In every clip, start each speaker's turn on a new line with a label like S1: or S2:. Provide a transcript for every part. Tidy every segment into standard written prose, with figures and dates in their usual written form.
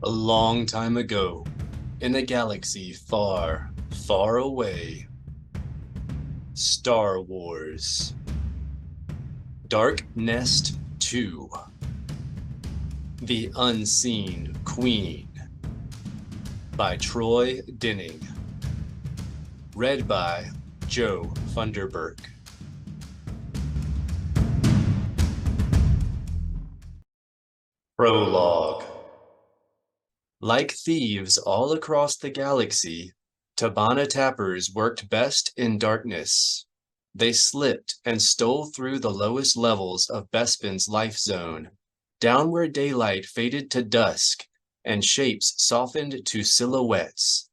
S1: A long time ago, in a galaxy far, far away. Star Wars. Dark Nest 2. The Unseen Queen. By Troy Denning. Read by Joe Funderburk. Prologue. Like thieves all across the galaxy, Tabana tappers worked best in darkness. They slipped and stole through the lowest levels of Bespin's life zone, down where daylight faded to dusk and shapes softened to silhouettes,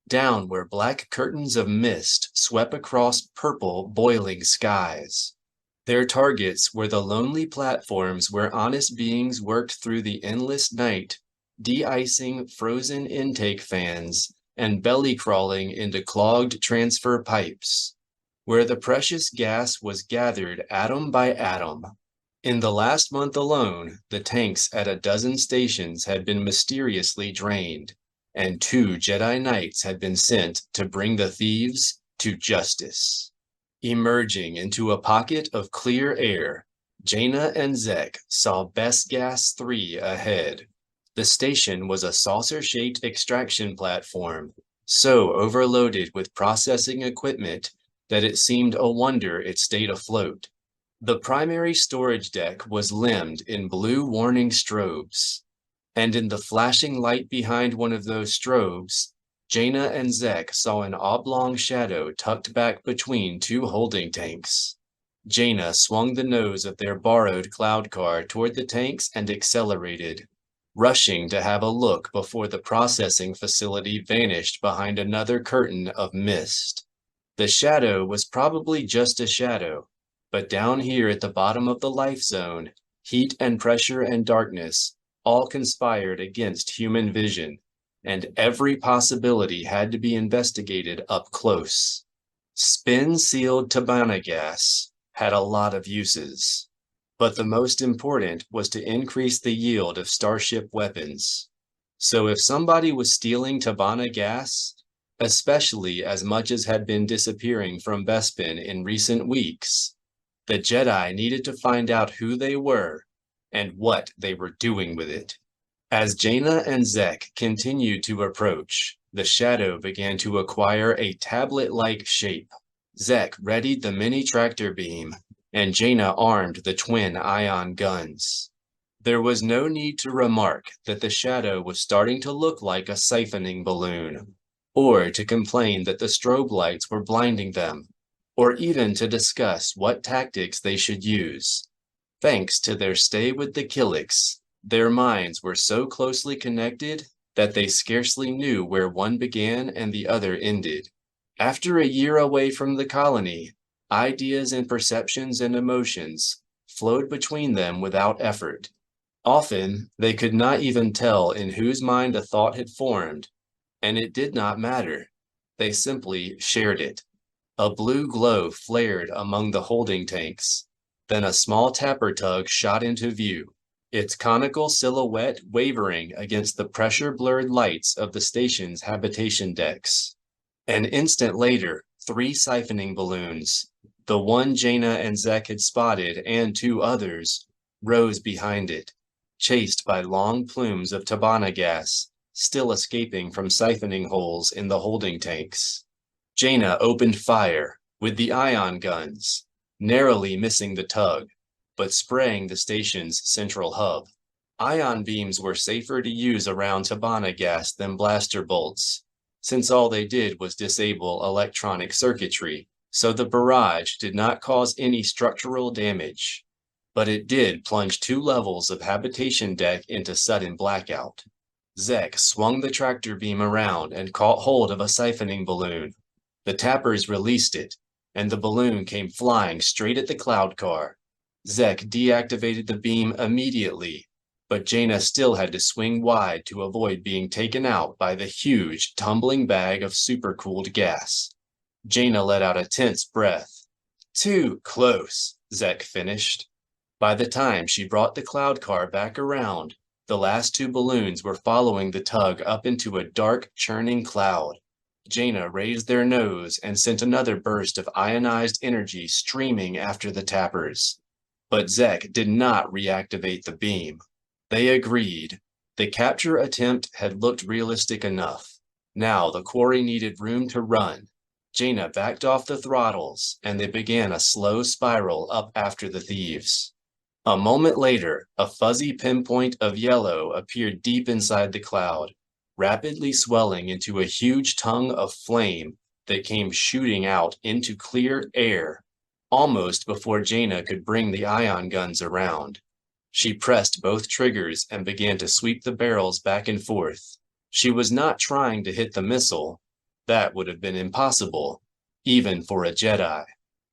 S1: down where black curtains of mist swept across purple, boiling skies. Their targets were the lonely platforms where honest beings worked through the endless night, de-icing frozen intake fans and belly-crawling into clogged transfer pipes, where the precious gas was gathered atom by atom. In the last month alone, the tanks at a dozen stations had been mysteriously drained, and 2 Jedi Knights had been sent to bring the thieves to justice. Emerging into a pocket of clear air, Jaina and Zek saw Best Gas 3 ahead. The station was a saucer-shaped extraction platform, so overloaded with processing equipment that it seemed a wonder it stayed afloat. The primary storage deck was limned in blue warning strobes, and in the flashing light behind one of those strobes, Jaina and Zek saw an oblong shadow tucked back between 2 holding tanks. Jaina swung the nose of their borrowed cloud car toward the tanks and accelerated, rushing to have a look before the processing facility vanished behind another curtain of mist. The shadow was probably just a shadow, but down here at the bottom of the life zone, heat and pressure and darkness all conspired against human vision, and every possibility had to be investigated up close. Spin-sealed Tabana gas had a lot of uses, but the most important was to increase the yield of starship weapons. So if somebody was stealing Tabana gas, especially as much as had been disappearing from Bespin in recent weeks, the Jedi needed to find out who they were and what they were doing with it. As Jaina and Zek continued to approach, the shadow began to acquire a tablet-like shape. Zek readied the mini tractor beam, and Jaina armed the twin ion guns. There was no need to remark that the shadow was starting to look like a siphoning balloon, or to complain that the strobe lights were blinding them, or even to discuss what tactics they should use. Thanks to their stay with the Killiks, their minds were so closely connected that they scarcely knew where one began and the other ended. After a year away from the colony, ideas and perceptions and emotions flowed between them without effort. Often, they could not even tell in whose mind a thought had formed, and it did not matter. They simply shared it. A blue glow flared among the holding tanks. Then a small tapper tug shot into view, its conical silhouette wavering against the pressure-blurred lights of the station's habitation decks. An instant later, 3 siphoning balloons, the one Jaina and Zek had spotted and 2 others, rose behind it, chased by long plumes of Tabana gas, still escaping from siphoning holes in the holding tanks. Jaina opened fire with the ion guns, narrowly missing the tug, but spraying the station's central hub. Ion beams were safer to use around Tabana gas than blaster bolts, since all they did was disable electronic circuitry, so the barrage did not cause any structural damage. But it did plunge 2 levels of habitation deck into sudden blackout. Zek swung the tractor beam around and caught hold of a siphoning balloon. The tappers released it, and the balloon came flying straight at the cloud car. Zek deactivated the beam immediately, but Jaina still had to swing wide to avoid being taken out by the huge, tumbling bag of supercooled gas. Jaina let out a tense breath. "Too close," Zek finished. By the time she brought the cloud car back around, The last two balloons were following the tug up into a dark, churning cloud. Jaina raised their nose and sent another burst of ionized energy streaming after the tappers. But Zek did not reactivate the beam. They agreed. The capture attempt had looked realistic enough. Now the quarry needed room to run. Jaina backed off the throttles, and they began a slow spiral up after the thieves. A moment later, a fuzzy pinpoint of yellow appeared deep inside the cloud, rapidly swelling into a huge tongue of flame that came shooting out into clear air, almost before Jaina could bring the ion guns around. She pressed both triggers and began to sweep the barrels back and forth. She was not trying to hit the missile. That would have been impossible, even for a Jedi.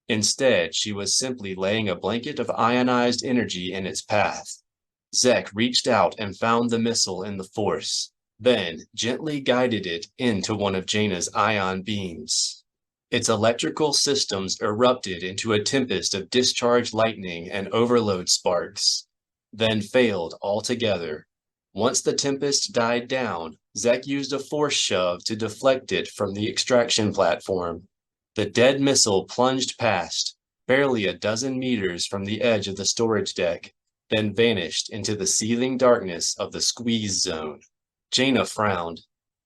S1: Instead, she was simply laying a blanket of ionized energy in its path. Zek reached out and found the missile in the Force, then gently guided it into one of Jaina's ion beams. Its electrical systems erupted into a tempest of discharged lightning and overload sparks, then failed altogether. Once the tempest died down, Zek used a force shove to deflect it from the extraction platform. The dead missile plunged past, barely a dozen meters from the edge of the storage deck, then vanished into the seething darkness of the squeeze zone. Jaina frowned.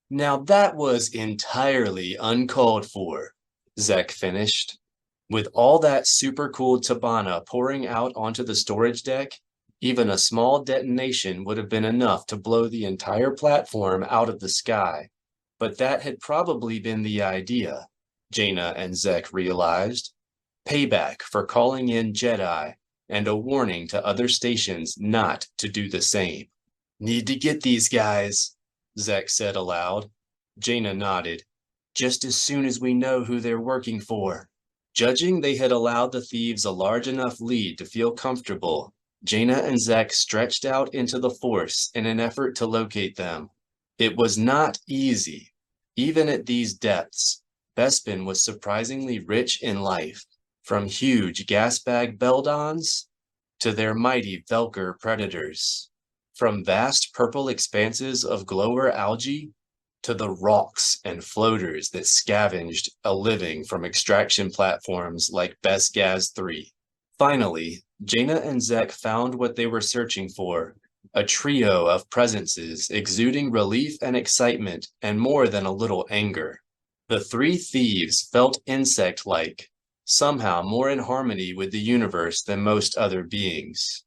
S1: Now that was entirely uncalled for, Zek finished. With all that supercooled Tabana pouring out onto the storage deck, even a small detonation would have been enough to blow the entire platform out of the sky. But that had probably been the idea, Jaina and Zek realized. Payback for calling in Jedi, and a warning to other stations not to do the same. Need to get these guys, Zek said aloud. Jaina nodded. Just as soon as we know who they're working for. Judging they had allowed the thieves a large enough lead to feel comfortable, Jaina and Zek stretched out into the Force in an effort to locate them. It was not easy. Even at these depths, Bespin was surprisingly rich in life, from huge gas-bag Beldons to their mighty Velker predators, from vast purple expanses of glower algae to the rocks and floaters that scavenged a living from extraction platforms like Beskaz 3. Finally, Jaina and Zek found what they were searching for, a trio of presences exuding relief and excitement and more than a little anger. The three thieves felt insect-like, somehow more in harmony with the universe than most other beings.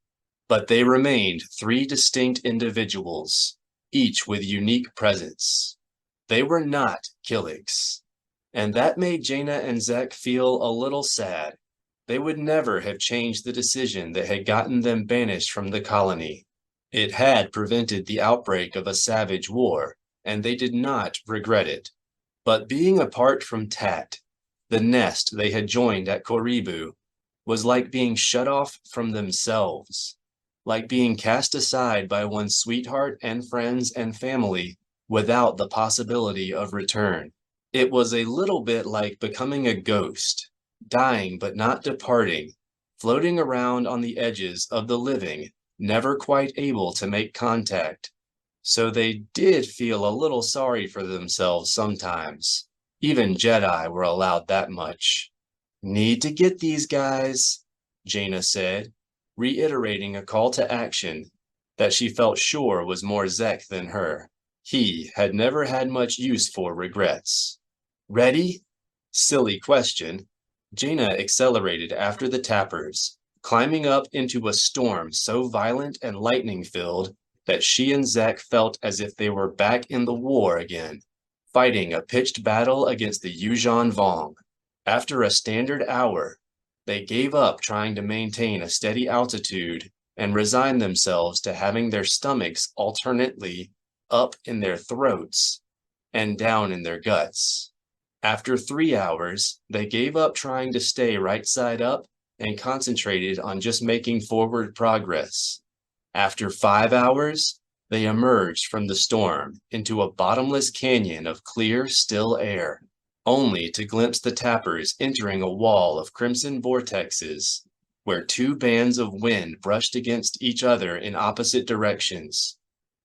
S1: But they remained three distinct individuals, each with unique presence. They were not Killiks, and that made Jaina and Zek feel a little sad. They would never have changed the decision that had gotten them banished from the colony. It had prevented the outbreak of a savage war, and they did not regret it. But being apart from Tat, the nest they had joined at Koribu, was like being shut off from themselves, like being cast aside by one's sweetheart and friends and family without the possibility of return. It was a little bit like becoming a ghost, dying but not departing, floating around on the edges of the living, never quite able to make contact. So they did feel a little sorry for themselves sometimes. Even Jedi were allowed that much. Need to get these guys, Jaina said, reiterating a call to action that she felt sure was more Zek than her. He had never had much use for regrets. Ready? Silly question. Jaina accelerated after the tappers, climbing up into a storm so violent and lightning-filled that she and Zek felt as if they were back in the war again, fighting a pitched battle against the Yuuzhan Vong. After a standard hour, they gave up trying to maintain a steady altitude and resigned themselves to having their stomachs alternately up in their throats and down in their guts. After 3 hours, they gave up trying to stay right side up and concentrated on just making forward progress. After 5 hours, they emerged from the storm into a bottomless canyon of clear, still air, only to glimpse the tappers entering a wall of crimson vortexes, where two bands of wind brushed against each other in opposite directions.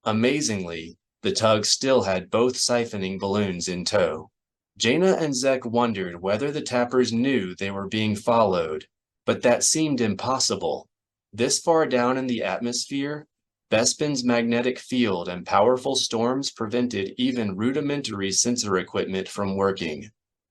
S1: Amazingly, the tug still had both siphoning balloons in tow. Jaina and Zek wondered whether the tappers knew they were being followed, but that seemed impossible. This far down in the atmosphere, Bespin's magnetic field and powerful storms prevented even rudimentary sensor equipment from working.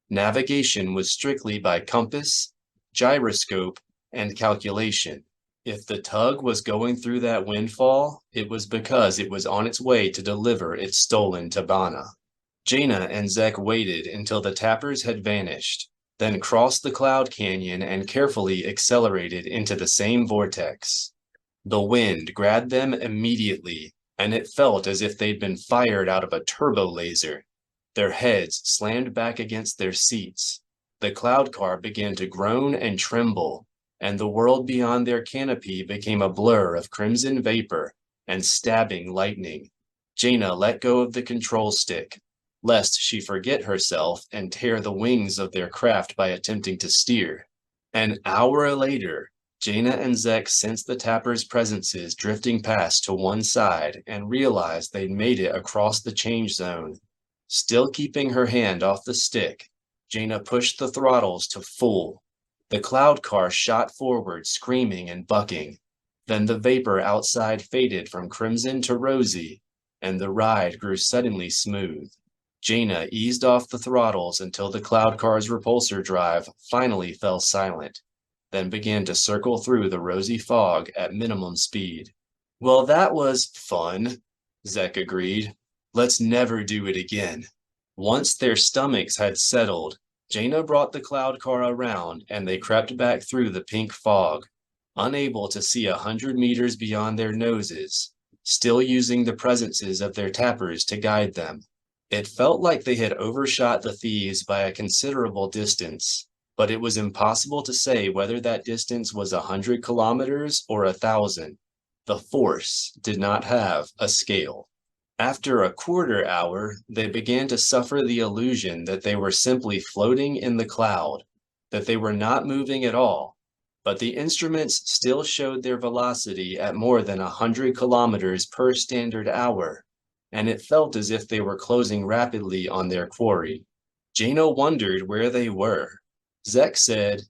S1: Navigation was strictly by compass, gyroscope, and calculation. If the tug was going through that windfall, it was because it was on its way to deliver its stolen Tabana. Jaina and Zek waited until the tappers had vanished, then crossed the cloud canyon and carefully accelerated into the same vortex. The wind grabbed them immediately, and it felt as if they'd been fired out of a turbo laser. Their heads slammed back against their seats. The cloud car began to groan and tremble, and the world beyond their canopy became a blur of crimson vapor and stabbing lightning. Jaina let go of the control stick, lest she forget herself and tear the wings of their craft by attempting to steer. An hour later, Jaina and Zek sensed the tappers' presences drifting past to one side and realized they'd made it across the change zone. Still keeping her hand off the stick, Jaina pushed the throttles to full. The cloud car shot forward, screaming and bucking. Then the vapor outside faded from crimson to rosy, and the ride grew suddenly smooth. Jaina eased off the throttles until the cloud car's repulsor drive finally fell silent, then began to circle through the rosy fog at minimum speed. Well, that was fun, Zek agreed. Let's never do it again. Once their stomachs had settled, Jaina brought the cloud car around and they crept back through the pink fog, unable to see 100 meters beyond their noses, still using the presences of their tappers to guide them. It felt like they had overshot the thieves by a considerable distance, but it was impossible to say whether that distance was 100 kilometers or 1,000. The Force did not have a scale. After a quarter hour, they began to suffer the illusion that they were simply floating in the cloud, that they were not moving at all, but the instruments still showed their velocity at more than 100 kilometers per standard hour, and it felt as if they were closing rapidly on their quarry. Jaina wondered where they were. Zek said,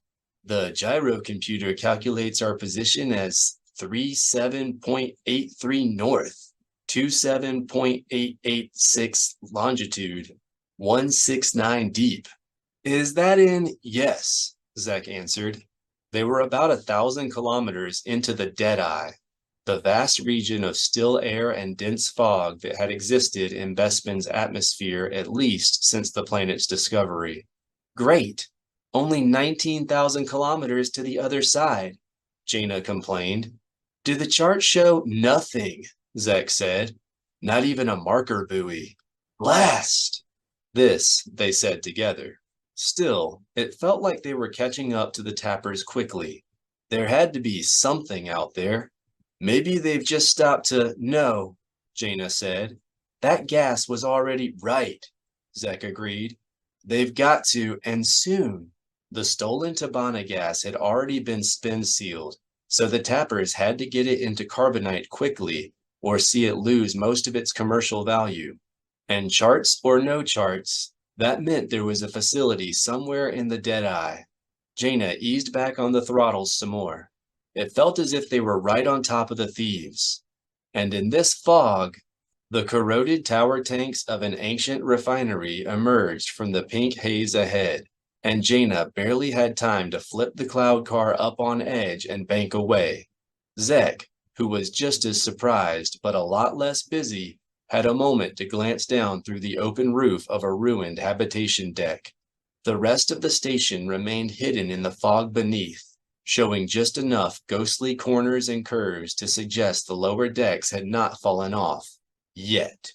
S1: "The gyrocomputer calculates our position as 37.83 north, 27.886 longitude, 169 deep." "Is that in?" "Yes," Zek answered. They were about 1,000 kilometers into the Deadeye, the vast region of still air and dense fog that had existed in Bespin's atmosphere at least since the planet's discovery. "Great! Only 19,000 kilometers to the other side," Jaina complained. "Do the charts show?" "Nothing," Zek said. "Not even a marker buoy." "Blast!" This they said together. Still, it felt like they were catching up to the tappers quickly. There had to be something out there. "Maybe they've just stopped to..." "No," Jaina said. "That gas was already..." "Right," Zek agreed. "They've got to, and soon." The stolen Tabana gas had already been spin-sealed, so the tappers had to get it into carbonite quickly or see it lose most of its commercial value. And charts or no charts, that meant there was a facility somewhere in the Deadeye. Jaina eased back on the throttles some more. It felt as if they were right on top of the thieves. And in this fog, the corroded tower tanks of an ancient refinery emerged from the pink haze ahead, and Jaina barely had time to flip the cloud car up on edge and bank away. Zek, who was just as surprised but a lot less busy, had a moment to glance down through the open roof of a ruined habitation deck. The rest of the station remained hidden in the fog beneath, showing just enough ghostly corners and curves to suggest the lower decks had not fallen off. Yet.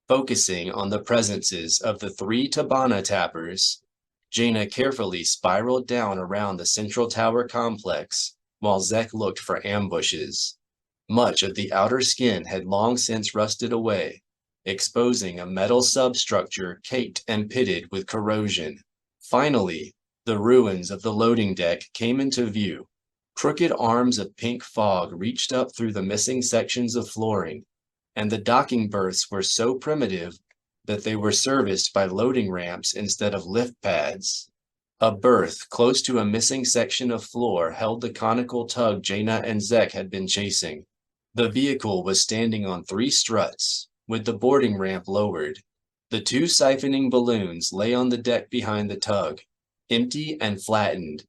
S1: Focusing on the presences of the 3 Tabana tappers, Jaina carefully spiraled down around the central tower complex, while Zek looked for ambushes. Much of the outer skin had long since rusted away, exposing a metal substructure caked and pitted with corrosion. Finally, the ruins of the loading deck came into view. Crooked arms of pink fog reached up through the missing sections of flooring, and the docking berths were so primitive that they were serviced by loading ramps instead of lift pads. A berth close to a missing section of floor held the conical tug Jaina and Zek had been chasing. The vehicle was standing on 3 struts, with the boarding ramp lowered. The 2 siphoning balloons lay on the deck behind the tug, empty and flattened.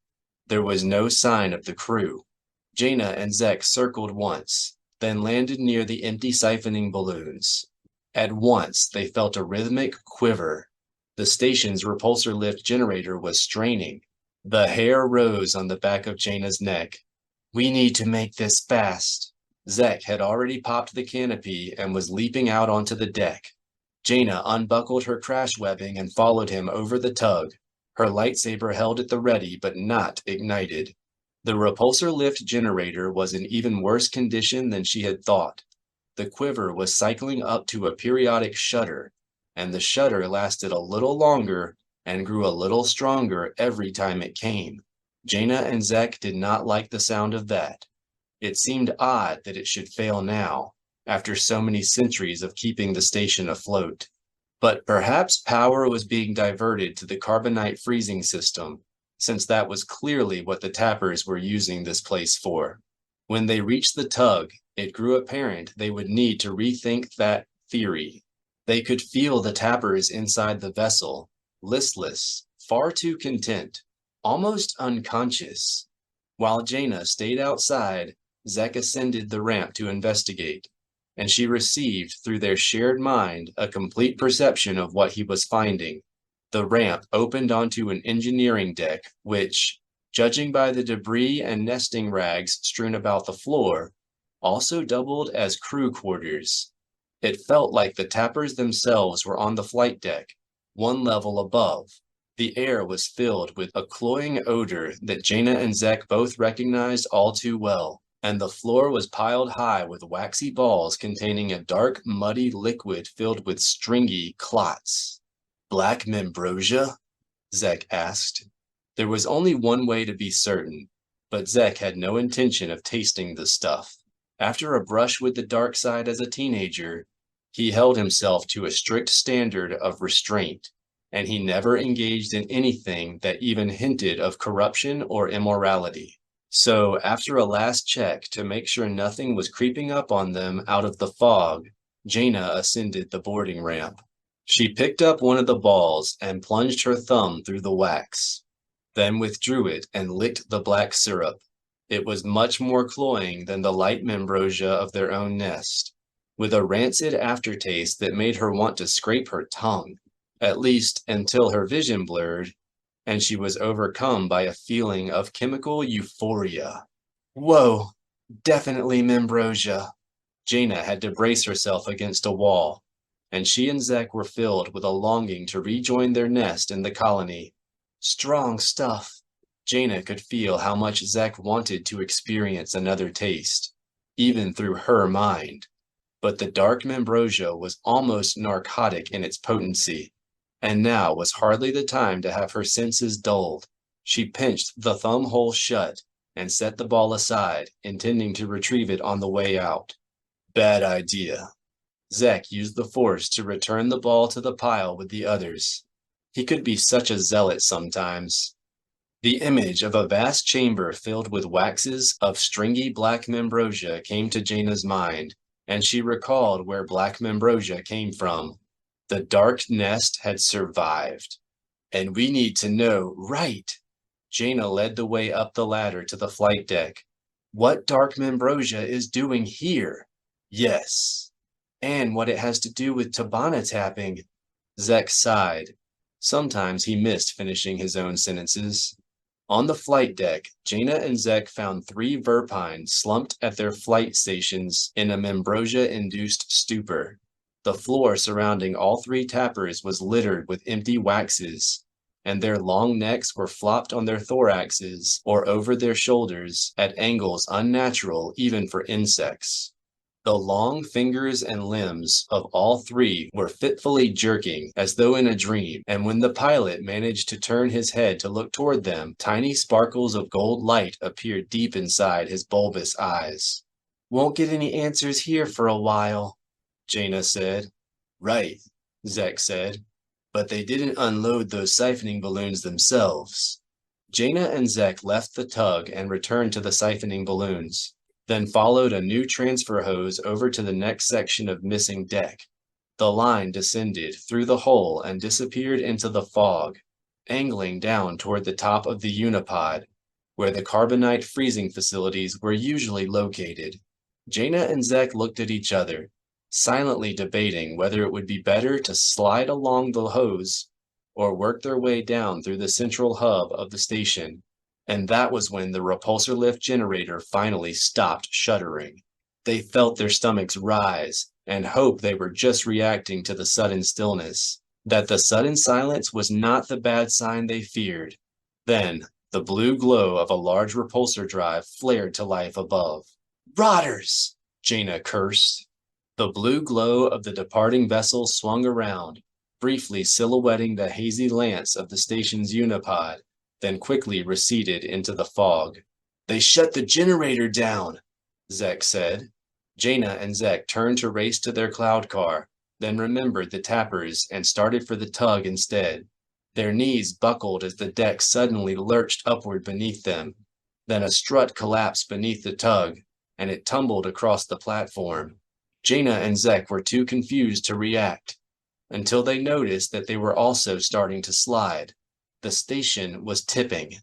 S1: There was no sign of the crew. Jaina and Zek circled once, then landed near the empty siphoning balloons. At once, they felt a rhythmic quiver. The station's repulsor lift generator was straining. The hair rose on the back of Jaina's neck. "We need to make this fast." Zek had already popped the canopy and was leaping out onto the deck. Jaina unbuckled her crash webbing and followed him over the tug, her lightsaber held at the ready but not ignited. The repulsor lift generator was in even worse condition than she had thought. The quiver was cycling up to a periodic shudder, and the shudder lasted a little longer and grew a little stronger every time it came. Jaina and Zek did not like the sound of that. It seemed odd that it should fail now, after so many centuries of keeping the station afloat. But perhaps power was being diverted to the carbonite freezing system, since that was clearly what the tappers were using this place for. When they reached the tug, it grew apparent they would need to rethink that theory. They could feel the tappers inside the vessel, listless, far too content, almost unconscious. While Jaina stayed outside, Zek ascended the ramp to investigate, and she received through their shared mind a complete perception of what he was finding. The ramp opened onto an engineering deck, which, judging by the debris and nesting rags strewn about the floor, also doubled as crew quarters. It felt like the tappers themselves were on the flight deck, one level above. The air was filled with a cloying odor that Jaina and Zek both recognized all too well, and the floor was piled high with waxy balls containing a dark, muddy liquid filled with stringy clots. "Black membrosia?" Zek asked. There was only one way to be certain, but Zek had no intention of tasting the stuff. After a brush with the dark side as a teenager, he held himself to a strict standard of restraint, and he never engaged in anything that even hinted of corruption or immorality. So, after a last check to make sure nothing was creeping up on them out of the fog, Jaina ascended the boarding ramp. She picked up one of the balls and plunged her thumb through the wax, then withdrew it and licked the black syrup. It was much more cloying than the light membrosia of their own nest, with a rancid aftertaste that made her want to scrape her tongue, at least until her vision blurred, and she was overcome by a feeling of chemical euphoria. Whoa, definitely membrosia. Jaina had to brace herself against a wall, and she and Zek were filled with a longing to rejoin their nest in the colony. Strong stuff. Jaina could feel how much Zek wanted to experience another taste, even through her mind. But the dark membrosia was almost narcotic in its potency, and now was hardly the time to have her senses dulled. She pinched the thumb hole shut and set the ball aside, intending to retrieve it on the way out. Bad idea. Zek used the force to return the ball to the pile with the others. He could be such a zealot sometimes. The image of a vast chamber filled with waxes of stringy black membrosia came to Jaina's mind, and she recalled where black membrosia came from. The Dark Nest had survived. And we need to know, right? Jaina led the way up the ladder to the flight deck. What dark membrosia is doing here? Yes. And what it has to do with Tabana tapping. Zek sighed. Sometimes he missed finishing his own sentences. On the flight deck, Jaina and Zek found 3 verpine slumped at their flight stations in a membrosia-induced stupor. The floor surrounding all 3 tappers was littered with empty waxes, and their long necks were flopped on their thoraxes or over their shoulders at angles unnatural even for insects. The long fingers and limbs of all 3 were fitfully jerking as though in a dream, and when the pilot managed to turn his head to look toward them, tiny sparkles of gold light appeared deep inside his bulbous eyes. Won't get any answers here for a while. Jaina said. Right, Zek said. But they didn't unload those siphoning balloons themselves. Jaina and Zek left the tug and returned to the siphoning balloons, then followed a new transfer hose over to the next section of missing deck. The line descended through the hole and disappeared into the fog, angling down toward the top of the unipod, where the carbonite freezing facilities were usually located. Jaina and Zek looked at each other, silently debating whether it would be better to slide along the hose or work their way down through the central hub of the station. And that was when the repulsor lift generator finally stopped shuddering. They felt their stomachs rise and hoped they were just reacting to the sudden stillness, that the sudden silence was not the bad sign they feared. Then, the blue glow of a large repulsor drive flared to life above. Rotters! Jaina cursed. The blue glow of the departing vessel swung around, briefly silhouetting the hazy lance of the station's unipod, then quickly receded into the fog. They shut the generator down, Zek said. Jaina and Zek turned to race to their cloud car, then remembered the tappers and started for the tug instead. Their knees buckled as the deck suddenly lurched upward beneath them. Then a strut collapsed beneath the tug, and it tumbled across the platform. Jaina and Zek were too confused to react, until they noticed that they were also starting to slide. The station was tipping.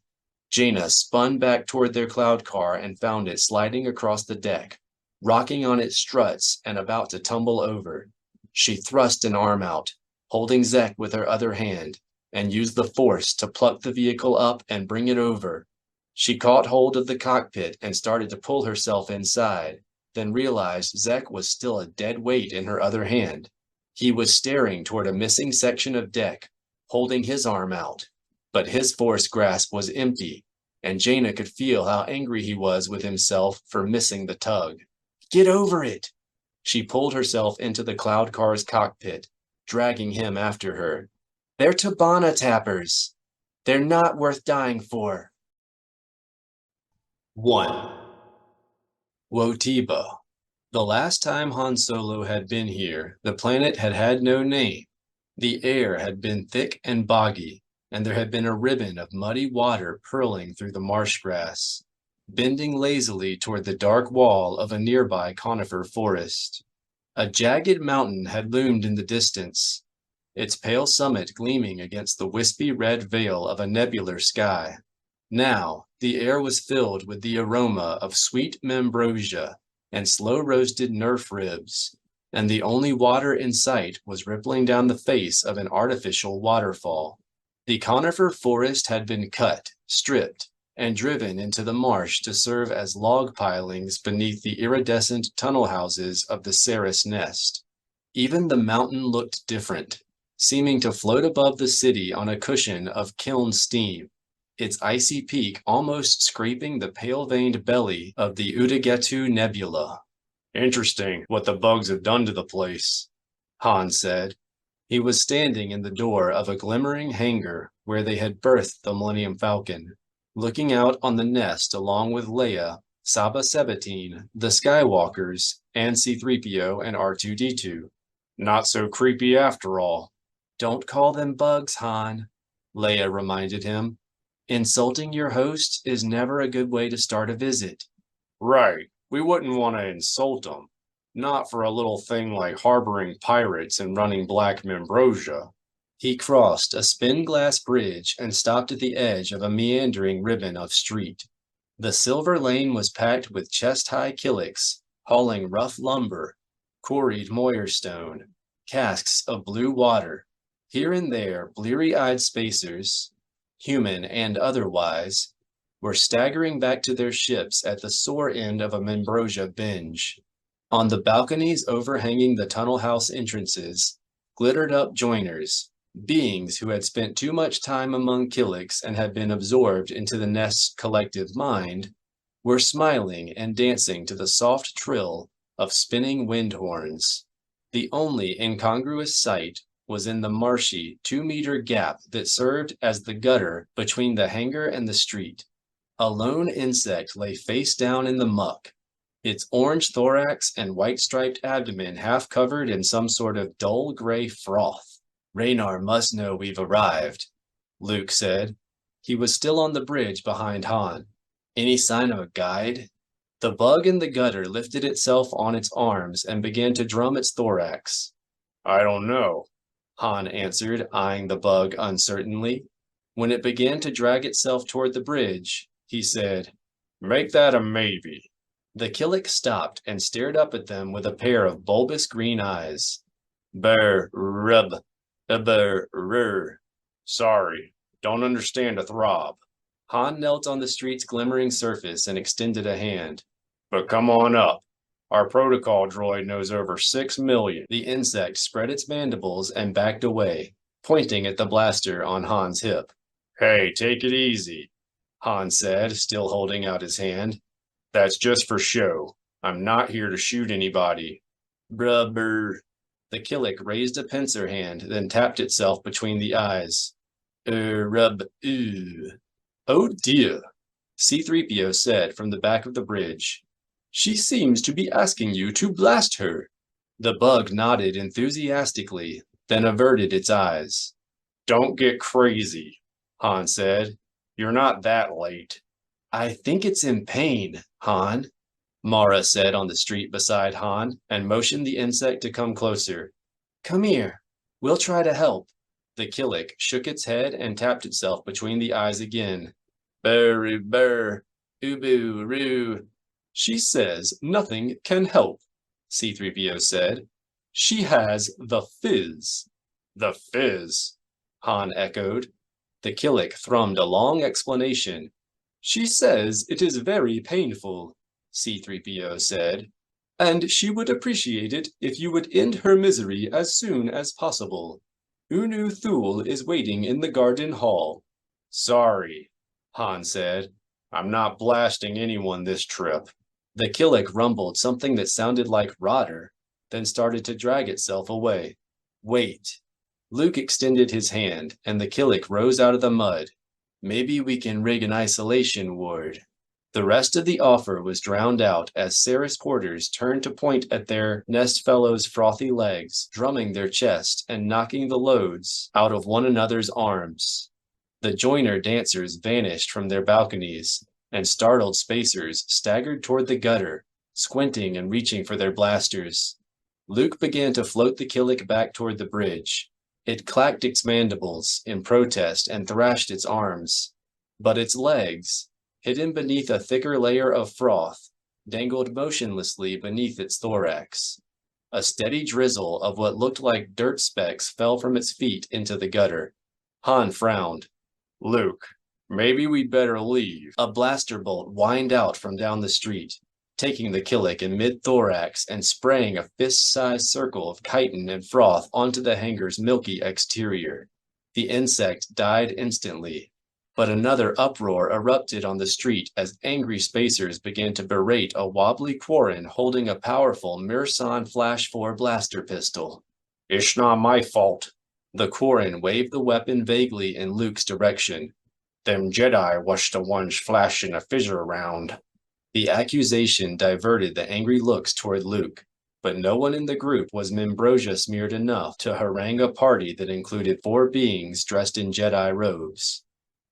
S1: Jaina spun back toward their cloud car and found it sliding across the deck, rocking on its struts and about to tumble over. She thrust an arm out, holding Zek with her other hand, and used the force to pluck the vehicle up and bring it over. She caught hold of the cockpit and started to pull herself inside, then realized Zek was still a dead weight in her other hand. He was staring toward a missing section of deck, holding his arm out, but his force grasp was empty, and Jaina could feel how angry he was with himself for missing the tug. Get over it! She pulled herself into the cloud car's cockpit, dragging him after her. They're Tabana tappers. They're not worth dying for. 1. Wotiba. The last time Han Solo had been here, the planet had had no name. The air had been thick and boggy, and there had been a ribbon of muddy water purling through the marsh grass, bending lazily toward the dark wall of a nearby conifer forest. A jagged mountain had loomed in the distance, its pale summit gleaming against the wispy red veil of a nebular sky. Now, the air was filled with the aroma of sweet membrosia and slow-roasted nerf ribs, and the only water in sight was rippling down the face of an artificial waterfall. The conifer forest had been cut, stripped, and driven into the marsh to serve as log pilings beneath the iridescent tunnel houses of the Saris Nest. Even the mountain looked different, seeming to float above the city on a cushion of kiln steam, its icy peak almost scraping the pale-veined belly of the Udagetu Nebula. Interesting what the bugs have done to the place, Han said. He was standing in the door of a glimmering hangar where they had berthed the Millennium Falcon, looking out on the nest along with Leia, Saba Sabatine, the Skywalkers, and C-3PO and R2-D2. Not so creepy after all. Don't call them bugs, Han, Leia reminded him. Insulting your host is never a good way to start a visit. Right, we wouldn't want to insult them. Not for a little thing like harboring pirates and running black membrosia. He crossed a spin-glass bridge and stopped at the edge of a meandering ribbon of street. The silver lane was packed with chest-high Killiks, hauling rough lumber, quarried moyer stone, casks of blue water. Here and there, bleary-eyed spacers, human and otherwise, were staggering back to their ships at the sore end of a membrosia binge. On the balconies overhanging the tunnel house entrances, glittered up joiners, beings who had spent too much time among Killiks and had been absorbed into the nest's collective mind, were smiling and dancing to the soft trill of spinning wind horns. The only incongruous sight was in the marshy 2-meter gap that served as the gutter between the hangar and the street. A lone insect lay face down in the muck, its orange thorax and white-striped abdomen half covered in some sort of dull gray froth. "Raynar must know we've arrived," Luke said. He was still on the bridge behind Han. "Any sign of a guide?" The bug in the gutter lifted itself on its arms and began to drum its thorax. "I don't know," Han answered, eyeing the bug uncertainly. When it began to drag itself toward the bridge, he said, "Make that a maybe." The Killik stopped and stared up at them with a pair of bulbous green eyes. "Brr, rub, brr, rr. Sorry, don't understand a throb." Han knelt on the street's glimmering surface and extended a hand. "But come on up. Our protocol droid knows over 6 million. The insect spread its mandibles and backed away, pointing at the blaster on Han's hip. "Hey, take it easy," Han said, still holding out his hand. "That's just for show. I'm not here to shoot anybody." Brr. The Killik raised a pincer hand, then tapped itself between the eyes. Rub, ooh. "Oh dear," C-3PO said from the back of the bridge. "She seems to be asking you to blast her." The bug nodded enthusiastically, then averted its eyes. "Don't get crazy," Han said. "You're not that late." "I think it's in pain, Han," Mara said on the street beside Han, and motioned the insect to come closer. "Come here. We'll try to help." The Killik shook its head and tapped itself between the eyes again. Brr, ubu, roo. "She says nothing can help," C-3PO said. "She has the fizz." "The fizz," Han echoed. The Killik thrummed a long explanation. "She says it is very painful," C-3PO said, "and she would appreciate it if you would end her misery as soon as possible. Unu Thul is waiting in the garden hall." "Sorry," Han said. "I'm not blasting anyone this trip." The Killik rumbled something that sounded like rotter, then started to drag itself away. "Wait." Luke extended his hand, and the Killik rose out of the mud. "Maybe we can rig an isolation ward." The rest of the offer was drowned out as Saris porters turned to point at their nest fellows' frothy legs, drumming their chest and knocking the loads out of one another's arms. The joiner dancers vanished from their balconies, and startled spacers staggered toward the gutter, squinting and reaching for their blasters. Luke began to float the Killik back toward the bridge. It clacked its mandibles in protest and thrashed its arms. But its legs, hidden beneath a thicker layer of froth, dangled motionlessly beneath its thorax. A steady drizzle of what looked like dirt specks fell from its feet into the gutter. Han frowned. "Luke, maybe we'd better leave." A blaster bolt whined out from down the street, taking the Killik in mid-thorax and spraying a fist-sized circle of chitin and froth onto the hangar's milky exterior. The insect died instantly, but another uproar erupted on the street as angry spacers began to berate a wobbly Quarren holding a powerful Mirsan Flash 4 blaster pistol. "It's not my fault." The Quarren waved the weapon vaguely in Luke's direction. "Them Jedi was the ones flashing a fizzer around." The accusation diverted the angry looks toward Luke, but no one in the group was Membrosia smeared enough to harangue a party that included 4 beings dressed in Jedi robes.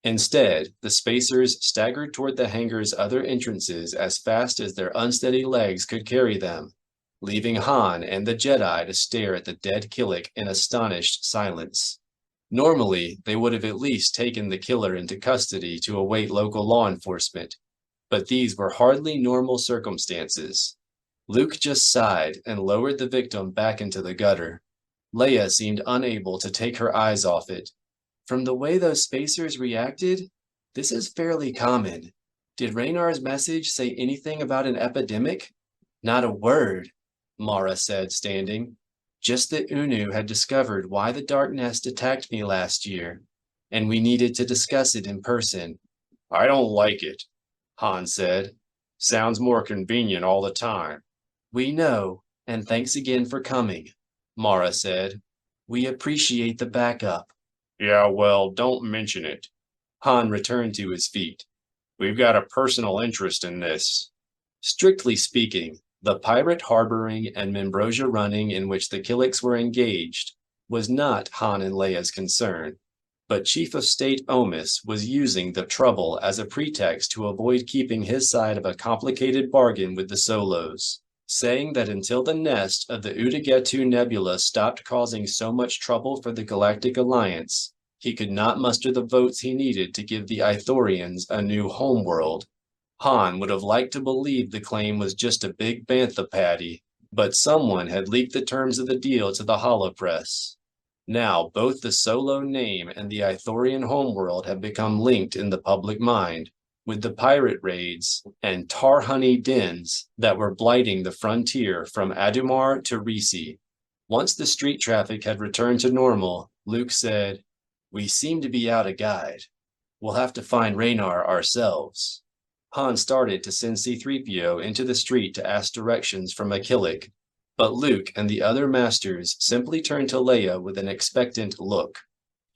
S1: Instead, the spacers staggered toward the hangar's other entrances as fast as their unsteady legs could carry them, leaving Han and the Jedi to stare at the dead Killik in astonished silence. Normally, they would have at least taken the killer into custody to await local law enforcement, but these were hardly normal circumstances. Luke just sighed and lowered the victim back into the gutter. Leia seemed unable to take her eyes off it. "From the way those spacers reacted, this is fairly common. Did Raynar's message say anything about an epidemic?" "Not a word," Mara said, standing. "Just that Unu had discovered why the Dark Nest attacked me last year, and we needed to discuss it in person." "I don't like it," Han said. "Sounds more convenient all the time." "We know, and thanks again for coming," Mara said. "We appreciate the backup." "Yeah, well, don't mention it." Han returned to his feet. "We've got a personal interest in this." Strictly speaking, the pirate harboring and Membrosia running in which the Killiks were engaged was not Han and Leia's concern, but Chief of State Omis was using the trouble as a pretext to avoid keeping his side of a complicated bargain with the Solos, saying that until the nest of the Udagetu Nebula stopped causing so much trouble for the Galactic Alliance, he could not muster the votes he needed to give the Ithorians a new homeworld. Han would have liked to believe the claim was just a big bantha patty, but someone had leaked the terms of the deal to the holopress. Now, both the Solo name and the Ithorian homeworld have become linked in the public mind, with the pirate raids and tar honey dens that were blighting the frontier from Adumar to Risi. Once the street traffic had returned to normal, Luke said, "We seem to be out of guide. We'll have to find Raynar ourselves." Han started to send C-3PO into the street to ask directions from a Killik, but Luke and the other masters simply turned to Leia with an expectant look.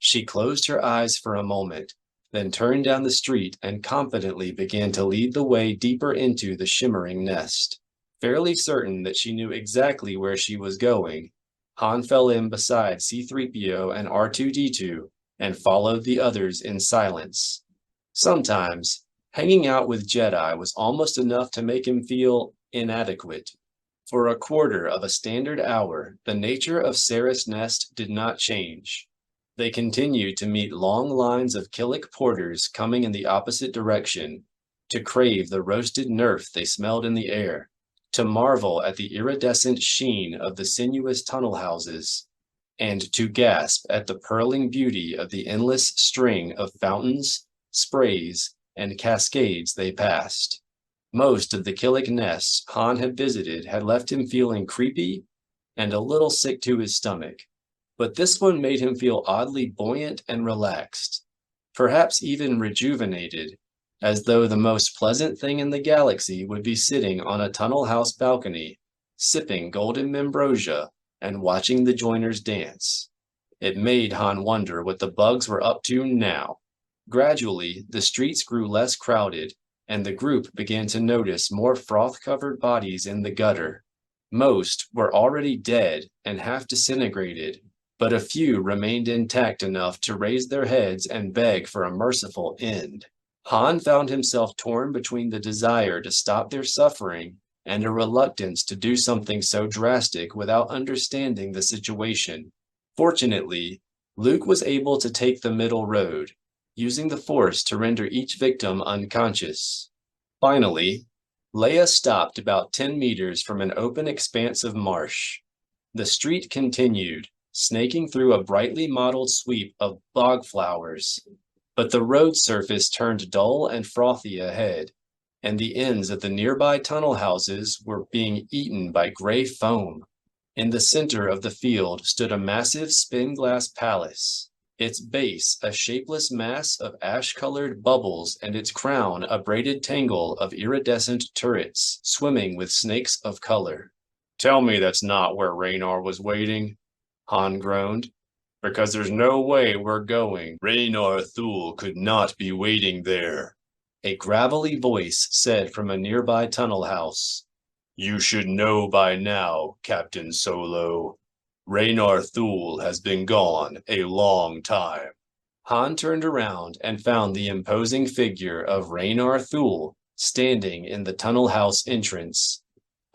S1: She closed her eyes for a moment, then turned down the street and confidently began to lead the way deeper into the shimmering nest. Fairly certain that she knew exactly where she was going, Han fell in beside C-3PO and R2-D2 and followed the others in silence. Sometimes, hanging out with Jedi was almost enough to make him feel inadequate. For a quarter of a standard hour, the nature of Sarah's nest did not change. They continued to meet long lines of Killik porters coming in the opposite direction, to crave the roasted nerf they smelled in the air, to marvel at the iridescent sheen of the sinuous tunnel houses, and to gasp at the purling beauty of the endless string of fountains, sprays, and cascades they passed. Most of the Killik nests Han had visited had left him feeling creepy and a little sick to his stomach, but this one made him feel oddly buoyant and relaxed, perhaps even rejuvenated, as though the most pleasant thing in the galaxy would be sitting on a tunnel house balcony, sipping golden Membrosia and watching the joiners dance. It made Han wonder what the bugs were up to now. Gradually, the streets grew less crowded, and the group began to notice more froth-covered bodies in the gutter. Most were already dead and half disintegrated, but a few remained intact enough to raise their heads and beg for a merciful end. Han found himself torn between the desire to stop their suffering and a reluctance to do something so drastic without understanding the situation. Fortunately, Luke was able to take the middle road, using the Force to render each victim unconscious. Finally, Leia stopped about 10 meters from an open expanse of marsh. The street continued, snaking through a brightly mottled sweep of bog flowers, but the road surface turned dull and frothy ahead, and the ends of the nearby tunnel houses were being eaten by gray foam. In the center of the field stood a massive spin-glass palace, its base a shapeless mass of ash-colored bubbles and its crown a braided tangle of iridescent turrets swimming with snakes of color. "Tell me that's not where Raynar was waiting," Han groaned, "because there's no way we're going. Raynar Thule could not be waiting there," a gravelly voice said from a nearby tunnel house. "You should know by now, Captain Solo. Raynar Thule has been gone a long time." Han turned around and found the imposing figure of Raynar Thule standing in the tunnel house entrance.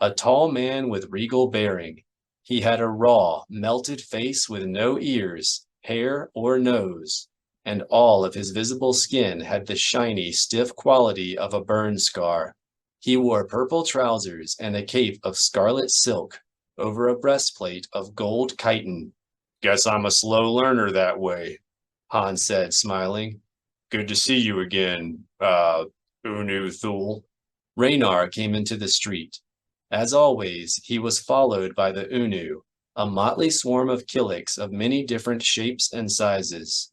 S1: A tall man with regal bearing, he had a raw, melted face with no ears, hair, or nose, and all of his visible skin had the shiny, stiff quality of a burn scar. He wore purple trousers and a cape of scarlet silk over a breastplate of gold chitin. "Guess I'm a slow learner that way," Han said, smiling. "Good to see you again, Unu Thule." Raynar came into the street. As always, he was followed by the Unu, a motley swarm of Killiks of many different shapes and sizes.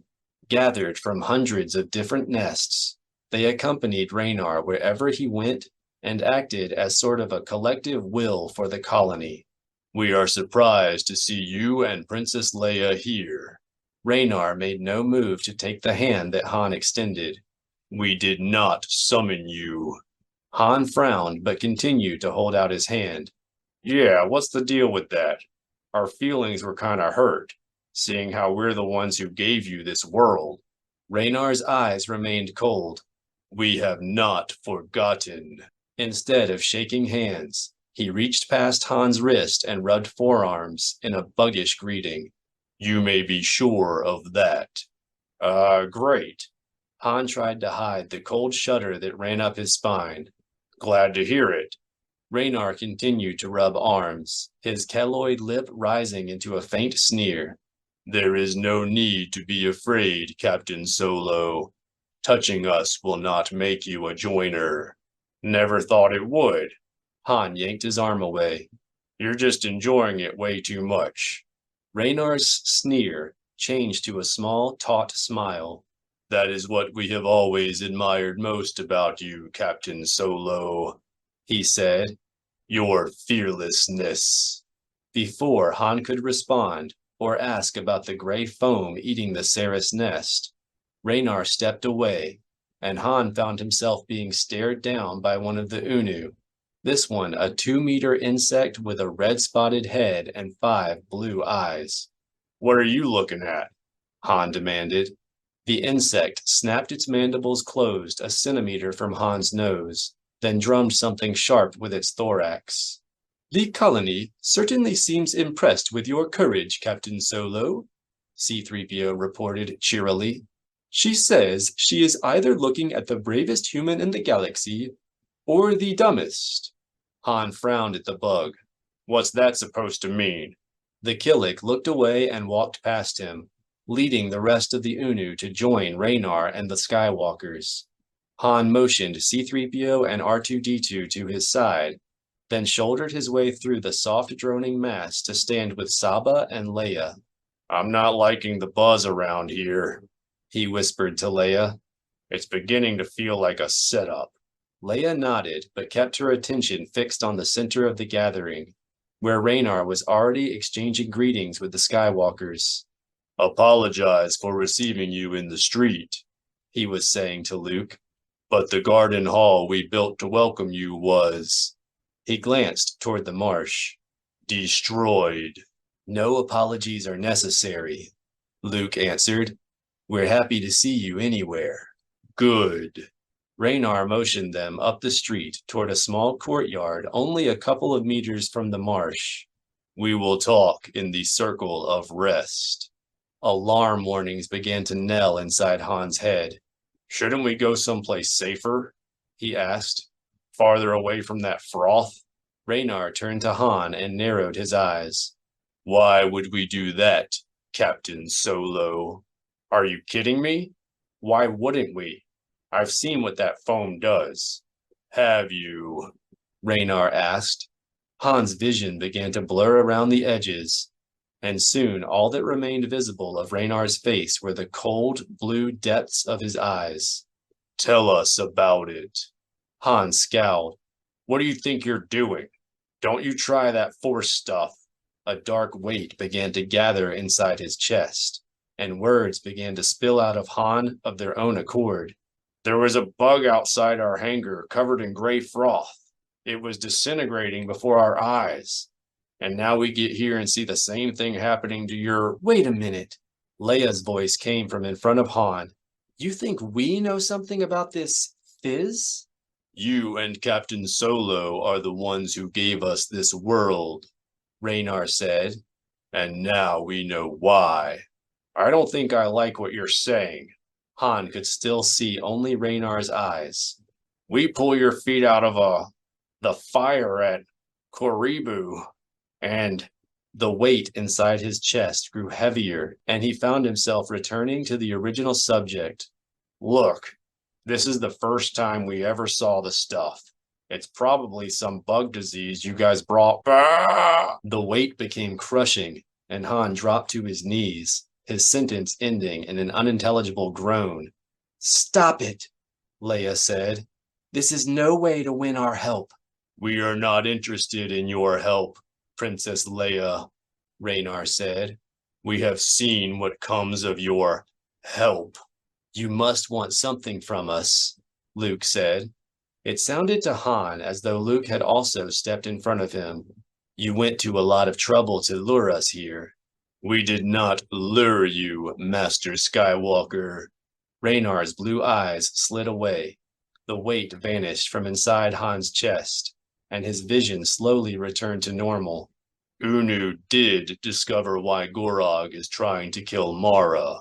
S1: Gathered from hundreds of different nests, they accompanied Raynar wherever he went and acted as sort of a collective will for the colony. "We are surprised to see you and Princess Leia here." Raynar made no move to take the hand that Han extended. "We did not summon you." Han frowned but continued to hold out his hand. Yeah, what's the deal with that? Our feelings were kind of hurt, seeing how we're the ones who gave you this world. Raynar's eyes remained cold. We have not forgotten. Instead of shaking hands, he reached past Han's wrist and rubbed forearms in a buggish greeting. You may be sure of that. Great. Han tried to hide the cold shudder that ran up his spine. Glad to hear it. Raynar continued to rub arms, his keloid lip rising into a faint sneer. There is no need to be afraid, Captain Solo. Touching us will not make you a joiner. Never thought it would. Han yanked his arm away. You're just enjoying it way too much. Raynar's sneer changed to a small, taut smile. That is what we have always admired most about you, Captain Solo, he said. Your fearlessness. Before Han could respond or ask about the gray foam eating the Saris nest, Raynar stepped away, and Han found himself being stared down by one of the Unu. This one, a 2-meter insect with a red-spotted head and 5 blue eyes. What are you looking at? Han demanded. The insect snapped its mandibles closed a centimeter from Han's nose, then drummed something sharp with its thorax. The colony certainly seems impressed with your courage, Captain Solo, C-3PO reported cheerily. She says she is either looking at the bravest human in the galaxy or the dumbest. Han frowned at the bug. What's that supposed to mean? The Killik looked away and walked past him, leading the rest of the Unu to join Raynar and the Skywalkers. Han motioned C-3PO and R2-D2 to his side, then shouldered his way through the soft droning mass to stand with Saba and Leia. I'm not liking the buzz around here, he whispered to Leia. It's beginning to feel like a setup. Leia nodded, but kept her attention fixed on the center of the gathering, where Raynar was already exchanging greetings with the Skywalkers. Apologize for receiving you in the street, he was saying to Luke. But the garden hall we built to welcome you was... He glanced toward the marsh. Destroyed. No apologies are necessary, Luke answered. We're happy to see you anywhere. Good. Raynar motioned them up the street toward a small courtyard only a couple of meters from the marsh. We will talk in the circle of rest. Alarm warnings began to knell inside Han's head. Shouldn't we go someplace safer? He asked. Farther away from that froth? Raynar turned to Han and narrowed his eyes. Why would we do that, Captain Solo? Are you kidding me? Why wouldn't we? I've seen what that foam does. Have you? Raynar asked. Han's vision began to blur around the edges, and soon all that remained visible of Raynar's face were the cold, blue depths of his eyes. Tell us about it. Han scowled. What do you think you're doing? Don't you try that Force stuff. A dark weight began to gather inside his chest, and words began to spill out of Han of their own accord. There was a bug outside our hangar covered in gray froth. It was disintegrating before our eyes. And now we get here and see the same thing happening to your... Wait a minute. Leia's voice came from in front of Han. You think we know something about this fizz? You and Captain Solo are the ones who gave us this world, Raynar said. And now we know why. I don't think I like what you're saying. Han could still see only Raynar's eyes. We pull your feet out of the fire at Koribu. And the weight inside his chest grew heavier, and he found himself returning to the original subject. Look, this is the first time we ever saw the stuff. It's probably some bug disease you guys brought. Ah! The weight became crushing, and Han dropped to his knees, his sentence ending in an unintelligible groan. Stop it, Leia said. This is no way to win our help. We are not interested in your help, Princess Leia, Raynar said. We have seen what comes of your help. You must want something from us, Luke said. It sounded to Han as though Luke had also stepped in front of him. You went to a lot of trouble to lure us here. We did not lure you, Master Skywalker. Raynar's blue eyes slid away. The weight vanished from inside Han's chest, and his vision slowly returned to normal. Unu did discover why Gorog is trying to kill Mara.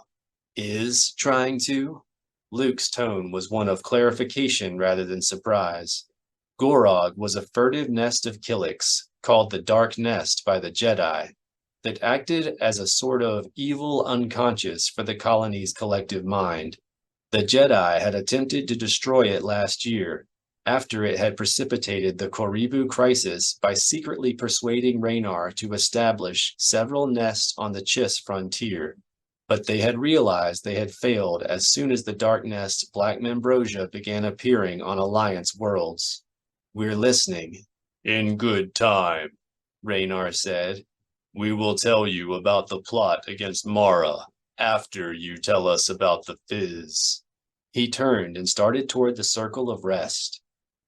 S1: Is trying to? Luke's tone was one of clarification rather than surprise. Gorog was a furtive nest of Killiks, called the Dark Nest by the Jedi, that acted as a sort of evil unconscious for the colony's collective mind. The Jedi had attempted to destroy it last year, after it had precipitated the Koribu crisis by secretly persuading Raynar to establish several nests on the Chiss frontier. But they had realized they had failed as soon as the Dark Nest Black Membrosia began appearing on Alliance worlds. We're listening. In good time, Raynar said. We will tell you about the plot against Mara after you tell us about the Fizz. He turned and started toward the circle of rest.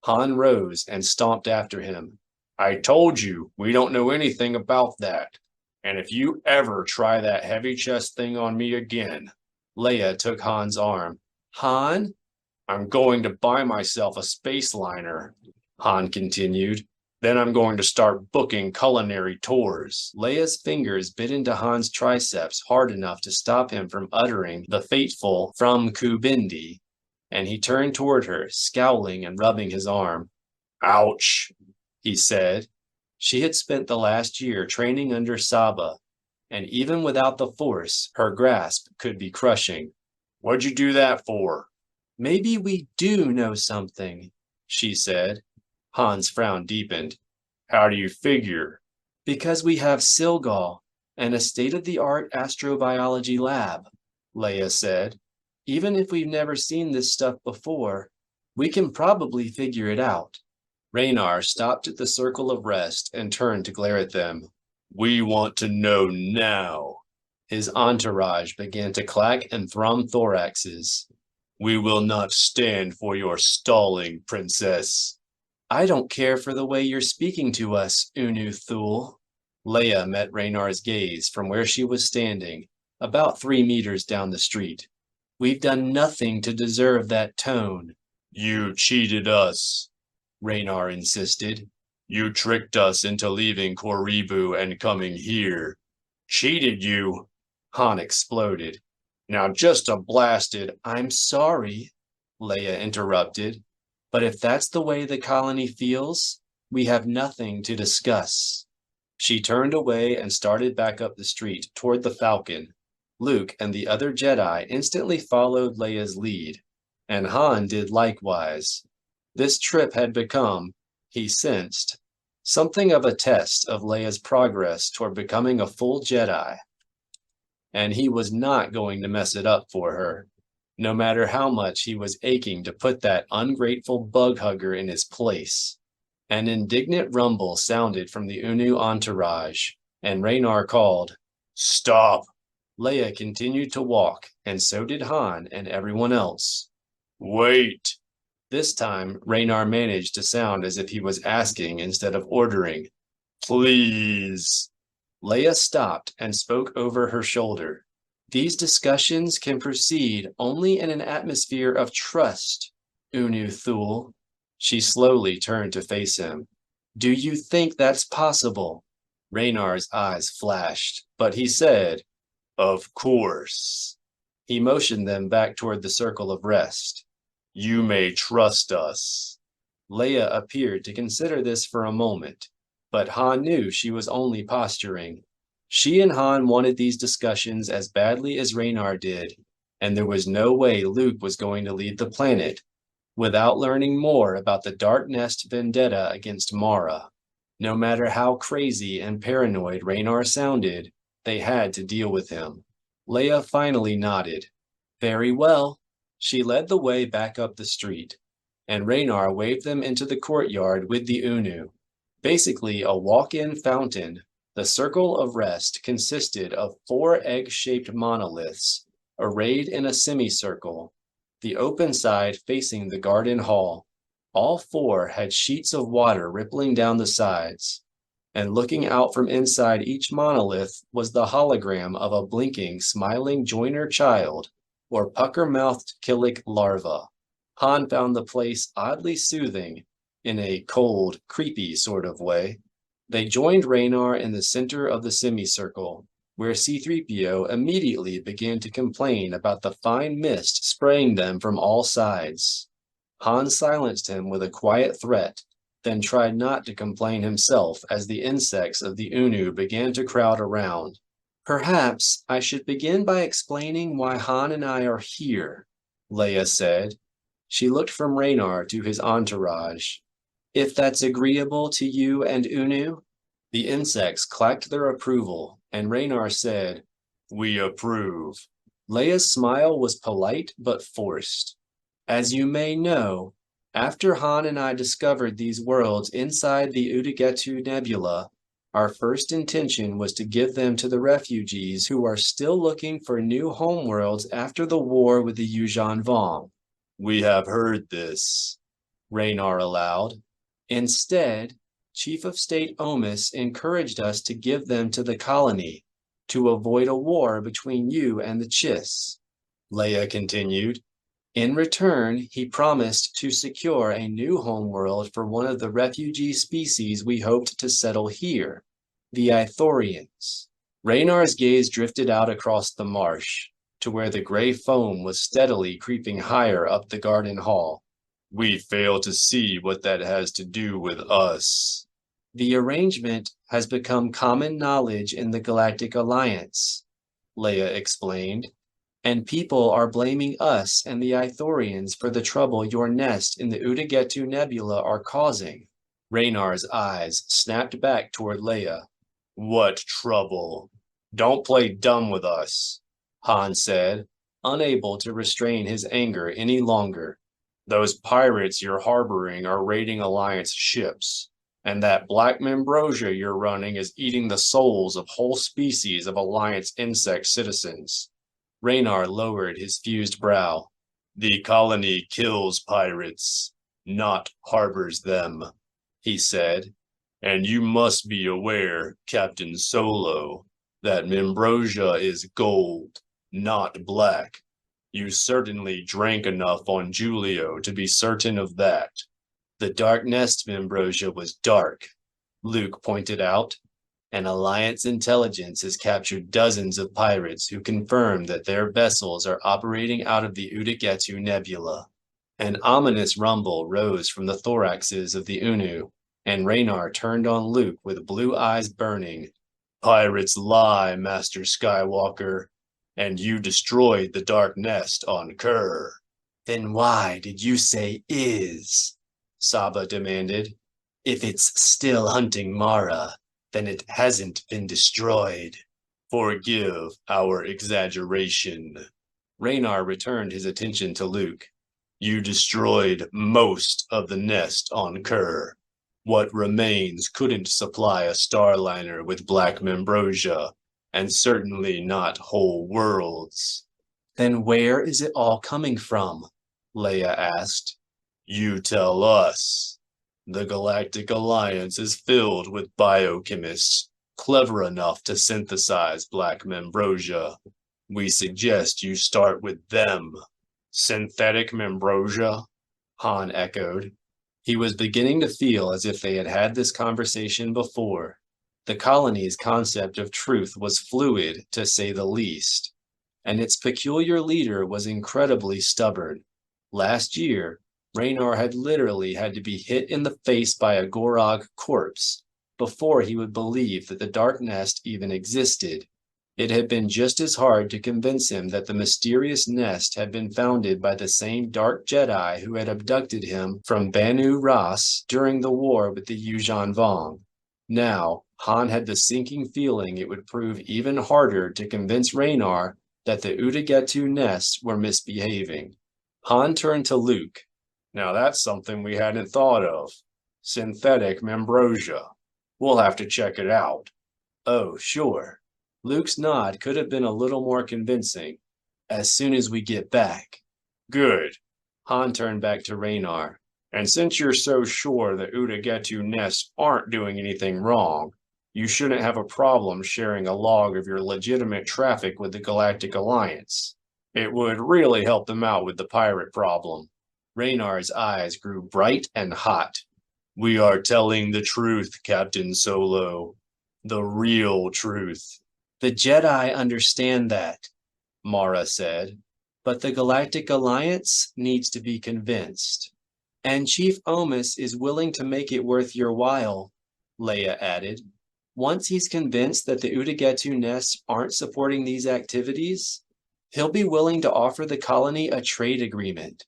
S1: Han rose and stomped after him. I told you, we don't know anything about that. And if you ever try that heavy chest thing on me again. Leia took Han's arm. Han? I'm going to buy myself a space liner, Han continued. Then I'm going to start booking culinary tours. Leia's fingers bit into Han's triceps hard enough to stop him from uttering the fateful "from Kubindi," and he turned toward her, scowling and rubbing his arm. Ouch, he said. She had spent the last year training under Saba, and even without the Force, her grasp could be crushing. What'd you do that for? Maybe we do know something, she said. Han's frown deepened. How do you figure? Because we have Silgal and a state-of-the-art astrobiology lab, Leia said. Even if we've never seen this stuff before, we can probably figure it out. Raynar stopped at the circle of rest and turned to glare at them. We want to know now. His entourage began to clack and thrum thoraxes. We will not stand for your stalling, princess. I don't care for the way you're speaking to us, Unu Thul. Leia met Raynar's gaze from where she was standing, about 3 meters down the street. We've done nothing to deserve that tone. You cheated us, Raynar insisted. You tricked us into leaving Koribu and coming here. Cheated you? Han exploded. Now just a blasted, I'm sorry, Leia interrupted. But if that's the way the colony feels, we have nothing to discuss. She turned away and started back up the street toward the Falcon. Luke and the other Jedi instantly followed Leia's lead, and Han did likewise. This trip had become, he sensed, something of a test of Leia's progress toward becoming a full Jedi. And he was not going to mess it up for her, no matter how much he was aching to put that ungrateful bug hugger in his place. An indignant rumble sounded from the Unu entourage, and Raynar called, Stop! Leia continued to walk, and so did Han and everyone else. Wait! This time, Raynar managed to sound as if he was asking instead of ordering. Please! Leia stopped and spoke over her shoulder. These discussions can proceed only in an atmosphere of trust, Unu Thul. She slowly turned to face him. Do you think that's possible? Raynar's eyes flashed, but he said, Of course. He motioned them back toward the circle of rest. You may trust us. Leia appeared to consider this for a moment, but Han knew she was only posturing. She and Han wanted these discussions as badly as Raynar did, and there was no way Luke was going to leave the planet without learning more about the Dark Nest vendetta against Mara. No matter how crazy and paranoid Raynar sounded, they had to deal with him. Leia finally nodded. Very well. She led the way back up the street, and Raynar waved them into the courtyard with the Unu. Basically a walk-in fountain, the circle of rest consisted of 4 egg-shaped monoliths, arrayed in a semicircle, the open side facing the garden hall. All four had sheets of water rippling down the sides, and looking out from inside each monolith was the hologram of a blinking, smiling joiner child, or pucker-mouthed Killik larva. Han found the place oddly soothing, in a cold, creepy sort of way. They joined Raynar in the center of the semicircle, where C-3PO immediately began to complain about the fine mist spraying them from all sides. Han silenced him with a quiet threat, then tried not to complain himself as the insects of the Unu began to crowd around. "Perhaps I should begin by explaining why Han and I are here," Leia said. She looked from Raynar to his entourage. "If that's agreeable to you and Unu?" The insects clacked their approval, and Raynar said, "We approve." Leia's smile was polite but forced. "As you may know, after Han and I discovered these worlds inside the Udagetu Nebula, our first intention was to give them to the refugees who are still looking for new homeworlds after the war with the Yuuzhan Vong." "We have heard this," Raynar allowed. "Instead, Chief of State Omis encouraged us to give them to the colony, to avoid a war between you and the Chiss," Leia continued. "In return, he promised to secure a new homeworld for one of the refugee species we hoped to settle here, the Ithorians." Raynar's gaze drifted out across the marsh, to where the gray foam was steadily creeping higher up the garden hall. "We fail to see what that has to do with us." "The arrangement has become common knowledge in the Galactic Alliance," Leia explained, "and people are blaming us and the Ithorians for the trouble your nest in the Udagetu Nebula are causing." Raynar's eyes snapped back toward Leia. "What trouble? Don't play dumb with us," Han said, unable to restrain his anger any longer. "Those pirates you're harboring are raiding Alliance ships, and that black Membrosia you're running is eating the souls of whole species of Alliance insect citizens." Raynar lowered his fused brow. "The colony kills pirates, not harbors them," he said. "And you must be aware, Captain Solo, that Membrosia is gold, not black. You certainly drank enough on Julio to be certain of that." "The Dark Nest Membrosia was dark," Luke pointed out. "An Alliance intelligence has captured dozens of pirates who confirm that their vessels are operating out of the Udagetu Nebula." An ominous rumble rose from the thoraxes of the Unu, and Raynar turned on Luke with blue eyes burning. "Pirates lie, Master Skywalker, and you destroyed the Dark Nest on Kerr." "Then why did you say is?" Saba demanded. "If it's still hunting Mara, then it hasn't been destroyed." "Forgive our exaggeration." Raynar returned his attention to Luke. "You destroyed most of the nest on Kerr. What remains couldn't supply a starliner with black Membrosia, and certainly not whole worlds." "Then where is it all coming from?" Leia asked. "You tell us. The Galactic Alliance is filled with biochemists clever enough to synthesize black Membrosia. We suggest you start with them." "Synthetic Membrosia?" Han echoed. He was beginning to feel as if they had had this conversation before. The colony's concept of truth was fluid, to say the least, and its peculiar leader was incredibly stubborn. Last year, Raynar had literally had to be hit in the face by a Gorog corpse before he would believe that the Dark Nest even existed. It had been just as hard to convince him that the mysterious nest had been founded by the same Dark Jedi who had abducted him from Banu Ras during the war with the Yuuzhan Vong. Now, Han had the sinking feeling it would prove even harder to convince Raynar that the Udagetu Nest were misbehaving. Han turned to Luke. "Now that's something we hadn't thought of. Synthetic Membrosia. We'll have to check it out." "Oh, sure." Luke's nod could have been a little more convincing. "As soon as we get back." "Good." Han turned back to Raynar. And since you're so sure the Utagetu nests aren't doing anything wrong, you shouldn't have a problem sharing a log of your legitimate traffic with the Galactic Alliance. It would really help them out with the pirate problem. Raynar's eyes grew bright and hot. We are telling the truth, Captain Solo. The real truth. The Jedi understand that, Mara said, but the Galactic Alliance needs to be convinced. And Chief Omus is willing to make it worth your while, Leia added. Once he's convinced that the Utagetu nests aren't supporting these activities, he'll be willing to offer the colony a trade agreement.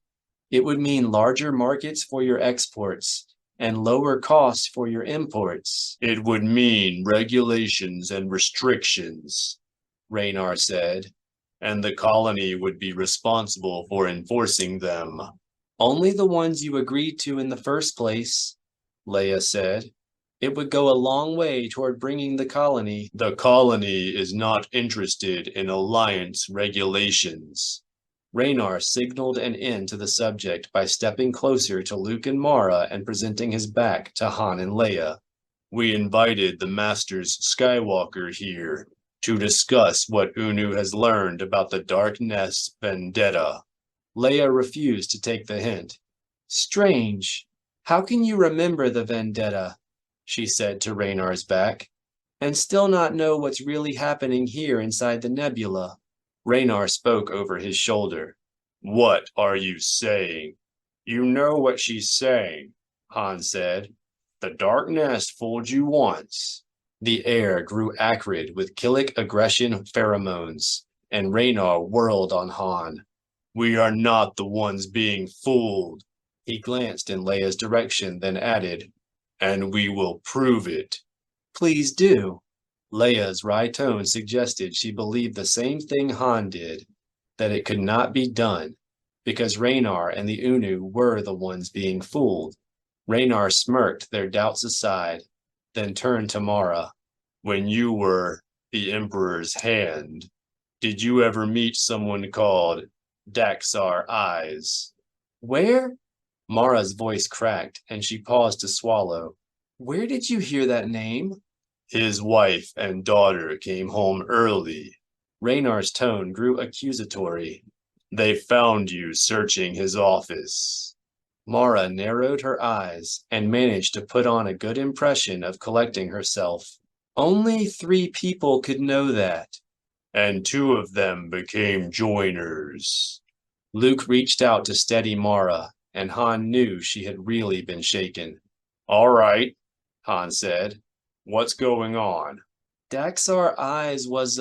S1: It would mean larger markets for your exports and lower costs for your imports. It would mean regulations and restrictions, Raynar said, and the colony would be responsible for enforcing them. Only the ones you agreed to in the first place, Leia said. It would go a long way toward bringing the colony. The colony is not interested in alliance regulations. Raynar signaled an end to the subject by stepping closer to Luke and Mara and presenting his back to Han and Leia. We invited the Masters Skywalker here to discuss what Unu has learned about the Dark Nest vendetta. Leia refused to take the hint. Strange. How can you remember the vendetta, she said to Raynar's back, and still not know what's really happening here inside the nebula? Raynar spoke over his shoulder. What are you saying? You know what she's saying, Han said. The Dark Nest fooled you once. The air grew acrid with Killik aggression pheromones, and Raynar whirled on Han. We are not the ones being fooled. He glanced in Leia's direction, then added, and we will prove it. Please do. Leia's wry tone suggested she believed the same thing Han did, that it could not be done, because Raynar and the Unu were the ones being fooled. Raynar smirked their doubts aside, then turned to Mara. When you were the Emperor's hand, did you ever meet someone called Daxar Eyes? Where? Mara's voice cracked, and she paused to swallow. Where did you hear that name? His wife and daughter came home early. Raynar's tone grew accusatory. They found you searching his office. Mara narrowed her eyes and managed to put on a good impression of collecting herself. Only 3 people could know that. And 2 of them became joiners. Luke reached out to steady Mara, and Han knew she had really been shaken. All right, Han said. What's going on? Daxar Eyes was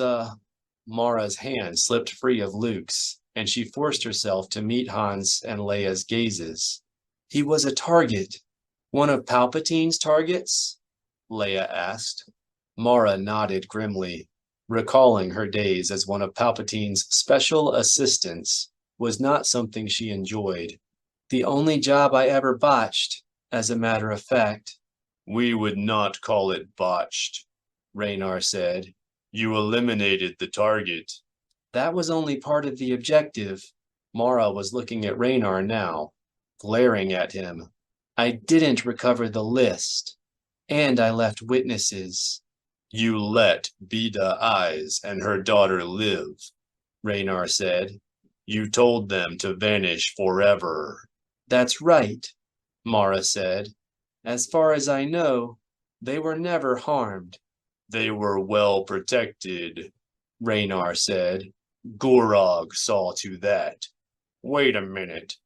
S1: Mara's hand slipped free of Luke's, and she forced herself to meet Han's and Leia's gazes. He was a target. One of Palpatine's targets? Leia asked. Mara nodded grimly. Recalling her days as one of Palpatine's special assistants was not something she enjoyed. The only job I ever botched, as a matter of fact. We would not call it botched, Raynar said. You eliminated the target. That was only part of the objective. Mara was looking at Raynar now, glaring at him. I didn't recover the list, and I left witnesses. You let Bida Eyes and her daughter live, Raynar said. You told them to vanish forever. That's right, Mara said. As far as I know, they were never harmed. They were well protected, Raynar said. Gorog saw to that. Wait a minute,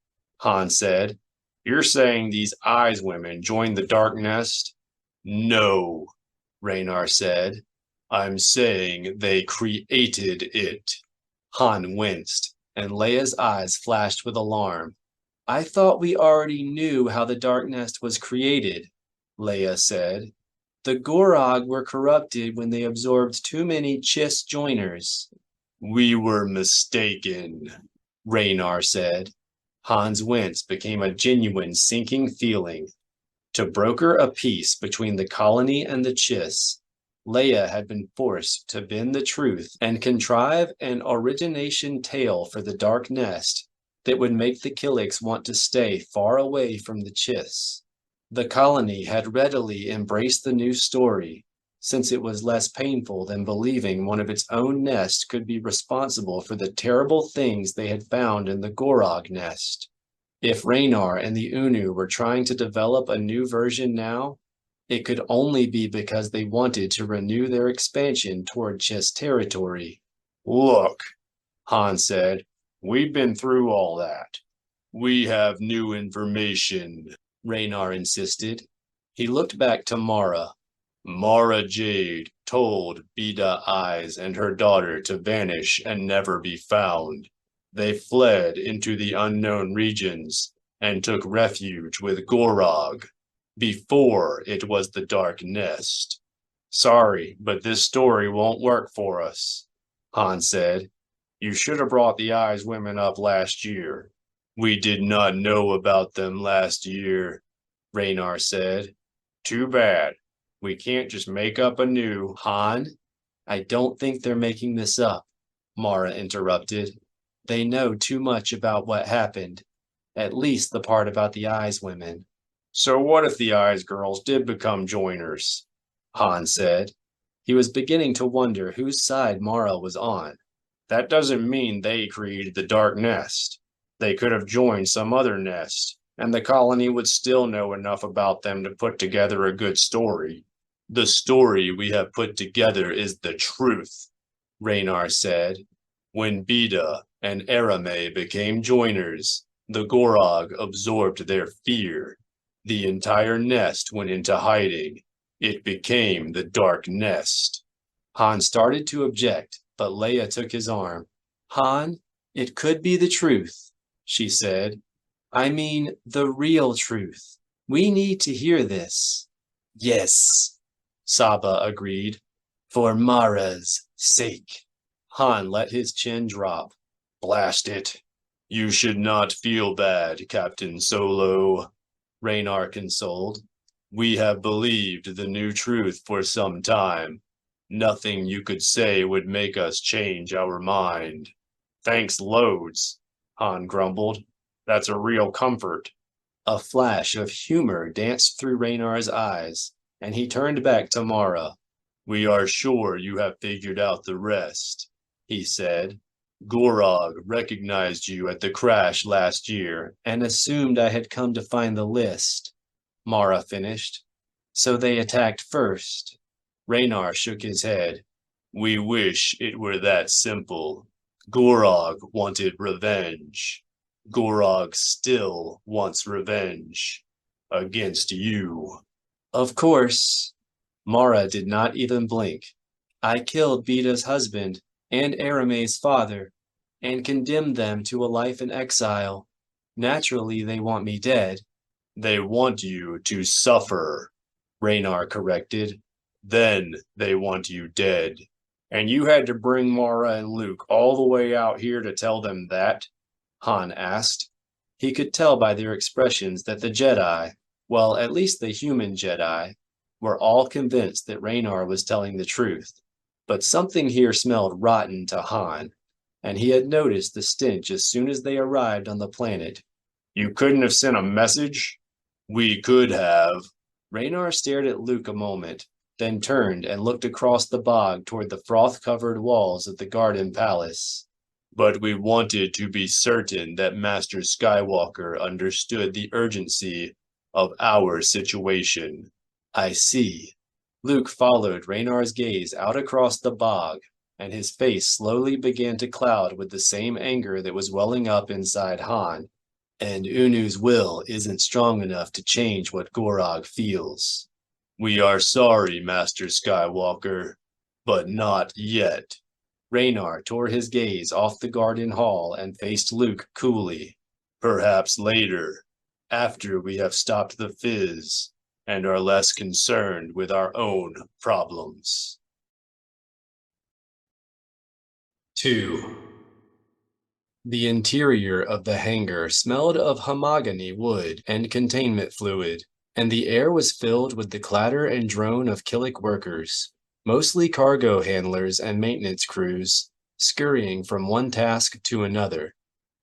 S1: Han said. You're saying these Eyes women joined the Dark Nest? No, Raynar said. I'm saying they created it. Han winced, and Leia's eyes flashed with alarm. I thought we already knew how the Dark Nest was created, Leia said. The Gorog were corrupted when they absorbed too many Chiss joiners. We were mistaken, Raynar said. Han's wince became a genuine sinking feeling. To broker a peace between the colony and the Chiss, Leia had been forced to bend the truth and contrive an origination tale for the Dark Nest that would make the Killiks want to stay far away from the Chiss. The colony had readily embraced the new story, since it was less painful than believing one of its own nest could be responsible for the terrible things they had found in the Gorog nest. If Raynar and the Unu were trying to develop a new version now, it could only be because they wanted to renew their expansion toward Chiss territory.
S2: Look, Han said, we've been through all that. We have new information,
S1: Raynar insisted. He looked back to Mara.
S2: Mara Jade told Beta Eyes and her daughter to vanish and never be found. They fled into the unknown regions and took refuge with Gorog. Before it was the Dark Nest.
S1: Sorry, but this story won't work for us, Han said.
S2: You should have brought the Eyes women up last year. We did not know about them last year,
S1: Raynar said.
S2: Too bad. We can't just make up a new.
S1: Han, I don't think they're making this up, Mara interrupted. They know too much about what happened, at least the part about the Eyes women.
S2: So what if the Eyes girls did become joiners?
S1: Han said. He was beginning to wonder whose side Mara was on.
S2: That doesn't mean they created the Dark Nest. They could have joined some other nest, and the colony would still know enough about them to put together a good story.
S1: The story we have put together is the truth, Raynar said. When Beta and Arame became joiners, the Gorog absorbed their fear. The entire nest went into hiding. It became the Dark Nest. Han started to object, but Leia took his arm. Han, it could be the truth, she said. I mean, the real truth. We need to hear this. Yes, Saba agreed. For Mara's sake. Han let his chin drop.
S2: Blast it. You should not feel bad, Captain Solo,
S1: Raynar consoled.
S2: We have believed the new truth for some time. Nothing you could say would make us change our mind.
S1: Thanks loads, Han grumbled.
S2: That's a real comfort.
S1: A flash of humor danced through Raynar's eyes, and he turned back to Mara.
S2: We are sure you have figured out the rest, he said. Gorog recognized you at the crash last year
S1: and assumed I had come to find the list, Mara finished. So they attacked first. Raynar shook his head.
S2: We wish it were that simple. Gorog wanted revenge. Gorog still wants revenge. Against you.
S1: Of course. Mara did not even blink. I killed Beta's husband and Arame's father, and condemned them to a life in exile. Naturally, they want me dead.
S2: They want you to suffer,
S1: Raynar corrected.
S2: Then they want you dead. And you had to bring Mara and Luke all the way out here to tell them that?
S1: Han asked. He could tell by their expressions that the Jedi, well, at least the human Jedi, were all convinced that Raynar was telling the truth. But something here smelled rotten to Han, and he had noticed the stench as soon as they arrived on the planet.
S2: You couldn't have sent a message?
S1: We could have. Raynar stared at Luke a moment, then turned and looked across the bog toward the froth-covered walls of the Garden Palace.
S2: But we wanted to be certain that Master Skywalker understood the urgency of our situation.
S1: I see. Luke followed Raynar's gaze out across the bog, and his face slowly began to cloud with the same anger that was welling up inside Han. And Unu's will isn't strong enough to change what Gorog feels.
S2: We are sorry, Master Skywalker, but not yet.
S1: Raynar tore his gaze off the garden hall and faced Luke coolly.
S2: Perhaps later, after we have stopped the fizz and are less concerned with our own problems.
S1: 2. The interior of the hangar smelled of mahogany wood and containment fluid, and the air was filled with the clatter and drone of Killik workers, mostly cargo handlers and maintenance crews, scurrying from one task to another.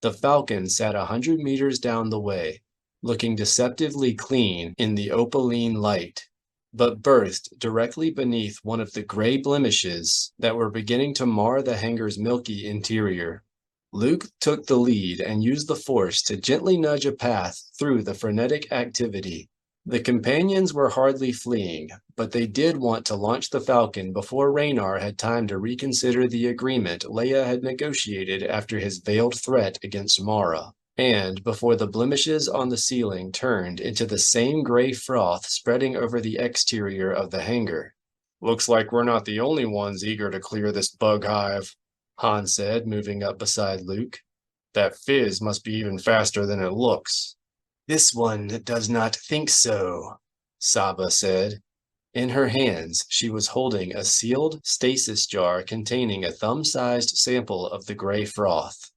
S1: The Falcon sat 100 meters down the way, looking deceptively clean in the opaline light, but berthed directly beneath one of the gray blemishes that were beginning to mar the hangar's milky interior. Luke took the lead and used the Force to gently nudge a path through the frenetic activity. The companions were hardly fleeing, but they did want to launch the Falcon before Raynar had time to reconsider the agreement Leia had negotiated after his veiled threat against Mara, and before the blemishes on the ceiling turned into the same gray froth spreading over the exterior of the hangar.
S2: "Looks like we're not the only ones eager to clear this bug hive,"
S1: Han said, moving up beside Luke.
S2: "That fizz must be even faster than it looks."
S1: "This one does not think so," Saba said. In her hands, she was holding a sealed stasis jar containing a thumb-sized sample of the gray froth.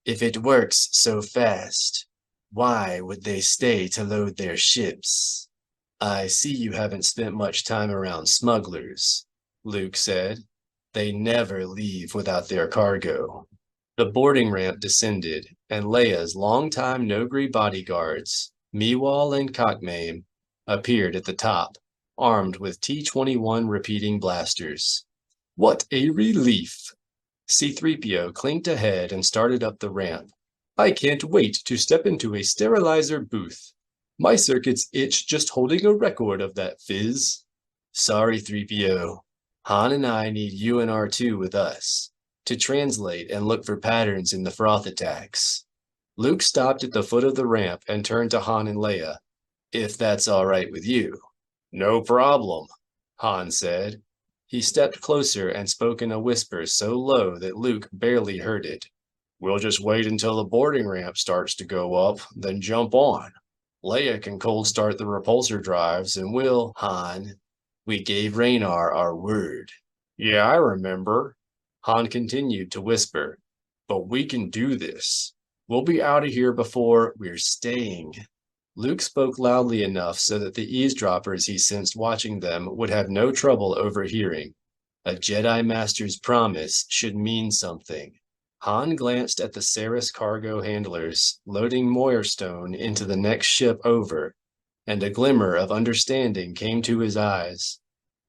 S1: "If it works so fast, why would they stay to load their ships?" "I see you haven't spent much time around smugglers," Luke said. "They never leave without their cargo." The boarding ramp descended, and Leia's longtime Nogri bodyguards, Meewal and Cockmame, appeared at the top, armed with T-21 repeating blasters. "What a relief!" C-3PO clinked ahead and started up the ramp. "I can't wait to step into a sterilizer booth. My circuits itch just holding a record of that fizz." "Sorry, 3PO. Han and I need you and R2 with us to translate and look for patterns in the froth attacks." Luke stopped at the foot of the ramp and turned to Han and Leia. "If that's all right with you."
S2: "No problem,"
S1: Han said. He stepped closer and spoke in a whisper so low that Luke barely heard it.
S2: "We'll just wait until the boarding ramp starts to go up, then jump on. Leia can cold start the repulsor drives and we'll—"
S1: "Han, we gave Raynar our word."
S2: "Yeah, I remember."
S1: Han continued to whisper.
S2: "But we can do this. We'll be out of here before—"
S1: "We're staying." Luke spoke loudly enough so that the eavesdroppers he sensed watching them would have no trouble overhearing. A Jedi Master's promise should mean something. Han glanced at the Saris cargo handlers, loading Moirstone into the next ship over, and a glimmer of understanding came to his eyes.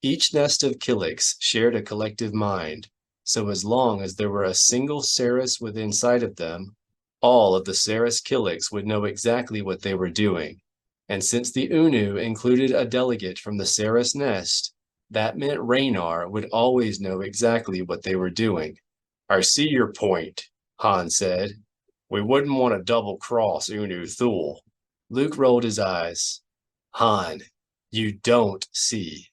S1: Each nest of Killiks shared a collective mind, so as long as there were a single Saris within sight of them, all of the Saris Killiks would know exactly what they were doing. And since the Unu included a delegate from the Saris nest, that meant Raynar would always know exactly what they were doing.
S2: "I see your point," Han said. "We wouldn't want to double-cross Unu Thul."
S1: Luke rolled his eyes. "Han, you don't see."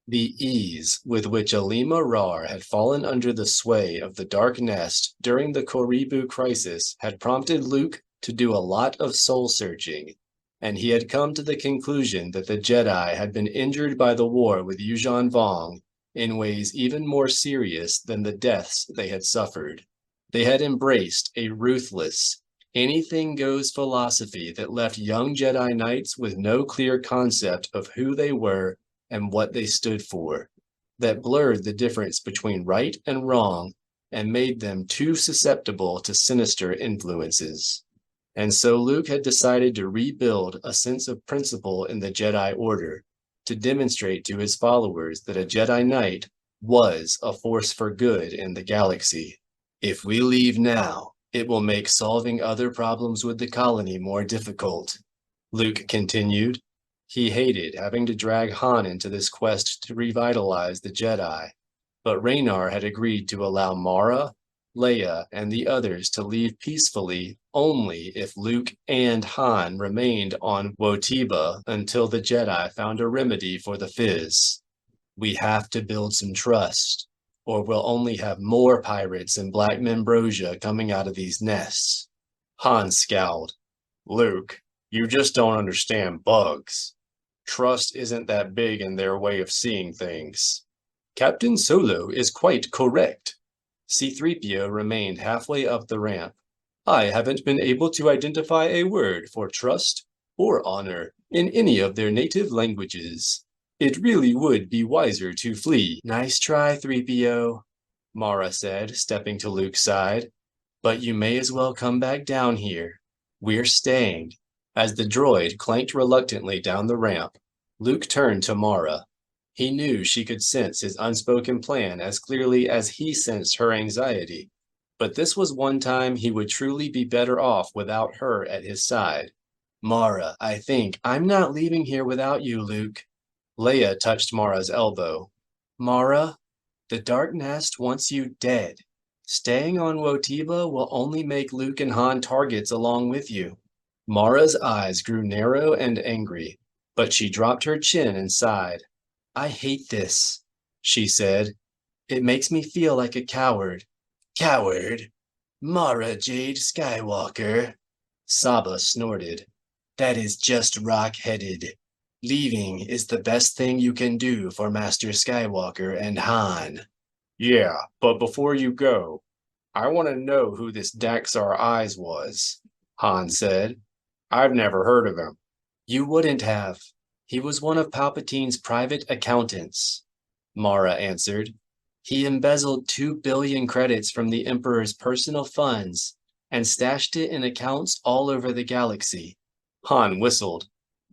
S1: The ease with which Alima Rar had fallen under the sway of the Dark Nest during the Koribu crisis had prompted Luke to do a lot of soul-searching, and he had come to the conclusion that the Jedi had been injured by the war with Yuuzhan Vong in ways even more serious than the deaths they had suffered. They had embraced a ruthless, anything-goes philosophy that left young Jedi Knights with no clear concept of who they were and what they stood for, that blurred the difference between right and wrong and made them too susceptible to sinister influences. And so Luke had decided to rebuild a sense of principle in the Jedi Order, to demonstrate to his followers that a Jedi Knight was a force for good in the galaxy. "If we leave now, it will make solving other problems with the colony more difficult," Luke continued. He hated having to drag Han into this quest to revitalize the Jedi, but Raynar had agreed to allow Mara, Leia, and the others to leave peacefully only if Luke and Han remained on Wotiba until the Jedi found a remedy for the fizz. "We have to build some trust, or we'll only have more pirates and Black Membrosia coming out of these nests." Han scowled.
S2: "Luke, you just don't understand bugs. Trust isn't that big in their way of seeing things."
S1: "Captain Solo is quite correct." C-3PO remained halfway up the ramp. "I haven't been able to identify a word for trust or honor in any of their native languages. It really would be wiser to flee." "Nice try, 3PO," Mara said, stepping to Luke's side. But you may as well come back down here. We're staying." As the droid clanked reluctantly down the ramp, Luke turned to Mara. He knew she could sense his unspoken plan as clearly as he sensed her anxiety. But this was one time he would truly be better off without her at his side. "Mara, I think I'm not leaving here without you, Luke." Leia touched Mara's elbow. "Mara, the Dark Nest wants you dead. Staying on Wotiba will only make Luke and Han targets along with you." Mara's eyes grew narrow and angry, but she dropped her chin and sighed. "I hate this," she said. "It makes me feel like a coward." "Coward? Mara Jade Skywalker?" Saba snorted. "That is just rock-headed. Leaving is the best thing you can do for Master Skywalker and Han."
S2: "Yeah, but before you go, I want to know who this Daxar Eyes was," Han said. "I've never heard of him."
S1: "You wouldn't have. He was one of Palpatine's private accountants," Mara answered. "He embezzled 2 billion credits from the Emperor's personal funds and stashed it in accounts all over the galaxy."
S2: Han whistled.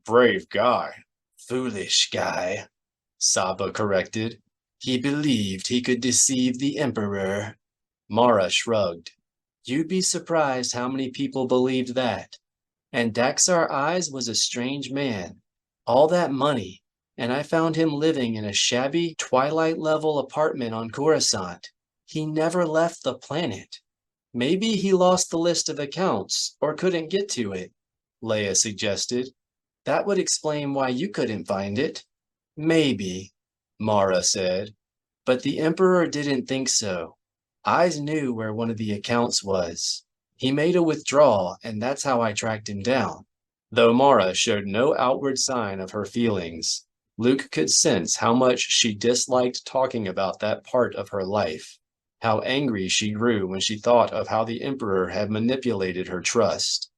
S2: "Brave guy."
S1: "Foolish guy," Saba corrected. "He believed he could deceive the Emperor." Mara shrugged. "You'd be surprised how many people believed that. And Daxar Eyes was a strange man. All that money, and I found him living in a shabby Twilight-level apartment on Coruscant. He never left the planet. Maybe he lost the list of accounts or couldn't get to it," Leia suggested. "That would explain why you couldn't find it." "Maybe," Mara said. "But the Emperor didn't think so. Eyes knew where one of the accounts was. He made a withdrawal, and that's how I tracked him down." Though Mara showed no outward sign of her feelings, Luke could sense how much she disliked talking about that part of her life, how angry she grew when she thought of how the Emperor had manipulated her trust,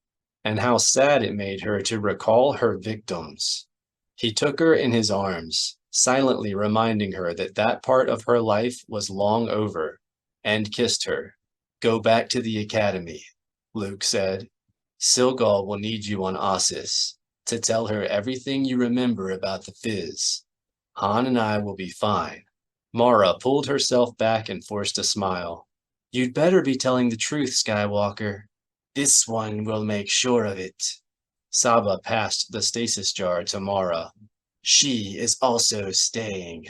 S1: and how sad it made her to recall her victims. He took her in his arms, silently reminding her that that part of her life was long over, and kissed her. "Go back to the academy," Luke said. "Silgal will need you on Ossus to tell her everything you remember about the Fizz. Han and I will be fine." Mara pulled herself back and forced a smile. "You'd better be telling the truth, Skywalker. This one will make sure of it." Saba passed the stasis jar to Mara. "She is also staying."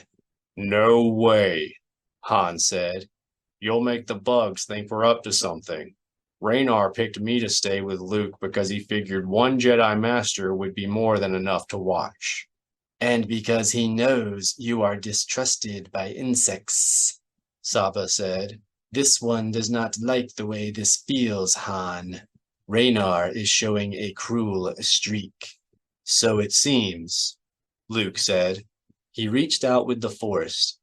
S2: "No way," Han said. "You'll make the bugs think we're up to something. Raynar picked me to stay with Luke because he figured one Jedi Master would be more than enough to watch."
S1: "And because he knows you are distrusted by insects," Saba said. "This one does not like the way this feels, Han. Raynar is showing a cruel streak." "So it seems," Luke said. He reached out with the Force,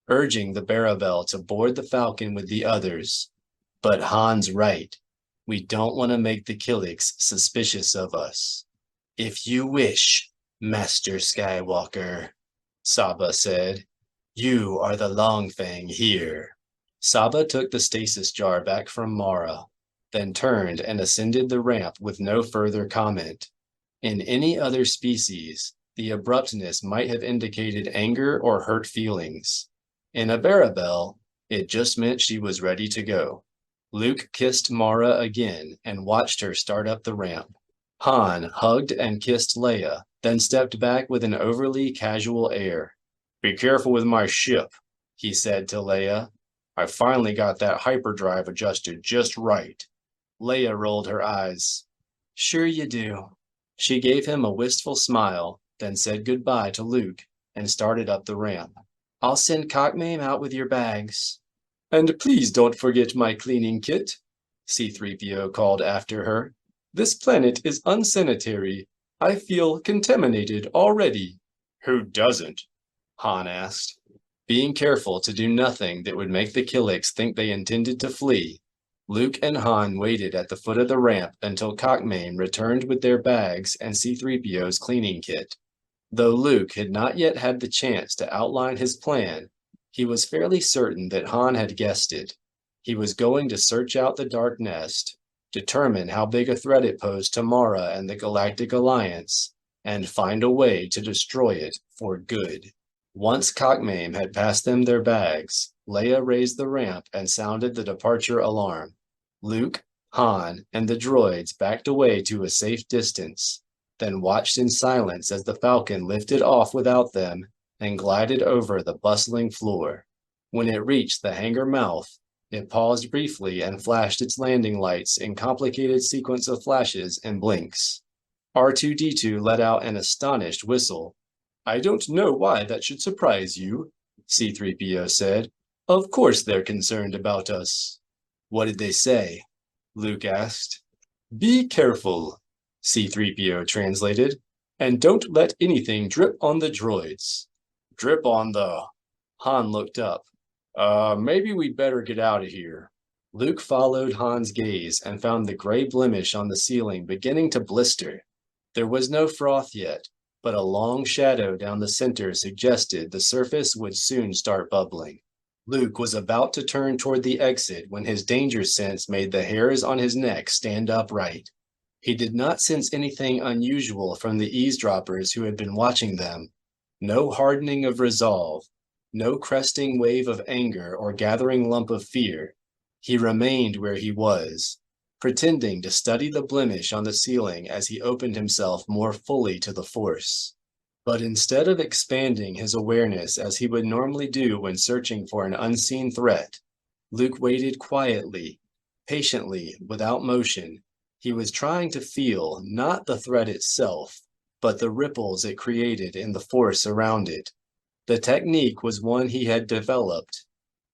S1: urging the Barabel to board the Falcon with the others. "But Han's right. We don't want to make the Killiks suspicious of us." "If you wish, Master Skywalker," Saba said. "You are the Longfang here." Saba took the stasis jar back from Mara, then turned and ascended the ramp with no further comment. In any other species, the abruptness might have indicated anger or hurt feelings. In a Barabel, it just meant she was ready to go. Luke kissed Mara again and watched her start up the ramp. Han hugged and kissed Leia, then stepped back with an overly casual air.
S2: "Be careful with my ship,"
S1: he said to Leia.
S2: "I finally got that hyperdrive adjusted just right."
S1: Leia rolled her eyes. "Sure you do." She gave him a wistful smile, then said goodbye to Luke and started up the ramp. "I'll send Cockmame out with your bags." "And please don't forget my cleaning kit," C-3PO called after her. "This planet is unsanitary. I feel contaminated already."
S2: "Who doesn't?"
S1: Han asked. Being careful to do nothing that would make the Killiks think they intended to flee, Luke and Han waited at the foot of the ramp until Cockmame returned with their bags and C-3PO's cleaning kit. Though Luke had not yet had the chance to outline his plan, he was fairly certain that Han had guessed it. He was going to search out the Dark Nest, determine how big a threat it posed to Mara and the Galactic Alliance, and find a way to destroy it for good. Once Cockmame had passed them their bags, Leia raised the ramp and sounded the departure alarm. Luke, Han, and the droids backed away to a safe distance, then watched in silence as the Falcon lifted off without them and glided over the bustling floor. When it reached the hangar mouth, it paused briefly and flashed its landing lights in complicated sequence of flashes and blinks. R2-D2 let out an astonished whistle. "I don't know why that should surprise you," C-3PO said. "Of course they're concerned about us." "What did they say?" Luke asked. "Be careful," C-3PO translated, "and don't let anything drip on the droids."
S2: Drip on the...
S1: Han looked up.
S2: Maybe we'd better get out of here."
S1: Luke followed Han's gaze and found the gray blemish on the ceiling beginning to blister. There was no froth yet, but a long shadow down the center suggested the surface would soon start bubbling. Luke was about to turn toward the exit when his danger sense made the hairs on his neck stand upright. He did not sense anything unusual from the eavesdroppers who had been watching them. No hardening of resolve, no cresting wave of anger or gathering lump of fear. He remained where he was, pretending to study the blemish on the ceiling as he opened himself more fully to the Force. But instead of expanding his awareness as he would normally do when searching for an unseen threat, Luke waited quietly, patiently, without motion. He was trying to feel not the threat itself, but the ripples it created in the Force around it. The technique was one he had developed,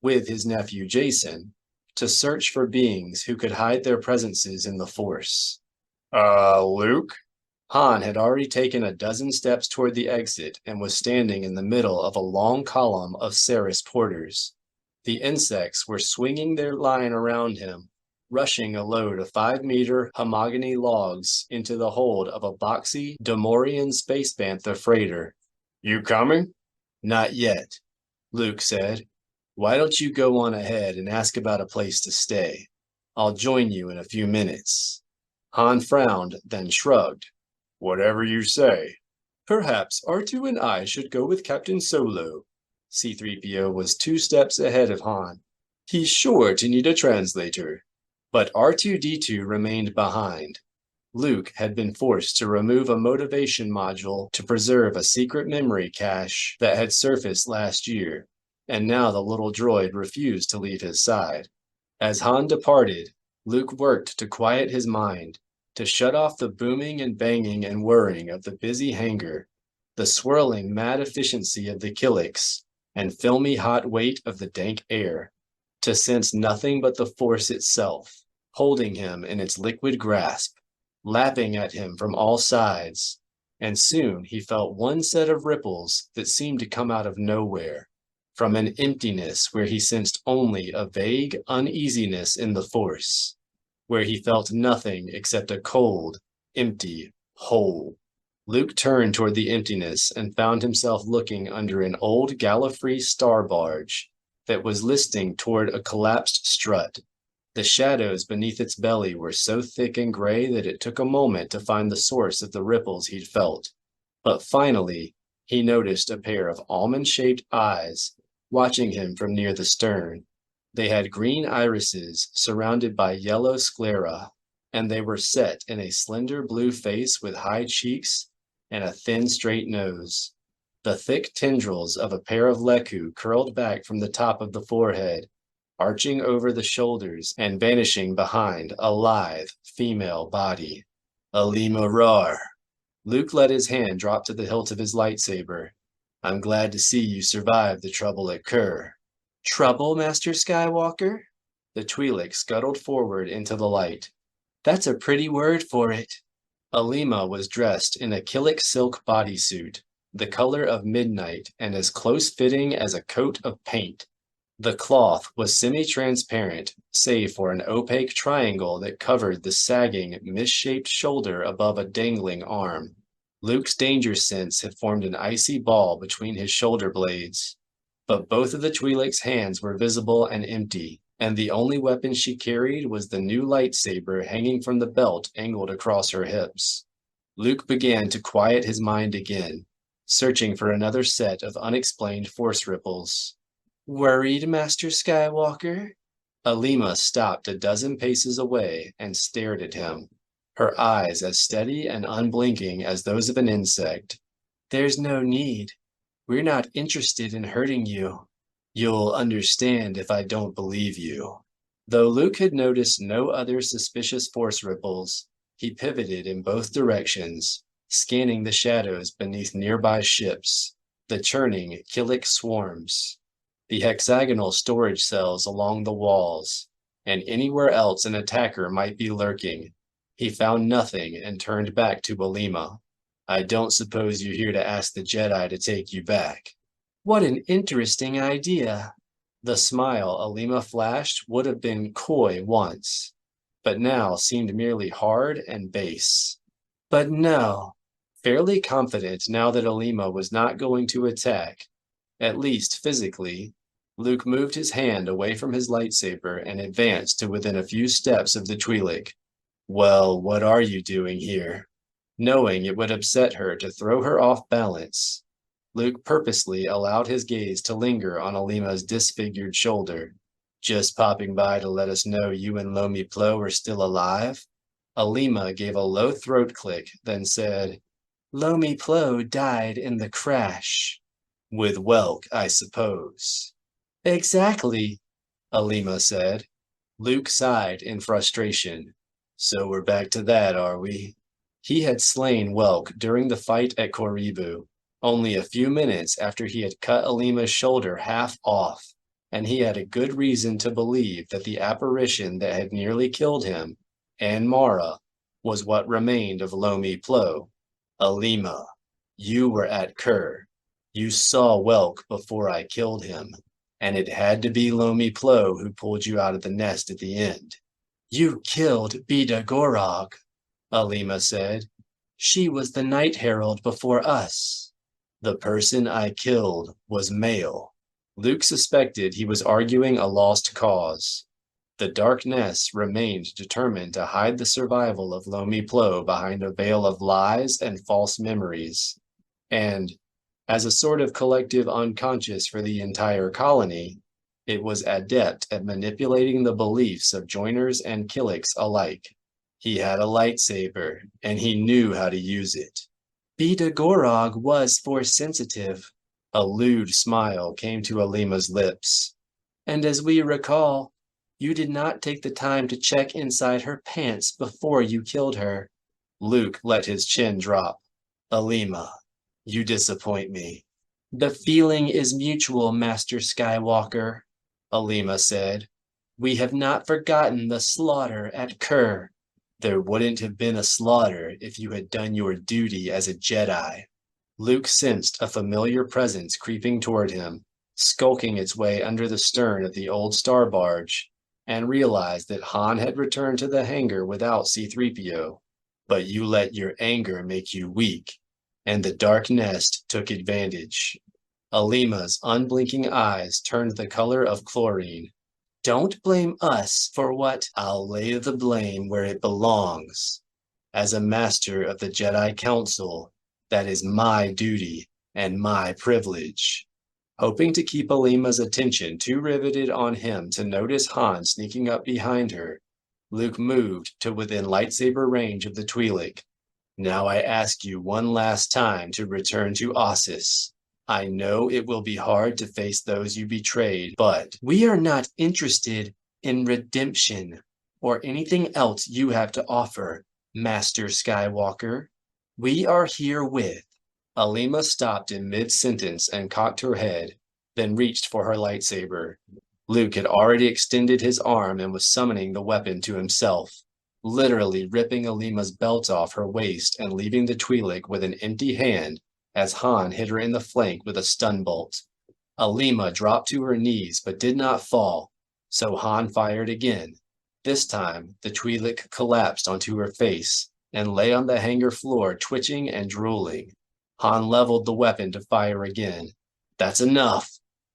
S1: with his nephew Jacen, to search for beings who could hide their presences in the Force.
S2: Luke?
S1: Han had already taken a dozen steps toward the exit and was standing in the middle of a long column of Ceres porters. The insects were swinging their line around him, rushing a load of 5-meter homogeny logs into the hold of a boxy Demorian space bantha freighter.
S2: "You coming?"
S1: "Not yet," Luke said. "Why don't you go on ahead and ask about a place to stay? I'll join you in a few minutes." Han frowned, then shrugged.
S2: "Whatever you say."
S1: "Perhaps R2 and I should go with Captain Solo." C-3PO was 2 steps ahead of Han. "He's sure to need a translator." But R2-D2 remained behind. Luke had been forced to remove a motivation module to preserve a secret memory cache that had surfaced last year, and now the little droid refused to leave his side. As Han departed, Luke worked to quiet his mind, to shut off the booming and banging and whirring of the busy hangar, the swirling mad efficiency of the Killiks, and filmy hot weight of the dank air, to sense nothing but the Force itself, holding him in its liquid grasp, lapping at him from all sides, and soon he felt one set of ripples that seemed to come out of nowhere, from an emptiness where he sensed only a vague uneasiness in the Force, where he felt nothing except a cold, empty hole. Luke turned toward the emptiness and found himself looking under an old Gallifrey star barge that was listing toward a collapsed strut. The shadows beneath its belly were so thick and gray that it took a moment to find the source of the ripples he'd felt. But finally, he noticed a pair of almond-shaped eyes watching him from near the stern. They had green irises surrounded by yellow sclera, and they were set in a slender blue face with high cheeks and a thin, straight nose. The thick tendrils of a pair of leku curled back from the top of the forehead, arching over the shoulders and vanishing behind a lithe female body. Alima Rar. Luke let his hand drop to the hilt of his lightsaber. "I'm glad to see you survived the trouble at Kerr." "Trouble, Master Skywalker?" The Twi'lek scuttled forward into the light. "That's a pretty word for it." Alima was dressed in a Killik silk bodysuit, the color of midnight and as close-fitting as a coat of paint. The cloth was semi-transparent, save for an opaque triangle that covered the sagging, misshaped shoulder above a dangling arm. Luke's danger sense had formed an icy ball between his shoulder blades, but both of the Twi'lek's hands were visible and empty. and the only weapon she carried was the new lightsaber hanging from the belt angled across her hips. Luke began to quiet his mind again, searching for another set of unexplained force ripples. Worried, Master Skywalker? Alima stopped a dozen paces away and stared at him, her eyes as steady and unblinking as those of an insect. There's no need. We're not interested in hurting you. You'll understand if I don't believe you. Though Luke had noticed no other suspicious force ripples, he pivoted in both directions, scanning the shadows beneath nearby ships, the churning Killik swarms, the hexagonal storage cells along the walls, and anywhere else an attacker might be lurking. He found nothing and turned back to Alima. I don't suppose you're here to ask the Jedi to take you back. What an interesting idea. The smile Alima flashed would have been coy once, but now seemed merely hard and base. But no, fairly confident now that Alima was not going to attack, at least physically, Luke moved his hand away from his lightsaber and advanced to within a few steps of the Twi'lek. Well, what are you doing here? Knowing it would upset her to throw her off balance, Luke purposely allowed his gaze to linger on Alima's disfigured shoulder. Just popping by to let us know you and Lomi Plo are still alive? Alima gave a low throat click, then said, Lomi Plo died in the crash. With Welk, I suppose. Exactly, Alima said. Luke sighed in frustration. So we're back to that, are we? He had slain Welk during the fight at Koribu, only a few minutes after he had cut Alima's shoulder half off, and he had a good reason to believe that the apparition that had nearly killed him, and Mara, was what remained of Lomi Plo. Alima, you were at Kur. You saw Welk before I killed him, and it had to be Lomi Plo who pulled you out of the nest at the end. You killed Bida Gorog, Alima said. She was the Night Herald before us. The person I killed was male. Luke suspected he was arguing a lost cause. The Dark Nest remained determined to hide the survival of Lomi Plo behind a veil of lies and false memories. And, as a sort of collective unconscious for the entire colony, it was adept at manipulating the beliefs of joiners and Killiks alike. He had a lightsaber, and he knew how to use it. Bida Gorog was force-sensitive. A lewd smile came to Alima's lips. And as we recall, you did not take the time to check inside her pants before you killed her. Luke let his chin drop. Alima, you disappoint me. The feeling is mutual, Master Skywalker, Alima said. We have not forgotten the slaughter at Kur. There wouldn't have been a slaughter if you had done your duty as a Jedi. Luke sensed a familiar presence creeping toward him, skulking its way under the stern of the old star barge, and realized that Han had returned to the hangar without C-3PO. But you let your anger make you weak, and the Dark Nest took advantage. Alima's unblinking eyes turned the color of chlorine. Don't blame us for what I'll lay the blame where it belongs. As a master of the Jedi Council, that is my duty and my privilege. Hoping to keep Alima's attention too riveted on him to notice Han sneaking up behind her, Luke moved to within lightsaber range of the Twi'lek. Now I ask you one last time to return to Ossus. I know it will be hard to face those you betrayed, but we are not interested in redemption or anything else you have to offer, Master Skywalker. We are here with... Alima stopped in mid-sentence and cocked her head, then reached for her lightsaber. Luke had already extended his arm and was summoning the weapon to himself, literally ripping Alima's belt off her waist and leaving the Twi'lek with an empty hand as Han hit her in the flank with a stun bolt. Alima dropped to her knees but did not fall, so Han fired again. This time, the Twi'lek collapsed onto her face and lay on the hangar floor twitching and drooling. Han leveled the weapon to fire again. That's enough,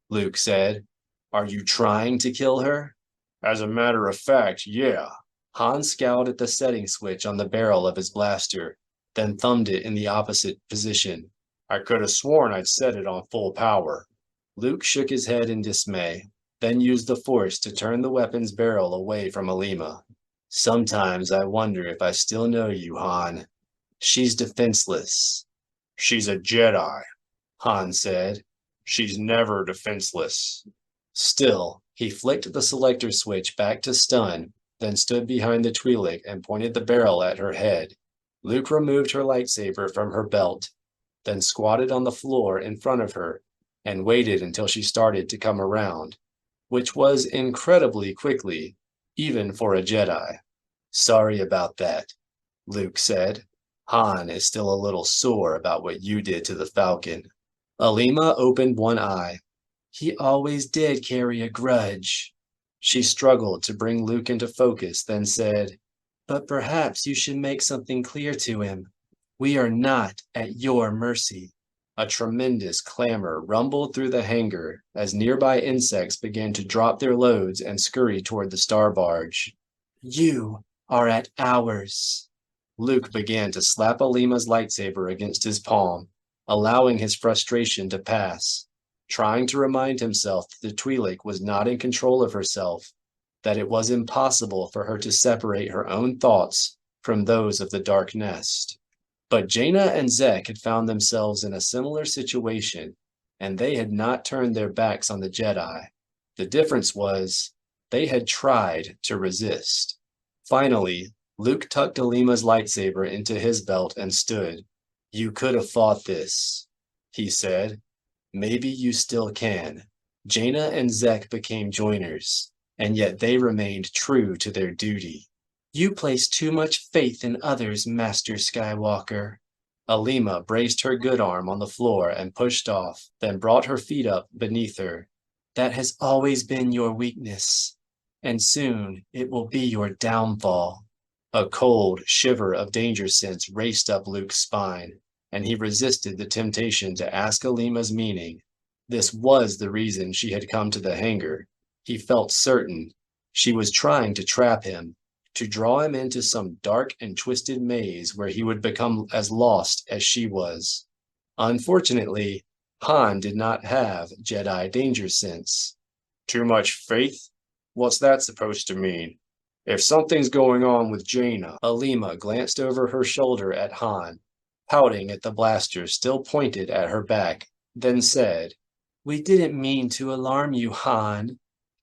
S1: Luke said. Are you trying to kill her?
S2: As a matter of fact, yeah.
S1: Han scowled at the setting switch on the barrel of his blaster, then thumbed it in the opposite position.
S2: I could have sworn I'd set it on full power.
S1: Luke shook his head in dismay, then used the Force to turn the weapon's barrel away from Alima. Sometimes I wonder if I still know you, Han. She's defenseless.
S2: She's a Jedi,
S1: Han said.
S2: She's never defenseless.
S1: Still, he flicked the selector switch back to stun, then stood behind the Twi'lek and pointed the barrel at her head. Luke removed her lightsaber from her belt, then squatted on the floor in front of her and waited until she started to come around, which was incredibly quickly, even for a Jedi. Sorry about that, Luke said. Han is still a little sore about what you did to the Falcon. Alima opened one eye. He always did carry a grudge. She struggled to bring Luke into focus, then said, But perhaps you should make something clear to him. We are not at your mercy. A tremendous clamor rumbled through the hangar as nearby insects began to drop their loads and scurry toward the star barge. You are at ours. Luke began to slap Alima's lightsaber against his palm, allowing his frustration to pass, trying to remind himself that the Twi'lek was not in control of herself, that it was impossible for her to separate her own thoughts from those of the Dark Nest. But Jaina and Zek had found themselves in a similar situation, and they had not turned their backs on the Jedi. The difference was, they had tried to resist. Finally, Luke tucked Alima's lightsaber into his belt and stood. You could have fought this, he said. Maybe you still can. Jaina and Zek became joiners, and yet they remained true to their duty. You place too much faith in others, Master Skywalker. Alima braced her good arm on the floor and pushed off, then brought her feet up beneath her. That has always been your weakness, and soon it will be your downfall. A cold shiver of danger sense raced up Luke's spine, and he resisted the temptation to ask Alima's meaning. This was the reason she had come to the hangar. He felt certain she was trying to trap him, to draw him into some dark and twisted maze where he would become as lost as she was. Unfortunately, Han did not have Jedi danger sense.
S2: Too much faith? What's that supposed to mean? If something's going on with Jaina.
S1: Alima glanced over her shoulder at Han, pouting at the blaster still pointed at her back, then said, We didn't mean to alarm you, Han.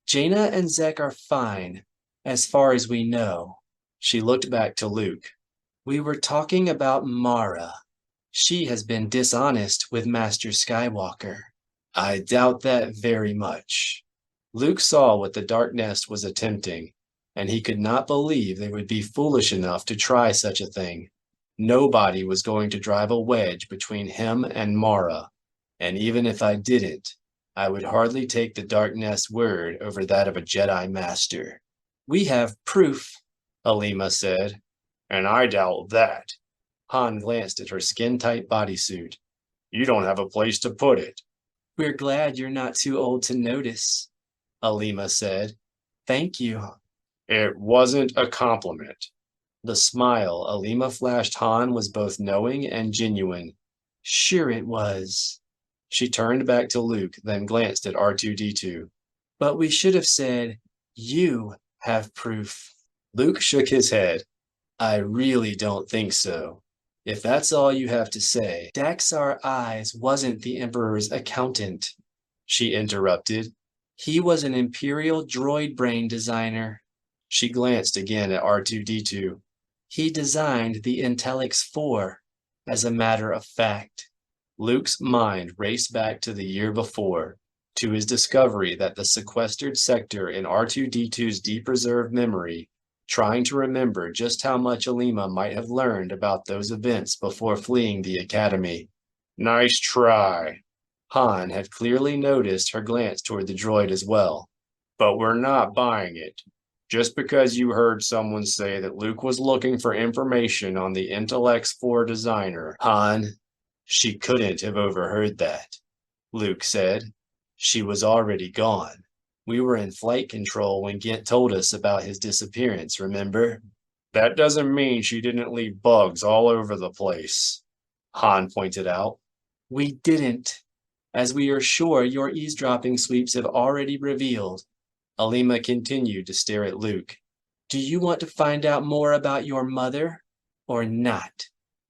S1: Jaina and Zek are fine, as far as we know. She looked back to Luke. We were talking about Mara. She has been dishonest with Master Skywalker. I doubt that very much. Luke saw what the Dark Nest was attempting, and he could not believe they would be foolish enough to try such a thing. Nobody was going to drive a wedge between him and Mara, and even if I didn't, I would hardly take the Dark Nest's word over that of a Jedi Master. We have proof, Alima said.
S2: And I doubt that.
S1: Han glanced at her skin-tight bodysuit.
S2: You don't have a place to put it.
S1: We're glad you're not too old to notice, Alima said. Thank you.
S2: It wasn't a compliment.
S1: The smile Alima flashed Han was both knowing and genuine. Sure it was. She turned back to Luke, then glanced at R2-D2. But we should have said, you have proof. Luke shook his head. I really don't think so. If that's all you have to say. Daxar Eyes wasn't the Emperor's accountant, she interrupted. He was an Imperial droid brain designer. She glanced again at R2-D2. He designed the Intellix 4, as a matter of fact. Luke's mind raced back to the year before, to his discovery that the sequestered sector in R2-D2's deep reserve memory, trying to remember just how much Alima might have learned about those events before fleeing the academy.
S2: Nice try.
S1: Han had clearly noticed her glance toward the droid as well.
S2: But we're not buying it. Just because you heard someone say that Luke was looking for information on the Intellix 4 designer.
S1: Han, she couldn't have overheard that, Luke said. She was already gone. We were in flight control when Gint told us about his disappearance, remember?
S2: That doesn't mean she didn't leave bugs all over the place, Han pointed out.
S1: We didn't, as we are sure your eavesdropping sweeps have already revealed. Alima continued to stare at Luke. Do you want to find out more about your mother, or not?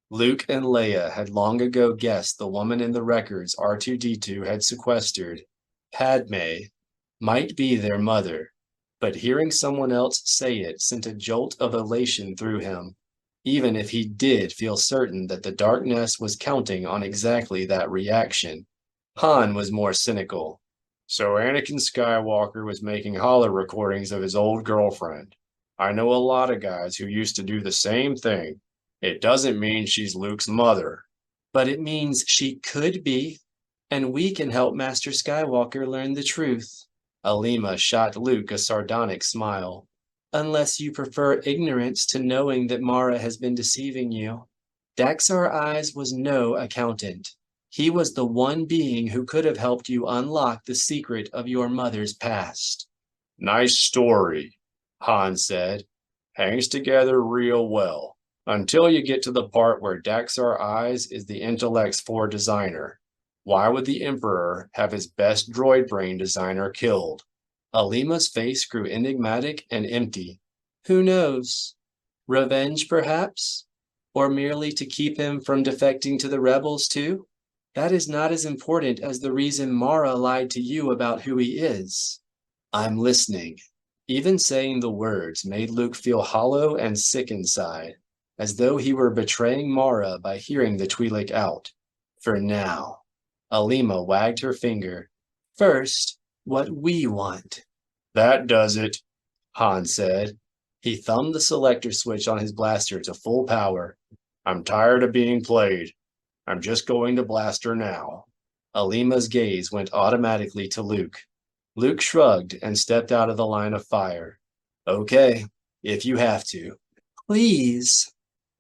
S1: Luke and Leia had long ago guessed the woman in the records R2-D2 had sequestered, Padme, might be their mother, but hearing someone else say it sent a jolt of elation through him, even if he did feel certain that the Dark Nest was counting on exactly that reaction. Han was more cynical.
S2: So Anakin Skywalker was making holo recordings of his old girlfriend. I know a lot of guys who used to do the same thing. It doesn't mean she's Luke's mother.
S1: But it means she could be, and we can help Master Skywalker learn the truth. Alima shot Luke a sardonic smile. Unless you prefer ignorance to knowing that Mara has been deceiving you. Daxar Eyes was no accountant. He was the one being who could have helped you unlock the secret of your mother's past.
S2: Nice story, Han said. Hangs together real well. Until you get to the part where Daxar Eyes is the intellect's fore designer. Why would the Emperor have his best droid brain designer killed?
S1: Alima's face grew enigmatic and empty. Who knows? Revenge, perhaps? Or merely to keep him from defecting to the rebels, too? That is not as important as the reason Mara lied to you about who he is. I'm listening. Even saying the words made Luke feel hollow and sick inside, as though he were betraying Mara by hearing the Twi'lek out. For now. Alima wagged her finger. First, what we want.
S2: That does it,
S1: Han said. He thumbed the selector switch on his blaster to full power.
S2: I'm tired of being played. I'm just going to blast her now.
S1: Alima's gaze went automatically to Luke. Luke shrugged and stepped out of the line of fire. Okay, if you have to. Please,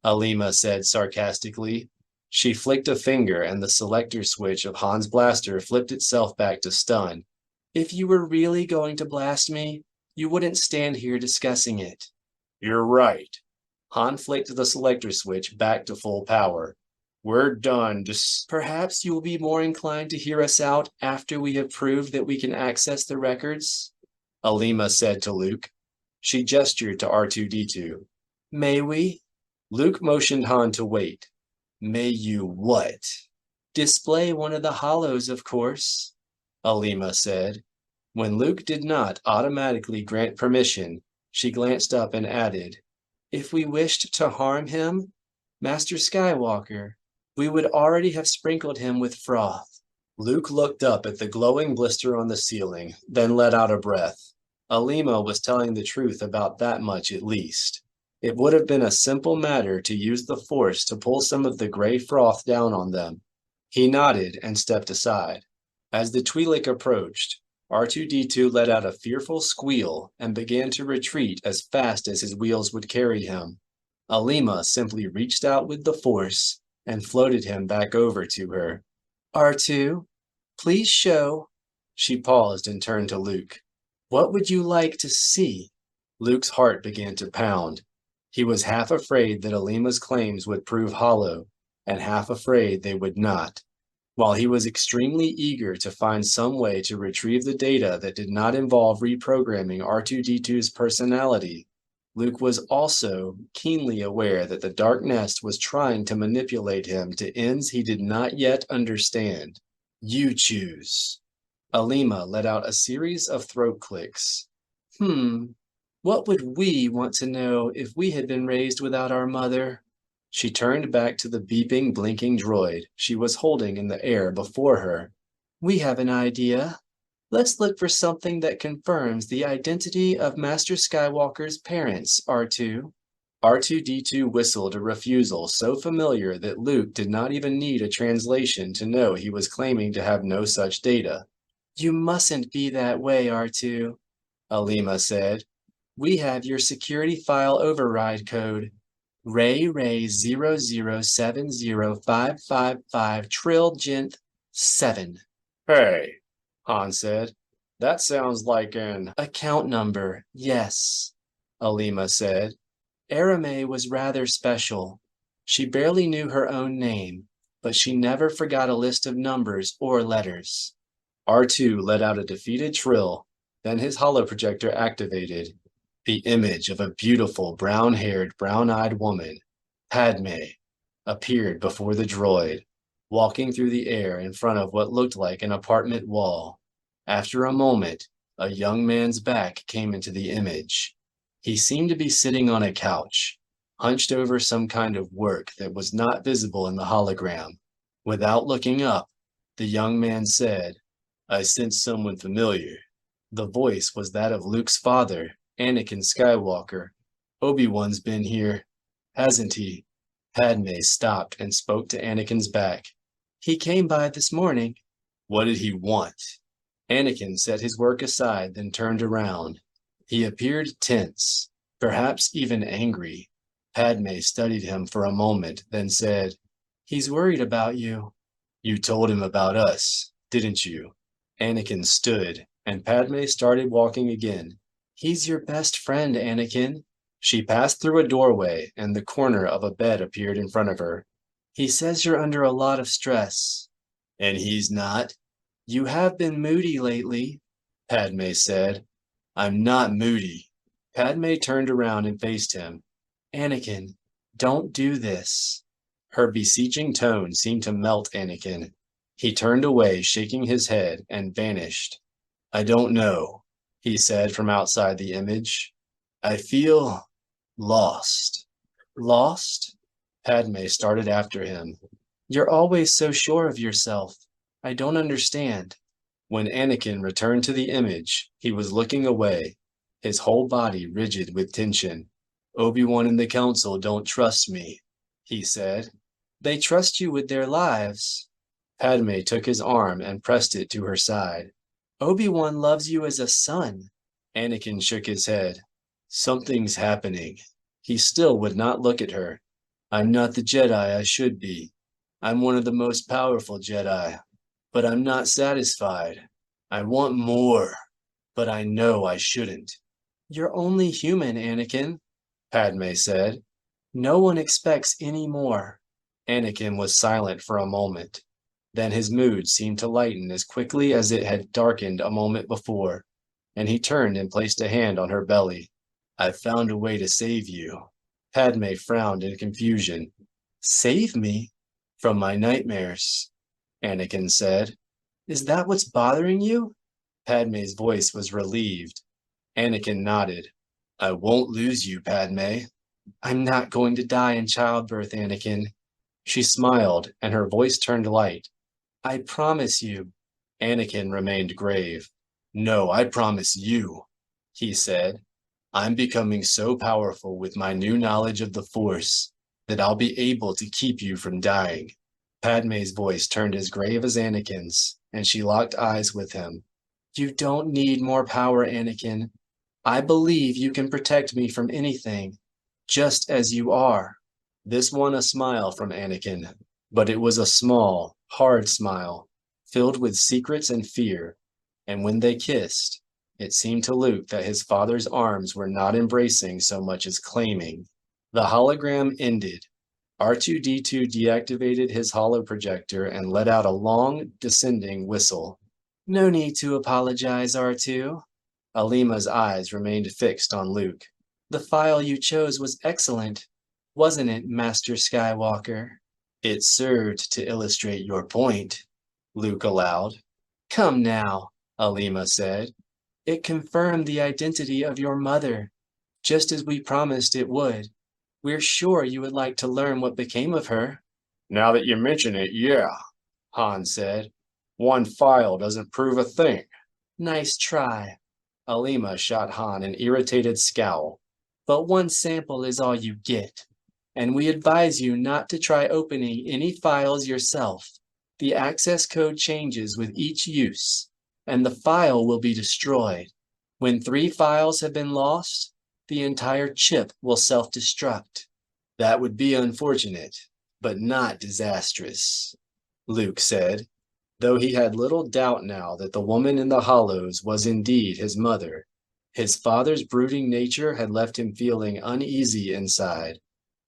S1: Alima said sarcastically. She flicked a finger and the selector switch of Han's blaster flipped itself back to stun. If you were really going to blast me, you wouldn't stand here discussing it.
S2: You're right.
S1: Han flicked the selector switch back to full power.
S2: We're done.
S1: Perhaps you will be more inclined to hear us out after we have proved that we can access the records, Alima said to Luke. She gestured to R2-D2. May we? Luke motioned Han to wait. May you what? Display one of the hollows, of course, Alima said. When Luke did not automatically grant permission, she glanced up and added, if we wished to harm him, Master Skywalker, we would already have sprinkled him with froth. Luke looked up at the glowing blister on the ceiling, then let out a breath. Alima was telling the truth about that much at least. It would have been a simple matter to use the Force to pull some of the gray froth down on them. He nodded and stepped aside. As the Twi'lek approached, R2-D2 let out a fearful squeal and began to retreat as fast as his wheels would carry him. Alima simply reached out with the Force and floated him back over to her. R2, please show. She paused and turned to Luke. What would you like to see? Luke's heart began to pound. He was half afraid that Alima's claims would prove hollow, and half afraid they would not. While he was extremely eager to find some way to retrieve the data that did not involve reprogramming R2-D2's personality, Luke was also keenly aware that the Dark Nest was trying to manipulate him to ends he did not yet understand. You choose. Alima let out a series of throat clicks. What would we want to know if we had been raised without our mother? She turned back to the beeping, blinking droid she was holding in the air before her. We have an idea. Let's look for something that confirms the identity of Master Skywalker's parents, R2. R2-D2 whistled a refusal so familiar that Luke did not even need a translation to know he was claiming to have no such data. You mustn't be that way, R2, Alima said. We have your security file override code. Ray 0070555 trill gent 7.
S2: Hey, Han said. That sounds like an
S1: Account number, yes, Alima said. Arame was rather special. She barely knew her own name, but she never forgot a list of numbers or letters.
S2: R2 let out a defeated trill, then his holoprojector activated. The image of a beautiful brown-haired, brown-eyed woman, Padme, appeared before the droid, walking through the air in front of what looked like an apartment wall. After a moment, a young man's back came into the image. He seemed to be sitting on a couch, hunched over some kind of work that was not visible in the hologram. Without looking up, the young man said, "I sense someone familiar." The voice was that of Luke's father, Anakin Skywalker. "Obi-Wan's been here, hasn't he?" Padme stopped and spoke to Anakin's back.
S1: He came by this morning.
S2: What did he want? Anakin set his work aside, then turned around. He appeared tense, perhaps even angry. Padme studied him for a moment, then said,
S1: He's worried about you.
S2: "You told him about us, didn't you?" Anakin stood, and Padme started walking again.
S1: He's your best friend, Anakin.
S2: She passed through a doorway, and the corner of a bed appeared in front of her.
S1: He says you're under a lot of stress.
S2: And he's not?
S1: You have been moody lately,
S2: Padme said. I'm not moody. Padme turned around and faced him.
S1: Anakin, don't do this.
S2: Her beseeching tone seemed to melt Anakin. He turned away, shaking his head, and vanished. I don't know, he said from outside the image. I feel lost.
S1: Lost?
S2: Padme started after him.
S1: You're always so sure of yourself. I don't understand.
S2: When Anakin returned to the image, he was looking away, his whole body rigid with tension. Obi-Wan and the Council don't trust me, he said.
S1: They trust you with their lives.
S2: Padme took his arm and pressed it to her side.
S1: Obi-Wan loves you as a son.
S2: Anakin shook his head. Something's happening. He still would not look at her. I'm not the Jedi I should be. I'm one of the most powerful Jedi, but I'm not satisfied. I want more, but I know I shouldn't.
S1: You're only human, Anakin,
S2: Padme said.
S1: No one expects any more.
S2: Anakin was silent for a moment. Then his mood seemed to lighten as quickly as it had darkened a moment before, and he turned and placed a hand on her belly. I've found a way to save you. Padme frowned in confusion.
S1: Save me?
S2: From my nightmares, Anakin said.
S1: Is that what's bothering you?
S2: Padme's voice was relieved. Anakin nodded. I won't lose you, Padme.
S1: I'm not going to die in childbirth, Anakin.
S2: She smiled, and her voice turned light.
S1: I promise you.
S2: Anakin remained grave. No, I promise you, he said. I'm becoming so powerful with my new knowledge of the Force that I'll be able to keep you from dying. Padme's voice turned as grave as Anakin's, and she locked eyes with him.
S1: You don't need more power, Anakin. I believe you can protect me from anything, just as you are.
S2: This won a smile from Anakin, but it was a small, hard smile, filled with secrets and fear, and when they kissed, it seemed to Luke that his father's arms were not embracing so much as claiming. The hologram ended. R2-D2 deactivated his holoprojector and let out a long, descending whistle.
S1: No need to apologize, R2.
S2: Alima's eyes remained fixed on Luke.
S1: The file you chose was excellent, wasn't it, Master Skywalker?
S2: It served to illustrate your point, Luke allowed.
S1: Come now,
S2: Alima said.
S1: It confirmed the identity of your mother, just as we promised it would. We're sure you would like to learn what became of her.
S2: Now that you mention it, yeah, Han said. One file doesn't prove a thing.
S1: Nice try.
S2: Alima shot Han an irritated scowl.
S1: But one sample is all you get, and we advise you not to try opening any files yourself. The access code changes with each use, and the file will be destroyed. When 3 files have been lost, the entire chip will self-destruct.
S2: That would be unfortunate, but not disastrous, Luke said.
S1: Though he had little doubt now that the woman in the hollows was indeed his mother, his father's brooding nature had left him feeling uneasy inside,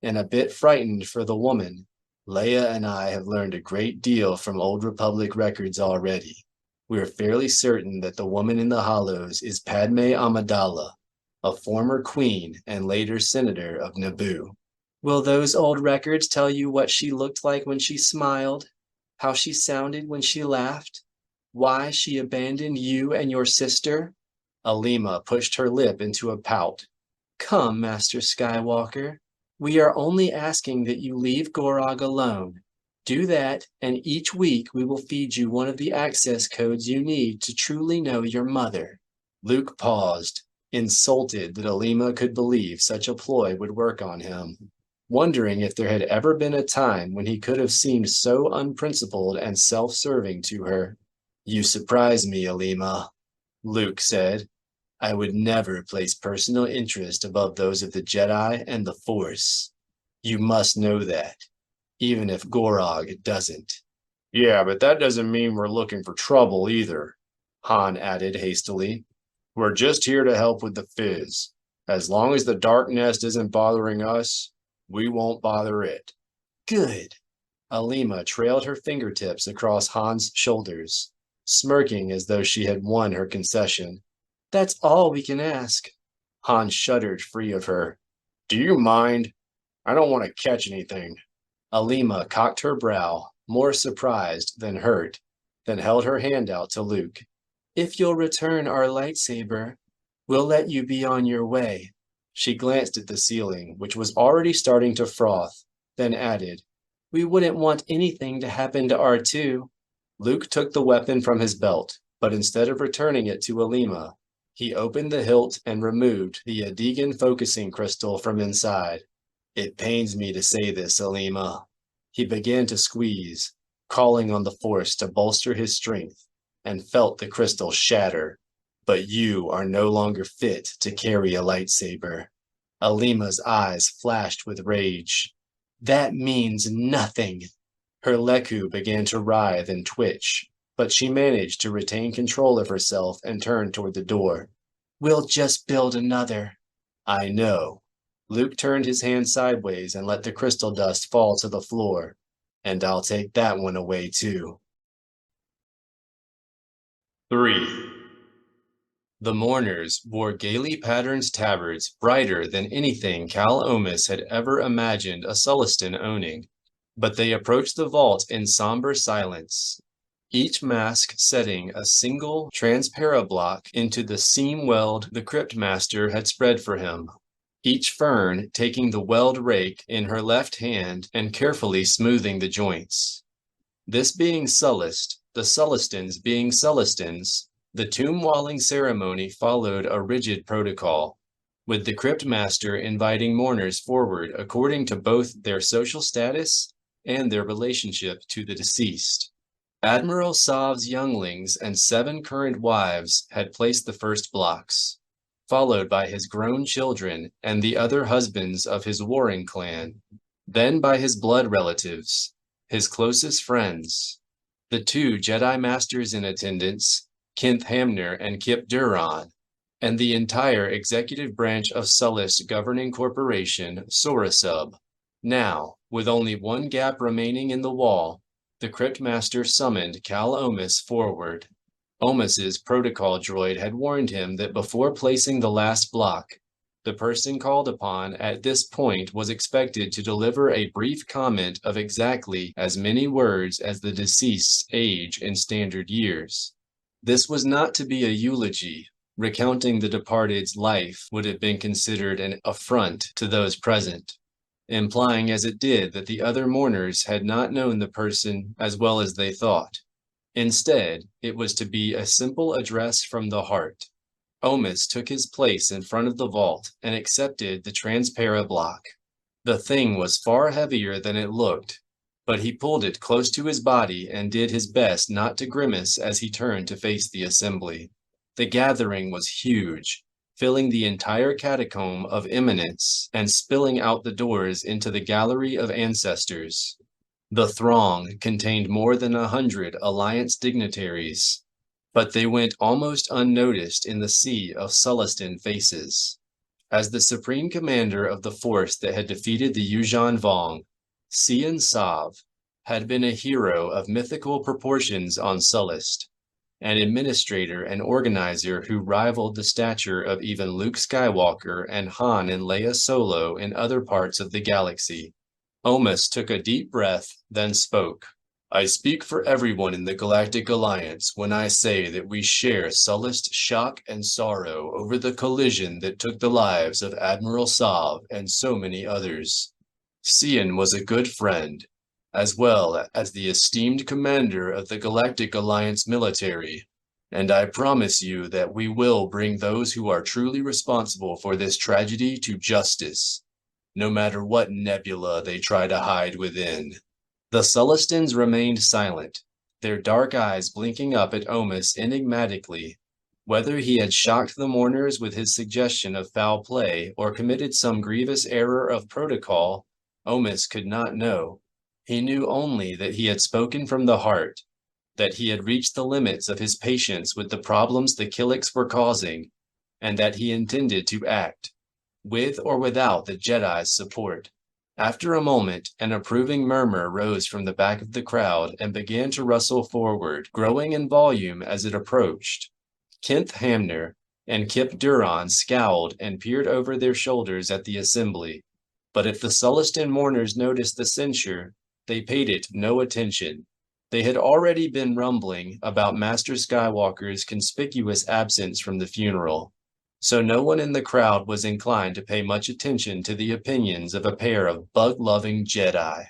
S1: and a bit frightened for the woman. Leia and I have learned a great deal from Old Republic records already. We are fairly certain that the woman in the hollows is Padme Amidala, a former queen and later senator of Naboo. Will those old records tell you what she looked like when she smiled, how she sounded when she laughed, why she abandoned you and your sister? Alima pushed her lip into a pout. Come, Master Skywalker. We are only asking that you leave Gorog alone. Do that, and each week we will feed you one of the access codes you need to truly know your mother. Luke paused, insulted that Alima could believe such a ploy would work on him, wondering if there had ever been a time when he could have seemed so unprincipled and self-serving to her. You surprise me, Alima, Luke said. I would never place personal interest above those of the Jedi and the Force. You must know that, even if Gorog doesn't.
S2: Yeah, but that doesn't mean we're looking for trouble either, Han added hastily. We're just here to help with the fizz. As long as the Dark Nest isn't bothering us, we won't bother it.
S1: Good. Alima trailed her fingertips across Han's shoulders, smirking as though she had won her concession. That's all we can ask. Han shuddered free of her.
S2: Do you mind? I don't want to catch anything.
S1: Alima cocked her brow, more surprised than hurt, then held her hand out to Luke. If you'll return our lightsaber, we'll let you be on your way. She glanced at the ceiling, which was already starting to froth, then added, We wouldn't want anything to happen to R2. Luke took the weapon from his belt, but instead of returning it to Alima, he opened the hilt and removed the Adegan focusing crystal from inside. It pains me to say this, Alima. He began to squeeze, calling on the Force to bolster his strength, and felt the crystal shatter. But you are no longer fit to carry a lightsaber. Alima's eyes flashed with rage. That means nothing. Her leku began to writhe and twitch, but she managed to retain control of herself and turned toward the door. We'll just build another. I know. Luke turned his hand sideways and let the crystal dust fall to the floor. And I'll take that one away too.
S2: 3.
S1: The mourners wore gaily patterned tabards brighter than anything Cal Omis had ever imagined a Sullustan owning, but they approached the vault in somber silence, each mask setting a single transparablock into the seam weld the cryptmaster had spread for him, each fern taking the weld rake in her left hand and carefully smoothing the joints. This being Sullust, the Sullustans being Sullustans, the tomb-walling ceremony followed a rigid protocol, with the cryptmaster inviting mourners forward according to both their social status and their relationship to the deceased. Admiral Sav's younglings and 7 current wives had placed the first blocks, followed by his grown children and the other husbands of his warring clan, then by his blood relatives, his closest friends, the 2 Jedi Masters in attendance, Kinth Hamner and Kip Duran, and the entire executive branch of Sullust governing corporation, Sorasub. Now, with only one gap remaining in the wall, the cryptmaster summoned Cal Omis forward. Omis's protocol droid had warned him that before placing the last block, the person called upon at this point was expected to deliver a brief comment of exactly as many words as the deceased's age in standard years. This was not to be a eulogy. Recounting the departed's life would have been considered an affront to those present, implying as it did that the other mourners had not known the person as well as they thought. Instead, it was to be a simple address from the heart. Omis took his place in front of the vault and accepted the transparablock. The thing was far heavier than it looked, but he pulled it close to his body and did his best not to grimace as he turned to face the assembly. The gathering was huge, filling the entire catacomb of eminence and spilling out the doors into the gallery of ancestors. The throng contained more than 100 Alliance dignitaries, but they went almost unnoticed in the sea of Sullustan faces. As the supreme commander of the force that had defeated the Yuuzhan Vong, Cian Sav had been a hero of mythical proportions on Sullust, an administrator and organizer who rivaled the stature of even Luke Skywalker and Han and Leia Solo in other parts of the galaxy. Omus took a deep breath, then spoke. I speak for everyone in the Galactic Alliance when I say that we share Sullust's shock and sorrow over the collision that took the lives of Admiral Sav and so many others. Cian was a good friend, as well as the esteemed commander of the Galactic Alliance military, and I promise you that we will bring those who are truly responsible for this tragedy to justice, no matter what nebula they try to hide within. The Sullustans remained silent, their dark eyes blinking up at Omus enigmatically. Whether he had shocked the mourners with his suggestion of foul play or committed some grievous error of protocol, Omus could not know. He knew only that he had spoken from the heart, that he had reached the limits of his patience with the problems the Killiks were causing, and that he intended to act, with or without the Jedi's support. After a moment, an approving murmur rose from the back of the crowd and began to rustle forward, growing in volume as it approached. Kith Hamner and Kip Duron scowled and peered over their shoulders at the assembly, but if the Sullustan mourners noticed the censure, they paid it no attention. They had already been rumbling about Master Skywalker's conspicuous absence from the funeral, so no one in the crowd was inclined to pay much attention to the opinions of a pair of bug-loving Jedi.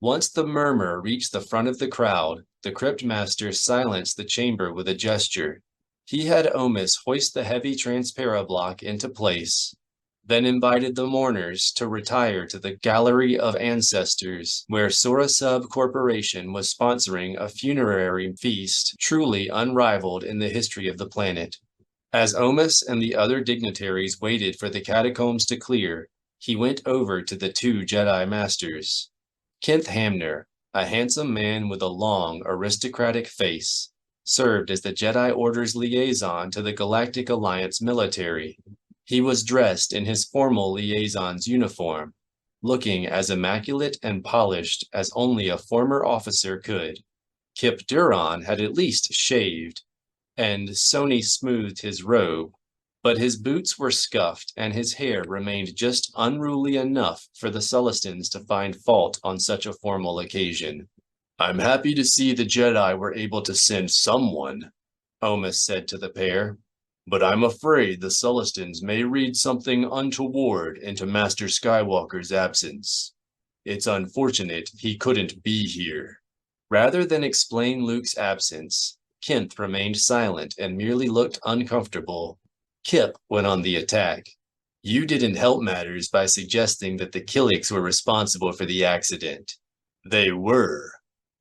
S1: Once the murmur reached the front of the crowd, the Crypt Master silenced the chamber with a gesture. He had Omus hoist the heavy transparablock into place, then invited the mourners to retire to the Gallery of Ancestors, where Sorasub Corporation was sponsoring a funerary feast truly unrivaled in the history of the planet. As Omus and the other dignitaries waited for the catacombs to clear, he went over to the two Jedi Masters. Kith Hamner, a handsome man with a long, aristocratic face, served as the Jedi Order's liaison to the Galactic Alliance military. He was dressed in his formal liaison's uniform, looking as immaculate and polished as only a former officer could. Kip Duron had at least shaved, and Sony smoothed his robe, but his boots were scuffed and his hair remained just unruly enough for the Sullustans to find fault on such a formal occasion. I'm happy to see the Jedi were able to send someone, Omus said to the pair, but I'm afraid the Sullustans may read something untoward into Master Skywalker's absence. It's unfortunate he couldn't be here. Rather than explain Luke's absence, Kith remained silent and merely looked uncomfortable. Kip went on the attack. You didn't help matters by suggesting that the Killiks were responsible for the accident. They were,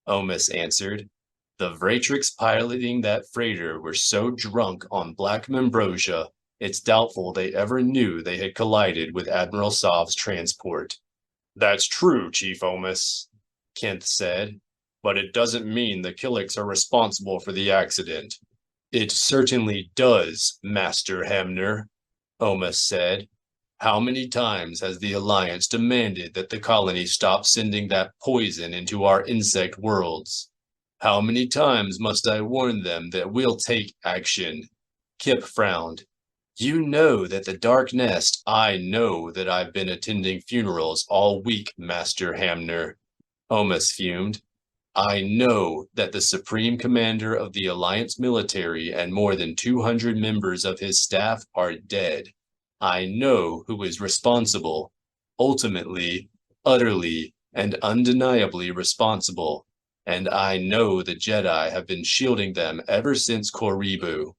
S1: Omus answered. The Vratrix piloting that freighter were so drunk on black ambrosia, it's doubtful they ever knew they had collided with Admiral Sav's transport. That's true, Chief Omus, Kith said, but it doesn't mean the Killiks are responsible for the accident. It certainly does, Master Hamner, Omus said. How many times has the Alliance demanded that the colonies stop sending that poison into our insect worlds? How many times must I warn them that we'll take action? Kip frowned. You know that the Dark Nest, I know that I've been attending funerals all week, Master Hamner, Omus fumed. I know that the Supreme Commander of the Alliance military and more than 200 members of his staff are dead. I know who is responsible, ultimately, utterly, and undeniably responsible, and I know the Jedi have been shielding them ever since Koribu.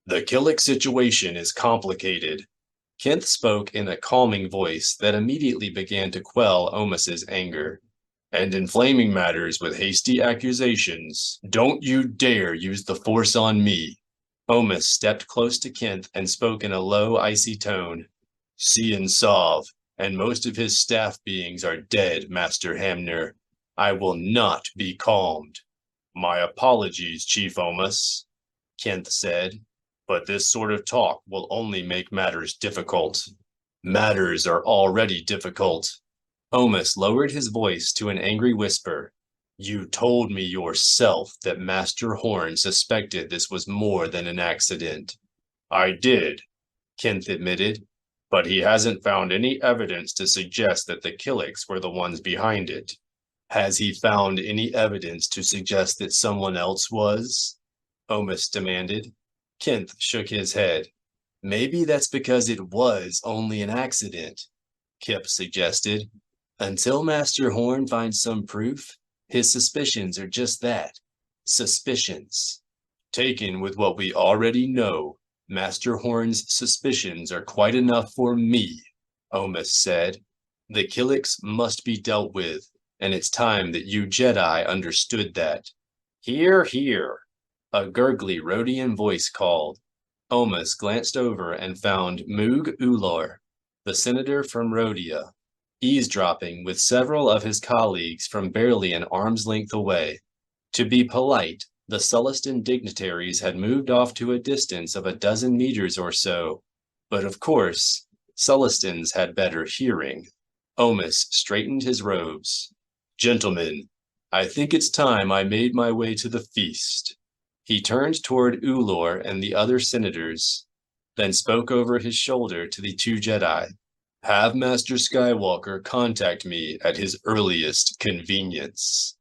S1: The Killik situation is complicated. Kith spoke in a calming voice that immediately began to quell Omus's anger. And inflaming matters with hasty accusations. Don't you dare use the Force on me. Omus stepped close to Kith and spoke in a low, icy tone. Cian Sav and most of his staff beings are dead, Master Hamner.
S2: I will not be calmed. My apologies, Chief Omus, Kent said, but this sort of talk will only make matters difficult. Matters are already difficult. Omus lowered his voice to an angry whisper. You told me yourself that Master Horn suspected this was more than an accident. I did, Kent admitted, but he hasn't found any evidence to suggest that the Killiks were the ones behind it. Has he found any evidence to suggest that someone else was? Omus demanded. Kent shook his head. Maybe that's because it was only an accident, Kip suggested. Until Master Horn finds some proof, his suspicions are just that, suspicions. Taken with what we already know, Master Horn's suspicions are quite enough for me, Omus said. The Killiks must be dealt with, and it's time that you Jedi understood that. Hear, hear, a gurgly Rhodian voice called. Omus glanced over and found Moog Ulor, the senator from Rhodia, eavesdropping with several of his colleagues from barely an arm's length away. To be polite, the Sullustan dignitaries had moved off to a distance of a dozen meters or so, but of course, Sullustans had better hearing. Omus straightened his robes. Gentlemen, I think it's time I made my way to the feast. He turned toward Ulor and the other senators, then spoke over his shoulder to the two Jedi. Have Master Skywalker contact me at his earliest convenience.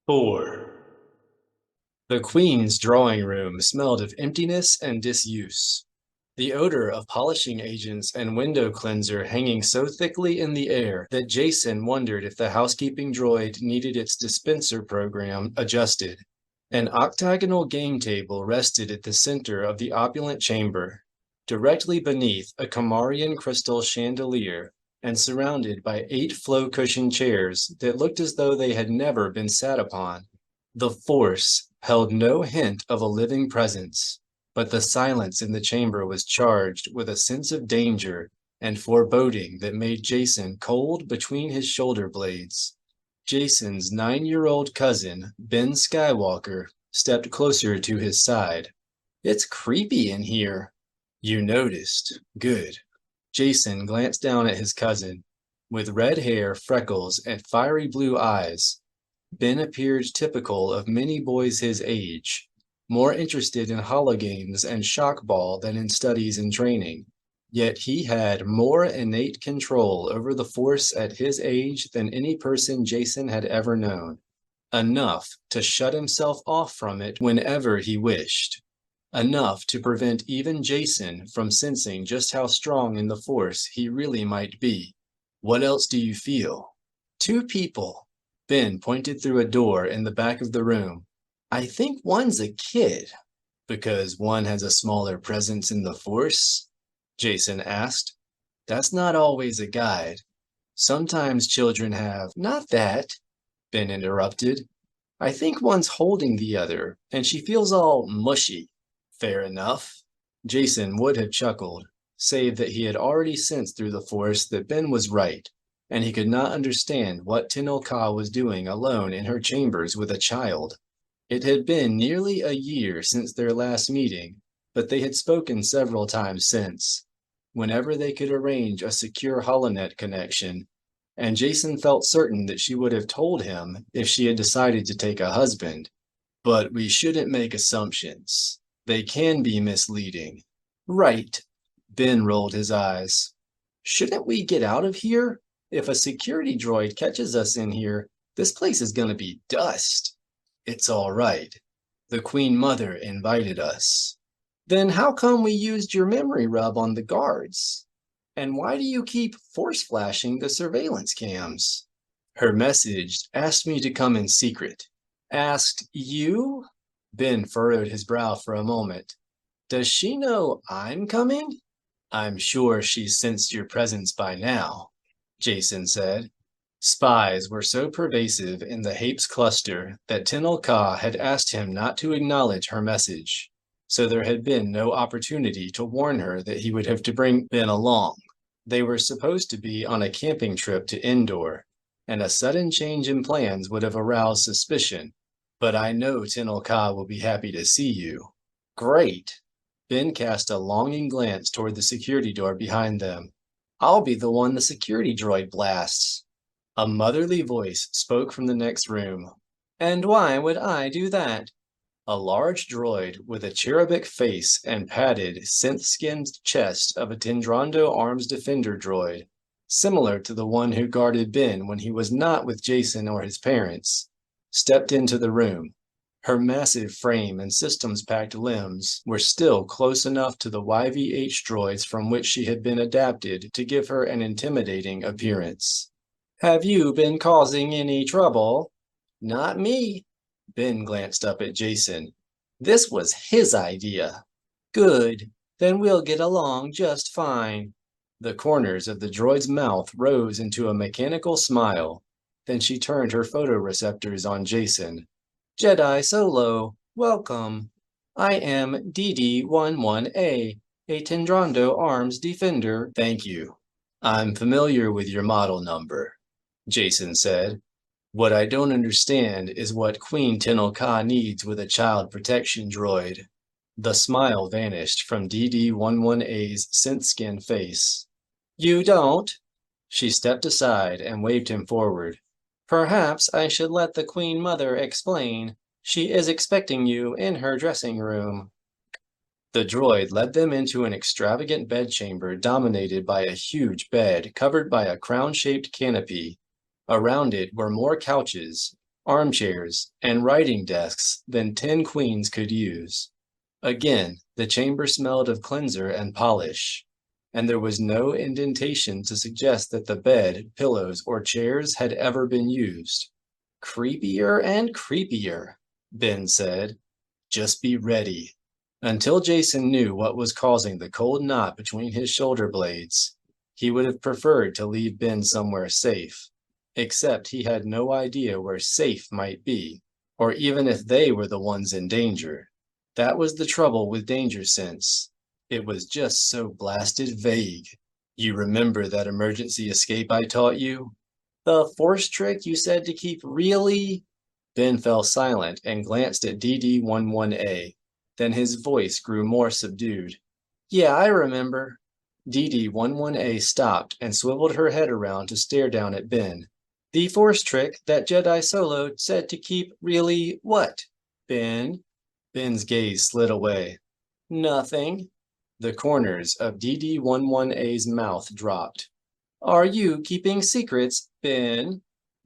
S2: 4.
S1: The Queen's drawing room smelled of emptiness and disuse. The odor of polishing agents and window cleanser hanging so thickly in the air that Jacen wondered if the housekeeping droid needed its dispenser program adjusted. An octagonal game table rested at the center of the opulent chamber, directly beneath a Kamarian crystal chandelier and surrounded by 8 flow-cushioned chairs that looked as though they had never been sat upon. The Force held no hint of a living presence, but the silence in the chamber was charged with a sense of danger and foreboding that made Jacen cold between his shoulder blades. Jacen's 9-year-old cousin, Ben Skywalker, stepped closer to his side. It's creepy in here. You noticed. Good. Jacen glanced down at his cousin. With red hair, freckles, and fiery blue eyes, Ben appeared typical of many boys his age, more interested in hologames and shockball than in studies and training. Yet he had more innate control over the Force at his age than any person Jacen had ever known. Enough to shut himself off from it whenever he wished. Enough to prevent even Jacen from sensing just how strong in the Force he really might be. What else do you feel? 2 people. Ben pointed through a door in the back of the room. I think one's a kid. Because one has a smaller presence in the Force? Jacen asked. That's not always a guide. Sometimes children have. Not that, Ben interrupted. I think one's holding the other, and she feels all mushy. Fair enough. Jacen would have chuckled, save that he had already sensed through the Force that Ben was right, and he could not understand what Tenel Ka was doing alone in her chambers with a child. It had been nearly a year since their last meeting, but they had spoken several times since, whenever they could arrange a secure holonet connection, and Jacen felt certain that she would have told him if she had decided to take a husband. But we shouldn't make assumptions. They can be misleading. Right. Ben rolled his eyes. Shouldn't we get out of here? If a security droid catches us in here, this place is going to be dust. It's all right. The Queen Mother invited us. Then how come we used your memory rub on the guards? And why do you keep force flashing the surveillance cams? Her message asked me to come in secret. Asked you? Ben furrowed his brow for a moment. Does she know I'm coming? I'm sure she's sensed your presence by now, Jacen said. Spies were so pervasive in the Hapes cluster that Tenel Ka had asked him not to acknowledge her message, so there had been no opportunity to warn her that he would have to bring Ben along. They were supposed to be on a camping trip to Endor, and a sudden change in plans would have aroused suspicion. But I know Tenel Ka will be happy to see you. Great. Ben cast a longing glance toward the security door behind them. I'll be the one the security droid blasts. A motherly voice spoke from the next room. And why would I do that? A large droid with a cherubic face and padded, synth-skinned chest of a Tendrando Arms Defender droid, similar to the one who guarded Ben when he was not with Jacen or his parents, stepped into the room. Her massive frame and systems-packed limbs were still close enough to the YVH droids from which she had been adapted to give her an intimidating appearance. Have you been causing any trouble? Not me. Ben glanced up at Jacen. This was his idea. Good. Then we'll get along just fine. The corners of the droid's mouth rose into a mechanical smile. Then she turned her photoreceptors on Jacen. Jedi Solo, welcome. I am DD-11A, a Tendrando Arms Defender. Thank you. I'm familiar with your model number, Jacen said. What I don't understand is what Queen Tenel Ka needs with a child protection droid. The smile vanished from DD-11A's synth-skin face. You don't? She stepped aside and waved him forward. Perhaps I should let the Queen Mother explain. She is expecting you in her dressing room. The droid led them into an extravagant bedchamber dominated by a huge bed covered by a crown-shaped canopy. Around it were more couches, armchairs, and writing desks than 10 queens could use. Again, the chamber smelled of cleanser and polish, and there was no indentation to suggest that the bed, pillows, or chairs had ever been used. Creepier and creepier, Ben said. Just be ready. Until Jacen knew what was causing the cold knot between his shoulder blades, he would have preferred to leave Ben somewhere safe. Except he had no idea where safe might be, or even if they were the ones in danger. That was the trouble with danger sense. It was just so blasted vague. You remember that emergency escape I taught you? The force trick you said to keep really? Ben fell silent and glanced at DD-11A. Then his voice grew more subdued. Yeah, I remember. DD-11A stopped and swiveled her head around to stare down at Ben. The force trick that Jedi Solo said to keep really what, Ben? Ben's gaze slid away. Nothing. The corners of DD-11A's mouth dropped. Are you keeping secrets, Ben?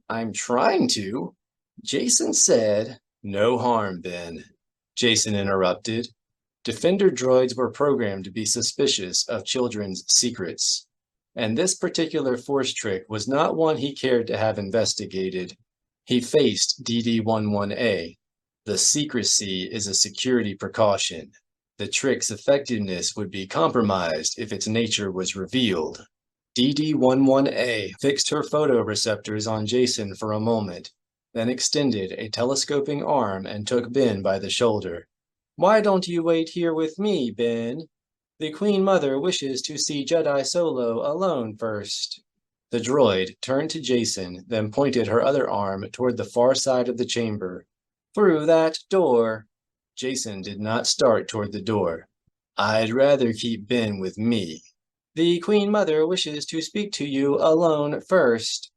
S1: I'm trying to. Jacen said. No harm, Ben. Jacen interrupted. Defender droids were programmed to be suspicious of children's secrets. And this particular force trick was not one he cared to have investigated. He faced DD-11A. The secrecy is a security precaution. The trick's effectiveness would be compromised if its nature was revealed. DD-11A fixed her photoreceptors on Jacen for a moment, then extended a telescoping arm and took Ben by the shoulder. Why don't you wait here with me, Ben? The Queen Mother wishes to see Jedi Solo alone first. The droid turned to Jacen, then pointed her other arm toward the far side of the chamber. Through that door. Jacen did not start toward the door. I'd rather keep Ben with me. The Queen Mother wishes to speak to you alone first.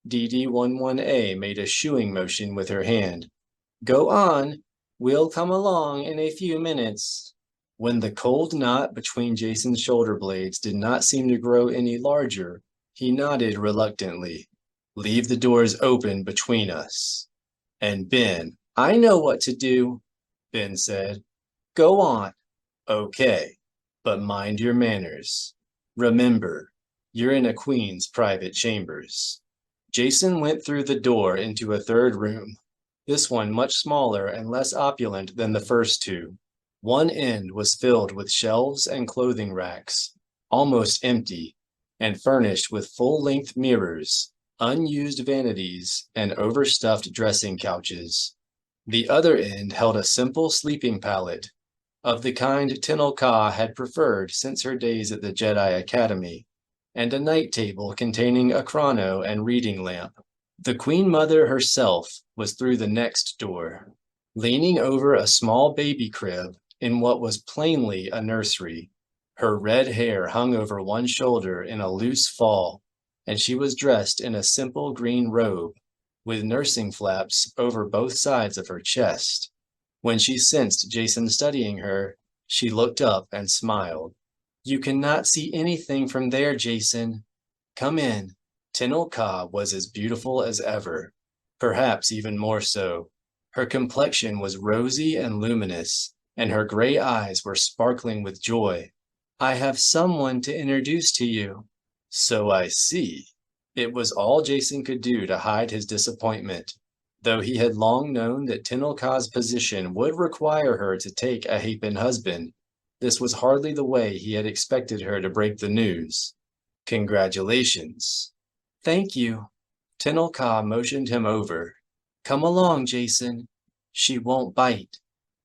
S1: DD-11A made a shooing motion with her hand. Go on. We'll come along in a few minutes. When the cold knot between Jacen's shoulder blades did not seem to grow any larger, he nodded reluctantly. Leave the doors open between us. And Ben, I know what to do, Ben said. Go on. Okay, but mind your manners. Remember, you're in a queen's private chambers. Jacen went through the door into a third room, this one much smaller and less opulent than the first two. One end was filled with shelves and clothing racks, almost empty, and furnished with full-length mirrors, unused vanities, and overstuffed dressing couches. The other end held a simple sleeping pallet, of the kind Tenel Ka had preferred since her days at the Jedi Academy, and a night table containing a chrono and reading lamp. The Queen Mother herself was through the next door, leaning over a small baby crib in what was plainly a nursery. Her red hair hung over one shoulder in a loose fall, and she was dressed in a simple green robe, with nursing flaps over both sides of her chest. When she sensed Jacen studying her, she looked up and smiled. "You cannot see anything from there, Jacen. Come in." Tenel Ka was as beautiful as ever, perhaps even more so. Her complexion was rosy and luminous, and her gray eyes were sparkling with joy. "I have someone to introduce to you." "So I see." It was all Jacen could do to hide his disappointment, though he had long known that Tenel Ka's position would require her to take a Hapan husband. This was hardly the way he had expected her to break the news. "Congratulations." "Thank you." Tenel Ka motioned him over. "Come along, Jacen. She won't bite."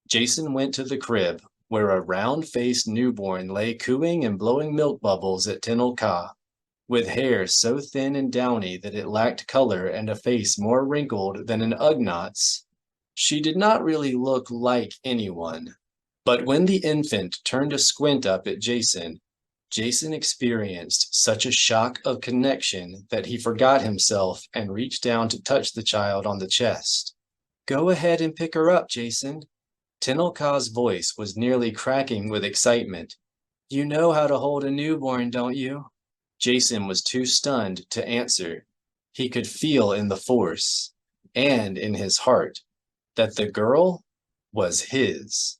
S1: Jacen went to the crib, where a round-faced newborn lay cooing and blowing milk bubbles at Tenel Ka, with hair so thin and downy that it lacked color and a face more wrinkled than an Ugnaughts. She did not really look like anyone. But when the infant turned to squint up at Jacen, Jacen experienced such a shock of connection that he forgot himself and reached down to touch the child on the chest. "Go ahead and pick her up, Jacen." Tenel Ka's voice was nearly cracking with excitement. "You know how to hold a newborn, don't you?" Jacen was too stunned to answer. He could feel in the Force, and in his heart, that the girl was his.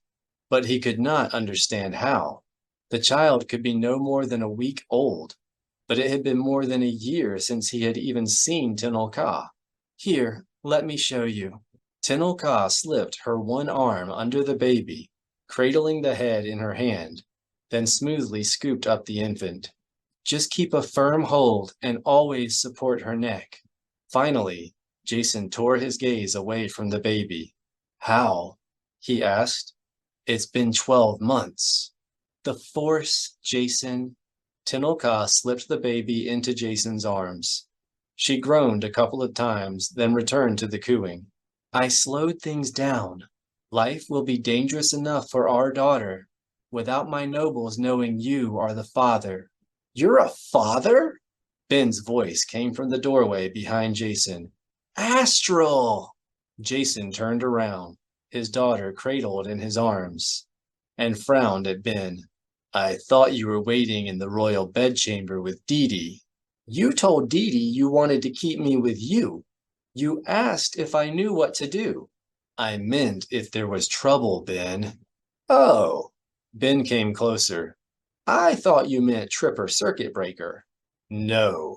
S1: But he could not understand how. The child could be no more than a week old, but it had been more than a year since he had even seen Tenel Ka. "Here, let me show you." Tenel Ka slipped her one arm under the baby, cradling the head in her hand, then smoothly scooped up the infant. "Just keep a firm hold and always support her neck." Finally, Jacen tore his gaze away from the baby. "How?" he asked. "It's been 12 months. "The Force, Jacen." Tenel Ka slipped the baby into Jacen's arms. She groaned a couple of times, then returned to the cooing. "I slowed things down. Life will be dangerous enough for our daughter, without my nobles knowing you are the father." "You're a father?" Ben's voice came from the doorway behind Jacen. "Astral!" Jacen turned around, his daughter cradled in his arms, and frowned at Ben. "I thought you were waiting in the royal bedchamber with Didi." "You told Didi you wanted to keep me with you." "You asked if I knew what to do." "I meant if there was trouble, Ben." "Oh." Ben came closer. "I thought you meant trip or circuit breaker." "No."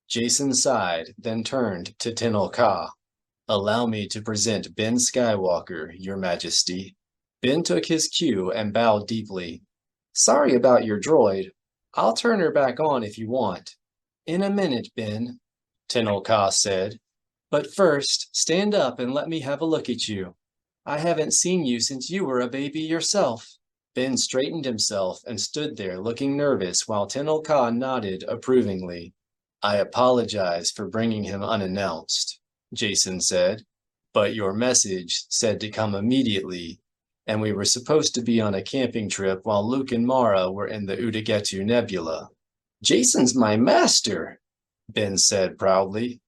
S1: Jacen sighed, then turned to Tenel Ka. "Allow me to present Ben Skywalker, Your Majesty." Ben took his cue and bowed deeply. "Sorry about your droid. I'll turn her back on if you want." "In a minute, Ben," Tenel Ka said. "But first, stand up and let me have a look at you. I haven't seen you since you were a baby yourself." Ben straightened himself and stood there looking nervous while Tenel Ka nodded approvingly. "I apologize for bringing him unannounced," Jacen said, "but your message said to come immediately, and we were supposed to be on a camping trip while Luke and Mara were in the Udagetu Nebula." "Jacen's my master," Ben said proudly.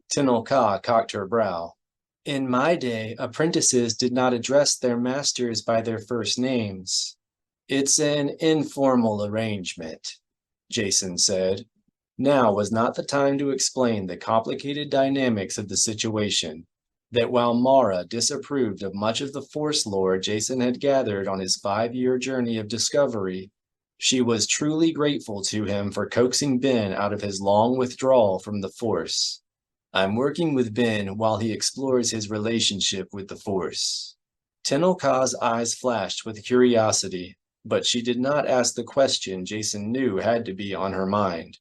S1: Tenel Ka cocked her brow. "In my day, apprentices did not address their masters by their first names." "It's an informal arrangement," Jacen said. Now was not the time to explain the complicated dynamics of the situation. That while Mara disapproved of much of the Force lore Jacen had gathered on his 5-year journey of discovery, she was truly grateful to him for coaxing Ben out of his long withdrawal from the Force. "I'm working with Ben while he explores his relationship with the Force." Tenel Ka's eyes flashed with curiosity, but she did not ask the question Jacen knew had to be on her mind.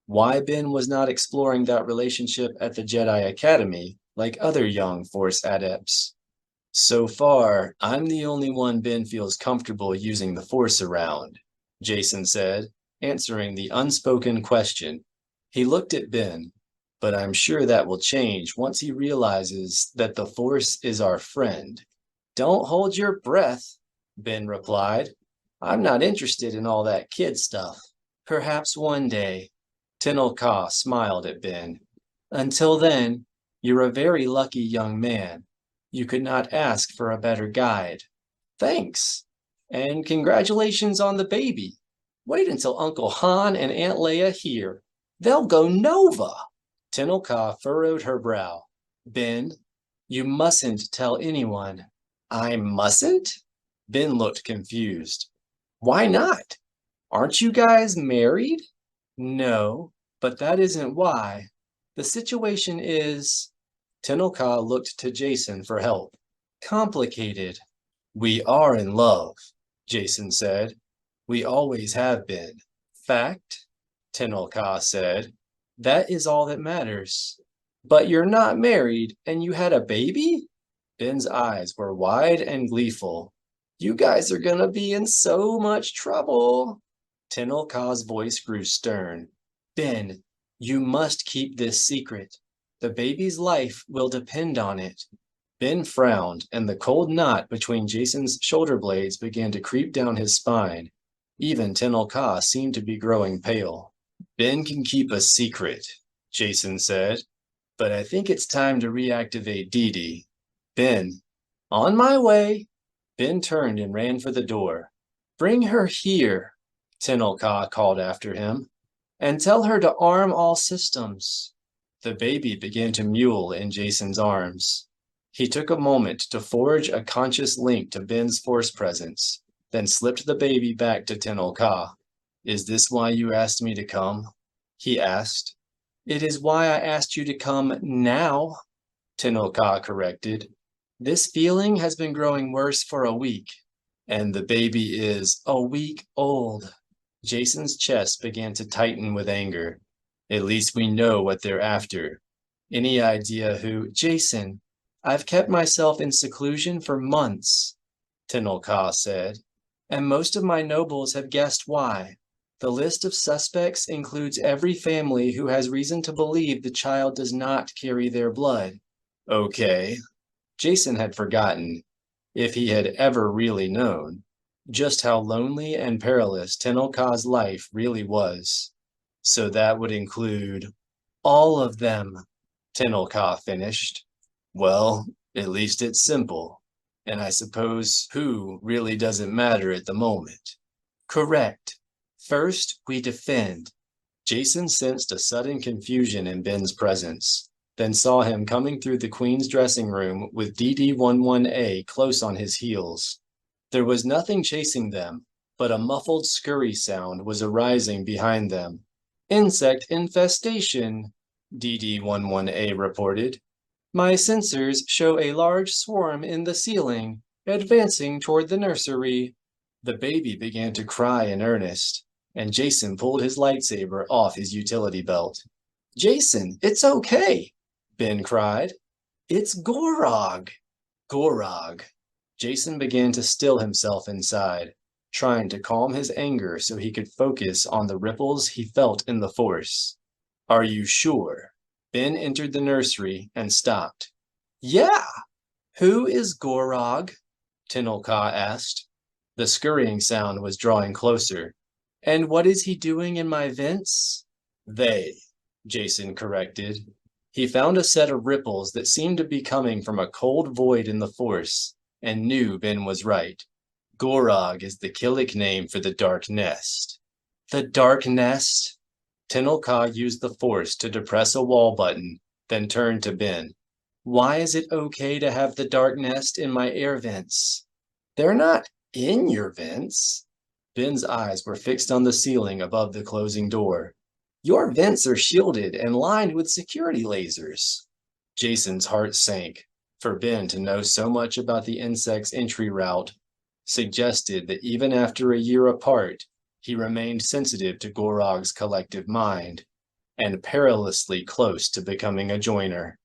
S1: Why Ben was not exploring that relationship at the Jedi Academy like other young Force adepts. "So far, I'm the only one Ben feels comfortable using the Force around," Jacen said, answering the unspoken question. He looked at Ben, but I'm sure that will change once he realizes that the Force is our friend. Don't hold your breath, Ben replied. I'm not interested in all that kid stuff. Perhaps one day. Tenel Ka smiled at Ben. Until then, you're a very lucky young man. You could not ask for a better guide. Thanks. And congratulations on the baby. Wait until Uncle Han and Aunt Leia hear. They'll go Nova. Tenel Ka furrowed her brow. Ben, you mustn't tell anyone. I mustn't? Ben looked confused. Why not? Aren't you guys married? No, but that isn't why. The situation is... Tenel Ka looked to Jacen for help. Complicated. We are in love, Jacen said. We always have been. Fact, Tenel Ka said. That is all that matters. But you're not married, and you had a baby? Ben's eyes were wide and gleeful. You guys are gonna be in so much trouble. Tenel Ka's voice grew stern. Ben, you must keep this secret. The baby's life will depend on it. Ben frowned, and the cold knot between Jacen's shoulder blades began to creep down his spine. Even Tenel Ka seemed to be growing pale. Ben can keep a secret, Jacen said, but I think it's time to reactivate Dee Dee. Ben, on my way. Ben turned and ran for the door. Bring her here, Tenel Ka called after him, and tell her to arm all systems. The baby began to mule in Jacen's arms. He took a moment to forge a conscious link to Ben's Force presence, then slipped the baby back to Tenel Ka. Is this why you asked me to come? He asked. It is why I asked you to come now, Tenel Ka corrected. This feeling has been growing worse for a week, and the baby is a week old. Jacen's chest began to tighten with anger. At least we know what they're after. Any idea who? Jacen, I've kept myself in seclusion for months, Tenel Ka said, and most of my nobles have guessed why. The list of suspects includes every family who has reason to believe the child does not carry their blood. Okay. Jacen had forgotten, if he had ever really known, just how lonely and perilous Tenel Ka's life really was. So that would include all of them, Tenel Ka finished. Well, at least it's simple, and I suppose who really doesn't matter at the moment. Correct. First, we defend. Jacen sensed a sudden confusion in Ben's presence, then saw him coming through the Queen's dressing room with DD-11A close on his heels. There was nothing chasing them, but a muffled scurry sound was arising behind them. Insect infestation, DD-11A reported. My sensors show a large swarm in the ceiling, advancing toward the nursery. The baby began to cry in earnest, and Jacen pulled his lightsaber off his utility belt. Jacen, it's okay, Ben cried. It's Gorog. Gorog. Jacen began to still himself inside, trying to calm his anger so he could focus on the ripples he felt in the Force. Are you sure? Ben entered the nursery and stopped. Yeah! Who is Gorog? Tenel Ka asked. The scurrying sound was drawing closer. And what is he doing in my vents? They, Jacen corrected. He found a set of ripples that seemed to be coming from a cold void in the Force, and knew Ben was right. Gorog is the Killik name for the Dark Nest. The Dark Nest? Tenel Ka used the Force to depress a wall button, then turned to Ben. Why is it okay to have the Dark Nest in my air vents? They're not in your vents. Ben's eyes were fixed on the ceiling above the closing door. Your vents are shielded and lined with security lasers. Jacen's heart sank. For Ben to know so much about the insect's entry route suggested that even after a year apart, he remained sensitive to Gorog's collective mind, and perilously close to becoming a joiner.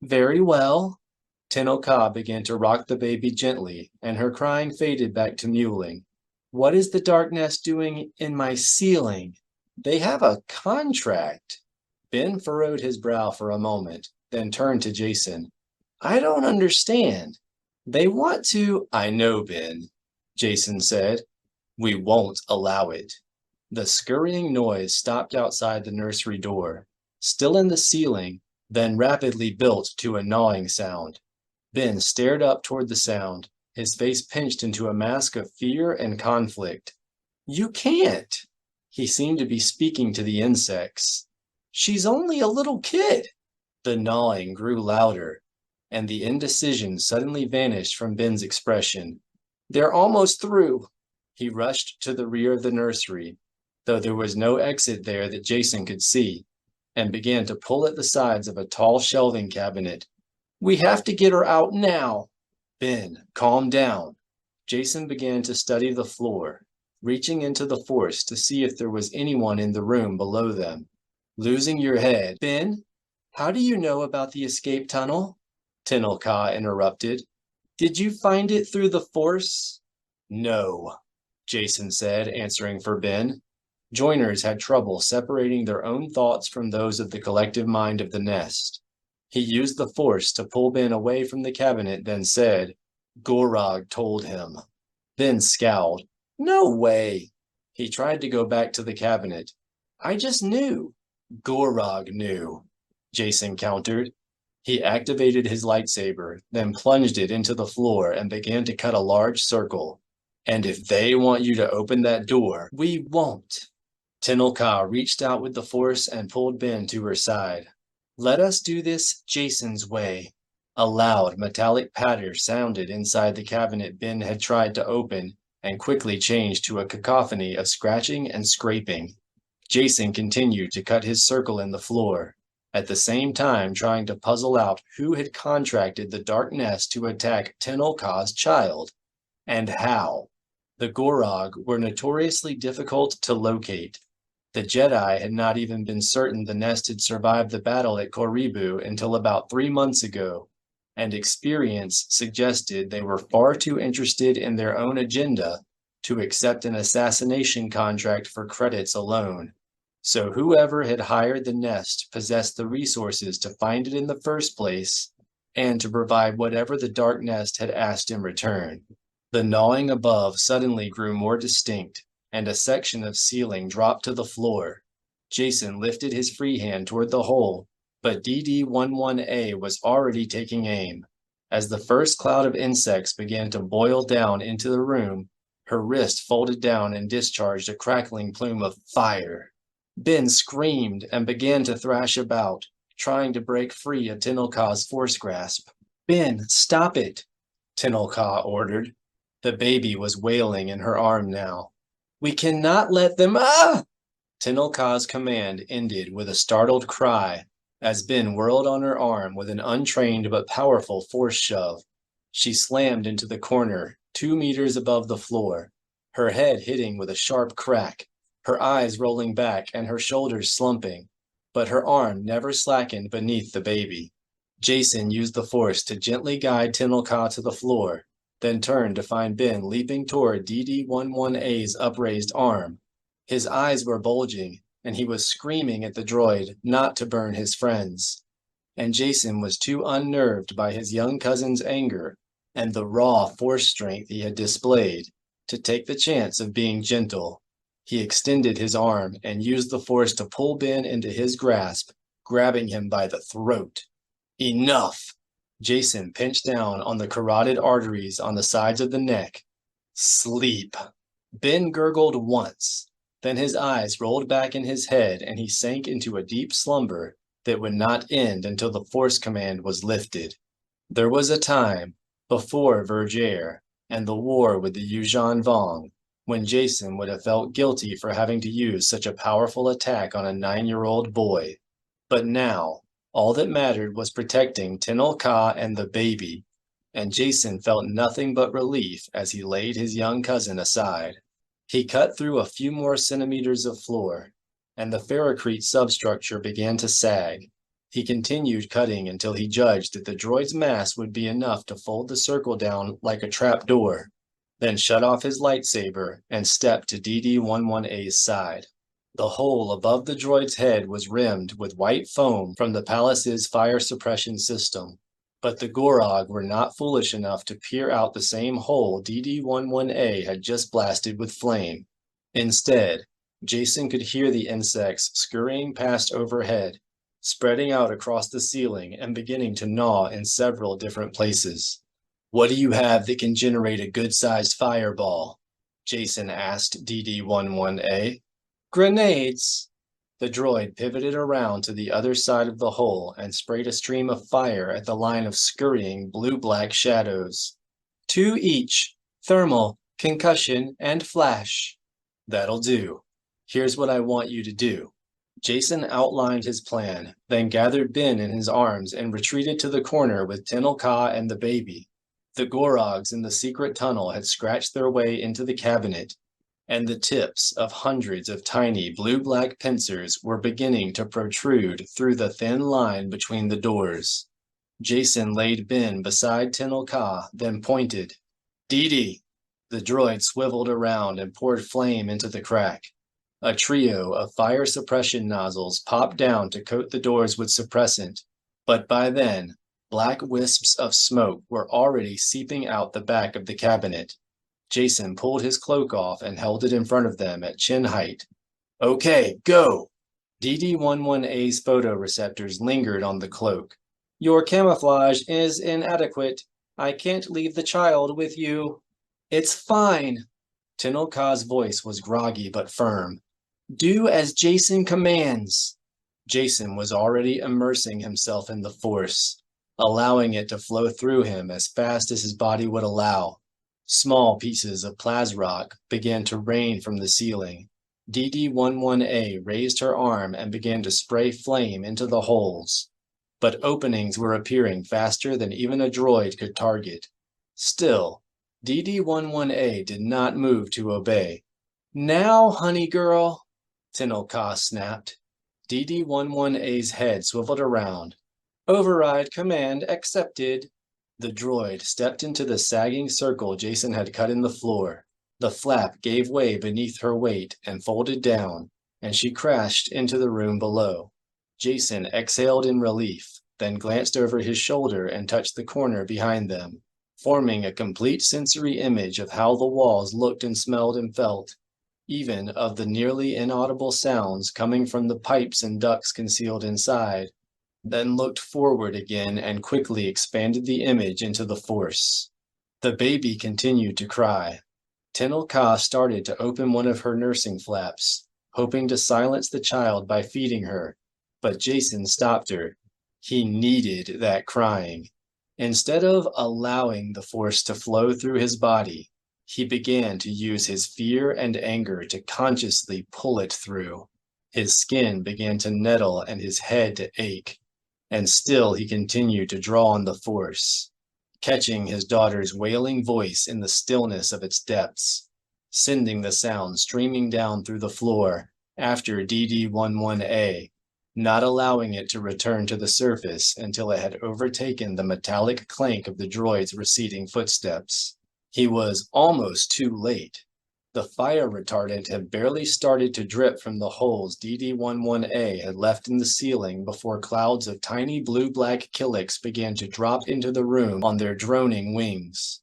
S1: Very well. Tenel Ka began to rock the baby gently, and her crying faded back to mewling. What is the Dark Nest doing in my ceiling? They have a contract. Ben furrowed his brow for a moment, then turned to Jacen. I don't understand. They want to. I know, Ben, Jacen said. We won't allow it. The scurrying noise stopped outside the nursery door, still in the ceiling, then rapidly built to a gnawing sound. Ben stared up toward the sound, his face pinched into a mask of fear and conflict. You can't. He seemed to be speaking to the insects. She's only a little kid. The gnawing grew louder, and the indecision suddenly vanished from Ben's expression. They're almost through. He rushed to the rear of the nursery, though there was no exit there that Jacen could see, and began to pull at the sides of a tall shelving cabinet. We have to get her out now. Ben, calm down. Jacen began to study the floor, reaching into the force to see if there was anyone in the room below them. Losing your head. Ben, how do you know about the escape tunnel? Tenel Ka interrupted. Did you find it through the force? No, Jacen said, answering for Ben. Joiners had trouble separating their own thoughts from those of the collective mind of the nest. He used the force to pull Ben away from the cabinet, then said, Gorog told him. Ben scowled. No way. He tried to go back to the cabinet. I just knew. Gorog knew, Jacen countered. He activated his lightsaber, then plunged it into the floor and began to cut a large circle. And if they want you to open that door, we won't. Tenel Ka reached out with the force and pulled Ben to her side. Let us do this Jacen's way. A loud, metallic patter sounded inside the cabinet Ben had tried to open and quickly changed to a cacophony of scratching and scraping. Jacen continued to cut his circle in the floor, at the same time trying to puzzle out who had contracted the Dark Nest to attack Tenel Ka's child, and how. The Gorog were notoriously difficult to locate. The Jedi had not even been certain the nest had survived the battle at Koribu until about 3 months ago, and experience suggested they were far too interested in their own agenda to accept an assassination contract for credits alone. So whoever had hired the nest possessed the resources to find it in the first place and to provide whatever the Dark Nest had asked in return. The gnawing above suddenly grew more distinct, and a section of ceiling dropped to the floor. Jacen lifted his free hand toward the hole, but DD-11A was already taking aim. As the first cloud of insects began to boil down into the room, her wrist folded down and discharged a crackling plume of fire. Ben screamed and began to thrash about, trying to break free of Tenel Ka's force grasp. Ben, stop it, Tenel Ka ordered. The baby was wailing in her arm now. We cannot let them. Ah! Tenel Ka's command ended with a startled cry as Ben whirled on her arm with an untrained but powerful force shove. She slammed into the corner, 2 meters above the floor, her head hitting with a sharp crack, her eyes rolling back and her shoulders slumping, but her arm never slackened beneath the baby. Jacen used the force to gently guide Tenel Ka to the floor, then turned to find Ben leaping toward DD-11A's upraised arm. His eyes were bulging, and he was screaming at the droid not to burn his friends. And Jacen was too unnerved by his young cousin's anger and the raw force strength he had displayed to take the chance of being gentle. He extended his arm and used the force to pull Ben into his grasp, grabbing him by the throat. Enough! Jacen pinched down on the carotid arteries on the sides of the neck. Sleep. Ben gurgled once. Then his eyes rolled back in his head and he sank into a deep slumber that would not end until the force command was lifted. There was a time, before Vergere and the war with the Yuuzhan Vong, when Jacen would have felt guilty for having to use such a powerful attack on a 9-year-old boy. But now, all that mattered was protecting Tenel Ka and the baby, and Jacen felt nothing but relief as he laid his young cousin aside. He cut through a few more centimeters of floor, and the ferrocrete substructure began to sag. He continued cutting until he judged that the droid's mass would be enough to fold the circle down like a trapdoor, then shut off his lightsaber and stepped to DD-11A's side. The hole above the droid's head was rimmed with white foam from the palace's fire suppression system. But the Gorog were not foolish enough to peer out the same hole DD-11A had just blasted with flame. Instead, Jacen could hear the insects scurrying past overhead, spreading out across the ceiling and beginning to gnaw in several different places. "What do you have that can generate a good-sized fireball?" Jacen asked DD-11A. "Grenades." The droid pivoted around to the other side of the hole and sprayed a stream of fire at the line of scurrying blue-black shadows. "2 each. Thermal, concussion, and flash." "That'll do. Here's what I want you to do." Jacen outlined his plan, then gathered Ben in his arms and retreated to the corner with Tenel Ka and the baby. The Gorogs in the secret tunnel had scratched their way into the cabinet, and the tips of hundreds of tiny blue-black pincers were beginning to protrude through the thin line between the doors. Jacen laid Ben beside Tenel Ka, then pointed. "Didi!" The droid swiveled around and poured flame into the crack. A trio of fire suppression nozzles popped down to coat the doors with suppressant, but by then, black wisps of smoke were already seeping out the back of the cabinet. Jacen pulled his cloak off and held it in front of them at chin height. "Okay, go!" DD-11A's photoreceptors lingered on the cloak. "Your camouflage is inadequate. I can't leave the child with you." "It's fine." Tenel Ka's voice was groggy but firm. "Do as Jacen commands." Jacen was already immersing himself in the Force, allowing it to flow through him as fast as his body would allow. Small pieces of plasrock began to rain from the ceiling. DD-11A raised her arm and began to spray flame into the holes. But openings were appearing faster than even a droid could target. Still, DD-11A did not move to obey. "Now, honey girl," Tenel Ka snapped. DD-11A's head swiveled around. "Override command accepted." The droid stepped into the sagging circle Jacen had cut in the floor. The flap gave way beneath her weight and folded down, and she crashed into the room below. Jacen exhaled in relief, then glanced over his shoulder and touched the corner behind them, forming a complete sensory image of how the walls looked and smelled and felt, even of the nearly inaudible sounds coming from the pipes and ducts concealed inside, then looked forward again and quickly expanded the image into the Force. The baby continued to cry. Tenel Ka started to open one of her nursing flaps, hoping to silence the child by feeding her, but Jacen stopped her. He needed that crying. Instead of allowing the Force to flow through his body, he began to use his fear and anger to consciously pull it through. His skin began to nettle and his head to ache, and still he continued to draw on the Force, catching his daughter's wailing voice in the stillness of its depths, sending the sound streaming down through the floor after DD-11A, not allowing it to return to the surface until it had overtaken the metallic clank of the droid's receding footsteps. He was almost too late. The fire retardant had barely started to drip from the holes DD-11A had left in the ceiling before clouds of tiny blue-black Killiks began to drop into the room on their droning wings.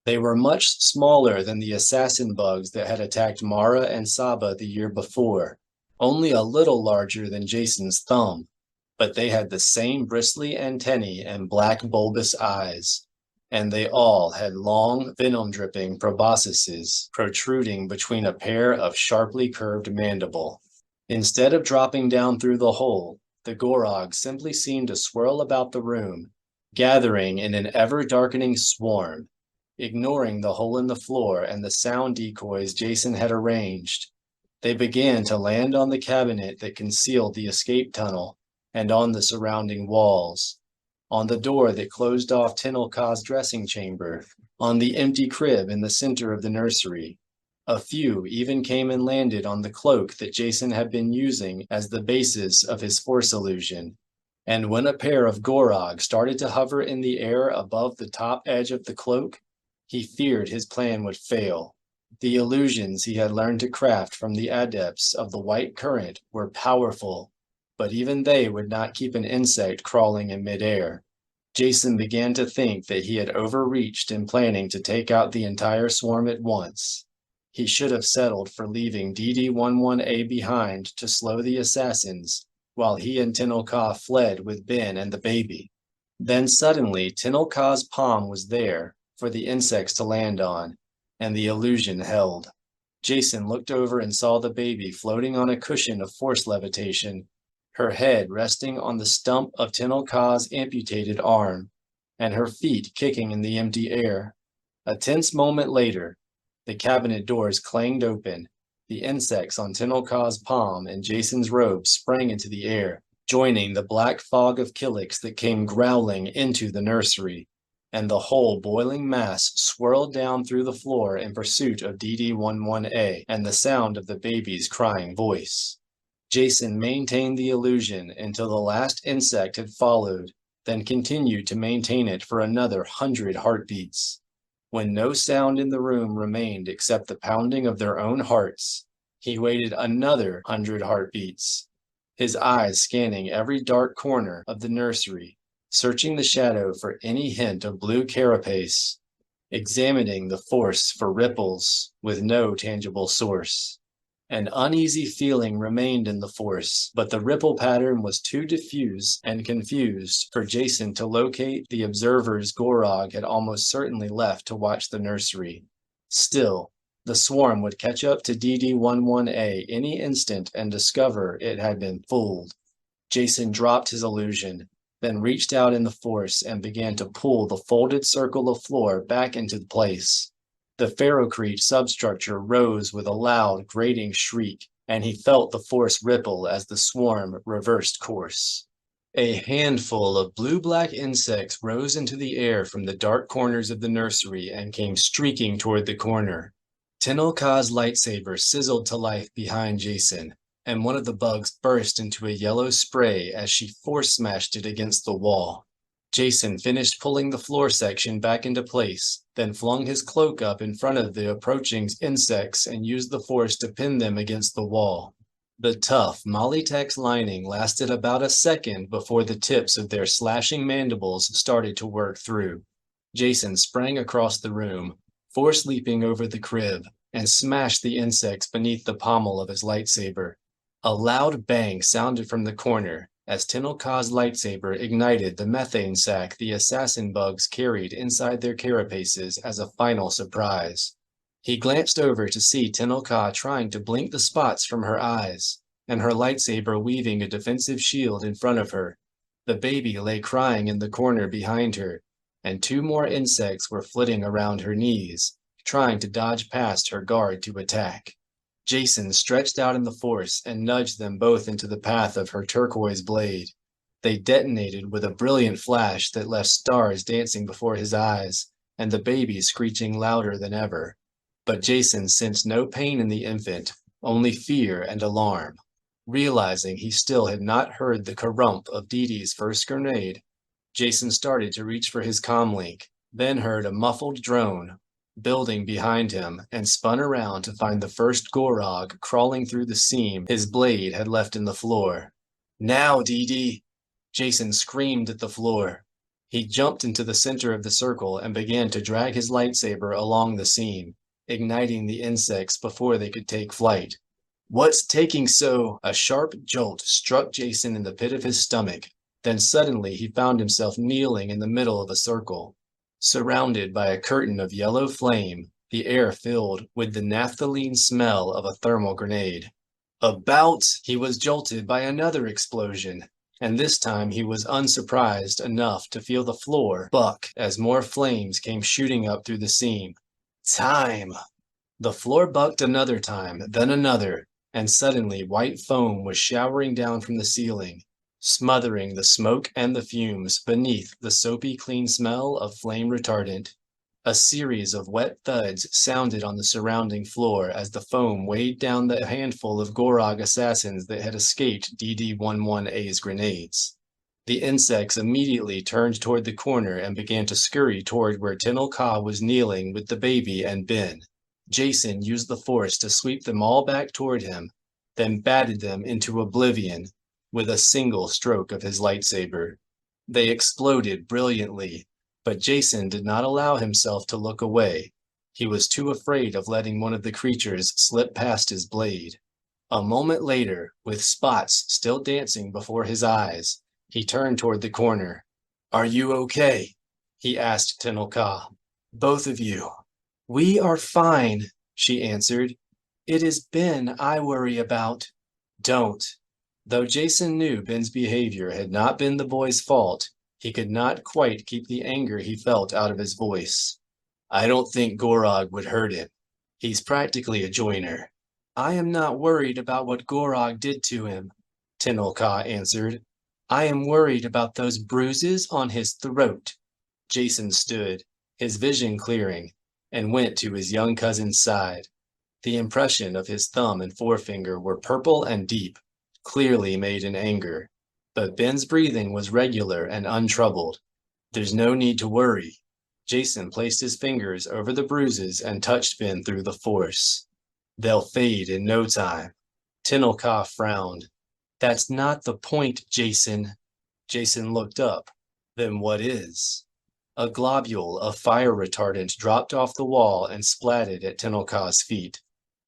S1: They were much smaller than the assassin bugs that had attacked Mara and Saba the year before, only a little larger than Jacen's thumb, but they had the same bristly antennae and black bulbous eyes, and they all had long, venom-dripping proboscises protruding between a pair of sharply curved mandibles. Instead of dropping down through the hole, the Gorog simply seemed to swirl about the room, gathering in an ever-darkening swarm, ignoring the hole in the floor and the sound decoys Jacen had arranged. They began to land on the cabinet that concealed the escape tunnel and on the surrounding walls, on the door that closed off Tenel Ka's dressing chamber, on the empty crib in the center of the nursery. A few even came and landed on the cloak that Jacen had been using as the basis of his Force illusion. And when a pair of Gorog started to hover in the air above the top edge of the cloak, he feared his plan would fail. The illusions he had learned to craft from the adepts of the White Current were powerful, but even they would not keep an insect crawling in midair. Jacen began to think that he had overreached in planning to take out the entire swarm at once. He should have settled for leaving DD-11A behind to slow the assassins, while he and Tenel Ka fled with Ben and the baby. Then suddenly Tenel Ka's palm was there for the insects to land on, and the illusion held. Jacen looked over and saw the baby floating on a cushion of force levitation, her head resting on the stump of Tenel Ka's amputated arm, and her feet kicking in the empty air. A tense moment later, the cabinet doors clanged open. The insects on Tenel Ka's palm and Jacen's robe sprang into the air, joining the black fog of Killiks that came growling into the nursery, and the whole boiling mass swirled down through the floor in pursuit of DD-11A and the sound of the baby's crying voice. Jacen maintained the illusion until the last insect had followed, then continued to maintain it for another 100 heartbeats. When no sound in the room remained except the pounding of their own hearts, he waited another 100 heartbeats, his eyes scanning every dark corner of the nursery, searching the shadow for any hint of blue carapace, examining the force for ripples with no tangible source. An uneasy feeling remained in the force, but the ripple pattern was too diffuse and confused for Jacen to locate the observers Gorog had almost certainly left to watch the nursery. Still, the swarm would catch up to DD-11A any instant and discover it had been fooled. Jacen dropped his illusion, then reached out in the force and began to pull the folded circle of floor back into place. The ferrocrete substructure rose with a loud, grating shriek, and he felt the force ripple as the swarm reversed course. A handful of blue-black insects rose into the air from the dark corners of the nursery and came streaking toward the corner. Tenel Ka's lightsaber sizzled to life behind Jacen, and one of the bugs burst into a yellow spray as she force-smashed it against the wall. Jacen finished pulling the floor section back into place, then flung his cloak up in front of the approaching insects and used the force to pin them against the wall. The tough Mollytex lining lasted about a second before the tips of their slashing mandibles started to work through. Jacen sprang across the room, force leaping over the crib, and smashed the insects beneath the pommel of his lightsaber. A loud bang sounded from the corner as Tenel Ka's lightsaber ignited the methane sac the assassin bugs carried inside their carapaces as a final surprise. He glanced over to see Tenel Ka trying to blink the spots from her eyes, and her lightsaber weaving a defensive shield in front of her. The baby lay crying in the corner behind her, and 2 more insects were flitting around her knees, trying to dodge past her guard to attack. Jacen stretched out in the force and nudged them both into the path of her turquoise blade. They detonated with a brilliant flash that left stars dancing before his eyes, and the baby screeching louder than ever. But Jacen sensed no pain in the infant, only fear and alarm. Realizing he still had not heard the kerrump of Dee-Dee's first grenade, Jacen started to reach for his comlink, then heard a muffled drone building behind him, and spun around to find the first Gorog crawling through the seam his blade had left in the floor. "Now, Dee-Dee!" Jacen screamed at the floor. He jumped into the center of the circle and began to drag his lightsaber along the seam, igniting the insects before they could take flight. "What's taking so?" A sharp jolt struck Jacen in the pit of his stomach. Then suddenly he found himself kneeling in the middle of a circle, surrounded by a curtain of yellow flame, the air filled with the naphthalene smell of a thermal grenade. He was jolted by another explosion, and this time he was unsurprised enough to feel the floor buck as more flames came shooting up through the seam. Time! The floor bucked another time, then another, and suddenly white foam was showering down from the ceiling, smothering the smoke and the fumes beneath the soapy clean smell of flame retardant. A series of wet thuds sounded on the surrounding floor as the foam weighed down the handful of Gorog assassins that had escaped DD-11A's grenades. The insects immediately turned toward the corner and began to scurry toward where Tenel Ka was kneeling with the baby and Ben. Jacen used the Force to sweep them all back toward him, then batted them into oblivion with a single stroke of his lightsaber. They exploded brilliantly, but Jacen did not allow himself to look away. He was too afraid of letting one of the creatures slip past his blade. A moment later, with spots still dancing before his eyes, he turned toward the corner. "Are you okay?" he asked Tenel Ka. "Both of you." "We are fine," she answered. "It is Ben I worry about." "Don't." Though Jacen knew Ben's behavior had not been the boy's fault, he could not quite keep the anger he felt out of his voice. "I don't think Gorog would hurt him. He's practically a joiner." "I am not worried about what Gorog did to him," Tenel Ka answered. "I am worried about those bruises on his throat." Jacen stood, his vision clearing, and went to his young cousin's side. The impression of his thumb and forefinger were purple and deep, clearly made in anger, but Ben's breathing was regular and untroubled. "There's no need to worry." Jacen placed his fingers over the bruises and touched Ben through the Force. "They'll fade in no time." Tenel Ka frowned. "That's not the point, Jacen." Jacen looked up. "Then what is?" A globule of fire retardant dropped off the wall and splatted at Tenel Ka's feet.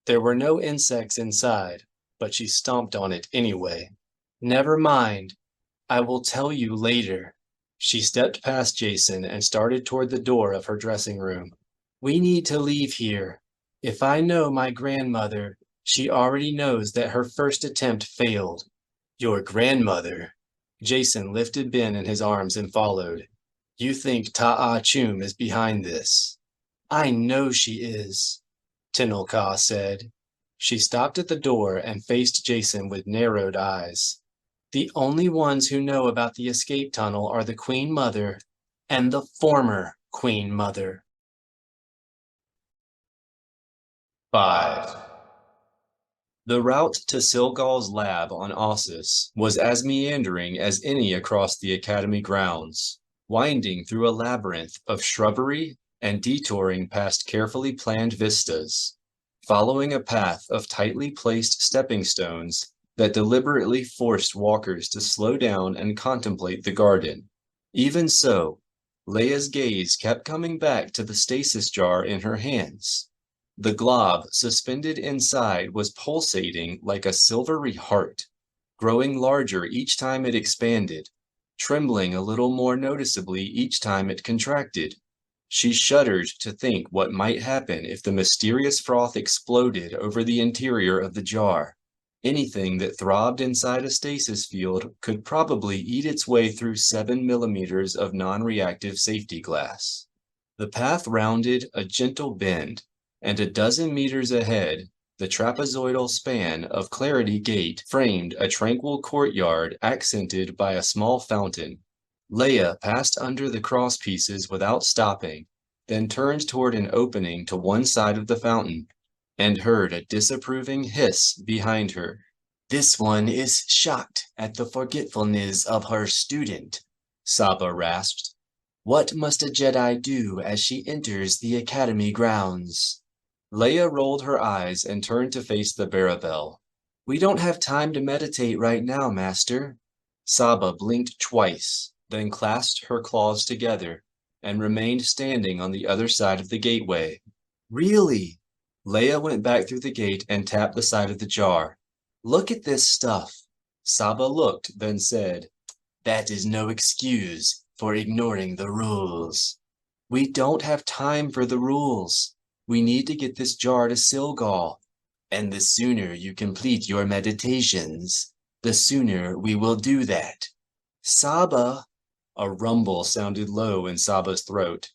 S1: There were no insects inside, but she stomped on it anyway. "Never mind. I will tell you later." She stepped past Jacen and started toward the door of her dressing room. "We need to leave here. If I know my grandmother, she already knows that her first attempt failed." "Your grandmother?" Jacen lifted Ben in his arms and followed. "You think Ta'a Chum is behind this?" "I know she is," Tenel Ka said. She stopped at the door and faced Jacen with narrowed eyes. "The only ones who know about the escape tunnel are the Queen Mother and the former Queen Mother."
S2: 5.
S1: The route to Silgal's lab on Ossus was as meandering as any across the Academy grounds, winding through a labyrinth of shrubbery and detouring past carefully planned vistas, following a path of tightly placed stepping stones that deliberately forced walkers to slow down and contemplate the garden. Even so, Leia's gaze kept coming back to the stasis jar in her hands. The glob suspended inside was pulsating like a silvery heart, growing larger each time it expanded, trembling a little more noticeably each time it contracted. She shuddered to think what might happen if the mysterious froth exploded over the interior of the jar. Anything that throbbed inside a stasis field could probably eat its way through 7 millimeters of non-reactive safety glass. The path rounded a gentle bend, and a dozen meters ahead, the trapezoidal span of Clarity Gate framed a tranquil courtyard accented by a small fountain. Leia passed under the cross pieces without stopping, then turned toward an opening to one side of the fountain, and heard a disapproving hiss behind her. "This one is shocked at the forgetfulness of her student," Saba rasped. "What must a Jedi do as she enters the Academy grounds?" Leia rolled her eyes and turned to face the Barabel. "We don't have time to meditate right now, Master." Saba blinked twice, then clasped her claws together and remained standing on the other side of the gateway. "Really?" Leia went back through the gate and tapped the side of the jar. "Look at this stuff." Saba looked, then said, "That is no excuse for ignoring the rules." "We don't have time for the rules. We need to get this jar to Silgal. And the sooner you complete your meditations, the sooner we will do that." "Saba!" A rumble sounded low in Saba's throat.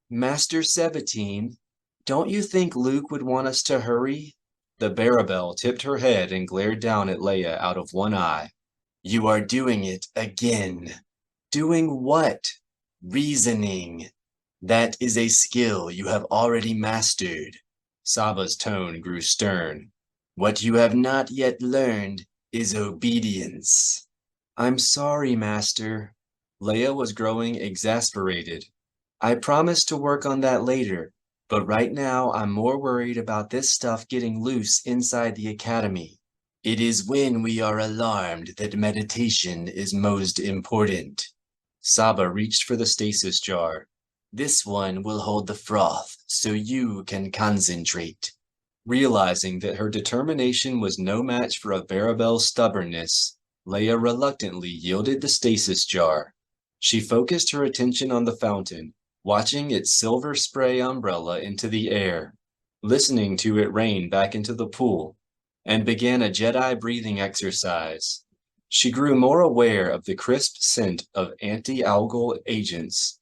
S1: "Master Sabatine, don't you think Luke would want us to hurry?" The Barabel tipped her head and glared down at Leia out of one eye. "You are doing it again." "Doing what?" "Reasoning. That is a skill you have already mastered." Saba's tone grew stern. "What you have not yet learned is obedience." "I'm sorry, Master." Leia was growing exasperated. "I promise to work on that later, But right now, I'm more worried about this stuff getting loose inside the academy. It is when we are alarmed that meditation is most important. Saba reached for the stasis jar. This one will hold the froth, so you can concentrate. Realizing that her determination was no match for a Barabel's stubbornness, Leia reluctantly yielded the stasis jar. She focused her attention on the fountain, watching its silver spray umbrella into the air, listening to it rain back into the pool, and began a Jedi breathing exercise. She grew more aware of the crisp scent of anti-algal agents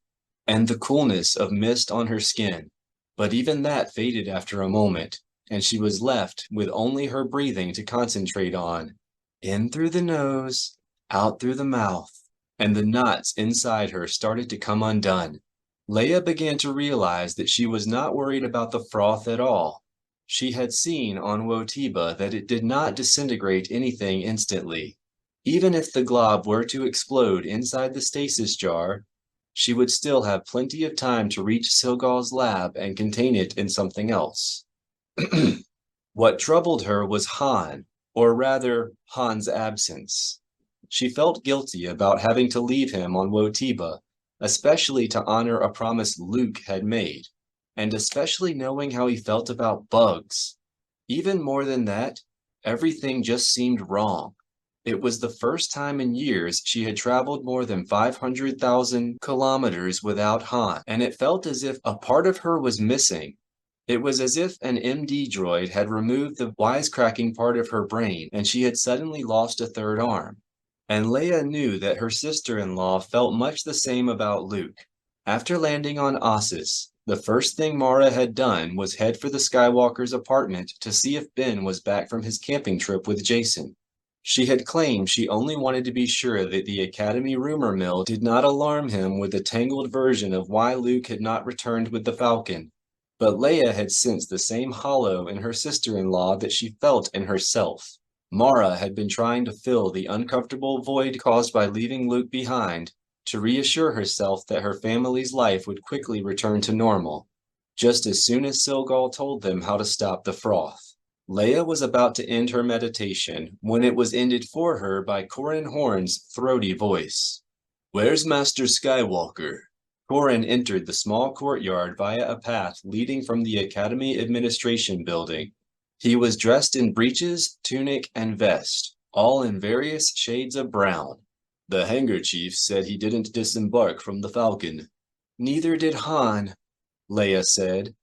S1: and the coolness of mist on her skin, but even that faded after a moment, and she was left with only her breathing to concentrate on. In through the nose, out through the mouth, and the knots inside her started to come undone. Leia began to realize that she was not worried about the froth at all. She had seen on Wotiba that it did not disintegrate anything instantly. Even if the glob were to explode inside the stasis jar, she would still have plenty of time to reach Silgal's lab and contain it in something else. What troubled her was Han, or rather, Han's absence. She felt guilty about having to leave him on Wotiba, especially to honor a promise Luke had made, and especially knowing how he felt about bugs. Even more than that, everything just seemed wrong. It was the first time in years she had traveled more than 500,000 kilometers without Han, and it felt as if a part of her was missing. It was as if an MD droid had removed the wisecracking part of her brain and she had suddenly lost a third arm. And Leia knew that her sister-in-law felt much the same about Luke. After landing on Ossus, the first thing Mara had done was head for the Skywalker's apartment to see if Ben was back from his camping trip with Jacen. She had claimed she only wanted to be sure that the Academy rumor mill did not alarm him with a tangled version of why Luke had not returned with the Falcon. But Leia had sensed the same hollow in her sister-in-law that she felt in herself. Mara had been trying to fill the uncomfortable void caused by leaving Luke behind, to reassure herself that her family's life would quickly return to normal, just as soon as Silgal told them how to stop the froth. Leia was about to end her meditation when it was ended for her by Corran Horn's throaty voice. "Where's Master Skywalker?" Corran entered the small courtyard via a path leading from the Academy Administration Building. He was dressed in breeches, tunic, and vest, all in various shades of brown. "The Hangar Chief said he didn't disembark from the Falcon." "Neither did Han," Leia said.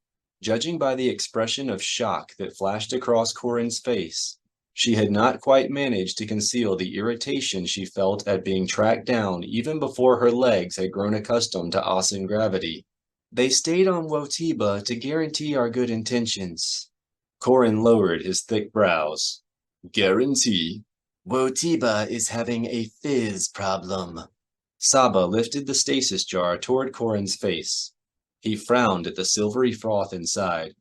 S1: Judging by the expression of shock that flashed across Corran's face, she had not quite managed to conceal the irritation she felt at being tracked down even before her legs had grown accustomed to Ossan gravity. "They stayed on Wotiba to guarantee our good intentions." Corran lowered his thick brows. "Guarantee?" "Wotiba is having a fizz problem." Saba lifted the stasis jar toward Corran's face. He frowned at the silvery froth inside.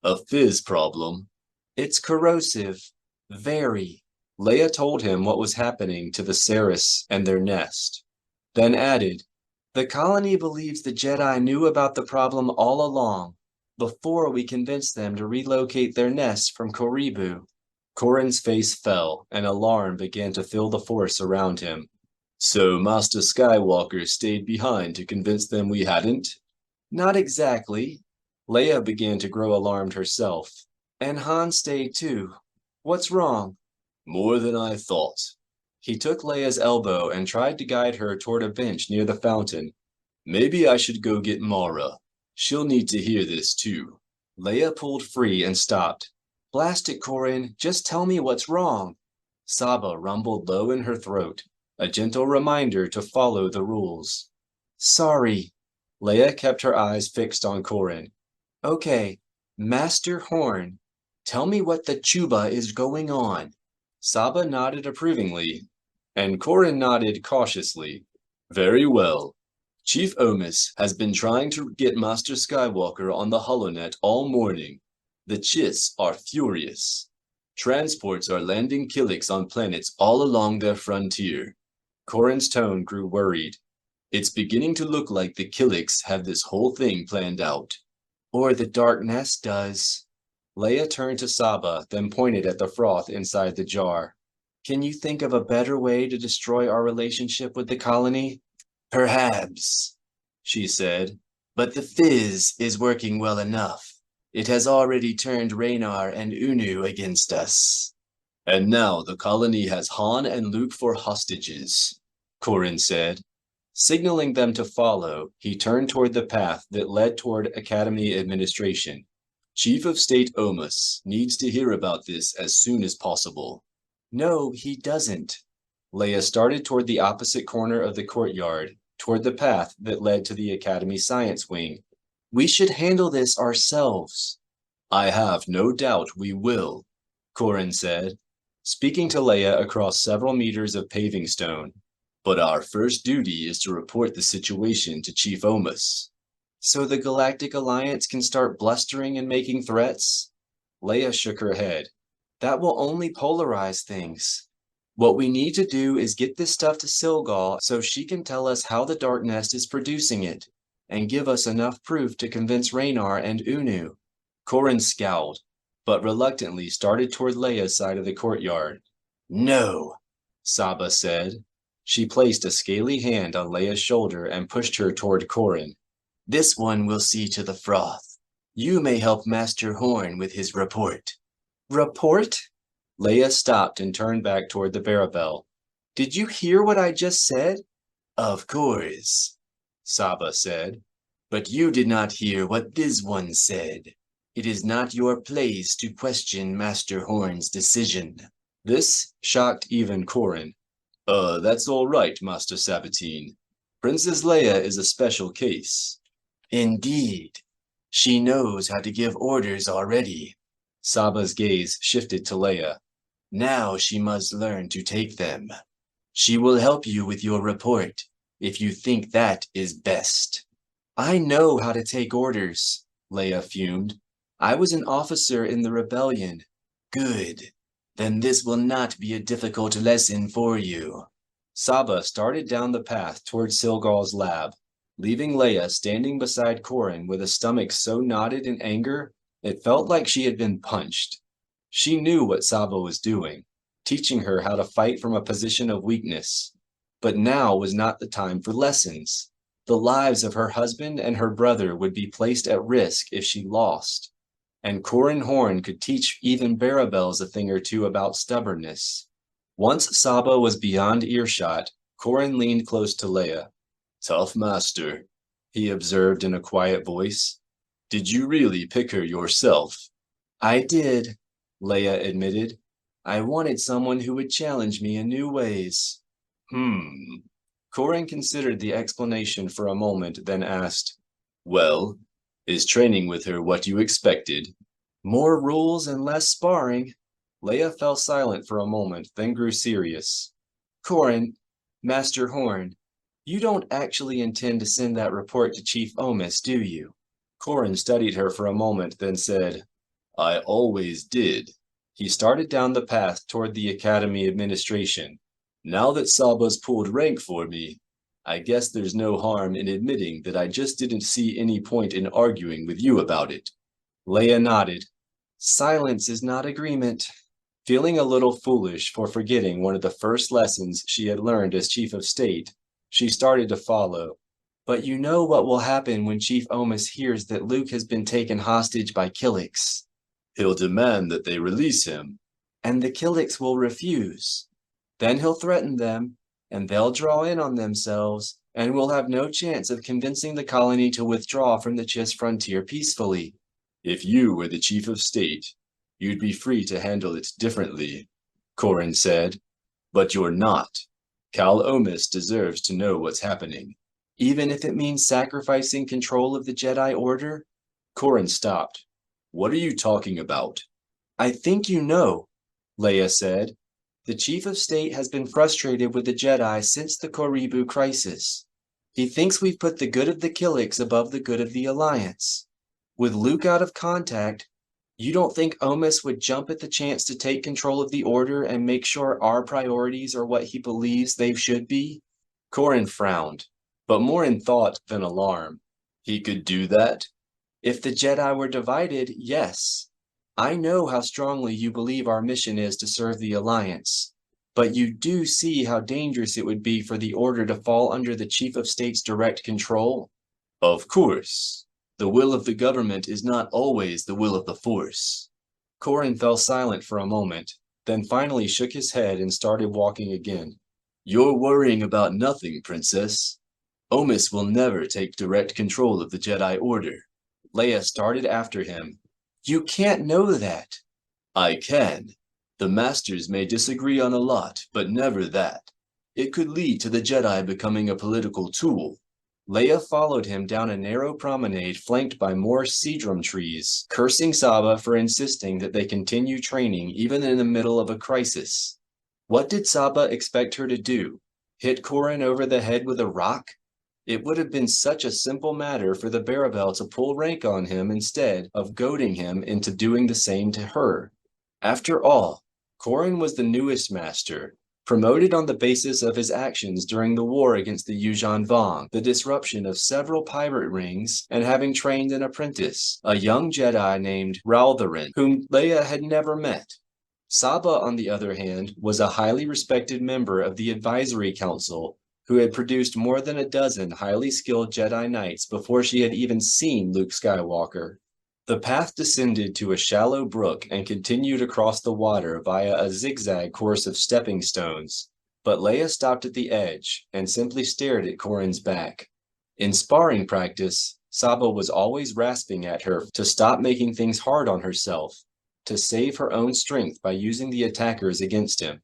S1: "A fizz problem?" "It's corrosive. Very." Leia told him what was happening to the Saris and their nest, then added, "The colony believes the Jedi knew about the problem all along, before we convinced them to relocate their nest from Koribu." Corran's face fell, and alarm began to fill the force around him. "So Master Skywalker stayed behind to convince them we hadn't?" "Not exactly." Leia began to grow alarmed herself. "And Han stayed too. What's wrong?" "More than I thought." He took Leia's elbow and tried to guide her toward a bench near the fountain. "Maybe I should go get Mara. She'll need to hear this too." Leia pulled free and stopped. "Blast it, Corran, just tell me what's wrong." Saba rumbled low in her throat, a gentle reminder to follow the rules. "Sorry." Leia kept her eyes fixed on Corran. "Okay, Master Horn, tell me what the Chuba is going on." Saba nodded approvingly, and Corran nodded cautiously. "Very well. Chief Omis has been trying to get Master Skywalker on the holonet all morning. The Chiss are furious. Transports are landing Killiks on planets all along their frontier." Corran's tone grew worried. "It's beginning to look like the Killiks have this whole thing planned out." Or the Dark Nest does. Leia turned to Saba, then pointed at the froth inside the jar. Can you think of a better way to destroy our relationship with the colony? Perhaps, she said, but the fizz is working well enough. It has already turned Raynar and Unu against us.
S2: And now the colony has Han and Luke for hostages, Corran said.
S1: Signaling them to follow, he turned toward the path that led toward Academy administration.
S2: Chief of State Omus needs to hear about this as soon as possible.
S1: No, he doesn't. Leia started toward the opposite corner of the courtyard, toward the path that led to the Academy Science Wing. We should handle this ourselves.
S2: I have no doubt we will, Corran said, speaking to Leia across several meters of paving stone. But our first duty is to report the situation to Chief Omus.
S1: So the Galactic Alliance can start blustering and making threats? Leia shook her head. That will only polarize things. What we need to do is get this stuff to Silgal so she can tell us how the Dark Nest is producing it, and give us enough proof to convince Raynar and Unu.
S2: Corran scowled, but reluctantly started toward Leia's side of the courtyard.
S1: No, Saba said. She placed a scaly hand on Leia's shoulder and pushed her toward Corran. This one will see to the froth. You may help Master Horn with his report. Report? Leia stopped and turned back toward the Barabel. Did you hear what I just said? Of course, Saba said. But you did not hear what this one said. It is not your place to question Master Horn's decision. This shocked even Corran.
S2: That's all right, Master Sabatine. Princess Leia is a special case.
S1: Indeed. She knows how to give orders already. Saba's gaze shifted to Leia. Now she must learn to take them. She will help you with your report, if you think that is best. I know how to take orders, Leia fumed. I was an officer in the rebellion. Good. Then this will not be a difficult lesson for you. Saba started down the path toward Silgal's lab, leaving Leia standing beside Corran with a stomach so knotted in anger, it felt like she had been punched. She knew what Saba was doing, teaching her how to fight from a position of weakness. But now was not the time for lessons. The lives of her husband and her brother would be placed at risk if she lost. And Corran Horn could teach even Barabels a thing or two about stubbornness. Once Saba was beyond earshot, Corran leaned close to Leia.
S2: Tough master, he observed in a quiet voice. Did you really pick her yourself?
S1: I did, Leia admitted. I wanted someone who would challenge me in new ways. Corran considered the explanation for a moment, then asked,
S2: Well, is training with her what you expected?
S1: More rules and less sparring. Leia fell silent for a moment, then grew serious. Corran, Master Horn, you don't actually intend to send that report to Chief Omus, do you? Corran studied her for a moment, then said,
S2: I always did.
S1: He started down the path toward the Academy administration.
S2: Now that Saba's pulled rank for me, I guess there's no harm in admitting that I just didn't see any point in arguing with you about it.
S1: Leia nodded. Silence is not agreement. Feeling a little foolish for forgetting one of the first lessons she had learned as Chief of State, she started to follow. But you know what will happen when Chief Omus hears that Luke has been taken hostage by Killiks.
S2: He'll demand that they release him.
S1: And the Killiks will refuse. Then he'll threaten them, and they'll draw in on themselves, and we'll have no chance of convincing the colony to withdraw from the Chiss frontier peacefully.
S2: If you were the Chief of State, you'd be free to handle it differently, Corran said. But you're not. Cal Omus deserves to know what's happening.
S1: Even if it means sacrificing control of the Jedi Order?
S2: Corran stopped. What are you talking about?
S1: I think you know, Leia said. The Chief of State has been frustrated with the Jedi since the Koribu crisis. He thinks we've put the good of the Killiks above the good of the Alliance. With Luke out of contact, you don't think Omus would jump at the chance to take control of the Order and make sure our priorities are what he believes they should be?
S2: Corran frowned, but more in thought than alarm. He could do that?
S1: If the Jedi were divided, yes. I know how strongly you believe our mission is to serve the Alliance, but you do see how dangerous it would be for the Order to fall under the Chief of State's direct control? Of course. The will of the government is not always the will of the Force. Corran fell silent for a moment, then finally shook his head and started walking again. You're worrying about nothing, Princess. Omis will never take direct control of the Jedi Order. Leia started after him. You can't know that. I can. The Masters may disagree on a lot, but never that. It could lead to the Jedi becoming a political tool. Leia followed him down a narrow promenade flanked by more cedrum trees, cursing Saba for insisting that they continue training even in the middle of a crisis. What did Saba expect her to do? Hit Corran over the head with a rock? It would have been such a simple matter for the Barabel to pull rank on him instead of goading him into doing the same to her. After all, Corran was the newest master, promoted on the basis of his actions during the war against the Yuuzhan Vong, the disruption of several pirate rings, and having trained an apprentice, a young Jedi named Raltharin, whom Leia had never met. Saba, on the other hand, was a highly respected member of the Advisory Council, who had produced more than a dozen highly skilled Jedi Knights before she had even seen Luke Skywalker. The path descended to a shallow brook and continued across the water via a zigzag course of stepping stones, but Leia stopped at the edge and simply stared at Corran's back. In sparring practice, Saba was always rasping at her to stop making things hard on herself, to save her own strength by using the attackers against him.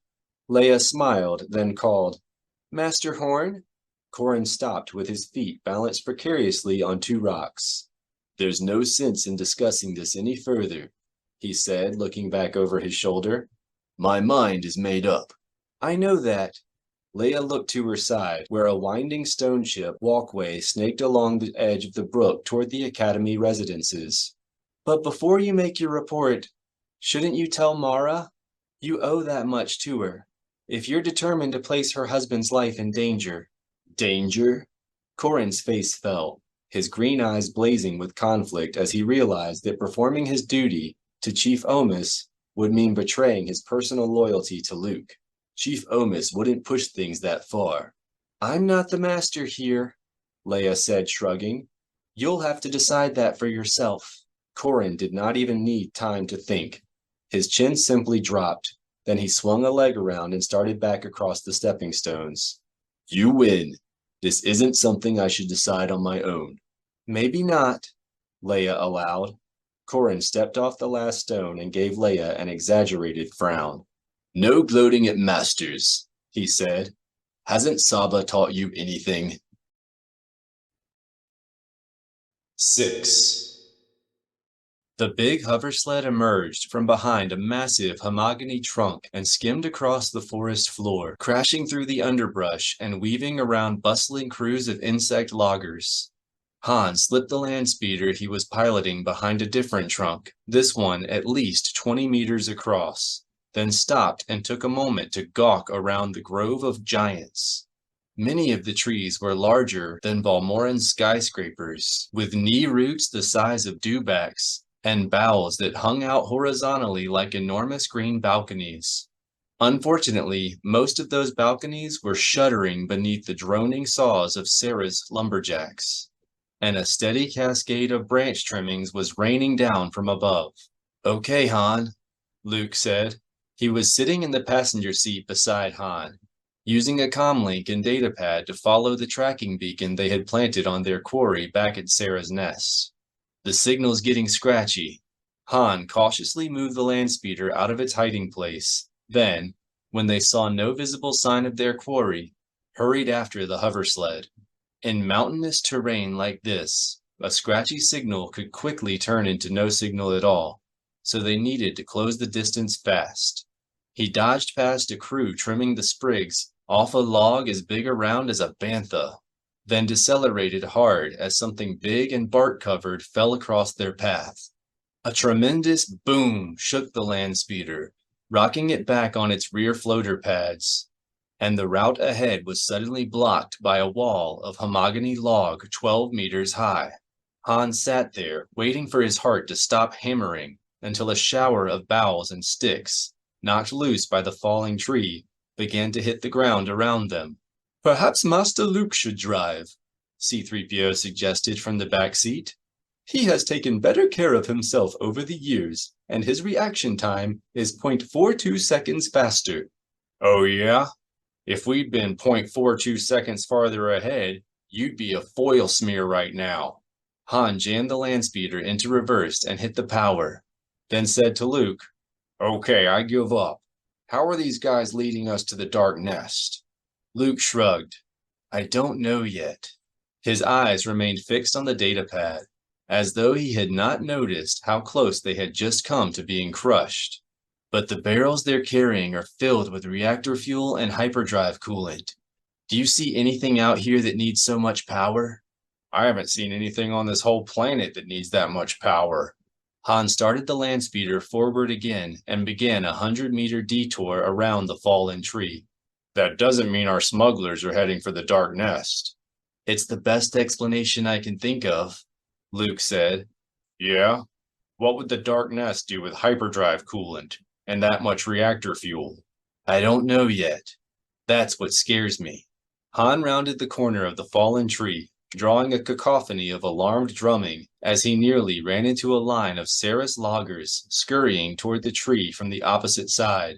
S1: Leia smiled, then called, Master Horn? Corran stopped with his feet balanced precariously on two rocks. There's no sense in discussing this any further, he said, looking back over his shoulder. My mind is made up. I know that. Leia looked to her side, where a winding stone chip walkway snaked along the edge of the brook toward the Academy residences. But before you make your report, shouldn't you tell Mara? You owe that much to her. If you're determined to place her husband's life in danger. Danger? Corran's face fell, his green eyes blazing with conflict as he realized that performing his duty to Chief Omis would mean betraying his personal loyalty to Luke. Chief Omis wouldn't push things that far. I'm not the master here, Leia said, shrugging. You'll have to decide that for yourself. Corran did not even need time to think. His chin simply dropped. Then he swung a leg around and started back across the stepping stones. You win. This isn't something I should decide on my own. Maybe not, Leia allowed. Corran stepped off the last stone and gave Leia an exaggerated frown. No gloating at masters, he said. Hasn't Saba taught you anything? 6. The big hover sled emerged from behind a massive mahogany trunk and skimmed across the forest floor, crashing through the underbrush and weaving around bustling crews of insect loggers. Han slipped the land speeder he was piloting behind a different trunk, this one at least 20 meters across, then stopped and took a moment to gawk around the grove of giants. Many of the trees were larger than Balmoran skyscrapers, with knee roots the size of dewbacks, and boughs that hung out horizontally like enormous green balconies. Unfortunately, most of those balconies were shuddering beneath the droning saws of Sarah's lumberjacks, and a steady cascade of branch trimmings was raining down from above. Okay, Han, Luke said. He was sitting in the passenger seat beside Han, using a comlink and datapad to follow the tracking beacon they had planted on their quarry back at Sarah's nest. The signal's getting scratchy. Han cautiously moved the land speeder out of its hiding place, then, when they saw no visible sign of their quarry, hurried after the hover sled. In mountainous terrain like this, a scratchy signal could quickly turn into no signal at all, so they needed to close the distance fast. He dodged past a crew trimming the sprigs off a log as big around as a bantha, then decelerated hard as something big and bark-covered fell across their path. A tremendous boom shook the land speeder, rocking it back on its rear floater pads, and the route ahead was suddenly blocked by a wall of mahogany log 12 meters high. Han sat there, waiting for his heart to stop hammering, until a shower of boughs and sticks, knocked loose by the falling tree, began to hit the ground around them. "Perhaps Master Luke should drive," C-3PO suggested from the back seat. "He has taken better care of himself over the years, and his reaction time is 0.42 seconds faster."
S2: "Oh yeah? If we'd been 0.42 seconds farther ahead, you'd be a foil smear right now."
S1: Han jammed the landspeeder into reverse and hit the power, then said to Luke,
S2: "Okay, I give up. How are these guys leading us to the Dark Nest?"
S1: Luke shrugged. "I don't know yet." His eyes remained fixed on the datapad, as though he had not noticed how close they had just come to being crushed. "But the barrels they're carrying are filled with reactor fuel and hyperdrive coolant. Do you see anything out here that needs so much power?"
S2: "I haven't seen anything on this whole planet that needs that much power."
S1: Han started the landspeeder forward again and began a 100-meter detour around the fallen tree.
S2: "That doesn't mean our smugglers are heading for the Dark Nest."
S1: "It's the best explanation I can think of," Luke said.
S2: "Yeah? What would the Dark Nest do with hyperdrive coolant and that much reactor fuel?"
S1: "I don't know yet. That's what scares me." Han rounded the corner of the fallen tree, drawing a cacophony of alarmed drumming as he nearly ran into a line of Saris loggers scurrying toward the tree from the opposite side.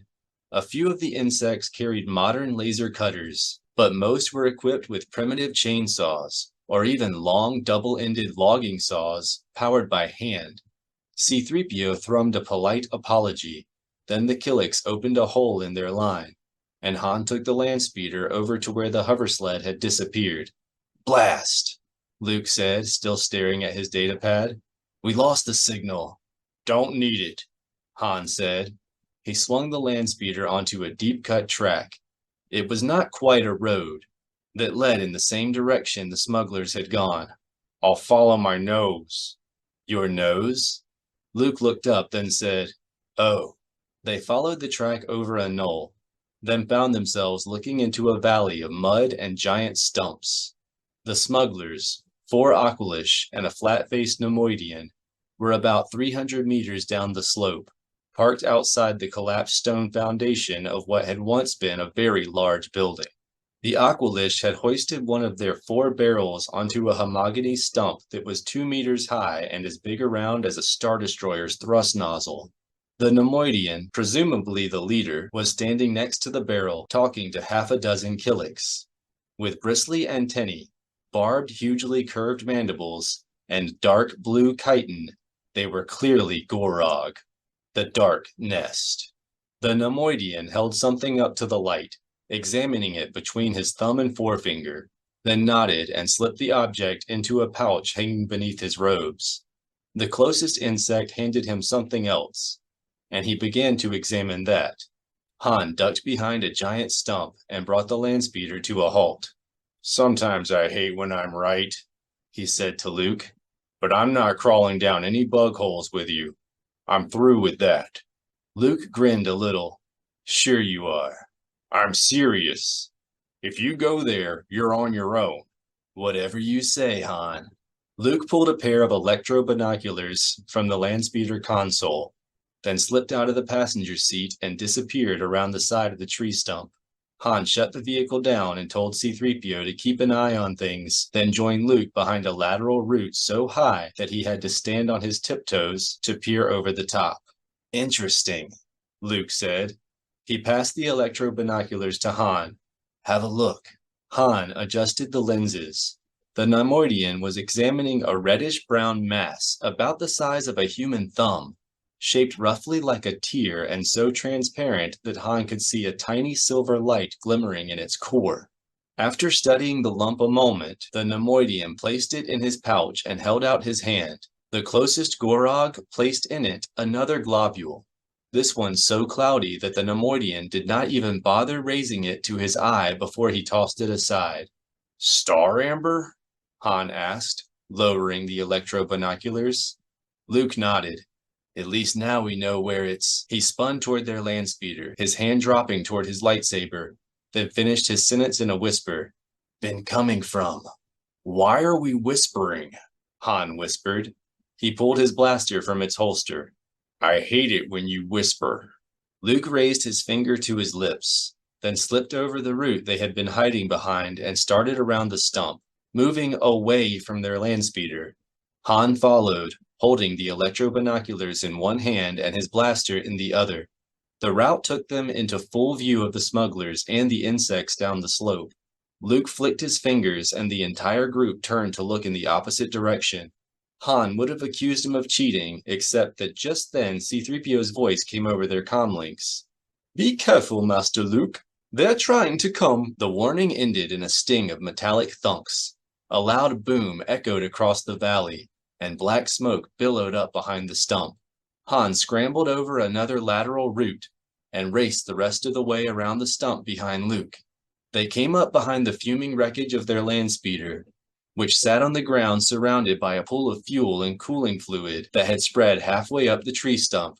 S1: A few of the insects carried modern laser cutters, but most were equipped with primitive chainsaws, or even long double-ended logging saws powered by hand. C-3PO thrummed a polite apology, then the Killiks opened a hole in their line, and Han took the landspeeder over to where the hoversled had disappeared. "Blast!" Luke said, still staring at his datapad. "We lost the signal."
S2: "Don't need it,"
S1: Han said. He swung the landspeeder onto a deep-cut track. It was not quite a road, that led in the same direction the smugglers had gone.
S2: "I'll follow my nose."
S1: "Your nose?" Luke looked up, then said, "Oh." They followed the track over a knoll, then found themselves looking into a valley of mud and giant stumps. The smugglers, 4 Aqualish and a flat-faced Nemoidian, were about 300 meters down the slope, parked outside the collapsed stone foundation of what had once been a very large building. The Aqualish had hoisted one of their 4 barrels onto a mahogany stump that was 2 meters high and as big around as a Star Destroyer's thrust nozzle. The Nemoidian, presumably the leader, was standing next to the barrel talking to half a dozen Killiks. With bristly antennae, barbed, hugely curved mandibles, and dark blue chitin, they were clearly Gorog. The Dark Nest. The Nemoidian held something up to the light, examining it between his thumb and forefinger, then nodded and slipped the object into a pouch hanging beneath his robes. The closest insect handed him something else, and he began to examine that. Han ducked behind a giant stump and brought the landspeeder to a halt.
S2: "Sometimes I hate when I'm right," he said to Luke, "but I'm not crawling down any bug holes with you. I'm through with that."
S1: Luke grinned a little. "Sure you are."
S2: "I'm serious. If you go there, you're on your own."
S1: "Whatever you say, Han." Luke pulled a pair of electro binoculars from the landspeeder console, then slipped out of the passenger seat and disappeared around the side of the tree stump. Han shut the vehicle down and told C-3PO to keep an eye on things, then joined Luke behind a lateral root so high that he had to stand on his tiptoes to peer over the top. "Interesting," Luke said. He passed the electro binoculars to Han. "Have a look." Han adjusted the lenses. The Nemoidian was examining a reddish-brown mass about the size of a human thumb, shaped roughly like a tear and so transparent that Han could see a tiny silver light glimmering in its core. After studying the lump a moment, the Nemoidian placed it in his pouch and held out his hand. The closest Gorog placed in it another globule, this one so cloudy that the Nemoidian did not even bother raising it to his eye before he tossed it aside.
S2: "Star amber?"
S1: Han asked, lowering the electro binoculars. Luke nodded. "At least now we know where it's..." He spun toward their landspeeder, his hand dropping toward his lightsaber, then finished his sentence in a whisper. "Been coming from."
S2: "Why are we whispering?"
S1: Han whispered. He pulled his blaster from its holster.
S2: I hate it when you whisper.
S1: Luke raised his finger to his lips, then slipped over the root they had been hiding behind and started around the stump, moving away from their landspeeder. Han followed, holding the electro-binoculars in one hand and his blaster in the other. The route took them into full view of the smugglers and the insects down the slope. Luke flicked his fingers and the entire group turned to look in the opposite direction. Han would have accused him of cheating, except that just then C-3PO's voice came over their comlinks. "Be careful, Master Luke. They're trying to come." The warning ended in a sting of metallic thunks. A loud boom echoed across the valley, and black smoke billowed up behind the stump. Han scrambled over another lateral route and raced the rest of the way around the stump behind Luke. They came up behind the fuming wreckage of their landspeeder, which sat on the ground surrounded by a pool of fuel and cooling fluid that had spread halfway up the tree stump.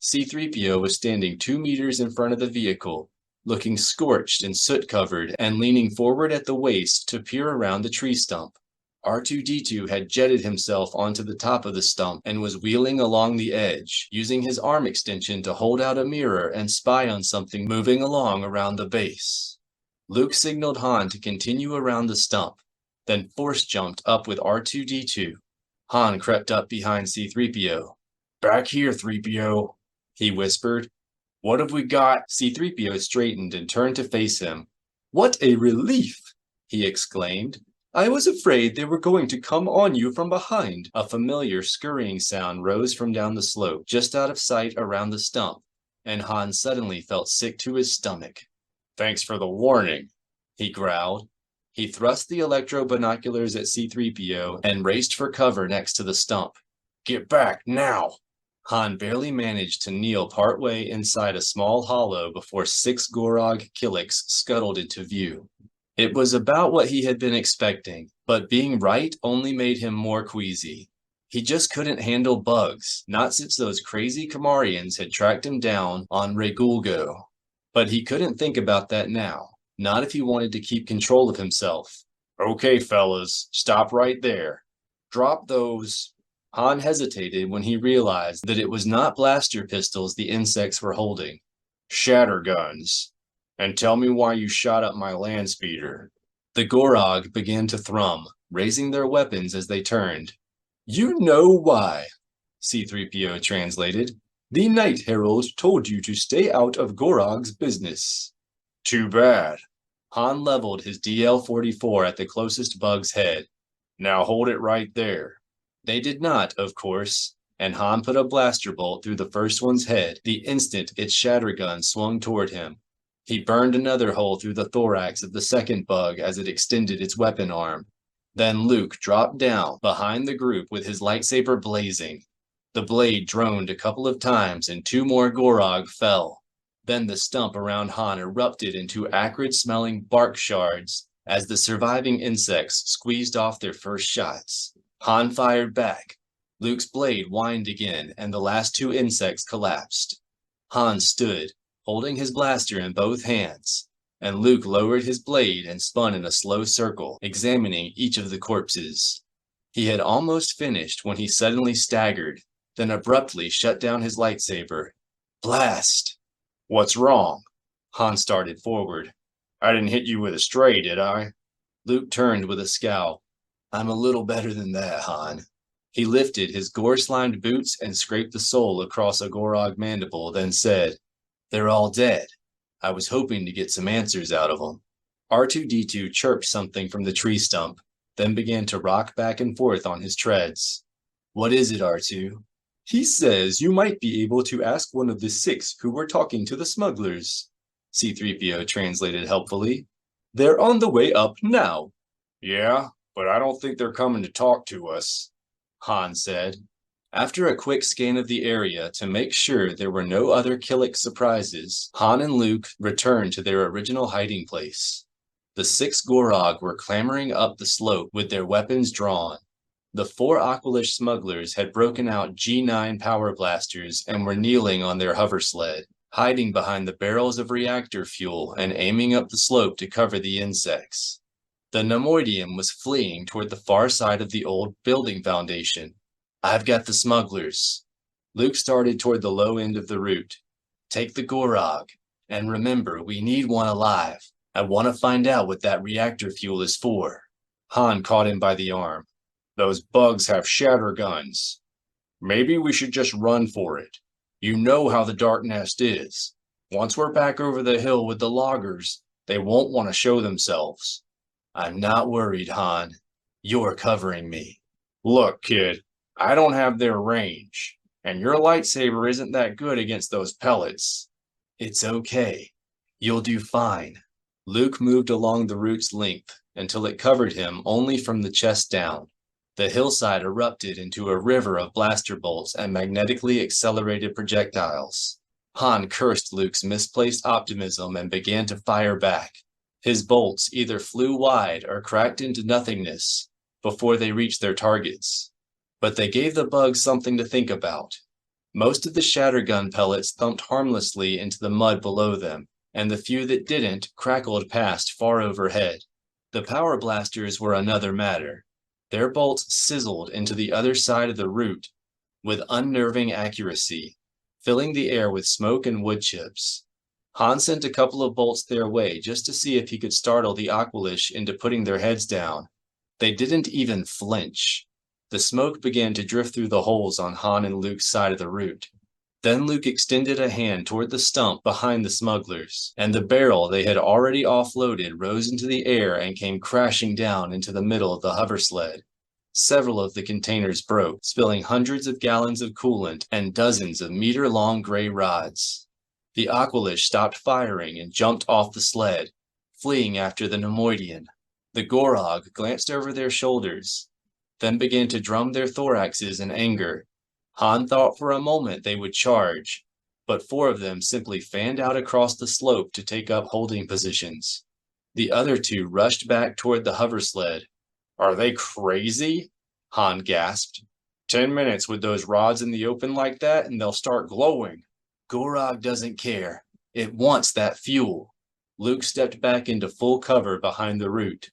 S1: C-3PO was standing 2 meters in front of the vehicle, looking scorched and soot-covered and leaning forward at the waist to peer around the tree stump. R2-D2 had jetted himself onto the top of the stump and was wheeling along the edge, using his arm extension to hold out a mirror and spy on something moving along around the base. Luke signaled Han to continue around the stump, then force-jumped up with R2-D2. Han crept up behind C-3PO.
S2: "Back here, 3PO,"
S1: he whispered.
S2: "What have we got?"
S1: C-3PO straightened and turned to face him. "What a relief!" he exclaimed. "I was afraid they were going to come on you from behind." A familiar scurrying sound rose from down the slope, just out of sight around the stump, and Han suddenly felt sick to his stomach.
S2: "Thanks for the warning,"
S1: he growled. He thrust the electro-binoculars at C-3PO and raced for cover next to the stump.
S2: "Get back, now!"
S1: Han barely managed to kneel partway inside a small hollow before 6 Gorog Killiks scuttled into view. It was about what he had been expecting, but being right only made him more queasy. He just couldn't handle bugs, not since those crazy Kamarians had tracked him down on Regulgo. But he couldn't think about that now. Not if he wanted to keep control of himself.
S2: "Okay, fellas, stop right there.
S1: Drop those." Han hesitated when he realized that it was not blaster pistols the insects were holding.
S2: "Shatter guns. And tell me why you shot up my landspeeder."
S1: The Gorog began to thrum, raising their weapons as they turned. "You know why," C-3PO translated. "The Night Herald told you to stay out of Gorog's business."
S2: "Too bad."
S1: Han leveled his DL-44 at the closest bug's head.
S2: "Now hold it right there."
S1: They did not, of course, and Han put a blaster bolt through the first one's head the instant its shatter gun swung toward him. He burned another hole through the thorax of the second bug as it extended its weapon arm. Then Luke dropped down behind the group with his lightsaber blazing. The blade droned a couple of times and 2 more Gorog fell. Then the stump around Han erupted into acrid-smelling bark shards as the surviving insects squeezed off their first shots. Han fired back. Luke's blade whined again, and the last 2 insects collapsed. Han stood, holding his blaster in both hands, and Luke lowered his blade and spun in a slow circle, examining each of the corpses. He had almost finished when he suddenly staggered, then abruptly shut down his lightsaber. Blast!
S2: "What's wrong?"
S1: Han started forward.
S2: "I didn't hit you with a stray, did I?"
S1: Luke turned with a scowl. "I'm a little better than that, Han." He lifted his gore-slimed boots and scraped the sole across a Gorog mandible, then said, "They're all dead. I was hoping to get some answers out of them." R2-D2 chirped something from the tree stump, then began to rock back and forth on his treads. "What is it, R2? "He says you might be able to ask one of the 6 who were talking to the smugglers," C-3PO translated helpfully. "They're on the way up now."
S2: "Yeah, but I don't think they're coming to talk to us,"
S1: Han said. After a quick scan of the area to make sure there were no other Killik surprises, Han and Luke returned to their original hiding place. The 6 Gorog were clambering up the slope with their weapons drawn. The 4 Aqualish smugglers had broken out G9 power blasters and were kneeling on their hover sled, hiding behind the barrels of reactor fuel and aiming up the slope to cover the insects. The Nemoidian was fleeing toward the far side of the old building foundation. I've got the smugglers. Luke started toward the low end of the route. Take the Gorog, and remember, we need one alive. I want to find out what that reactor fuel is for. Han caught him by the arm.
S2: Those bugs have shatter guns. Maybe we should just run for it. You know how the Dark Nest is. Once we're back over the hill with the loggers, they won't want to show themselves.
S1: I'm not worried, Han. You're covering me.
S2: Look, kid, I don't have their range, and your lightsaber isn't that good against those pellets.
S1: It's okay. You'll do fine. Luke moved along the route's length until it covered him only from the chest down. The hillside erupted into a river of blaster bolts and magnetically accelerated projectiles. Han cursed Luke's misplaced optimism and began to fire back. His bolts either flew wide or cracked into nothingness before they reached their targets. But they gave the bugs something to think about. Most of the shattergun pellets thumped harmlessly into the mud below them, and the few that didn't crackled past far overhead. The power blasters were another matter. Their bolts sizzled into the other side of the route with unnerving accuracy, filling the air with smoke and wood chips. Han sent a couple of bolts their way just to see if he could startle the Aqualish into putting their heads down. They didn't even flinch. The smoke began to drift through the holes on Han and Luke's side of the route. Then Luke extended a hand toward the stump behind the smugglers, and the barrel they had already offloaded rose into the air and came crashing down into the middle of the hover sled. Several of the containers broke, spilling hundreds of gallons of coolant and dozens of meter-long gray rods. The Aqualish stopped firing and jumped off the sled, fleeing after the Nemoidian. The Gorog glanced over their shoulders, then began to drum their thoraxes in anger. Han thought for a moment they would charge, but 4 of them simply fanned out across the slope to take up holding positions. The other 2 rushed back toward the hover sled.
S2: Are they crazy?
S1: Han gasped.
S2: 10 minutes with those rods in the open like that and they'll start glowing.
S1: Gorog doesn't care. It wants that fuel. Luke stepped back into full cover behind the route.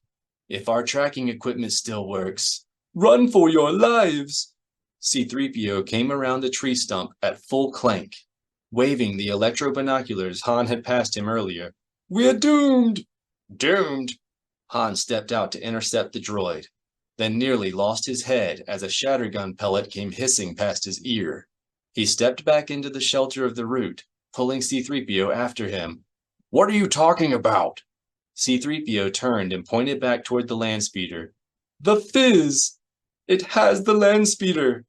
S1: If our tracking equipment still works, run for your lives! C-3PO came around the tree stump at full clank, waving the electro-binoculars Han had passed him earlier. We're doomed!
S2: Doomed?
S1: Han stepped out to intercept the droid, then nearly lost his head as a shattergun pellet came hissing past his ear. He stepped back into the shelter of the route, pulling C-3PO after him.
S2: What are you talking about?
S1: C-3PO turned and pointed back toward the landspeeder. The Fizz! It has the landspeeder!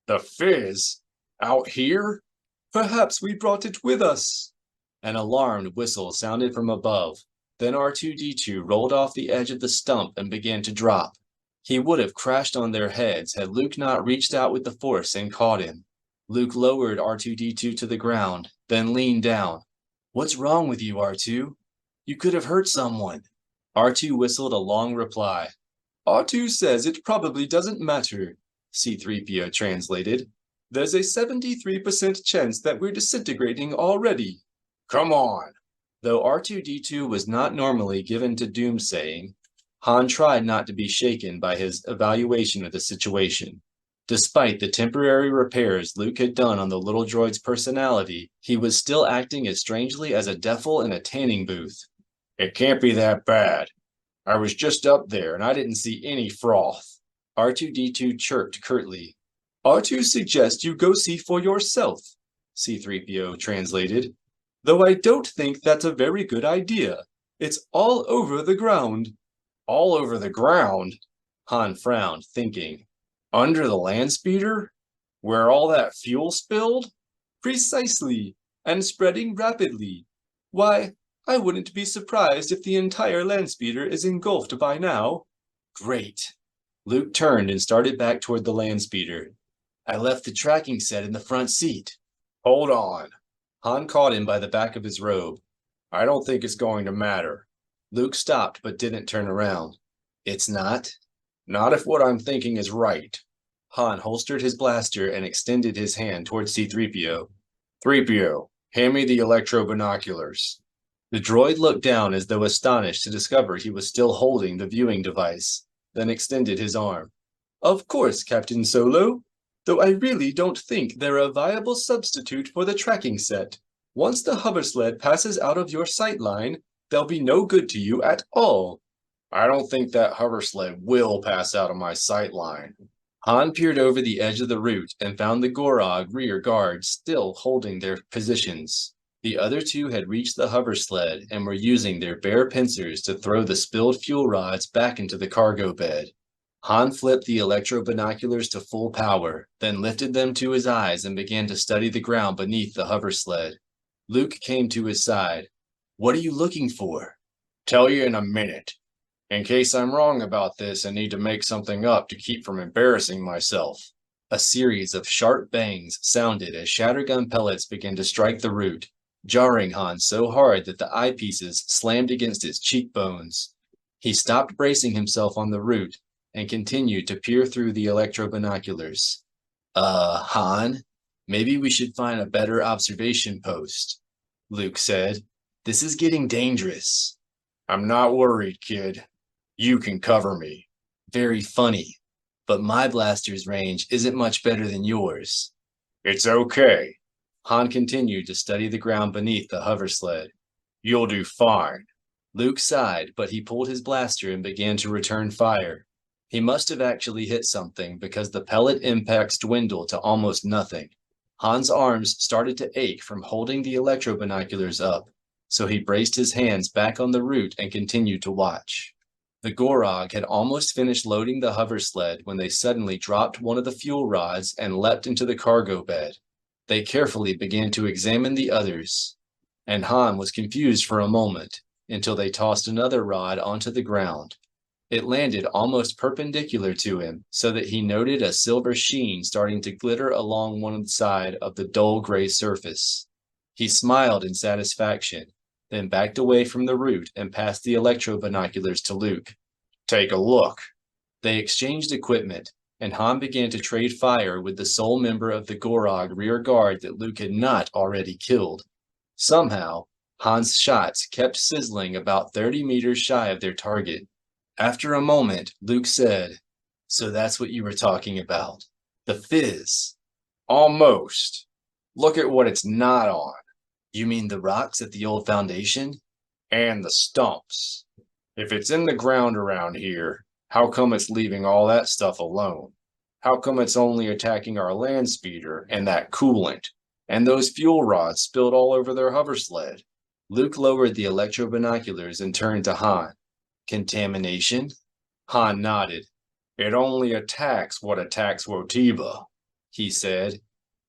S2: The Fizz? Out here?
S1: Perhaps we brought it with us. An alarmed whistle sounded from above. Then R2-D2 rolled off the edge of the stump and began to drop. He would have crashed on their heads had Luke not reached out with the Force and caught him. Luke lowered R2-D2 to the ground, then leaned down. What's wrong with you, R2? You could have hurt someone. R2 whistled a long reply. R2 says it probably doesn't matter, C-3PO translated. There's a 73% chance that we're disintegrating already.
S2: Come on.
S1: Though R2-D2 was not normally given to doomsaying, Han tried not to be shaken by his evaluation of the situation. Despite the temporary repairs Luke had done on the little droid's personality, he was still acting as strangely as a Defil in a tanning booth.
S2: It can't be that bad. I was just up there and I didn't see any froth.
S1: R2-D2 chirped curtly. R2 suggests you go see for yourself, C-3PO translated. Though I don't think that's a very good idea. It's all over the ground.
S2: All over the ground?
S1: Han frowned, thinking.
S2: Under the landspeeder? Where all that fuel spilled?
S1: Precisely, and spreading rapidly. Why, I wouldn't be surprised if the entire landspeeder is engulfed by now. Great. Luke turned and started back toward the landspeeder. I left the tracking set in the front seat.
S2: Hold on.
S1: Han caught him by the back of his robe.
S2: I don't think it's going to matter.
S1: Luke stopped but didn't turn around. It's not?
S2: Not if what I'm thinking is right.
S1: Han holstered his blaster and extended his hand toward C-3PO.
S2: 3PO, hand me the electro binoculars.
S1: The droid looked down as though astonished to discover he was still holding the viewing device, then extended his arm. Of course, Captain Solo, though I really don't think they're a viable substitute for the tracking set. Once the hoversled passes out of your sight line, they'll be no good to you at all.
S2: I don't think that hoversled will pass out of my sight line.
S1: Han peered over the edge of the route and found the Gorog rear guard still holding their positions. The other two had reached the hoversled and were using their bare pincers to throw the spilled fuel rods back into the cargo bed. Han flipped the electro-binoculars to full power, then lifted them to his eyes and began to study the ground beneath the hoversled. Luke came to his side. What are you looking for?
S2: Tell you in a minute. In case I'm wrong about this and need to make something up to keep from embarrassing myself.
S1: A series of sharp bangs sounded as shattergun pellets began to strike the root, jarring Han so hard that the eyepieces slammed against his cheekbones. He stopped bracing himself on the root and continued to peer through the electro-binoculars. Han, maybe we should find a better observation post, Luke said. This is getting dangerous.
S2: I'm not worried, kid. You can cover me.
S1: Very funny, but my blaster's range isn't much better than yours.
S2: It's okay.
S1: Han continued to study the ground beneath the hoversled.
S2: You'll do fine.
S1: Luke sighed, but he pulled his blaster and began to return fire. He must have actually hit something because the pellet impacts dwindled to almost nothing. Han's arms started to ache from holding the electro-binoculars up, so he braced his hands back on the root and continued to watch. The Gorog had almost finished loading the hoversled when they suddenly dropped one of the fuel rods and leapt into the cargo bed. They carefully began to examine the others, and Han was confused for a moment until they tossed another rod onto the ground. It landed almost perpendicular to him, so that he noted a silver sheen starting to glitter along one side of the dull gray surface. He smiled in satisfaction, then backed away from the root and passed the electro-binoculars to Luke.
S2: Take a look.
S1: They exchanged equipment, and Han began to trade fire with the sole member of the Gorog rear guard that Luke had not already killed. Somehow, Han's shots kept sizzling about 30 meters shy of their target. After a moment, Luke said, So that's what you were talking about. The fizz.
S2: Almost. Look at what it's not on.
S1: You mean the rocks at the old foundation?
S2: And the stumps. If it's in the ground around here, how come it's leaving all that stuff alone? How come it's only attacking our land speeder and that coolant, and those fuel rods spilled all over their hoversled?
S1: Luke lowered the electro-binoculars and turned to Han. Contamination?
S2: Han nodded. It only attacks what attacks Wotiba, he said.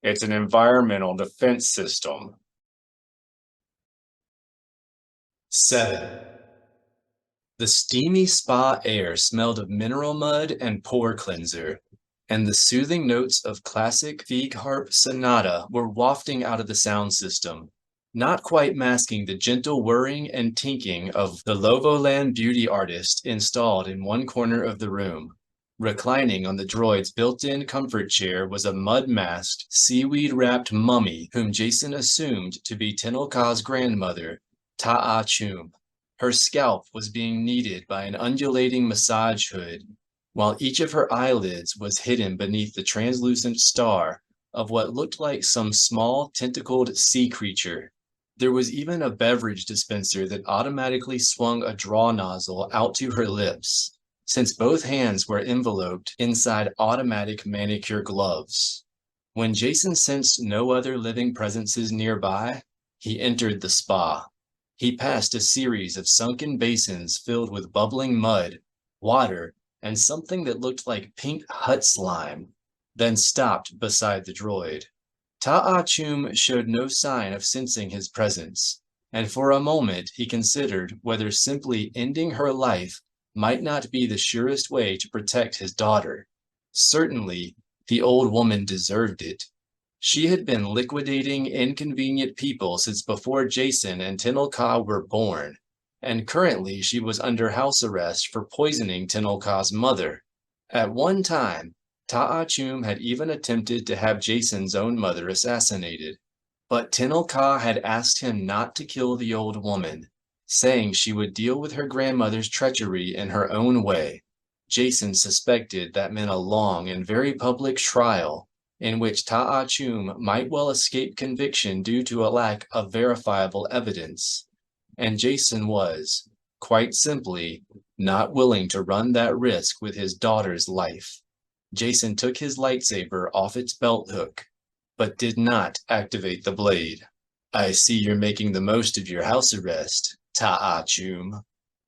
S2: It's an environmental defense system.
S1: 7. The steamy spa air smelled of mineral mud and pore cleanser, and the soothing notes of classic Fieg harp sonata were wafting out of the sound system, not quite masking the gentle whirring and tinking of the Lovoland beauty artist installed in one corner of the room. Reclining on the droid's built-in comfort chair was a mud-masked, seaweed-wrapped mummy whom Jacen assumed to be Tenel Ka's grandmother, Ta'a Chum. Her scalp was being kneaded by an undulating massage hood, while each of her eyelids was hidden beneath the translucent star of what looked like some small tentacled sea creature. There was even a beverage dispenser that automatically swung a draw nozzle out to her lips, since both hands were enveloped inside automatic manicure gloves. When Jacen sensed no other living presences nearby, he entered the spa. He passed a series of sunken basins filled with bubbling mud, water, and something that looked like pink hut slime, then stopped beside the droid. Ta'a Chum showed no sign of sensing his presence, and for a moment he considered whether simply ending her life might not be the surest way to protect his daughter. Certainly, the old woman deserved it. She had been liquidating inconvenient people since before Jacen and Tenel Ka were born, and currently she was under house arrest for poisoning Tenel Ka's mother. At one time, Ta'a Chum had even attempted to have Jacen's own mother assassinated, but Tenel Ka had asked him not to kill the old woman, saying she would deal with her grandmother's treachery in her own way. Jacen suspected that meant a long and very public trial, in which Ta'achum might well escape conviction due to a lack of verifiable evidence. And Jacen was, quite simply, not willing to run that risk with his daughter's life. Jacen took his lightsaber off its belt hook, but did not activate the blade. I see you're making the most of your house arrest, Ta'achum.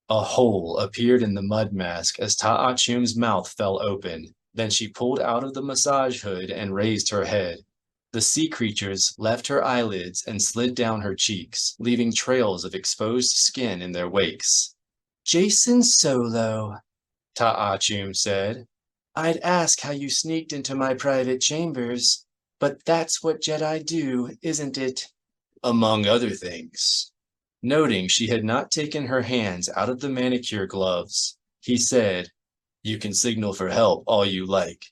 S1: A hole appeared in the mud mask as Ta'achum's mouth fell open. Then she pulled out of the massage hood and raised her head. The sea creatures left her eyelids and slid down her cheeks, leaving trails of exposed skin in their wakes. Jacen Solo, Ta'achum said. I'd ask how you sneaked into my private chambers, but that's what Jedi do, isn't it? Among other things. Noting she had not taken her hands out of the manicure gloves, he said, You can signal for help all you like.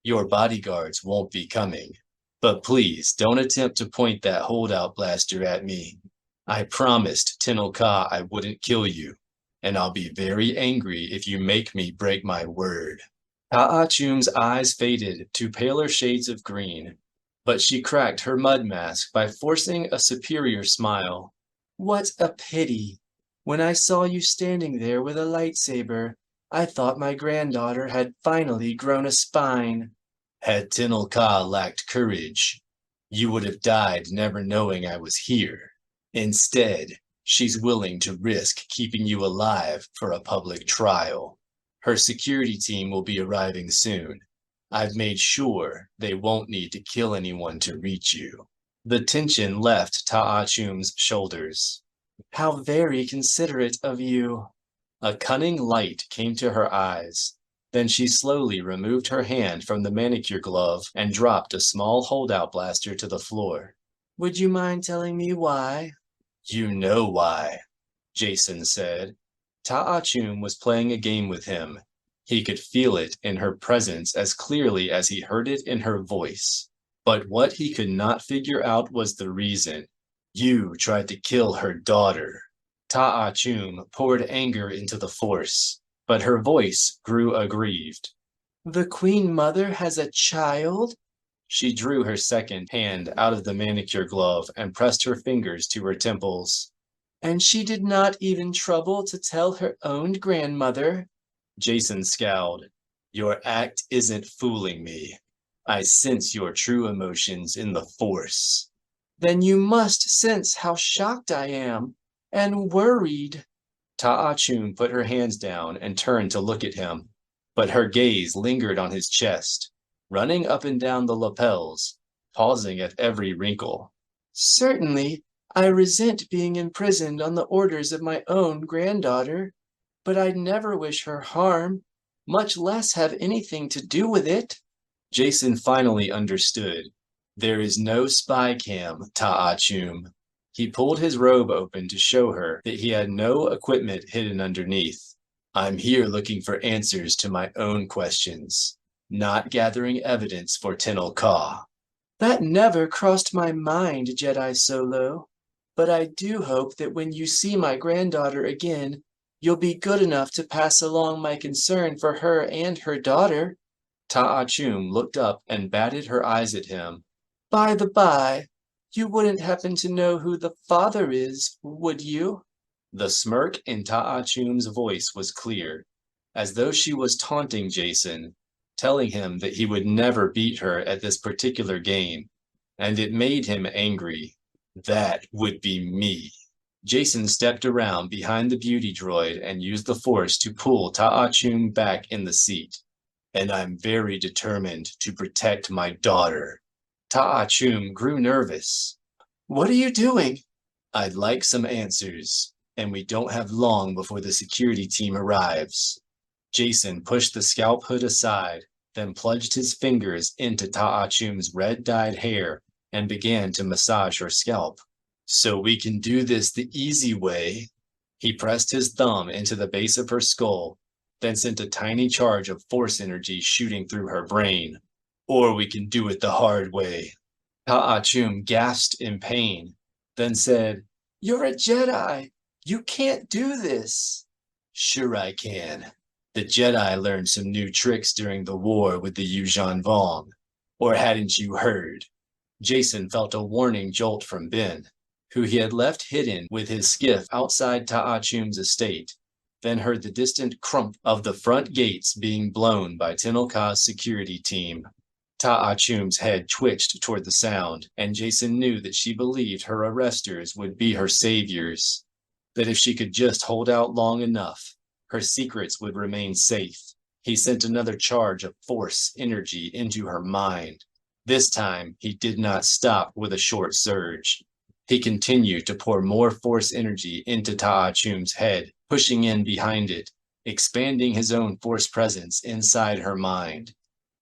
S1: Your bodyguards won't be coming. But please don't attempt to point that holdout blaster at me. I promised Tenel Ka I wouldn't kill you, and I'll be very angry if you make me break my word. Ta'achum's eyes faded to paler shades of green, but she cracked her mud mask by forcing a superior smile. What a pity. When I saw you standing there with a lightsaber, I thought my granddaughter had finally grown a spine. Had Tenel Ka lacked courage, you would have died never knowing I was here. Instead, she's willing to risk keeping you alive for a public trial. Her security team will be arriving soon. I've made sure they won't need to kill anyone to reach you. The tension left Ta'achum's shoulders. How very considerate of you. A cunning light came to her eyes. Then she slowly removed her hand from the manicure glove and dropped a small holdout blaster to the floor. Would you mind telling me why? You know why, Jacen said. Ta'achum was playing a game with him. He could feel it in her presence as clearly as he heard it in her voice. But what he could not figure out was the reason. You tried to kill her daughter. Ta'achum poured anger into the Force, but her voice grew aggrieved. The Queen Mother has a child? She drew her second hand out of the manicure glove and pressed her fingers to her temples. And she did not even trouble to tell her own grandmother? Jacen scowled. Your act isn't fooling me. I sense your true emotions in the Force. Then you must sense how shocked I am, and worried. Ta'achum put her hands down and turned to look at him, but her gaze lingered on his chest, running up and down the lapels, pausing at every wrinkle. Certainly, I resent being imprisoned on the orders of my own granddaughter, but I'd never wish her harm, much less have anything to do with it. Jacen finally understood. There is no spy cam, Ta'achum. He pulled his robe open to show her that he had no equipment hidden underneath. I'm here looking for answers to my own questions, not gathering evidence for Tenel Ka. That never crossed my mind, Jedi Solo. But I do hope that when you see my granddaughter again, you'll be good enough to pass along my concern for her and her daughter. Ta'achum looked up and batted her eyes at him. By the by, you wouldn't happen to know who the father is, would you? The smirk in Ta'achum's voice was clear, as though she was taunting Jacen, telling him that he would never beat her at this particular game, and it made him angry. That would be me. Jacen stepped around behind the beauty droid and used the Force to pull Ta'achum back in the seat. And I'm very determined to protect my daughter. Ta'achum grew nervous. What are you doing? I'd like some answers, and we don't have long before the security team arrives. Jacen pushed the scalp hood aside, then plunged his fingers into Ta'achum's red-dyed hair and began to massage her scalp. So we can do this the easy way. He pressed his thumb into the base of her skull, then sent a tiny charge of Force energy shooting through her brain. Or we can do it the hard way. Ta'achum gasped in pain, then said, You're a Jedi. You can't do this. Sure I can. The Jedi learned some new tricks during the war with the Yuuzhan Vong. Or hadn't you heard? Jacen felt a warning jolt from Ben, who he had left hidden with his skiff outside Ta'achum's estate, then heard the distant crump of the front gates being blown by Tenel Ka's security team. Ta'achum's head twitched toward the sound, and Jacen knew that she believed her arresters would be her saviors, that if she could just hold out long enough, her secrets would remain safe. He sent another charge of force energy into her mind. This time, he did not stop with a short surge. He continued to pour more force energy into Ta'achum's head, pushing in behind it, expanding his own force presence inside her mind.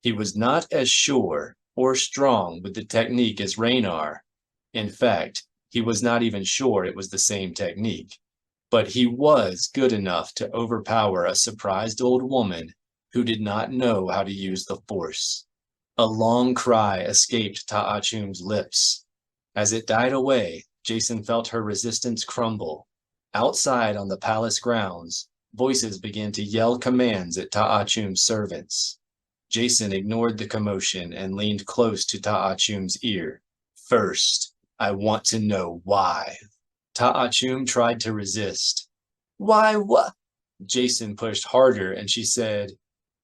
S1: He was not as sure or strong with the technique as Raynar. In fact, he was not even sure it was the same technique. But he was good enough to overpower a surprised old woman who did not know how to use the Force. A long cry escaped Ta'achum's lips. As it died away, Jacen felt her resistance crumble. Outside on the palace grounds, voices began to yell commands at Ta'achum's servants. Jacen ignored the commotion and leaned close to Ta'achum's ear. First, I want to know why. Ta'achum tried to resist. Why what? Jacen pushed harder and she said,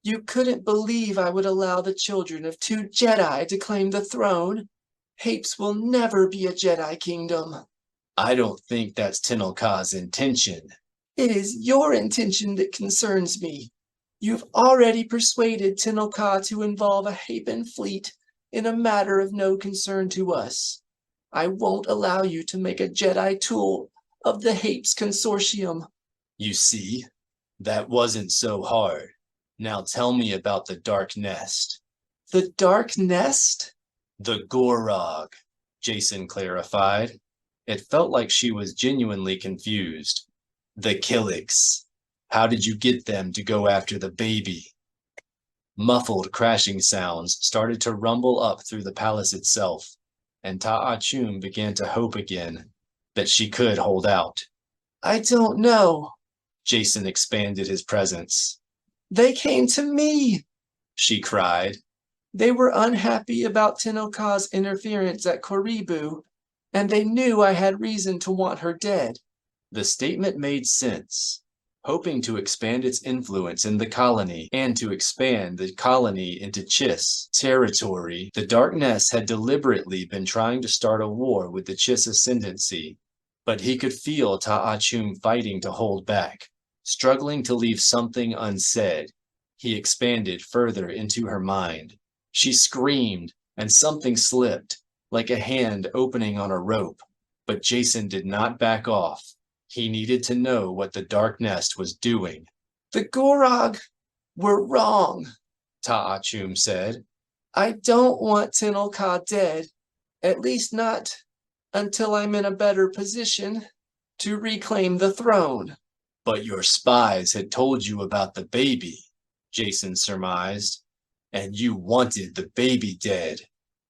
S1: You couldn't believe I would allow the children of 2 Jedi to claim the throne. Hapes will never be a Jedi kingdom. I don't think that's Tenel Ka's intention. It is your intention that concerns me. You've already persuaded Tenel Ka to involve a Hapan fleet in a matter of no concern to us. I won't allow you to make a Jedi tool of the Hapes Consortium. You see, that wasn't so hard. Now tell me about the Dark Nest. The Dark Nest? The Gorog, Jacen clarified. It felt like she was genuinely confused. The Killiks. How did you get them to go after the baby? Muffled crashing sounds started to rumble up through the palace itself, and Ta'achum began to hope again that she could hold out. I don't know. Jacen expanded his presence. They came to me, she cried. They were unhappy about Tenel Ka's interference at Koribu, and they knew I had reason to want her dead. The statement made sense. Hoping to expand its influence in the colony and to expand the colony into Chiss territory, the Dark Nest had deliberately been trying to start a war with the Chiss ascendancy. But he could feel Ta'achum fighting to hold back, struggling to leave something unsaid. He expanded further into her mind. She screamed, and something slipped, like a hand opening on a rope. But Jacen did not back off. He needed to know what the Dark Nest was doing. The Gorog were wrong, Ta'achum said. I don't want Tenel Ka dead, at least not until I'm in a better position to reclaim the throne. But your spies had told you about the baby, Jacen surmised, and you wanted the baby dead.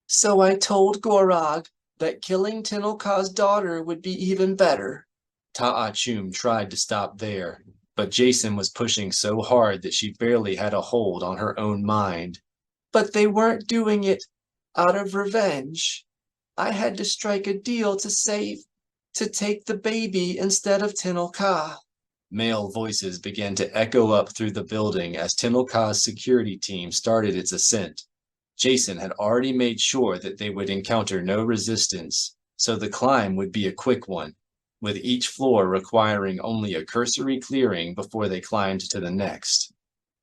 S1: So I told Gorog that killing Tenel Ka's daughter would be even better. Ta'achum tried to stop there, but Jacen was pushing so hard that she barely had a hold on her own mind. But they weren't doing it out of revenge. I had to strike a deal to take the baby instead of Tenel Ka. Male voices began to echo up through the building as Tenel Ka's security team started its ascent. Jacen had already made sure that they would encounter no resistance, so the climb would be a quick one, with each floor requiring only a cursory clearing before they climbed to the next.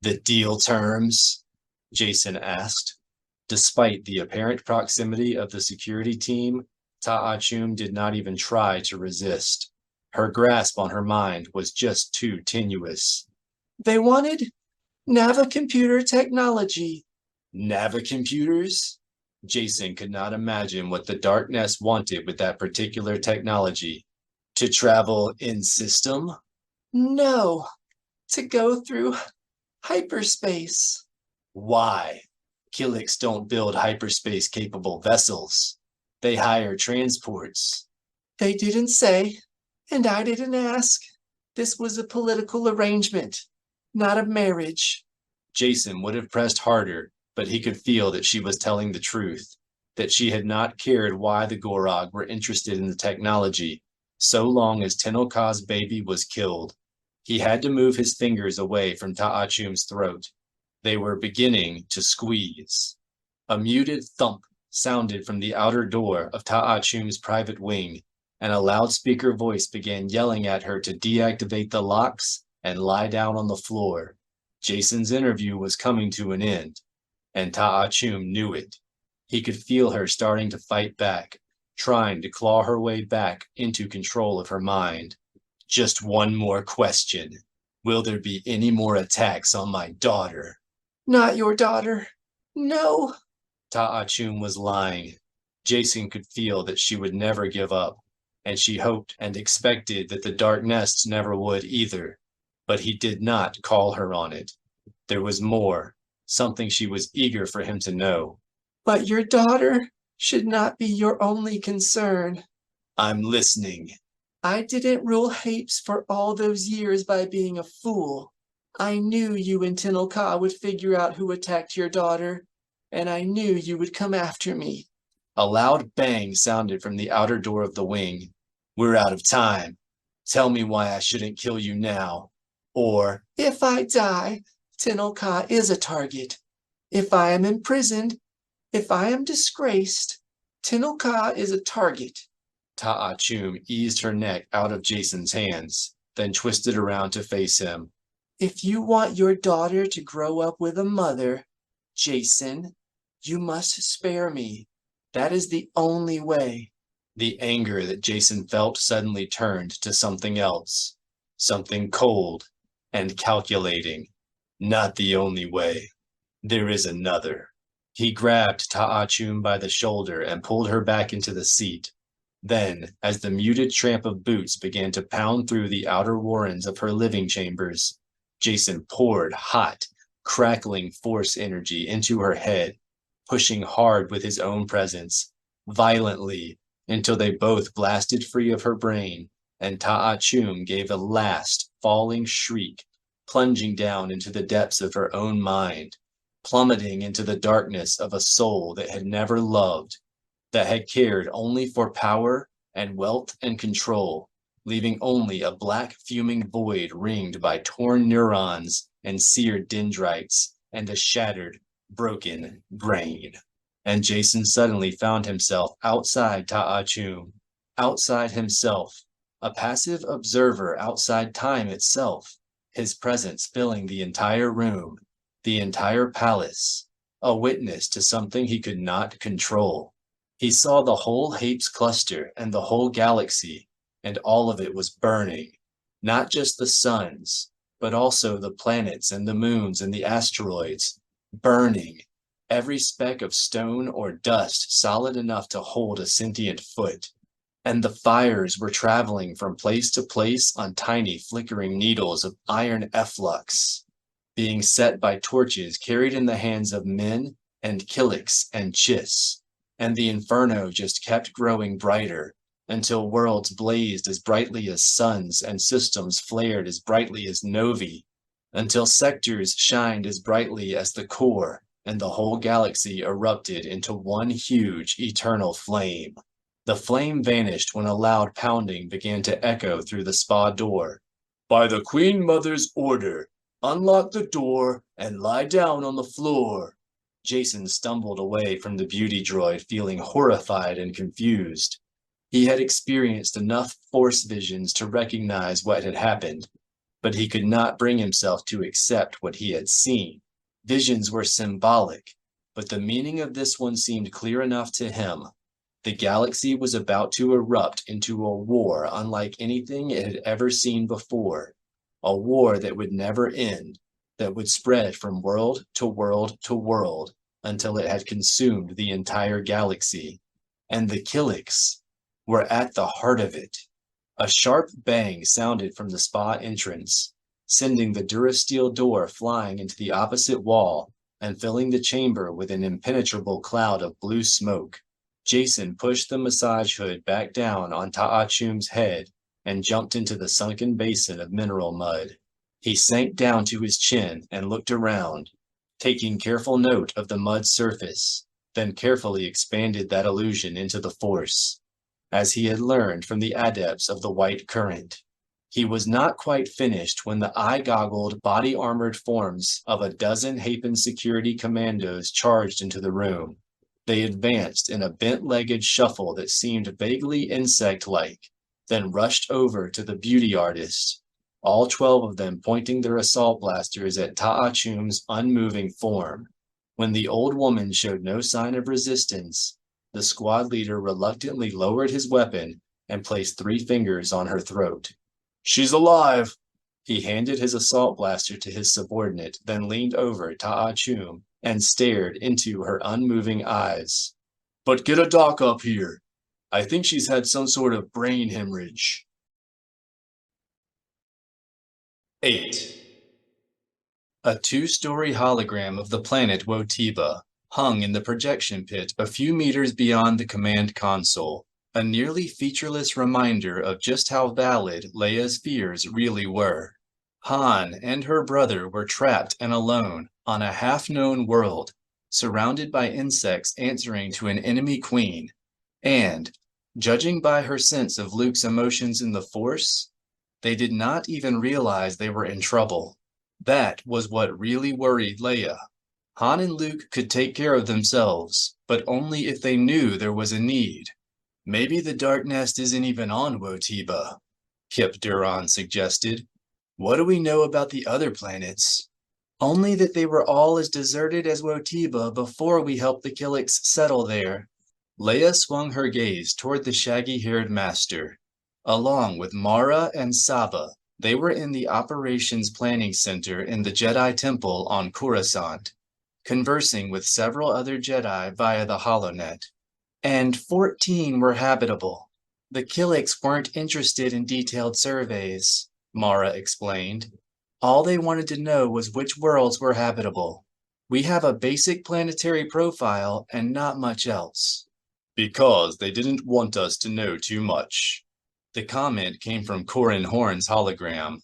S1: The deal terms? Jacen asked. Despite the apparent proximity of the security team, Ta'achum did not even try to resist. Her grasp on her mind was just too tenuous. They wanted navicomputer technology. Navicomputers? Jacen could not imagine what the Dark Nest wanted with that particular technology. To travel in system? No, to go through hyperspace. Why? Killiks don't build hyperspace-capable vessels. They hire transports. They didn't say. And I didn't ask. This was a political arrangement, not a marriage. Jacen would have pressed harder, but he could feel that she was telling the truth, that she had not cared why the Gorog were interested in the technology, so long as Tenel Ka's baby was killed. He had to move his fingers away from Ta'achum's throat. They were beginning to squeeze. A muted thump sounded from the outer door of Ta'achum's private wing, and a loudspeaker voice began yelling at her to deactivate the locks and lie down on the floor. Jacen's interview was coming to an end, and Ta'achum knew it. He could feel her starting to fight back, trying to claw her way back into control of her mind. Just one more question. Will there be any more attacks on my daughter? Not your daughter. No. Ta'achum was lying. Jacen could feel that she would never give up, and she hoped and expected that the Dark Nests never would either. But he did not call her on it. There was more, something she was eager for him to know. But your daughter should not be your only concern. I'm listening. I didn't rule Hapes for all those years by being a fool. I knew you and Tenel Ka would figure out who attacked your daughter, and I knew you would come after me. A loud bang sounded from the outer door of the wing. We're out of time. Tell me why I shouldn't kill you now. Or, if I die, Tenel Ka is a target. If I am imprisoned, if I am disgraced, Tenel Ka is a target. Ta'achum eased her neck out of Jacen's hands, then twisted around to face him. If you want your daughter to grow up with a mother, Jacen, you must spare me. That is the only way. The anger that Jacen felt suddenly turned to something else, something cold and calculating. Not the only way. There is another. He grabbed Ta'achum by the shoulder and pulled her back into the seat. Then, as the muted tramp of boots began to pound through the outer warrens of her living chambers, Jacen poured hot, crackling force energy into her head, pushing hard with his own presence, violently, until they both blasted free of her brain, and Ta'achum gave a last, falling shriek, plunging down into the depths of her own mind, plummeting into the darkness of a soul that had never loved, that had cared only for power and wealth and control, leaving only a black fuming void ringed by torn neurons and seared dendrites and a shattered, broken brain. And Jacen suddenly found himself outside Ta'achum, outside himself, a passive observer outside time itself, his presence filling the entire room, the entire palace, a witness to something he could not control. He saw the whole Hapes cluster and the whole galaxy, and all of it was burning, not just the suns, but also the planets and the moons and the asteroids, burning, every speck of stone or dust solid enough to hold a sentient foot. And the fires were traveling from place to place on tiny flickering needles of iron efflux, being set by torches carried in the hands of men and Killiks and Chiss. And the inferno just kept growing brighter, until worlds blazed as brightly as suns and systems flared as brightly as novae, until sectors shined as brightly as the core, and the whole galaxy erupted into one huge eternal flame. The flame vanished when a loud pounding began to echo through the spa door. By the Queen Mother's order, unlock the door and lie down on the floor. Jacen stumbled away from the beauty droid, feeling horrified and confused. He had experienced enough force visions to recognize what had happened, but he could not bring himself to accept what he had seen. Visions were symbolic, but the meaning of this one seemed clear enough to him. The galaxy was about to erupt into a war unlike anything it had ever seen before, a war that would never end, that would spread from world to world to world until it had consumed the entire galaxy. And the Killiks were at the heart of it. A sharp bang sounded from the spa entrance, sending the durasteel door flying into the opposite wall and filling the chamber with an impenetrable cloud of blue smoke. Jacen pushed the massage hood back down on Ta'achum's head and jumped into the sunken basin of mineral mud. He sank down to his chin and looked around, taking careful note of the mud surface, then carefully expanded that illusion into the Force, as he had learned from the adepts of the White Current. He was not quite finished when the eye-goggled, body-armored forms of a dozen Hapen security commandos charged into the room. They advanced in a bent-legged shuffle that seemed vaguely insect-like, then rushed over to the beauty artist, all 12 of them pointing their assault blasters at Ta'achum's unmoving form. When the old woman showed no sign of resistance, the squad leader reluctantly lowered his weapon and placed 3 fingers on her throat. "She's alive!" He handed his assault blaster to his subordinate, then leaned over Ta'achum and stared into her unmoving eyes. "But get a doc up here. I think she's had some sort of brain hemorrhage." 8. A 2-story hologram of the planet Wotiba hung in the projection pit a few meters beyond the command console, a nearly featureless reminder of just how valid Leia's fears really were. Han and her brother were trapped and alone on a half-known world, surrounded by insects answering to an enemy queen, and, judging by her sense of Luke's emotions in the Force, they did not even realize they were in trouble. That was what really worried Leia. Han and Luke could take care of themselves, but only if they knew there was a need. "Maybe the Dark Nest isn't even on Wotiba," Kip Duran suggested. "What do we know about the other planets?" "Only that they were all as deserted as Wotiba before we helped the Killiks settle there." Leia swung her gaze toward the shaggy-haired master. Along with Mara and Saba, they were in the Operations Planning Center in the Jedi Temple on Coruscant, conversing with several other Jedi via the HoloNet. And 14 were habitable. The Killiks weren't interested in detailed surveys, Mara explained. All they wanted to know was which worlds were habitable. We have a basic planetary profile and not much else. "Because they didn't want us to know too much." The comment came from Corran Horn's hologram,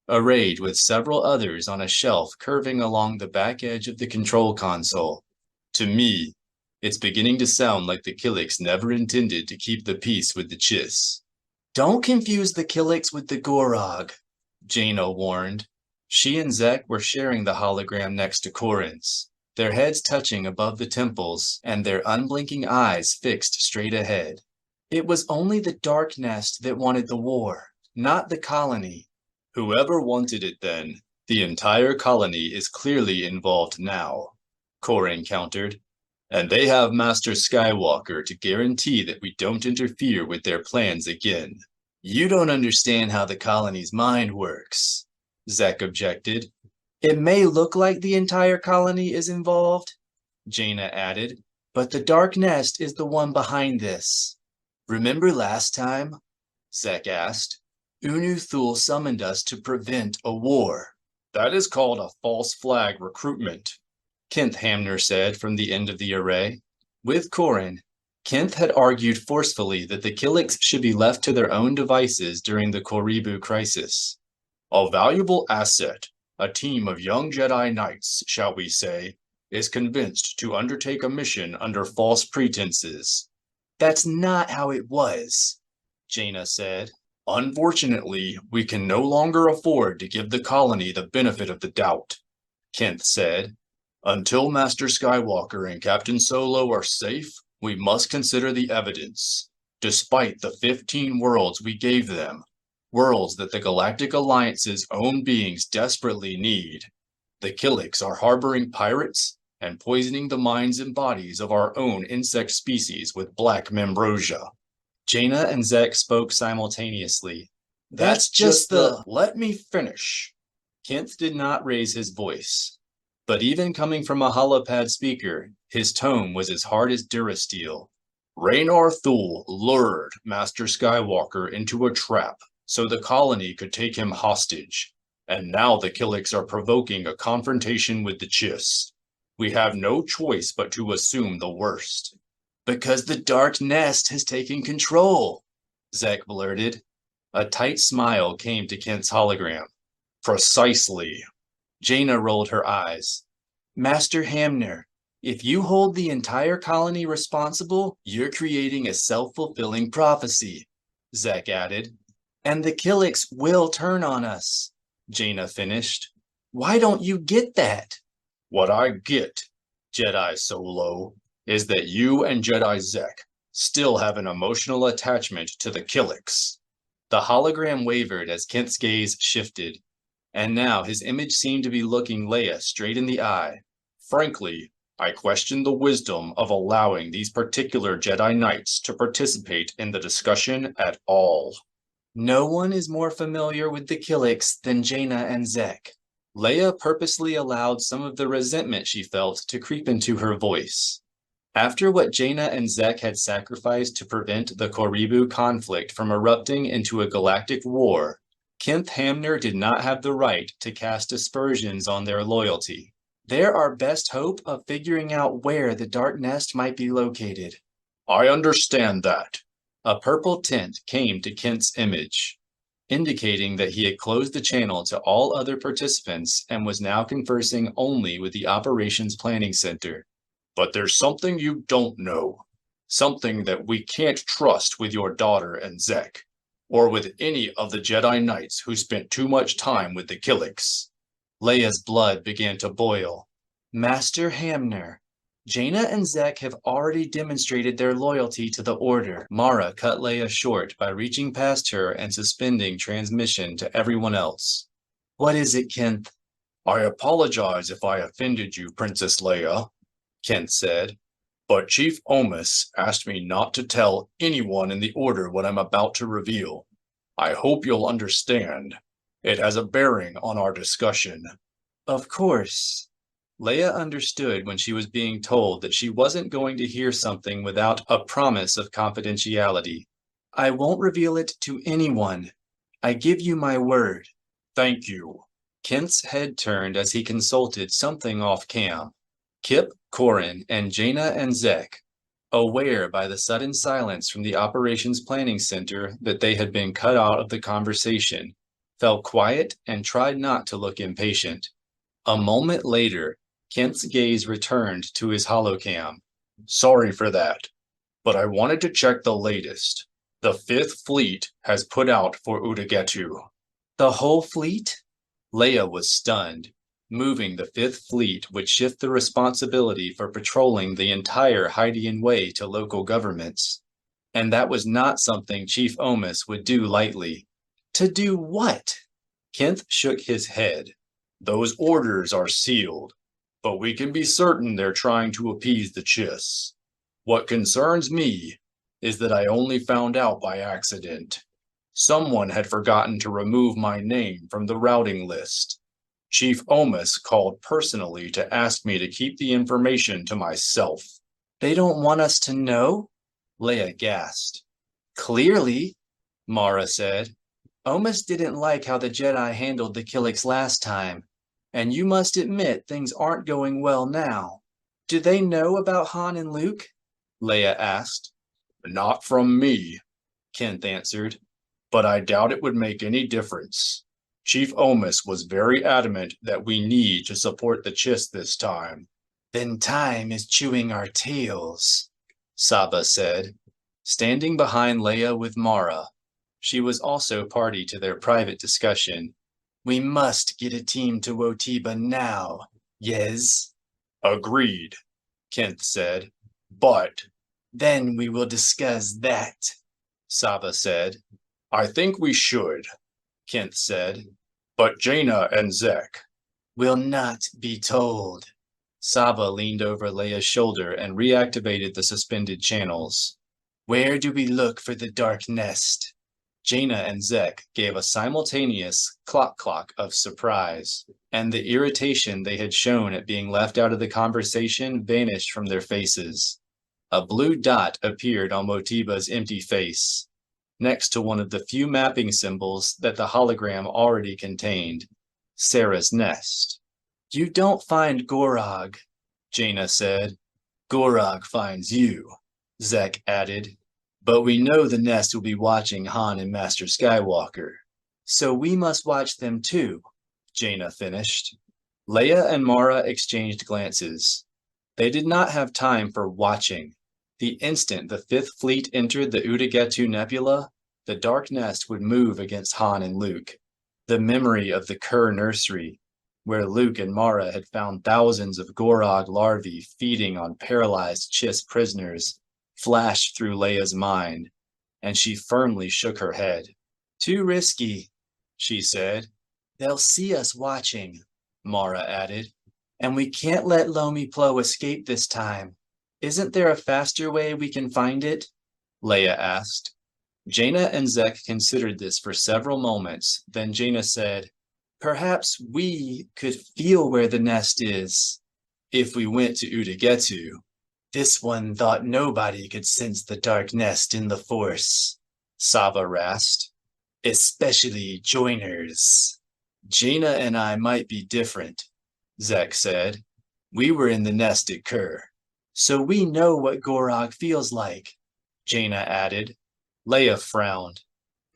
S1: arrayed with several others on a shelf curving along the back edge of the control console. "To me, it's beginning to sound like the Killiks never intended to keep the peace with the Chiss." "Don't confuse the Killiks with the Gorog," Jaina warned. She and Zek were sharing the hologram next to Corran's, their heads touching above the temples and their unblinking eyes fixed straight ahead. "It was only the Dark Nest that wanted the war, not the colony." "Whoever wanted it then, the entire colony is clearly involved now," Corran countered. "And they have Master Skywalker to guarantee that we don't interfere with their plans again." "You don't understand how the colony's mind works," Zek objected. "It may look like the entire colony is involved," Jaina added, "but the Dark Nest is the one behind this." "Remember last time?" Zek asked. "Unu Thul summoned us to prevent a war." "That is called a false flag recruitment," Kent Hamner said from the end of the array. With Corran, Kent had argued forcefully that the Killiks should be left to their own devices during the Koribu crisis. "A valuable asset, a team of young Jedi Knights, shall we say, is convinced to undertake a mission under false pretenses." "That's not how it was," Jaina said. "Unfortunately, we can no longer afford to give the colony the benefit of the doubt," Kent said. "Until Master Skywalker and Captain Solo are safe, we must consider the evidence. Despite the 15 worlds we gave them, worlds that the Galactic Alliance's own beings desperately need, the Killiks are harboring pirates and poisoning the minds and bodies of our own insect species with black membrosia." Jaina and Zek spoke simultaneously. "That's just the—" "Let me finish." Kent did not raise his voice, but even coming from a holopad speaker, his tone was as hard as Durasteel. "Raynar Thul lured Master Skywalker into a trap so the colony could take him hostage, and now the Killiks are provoking a confrontation with the Chiss. We have no choice but to assume the worst." "Because the Dark Nest has taken control," Zek blurted. A tight smile came to Kent's hologram.
S2: Precisely.
S1: Jaina rolled her eyes. Master Hamner, if you hold the entire colony responsible, you're creating a self-fulfilling prophecy, Zek added. And the Killiks will turn on us, Jaina finished. Why don't you get that?
S2: What I get, Jedi Solo, is that you and Jedi Zek still have an emotional attachment to the Killiks.
S1: The hologram wavered as Kent's gaze shifted, and now his image seemed to be looking Leia straight in the eye.
S2: Frankly, I question the wisdom of allowing these particular Jedi Knights to participate in the discussion at all.
S1: No one is more familiar with the Killiks than Jaina and Zek. Leia purposely allowed some of the resentment she felt to creep into her voice. After what Jaina and Zek had sacrificed to prevent the Koribu conflict from erupting into a galactic war, Kent Hamner did not have the right to cast aspersions on their loyalty. They're our best hope of figuring out where the Dark Nest might be located.
S2: I understand that.
S1: A purple tint came to Kent's image, indicating that he had closed the channel to all other participants and was now conversing only with the Operations Planning Center.
S2: But there's something you don't know. Something that we can't trust with your daughter and Zek, or with any of the Jedi Knights who spent too much time with the Killiks.
S1: Leia's blood began to boil. Master Hamner, Jaina and Zek have already demonstrated their loyalty to the Order. Mara cut Leia short by reaching past her and suspending transmission to everyone else. What is it, Kent?
S2: I apologize if I offended you, Princess Leia, Kent said, but Chief Omis asked me not to tell anyone in the Order what I'm about to reveal. I hope you'll understand. It has a bearing on our discussion.
S1: Of course. Leia understood when she was being told that she wasn't going to hear something without a promise of confidentiality. I won't reveal it to anyone. I give you my word.
S2: Thank you.
S1: Kent's head turned as he consulted something off-cam. Kip, Corrin, and Jaina and Zek, aware by the sudden silence from the Operations Planning Center that they had been cut out of the conversation, fell quiet and tried not to look impatient. A moment later, Kent's gaze returned to his holocam.
S2: Sorry for that, but I wanted to check the latest. The Fifth Fleet has put out for Utagetu.
S1: The whole fleet? Leia was stunned. Moving the Fifth Fleet would shift the responsibility for patrolling the entire Hydian Way to local governments. And that was not something Chief Omis would do lightly. To do what? Kent shook his head.
S2: Those orders are sealed, but we can be certain they're trying to appease the Chiss. What concerns me is that I only found out by accident. Someone had forgotten to remove my name from the routing list. Chief Omis called personally to ask me to keep the information to myself.
S1: They don't want us to know? Leia gasped. Clearly, Mara said. Omis didn't like how the Jedi handled the Killiks last time, and you must admit things aren't going well now. Do they know about Han and Luke? Leia asked.
S2: Not from me, Kent answered, but I doubt it would make any difference. Chief Omis was very adamant that we need to support the Chiss this time.
S1: Then time is chewing our tails, Saba said, standing behind Leia with Mara. She was also party to their private discussion. We must get a team to Wotiba now, yes?
S2: Agreed, Kent said, but...
S1: Then we will discuss that, Saba said.
S2: I think we should, Kent said, but Jaina and Zek
S1: will not be told. Saba leaned over Leia's shoulder and reactivated the suspended channels. Where do we look for the Dark Nest? Jaina and Zek gave a simultaneous clock of surprise, and the irritation they had shown at being left out of the conversation vanished from their faces. A blue dot appeared on Wotiba's empty face, next to one of the few mapping symbols that the hologram already contained, Sarah's nest. You don't find Gorog, Jaina said. Gorog finds you, Zek added.
S2: But we know the Nest will be watching Han and Master Skywalker.
S1: So we must watch them too,
S2: Jaina finished.
S1: Leia and Mara exchanged glances. They did not have time for watching. The instant the Fifth Fleet entered the Udagetu Nebula, the Dark Nest would move against Han and Luke. The memory of the Kur nursery, where Luke and Mara had found thousands of Gorog larvae feeding on paralyzed Chiss prisoners, flashed through Leia's mind, and she firmly shook her head. Too risky, she said. They'll see us watching, Mara added. And we can't let Lomi Plo escape this time. Isn't there a faster way we can find it? Leia asked. Jaina and Zek considered this for several moments. Then Jaina said, Perhaps we could feel where the nest is. If we went to Udagetu. This one thought nobody could sense the dark nest in the Force, Sava rasped. Especially joiners. Jaina and I might be different, Zek said. We were in the nest at Kur. So we know what Gorog feels like, Jaina added. Leia frowned.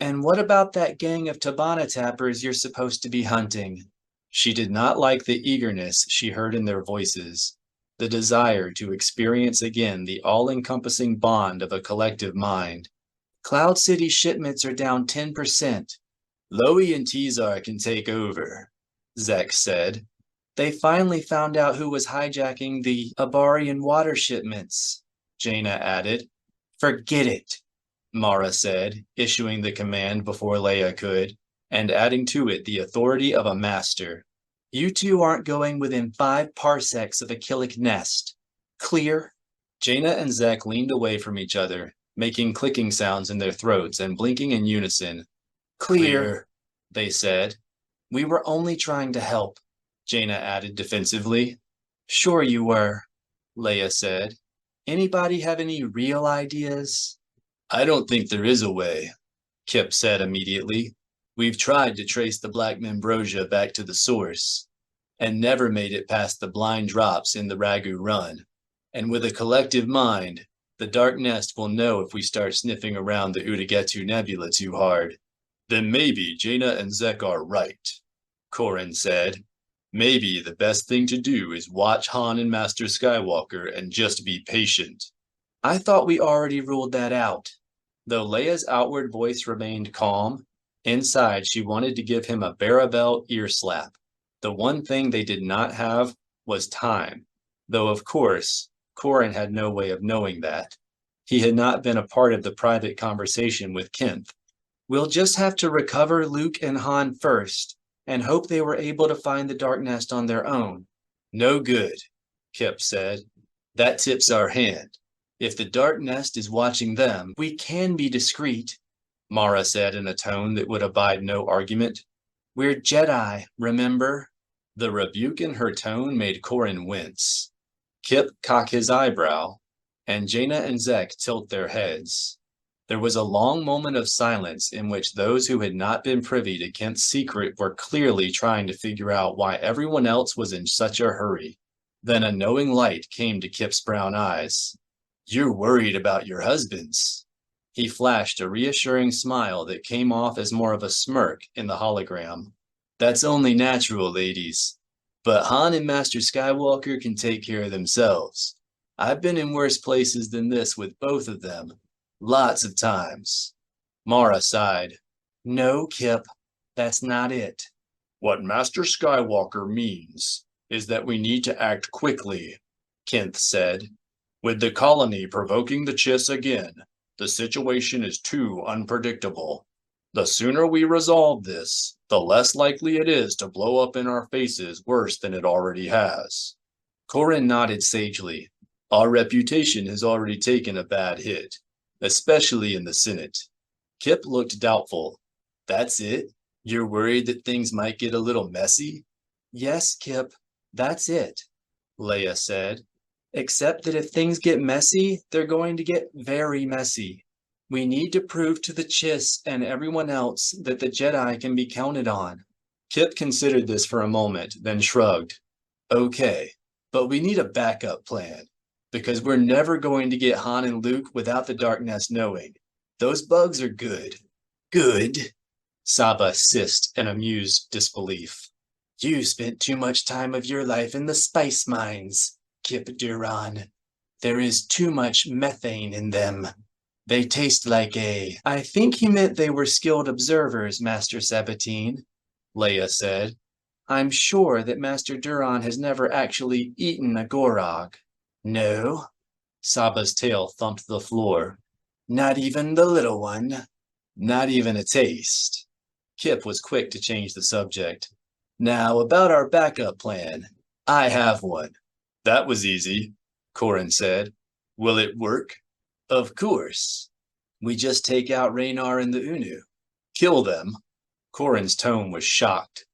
S1: And what about that gang of Tabana tappers you're supposed to be hunting? She did not like the eagerness she heard in their voices, the desire to experience again the all-encompassing bond of a collective mind. Cloud City shipments are down 10%. Loie and Tizar can take over, Zek said. They finally found out who was hijacking the Abarian water shipments, Jaina added. Forget it, Mara said, issuing the command before Leia could, and adding to it the authority of a master. You two aren't going within 5 parsecs of a Killik nest. Clear? Jaina and Zek leaned away from each other, making clicking sounds in their throats and blinking in unison. Clear, they said. We were only trying to help, Jaina added defensively. Sure you were, Leia said. Anybody have any real ideas? I don't think there is a way, Kip said immediately. We've tried to trace the Black Membrosia back to the source, and never made it past the blind drops in the Ragu Run. And with a collective mind, the Dark Nest will know if we start sniffing around the Udagetu Nebula too hard. Then maybe Jaina and Zek are right, Corrin said. Maybe the best thing to do is watch Han and Master Skywalker and just be patient. I thought we already ruled that out. Though Leia's outward voice remained calm, inside she wanted to give him a Barabel ear slap. The one thing they did not have was time, though of course, Corrin had no way of knowing that. He had not been a part of the private conversation with Kemph. We'll just have to recover Luke and Han first, and hope they were able to find the Dark Nest on their own. No good, Kip said. That tips our hand. If the Dark Nest is watching them, we can be discreet, Mara said in a tone that would abide no argument. We're Jedi, remember? The rebuke in her tone made Corrin wince. Kip cocked his eyebrow, and Jaina and Zek tilt their heads. There was a long moment of silence in which those who had not been privy to Kemp's secret were clearly trying to figure out why everyone else was in such a hurry. Then a knowing light came to Kip's brown eyes. You're worried about your husbands. He flashed a reassuring smile that came off as more of a smirk in the hologram. That's only natural, ladies. But Han and Master Skywalker can take care of themselves. I've been in worse places than this with both of them. Lots of times. Mara sighed. No, Kip, that's not it. What Master Skywalker means is that we need to act quickly, Kemph said. With the colony provoking the Chiss again, the situation is too unpredictable. The sooner we resolve this, the less likely it is to blow up in our faces worse than it already has. Corrin nodded sagely. Our reputation has already taken a bad hit, especially in the Senate. Kip looked doubtful. That's it? You're worried that things might get a little messy? Yes, Kip, that's it, Leia said. Except that if things get messy, they're going to get very messy. We need to prove to the Chiss and everyone else that the Jedi can be counted on. Kip considered this for a moment, then shrugged. Okay, but we need a backup plan. Because we're never going to get Han and Luke without the Dark Nest knowing. Those bugs are good. Good? Saba hissed in amused disbelief. You spent too much time of your life in the spice mines, Kip Duran. There is too much methane in them. They taste like I think he meant they were skilled observers, Master Sabatine, Leia said. I'm sure that Master Duran has never actually eaten a Gorog. No? Saba's tail thumped the floor. Not even the little one? Not even a taste. Kip was quick to change the subject. Now, about our backup plan. I have one. That was easy, Corrin said. Will it work? Of course. We just take out Raynar and the Unu. Kill them. Corrin's tone was shocked.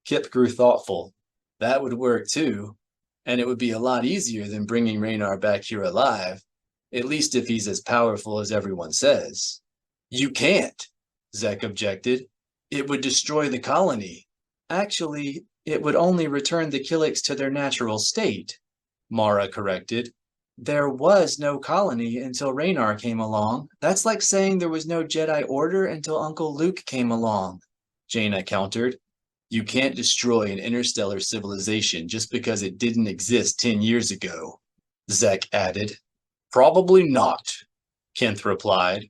S1: Kip grew thoughtful. That would work too. And it would be a lot easier than bringing Raynar back here alive. At least if he's as powerful as everyone says. You can't, Zek objected. It would destroy the colony. Actually, it would only return the Killiks to their natural state, Mara corrected. There was no colony until Raynar came along. That's like saying there was no Jedi Order until Uncle Luke came along, Jaina countered. You can't destroy an interstellar civilization just because it didn't exist 10 years ago, Zek added. Probably not, Kent replied.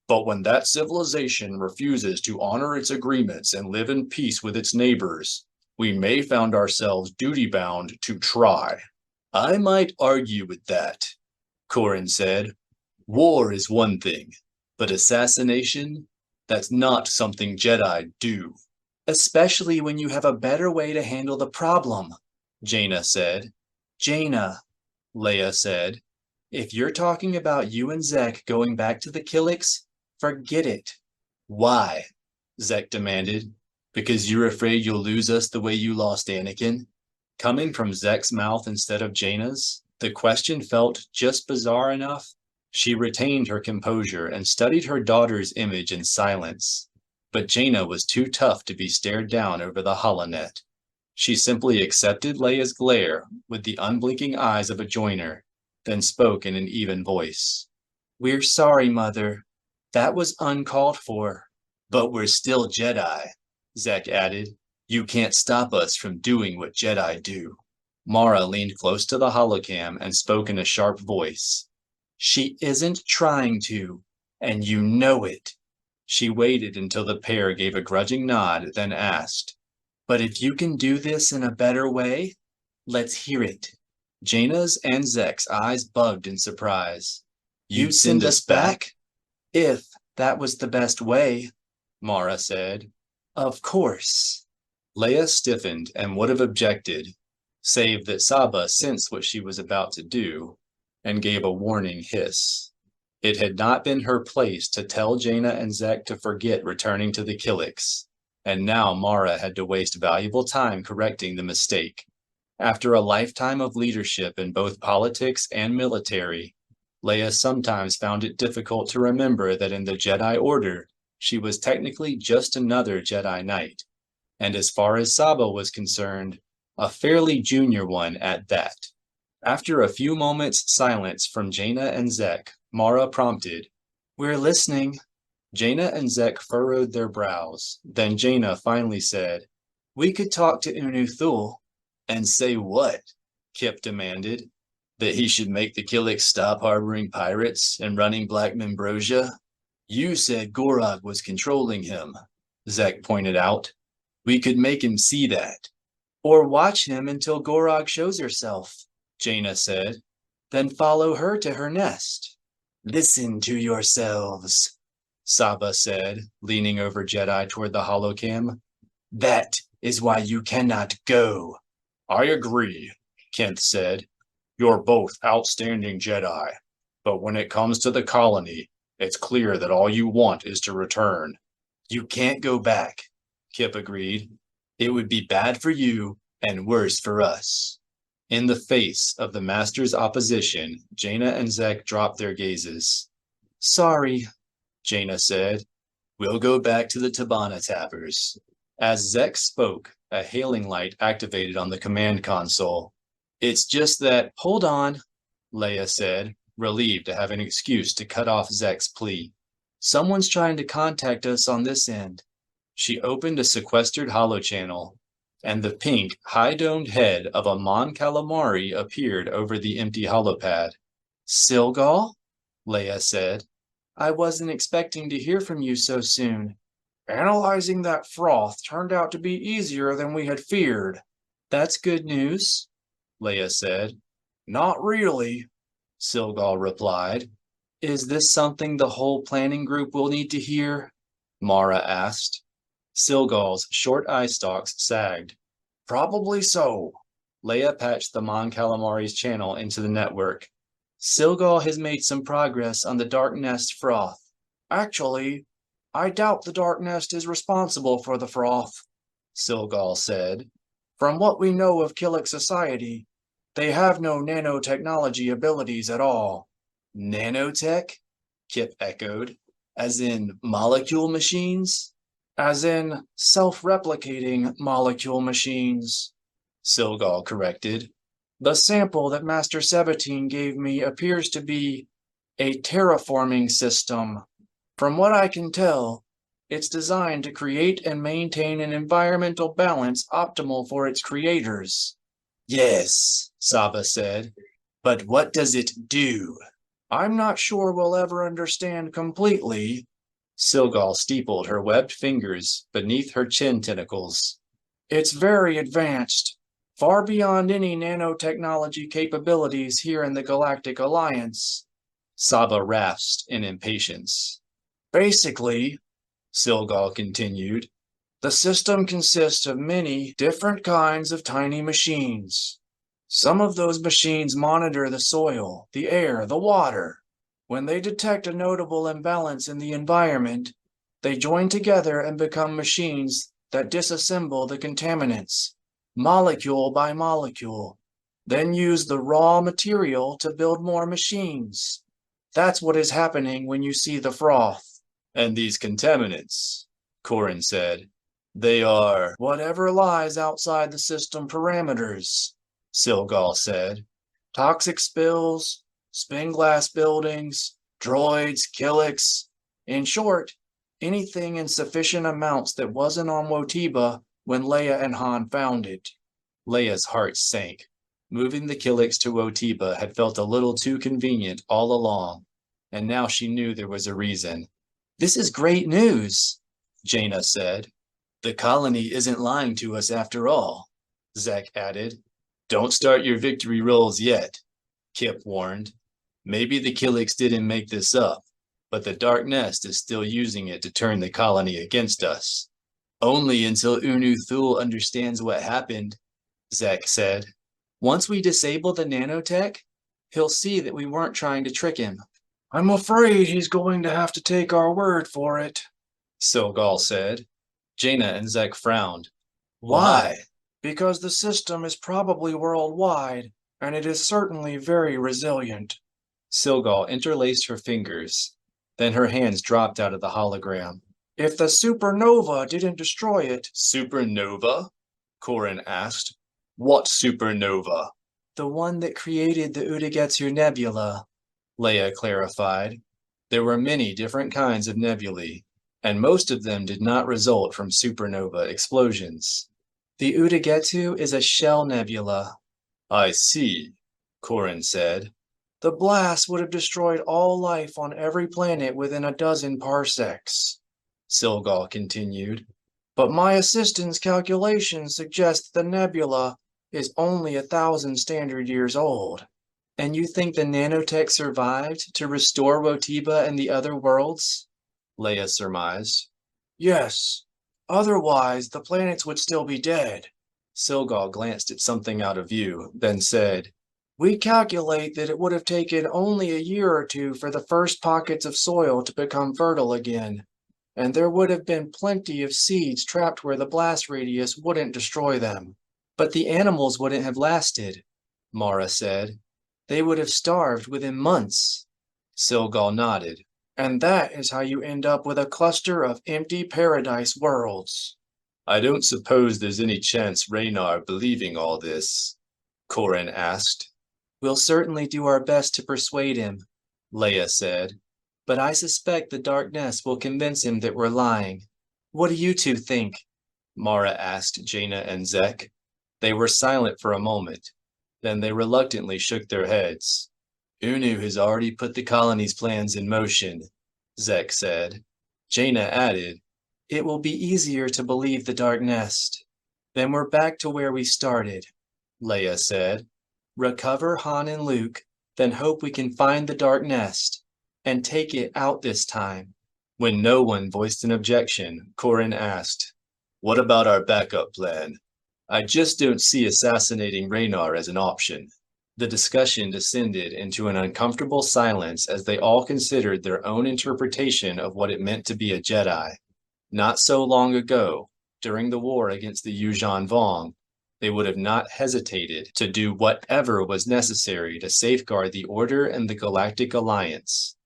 S1: But when that civilization refuses to honor its agreements and live in peace with its neighbors, we may find ourselves duty-bound to try. I might argue with that, Corrin said. War is one thing, but assassination? That's not something Jedi do. Especially when you have a better way to handle the problem, Jaina said. Jaina, Leia said. If you're talking about you and Zek going back to the Killiks, forget it. Why? Zek demanded. Because you're afraid you'll lose us the way you lost Anakin? Coming from Zek's mouth instead of Jaina's, the question felt just bizarre enough. She retained her composure and studied her daughter's image in silence. But Jaina was too tough to be stared down over the holonet. She simply accepted Leia's glare with the unblinking eyes of a joiner, then spoke in an even voice. We're sorry, Mother. That was uncalled for. But we're still Jedi, Zek added. You can't stop us from doing what Jedi do. Mara leaned close to the holocam and spoke in a sharp voice. She isn't trying to, and you know it. She waited until the pair gave a grudging nod, then asked, But if you can do this in a better way, let's hear it. Jaina's and Zek's eyes bugged in surprise. You'd send us back? If that was the best way, Mara said. Of course. Leia stiffened and would have objected, save that Saba sensed what she was about to do and gave a warning hiss. It had not been her place to tell Jaina and Zek to forget returning to the Killiks, and now Mara had to waste valuable time correcting the mistake. After a lifetime of leadership in both politics and military, Leia sometimes found it difficult to remember that in the Jedi Order, she was technically just another Jedi Knight, and as far as Saba was concerned, a fairly junior one at that. After a few moments' silence from Jaina and Zek, Mara prompted, We're listening. Jaina and Zek furrowed their brows. Then Jaina finally said, We could talk to Unu Thul. And say what? Kip demanded. That he should make the Killiks stop harboring pirates and running Black Membrosia? You said Gorog was controlling him, Zek pointed out. We could make him see that. Or watch him until Gorog shows herself, Jaina said. Then follow her to her nest. Listen to yourselves, Saba said, leaning over Jedi toward the holocam. That is why you cannot go. I agree, Kent said. You're both outstanding Jedi, but when it comes to the colony, it's clear that all you want is to return. You can't go back, Kip agreed. It would be bad for you and worse for us. In the face of the Master's opposition, Jaina and Zek dropped their gazes. Sorry, Jaina said. We'll go back to the Tabana Tappers. As Zek spoke, a hailing light activated on the command console. It's just that, hold on, Leia said, relieved to have an excuse to cut off Zek's plea. Someone's trying to contact us on this end. She opened a sequestered holochannel, and the pink, high-domed head of a Mon Calamari appeared over the empty holopad. Silgal? Leia said. I wasn't expecting to hear from you so soon. Analyzing that froth turned out to be easier than we had feared. That's good news, Leia said. Not really, Silgal replied. Is this something the whole planning group will need to hear? Mara asked. Silgal's short eye stalks sagged. Probably so. Leia patched the Mon Calamari's channel into the network. Silgal has made some progress on the Dark Nest froth. Actually, I doubt the Dark Nest is responsible for the froth, Silgal said. From what we know of Killiks society, they have no nanotechnology abilities at all. Nanotech? Kip echoed. As in molecule machines? As in self-replicating molecule machines, Silgal corrected. The sample that Master Sabatine gave me appears to be a terraforming system. From what I can tell, it's designed to create and maintain an environmental balance optimal for its creators. Yes, Saba said, but what does it do? I'm not sure we'll ever understand completely. Silgal steepled her webbed fingers beneath her chin tentacles. It's very advanced, far beyond any nanotechnology capabilities here in the Galactic Alliance. Saba rasped in impatience. Basically, Silgal continued, the system consists of many different kinds of tiny machines. Some of those machines monitor the soil, the air, the water. When they detect a notable imbalance in the environment, they join together and become machines that disassemble the contaminants, molecule by molecule, then use the raw material to build more machines. That's what is happening when you see the froth. And these contaminants, Corrin said, they are whatever lies outside the system parameters, Silgal said. Toxic spills, spin glass buildings, droids, Killiks. In short, anything in sufficient amounts that wasn't on Wotiba when Leia and Han found it. Leia's heart sank. Moving the Killiks to Wotiba had felt a little too convenient all along, and now she knew there was a reason. This is great news, Jaina said. The colony isn't lying to us after all, Zek added. Don't start your victory rolls yet, Kip warned. Maybe the Killiks didn't make this up, but the Dark Nest is still using it to turn the colony against us. Only until Unu Thul understands what happened, Zek said. Once we disable the nanotech, he'll see that we weren't trying to trick him. I'm afraid he's going to have to take our word for it, Silgal said. Jaina and Zek frowned. Why? Because the system is probably worldwide, and it is certainly very resilient. Silgal interlaced her fingers. Then her hands dropped out of the hologram. If the supernova didn't destroy it... Supernova? Corrin asked. What supernova? The one that created the Udagetsu Nebula, Leia clarified. There were many different kinds of nebulae, and most of them did not result from supernova explosions. The Udagetsu is a shell nebula. I see, Corrin said. The blast would have destroyed all life on every planet within a dozen parsecs, Silgal continued. But my assistant's calculations suggest the nebula is only 1,000 standard years old. And you think the nanotech survived to restore Wotiba and the other worlds? Leia surmised. Yes. Otherwise, the planets would still be dead. Silgal glanced at something out of view, then said, We calculate that it would have taken only a year or two for the first pockets of soil to become fertile again, and there would have been plenty of seeds trapped where the blast radius wouldn't destroy them. But the animals wouldn't have lasted, Mara said. They would have starved within months. Silgal nodded. And that is how you end up with a cluster of empty paradise worlds. I don't suppose there's any chance Raynar believing all this, Corrin asked. We'll certainly do our best to persuade him, Leia said. But I suspect the Dark Nest will convince him that we're lying. What do you two think? Mara asked Jaina and Zek. They were silent for a moment. Then they reluctantly shook their heads. Unu has already put the colony's plans in motion, Zek said. Jaina added, It will be easier to believe the Dark Nest. Then we're back to where we started, Leia said. Recover Han and Luke, then hope we can find the Dark Nest and take it out this time. When no one voiced an objection, Corran asked, What about our backup plan? I just don't see assassinating Raynar as an option. The discussion descended into an uncomfortable silence as they all considered their own interpretation of what it meant to be a Jedi. Not so long ago, during the war against the Yuuzhan Vong, they would have not hesitated to do whatever was necessary to safeguard the Order and the Galactic Alliance.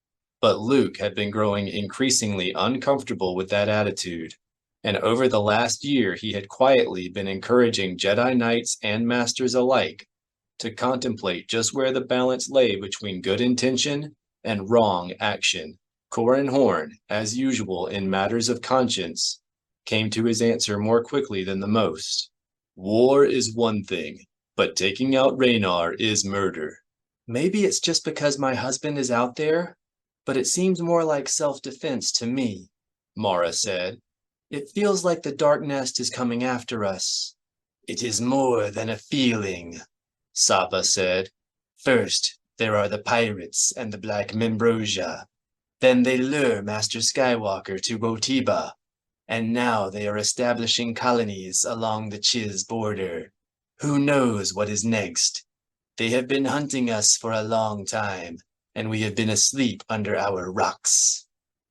S1: But Luke had been growing increasingly uncomfortable with that attitude, and over the last year he had quietly been encouraging Jedi Knights and Masters alike to contemplate just where the balance lay between good intention and wrong action. Corran Horn, as usual in matters of conscience, came to his answer more quickly than the most. War is one thing, but taking out Raynar is murder. Maybe it's just because my husband is out there, but it seems more like self-defense to me, Mara said. It feels like the Dark Nest is coming after us. It is more than a feeling, Saba said. First, there are the pirates and the Black Membrosia. Then they lure Master Skywalker to Botiba, and now they are establishing colonies along the Chiz border. Who knows what is next? They have been hunting us for a long time, and we have been asleep under our rocks.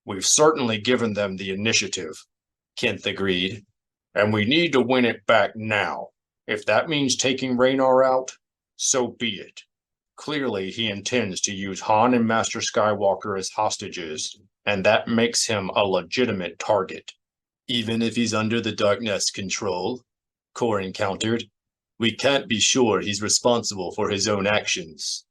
S1: We've certainly given them the initiative, Kent agreed. And we need to win it back now. If that means taking Raynar out, so be it. Clearly, he intends to use Han and Master Skywalker as hostages, and that makes him a legitimate target. Even if he's under the Dark Nest control, Corran countered, we can't be sure he's responsible for his own actions.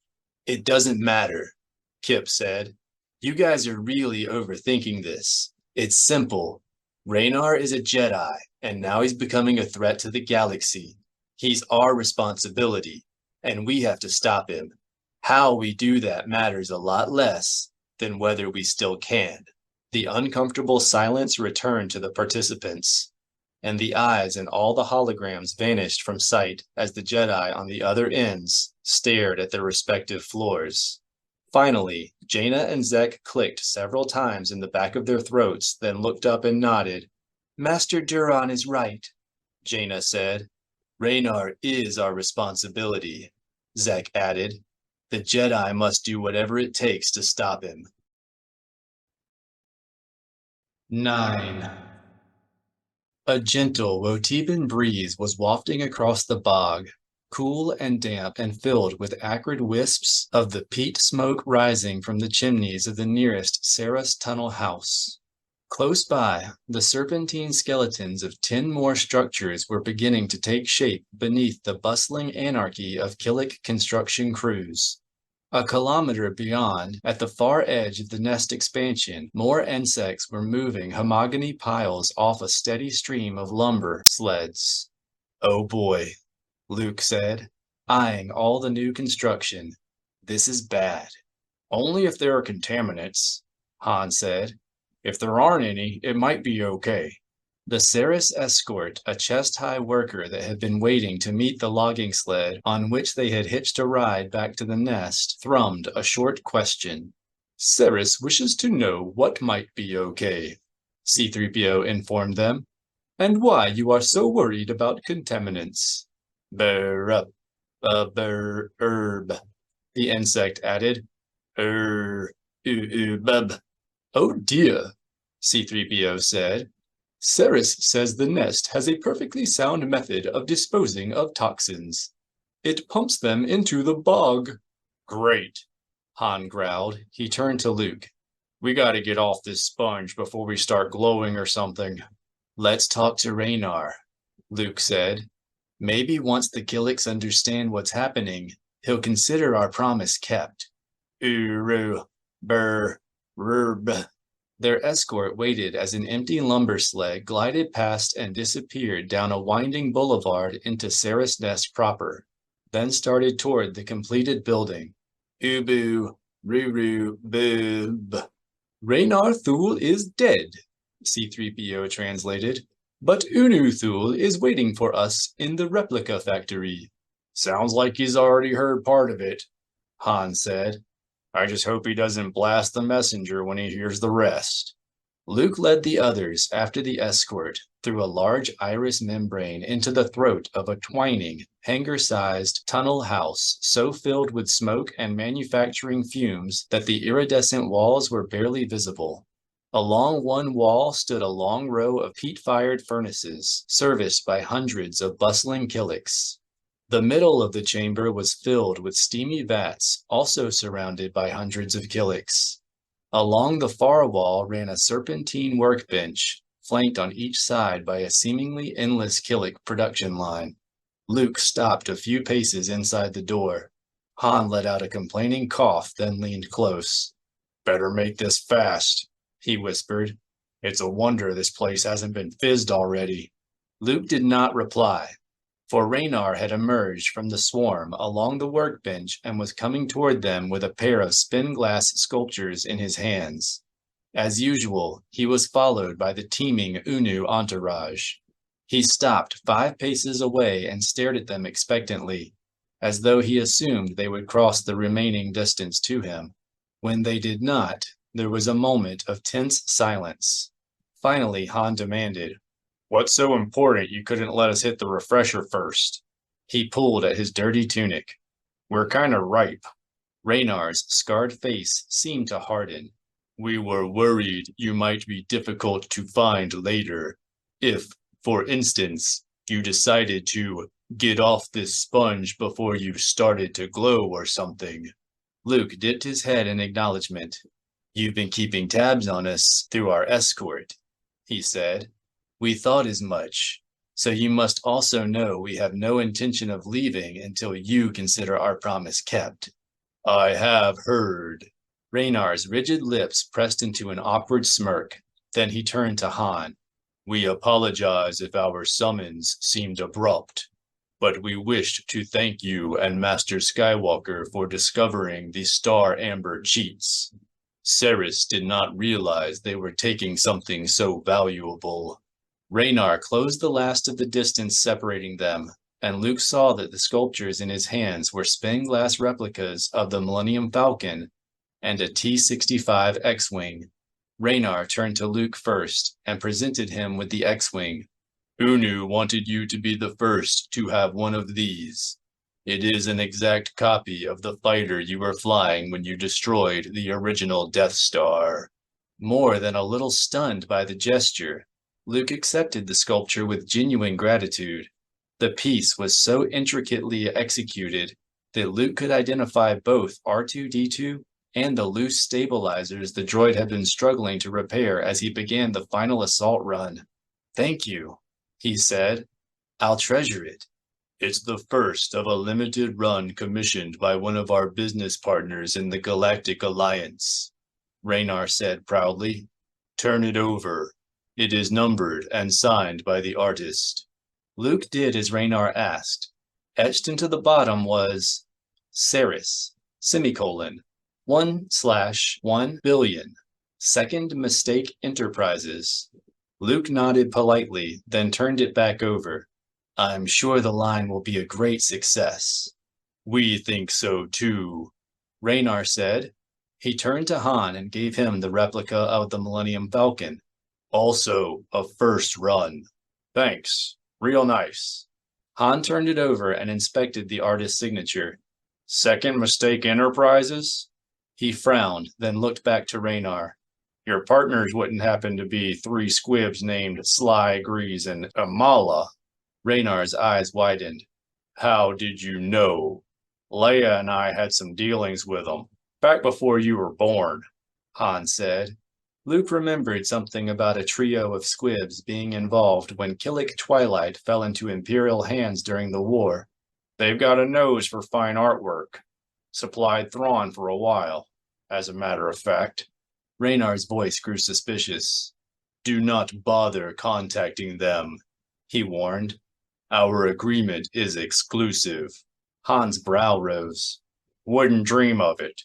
S1: It doesn't matter, Kip said. You guys are really overthinking this. It's simple. Raynar is a Jedi, and now he's becoming a threat to the galaxy. He's our responsibility, and we have to stop him. How we do that matters a lot less than whether we still can. The uncomfortable silence returned to the participants, and the eyes in all the holograms vanished from sight as the Jedi on the other ends stared at their respective floors. Finally, Jaina and Zek clicked several times in the back of their throats, then looked up and nodded. Master Duran is right, Jaina said. Raynar is our responsibility, Zek added. The Jedi must do whatever it takes to stop him. 9. A gentle Wotiban breeze was wafting across the bog, cool and damp and filled with acrid wisps of the peat smoke rising from the chimneys of the nearest Saras tunnel house. Close by, the serpentine skeletons of 10 more structures were beginning to take shape beneath the bustling anarchy of Killik construction crews. A kilometer beyond, at the far edge of the nest expansion, more insects were moving homogeny piles off a steady stream of lumber sleds. Oh boy, Luke said, eyeing all the new construction. This is bad. Only if there are contaminants, Han said. If there aren't any, it might be okay. The Saras escort, a chest-high worker that had been waiting to meet the logging sled on which they had hitched a ride back to the nest, thrummed a short question. Saras wishes to know what might be okay, C-3PO informed them, and why you are so worried about contaminants. Herb, the insect added. Bub. Oh dear, C-3PO said. Saras says the nest has a perfectly sound method of disposing of toxins. It pumps them into the bog. Great, Han growled. He turned to Luke. We gotta get off this sponge before we start glowing or something. Let's talk to Raynar, Luke said. Maybe once the Killiks understand what's happening, He'll consider our promise kept. Uru, burr, rurb. Their escort waited as an empty lumber sled glided past and disappeared down a winding boulevard into Sarah's Nest proper, then started toward the completed building. Ubu, ruru, boob. Raynar Thule is dead, C-3PO translated, but Unu Thule is waiting for us in the replica factory.
S2: Sounds like he's already heard part of it,
S1: Han said.
S2: I just hope he doesn't blast the messenger when he hears the rest.
S1: Luke led the others after the escort through a large iris membrane into the throat of a twining, hangar-sized tunnel house so filled with smoke and manufacturing fumes that the iridescent walls were barely visible. Along one wall stood a long row of peat-fired furnaces, serviced by hundreds of bustling Killiks. The middle of the chamber was filled with steamy vats, also surrounded by hundreds of Killiks. Along the far wall ran a serpentine workbench, flanked on each side by a seemingly endless Killik production line. Luke stopped a few paces inside the door. Han let out a complaining cough, then leaned close.
S2: Better make this fast,
S1: he whispered.
S2: It's a wonder this place hasn't been fizzed already.
S1: Luke did not reply, for Raynar had emerged from the swarm along the workbench and was coming toward them with a pair of spin-glass sculptures in his hands. As usual, he was followed by the teeming Unu entourage. He stopped 5 paces away and stared at them expectantly, as though he assumed they would cross the remaining distance to him. When they did not, there was a moment of tense silence. Finally, Han demanded,
S2: "What's so important you couldn't let us hit the refresher first?"
S1: He pulled at his dirty tunic.
S2: "We're kind of ripe."
S1: Raynar's scarred face seemed to harden.
S2: "We were worried you might be difficult to find later. If, for instance, you decided to get off this sponge before you started to glow or something."
S1: Luke dipped his head in acknowledgement. "You've been keeping tabs on us through our escort," he said. "We thought as much, so you must also know we have no intention of leaving until you consider our promise kept."
S2: "I have heard."
S1: Raynar's rigid lips pressed into an awkward smirk. Then he turned to Han.
S2: "We apologize if our summons seemed abrupt, but we wished to thank you and Master Skywalker for discovering the Star Amber cheats. Ceres did not realize they were taking something so valuable."
S1: Raynar closed the last of the distance separating them, and Luke saw that the sculptures in his hands were spin-glass replicas of the Millennium Falcon and a T-65 X-Wing. Raynar turned to Luke first and presented him with the X-Wing.
S2: "Unu wanted you to be the first to have one of these. It is an exact copy of the fighter you were flying when you destroyed the original Death Star."
S1: More than a little stunned by the gesture, Luke accepted the sculpture with genuine gratitude. The piece was so intricately executed that Luke could identify both R2-D2 and the loose stabilizers the droid had been struggling to repair as he began the final assault run. "Thank you," he said. "I'll treasure it."
S2: "It's the first of a limited run commissioned by one of our business partners in the Galactic Alliance," Raynar said proudly. "Turn it over. It is numbered and signed by the artist."
S1: Luke did as Raynar asked. Etched into the bottom was Ceres, semicolon, 1/1 billion, Second Mistake Enterprises. Luke nodded politely, then turned it back over. "I'm sure the line will be a great success."
S2: "We think so too,"
S1: Raynar said. He turned to Han and gave him the replica of the Millennium Falcon.
S2: "Also a first run. Thanks. Real nice."
S1: Han turned it over and inspected the artist's signature.
S2: "Second Mistake Enterprises?"
S1: He frowned, then looked back to Raynar.
S2: "Your partners wouldn't happen to be 3 squibs named Sly, Grease, and Amala?"
S1: Raynar's eyes widened.
S2: "How did you know?" "Leia and I had some dealings with them, back before you were born,"
S1: Han said. Luke remembered something about a trio of squibs being involved when Killik Twilight fell into Imperial hands during the war.
S2: They've got a nose for fine artwork. Supplied Thrawn for a while, as a matter of fact.
S1: Raynar's voice grew suspicious.
S2: Do not bother contacting them, he warned. Our agreement is exclusive.
S1: Han's brow rose.
S2: Wouldn't dream of it.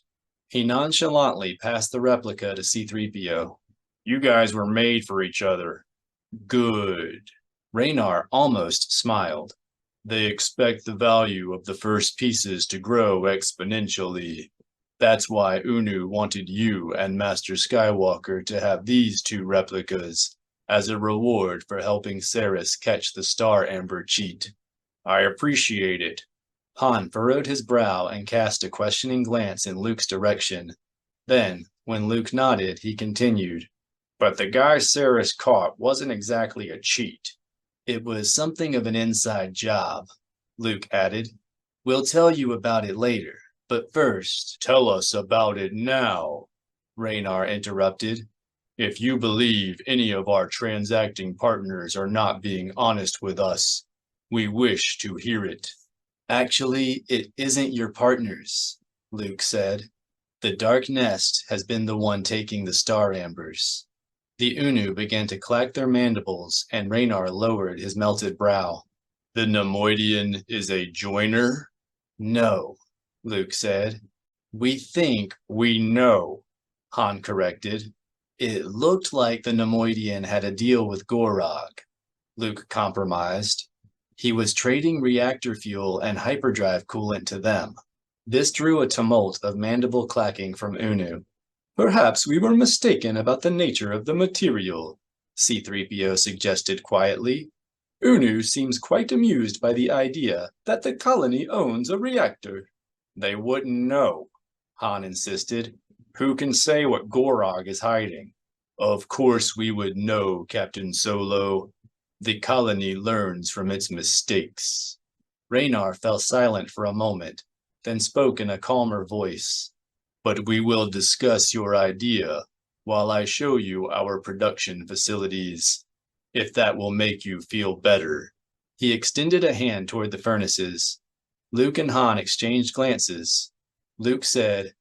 S1: He nonchalantly passed the replica to C-3PO.
S2: You guys were made for each other. Good.
S1: Raynar almost smiled.
S2: They expect the value of the first pieces to grow exponentially. That's why Unu wanted you and Master Skywalker to have these two replicas as a reward for helping Saris catch the Star Amber cheat. I appreciate it.
S1: Han furrowed his brow and cast a questioning glance in Luke's direction. Then, when Luke nodded, he continued.
S2: But the guy Saris caught wasn't exactly a cheat.
S1: It was something of an inside job, Luke added. We'll tell you about it later, but first...
S2: Tell us about it now,
S1: Raynar interrupted.
S2: If you believe any of our transacting partners are not being honest with us, we wish to hear it.
S1: Actually, it isn't your partners, Luke said. The Dark Nest has been the one taking the Star Ambers. The Unu began to clack their mandibles, and Raynar lowered his melted brow.
S2: The Nemoidian is a joiner?
S1: No, Luke said.
S2: We think we know,
S1: Han corrected. It looked like the Nemoidian had a deal with Gorog, Luke compromised. He was trading reactor fuel and hyperdrive coolant to them. This drew a tumult of mandible clacking from Unu. Perhaps we were mistaken about the nature of the material, C-3PO suggested quietly. Unu seems quite amused by the idea that the colony owns a reactor.
S2: They wouldn't know, Han insisted. Who can say what Gorog is hiding? Of course we would know, Captain Solo. The colony learns from its mistakes.
S1: Raynar fell silent for a moment, then spoke in a calmer voice.
S2: But we will discuss your idea while I show you our production facilities, if that will make you feel better.
S1: He extended a hand toward the furnaces. Luke and Han exchanged glances. Luke said,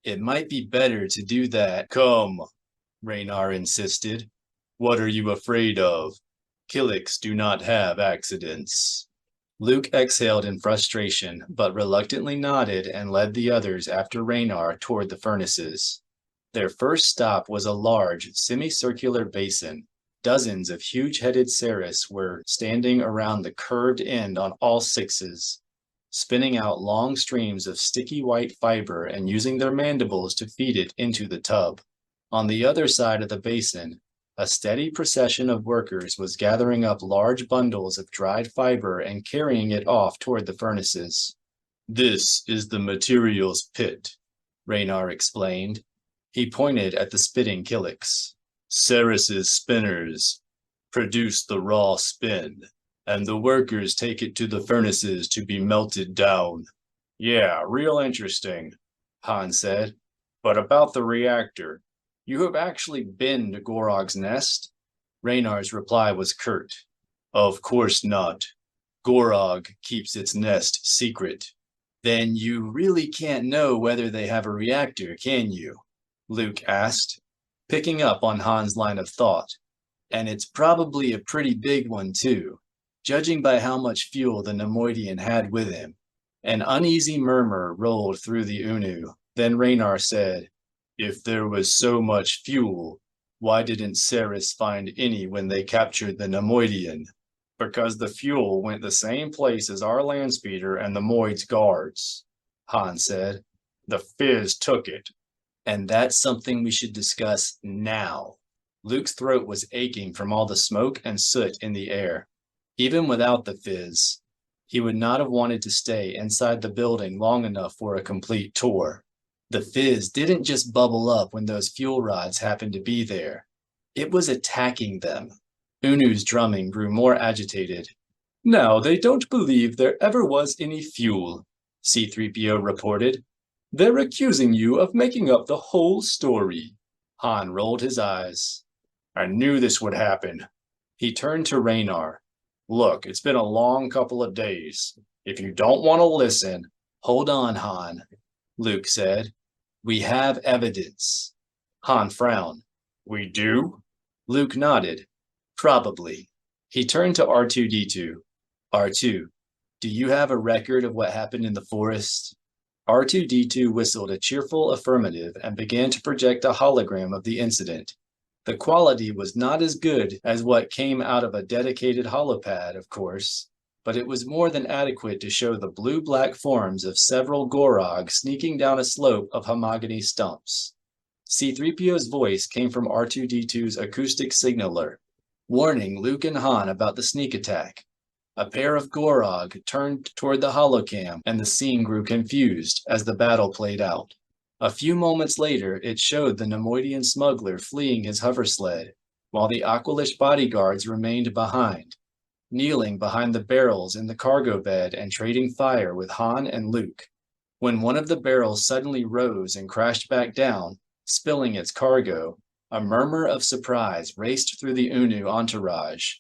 S1: "It might be better to do that."
S2: Come,
S1: Raynar insisted.
S2: What are you afraid of?
S1: Killiks do not have accidents. Luke exhaled in frustration, but reluctantly nodded and led the others after Raynar toward the furnaces. Their first stop was a large, semicircular basin. Dozens of huge-headed Saris were standing around the curved end on all sixes, spinning out long streams of sticky white fiber and using their mandibles to feed it into the tub. On the other side of the basin, a steady procession of workers was gathering up large bundles of dried fiber and carrying it off toward the furnaces.
S2: This is the materials pit,
S1: Raynar explained. He pointed at the spitting Killiks.
S2: Saris's spinners produce the raw spin, and the workers take it to the furnaces to be melted down. Yeah, real interesting, Han said. But about the reactor, you have actually been to Gorog's nest?
S1: Raynar's reply was curt.
S2: Of course not. Gorog keeps its nest secret.
S1: Then you really can't know whether they have a reactor, can you? Luke asked, picking up on Han's line of thought. And it's probably a pretty big one, too, judging by how much fuel the Nemoidian had with him. An uneasy murmur rolled through the Unu. Then Raynar said, If there was so much fuel, why didn't Saris find any when they captured the Nemoidian?
S2: Because the fuel went the same place as our land speeder and the Moid's guards, Han said. The Fizz took it.
S1: And that's something we should discuss now. Luke's throat was aching from all the smoke and soot in the air. Even without the Fizz, he would not have wanted to stay inside the building long enough for a complete tour. The Fizz didn't just bubble up when those fuel rods happened to be there. It was attacking them. Unu's drumming grew more agitated. Now they don't believe there ever was any fuel, C-3PO reported. They're accusing you of making up the whole story. Han rolled his eyes.
S2: I knew this would happen.
S1: He turned to Raynar.
S2: Look, it's been a long couple of days. If you don't want to listen, hold on, Han, Luke said. We have evidence. Han frowned. We do? Luke nodded. Probably. He turned to R2-D2. R2, do you have a record of what happened in the forest? R2-D2 whistled a cheerful affirmative and began to project a hologram of the incident. The quality was not as good as what came out of a dedicated holopad, of course, but it was more than adequate to show the blue-black forms of several Gorog sneaking down a slope of homogeny stumps. C-3PO's voice came from R2-D2's acoustic signaler, warning Luke and Han about the sneak attack. A pair of Gorog turned toward the holocam, and the scene grew confused as the battle played out. A few moments later, it showed the Nemoidian smuggler fleeing his hover sled, while the Aqualish bodyguards remained behind, kneeling behind the barrels in the cargo bed and trading fire with Han and Luke. When one of the barrels suddenly rose and crashed back down, spilling its cargo, a murmur of surprise raced through the Unu entourage.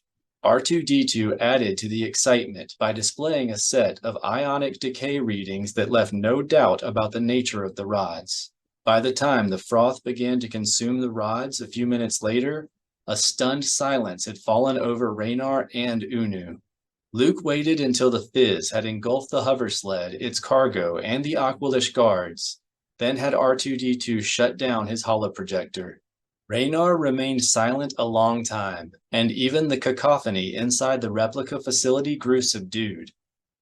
S2: R2-D2 added to the excitement by displaying a set of ionic decay readings that left no doubt about the nature of the rods. By the time the froth began to consume the rods a few minutes later, a stunned silence had fallen over Raynar and Unu. Luke waited until the fizz had engulfed the hover sled, its cargo, and the Aqualish guards, then had R2-D2 shut down his holoprojector. Raynar remained silent a long time, and even the cacophony inside the replica facility grew subdued.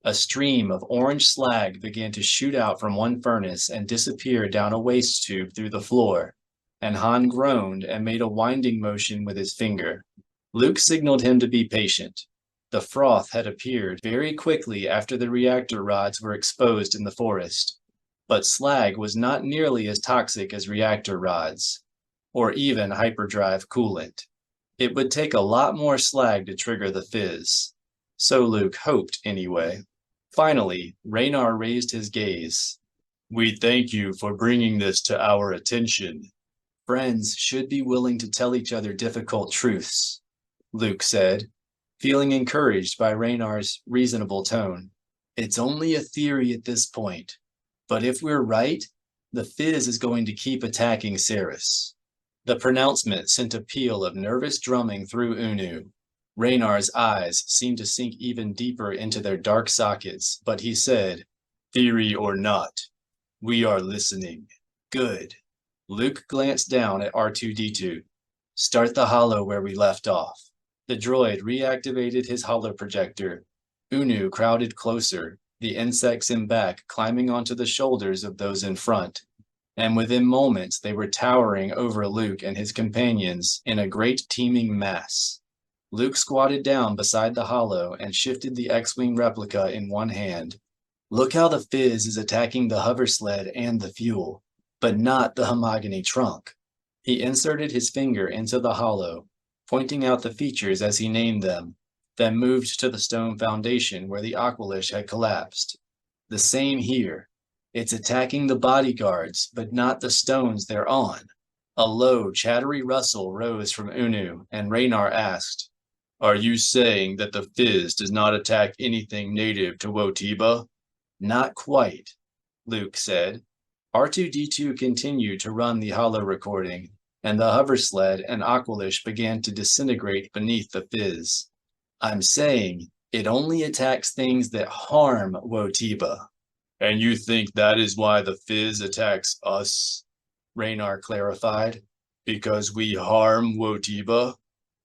S2: A stream of orange slag began to shoot out from one furnace and disappear down a waste tube through the floor, and Han groaned and made a winding motion with his finger. Luke signaled him to be patient. The froth had appeared very quickly after the reactor rods were exposed in the forest, but slag was not nearly as toxic as reactor rods, or even hyperdrive coolant. It would take a lot more slag to trigger the fizz. So Luke hoped, anyway. Finally, Raynar raised his gaze. We thank you for bringing this to our attention. Friends should be willing to tell each other difficult truths, Luke said, feeling encouraged by Raynar's reasonable tone. It's only a theory at this point, but if we're right, the fizz is going to keep attacking Ceres. The pronouncement sent a peal of nervous drumming through Unu. Raynar's eyes seemed to sink even deeper into their dark sockets, but he said, Theory or not, we are listening. Good. Luke glanced down at R2-D2. Start the holo where we left off. The droid reactivated his holoprojector. Unu crowded closer, the insects in back climbing onto the shoulders of those in front. And within moments they were towering over Luke and his companions in a great teeming mass. Luke squatted down beside the holo and shifted the X-Wing replica in one hand. Look how the fizz is attacking the hover sled and the fuel, but not the homogeny trunk. He inserted his finger into the holo, pointing out the features as he named them, then moved to the stone foundation where the Aqualish had collapsed. The same here. It's attacking the bodyguards, but not the stones they're on. A low, chattery rustle rose from Unu, and Raynar asked, Are you saying that the fizz does not attack anything native to Wotiba? Not quite, Luke said. R2-D2 continued to run the holo recording, and the hover sled and Aqualish began to disintegrate beneath the fizz. I'm saying it only attacks things that harm Wotiba. And you think that is why the fizz attacks us? Raynar clarified. Because we harm Wotiba?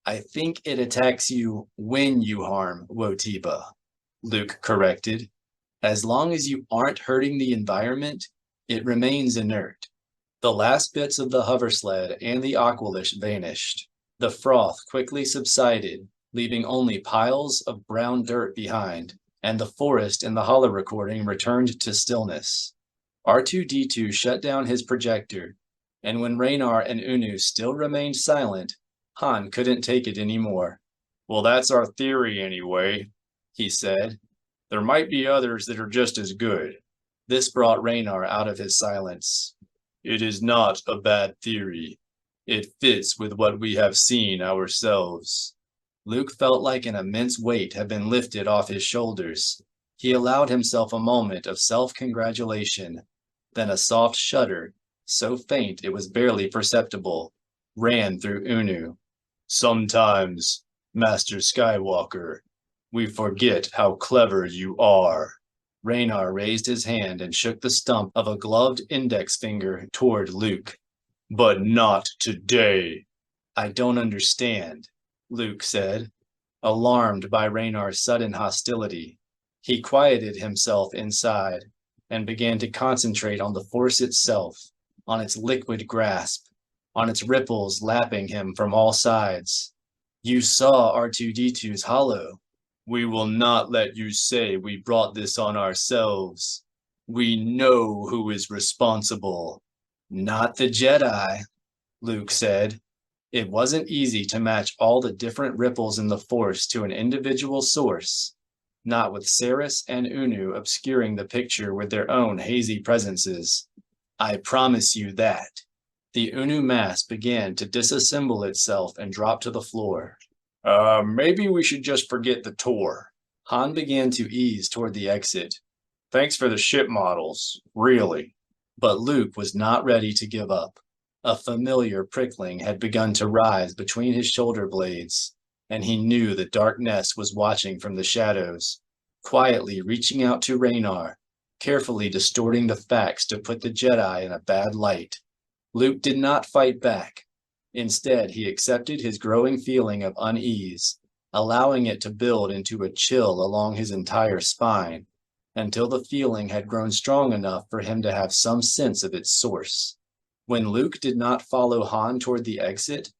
S2: I think it attacks you when you harm Wotiba, Luke corrected. As long as you aren't hurting the environment, it remains inert. The last bits of the hover sled and the Aqualish vanished. The froth quickly subsided, leaving only piles of brown dirt behind, and the forest in the holo recording returned to stillness. R2-D2 shut down his projector, and when Raynar and Unu still remained silent, Han couldn't take it anymore. Well, that's our theory anyway, he said. There might be others that are just as good. This brought Raynar out of his silence. It is not a bad theory. It fits with what we have seen ourselves. Luke felt like an immense weight had been lifted off his shoulders.
S1: He allowed himself a moment of self-congratulation, then a soft shudder, so faint it was barely perceptible, ran through Unu. Sometimes, Master Skywalker, we forget how clever you are. Raynar raised his hand and shook the stump of a gloved index finger toward Luke. But not today. I don't understand, Luke said, alarmed by Raynar's sudden hostility. He quieted himself inside and began to concentrate on the force itself, on its liquid grasp, on its ripples lapping him from all sides. You saw R2-D2's hollow. We will not let you say we brought this on ourselves. We know who is responsible. Not the Jedi, Luke said. It wasn't easy to match all the different ripples in the Force to an individual source, not with Saris and Unu obscuring the picture with their own hazy presences. I promise you that. The Unu mass began to disassemble itself and drop to the floor. Maybe we should just forget the tour. Han began to ease toward the exit. Thanks for the ship models, really. But Luke was not ready to give up. A familiar prickling had begun to rise between his shoulder blades, and he knew the Dark Nest was watching from the shadows, quietly reaching out to Raynar, carefully distorting the facts to put the Jedi in a bad light. Luke did not fight back. Instead, he accepted his growing feeling of unease, allowing it to build into a chill along his entire spine, until the feeling had grown strong enough for him to have some sense of its source. When Luke did not follow Han toward the exit,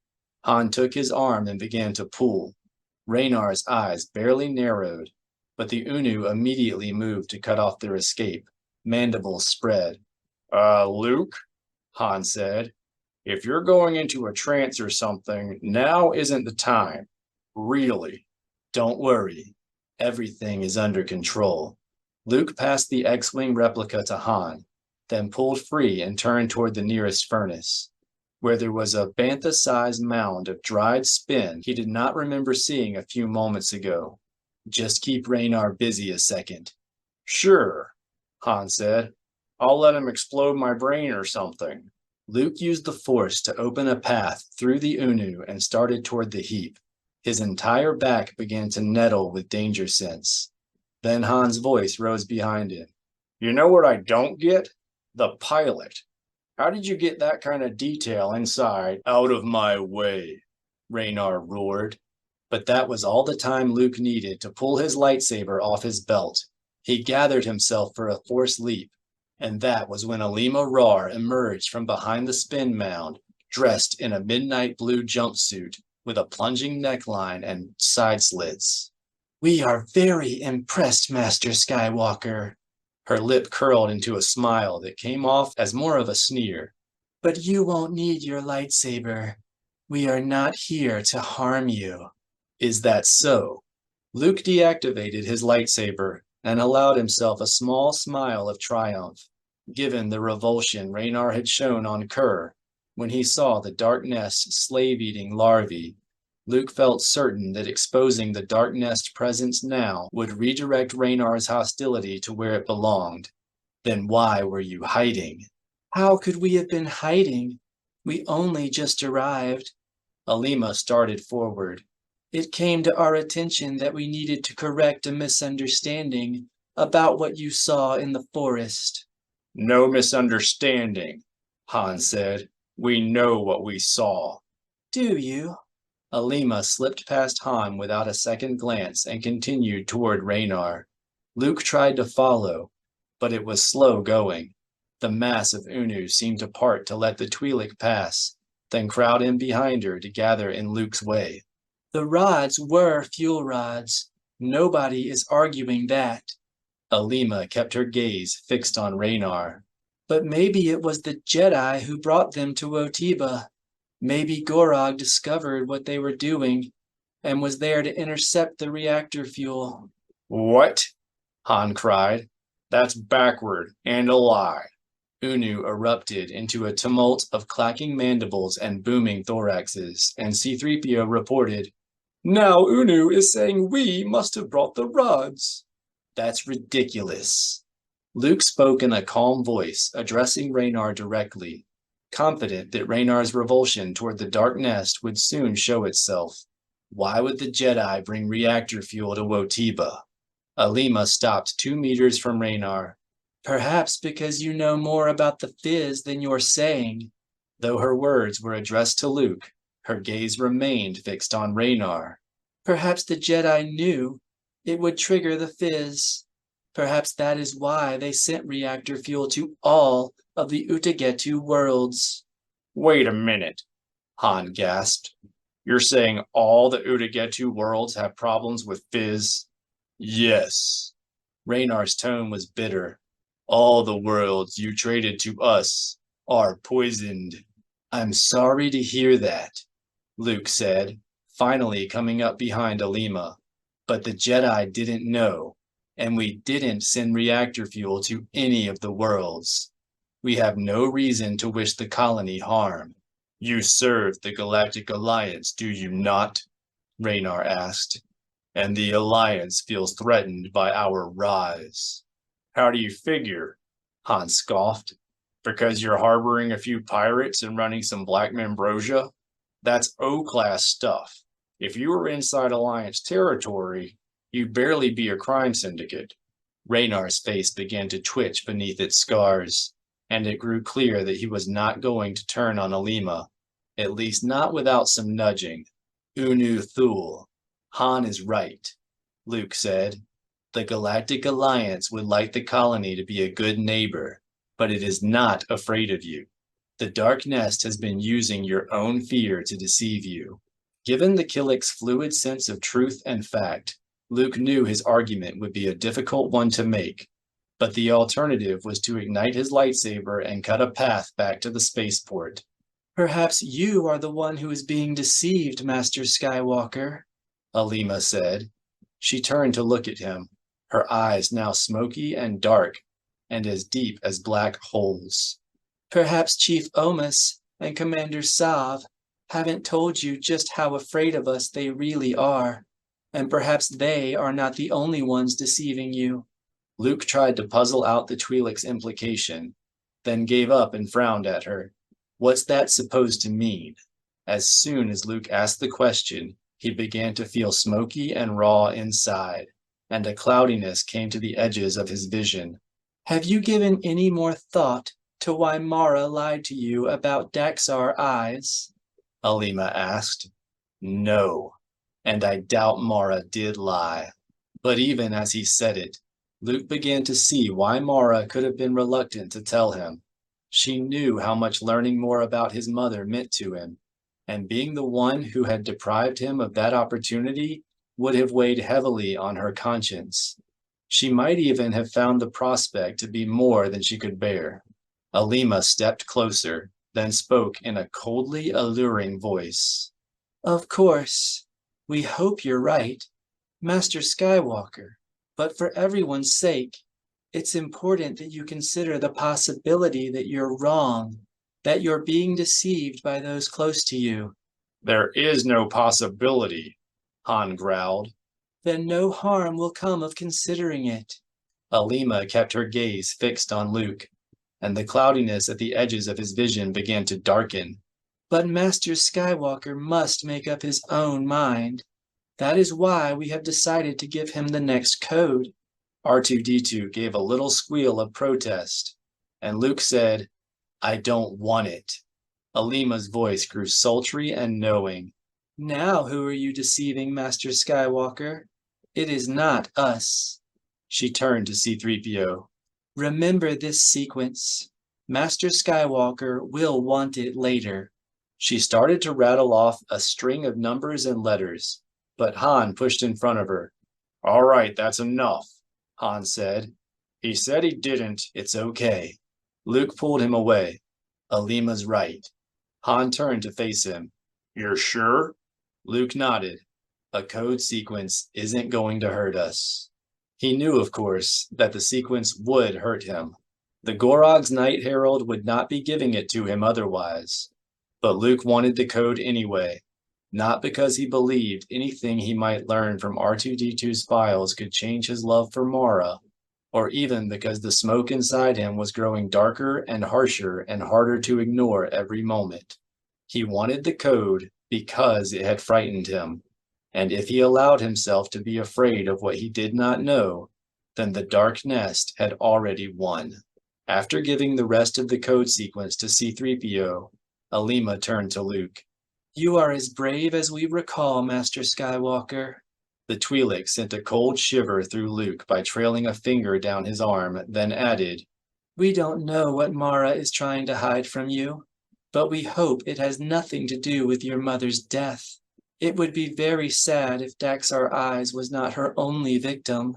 S1: Han took his arm and began to pull. Raynar's eyes barely narrowed, but the Unu immediately moved to cut off their escape, mandibles spread. Luke, Han said, if you're going into a trance or something, now isn't the time. Really. Don't worry. Everything is under control. Luke passed the X-Wing replica to Han, then pulled free and turned toward the nearest furnace, where there was a bantha-sized mound of dried spin he did not remember seeing a few moments ago. Just keep Raynar busy a second. Sure, Han said. I'll let him explode my brain or something. Luke used the Force to open a path through the Unu and started toward the heap. His entire back began to nettle with danger sense. Then Han's voice rose behind him. You know what I don't get? The pilot. How did you get that kind of detail inside? Out of my way, Raynar roared. But that was all the time Luke needed to pull his lightsaber off his belt. He gathered himself for a Force leap, and that was when Alima Rar emerged from behind the spin mound, dressed in a midnight blue jumpsuit with a plunging neckline and side slits. We are very impressed, Master Skywalker. Her lip curled into a smile that came off as more of a sneer. But you won't need your lightsaber. We are not here to harm you. Is that so? Luke deactivated his lightsaber and allowed himself a small smile of triumph, given the revulsion Raynar had shown on Kerr when he saw the Dark Nest's slave-eating larvae. Luke felt certain that exposing the Dark Nest presence now would redirect Raynar's hostility to where it belonged. Then why were you hiding? How could we have been hiding? We only just arrived. Alima started forward. It came to our attention that we needed to correct a misunderstanding about what you saw in the forest. No misunderstanding, Han said. We know what we saw. Do you? Alima slipped past Han without a second glance and continued toward Raynar. Luke tried to follow, but it was slow going. The mass of Unu seemed to part to let the Twi'lek pass, then crowd in behind her to gather in Luke's way. The rods were fuel rods. Nobody is arguing that. Alima kept her gaze fixed on Raynar. But maybe it was the Jedi who brought them to Otiba. Maybe Gorog discovered what they were doing and was there to intercept the reactor fuel. What? Han cried. That's backward and a lie. Unu erupted into a tumult of clacking mandibles and booming thoraxes, and C-3PO reported, Now Unu is saying we must have brought the rods. That's ridiculous. Luke spoke in a calm voice, addressing Raynar directly, confident that Raynar's revulsion toward the Dark Nest would soon show itself. Why would the Jedi bring reactor fuel to Wotiba? Alima stopped 2 meters from Raynar. Perhaps because you know more about the fizz than you're saying. Though her words were addressed to Luke, her gaze remained fixed on Raynar. Perhaps the Jedi knew it would trigger the fizz. Perhaps that is why they sent reactor fuel to all of the Utagetu worlds.
S2: Wait a minute, Han gasped. You're saying all the Utagetu worlds have problems with fizz? Yes.
S1: Raynar's tone was bitter.
S2: All the worlds you traded to us are poisoned.
S1: I'm sorry to hear that, Luke said, finally coming up behind Alima. But the Jedi didn't know, and we didn't send reactor fuel to any of the worlds. We have no reason to wish the colony harm.
S2: You serve the Galactic Alliance, do you not?
S1: Raynar asked.
S2: And the Alliance feels threatened by our rise. How do you figure?
S1: Han scoffed.
S2: Because you're harboring a few pirates and running some black membrosia? That's O-class stuff. If you were inside Alliance territory, you'd barely be a crime syndicate.
S1: Raynar's face began to twitch beneath its scars, and it grew clear that he was not going to turn on Alima, at least not without some nudging. Unu Thul. Han is right, Luke said. The Galactic Alliance would like the colony to be a good neighbor, but it is not afraid of you. The Dark Nest has been using your own fear to deceive you. Given the Killiks' fluid sense of truth and fact, Luke knew his argument would be a difficult one to make, but the alternative was to ignite his lightsaber and cut a path back to the spaceport. Perhaps you are the one who is being deceived, Master Skywalker, Alima said. She turned to look at him, her eyes now smoky and dark, and as deep as black holes. Perhaps Chief Omas and Commander Sav haven't told you just how afraid of us they really are, and perhaps they are not the only ones deceiving you. Luke tried to puzzle out the Twi'lek's implication, then gave up and frowned at her. What's that supposed to mean? As soon as Luke asked the question, he began to feel smoky and raw inside, and a cloudiness came to the edges of his vision. Have you given any more thought to why Mara lied to you about Daxar eyes? Alima asked. No, and I doubt Mara did lie. But even as he said it, Luke began to see why Mara could have been reluctant to tell him. She knew how much learning more about his mother meant to him, and being the one who had deprived him of that opportunity would have weighed heavily on her conscience. She might even have found the prospect to be more than she could bear. Alima stepped closer, then spoke in a coldly alluring voice. Of course, we hope you're right, Master Skywalker, but for everyone's sake, it's important that you consider the possibility that you're wrong, that you're being deceived by those close to you.
S2: There is no possibility, Han growled.
S1: Then no harm will come of considering it. Alima kept her gaze fixed on Luke, and the cloudiness at the edges of his vision began to darken. But Master Skywalker must make up his own mind. That is why we have decided to give him the next code. R2-D2 gave a little squeal of protest, and Luke said, I don't want it. Alima's voice grew sultry and knowing. Now who are you deceiving, Master Skywalker? It is not us. She turned to C-3PO. Remember this sequence. Master Skywalker will want it later. She started to rattle off a string of numbers and letters, but Han pushed in front of her.
S2: All right, that's enough,
S1: Han said.
S2: He said he didn't.
S1: It's okay. Luke pulled him away. Alima's right. Han turned to face him.
S2: You're sure?
S1: Luke nodded. A code sequence isn't going to hurt us. He knew, of course, that the sequence would hurt him. The Gorog's Night Herald would not be giving it to him otherwise. But Luke wanted the code anyway. not because he believed anything he might learn from R2-D2's files could change his love for Mara, or even because the smoke inside him was growing darker and harsher and harder to ignore every moment. He wanted the code because it had frightened him, and if he allowed himself to be afraid of what he did not know, then the Dark Nest had already won. After giving the rest of the code sequence to C-3PO, Alima turned to Luke. "You are as brave as we recall, Master Skywalker." The Twi'lek sent a cold shiver through Luke by trailing a finger down his arm, then added, "We don't know what Mara is trying to hide from you, but we hope it has nothing to do with your mother's death. It would be very sad if Daxar Eyes was not her only victim."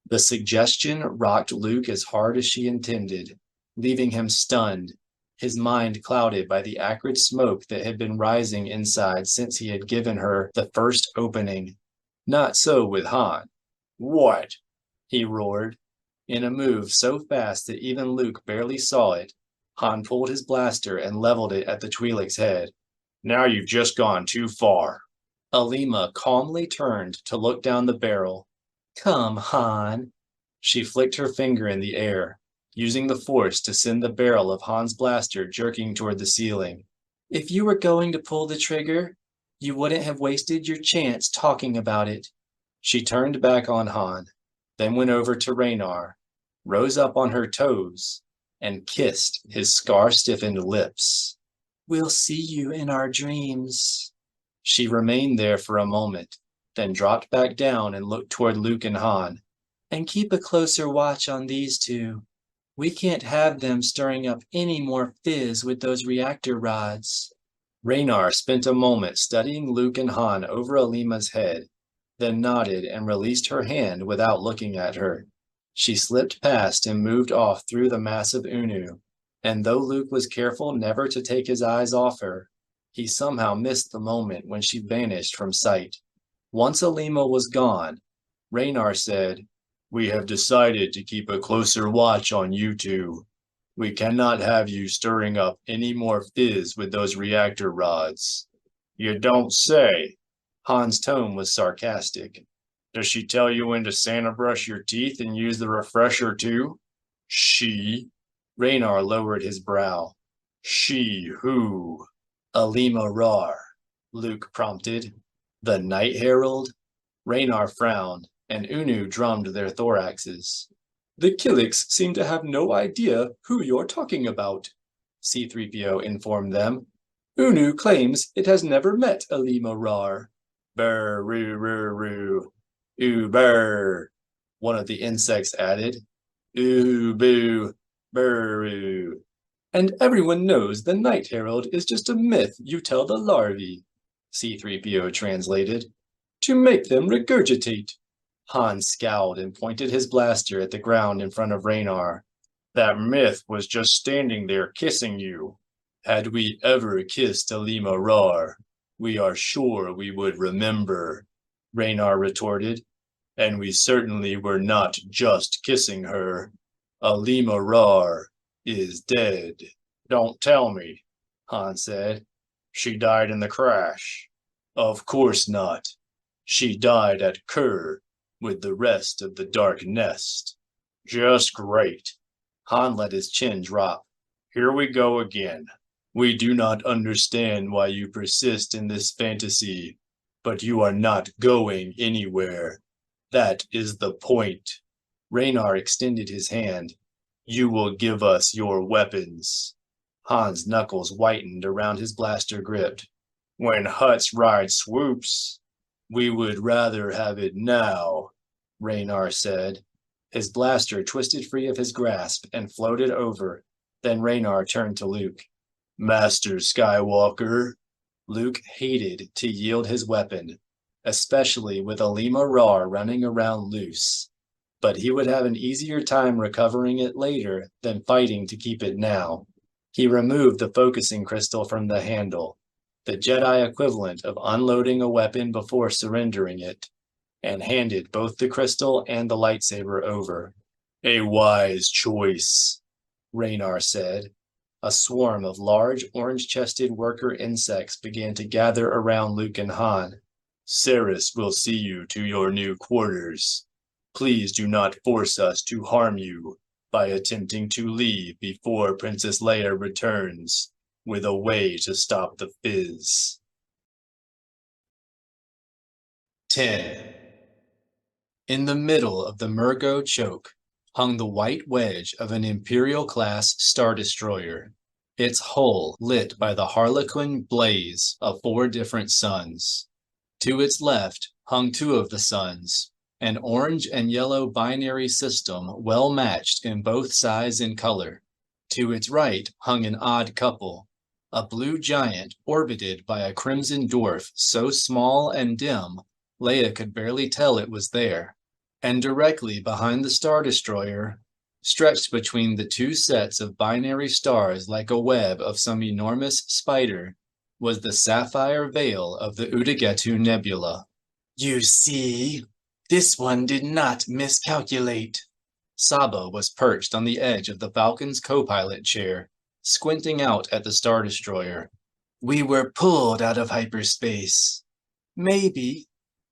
S1: The suggestion rocked Luke as hard as she intended, leaving him stunned, his mind clouded by the acrid smoke that had been rising inside since he had given her the first opening. Not so with Han. "What?" he roared. In a move so fast that even Luke barely saw it, Han pulled his blaster and leveled it at the Twi'lek's head. "Now you've just gone too far." Alima calmly turned to look down the barrel. "Come, Han." She flicked her finger in the air, using the force to send the barrel of Han's blaster jerking toward the ceiling. "If you were going to pull the trigger, you wouldn't have wasted your chance talking about it." She turned back on Han, then went over to Raynar, rose up on her toes, and kissed his scar-stiffened lips. "We'll see you in our dreams." She remained there for a moment, then dropped back down and looked toward Luke and Han. "And keep a closer watch on these two. We can't have them stirring up any more fizz with those reactor rods." Raynar spent a moment studying Luke and Han over Alima's head, then nodded and released her hand without looking at her. She slipped past and moved off through the massive Unu, and though Luke was careful never to take his eyes off her, he somehow missed the moment when she vanished from sight. Once Alima was gone, Raynar said, "We have decided to keep a closer watch on you two. We cannot have you stirring up any more fizz with those reactor rods." "You don't say." Han's tone was sarcastic. "Does she tell you when to Santa brush your teeth and use the refresher too?" "She?" Raynar lowered his brow. "She who?" "Alima Rar," Luke prompted. "The Night Herald?" Raynar frowned, and Unu drummed their thoraxes. "The Killiks seem to have no idea who you're talking about," C-3PO informed them. "Unu claims it has never met Alima Rar." "Brr-roo-roo-roo. Ooh-brr," one of the insects added. "Ooh-boo, brr-roo. And everyone knows the Night Herald is just a myth you tell the larvae," C-3PO translated, "to make them regurgitate." Han scowled and pointed his blaster at the ground in front of Raynar. "That myth was just standing there kissing you. Had we ever kissed Alima Rar, we are sure we would remember," Raynar retorted. "And we certainly were not just kissing her. Alima Rar is dead." "Don't tell me," Han said. "She died in the crash." "Of course not. She died at Kur with the rest of the Dark Nest." "Just great." Han let his chin drop. "Here we go again. We do not understand why you persist in this fantasy, but you are not going anywhere. That is the point." Raynar extended his hand. "You will give us your weapons." Han's knuckles whitened around his blaster grip. "When Hut's ride swoops, we would rather have it now," Raynar said. His blaster twisted free of his grasp and floated over. Then Raynar turned to Luke. "Master Skywalker." Luke hated to yield his weapon, especially with Alima Rar running around loose. But he would have an easier time recovering it later than fighting to keep it now. He removed the focusing crystal from the handle, the Jedi equivalent of unloading a weapon before surrendering it, and handed both the crystal and the lightsaber over. "A wise choice," Raynar said.
S2: A swarm of large, orange-chested worker insects began to gather around Luke and Han. Saris will see you to your new quarters. Please do not force us to harm you by attempting to leave before Princess Leia returns with a way to stop the fizz.
S1: 10. In the middle of the Murgo choke hung the white wedge of an Imperial-class Star Destroyer, its hull lit by the Harlequin blaze of 4 different suns. To its left hung 2 of the suns, an orange and yellow binary system well matched in both size and color. To its right hung an odd couple, a blue giant orbited by a crimson dwarf so small and dim Leia could barely tell it was there. And directly behind the Star Destroyer, stretched between the 2 sets of binary stars like a web of some enormous spider, was the sapphire veil of the Udagetu Nebula. You see, this one did not miscalculate. Saba was perched on the edge of the Falcon's co-pilot chair, squinting out at the Star Destroyer. We were pulled out of hyperspace. Maybe,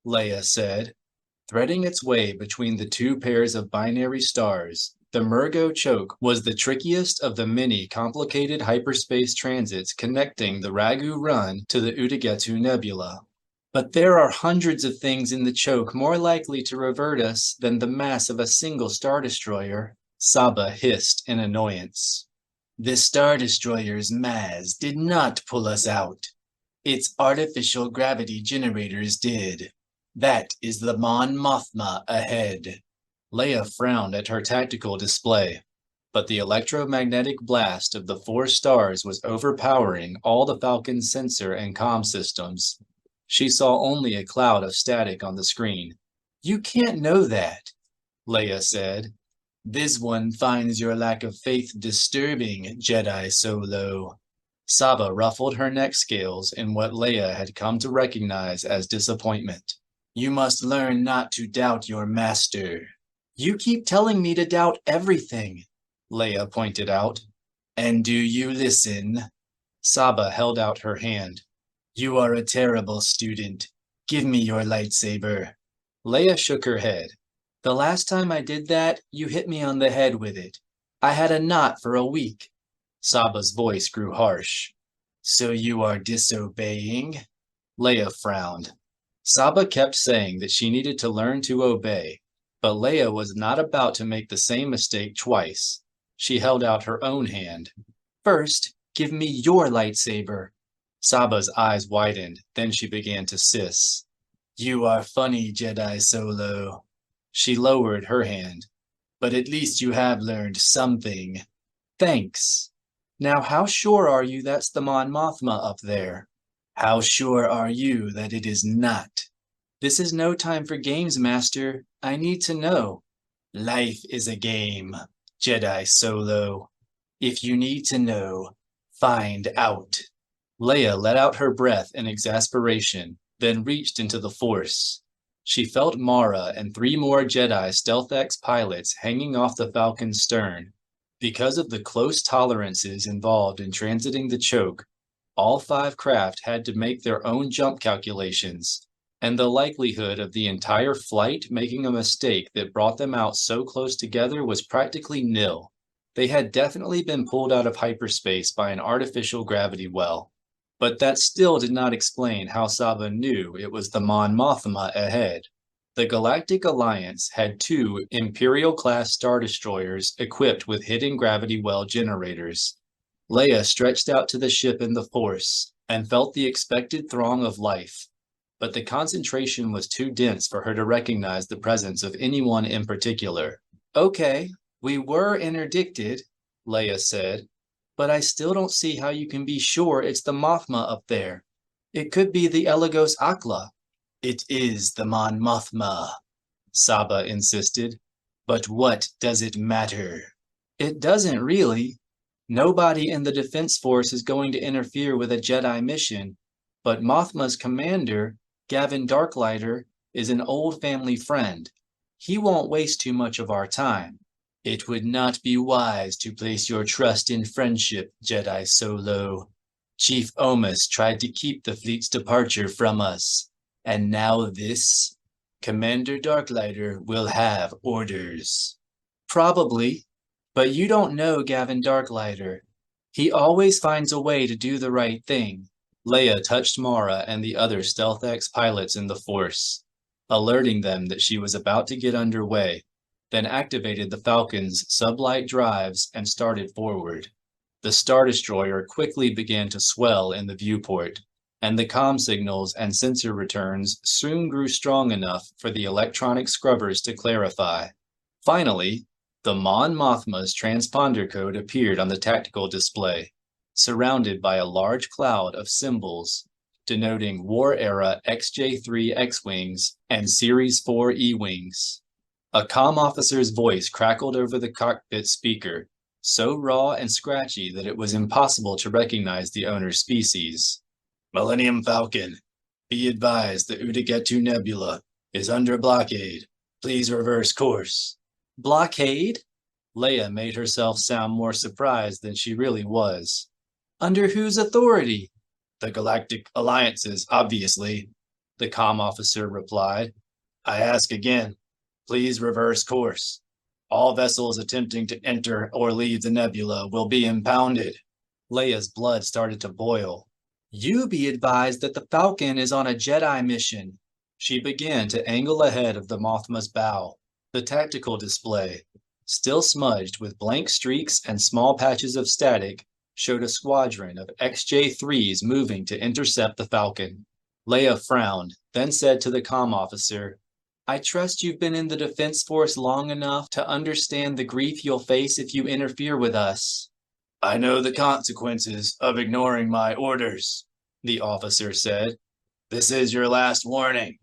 S1: Leia said. Threading its way between the 2 pairs of binary stars, the Murgo choke was the trickiest of the many complicated hyperspace transits connecting the Ragu Run to the Udagetu Nebula. But there are hundreds of things in the choke more likely to revert us than the mass of a single Star Destroyer, Saba hissed in annoyance. The Star Destroyer's mass did not pull us out. Its artificial gravity generators did. That is the Mon Mothma ahead. Leia frowned at her tactical display, but the electromagnetic blast of the 4 stars was overpowering all the Falcon's sensor and comm systems. She saw only a cloud of static on the screen. You can't know that, Leia said. This one finds your lack of faith disturbing, Jedi Solo. Saba ruffled her neck scales in what Leia had come to recognize as disappointment. You must learn not to doubt your master. You keep telling me to doubt everything, Leia pointed out. And do you listen? Saba held out her hand. You are a terrible student. Give me your lightsaber. Leia shook her head. The last time I did that, you hit me on the head with it. I had a knot for a week. Saba's voice grew harsh. So you are disobeying? Leia frowned. Saba kept saying that she needed to learn to obey, but Leia was not about to make the same mistake twice. She held out her own hand. First, give me your lightsaber. Saba's eyes widened, then she began to hiss. You are funny, Jedi Solo. She lowered her hand. But at least you have learned something. Thanks. Now how sure are you that's the Mon Mothma up there? How sure are you that it is not? This is no time for games, Master. I need to know. Life is a game, Jedi Solo. If you need to know, find out. Leia let out her breath in exasperation, then reached into the Force. She felt Mara and 3 more Jedi StealthX pilots hanging off the Falcon's stern. Because of the close tolerances involved in transiting the choke, all 5 craft had to make their own jump calculations, and the likelihood of the entire flight making a mistake that brought them out so close together was practically nil. They had definitely been pulled out of hyperspace by an artificial gravity well. But that still did not explain how Saba knew it was the Mon Mothma ahead. The Galactic Alliance had 2 Imperial-class Star Destroyers equipped with hidden gravity well generators. Leia stretched out to the ship in the Force and felt the expected throng of life, but the concentration was too dense for her to recognize the presence of anyone in particular. Okay, we were interdicted, Leia said, but I still don't see how you can be sure it's the Mothma up there. It could be the Elegos Akla. It is the Mon Mothma, Saba insisted. But what does it matter? It doesn't really. Nobody in the Defense Force is going to interfere with a Jedi mission, but Mothma's commander, Gavin Darklighter, is an old family friend. He won't waste too much of our time. It would not be wise to place your trust in friendship, Jedi Solo. Chief Omus tried to keep the fleet's departure from us, and now this? Commander Darklighter will have orders. Probably, but you don't know Gavin Darklighter. He always finds a way to do the right thing. Leia touched Mara and the other Stealth X pilots in the Force, alerting them that she was about to get underway, then activated the Falcon's sublight drives and started forward. The Star Destroyer quickly began to swell in the viewport, and the comm signals and sensor returns soon grew strong enough for the electronic scrubbers to clarify. Finally, the Mon Mothma's transponder code appeared on the tactical display, surrounded by a large cloud of symbols denoting War-era XJ-3 X-Wings and Series 4 E-Wings. A comm officer's voice crackled over the cockpit speaker, so raw and scratchy that it was impossible to recognize the owner's species. Millennium Falcon, be advised the Utagetu Nebula is under blockade. Please reverse course. Blockade? Leia made herself sound more surprised than she really was. Under whose authority? The Galactic Alliance's, obviously, the comm officer replied. I ask again, please reverse course. All vessels attempting to enter or leave the nebula will be impounded. Leia's blood started to boil. You be advised that the Falcon is on a Jedi mission. She began to angle ahead of the Mothma's bow. The tactical display, still smudged with blank streaks and small patches of static, showed a squadron of XJ-3s moving to intercept the Falcon. Leia frowned, then said to the comm officer, I trust you've been in the Defense Force long enough to understand the grief you'll face if you interfere with us. I know the consequences of ignoring my orders, the officer said. This is your last warning.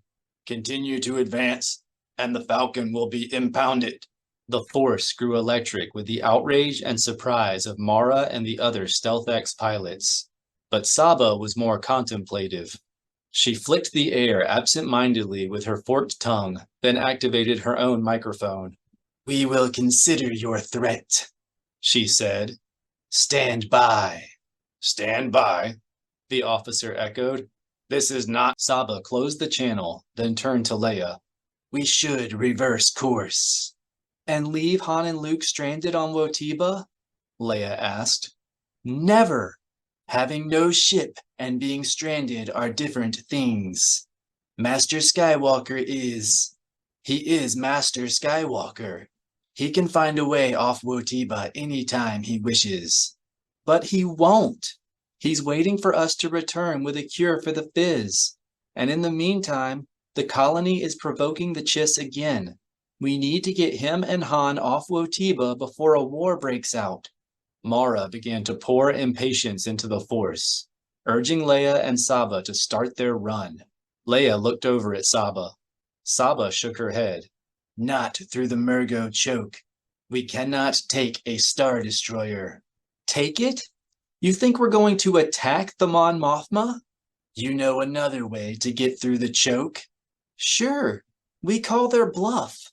S1: Continue to advance, and the Falcon will be impounded. The Force grew electric with the outrage and surprise of Mara and the other Stealth X pilots. But Saba was more contemplative. She flicked the air absent-mindedly with her forked tongue, then activated her own microphone. We will consider your threat, she said. Stand by. Stand by, the officer echoed. This is not. Saba closed the channel, then turned to Leia. We should reverse course. And leave Han and Luke stranded on Wotiba? Leia asked. Never. Having no ship and being stranded are different things. Master Skywalker is... He is Master Skywalker. He can find a way off Wotiba anytime he wishes. But he won't. He's waiting for us to return with a cure for the Fizz. And in the meantime, the colony is provoking the Chiss again. We need to get him and Han off Wotiba before a war breaks out. Mara began to pour impatience into the Force, urging Leia and Saba to start their run. Leia looked over at Saba. Saba shook her head. Not through the Murgo choke. We cannot take a Star Destroyer. Take it? You think we're going to attack the Mon Mothma? You know another way to get through the choke? Sure. We call their bluff.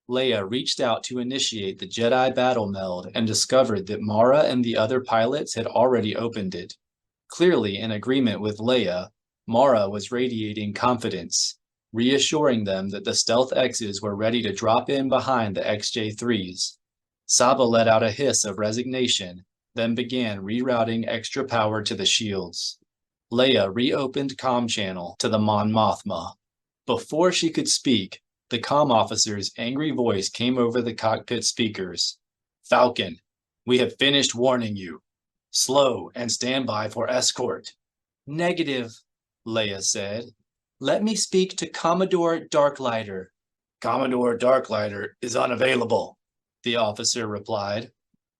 S1: Leia reached out to initiate the Jedi battle meld and discovered that Mara and the other pilots had already opened it. Clearly in agreement with Leia, Mara was radiating confidence, reassuring them that the Stealth X's were ready to drop in behind the XJ-3s. Saba let out a hiss of resignation, then began rerouting extra power to the shields. Leia reopened comm channel to the Mon Mothma. Before she could speak, the comm officer's angry voice came over the cockpit speakers. Falcon, we have finished warning you. Slow and stand by for escort. Negative, Leia said. Let me speak to Commodore Darklighter. Commodore Darklighter is unavailable, the officer replied.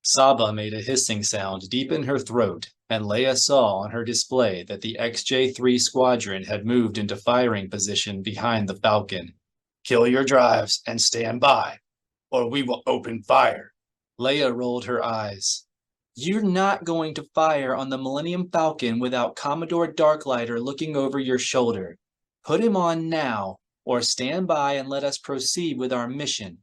S1: Saba made a hissing sound deep in her throat, and Leia saw on her display that the XJ-3 squadron had moved into firing position behind the Falcon. Kill your drives and stand by, or we will open fire. Leia rolled her eyes. You're not going to fire on the Millennium Falcon without Commodore Darklighter looking over your shoulder. Put him on now, or stand by and let us proceed with our mission.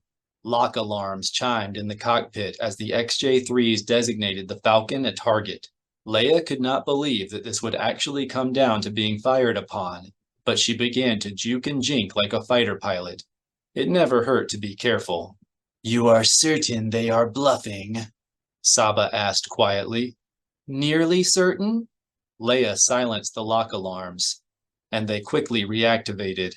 S1: Lock alarms chimed in the cockpit as the XJ-3s designated the Falcon a target. Leia could not believe that this would actually come down to being fired upon, but she began to juke and jink like a fighter pilot. It never hurt to be careful. "You are certain they are bluffing?" Saba asked quietly. "Nearly certain?" Leia silenced the lock alarms, and they quickly reactivated.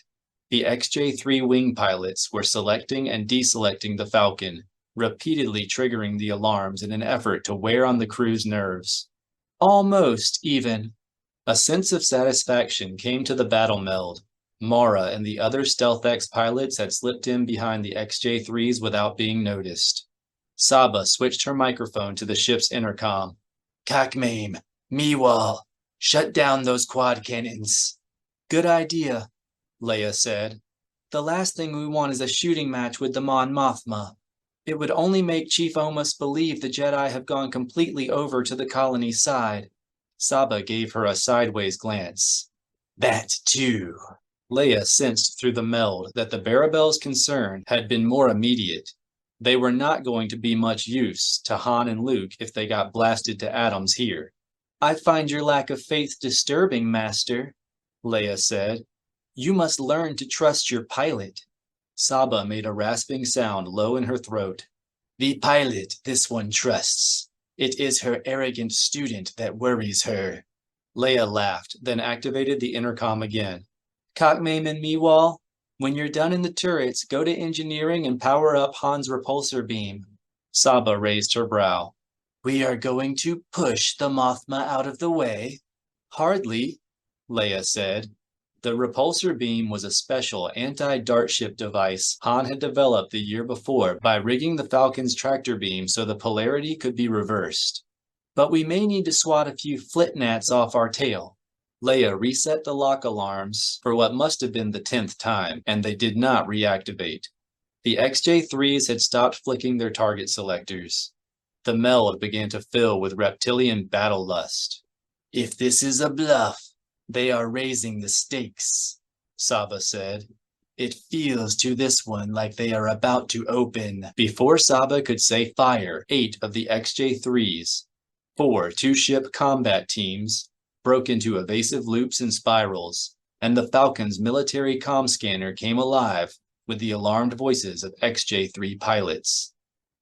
S1: The XJ-3 wing pilots were selecting and deselecting the Falcon, repeatedly triggering the alarms in an effort to wear on the crew's nerves. Almost, even. A sense of satisfaction came to the battle meld. Mara and the other StealthX pilots had slipped in behind the XJ-3s without being noticed. Saba switched her microphone to the ship's intercom. "Kakmame, Meewal, shut down those quad cannons." "Good idea," Leia said. "The last thing we want is a shooting match with the Mon Mothma. It would only make Chief Omus believe the Jedi have gone completely over to the colony side." Saba gave her a sideways glance. "That too." Leia sensed through the meld that the Barabel's concern had been more immediate. They were not going to be much use to Han and Luke if they got blasted to atoms here. "I find your lack of faith disturbing, Master," Leia said. "You must learn to trust your pilot." Saba made a rasping sound low in her throat. "The pilot this one trusts. It is her arrogant student that worries her." Leia laughed, then activated the intercom again. "Kakmame and Meewal, when you're done in the turrets, go to engineering and power up Han's repulsor beam." Saba raised her brow. "We are going to push the Mothma out of the way?" "Hardly," Leia said. The repulsor beam was a special anti-dart ship device Han had developed the year before by rigging the Falcon's tractor beam so the polarity could be reversed. "But we may need to swat a few flitnats off our tail." Leia reset the lock alarms for what must have been the 10th time, and they did not reactivate. The XJ-3s had stopped flicking their target selectors. The meld began to fill with reptilian battle lust. "If this is a bluff, they are raising the stakes," Saba said. "It feels to this one like they are about to open." Before Saba could say fire, 8 of the XJ-3s, 4 two-ship combat teams, broke into evasive loops and spirals, and the Falcon's military comm scanner came alive with the alarmed voices of XJ-3 pilots.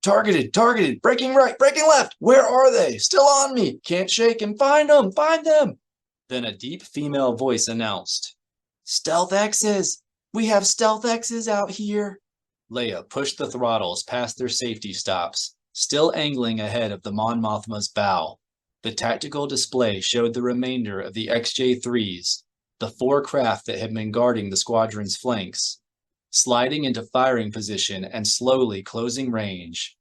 S1: "Targeted, targeted, breaking right, breaking left, where are they? Still on me, can't shake and find them." Then a deep female voice announced, "Stealth X's! We have Stealth X's out here!" Leia pushed the throttles past their safety stops, still angling ahead of the Mon Mothma's bow. The tactical display showed the remainder of the XJ-3s, the 4 craft that had been guarding the squadron's flanks, sliding into firing position and slowly closing range.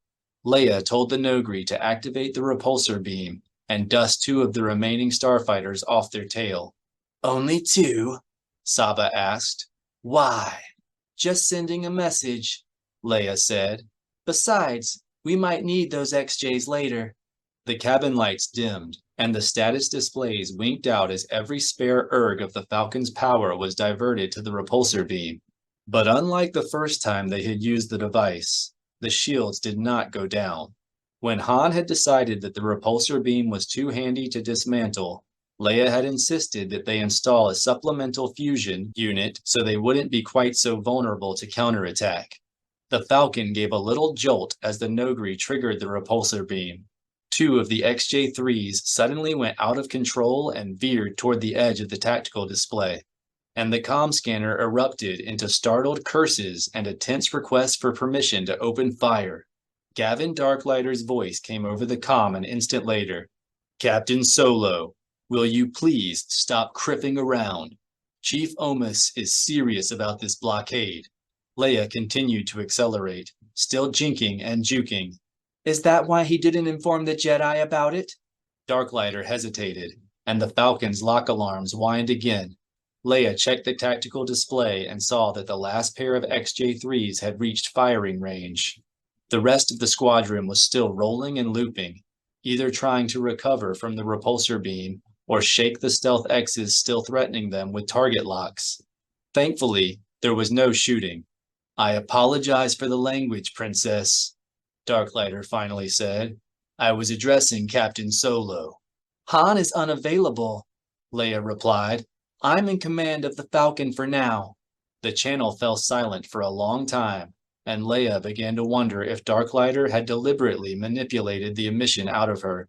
S1: Leia told the Nogri to activate the repulsor beam and dust 2 of the remaining starfighters off their tail. "Only 2?" Saba asked. "Why?" "Just sending a message," Leia said. "Besides, we might need those XJs later." The cabin lights dimmed, and the status displays winked out as every spare erg of the Falcon's power was diverted to the repulsor beam. But unlike the first time they had used the device, the shields did not go down. When Han had decided that the repulsor beam was too handy to dismantle, Leia had insisted that they install a supplemental fusion unit so they wouldn't be quite so vulnerable to counterattack. The Falcon gave a little jolt as the Nogri triggered the repulsor beam. 2 of the XJ-3s suddenly went out of control and veered toward the edge of the tactical display, and the comm scanner erupted into startled curses and a tense request for permission to open fire. Gavin Darklighter's voice came over the comm an instant later. "Captain Solo, will you please stop cripping around? Chief Omus is serious about this blockade." Leia continued to accelerate, still jinking and juking. "Is that why he didn't inform the Jedi about it?" Darklighter hesitated, and the Falcon's lock alarms whined again. Leia checked the tactical display and saw that the last pair of XJ-3s had reached firing range. The rest of the squadron was still rolling and looping, either trying to recover from the repulsor beam or shake the Stealth X's still threatening them with target locks. Thankfully, there was no shooting. I apologize for the language, Princess, Darklighter finally said. I was addressing Captain Solo. Han is unavailable, Leia replied. I'm in command of the Falcon for now. The channel fell silent for a long time, and Leia began to wonder if Darklighter had deliberately manipulated the emission out of her.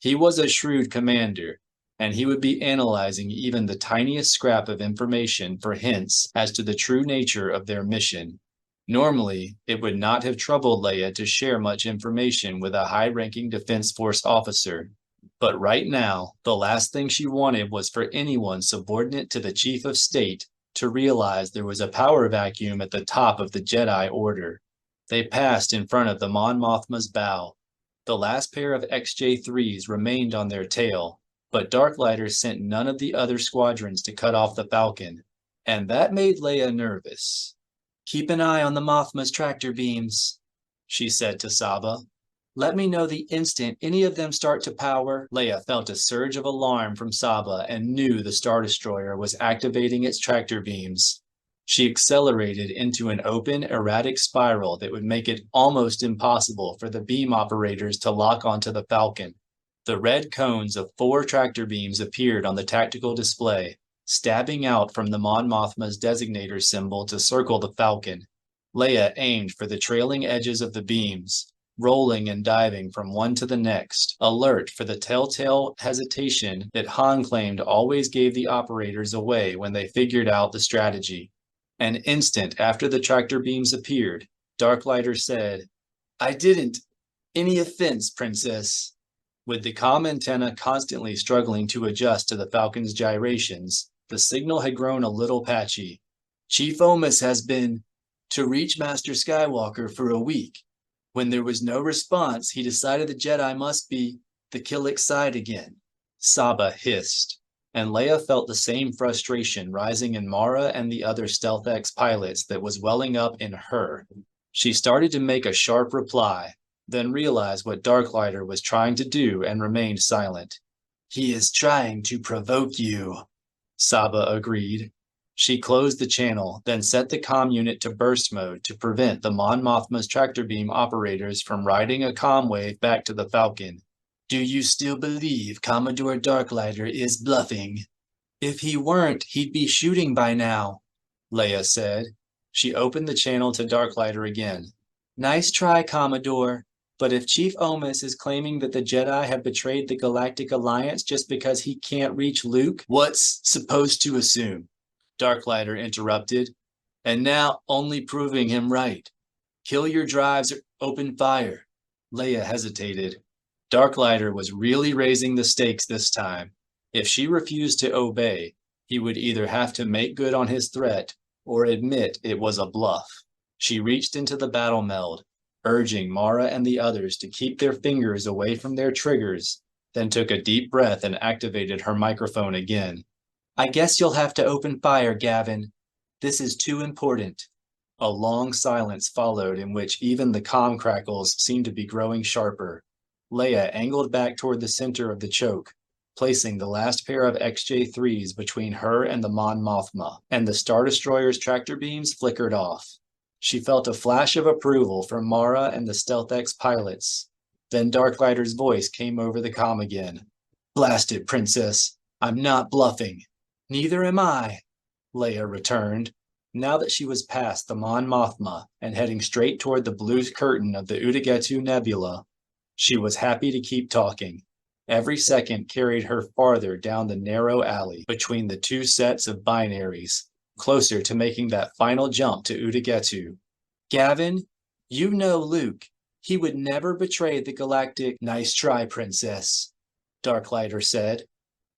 S1: He was a shrewd commander, and he would be analyzing even the tiniest scrap of information for hints as to the true nature of their mission. Normally, it would not have troubled Leia to share much information with a high-ranking Defense Force officer. But right now, the last thing she wanted was for anyone subordinate to the Chief of State to realize there was a power vacuum at the top of the Jedi Order. They passed in front of the Mon Mothma's bow. The last pair of XJ-3s remained on their tail, but Darklighter sent none of the other squadrons to cut off the Falcon, and that made Leia nervous. Keep an eye on the Mothma's tractor beams, she said to Saba. Let me know the instant any of them start to power. Leia felt a surge of alarm from Saba and knew the Star Destroyer was activating its tractor beams. She accelerated into an open, erratic spiral that would make it almost impossible for the beam operators to lock onto the Falcon. The red cones of 4 tractor beams appeared on the tactical display, stabbing out from the Mon Mothma's designator symbol to circle the Falcon. Leia aimed for the trailing edges of the beams, rolling and diving from one to the next, alert for the telltale hesitation that Han claimed always gave the operators away when they figured out the strategy. An instant after the tractor beams appeared, Darklighter said, I didn't. Any offense, Princess. With the comm antenna constantly struggling to adjust to the Falcon's gyrations, the signal had grown a little patchy. Chief Omis has been to reach Master Skywalker for a week. When there was no response, he decided the Jedi must be the Killiks side again. Saba hissed, and Leia felt the same frustration rising in Mara and the other Stealth X pilots that was welling up in her. She started to make a sharp reply, then realized what Darklighter was trying to do and remained silent. He is trying to provoke you, Saba agreed. She closed the channel, then set the comm unit to burst mode to prevent the Mon Mothma's tractor beam operators from riding a comm wave back to the Falcon. Do you still believe Commodore Darklighter is bluffing? If he weren't, he'd be shooting by now, Leia said. She opened the channel to Darklighter again. Nice try, Commodore. But if Chief Omis is claiming that the Jedi have betrayed the Galactic Alliance just because he can't reach Luke, what's supposed to assume? Darklighter interrupted. And now only proving him right. Kill your drives or open fire. Leia hesitated. Darklighter was really raising the stakes this time. If she refused to obey, he would either have to make good on his threat or admit it was a bluff. She reached into the battle meld, urging Mara and the others to keep their fingers away from their triggers, then took a deep breath and activated her microphone again. I guess you'll have to open fire, Gavin. This is too important. A long silence followed in which even the comm crackles seemed to be growing sharper. Leia angled back toward the center of the choke, placing the last pair of XJ-3s between her and the Mon Mothma, and the Star Destroyer's tractor beams flickered off. She felt a flash of approval from Mara and the Stealth X pilots. Then Darklighter's voice came over the comm again. Blast it, Princess. I'm not bluffing. Neither am I, Leia returned, now that she was past the Mon Mothma and heading straight toward the blue curtain of the Udagetu Nebula. She was happy to keep talking. Every second carried her farther down the narrow alley between the 2 sets of binaries, closer to making that final jump to Udagetu. Gavin, you know Luke. He would never betray the galactic. Nice try, Princess, Darklighter said.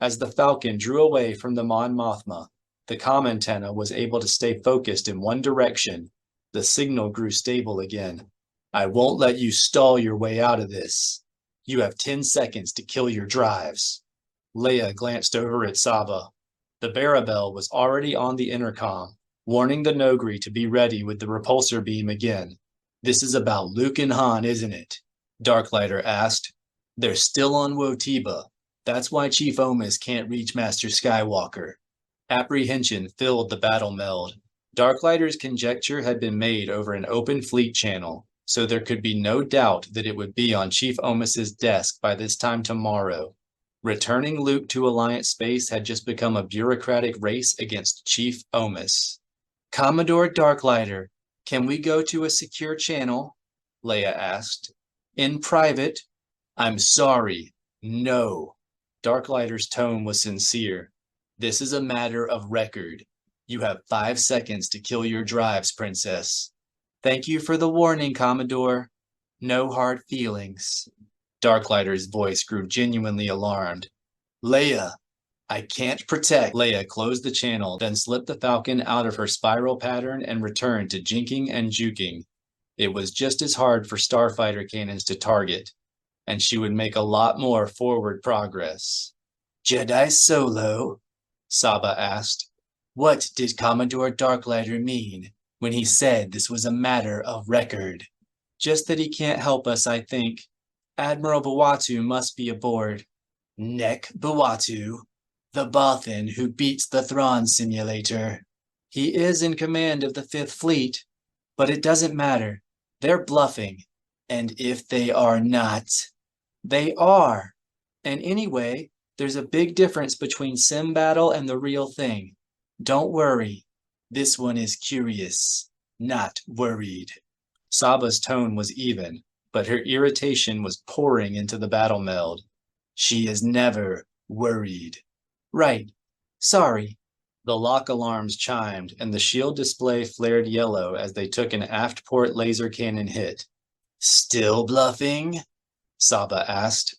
S1: As the Falcon drew away from the Mon Mothma, the comm antenna was able to stay focused in one direction. The signal grew stable again. I won't let you stall your way out of this. You have 10 seconds to kill your drives. Leia glanced over at Saba. The Barabel was already on the intercom, warning the Nogri to be ready with the repulsor beam again. This is about Luke and Han, isn't it? Darklighter asked. They're still on Wotiba. That's why Chief Omis can't reach Master Skywalker. Apprehension filled the battle meld. Darklighter's conjecture had been made over an open fleet channel, so there could be no doubt that it would be on Chief Omis's desk by this time tomorrow. Returning Luke to Alliance space had just become a bureaucratic race against Chief Omis. Commodore Darklighter, can we go to a secure channel? Leia asked. In private? I'm sorry, no. Darklighter's tone was sincere. This is a matter of record. You have 5 seconds to kill your drives, Princess. Thank you for the warning, Commodore. No hard feelings. Darklighter's voice grew genuinely alarmed. Leia, I can't protect. Leia closed the channel, then slipped the Falcon out of her spiral pattern and returned to jinking and juking. It was just as hard for starfighter cannons to target, and she would make a lot more forward progress. Jedi Solo? Saba asked. What did Commodore Darklighter mean when he said this was a matter of record? Just that he can't help us, I think. Admiral Bawatu must be aboard. Nek Bawatu, the Bothan who beats the Thrawn simulator. He is in command of the Fifth Fleet, but it doesn't matter. They're bluffing. And if they are not, they are. And anyway, there's a big difference between sim battle and the real thing. Don't worry. This one is curious, not worried. Saba's tone was even, but her irritation was pouring into the battle meld. She is never worried. Right. Sorry. The lock alarms chimed, and the shield display flared yellow as they took an aft port laser cannon hit. Still bluffing? Saba asked.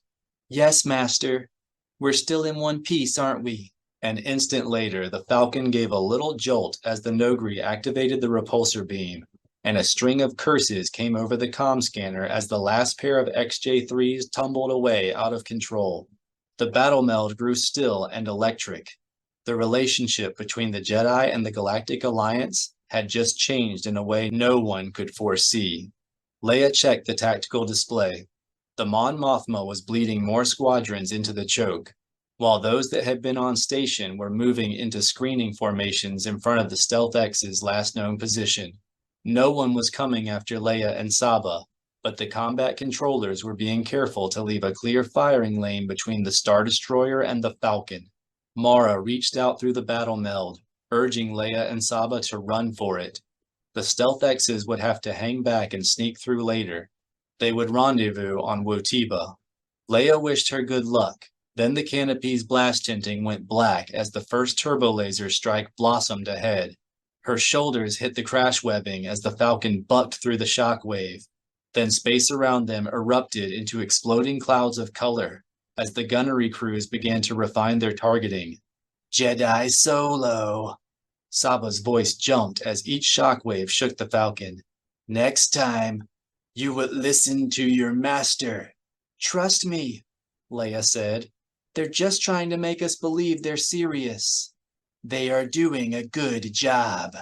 S1: Yes, Master. We're still in one piece, aren't we? An instant later, the Falcon gave a little jolt as the Nogri activated the repulsor beam, and a string of curses came over the comm scanner as the last pair of XJ-3s tumbled away out of control. The battle meld grew still and electric. The relationship between the Jedi and the Galactic Alliance had just changed in a way no one could foresee. Leia checked the tactical display. The Mon Mothma was bleeding more squadrons into the choke, while those that had been on station were moving into screening formations in front of the Stealth X's last known position. No one was coming after Leia and Saba, but the combat controllers were being careful to leave a clear firing lane between the Star Destroyer and the Falcon. Mara reached out through the battle meld, urging Leia and Saba to run for it. The Stealth X's would have to hang back and sneak through later. They would rendezvous on Wotiba. Leia wished her good luck. Then the canopy's blast tinting went black as the first turbo laser strike blossomed ahead. Her shoulders hit the crash webbing as the Falcon bucked through the shockwave. Then space around them erupted into exploding clouds of color as the gunnery crews began to refine their targeting. Jedi Solo! Saba's voice jumped as each shockwave shook the Falcon. Next time, you would listen to your master. Trust me, Leia said. They're just trying to make us believe they're serious. They are doing a good job.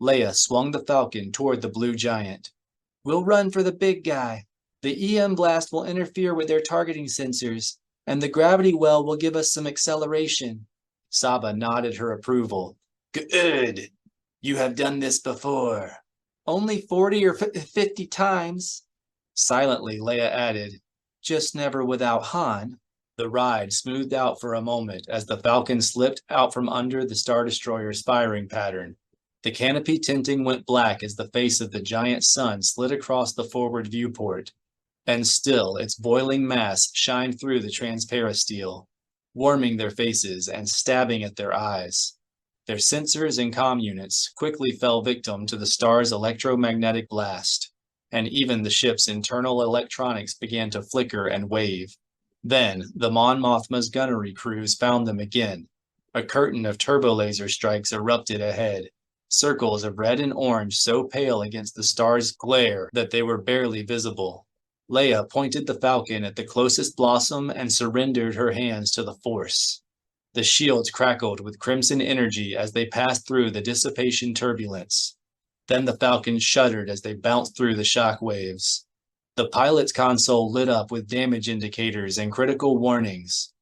S1: Leia swung the Falcon toward the blue giant. We'll run for the big guy. The EM blast will interfere with their targeting sensors, and the gravity well will give us some acceleration. Saba nodded her approval. Good. You have done this before. Only 40 or 50 times. Silently, Leia added, just never without Han. The ride smoothed out for a moment as the Falcon slipped out from under the Star Destroyer's firing pattern. The canopy tinting went black as the face of the giant sun slid across the forward viewport. And still, its boiling mass shined through the transparasteel, warming their faces and stabbing at their eyes. Their sensors and comm units quickly fell victim to the star's electromagnetic blast, and even the ship's internal electronics began to flicker and wave. Then, the Mon Mothma's gunnery crews found them again. A curtain of turbolaser strikes erupted ahead, circles of red and orange so pale against the star's glare that they were barely visible. Leia pointed the Falcon at the closest blossom and surrendered her hands to the Force. The shields crackled with crimson energy as they passed through the dissipation turbulence. Then the Falcon shuddered as they bounced through the shock waves. The pilot's console lit up with damage indicators and critical warnings.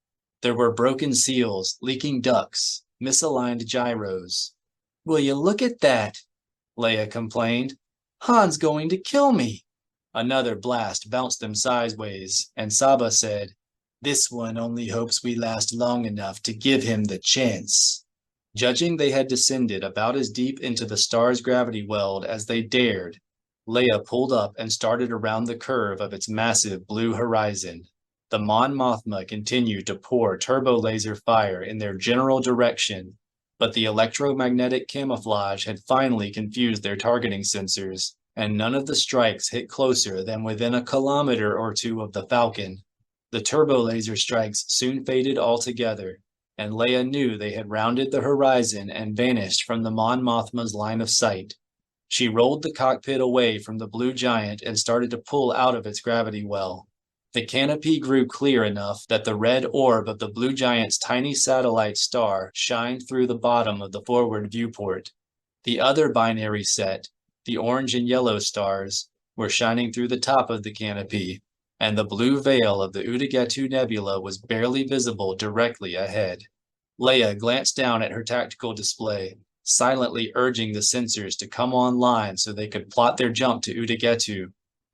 S1: There were broken seals, leaking ducts, misaligned gyros. Will you look at that? Leia complained. "Han's going to kill me." Another blast bounced them sideways, and Saba said, "This one only hopes we last long enough to give him the chance." Judging they had descended about as deep into the star's gravity weld as they dared, Leia pulled up and started around the curve of its massive blue horizon. The Mon Mothma continued to pour turbo laser fire in their general direction, but the electromagnetic camouflage had finally confused their targeting sensors, and none of the strikes hit closer than within a kilometer or two of the Falcon. The turbo laser strikes soon faded altogether, and Leia knew they had rounded the horizon and vanished from the Mon Mothma's line of sight. She rolled the cockpit away from the blue giant and started to pull out of its gravity well. The canopy grew clear enough that the red orb of the blue giant's tiny satellite star shined through the bottom of the forward viewport. The other binary set, the orange and yellow stars, were shining through the top of the canopy, and the blue veil of the Udagetu Nebula was barely visible directly ahead. Leia glanced down at her tactical display, silently urging the sensors to come online so they could plot their jump to Udagetu.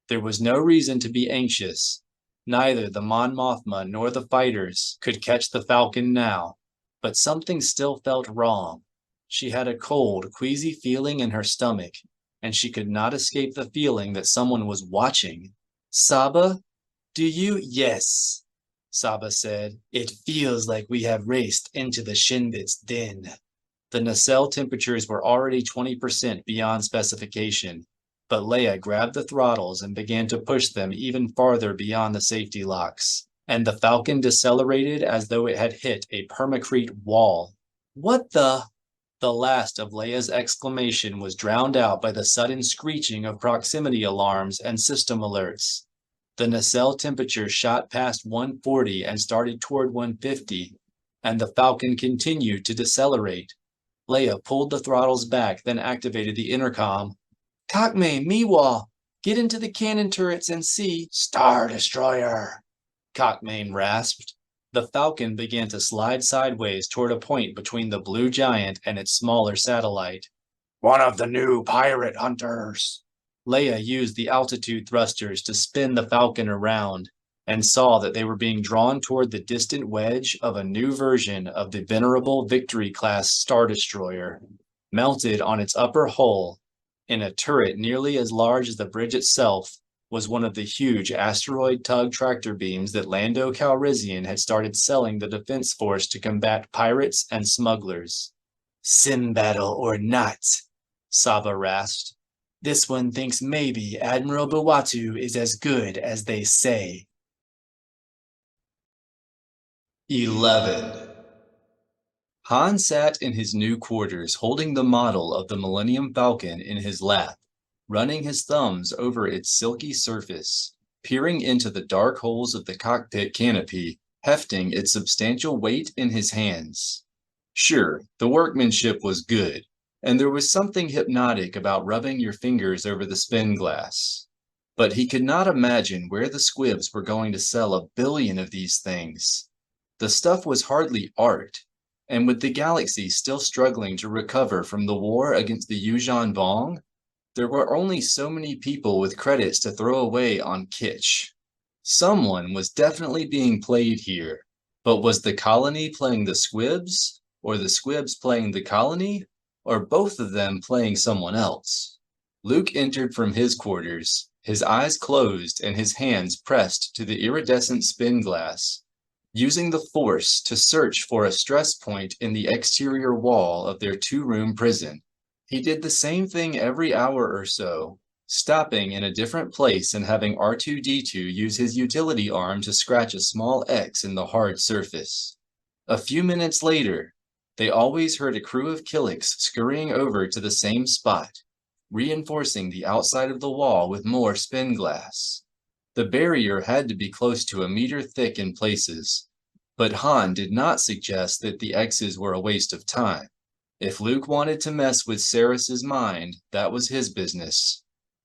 S1: There was no reason to be anxious. Neither the Mon Mothma nor the fighters could catch the Falcon now, but something still felt wrong. She had a cold, queasy feeling in her stomach, and she could not escape the feeling that someone was watching. "Saba, do you?" "Yes," Saba said. "It feels like we have raced into the Shinbit's den." The nacelle temperatures were already 20% beyond specification, but Leia grabbed the throttles and began to push them even farther beyond the safety locks, and the Falcon decelerated as though it had hit a permacrete wall. "What the?" The last of Leia's exclamation was drowned out by the sudden screeching of proximity alarms and system alerts. The nacelle temperature shot past 140 and started toward 150, and the Falcon continued to decelerate. Leia pulled the throttles back, then activated the intercom. "Cockmay, Meewaw, get into the cannon turrets and see." "Star Destroyer," Cockmane rasped. The Falcon began to slide sideways toward a point between the blue giant and its smaller satellite.
S2: "One of the new pirate hunters."
S1: Leia used the altitude thrusters to spin the Falcon around, and saw that they were being drawn toward the distant wedge of a new version of the venerable Victory-class Star Destroyer. Mounted on its upper hull, in a turret nearly as large as the bridge itself, was one of the huge asteroid tug tractor beams that Lando Calrissian had started selling the Defense Force to combat pirates and smugglers. "Sim battle or not," Saba rasped. "This one thinks maybe Admiral Bawatu is as good as they say."
S2: 11.
S1: Han sat in his new quarters holding the model of the Millennium Falcon in his lap, running his thumbs over its silky surface, peering into the dark holes of the cockpit canopy, hefting its substantial weight in his hands. Sure, the workmanship was good, and there was something hypnotic about rubbing your fingers over the spin glass. But he could not imagine where the squibs were going to sell 1 billion of these things. The stuff was hardly art, and with the galaxy still struggling to recover from the war against the Yuuzhan Vong, there were only so many people with credits to throw away on kitsch. Someone was definitely being played here, but was the colony playing the squibs, or the squibs playing the colony, or both of them playing someone else? Luke entered from his quarters, his eyes closed and his hands pressed to the iridescent spin glass, using the Force to search for a stress point in the exterior wall of their 2-room prison. He did the same thing every hour or so, stopping in a different place and having R2-D2 use his utility arm to scratch a small X in the hard surface. A few minutes later, they always heard a crew of Killiks scurrying over to the same spot, reinforcing the outside of the wall with more spin glass. The barrier had to be close to 1 meter thick in places, but Han did not suggest that the X's were a waste of time. If Luke wanted to mess with Saris's mind, that was his business.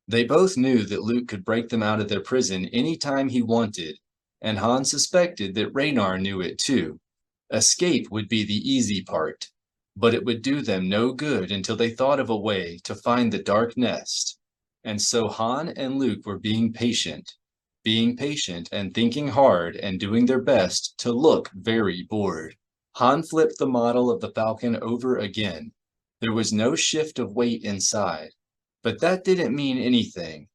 S1: They both knew that Luke could break them out of their prison any time he wanted, and Han suspected that Raynar knew it too. Escape would be the easy part. but it would do them no good until they thought of a way to find the Dark Nest. And so Han and Luke were being patient and thinking hard and doing their best to look very bored. Han flipped the model of the Falcon over again. There was no shift of weight inside, but that didn't mean anything.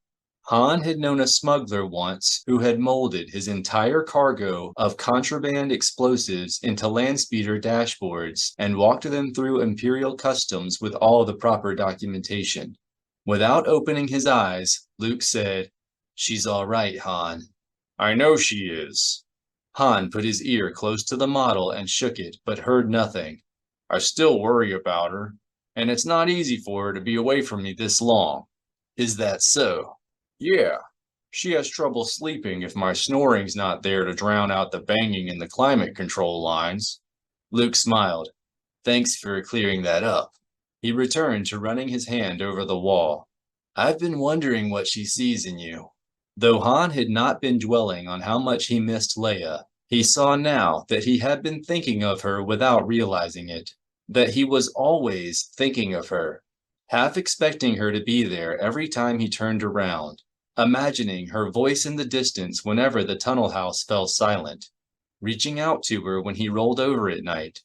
S1: Han had known a smuggler once who had molded his entire cargo of contraband explosives into landspeeder dashboards and walked them through Imperial customs with all the proper documentation. Without opening his eyes, Luke said, "She's all right, Han."
S2: "I know she is."
S1: Han put his ear close to the model and shook it, but heard nothing.
S2: "I still worry about her, and it's not easy for her to be away from me this long."
S1: "Is that so?"
S2: "Yeah. She has trouble sleeping if my snoring's not there to drown out the banging in the climate control lines."
S1: Luke smiled. "Thanks for clearing that up." He returned to running his hand over the wall. "I've been wondering what she sees in you." Though Han had not been dwelling on how much he missed Leia, he saw now that he had been thinking of her without realizing it, that he was always thinking of her, half expecting her to be there every time he turned around, imagining her voice in the distance whenever the tunnel house fell silent, reaching out to her when he rolled over at night.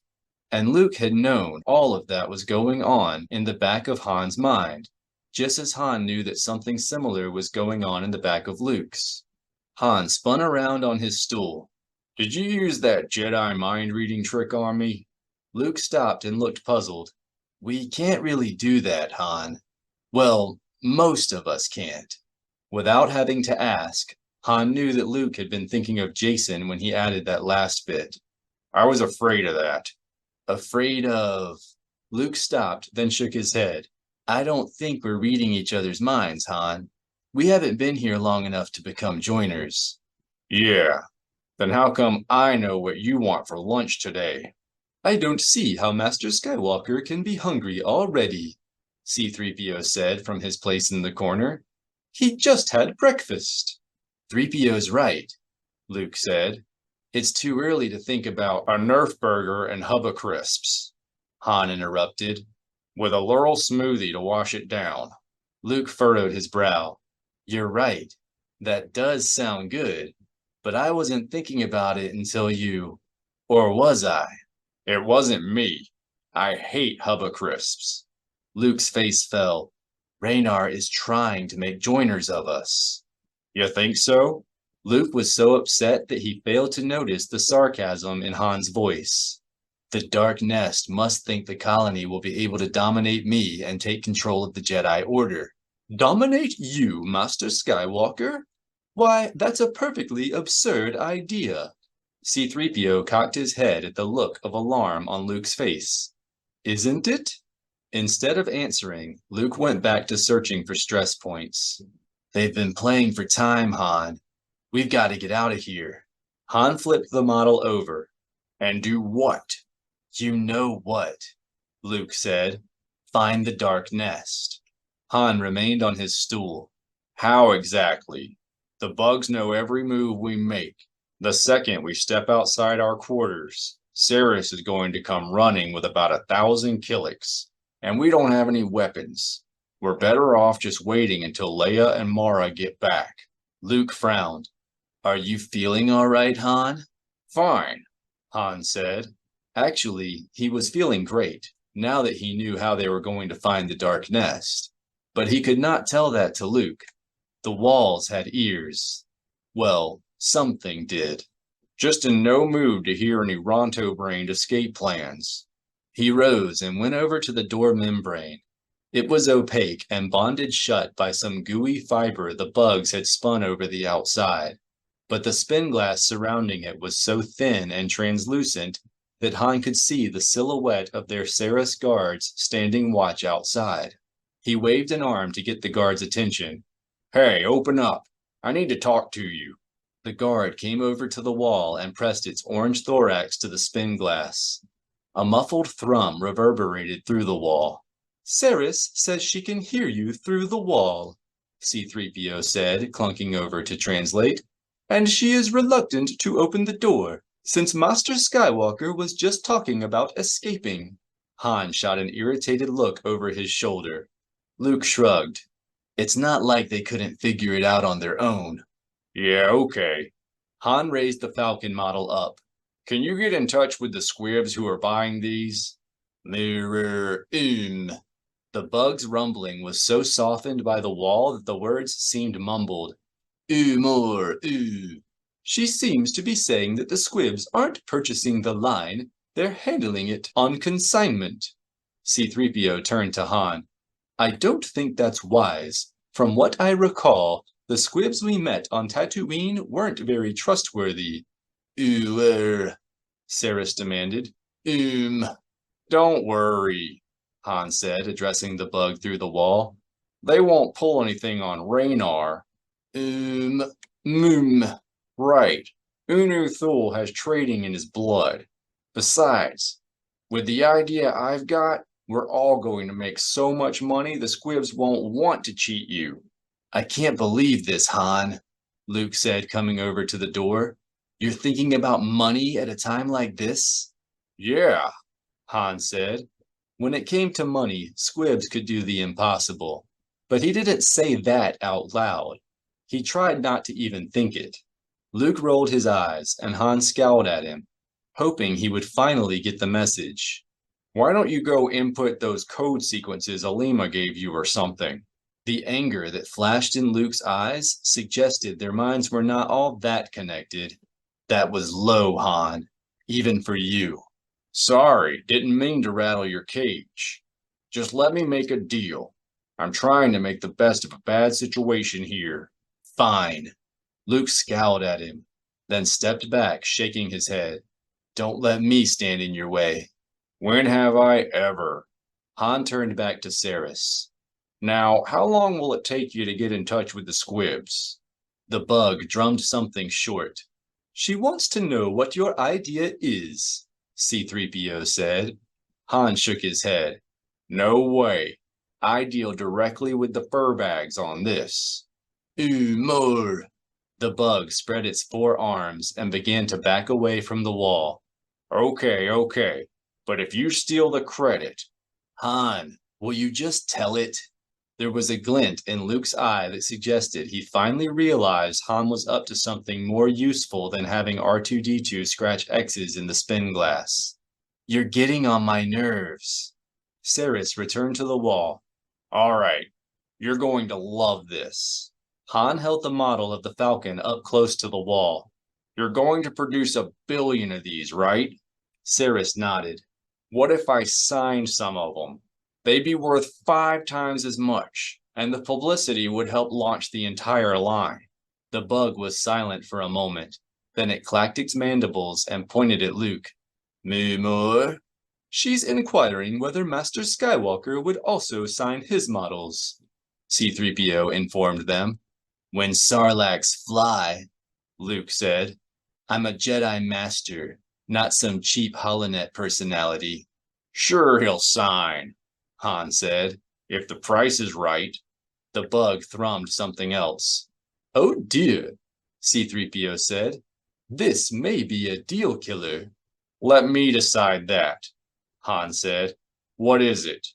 S1: And Luke had known all of that was going on in the back of Han's mind, just as Han knew that something similar was going on in the back of Luke's. Han spun around on his stool.
S2: "Did you use that Jedi mind-reading trick on me?"
S1: Luke stopped and looked puzzled. "We can't really do that, Han. Well, most of us can't." Without having to ask, Han knew that Luke had been thinking of Jacen when he added that last bit.
S2: "I was afraid of that."
S1: "Afraid of..." Luke stopped, then shook his head. "I don't think we're reading each other's minds, Han. We haven't been here long enough to become joiners."
S2: "Yeah. Then how come I know what you want for lunch today?"
S1: "I don't see how Master Skywalker can be hungry already," C-3PO said from his place in the corner. "He just had breakfast." "3PO's right," Luke said. "It's too early to think about..."
S2: "A Nerf burger and Hubba crisps,"
S1: Han interrupted.
S2: "with a Laurel smoothie to wash it down."
S1: Luke furrowed his brow. "You're right. That does sound good, but I wasn't thinking about it until you... Or was I?"
S2: "It wasn't me. I hate Hubba crisps."
S1: Luke's face fell. "Raynar is trying to make joiners of us."
S2: "You think so?"
S1: Luke was so upset that he failed to notice the sarcasm in Han's voice. "The Dark Nest must think the colony will be able to dominate me and take control of the Jedi Order." "Dominate you, Master Skywalker? Why, that's a perfectly absurd idea." C-3PO cocked his head at the look of alarm on Luke's face. "Isn't it?" Instead of answering, Luke went back to searching for stress points. "They've been playing for time, Han. We've got to get out of here." Han flipped the model over.
S2: "And do what?"
S1: "You know what," Luke said. "Find the Dark Nest." Han remained on his stool.
S2: "How exactly? The bugs know every move we make. The second we step outside our quarters, Saris is going to come running with about 1,000 Killiks, and we don't have any weapons. We're better off just waiting until Leia and Mara get back."
S1: Luke frowned. "Are you feeling all right, Han?"
S2: "Fine,"
S1: Han said. Actually, he was feeling great, now that he knew how they were going to find the Dark Nest. But he could not tell that to Luke. The walls had ears. Well, something did.
S2: "Just in no mood to hear any Ronto-brained escape plans."
S1: He rose and went over to the door membrane. It was opaque and bonded shut by some gooey fiber the bugs had spun over the outside. But the spin glass surrounding it was so thin and translucent that Han could see the silhouette of their Saris guards standing watch outside. He waved an arm to get the guard's attention.
S2: "Hey, open up. I need to talk to you."
S1: The guard came over to the wall and pressed its orange thorax to the spin glass. A muffled thrum reverberated through the wall. "Saris says she can hear you through the wall," C-3PO said, clunking over to translate. "And she is reluctant to open the door, since Master Skywalker was just talking about escaping." Han shot an irritated look over his shoulder. Luke shrugged. It's not like they couldn't figure it out on their own.
S2: Yeah, okay.
S1: Han raised the Falcon model up.
S2: Can you get in touch with the squibs who are buying these?
S1: Mirror, The bug's rumbling was so softened by the wall that the words seemed mumbled. More, She seems to be saying that the squibs aren't purchasing the line, they're handling it on consignment. C-3PO turned to Han. I don't think that's wise. From what I recall, the squibs we met on Tatooine weren't very trustworthy. Saris demanded.
S2: Don't worry, Han said, addressing the bug through the wall. They won't pull anything on Raynar. Right. Unu Thul has trading in his blood. Besides, with the idea I've got, we're all going to make so much money the squibs won't want to cheat you.
S1: I can't believe this, Han, Luke said, coming over to the door. You're thinking about money at a time like this?
S2: Yeah,
S1: Han said. When it came to money, squibs could do the impossible. But he didn't say that out loud. He tried not to even think it. Luke rolled his eyes, and Han scowled at him, hoping he would finally get the message.
S2: Why don't you go input those code sequences Alima gave you or something?
S1: The anger that flashed in Luke's eyes suggested their minds were not all that connected. That was low, Han, even for you.
S2: Sorry, didn't mean to rattle your cage. Just let me make a deal. I'm trying to make the best of a bad situation here.
S1: Fine. Luke scowled at him, then stepped back, shaking his head. Don't let me stand in your way.
S2: When have I ever?
S1: Han turned back to Saris.
S2: Now, how long will it take you to get in touch with the squibs?
S1: The bug drummed something short. She wants to know what your idea is, C-3PO said. Han shook his head.
S2: No way. I deal directly with the fur bags on this.
S1: More. The bug spread its 4 arms and began to back away from the wall.
S2: Okay. But if you steal the credit...
S1: Han, will you just tell it? There was a glint in Luke's eye that suggested he finally realized Han was up to something more useful than having R2-D2 scratch X's in the spin glass. You're getting on my nerves. Saris returned to the wall.
S2: All right, you're going to love this.
S1: Han held the model of the Falcon up close to the wall.
S2: You're going to produce 1 billion of these, right?
S1: Saris nodded.
S2: What if I signed some of them? They'd be worth 5 times as much, and the publicity would help launch the entire line.
S1: The bug was silent for a moment. Then it clacked its mandibles and pointed at Luke. More? She's inquiring whether Master Skywalker would also sign his models, C-3PO informed them. When Sarlaccs fly, Luke said. I'm a Jedi Master, not some cheap holonet personality.
S2: Sure he'll sign, Han said, if the price is right.
S1: The bug thrummed something else. Oh dear, C-3PO said. This may be a deal killer.
S2: Let me decide that, Han said. What is it?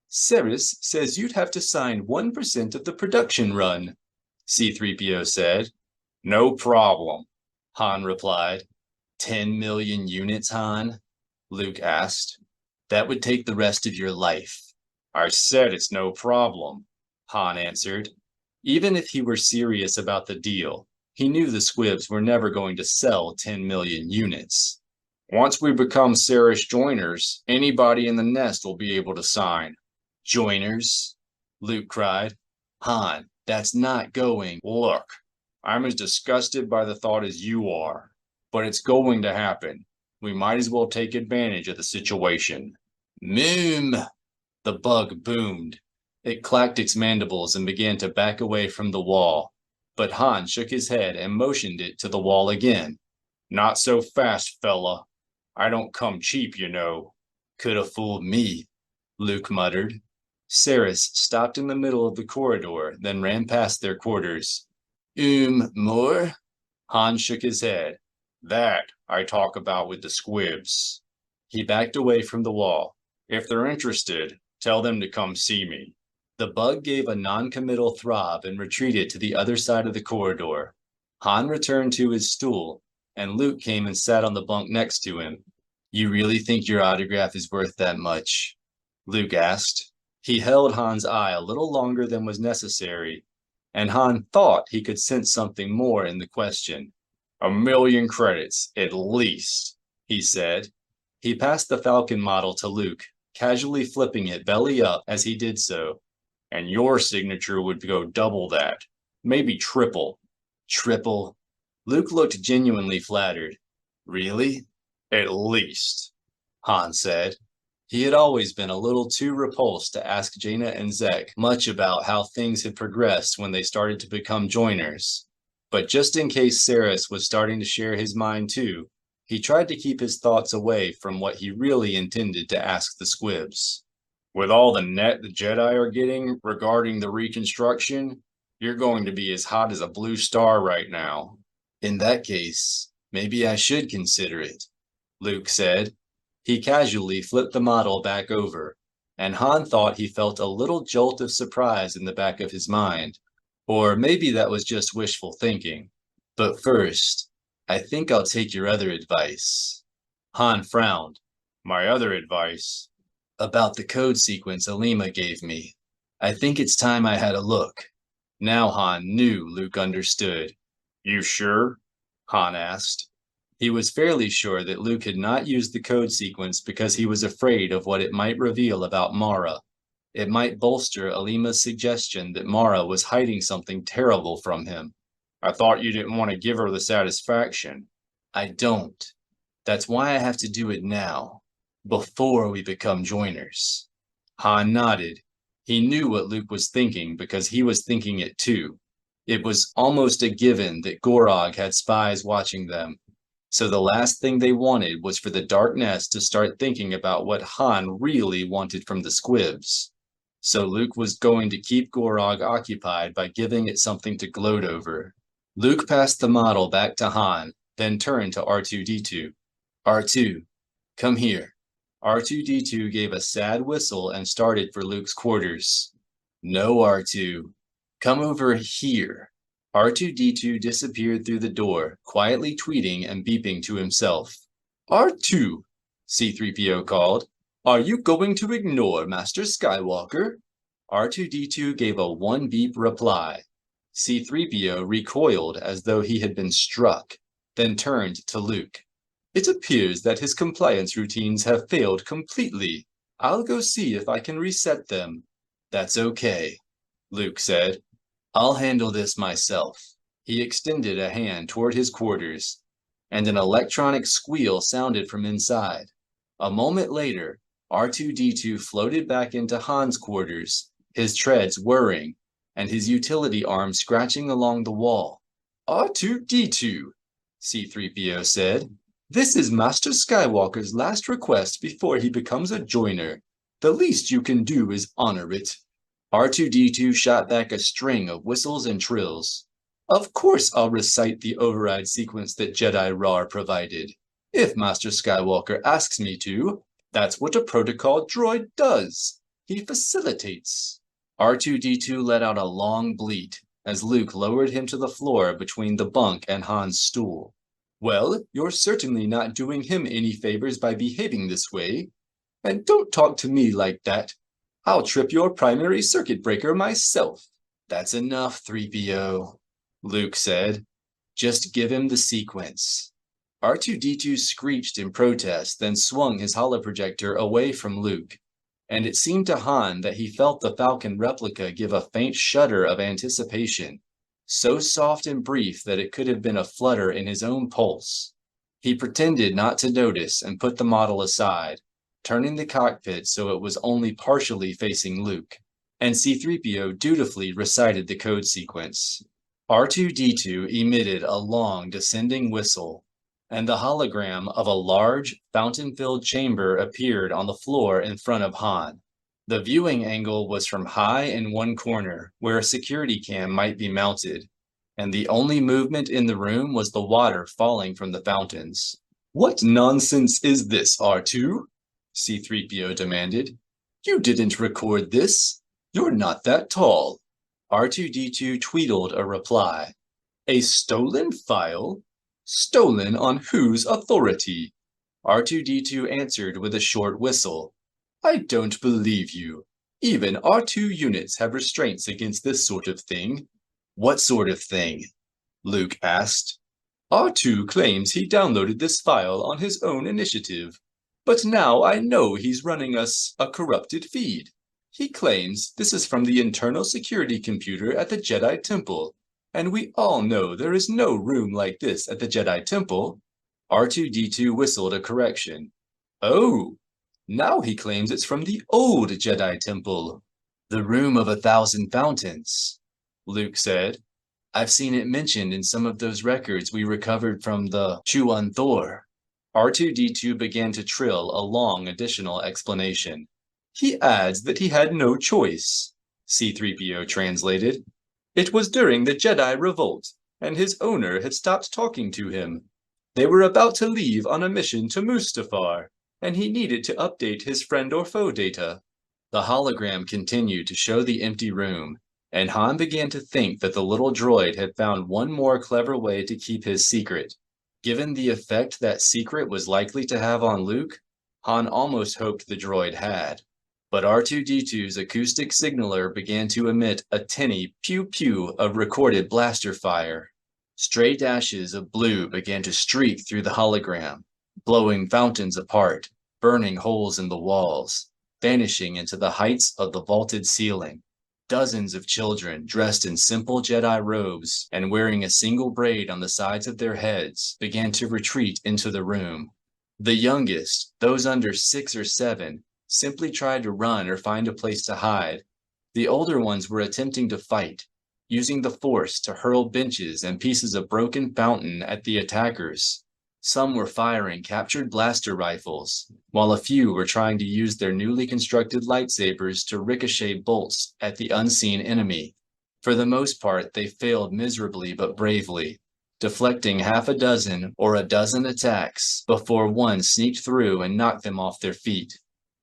S1: Saris says you'd have to sign 1% of the production run, C-3PO said.
S2: No problem,
S1: Han replied. 10 million units, Han? Luke asked. That would take the rest of your life.
S2: I said it's no problem,
S1: Han answered. Even if he were serious about the deal, he knew the squibs were never going to sell 10 million units.
S2: Once we become Saris joiners, anybody in the nest will be able to sign.
S1: Joiners? Luke cried. Han, that's not going.
S2: Look, I'm as disgusted by the thought as you are, but it's going to happen. We might as well take advantage of the situation.
S1: The bug boomed. It clacked its mandibles and began to back away from the wall. But Han shook his head and motioned it to the wall again.
S2: Not so fast, fella. I don't come cheap, you know.
S1: Could have fooled me, Luke muttered. Saris stopped in the middle of the corridor, then ran past their quarters. More? Han shook his head.
S2: That I talk about with the squibs.
S1: He backed away from the wall.
S2: If they're interested, tell them to come see me.
S1: The bug gave a non-committal throb and retreated to the other side of the corridor. Han returned to his stool, and Luke came and sat on the bunk next to him. You really think your autograph is worth that much? Luke asked. He held Han's eye a little longer than was necessary, and Han thought he could sense something more in the question.
S2: 1,000,000 credits, at least,
S1: he said. He passed the Falcon model to Luke, casually flipping it belly up as he did so.
S2: And your signature would go double that, maybe triple.
S1: Triple? Luke looked genuinely flattered. Really?
S2: At least,
S1: Han said. He had always been a little too repulsed to ask Jaina and Zek much about how things had progressed when they started to become joiners. But just in case Saris was starting to share his mind too, he tried to keep his thoughts away from what he really intended to ask the squibs.
S2: With all the net the Jedi are getting regarding the reconstruction, you're going to be as hot as a blue star right now.
S1: In that case, maybe I should consider it, Luke said. He casually flipped the model back over, and Han thought he felt a little jolt of surprise in the back of his mind. Or maybe that was just wishful thinking. But first, I think I'll take your other advice. Han frowned.
S2: My other advice?
S1: About the code sequence Alima gave me. I think it's time I had a look. Now Han knew Luke understood.
S2: You sure?
S1: Han asked. He was fairly sure that Luke had not used the code sequence because he was afraid of what it might reveal about Mara. It might bolster Alima's suggestion that Mara was hiding something terrible from him.
S2: I thought you didn't want to give her the satisfaction.
S1: I don't. That's why I have to do it now, before we become joiners. Han nodded. He knew what Luke was thinking because he was thinking it too. It was almost a given that Gorog had spies watching them. So the last thing they wanted was for the Dark Nest to start thinking about what Han really wanted from the squibs. So Luke was going to keep Gorog occupied by giving it something to gloat over. Luke passed the model back to Han, then turned to R2-D2. R2, come here. R2-D2 gave a sad whistle and started for Luke's quarters. No, R2. Come over here. R2-D2 disappeared through the door, quietly tweeting and beeping to himself. R2, C-3PO called. Are you going to ignore Master Skywalker? R2-D2 gave a one-beep reply. C-3PO recoiled as though he had been struck, then turned to Luke. It appears that his compliance routines have failed completely. I'll go see if I can reset them. That's okay, Luke said. I'll handle this myself. He extended a hand toward his quarters, and an electronic squeal sounded from inside. A moment later, R2-D2 floated back into Han's quarters, his treads whirring, and his utility arm scratching along the wall. R2-D2, C-3PO said. This is Master Skywalker's last request before he becomes a joiner. The least you can do is honor it. R2-D2 shot back a string of whistles and trills. Of course I'll recite the override sequence that Jedi Order provided. If Master Skywalker asks me to, that's what a protocol droid does. He facilitates. R2-D2 let out a long bleat as Luke lowered him to the floor between the bunk and Han's stool. Well, you're certainly not doing him any favors by behaving this way. And don't talk to me like that. I'll trip your primary circuit breaker myself. That's enough, 3PO, Luke said. Just give him the sequence. R2-D2 screeched in protest, then swung his holoprojector away from Luke, and it seemed to Han that he felt the Falcon replica give a faint shudder of anticipation, so soft and brief that it could have been a flutter in his own pulse. He pretended not to notice and put the model aside, turning the cockpit so it was only partially facing Luke, and C-3PO dutifully recited the code sequence. R2-D2 emitted a long descending whistle, and the hologram of a large, fountain-filled chamber appeared on the floor in front of Han. The viewing angle was from high in one corner, where a security cam might be mounted, and the only movement in the room was the water falling from the fountains. What nonsense is this, R2? C-3PO demanded. You didn't record this. You're not that tall. R2-D2 tweetled a reply. A stolen file? Stolen on whose authority? R2-D2 answered with a short whistle. I don't believe you. Even R2 units have restraints against this sort of thing. What sort of thing? Luke asked. R2 claims he downloaded this file on his own initiative, but now I know he's running us a corrupted feed. He claims this is from the internal security computer at the Jedi Temple, and we all know there is no room like this at the Jedi Temple. R2-D2 whistled a correction. Oh, now he claims it's from the old Jedi Temple. The Room of 1,000 Fountains, Luke said. I've seen it mentioned in some of those records we recovered from the Chuan Thor. R2-D2 began to trill a long additional explanation. He adds that he had no choice, C-3PO translated. It was during the Jedi Revolt, and his owner had stopped talking to him. They were about to leave on a mission to Mustafar, and he needed to update his friend or foe data. The hologram continued to show the empty room, and Han began to think that the little droid had found one more clever way to keep his secret. Given the effect that secret was likely to have on Luke, Han almost hoped the droid had. But R2-D2's acoustic signaler began to emit a tinny pew-pew of recorded blaster fire. Stray dashes of blue began to streak through the hologram, blowing fountains apart, burning holes in the walls, vanishing into the heights of the vaulted ceiling. Dozens of children dressed in simple Jedi robes and wearing a single braid on the sides of their heads began to retreat into the room. The youngest, those under 6 or 7, simply tried to run or find a place to hide. The older ones were attempting to fight, using the Force to hurl benches and pieces of broken fountain at the attackers. Some were firing captured blaster rifles, while a few were trying to use their newly constructed lightsabers to ricochet bolts at the unseen enemy. For the most part, they failed miserably but bravely, deflecting half a dozen or a dozen attacks before one sneaked through and knocked them off their feet.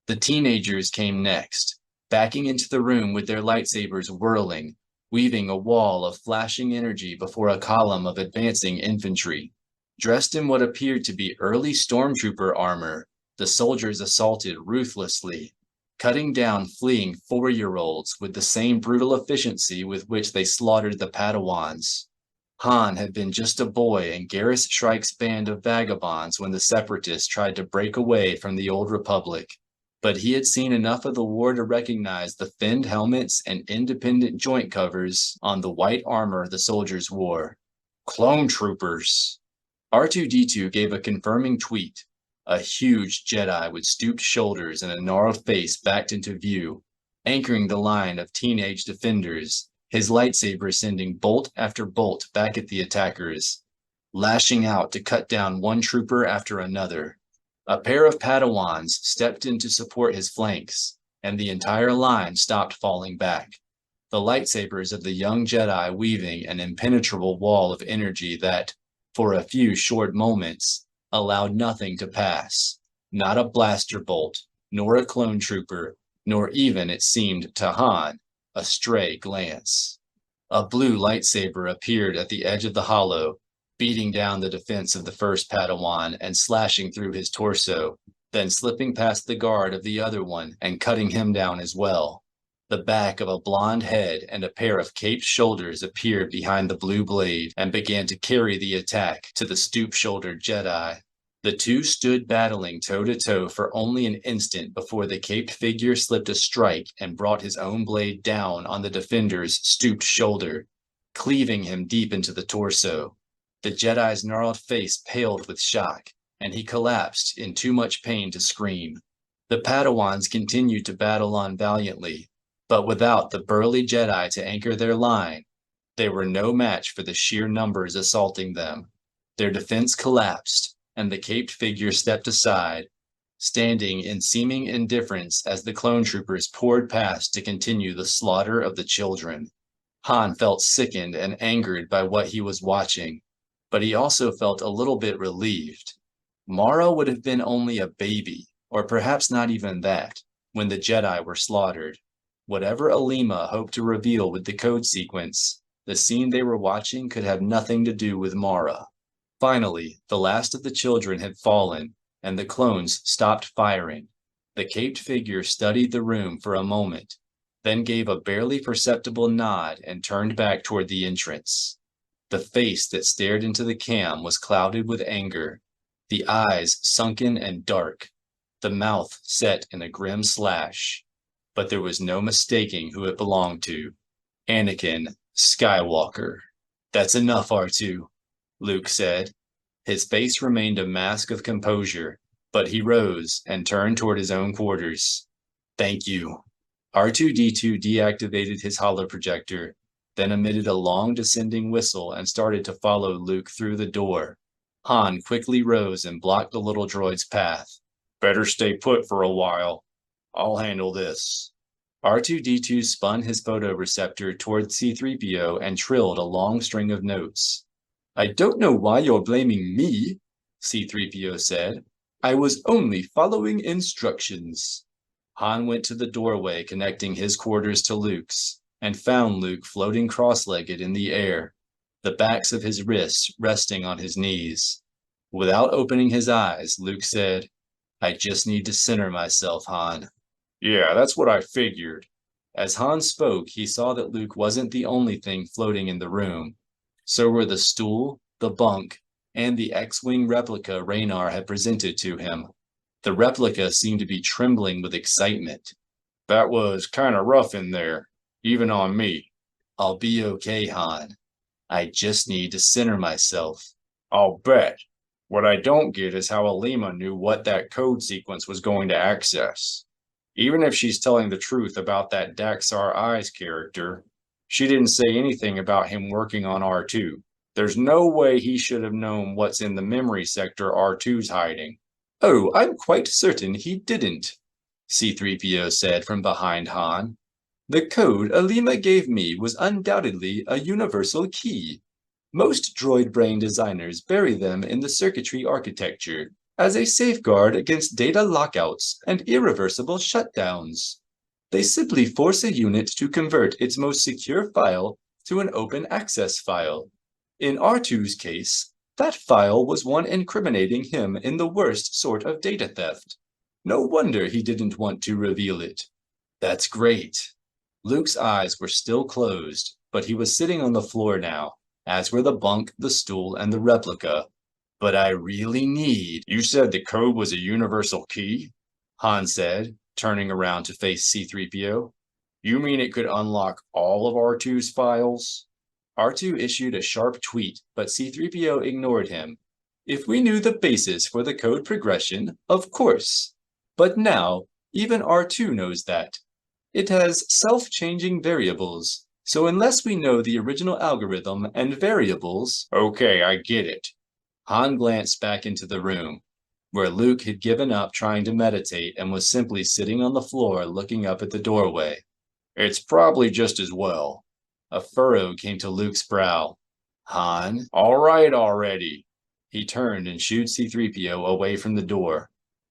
S1: The teenagers came next, backing into the room with their lightsabers whirling, weaving a wall of flashing energy before a column of advancing infantry. Dressed in what appeared to be early stormtrooper armor, the soldiers assaulted ruthlessly, cutting down fleeing 4-year-olds with the same brutal efficiency with which they slaughtered the Padawans. Han had been just a boy in Garrus Shrike's band of vagabonds when the Separatists tried to break away from the Old Republic, but he had seen enough of the war to recognize the finned helmets and independent joint covers on the white armor the soldiers wore. Clone troopers! R2-D2 gave a confirming tweet. A huge Jedi with stooped shoulders and a gnarled face backed into view, anchoring the line of teenage defenders, his lightsaber sending bolt after bolt back at the attackers, lashing out to cut down one trooper after another. A pair of Padawans stepped in to support his flanks, and the entire line stopped falling back, the lightsabers of the young Jedi weaving an impenetrable wall of energy that, for a few short moments, allowed nothing to pass, not a blaster bolt, nor a clone trooper, nor even, it seemed to Han, a stray glance. A blue lightsaber appeared at the edge of the hollow, beating down the defense of the first Padawan and slashing through his torso, then slipping past the guard of the other one and cutting him down as well. The back of a blonde head and a pair of caped shoulders appeared behind the blue blade and began to carry the attack to the stoop-shouldered Jedi. The two stood battling toe-to-toe for only an instant before the caped figure slipped a strike and brought his own blade down on the defender's stooped shoulder, cleaving him deep into the torso. The Jedi's gnarled face paled with shock, and he collapsed in too much pain to scream. The Padawans continued to battle on valiantly, but without the burly Jedi to anchor their line, they were no match for the sheer numbers assaulting them. Their defense collapsed, and the caped figure stepped aside, standing in seeming indifference as the clone troopers poured past to continue the slaughter of the children. Han felt sickened and angered by what he was watching, but he also felt a little bit relieved. Mara would have been only a baby, Or perhaps not even that, when the Jedi were slaughtered. Whatever Alima hoped to reveal with the code sequence, the scene they were watching could have nothing to do with Mara. Finally, the last of the children had fallen, and the clones stopped firing. The caped figure studied the room for a moment, then gave a barely perceptible nod and turned back toward the entrance. The face that stared into the cam was clouded with anger, the eyes sunken and dark, the mouth set in a grim slash. But there was no mistaking who it belonged to. Anakin Skywalker. That's enough, R2, Luke said. His face remained a mask of composure, but he rose and turned toward his own quarters. Thank you. R2-D2 deactivated his holoprojector, then emitted a long descending whistle and started to follow Luke through the door. Han quickly rose and blocked the little droid's path. Better stay put for a while. I'll handle this. R2-D2 spun his photoreceptor toward C-3PO and trilled a long string of notes. I don't know why you're blaming me, C-3PO said. I was only following instructions. Han went to the doorway connecting his quarters to Luke's, and found Luke floating cross-legged in the air, the backs of his wrists resting on his knees. Without opening his eyes, Luke said, I just need to center myself, Han. Yeah, that's what I figured. As Han spoke, he saw that Luke wasn't the only thing floating in the room. So were the stool, the bunk, and the X-Wing replica Raynar had presented to him. The replica seemed to be trembling with excitement. That was kind of rough in there, even on me. I'll be okay, Han. I just need to center myself. I'll bet. What I don't get is how Alima knew what that code sequence was going to access. Even if she's telling the truth about that Daxar Eyes character, she didn't say anything about him working on R2. There's no way he should have known what's in the memory sector R2's hiding. Oh, I'm quite certain he didn't, C-3PO said from behind Han. The code Alima gave me was undoubtedly a universal key. Most droid brain designers bury them in the circuitry architecture as a safeguard against data lockouts and irreversible shutdowns. They simply force a unit to convert its most secure file to an open access file. In R2's case, that file was one incriminating him in the worst sort of data theft. No wonder he didn't want to reveal it. That's great. Luke's eyes were still closed, but he was sitting on the floor now, as were the bunk, the stool, and the replica. But I really need... You said the code was a universal key? Han said, turning around to face C-3PO. You mean it could unlock all of R2's files? R2 issued a sharp tweet, but C-3PO ignored him. If we knew the basis for the code progression, of course. But now, even R2 knows that. It has self-changing variables, so unless we know the original algorithm and variables... Okay, I get it. Han glanced back into the room, where Luke had given up trying to meditate and was simply sitting on the floor looking up at the doorway. It's probably just as well. A furrow came to Luke's brow. Han, all right already. He turned and shooed C-3PO away from the door.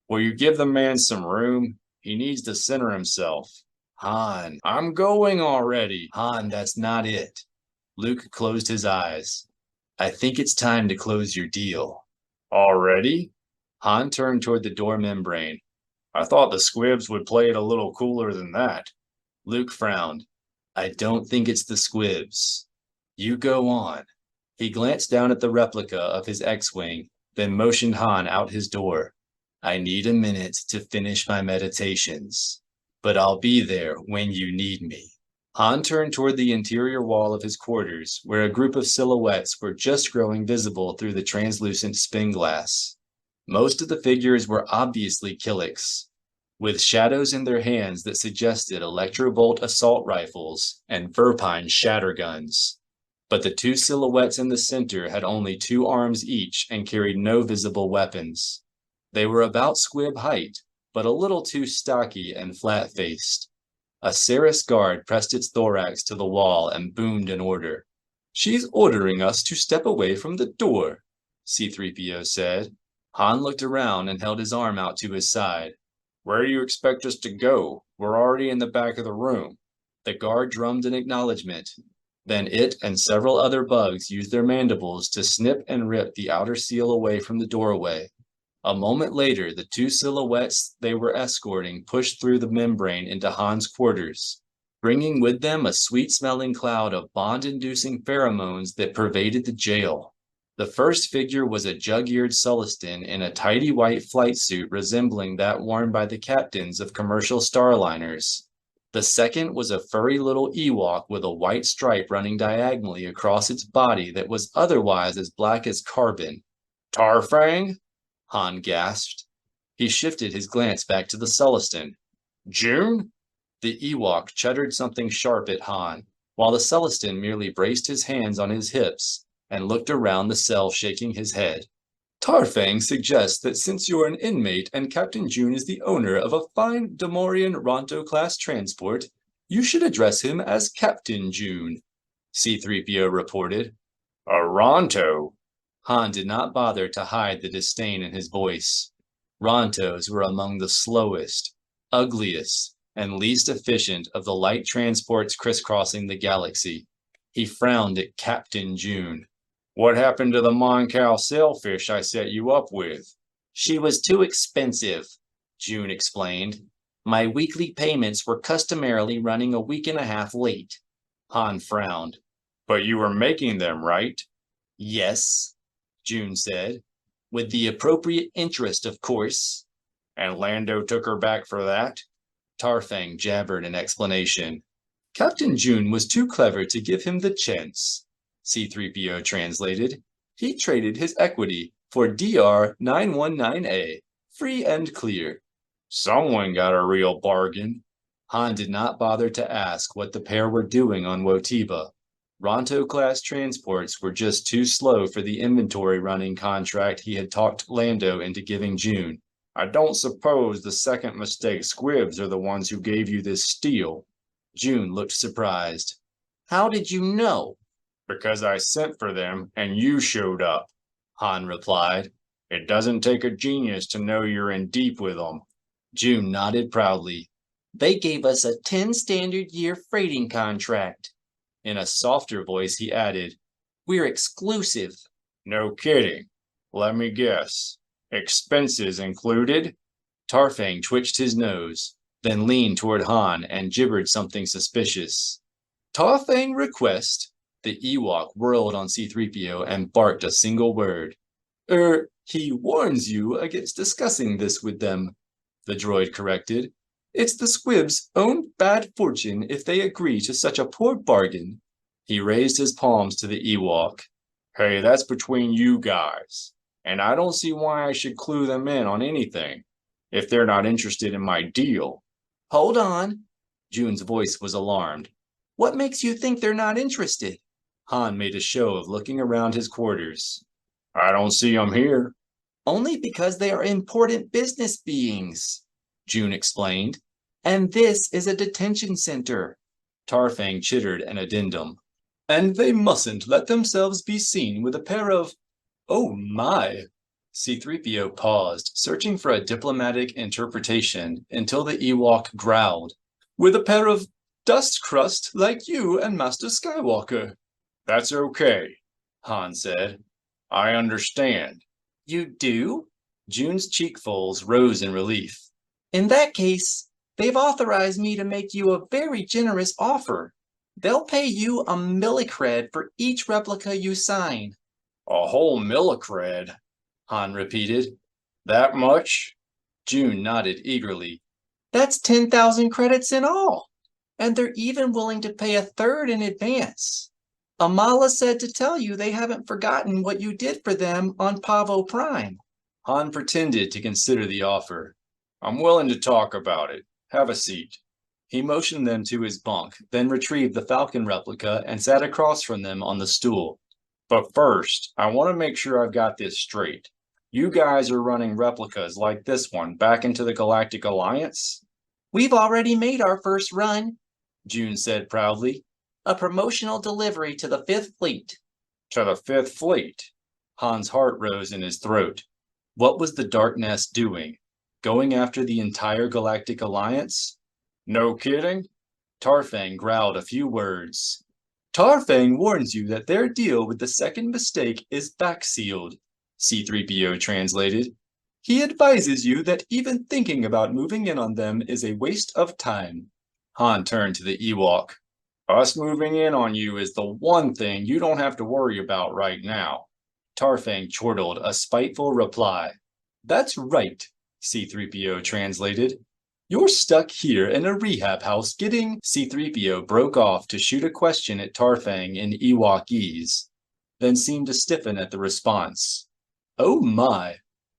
S1: Will you give the man some room? He needs to center himself. Han, I'm going already. Han, that's not it. Luke closed his eyes. I think it's time to close your deal. Already? Han turned toward the door membrane. I thought the squibs would play it a little cooler than that. Luke frowned. I don't think it's the squibs. You go on. He glanced down at the replica of his X-Wing, then motioned Han out his door. I need a minute to finish my meditations, but I'll be there when you need me. Han turned toward the interior wall of his quarters, where a group of silhouettes were just growing visible through the translucent spin glass. Most of the figures were obviously Killiks, with shadows in their hands that suggested electrovolt assault rifles and Verpine shatterguns. But the two silhouettes in the center had only 2 arms each and carried no visible weapons. They were about squib height, but a little too stocky and flat-faced. A Saris guard pressed its thorax to the wall and boomed an order. She's ordering us to step away from the door, C-3PO said. Han looked around and held his arm out to his side.
S2: Where do you expect us to go? We're already in the back of the room.
S1: The guard drummed in acknowledgement. Then it and several other bugs used their mandibles to snip and rip the outer seal away from the doorway. A moment later, the two silhouettes they were escorting pushed through the membrane into Han's quarters, bringing with them a sweet-smelling cloud of bond-inducing pheromones that pervaded the jail. The first figure was a jug-eared Sullustan in a tidy white flight suit resembling that worn by the captains of commercial starliners. The second was a furry little Ewok with a white stripe running diagonally across its body that was otherwise as black as carbon.
S2: Tarfang?
S1: Han gasped. He shifted his glance back to the Sullustan.
S2: June?
S1: The Ewok chuttered something sharp at Han, while the Sullustan merely braced his hands on his hips and looked around the cell shaking his head. Tarfang suggests that since you're an inmate and Captain June is the owner of a fine Demorian Ronto-class transport, you should address him as Captain June, C-3PO reported.
S2: A Ronto?
S1: Han did not bother to hide the disdain in his voice. Rontos were among the slowest, ugliest, and least efficient of the light transports crisscrossing the galaxy. He frowned at Captain June.
S2: What happened to the Moncal sailfish I set you up with?
S1: She was too expensive, June explained. My weekly payments were customarily running a week and a half late. Han frowned.
S2: But you were making them, right?
S1: Yes, June said. With the appropriate interest, of course.
S2: And Lando took her back for that?
S1: Tarfang jabbered in explanation. Captain June was too clever to give him the chance, C-3PO translated. He traded his equity for DR-919A, free and clear.
S2: Someone got a real bargain.
S1: Han did not bother to ask what the pair were doing on Wotiba. Ronto-class transports were just too slow for the inventory running contract he had talked Lando into giving June.
S2: I don't suppose the second mistake squibs are the ones who gave you this steel.
S1: June looked surprised. How did you know?
S2: Because I sent for them and you showed up,
S1: Han replied.
S2: It doesn't take a genius to know you're in deep with them.
S1: June nodded proudly. They gave us a 10 standard year freighting contract. In a softer voice, he added, We're exclusive.
S2: No kidding. Let me guess. Expenses included?
S1: Tarfang twitched his nose, then leaned toward Han and gibbered something suspicious. Tarfang request? The Ewok whirled on C-3PO and barked a single word. He warns you against discussing this with them, the droid corrected. It's the squibs' own bad fortune if they agree to such a poor bargain. He raised his palms to the Ewok.
S2: Hey, that's between you guys. And I don't see why I should clue them in on anything, if they're not interested in my deal.
S1: Hold on. June's voice was alarmed. What makes you think they're not interested? Han made a show of looking around his quarters.
S2: I don't see them here.
S1: Only because they are important business beings, June explained. And this is a detention center. Tarfang chittered an addendum. And they mustn't let themselves be seen with a pair of... Oh my! C-3PO paused, searching for a diplomatic interpretation, until the Ewok growled. With a pair of dust crust like you and Master Skywalker.
S2: That's okay,
S1: Han said.
S2: I understand.
S1: You do? June's cheek folds rose in relief. In that case, they've authorized me to make you a very generous offer. They'll pay you a millicred for each replica you sign.
S2: A whole millicred,
S1: Han repeated.
S2: That much?
S1: June nodded eagerly. That's 10,000 credits in all. And they're even willing to pay a third in advance. Amala said to tell you they haven't forgotten what you did for them on Pavo Prime. Han pretended to consider the offer.
S2: I'm willing to talk about it. Have a seat.
S1: He motioned them to his bunk, then retrieved the Falcon replica and sat across from them on the stool.
S2: But first, I want to make sure I've got this straight. You guys are running replicas like this one back into the Galactic Alliance?
S1: We've already made our first run, June said proudly. A promotional delivery to the 5th Fleet.
S2: To the 5th Fleet?
S1: Han's heart rose in his throat. What was the Dark Nest doing? Going after the entire Galactic Alliance?
S2: No kidding?
S1: Tarfang growled a few words. Tarfang warns you that their deal with the second mistake is backsealed, C-3PO translated. He advises you that even thinking about moving in on them is a waste of time. Han turned to the Ewok.
S2: Us moving in on you is the one thing you don't have to worry about right now.
S1: Tarfang chortled a spiteful reply. That's right, C-3PO translated. You're stuck here in a rehab house getting... C-3PO broke off to shoot a question at Tarfang in Ewokese, then seemed to stiffen at the response. Oh my!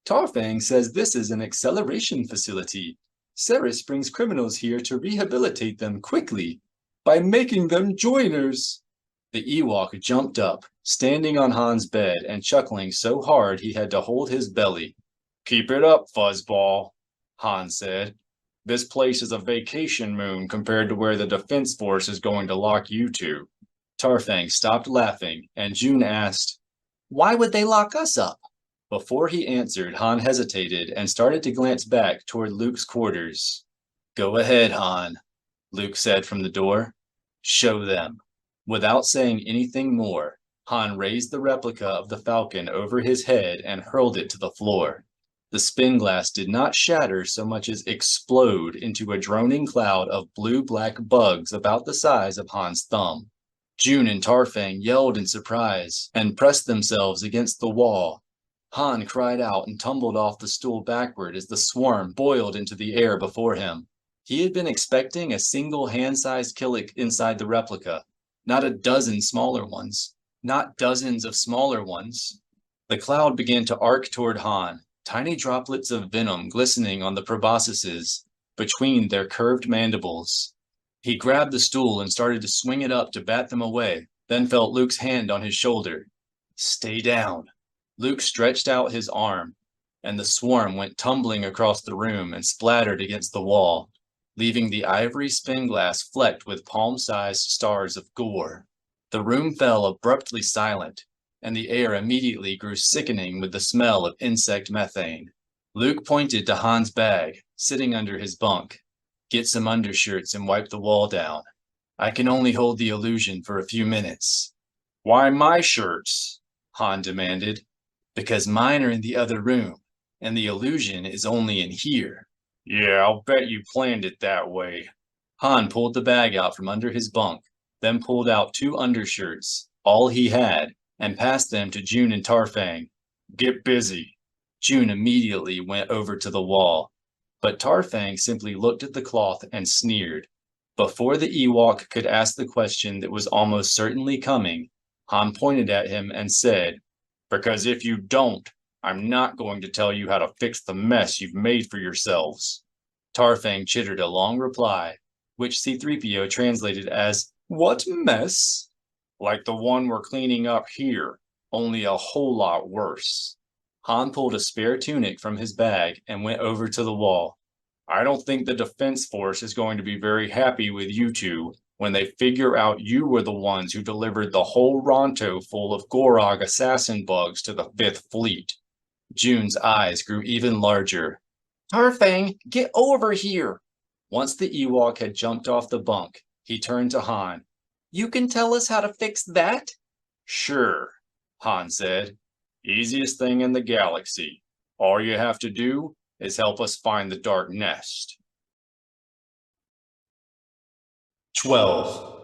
S1: Tarfang says this is an acceleration facility. Ceres brings criminals here to rehabilitate them quickly by making them joiners. The Ewok jumped up, standing on Han's bed and chuckling so hard he had to hold his belly.
S2: Keep it up, fuzzball, Han said. This place is a vacation moon compared to where the Defense Force is going to lock you two.
S1: Tarfang stopped laughing, and June asked, Why would they lock us up? Before he answered, Han hesitated and started to glance back toward Luke's quarters. Go ahead, Han, Luke said from the door. Show them. Without saying anything more, Han raised the replica of the Falcon over his head and hurled it to the floor. The spin glass did not shatter so much as explode into a droning cloud of blue-black bugs about the size of Han's thumb. June and Tarfang yelled in surprise and pressed themselves against the wall. Han cried out and tumbled off the stool backward as the swarm boiled into the air before him. He had been expecting a single hand-sized Killik inside the replica, not a dozen smaller ones, not dozens of smaller ones. The cloud began to arc toward Han, tiny droplets of venom glistening on the proboscises between their curved mandibles. He grabbed the stool and started to swing it up to bat them away, then felt Luke's hand on his shoulder. Stay down. Luke stretched out his arm, and the swarm went tumbling across the room and splattered against the wall, leaving the ivory spin glass flecked with palm-sized stars of gore. The room fell abruptly silent, and the air immediately grew sickening with the smell of insect methane. Luke pointed to Han's bag, sitting under his bunk. Get some undershirts and wipe the wall down. I can only hold the illusion for a few minutes.
S2: Why my shirts?
S1: Han demanded. Because mine are in the other room, and the illusion is only in here.
S2: Yeah, I'll bet you planned it that way.
S1: Han pulled the bag out from under his bunk, then pulled out 2 undershirts, all he had, and passed them to June and Tarfang.
S2: Get busy.
S1: June immediately went over to the wall, but Tarfang simply looked at the cloth and sneered. Before the Ewok could ask the question that was almost certainly coming, Han pointed at him and said, Because if you don't, I'm not going to tell you how to fix the mess you've made for yourselves. Tarfang chittered a long reply, which C-3PO translated as, What mess?
S2: Like the one we're cleaning up here, only a whole lot worse.
S1: Han pulled a spare tunic from his bag and went over to the wall.
S2: I don't think the Defense Force is going to be very happy with you two when they figure out you were the ones who delivered the whole Ronto full of Gorog assassin bugs to the 5th Fleet.
S1: June's eyes grew even larger.
S3: Tarfang, get over here!
S1: Once the Ewok had jumped off the bunk, he turned to Han.
S3: You can tell us how to fix that?
S2: Sure, Han said. Easiest thing in the galaxy. All you have to do is help us find the Dark Nest.
S1: 12.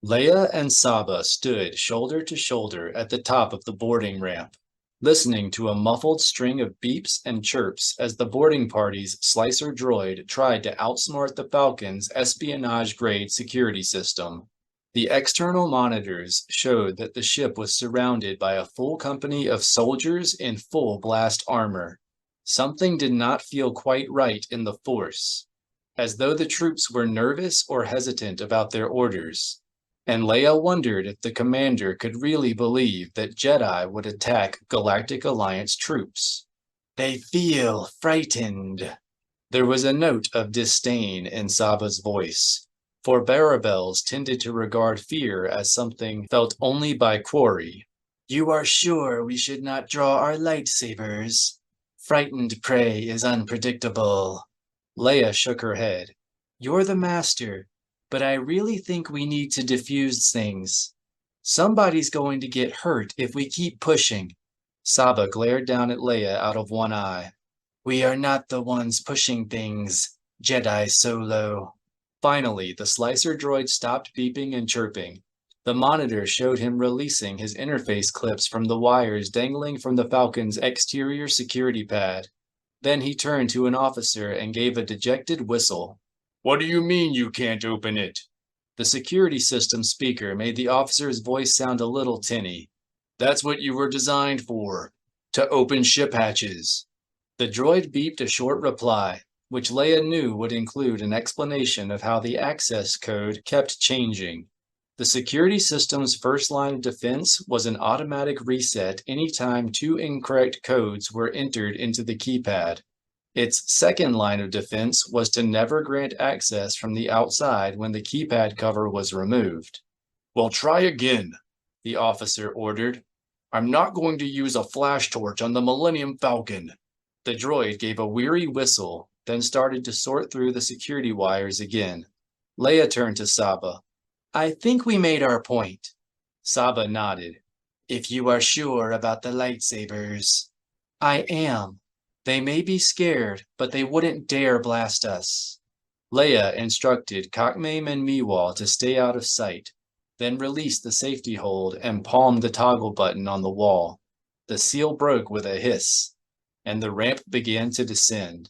S1: Leia and Saba stood shoulder to shoulder at the top of the boarding ramp, listening to a muffled string of beeps and chirps as the boarding party's slicer droid tried to outsmart the Falcon's espionage-grade security system. The external monitors showed that the ship was surrounded by a full company of soldiers in full blast armor. Something did not feel quite right in the Force, as though the troops were nervous or hesitant about their orders, and Leia wondered if the commander could really believe that Jedi would attack Galactic Alliance troops. They feel frightened. There was a note of disdain in Saba's voice, for Barabels tended to regard fear as something felt only by quarry. You are sure we should not draw our lightsabers? Frightened prey is unpredictable. Leia shook her head. You're the master, but I really think we need to diffuse things. Somebody's going to get hurt if we keep pushing. Saba glared down at Leia out of one eye. We are not the ones pushing things, Jedi Solo. Finally, the slicer droid stopped beeping and chirping. The monitor showed him releasing his interface clips from the wires dangling from the Falcon's exterior security pad. Then he turned to an officer and gave a dejected whistle.
S2: What do you mean you can't open it?
S1: The security system speaker made the officer's voice sound a little tinny.
S2: That's what you were designed for, to open ship hatches.
S1: The droid beeped a short reply, which Leia knew would include an explanation of how the access code kept changing. The security system's first line of defense was an automatic reset anytime 2 incorrect codes were entered into the keypad. Its second line of defense was to never grant access from the outside when the keypad cover was removed.
S2: Well, try again, the officer ordered. I'm not going to use a flash torch on the Millennium Falcon.
S1: The droid gave a weary whistle, then started to sort through the security wires again. Leia turned to Saba. I think we made our point. Saba nodded. If you are sure about the lightsabers. I am. They may be scared, but they wouldn't dare blast us. Leia instructed Kakmaim and Meewal to stay out of sight, then released the safety hold and palmed the toggle button on the wall. The seal broke with a hiss, and the ramp began to descend.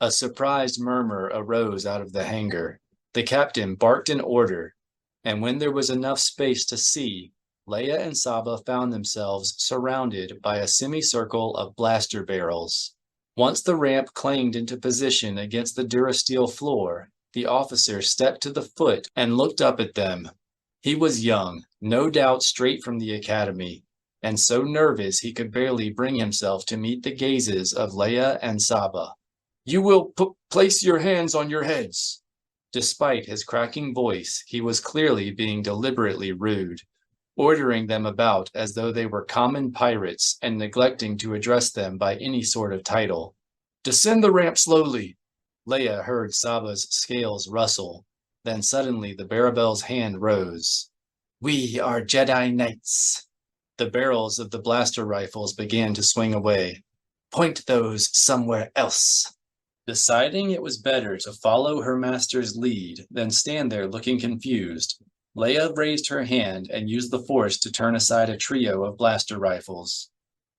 S1: A surprised murmur arose out of the hangar. The captain barked an order, and when there was enough space to see, Leia and Saba found themselves surrounded by a semicircle of blaster barrels. Once the ramp clanged into position against the durasteel floor, the officer stepped to the foot and looked up at them. He was young, no doubt straight from the academy, and so nervous he could barely bring himself to meet the gazes of Leia and Saba.
S2: You will place your hands on your heads.
S1: Despite his cracking voice, he was clearly being deliberately rude, ordering them about as though they were common pirates and neglecting to address them by any sort of title.
S2: Descend the ramp slowly.
S1: Leia heard Saba's scales rustle. Then suddenly the Barabel's hand rose. We are Jedi Knights. The barrels of the blaster rifles began to swing away. Point those somewhere else. Deciding it was better to follow her master's lead than stand there looking confused, Leia raised her hand and used the Force to turn aside a trio of blaster rifles.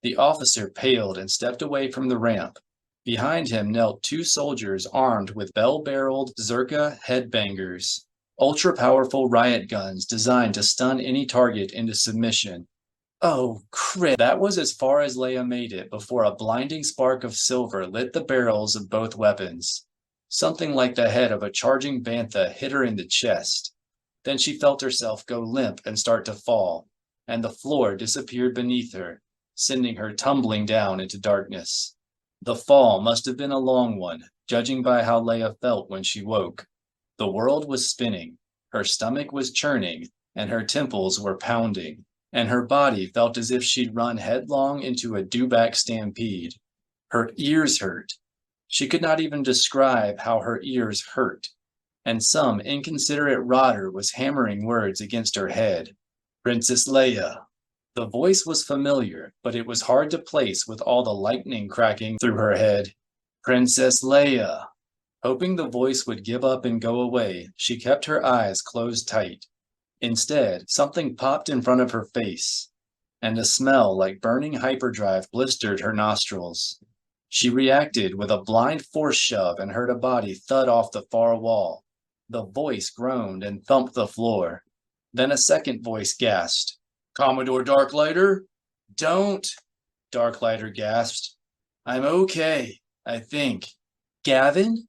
S1: The officer paled and stepped away from the ramp. Behind him knelt 2 soldiers armed with bell-barreled Zerka headbangers, ultra-powerful riot guns designed to stun any target into submission. Oh, crap! That was as far as Leia made it before a blinding spark of silver lit the barrels of both weapons. Something like the head of a charging bantha hit her in the chest. Then she felt herself go limp and start to fall, and the floor disappeared beneath her, sending her tumbling down into darkness. The fall must have been a long one, judging by how Leia felt when she woke. The world was spinning, her stomach was churning, and her temples were pounding, and her body felt as if she'd run headlong into a dewback stampede. Her ears hurt. She could not even describe how her ears hurt, and some inconsiderate rotter was hammering words against her head. Princess Leia. The voice was familiar, but it was hard to place with all the lightning cracking through her head. Princess Leia. Hoping the voice would give up and go away, she kept her eyes closed tight. Instead, something popped in front of her face, and a smell like burning hyperdrive blistered her nostrils. She reacted with a blind force shove and heard a body thud off the far wall. The voice groaned and thumped the floor. Then a second voice gasped. Commodore Darklighter? Don't, Darklighter gasped. I'm okay, I think. Gavin?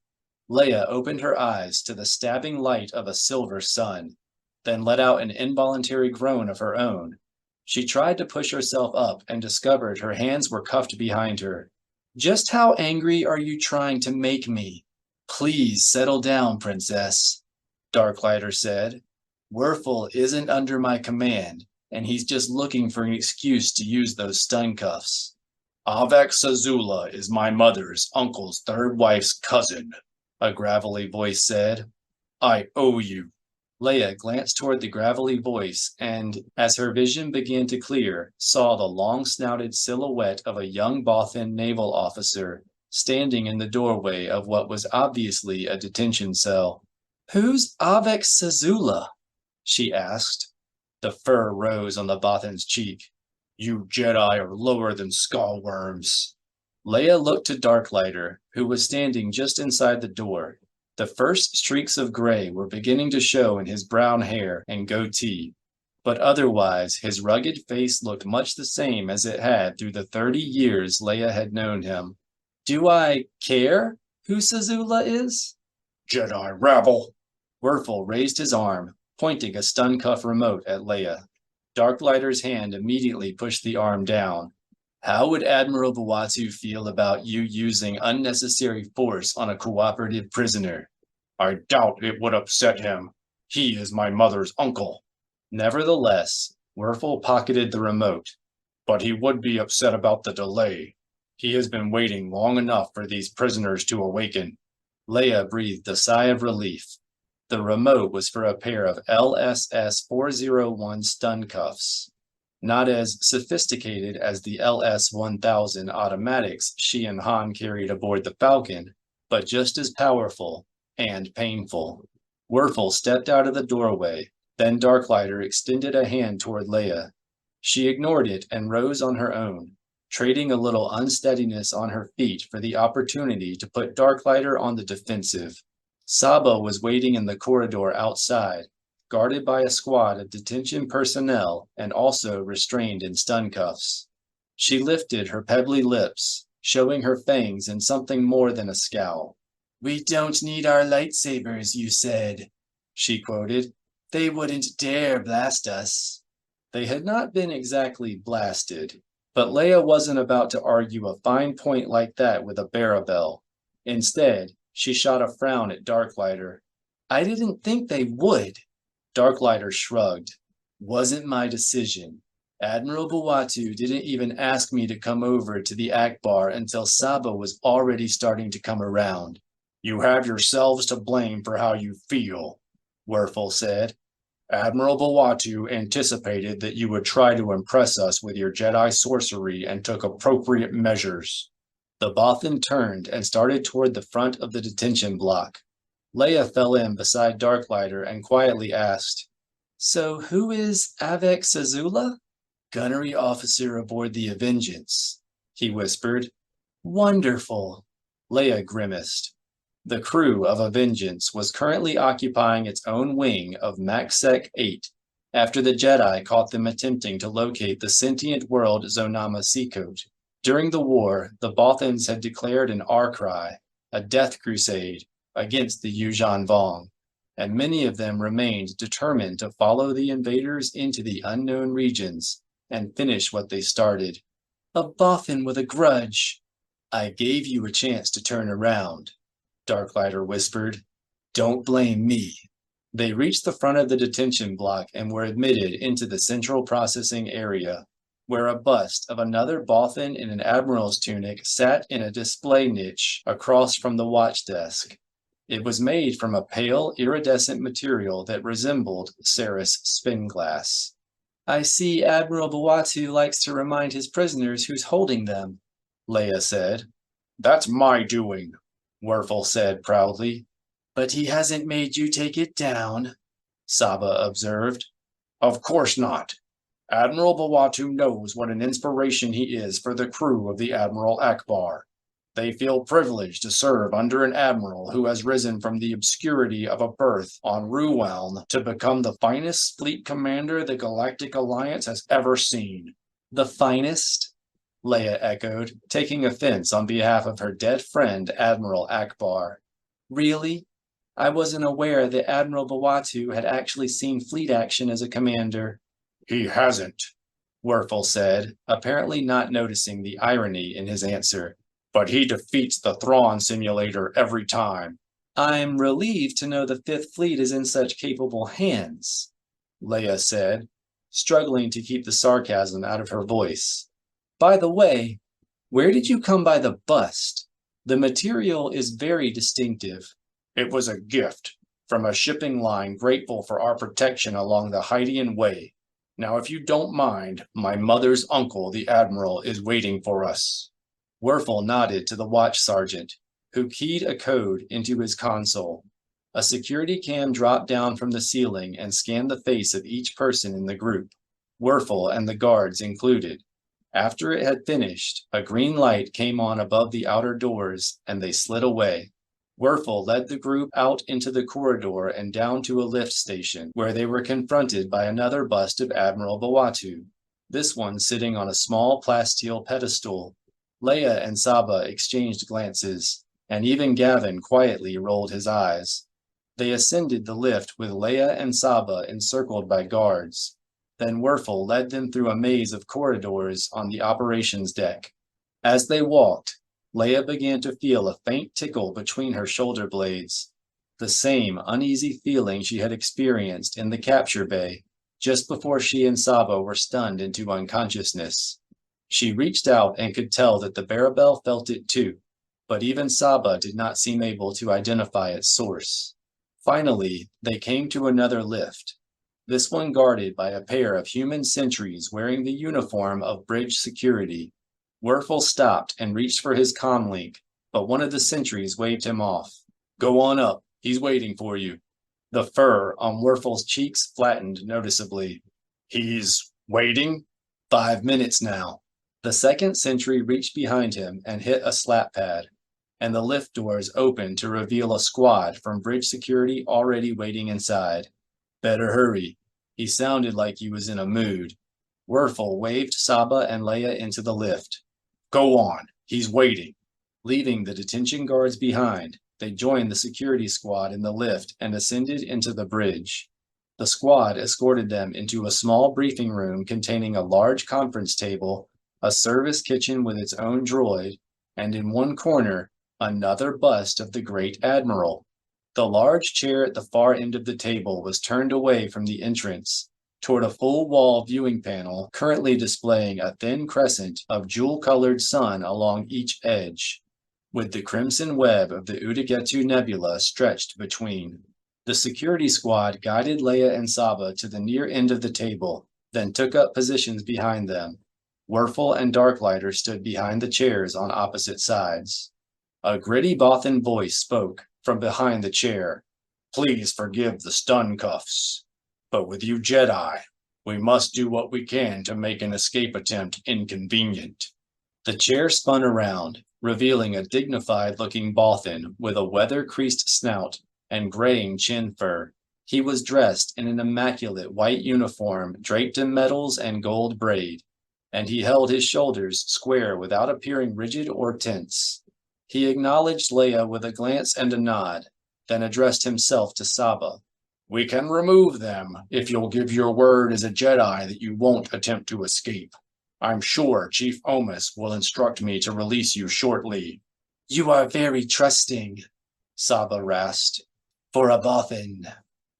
S1: Leia opened her eyes to the stabbing light of a silver sun, then let out an involuntary groan of her own. She tried to push herself up and discovered her hands were cuffed behind her. Just how angry are you trying to make me? Please settle down, Princess, Darklighter said. Werfel isn't under my command, and he's just looking for an excuse to use those stun cuffs.
S2: Avek Sazula is my mother's uncle's third wife's cousin, a gravelly voice said. I owe you.
S1: Leia glanced toward the gravelly voice and, as her vision began to clear, saw the long-snouted silhouette of a young Bothan naval officer standing in the doorway of what was obviously a detention cell. "Who's Avek Sazula?" she asked. The fur rose on the Bothan's cheek.
S2: You Jedi are lower than skullworms.
S1: Leia looked to Darklighter, who was standing just inside the door. The first streaks of gray were beginning to show in his brown hair and goatee, but otherwise his rugged face looked much the same as it had through the 30 years Leia had known him. "Do I care who Sazula is?"
S2: Jedi rabble.
S1: Werfel raised his arm, pointing a stun cuff remote at Leia. Darklighter's hand immediately pushed the arm down. "How would Admiral Bawatu feel about you using unnecessary force on a cooperative prisoner?"
S2: I doubt it would upset him. He is my mother's uncle.
S1: Nevertheless, Werfel pocketed the remote.
S2: But he would be upset about the delay. He has been waiting long enough for these prisoners to awaken.
S1: Leia breathed a sigh of relief. The remote was for a pair of LSS-401 stun cuffs. Not as sophisticated as the LS-1000 automatics she and Han carried aboard the Falcon, but just as powerful and painful. Werfel stepped out of the doorway, then Darklighter extended a hand toward Leia. She ignored it and rose on her own, trading a little unsteadiness on her feet for the opportunity to put Darklighter on the defensive. Saba was waiting in the corridor outside, guarded by a squad of detention personnel and also restrained in stun cuffs. She lifted her pebbly lips, showing her fangs in something more than a scowl. "We don't need our lightsabers, you said," she quoted. "They wouldn't dare blast us." They had not been exactly blasted, but Leia wasn't about to argue a fine point like that with a Barabel. Instead, she shot a frown at Darklighter. "I didn't think they would." Darklighter shrugged. "Wasn't my decision. Admiral Bawatu didn't even ask me to come over to the Akbar until Saba was already starting to come around."
S2: You have yourselves to blame for how you feel, Werfel said. Admiral Bawatu anticipated that you would try to impress us with your Jedi sorcery and took appropriate measures.
S1: The Bothan turned and started toward the front of the detention block. Leia fell in beside Darklighter and quietly asked, "So who is Avek Sazula?" "Gunnery officer aboard the Vengeance," he whispered. "Wonderful." Leia grimaced. The crew of a Vengeance was currently occupying its own wing of Maxsec 8, after the Jedi caught them attempting to locate the sentient world Zonama Seacoast. During the war, the Bothans had declared an R-Cry, a death crusade, against the Yuuzhan Vong, and many of them remained determined to follow the invaders into the unknown regions and finish what they started. "A Bothan with a grudge." "I gave you a chance to turn around," Darklighter whispered. "Don't blame me." They reached the front of the detention block and were admitted into the central processing area, where a bust of another Bothan in an admiral's tunic sat in a display niche across from the watch desk. It was made from a pale, iridescent material that resembled Ceres spin-glass. "I see Admiral Bawatu likes to remind his prisoners who's holding them," Leia said.
S2: "That's my doing," Werfel said proudly.
S1: "But he hasn't made you take it down," Saba observed.
S2: "Of course not. Admiral Bawatu knows what an inspiration he is for the crew of the Admiral Akbar. They feel privileged to serve under an admiral who has risen from the obscurity of a berth on Ruweln to become the finest fleet commander the Galactic Alliance has ever seen." "The finest?" Leia echoed, taking offense on behalf of her dead friend Admiral Akbar. "Really? I wasn't aware that Admiral Bawatu had actually seen fleet action as a commander." "He hasn't,"
S1: Werfel said, apparently not noticing the irony in his answer.
S2: "But he defeats the Thrawn simulator every time."
S1: "I'm relieved to know the Fifth Fleet is in such capable hands," Leia said, struggling to keep the sarcasm out of her voice. "By the way, Where did you come by the bust? The material is very distinctive.
S2: It was a gift from a shipping line grateful for our protection along the Hydean Way. Now, if you don't mind, my mother's uncle, the Admiral, is waiting for us.
S1: Werfel nodded to the watch sergeant, who keyed a code into his console. A security cam dropped down from the ceiling and scanned the face of each person in the group, Werfel and the guards included. After it had finished, a green light came on above the outer doors, and they slid away. Werfel led the group out into the corridor and down to a lift station, where they were confronted by another bust of Admiral Bawatu, this one sitting on a small plasteel pedestal. Leia and Saba exchanged glances, and even Gavin quietly rolled his eyes. They ascended the lift with Leia and Saba encircled by guards. Then Werfel led them through a maze of corridors on the operations deck. As they walked, Leia began to feel a faint tickle between her shoulder blades, the same uneasy feeling she had experienced in the capture bay just before she and Saba were stunned into unconsciousness. She reached out and could tell that the Barabel felt it too, but even Saba did not seem able to identify its source. Finally, they came to another lift, this one guarded by a pair of human sentries wearing the uniform of bridge security. Werfel stopped and reached for his comlink, but one of the sentries waved him off.
S2: Go on up, he's waiting for you.
S1: The fur on Werfel's cheeks flattened noticeably.
S2: He's waiting?
S1: 5 minutes now. The second sentry reached behind him and hit a slap pad, and the lift doors opened to reveal a squad from bridge security already waiting inside. Better hurry. He sounded like he was in a mood. Werfel waved Saba and Leia into the lift.
S2: Go on, he's waiting.
S1: Leaving the detention guards behind, they joined the security squad in the lift and ascended into the bridge. The squad escorted them into a small briefing room containing a large conference table, a service kitchen with its own droid, and in one corner, another bust of the Great Admiral. The large chair at the far end of the table was turned away from the entrance, toward a full-wall viewing panel currently displaying a thin crescent of jewel-colored sun along each edge, with the crimson web of the Udagetu Nebula stretched between. The security squad guided Leia and Saba to the near end of the table, then took up positions behind them. Werfel and Darklighter stood behind the chairs on opposite sides. A gritty Bothan voice spoke from behind the chair.
S2: Please forgive the stun cuffs, but with you Jedi, we must do what we can to make an escape attempt inconvenient.
S1: The chair spun around, revealing a dignified-looking Bothan with a weather-creased snout and graying chin fur. He was dressed in an immaculate white uniform draped in metals and gold braid, and he held his shoulders square without appearing rigid or tense. He acknowledged Leia with a glance and a nod, then addressed himself to Saba.
S2: We can remove them if you'll give your word as a Jedi that you won't attempt to escape. I'm sure Chief Omis will instruct me to release you shortly.
S3: You are very trusting,
S1: Saba rasped.
S3: For a Bothan.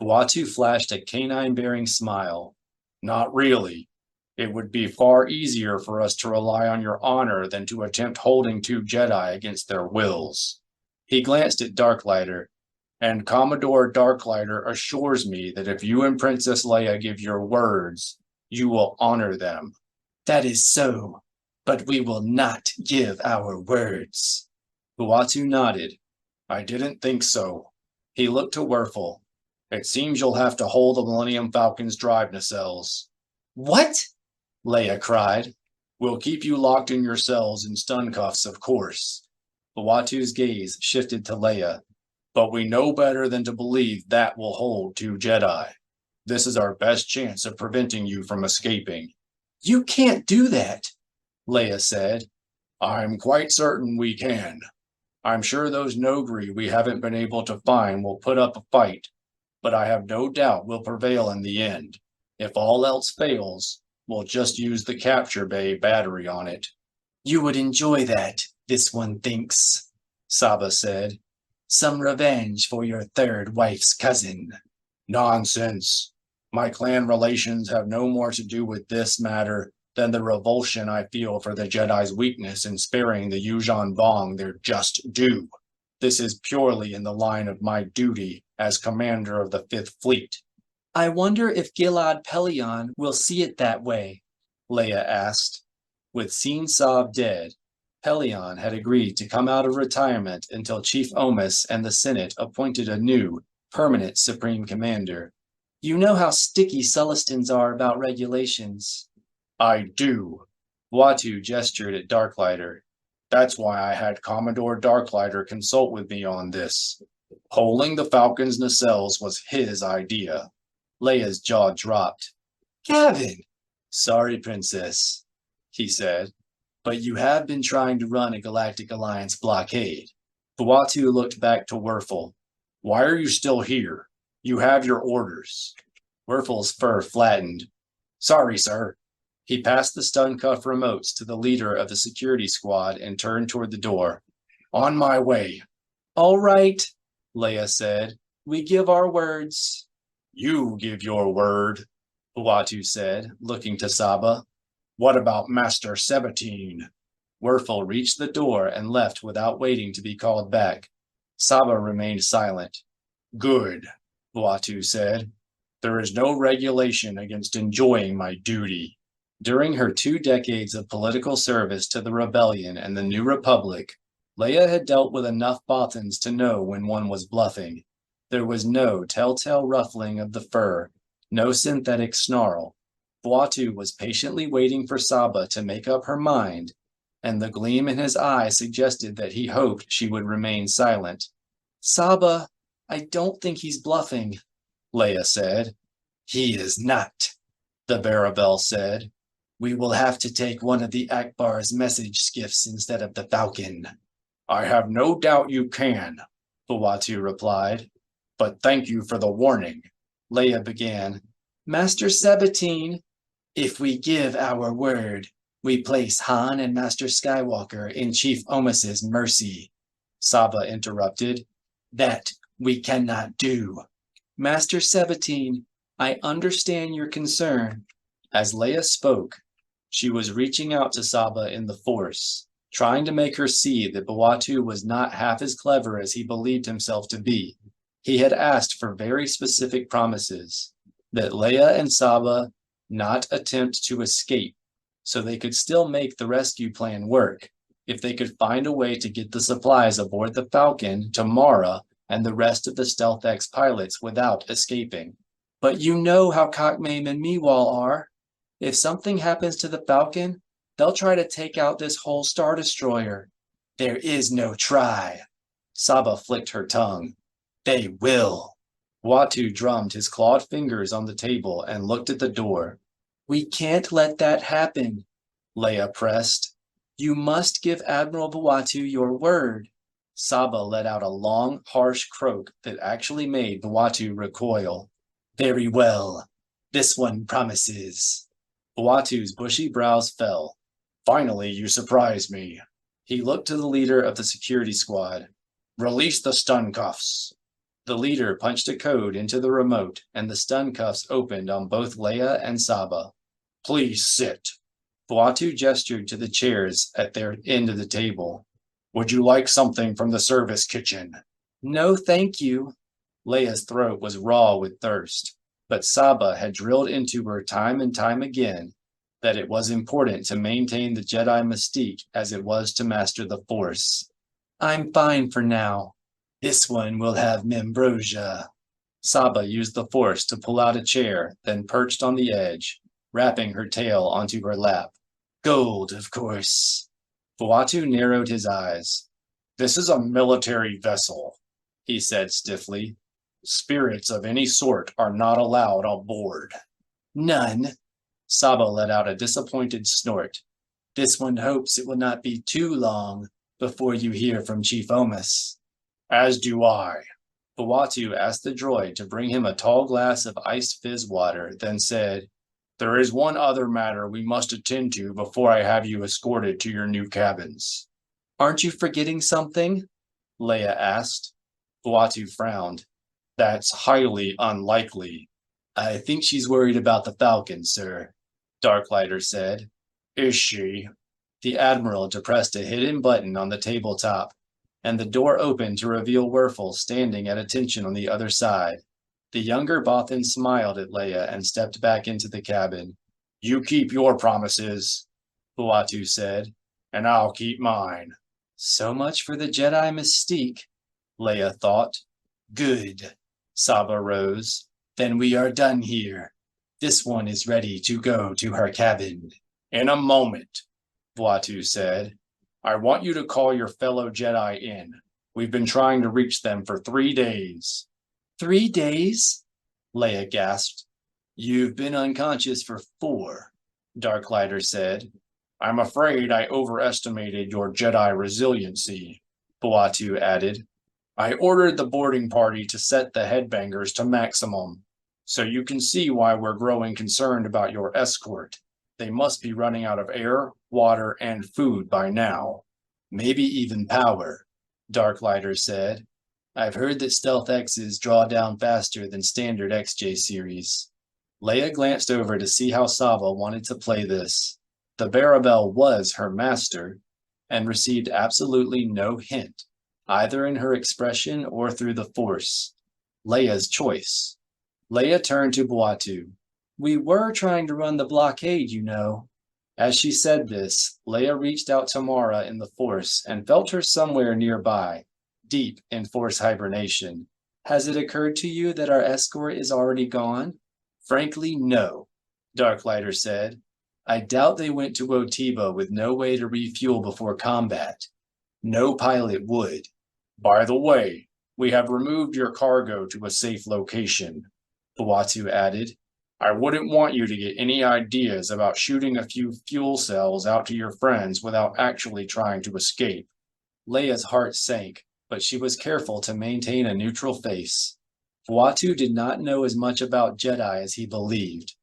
S1: Bawatu flashed a canine-bearing smile.
S2: Not really. It would be far easier for us to rely on your honor than to attempt holding two Jedi against their wills.
S1: He glanced at Darklighter.
S2: And Commodore Darklighter assures me that if you and Princess Leia give your words, you will honor them.
S3: That is so, but we will not give our words.
S1: Bawatu nodded.
S2: I didn't think so.
S1: He looked to Werfel.
S2: It seems you'll have to hold the Millennium Falcon's drive nacelles.
S3: What?
S1: Leia cried.
S2: We'll keep you locked in your cells in stun cuffs, of course.
S1: Bawatu's gaze shifted to Leia.
S2: But we know better than to believe that will hold two Jedi. This is our best chance of preventing you from escaping.
S3: You can't do that,
S1: Leia said.
S2: I'm quite certain we can. I'm sure those Nogri we haven't been able to find will put up a fight, but I have no doubt we'll prevail in the end. If all else fails, we'll just use the capture bay battery on it.
S3: You would enjoy that, this one thinks,
S1: Saba said.
S3: Some revenge for your third wife's cousin.
S2: Nonsense. My clan relations have no more to do with this matter than the revulsion I feel for the Jedi's weakness in sparing the Yuuzhan Vong their just due. This is purely in the line of my duty as commander of the Fifth Fleet.
S3: I wonder if Gilad Pellaeon will see it that way,
S2: Leia asked. With Sin Sav dead, Pellaeon had agreed to come out of retirement until Chief Omis and the Senate appointed a new, permanent Supreme Commander.
S3: You know how sticky Sulistans are about regulations.
S2: I do. Watu gestured at Darklighter. That's why I had Commodore Darklighter consult with me on this. Holing the Falcon's nacelles was his idea. Leia's jaw dropped.
S3: Gavin!
S2: Sorry, Princess, he said, but you have been trying to run a Galactic Alliance blockade. Watu looked back to Werfel. Why are you still here? You have your orders. Werfel's fur flattened. Sorry, sir. He passed the stun cuff remotes to the leader of the security squad and turned toward the door. On my way.
S3: All right,
S2: Leia said.
S3: We give our words.
S2: You give your word, Watu said, looking to Saba. What about Master Sabatine? Werfel reached the door and left without waiting to be called back. Saba remained silent. Good, Watu said. There is no regulation against enjoying my duty. During her 2 decades of political service to the rebellion and the New Republic, Leia had dealt with enough Bothans to know when one was bluffing. There was no telltale ruffling of the fur, no synthetic snarl. Watu was patiently waiting for Saba to make up her mind, and the gleam in his eye suggested that he hoped she would remain silent.
S3: Saba, I don't think he's bluffing,
S2: Leia said. He is not, the Baravel said. We will have to take one of the Akbar's message skiffs instead of the Falcon. I have no doubt you can, Watu replied. But thank you for the warning. Leia began.
S3: Master Sabatine, if we give our word, we place Han and Master Skywalker in Chief Omis's mercy.
S2: Saba interrupted.
S3: That we cannot do. Master Sabatine, I understand your concern.
S2: As Leia spoke, she was reaching out to Saba in the Force, trying to make her see that Watu was not half as clever as he believed himself to be. He had asked for very specific promises, that Leia and Saba not attempt to escape, so they could still make the rescue plan work, if they could find a way to get the supplies aboard the Falcon to Mara and the rest of the Stealth X pilots without escaping.
S3: But you know how Cockmame and Meewall are. If something happens to the Falcon, they'll try to take out this whole Star Destroyer.
S2: There is no try. Saba flicked her tongue. They will. Watu drummed his clawed fingers on the table and looked at the door.
S3: We can't let that happen,
S2: Leia pressed.
S3: You must give Admiral Watu your word.
S2: Saba let out a long, harsh croak that actually made Watu recoil. Very well. This one promises. Watu's bushy brows fell. Finally, you surprise me. He looked to the leader of the security squad. Release the stun cuffs. The leader punched a code into the remote, and the stun cuffs opened on both Leia and Saba. Please sit. Watu gestured to the chairs at their end of the table. Would you like something from the service kitchen?
S3: No, thank you.
S2: Leia's throat was raw with thirst, but Saba had drilled into her time and time again that it was important to maintain the Jedi mystique as it was to master the Force.
S3: I'm fine for now.
S2: This one will have Membrosia. Saba used the Force to pull out a chair, then perched on the edge, wrapping her tail onto her lap. Gold, of course. Watu narrowed his eyes. This is a military vessel, he said stiffly. Spirits of any sort are not allowed on board.
S3: None.
S2: Saba let out a disappointed snort.
S3: This one hopes it will not be too long before you hear from Chief Omis.
S2: As do I. Watu asked the droid to bring him a tall glass of iced fizz water, then said, There is one other matter we must attend to before I have you escorted to your new cabins.
S3: Aren't you forgetting something?
S2: Leia asked. Watu frowned. That's highly unlikely. I think she's worried about the Falcon, sir, Darklighter said. Is she?
S3: The Admiral depressed a hidden button on the tabletop, and the door opened to reveal Werfel standing at attention on the other side. The younger Bothan smiled at Leia and stepped back into the cabin.
S2: You keep your promises,
S3: Buatu said.
S2: and I'll keep mine.
S3: So much for the Jedi mystique, Leia thought. Good. Saba rose. Then we are done here. This one is ready to go to her cabin.
S2: In a moment, Buatu said. I want you to call your fellow Jedi in. We've been trying to reach them for 3 days.
S3: 3 days? Leia gasped. You've been unconscious for 4, Darklighter said.
S2: I'm afraid I overestimated your Jedi resiliency, Buatu added. I ordered the boarding party to set the headbangers to maximum, so you can see why we're growing concerned about your escort. They must be running out of air, water, and food by now.
S3: Maybe even power, Darklighter said. I've heard that Stealth X's draw down faster than standard XJ series. Leia glanced over to see how Sava wanted to play this. The Barabel was her master, and received absolutely no hint, either in her expression or through the Force. Leia's choice. Leia turned to Buatu. We were trying to run the blockade, you know. As she said this, Leia reached out to Mara in the Force and felt her somewhere nearby, deep in Force hibernation. Has it occurred to you that our escort is already gone? Frankly, no, Darklighter said. I doubt they went to Wotiba with no way to refuel before combat. No pilot would.
S2: By the way, we have removed your cargo to a safe location,
S3: Buatu added.
S2: I wouldn't want you to get any ideas about shooting a few fuel cells out to your friends without actually trying to escape.
S3: Leia's heart sank, but she was careful to maintain a neutral face. Buatu did not know as much about Jedi as he believed.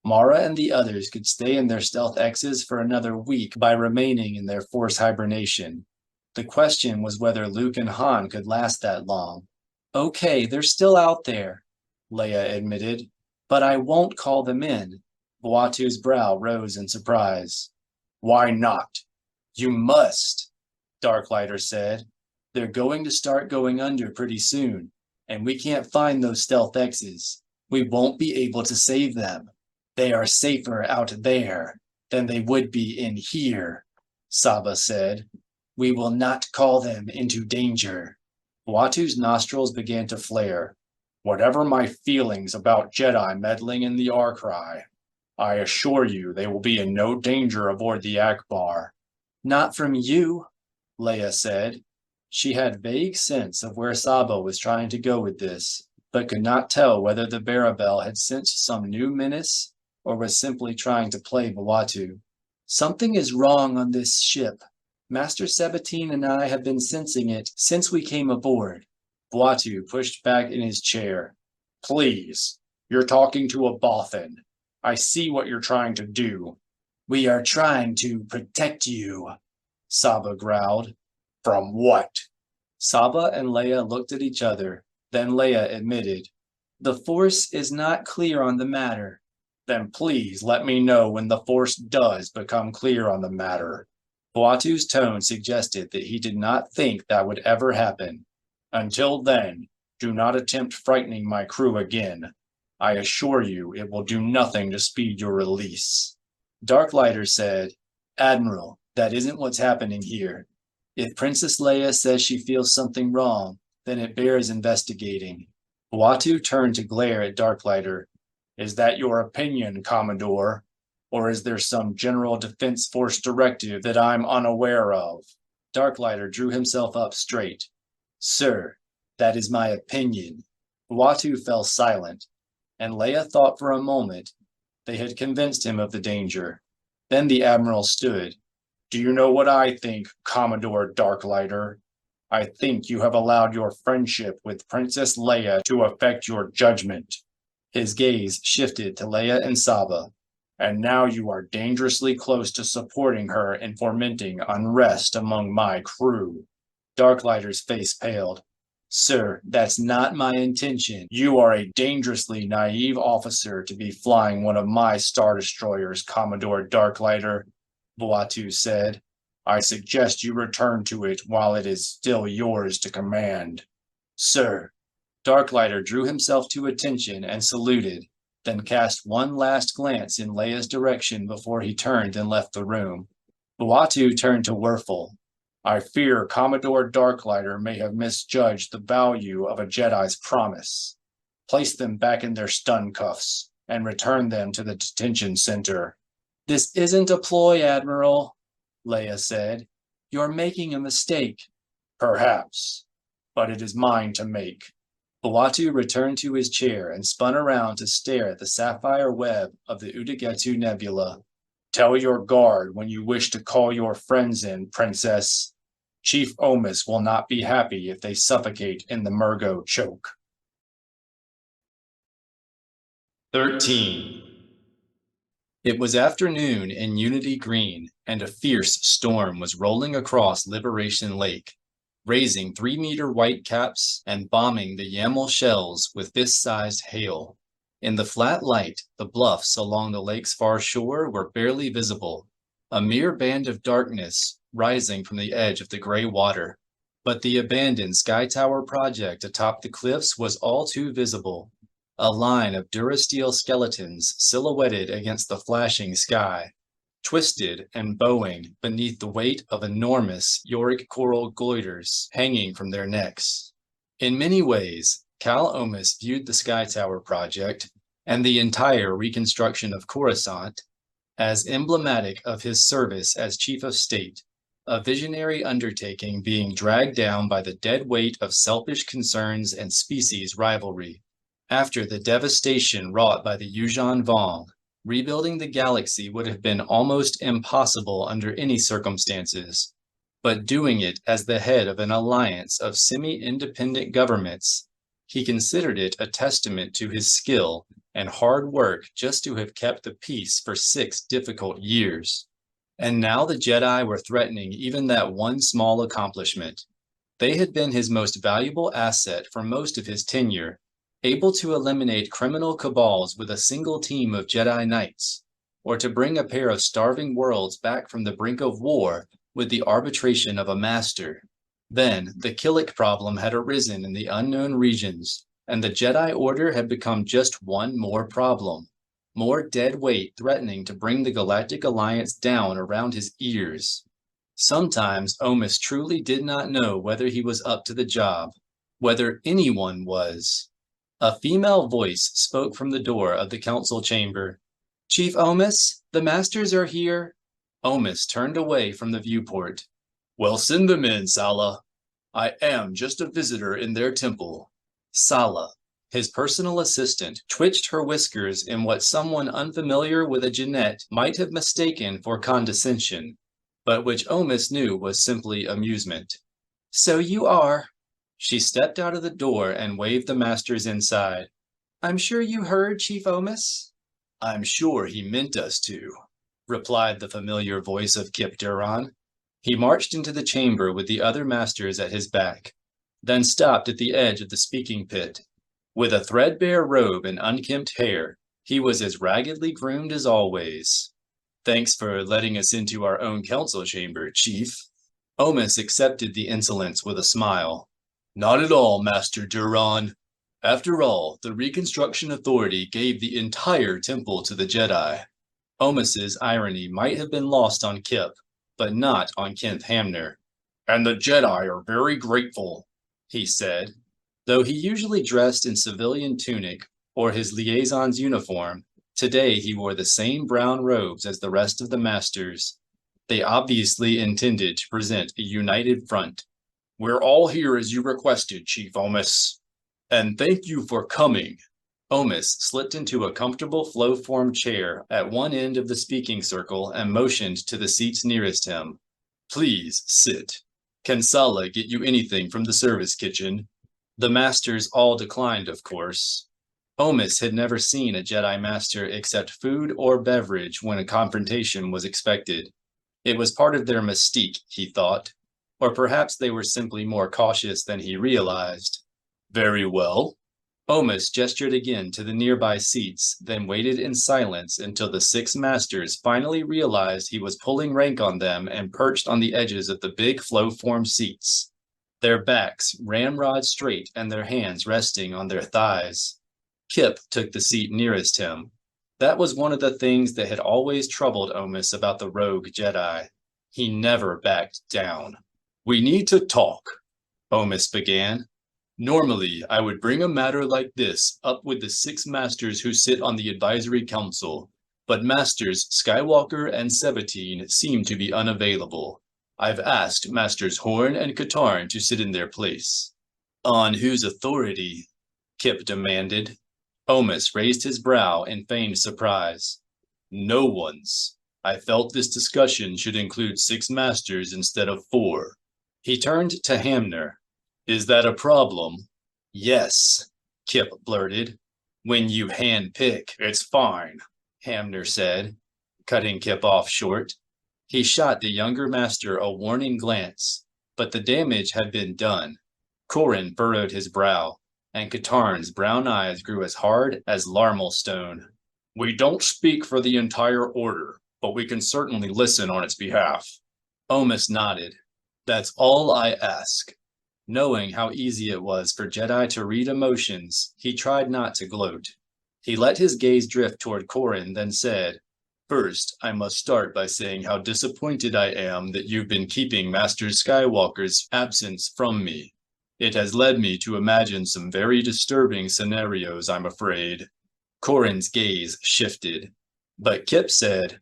S3: Mara and the others could stay in their Stealth X's for another week by remaining in their Force hibernation. The question was whether Luke and Han could last that long. Okay, they're still out there, Leia admitted, but I won't call them in. Buatu's brow rose in surprise.
S2: Why not?
S3: You must, Darklighter said. They're going to start going under pretty soon, and we can't find those Stealth X's. We won't be able to save them. They are safer out there than they would be in here, Saba said. We will not call them into danger. Buatu's nostrils began to flare.
S2: Whatever my feelings about Jedi meddling in the Arcry, I assure you they will be in no danger aboard the Akbar.
S3: Not from you, Leia said. She had vague sense of where Saba was trying to go with this, but could not tell whether the Barabel had sensed some new menace or was simply trying to play Buatu. Something is wrong on this ship. Master Sabatine and I have been sensing it since we came aboard. Buatu pushed back in his chair.
S2: Please, you're talking to a Bothan. I see what you're trying to do.
S3: We are trying to protect you, Saba growled.
S2: From what?
S3: Saba and Leia looked at each other. Then Leia admitted, The Force is not clear on the matter.
S2: Then please let me know when the Force does become clear on the matter.
S3: Buatu's tone suggested that he did not think that would ever happen.
S2: Until then, do not attempt frightening my crew again. I assure you it will do nothing to speed your release.
S3: Darklighter said, Admiral, that isn't what's happening here. If Princess Leia says she feels something wrong, then it bears investigating. Buatu turned to glare at Darklighter.
S2: Is that your opinion, Commodore? Or is there some General Defense Force directive that I'm unaware of?
S3: Darklighter drew himself up straight. Sir, that is my opinion. Buatu fell silent, and Leia thought for a moment. They had convinced him of the danger. Then the Admiral stood.
S2: Do you know what I think, Commodore Darklighter? I think you have allowed your friendship with Princess Leia to affect your judgment.
S3: His gaze shifted to Leia and Saba.
S2: And now you are dangerously close to supporting her in fomenting unrest among my crew.
S3: Darklighter's face paled. Sir, that's not my intention.
S2: You are a dangerously naive officer to be flying one of my Star Destroyers, Commodore Darklighter.
S3: Buatu said. I suggest you return to it while it is still yours to command. Sir. Darklighter drew himself to attention and saluted, then cast one last glance in Leia's direction before he turned and left the room. Buatu turned to Werfel. I fear Commodore Darklighter may have misjudged the value of a Jedi's promise. Place them back in their stun cuffs and return them to the detention center. This isn't a ploy, Admiral, Leia said. You're making a mistake. Perhaps, but it is mine to make. Buatu returned to his chair and spun around to stare at the sapphire web of the Udagetu Nebula. Tell your guard when you wish to call your friends in, Princess. Chief Omis will not be happy if they suffocate in the Murgo choke.
S1: 13. It was afternoon in Unity Green, and a fierce storm was rolling across Liberation Lake, raising 3-meter whitecaps and bombing the Yamal shells with fist-sized hail. In the flat light, the bluffs along the lake's far shore were barely visible, a mere band of darkness rising from the edge of the gray water. But the abandoned Sky Tower project atop the cliffs was all too visible, a line of durasteel skeletons silhouetted against the flashing sky, twisted and bowing beneath the weight of enormous Yorick coral goiters hanging from their necks. In many ways, Cal Omis viewed the Sky Tower project and the entire reconstruction of Coruscant as emblematic of his service as Chief of State, a visionary undertaking being dragged down by the dead weight of selfish concerns and species rivalry. After the devastation wrought by the Yuuzhan Vong, rebuilding the galaxy would have been almost impossible under any circumstances, but doing it as the head of an alliance of semi-independent governments, he considered it a testament to his skill and hard work just to have kept the peace for 6 difficult years. And now the Jedi were threatening even that one small accomplishment. They had been his most valuable asset for most of his tenure, able to eliminate criminal cabals with a single team of Jedi Knights, or to bring a pair of starving worlds back from the brink of war with the arbitration of a master. Then, the Killik problem had arisen in the unknown regions, and the Jedi Order had become just one more problem, more dead weight threatening to bring the Galactic Alliance down around his ears. Sometimes Omis truly did not know whether he was up to the job, whether anyone was. A female voice spoke from the door of the council chamber. Chief Omis, the masters are here. Omis turned away from the viewport. Well, send them in, Sala. I am just a visitor in their temple. Sala, his personal assistant, twitched her whiskers in what someone unfamiliar with a Jeanette might have mistaken for condescension, but which Omis knew was simply amusement. So you are. She stepped out of the door and waved the masters inside. I'm sure you heard, Chief Omis? I'm sure he meant us to, replied the familiar voice of Kip Duran. He marched into the chamber with the other masters at his back, then stopped at the edge of the speaking pit. With a threadbare robe and unkempt hair, he was as raggedly groomed as always. Thanks for letting us into our own council chamber, Chief. Omis accepted the insolence with a smile. Not at all, Master Duran. After all, the Reconstruction Authority gave the entire temple to the Jedi. Omis's irony might have been lost on Kip, but not on Kent Hamner. And the Jedi are very grateful, he said. Though he usually dressed in civilian tunic or his liaison's uniform, today he wore the same brown robes as the rest of the masters. They obviously intended to present a united front. We're all here as you requested, Chief Omis. And thank you for coming. Omis slipped into a comfortable flow-form chair at one end of the speaking circle and motioned to the seats nearest him. Please sit. Can Sala get you anything from the service kitchen? The masters all declined, of course. Omis had never seen a Jedi Master accept food or beverage when a confrontation was expected. It was part of their mystique, he thought. Or perhaps they were simply more cautious than he realized. Very well.
S3: Omus gestured again to the nearby seats, then waited in silence until the 6 masters finally realized he was pulling rank on them and perched on the edges of the big flow-form seats, their backs ramrod straight and their hands resting on their thighs. Kip took the seat nearest him. That was one of the things that had always troubled Omus about the rogue Jedi. He never backed down.
S2: "We need to talk," Omus began. "Normally, I would bring a matter like this up with the 6 masters who sit on the advisory council, but Masters Skywalker and Sabatine seem to be unavailable. I've asked Masters Horn and Katarn to sit in their place."
S3: "On whose authority?" Kip demanded. Omus raised his brow in feigned surprise.
S2: "No one's. I felt this discussion should include 6 masters instead of 4.
S3: He turned to Hamner.
S2: "Is that a problem?"
S3: "Yes," Kip blurted. "When you hand-pick."
S2: "It's fine,"
S3: Hamner said, cutting Kip off short. He shot the younger master a warning glance, but the damage had been done. Corrin furrowed his brow, and Katarn's brown eyes grew as hard as larmal stone.
S2: "We don't speak for the entire order, but we can certainly listen on its behalf."
S3: Omus nodded. "That's all I ask." Knowing how easy it was for Jedi to read emotions, he tried not to gloat. He let his gaze drift toward Corrin, then said, "First, I must start by saying how disappointed I am that you've been keeping Master Skywalker's absence from me. It has led me to imagine some very disturbing scenarios, I'm afraid." Corrin's gaze shifted. But Kip said,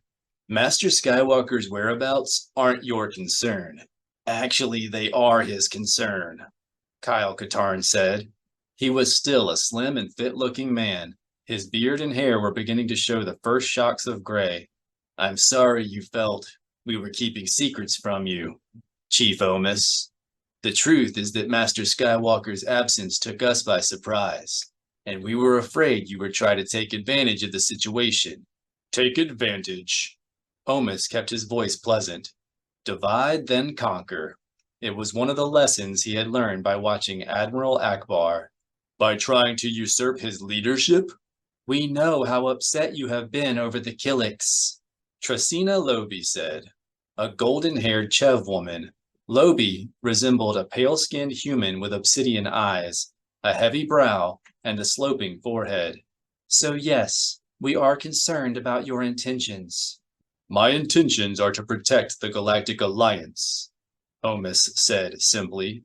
S3: "Master Skywalker's whereabouts aren't your concern. Actually, they are his concern," Kyle Katarn said. He was still a slim and fit-looking man. His beard and hair were beginning to show the first shocks of gray. "I'm sorry you felt we were keeping secrets from you, Chief Omus. The truth is that Master Skywalker's absence took us by surprise, and we were afraid you would try to take advantage of the situation."
S2: "Take advantage."
S3: Omus kept his voice pleasant. Divide, then conquer. It was one of the lessons he had learned by watching Admiral Akbar.
S2: "By trying to usurp his leadership?"
S3: "We know how upset you have been over the Killiks," Tracina Lobi said, a golden-haired Chev woman. Lobi resembled a pale-skinned human with obsidian eyes, a heavy brow, and a sloping forehead. "So yes, we are concerned about your intentions."
S2: "My intentions are to protect the Galactic Alliance," Omus said simply.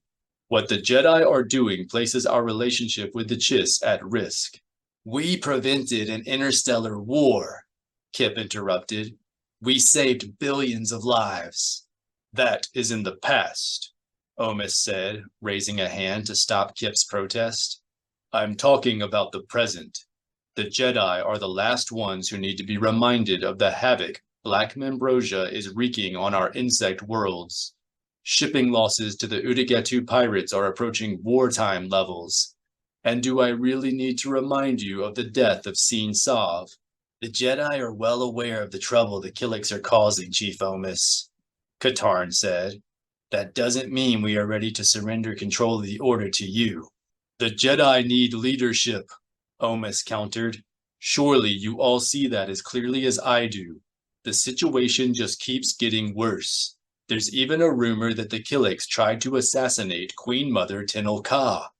S2: "What the Jedi are doing places our relationship with the Chiss at risk."
S3: "We prevented an interstellar war," Kip interrupted. "We saved billions of lives."
S2: "That is in the past,"
S3: Omus said, raising a hand to stop Kip's protest.
S2: "I'm talking about the present. The Jedi are the last ones who need to be reminded of the havoc Black Membrosia is wreaking on our insect worlds. Shipping losses to the Udagatu pirates are approaching wartime levels. And do I really need to remind you of the death of Seen Sav?"
S3: "The Jedi are well aware of the trouble the Killiks are causing, Chief Omus," Katarn said. "That doesn't mean we are ready to surrender control of the Order to you."
S2: "The Jedi need leadership," Omus countered. "Surely you all see that as clearly as I do. The situation just keeps getting worse. There's even a rumor that the Killiks tried to assassinate Queen Mother Tenel Ka."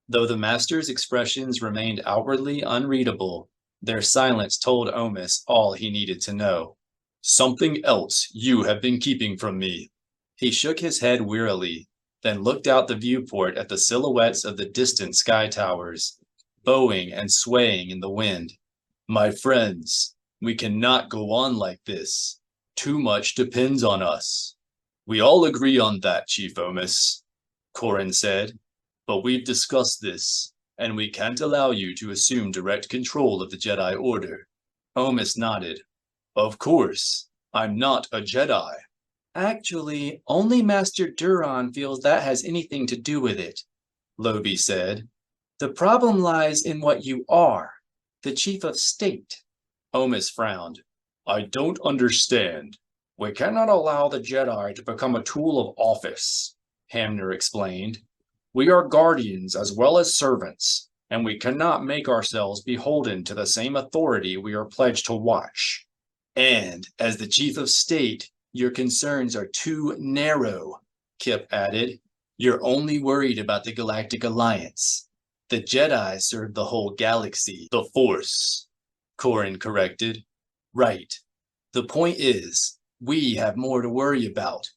S3: Though the master's expressions remained outwardly unreadable, their silence told Omus all he needed to know.
S2: "Something else you have been keeping from me."
S3: He shook his head wearily, then looked out the viewport at the silhouettes of the distant sky towers, bowing and swaying in the wind.
S2: "My friends, we cannot go on like this. Too much depends on us." "We all agree on that, Chief Omus," Corrin said. "But we've discussed this, and we can't allow you to assume direct control of the Jedi Order."
S3: Omus nodded.
S2: "Of course, I'm not a Jedi."
S3: "Actually, only Master Duran feels that has anything to do with it," Lobi said. "The problem lies in what you are, the Chief of State."
S2: Omus frowned. "I don't understand."
S3: "We cannot allow the Jedi to become a tool of office," Hamner explained. "We are guardians as well as servants. and we cannot make ourselves beholden to the same authority we are pledged to watch. And, as the chief of state, your concerns are too narrow, Kip added. You're only worried about the Galactic Alliance. The Jedi serve the whole galaxy.
S2: The Force,
S3: Corran corrected. Right. The point is, we have more to worry about.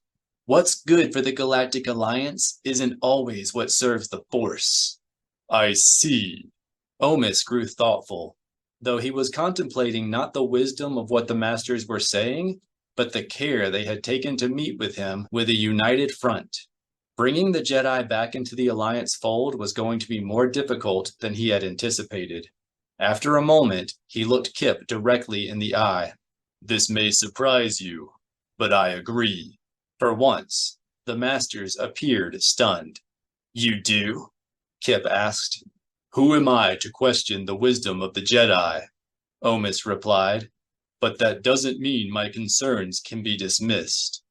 S3: What's good for the Galactic Alliance isn't always what serves the Force.
S2: I see.
S3: Omis grew thoughtful, though he was contemplating not the wisdom of what the Masters were saying, but the care they had taken to meet with him with a united front. Bringing the Jedi back into the Alliance fold was going to be more difficult than he had anticipated. After a moment, he looked Kip directly in the eye.
S2: This may surprise you, but I agree.
S3: For once, the Masters appeared stunned.
S2: You do?
S3: Kip asked.
S2: Who am I to question the wisdom of the Jedi?
S3: Omis replied.
S2: But that doesn't mean my concerns can be dismissed.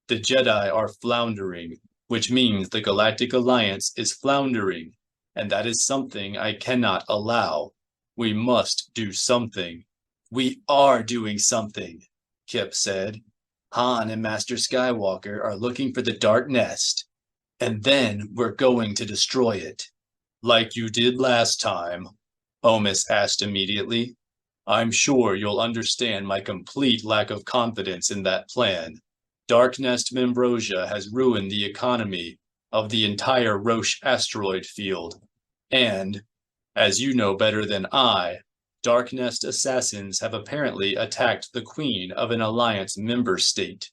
S2: The Jedi are floundering, which means the Galactic Alliance is floundering, and that is something I cannot allow. We must do something.
S3: We are doing something, Kip said. Han and Master Skywalker are looking for the Dark Nest, and then we're going to destroy it.
S2: Like you did last time?
S3: Omis asked immediately.
S2: I'm sure you'll understand my complete lack of confidence in that plan. Dark Nest Membrosia has ruined the economy of the entire Roche asteroid field. And, as you know better than I, Dark Nest assassins have apparently attacked the Queen of an Alliance member state.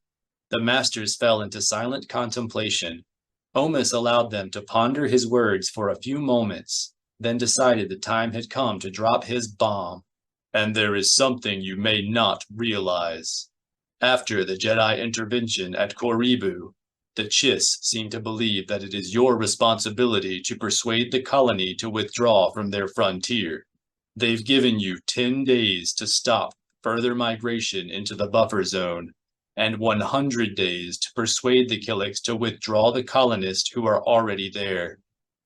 S3: The Masters fell into silent contemplation. Omis allowed them to ponder his words for a few moments, then decided the time had come to drop his bomb.
S2: And there is something you may not realize. After the Jedi intervention at Koribu, the Chiss seem to believe that it is your responsibility to persuade the colony to withdraw from their frontier. They've given you 10 days to stop further migration into the buffer zone, and 100 days to persuade the Killiks to withdraw the colonists who are already there.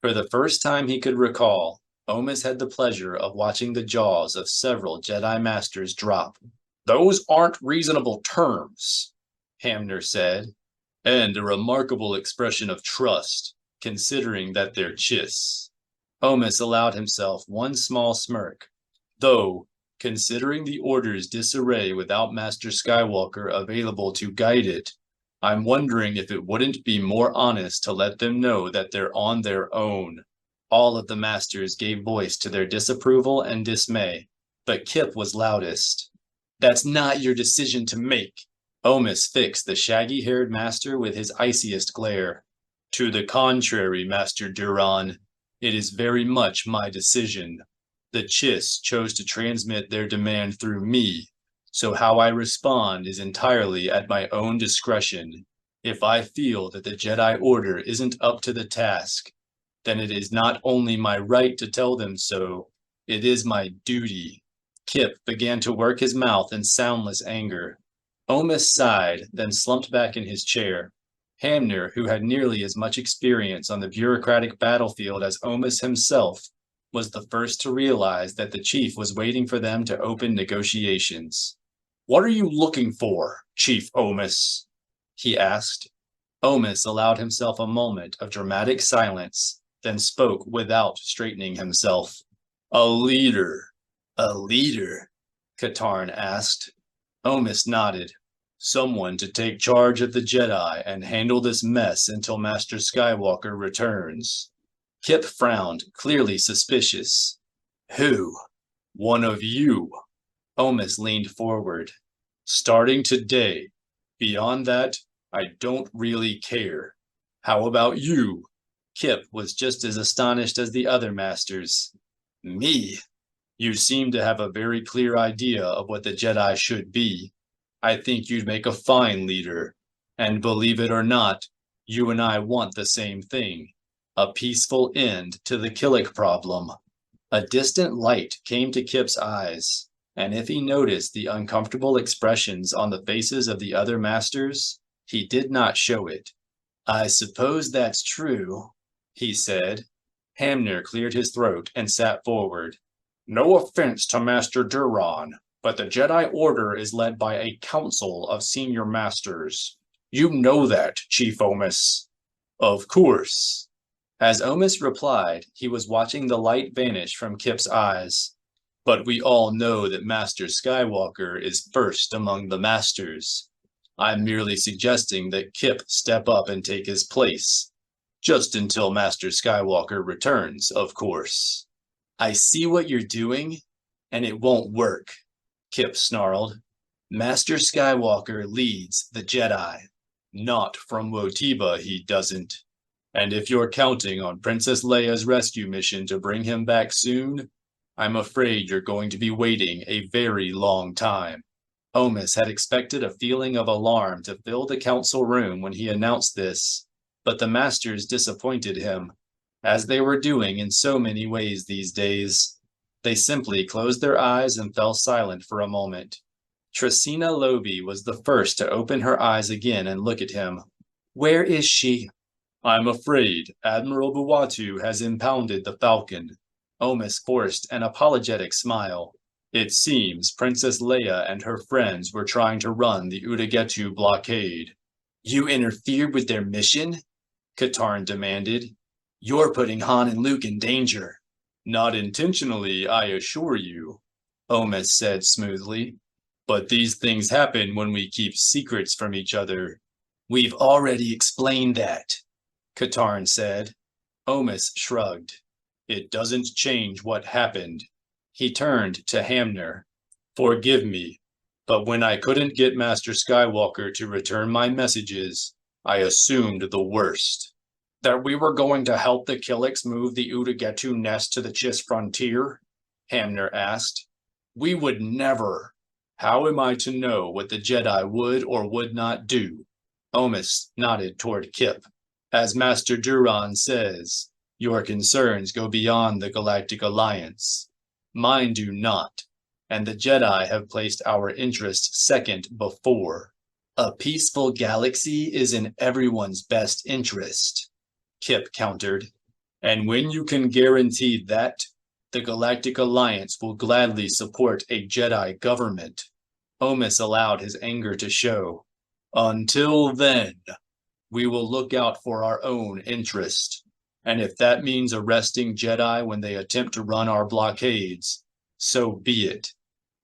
S3: For the first time he could recall, Omis had the pleasure of watching the jaws of several Jedi Masters drop.
S2: Those aren't reasonable terms,
S3: Hamner said.
S2: And a remarkable expression of trust, considering that they're Chiss.
S3: Omis allowed himself one small smirk.
S2: Though, considering the Order's disarray without Master Skywalker available to guide it, I'm wondering if it wouldn't be more honest to let them know that they're on their own.
S3: All of the Masters gave voice to their disapproval and dismay, but Kip was loudest. That's not your decision to make. Omis fixed the shaggy-haired Master with his iciest glare.
S2: To the contrary, Master Duran, it is very much my decision. The Chiss chose to transmit their demand through me, so how I respond is entirely at my own discretion. If I feel that the Jedi Order isn't up to the task, then it is not only my right to tell them so, it is my duty.
S3: Kip began to work his mouth in soundless anger. Omis sighed, then slumped back in his chair. Hamner, who had nearly as much experience on the bureaucratic battlefield as Omis himself, was the first to realize that the chief was waiting for them to open negotiations.
S2: What are you looking for, Chief Omis?
S3: He asked. Omis allowed himself a moment of dramatic silence, then spoke without straightening himself.
S2: A leader.
S3: A leader? Katarn asked. Omis nodded.
S2: Someone to take charge of the Jedi and handle this mess until Master Skywalker returns.
S3: Kip frowned, clearly suspicious.
S2: Who? One of you.
S3: Omis leaned forward.
S2: Starting today. Beyond that, I don't really care. How about you?
S3: Kip was just as astonished as the other Masters.
S2: Me? You seem to have a very clear idea of what the Jedi should be. I think you'd make a fine leader. And believe it or not, you and I want the same thing. A peaceful end to the Killik problem.
S3: A distant light came to Kip's eyes, and if he noticed the uncomfortable expressions on the faces of the other Masters, he did not show it. I suppose that's true, he said. Hamner cleared his throat and sat forward. No offense to Master Duran, but the Jedi Order is led by a council of senior masters. You know that, Chief Omis. Of course. As Omis replied, he was watching the light vanish from Kip's eyes. But we all know that Master Skywalker is first among the masters. I'm merely suggesting that Kip step up and take his place. Just until Master Skywalker returns, of course. I see what you're doing, and it won't work, Kip snarled. Master Skywalker leads the Jedi. Not from Wotiba, he doesn't. And if you're counting on Princess Leia's rescue mission to bring him back soon, I'm afraid you're going to be waiting a very long time. Omis had expected a feeling of alarm to fill the council room when he announced this, but the masters disappointed him, as they were doing in so many ways these days. They simply closed their eyes and fell silent for a moment. Tresina Lobi was the first to open her eyes again and look at him. Where is she? I'm afraid Admiral Buwatu has impounded the Falcon. Omis forced an apologetic smile. It seems Princess Leia and her friends were trying to run the Utagetu blockade. You interfered with their mission? Katarn demanded. You're putting Han and Luke in danger. Not intentionally, I assure you, Omis said smoothly. But these things happen when we keep secrets from each other. We've already explained that, Katarn said. Omis shrugged. It doesn't change what happened. He turned to Hamner. Forgive me, but when I couldn't get Master Skywalker to return my messages, I assumed the worst. That we were going to help the Killiks move the Utagetu nest to the Chiss frontier? Hamner asked. We would never. How am I to know what the Jedi would or would not do? Omis nodded toward Kip. As Master Duran says, your concerns go beyond the Galactic Alliance. Mine do not, and the Jedi have placed our interests second before. A peaceful galaxy is in everyone's best interest, Kip countered. And when you can guarantee that, the Galactic Alliance will gladly support a Jedi government. Omis allowed his anger to show. Until then, we will look out for our own interest. And if that means arresting Jedi when they attempt to run our blockades, so be it.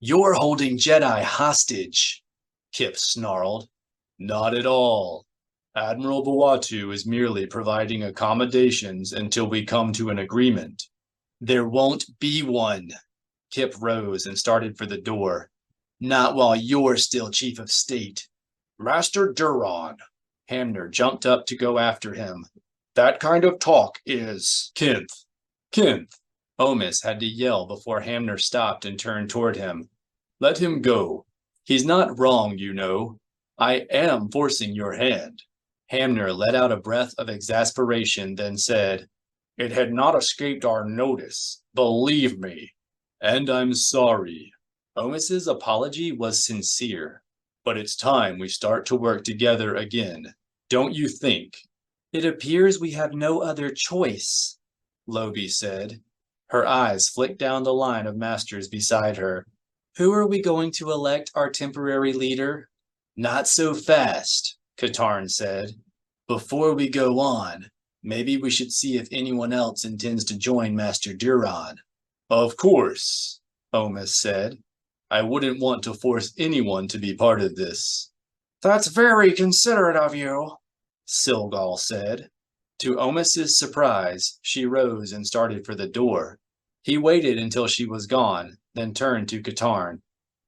S3: You're holding Jedi hostage, Kip snarled. Not at all. Admiral Buwatu is merely providing accommodations until we come to an agreement. There won't be one. Kip rose and started for the door. Not while you're still Chief of State. Master Duran. Hamner jumped up to go after him. That kind of talk is... Kinth. Omis had to yell before Hamner stopped and turned toward him. Let him go. He's not wrong, you know. I am forcing your hand. Hamner let out a breath of exasperation, then said, It had not escaped our notice, believe me. And I'm sorry. Omis's apology was sincere. But it's time we start to work together again, don't you think? It appears we have no other choice, Lobi said. Her eyes flicked down the line of masters beside her. Who are we going to elect our temporary leader? Not so fast, Katarn said. Before we go on, maybe we should see if anyone else intends to join Master Duran. Of course, Omis said. I wouldn't want to force anyone to be part of this. That's very considerate of you, Silgal said. To Omis's surprise, she rose and started for the door. He waited until she was gone, then turned to Katarn.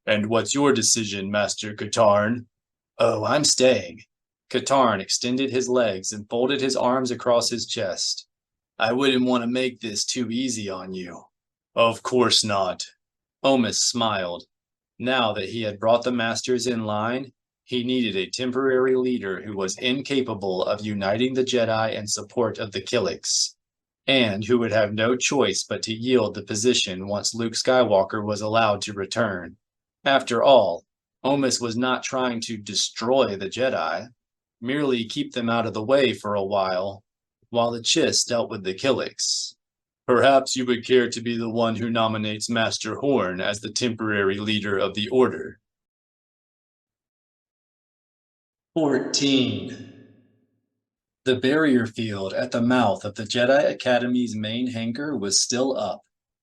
S3: And what's your decision, Master Katarn? Oh, I'm staying. Katarn extended his legs and folded his arms across his chest. I wouldn't want to make this too easy on you. Of course not. Omis smiled. Now that he had brought the masters in line, he needed a temporary leader who was incapable of uniting the Jedi in support of the Killiks, and who would have no choice but to yield the position once Luke Skywalker was allowed to return. After all, Omis was not trying to destroy the Jedi, merely keep them out of the way for a while the Chiss dealt with the Killiks.
S2: Perhaps you would care to be the one who nominates Master Horn as the temporary leader of the Order.
S3: 14. The barrier field at the mouth of the Jedi Academy's main hangar was still up,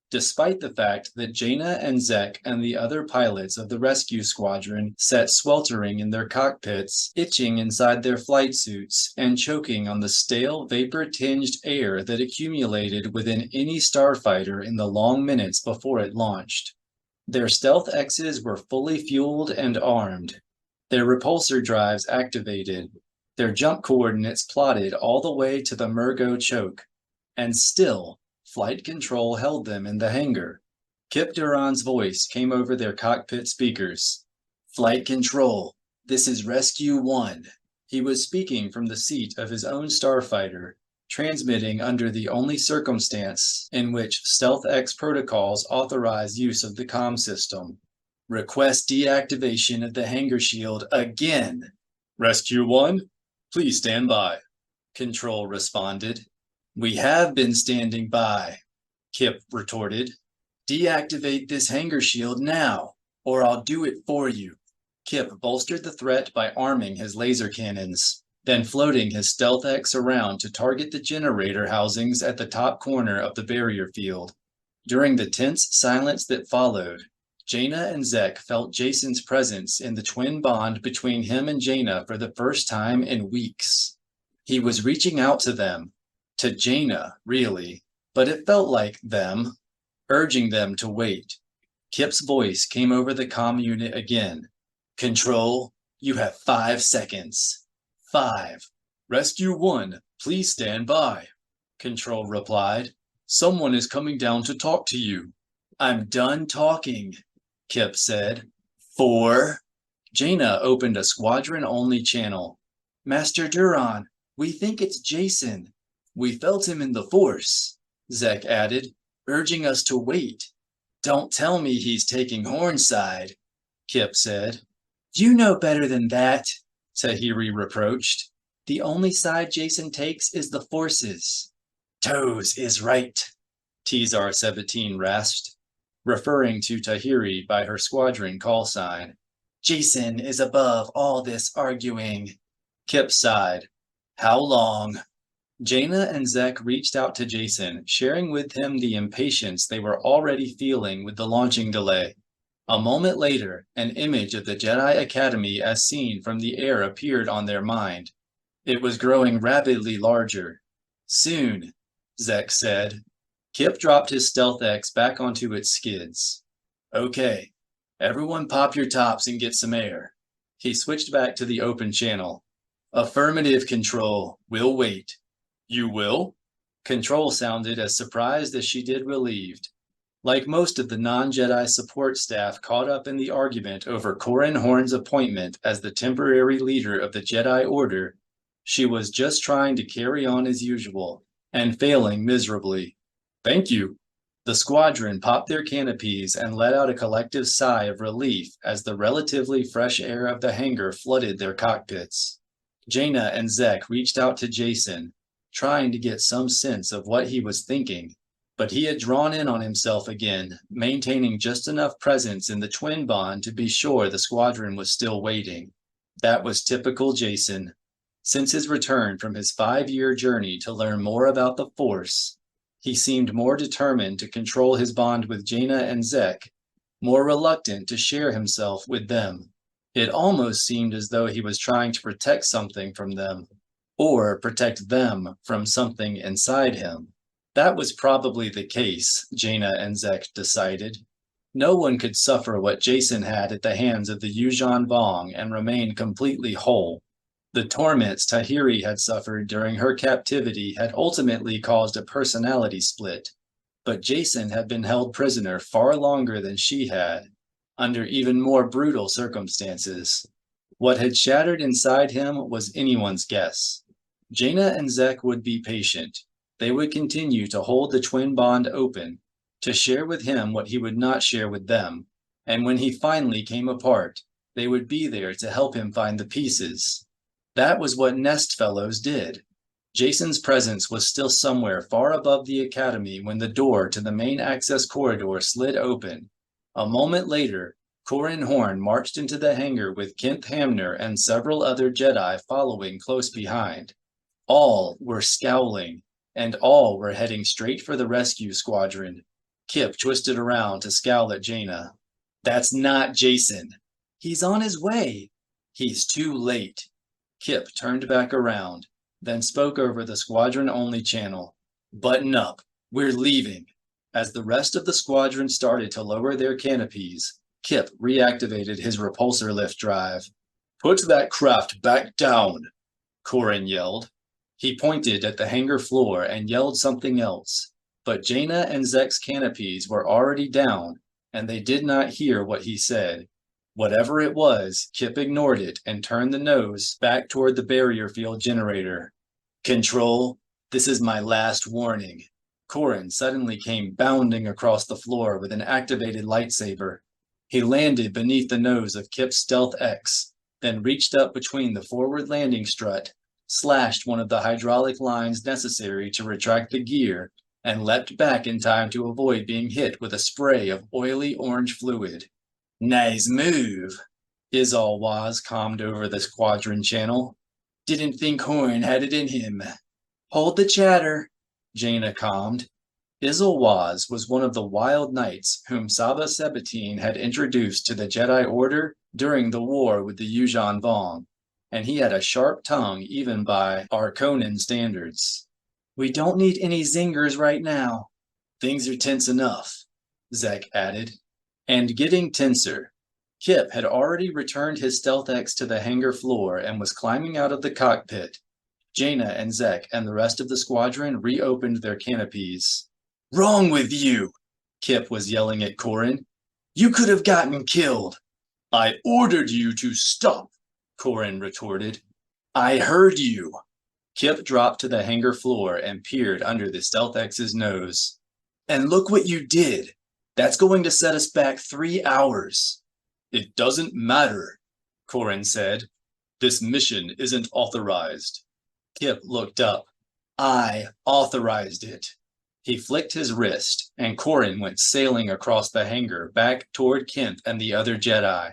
S3: despite the fact that Jaina and Zek and the other pilots of the rescue squadron sat sweltering in their cockpits, itching inside their flight suits, and choking on the stale, vapor-tinged air that accumulated within any starfighter in the long minutes before it launched. Their stealth X's were fully fueled and armed, their repulsor drives activated, their jump coordinates plotted all the way to the Murgo choke, and still, flight control held them in the hangar. Kip Duran's voice came over their cockpit speakers. "Flight control, this is Rescue 1. He was speaking from the seat of his own starfighter, transmitting under the only circumstance in which Stealth X protocols authorize use of the comm system. "Request deactivation of the hangar shield again."
S2: Rescue 1, please stand by.
S3: Control responded. "We have been standing by," Kip retorted. "Deactivate this hangar shield now, or I'll do it for you." Kip bolstered the threat by arming his laser cannons, then floating his Stealth X around to target the generator housings at the top corner of the barrier field. During the tense silence that followed, Jaina and Zek felt Jacen's presence in the twin bond between him and Jaina for the first time in weeks. He was reaching out to them, to Jaina, really, but it felt like them, urging them to wait. Kip's voice came over the comm unit again. "Control, you have 5 seconds. 5.
S2: Rescue 1, please stand by."
S3: Control replied.
S2: "Someone is coming down to talk to you."
S3: "I'm done talking," Kip said. 4. Jaina opened a squadron-only channel. "Master Duran, we think it's Jacen. We felt him in the Force," Zek added, urging us to wait. "Don't tell me he's taking Horn's side," Kip said. "You know better than that," Tahiri reproached. "The only side Jacen takes is the Force's." "Toes is right," Tizar 17 rasped, referring to Tahiri by her squadron call sign. "Jacen is above all this arguing." Kip sighed. "How long?" Jaina and Zek reached out to Jacen, sharing with him the impatience they were already feeling with the launching delay. A moment later, an image of the Jedi Academy as seen from the air appeared on their mind. It was growing rapidly larger. "Soon," Zek said. Kip dropped his Stealth X back onto its skids. "Okay, everyone pop your tops and get some air." He switched back to the open channel. "Affirmative, Control. We'll wait."
S2: "You will?"
S3: Control sounded as surprised as she did relieved. Like most of the non-Jedi support staff caught up in the argument over Corran Horn's appointment as the temporary leader of the Jedi Order, she was just trying to carry on as usual, and failing miserably.
S2: "Thank you."
S3: The squadron popped their canopies and let out a collective sigh of relief as the relatively fresh air of the hangar flooded their cockpits. Jaina and Zek reached out to Jacen, trying to get some sense of what he was thinking, but he had drawn in on himself again, maintaining just enough presence in the twin bond to be sure the squadron was still waiting. That was typical Jacen. Since his return from his 5-year journey to learn more about the Force, he seemed more determined to control his bond with Jaina and Zek, more reluctant to share himself with them. It almost seemed as though he was trying to protect something from them, or protect them from something inside him. That was probably the case, Jaina and Zek decided. No one could suffer what Jacen had at the hands of the Yuuzhan Vong and remain completely whole. The torments Tahiri had suffered during her captivity had ultimately caused a personality split, but Jacen had been held prisoner far longer than she had, under even more brutal circumstances. What had shattered inside him was anyone's guess. Jaina and Zek would be patient. They would continue to hold the twin bond open, to share with him what he would not share with them, and when he finally came apart, they would be there to help him find the pieces. That was what Nest Fellows did. Jacen's presence was still somewhere far above the academy when the door to the main access corridor slid open. A moment later, Corran Horn marched into the hangar with Kent Hamner and several other Jedi following close behind. All were scowling, and all were heading straight for the rescue squadron. Kip twisted around to scowl at Jaina. That's not Jacen. He's on his way. He's too late. Kip turned back around, then spoke over the squadron-only channel. Button up. We're leaving. As the rest of the squadron started to lower their canopies, Kip reactivated his repulsor lift drive. Put that craft back down, Corran yelled. He pointed at the hangar floor and yelled something else, but Jaina and Zek's canopies were already down, and they did not hear what he said. Whatever it was, Kip ignored it and turned the nose back toward the barrier field generator. Control, this is my last warning. Corran suddenly came bounding across the floor with an activated lightsaber. He landed beneath the nose of Kip's Stealth X, then reached up between the forward landing strut, slashed one of the hydraulic lines necessary to retract the gear, and leapt back in time to avoid being hit with a spray of oily orange fluid. Nice move, Izal Waz calmed over the squadron channel. Didn't think Horn had it in him. Hold the chatter, Jaina calmed. Izal Waz was one of the wild knights whom Saba Sabatine had introduced to the Jedi Order during the war with the Yuuzhan Vong, and he had a sharp tongue even by Arconan standards. We don't need any zingers right now. Things are tense enough, Zek added. And getting tenser. Kip had already returned his Stealth X to the hangar floor and was climbing out of the cockpit. Jaina and Zek and the rest of the squadron reopened their canopies. Wrong with you, Kip was yelling at Corran. You could have gotten killed. I ordered you to stop, Corran retorted. I heard you. Kip dropped to the hangar floor and peered under the Stealth X's nose. And look what you did. That's going to set us back 3 hours. It doesn't matter, Corran said. This mission isn't authorized. Kip looked up. I authorized it. He flicked his wrist, and Corran went sailing across the hangar back toward Kent and the other Jedi.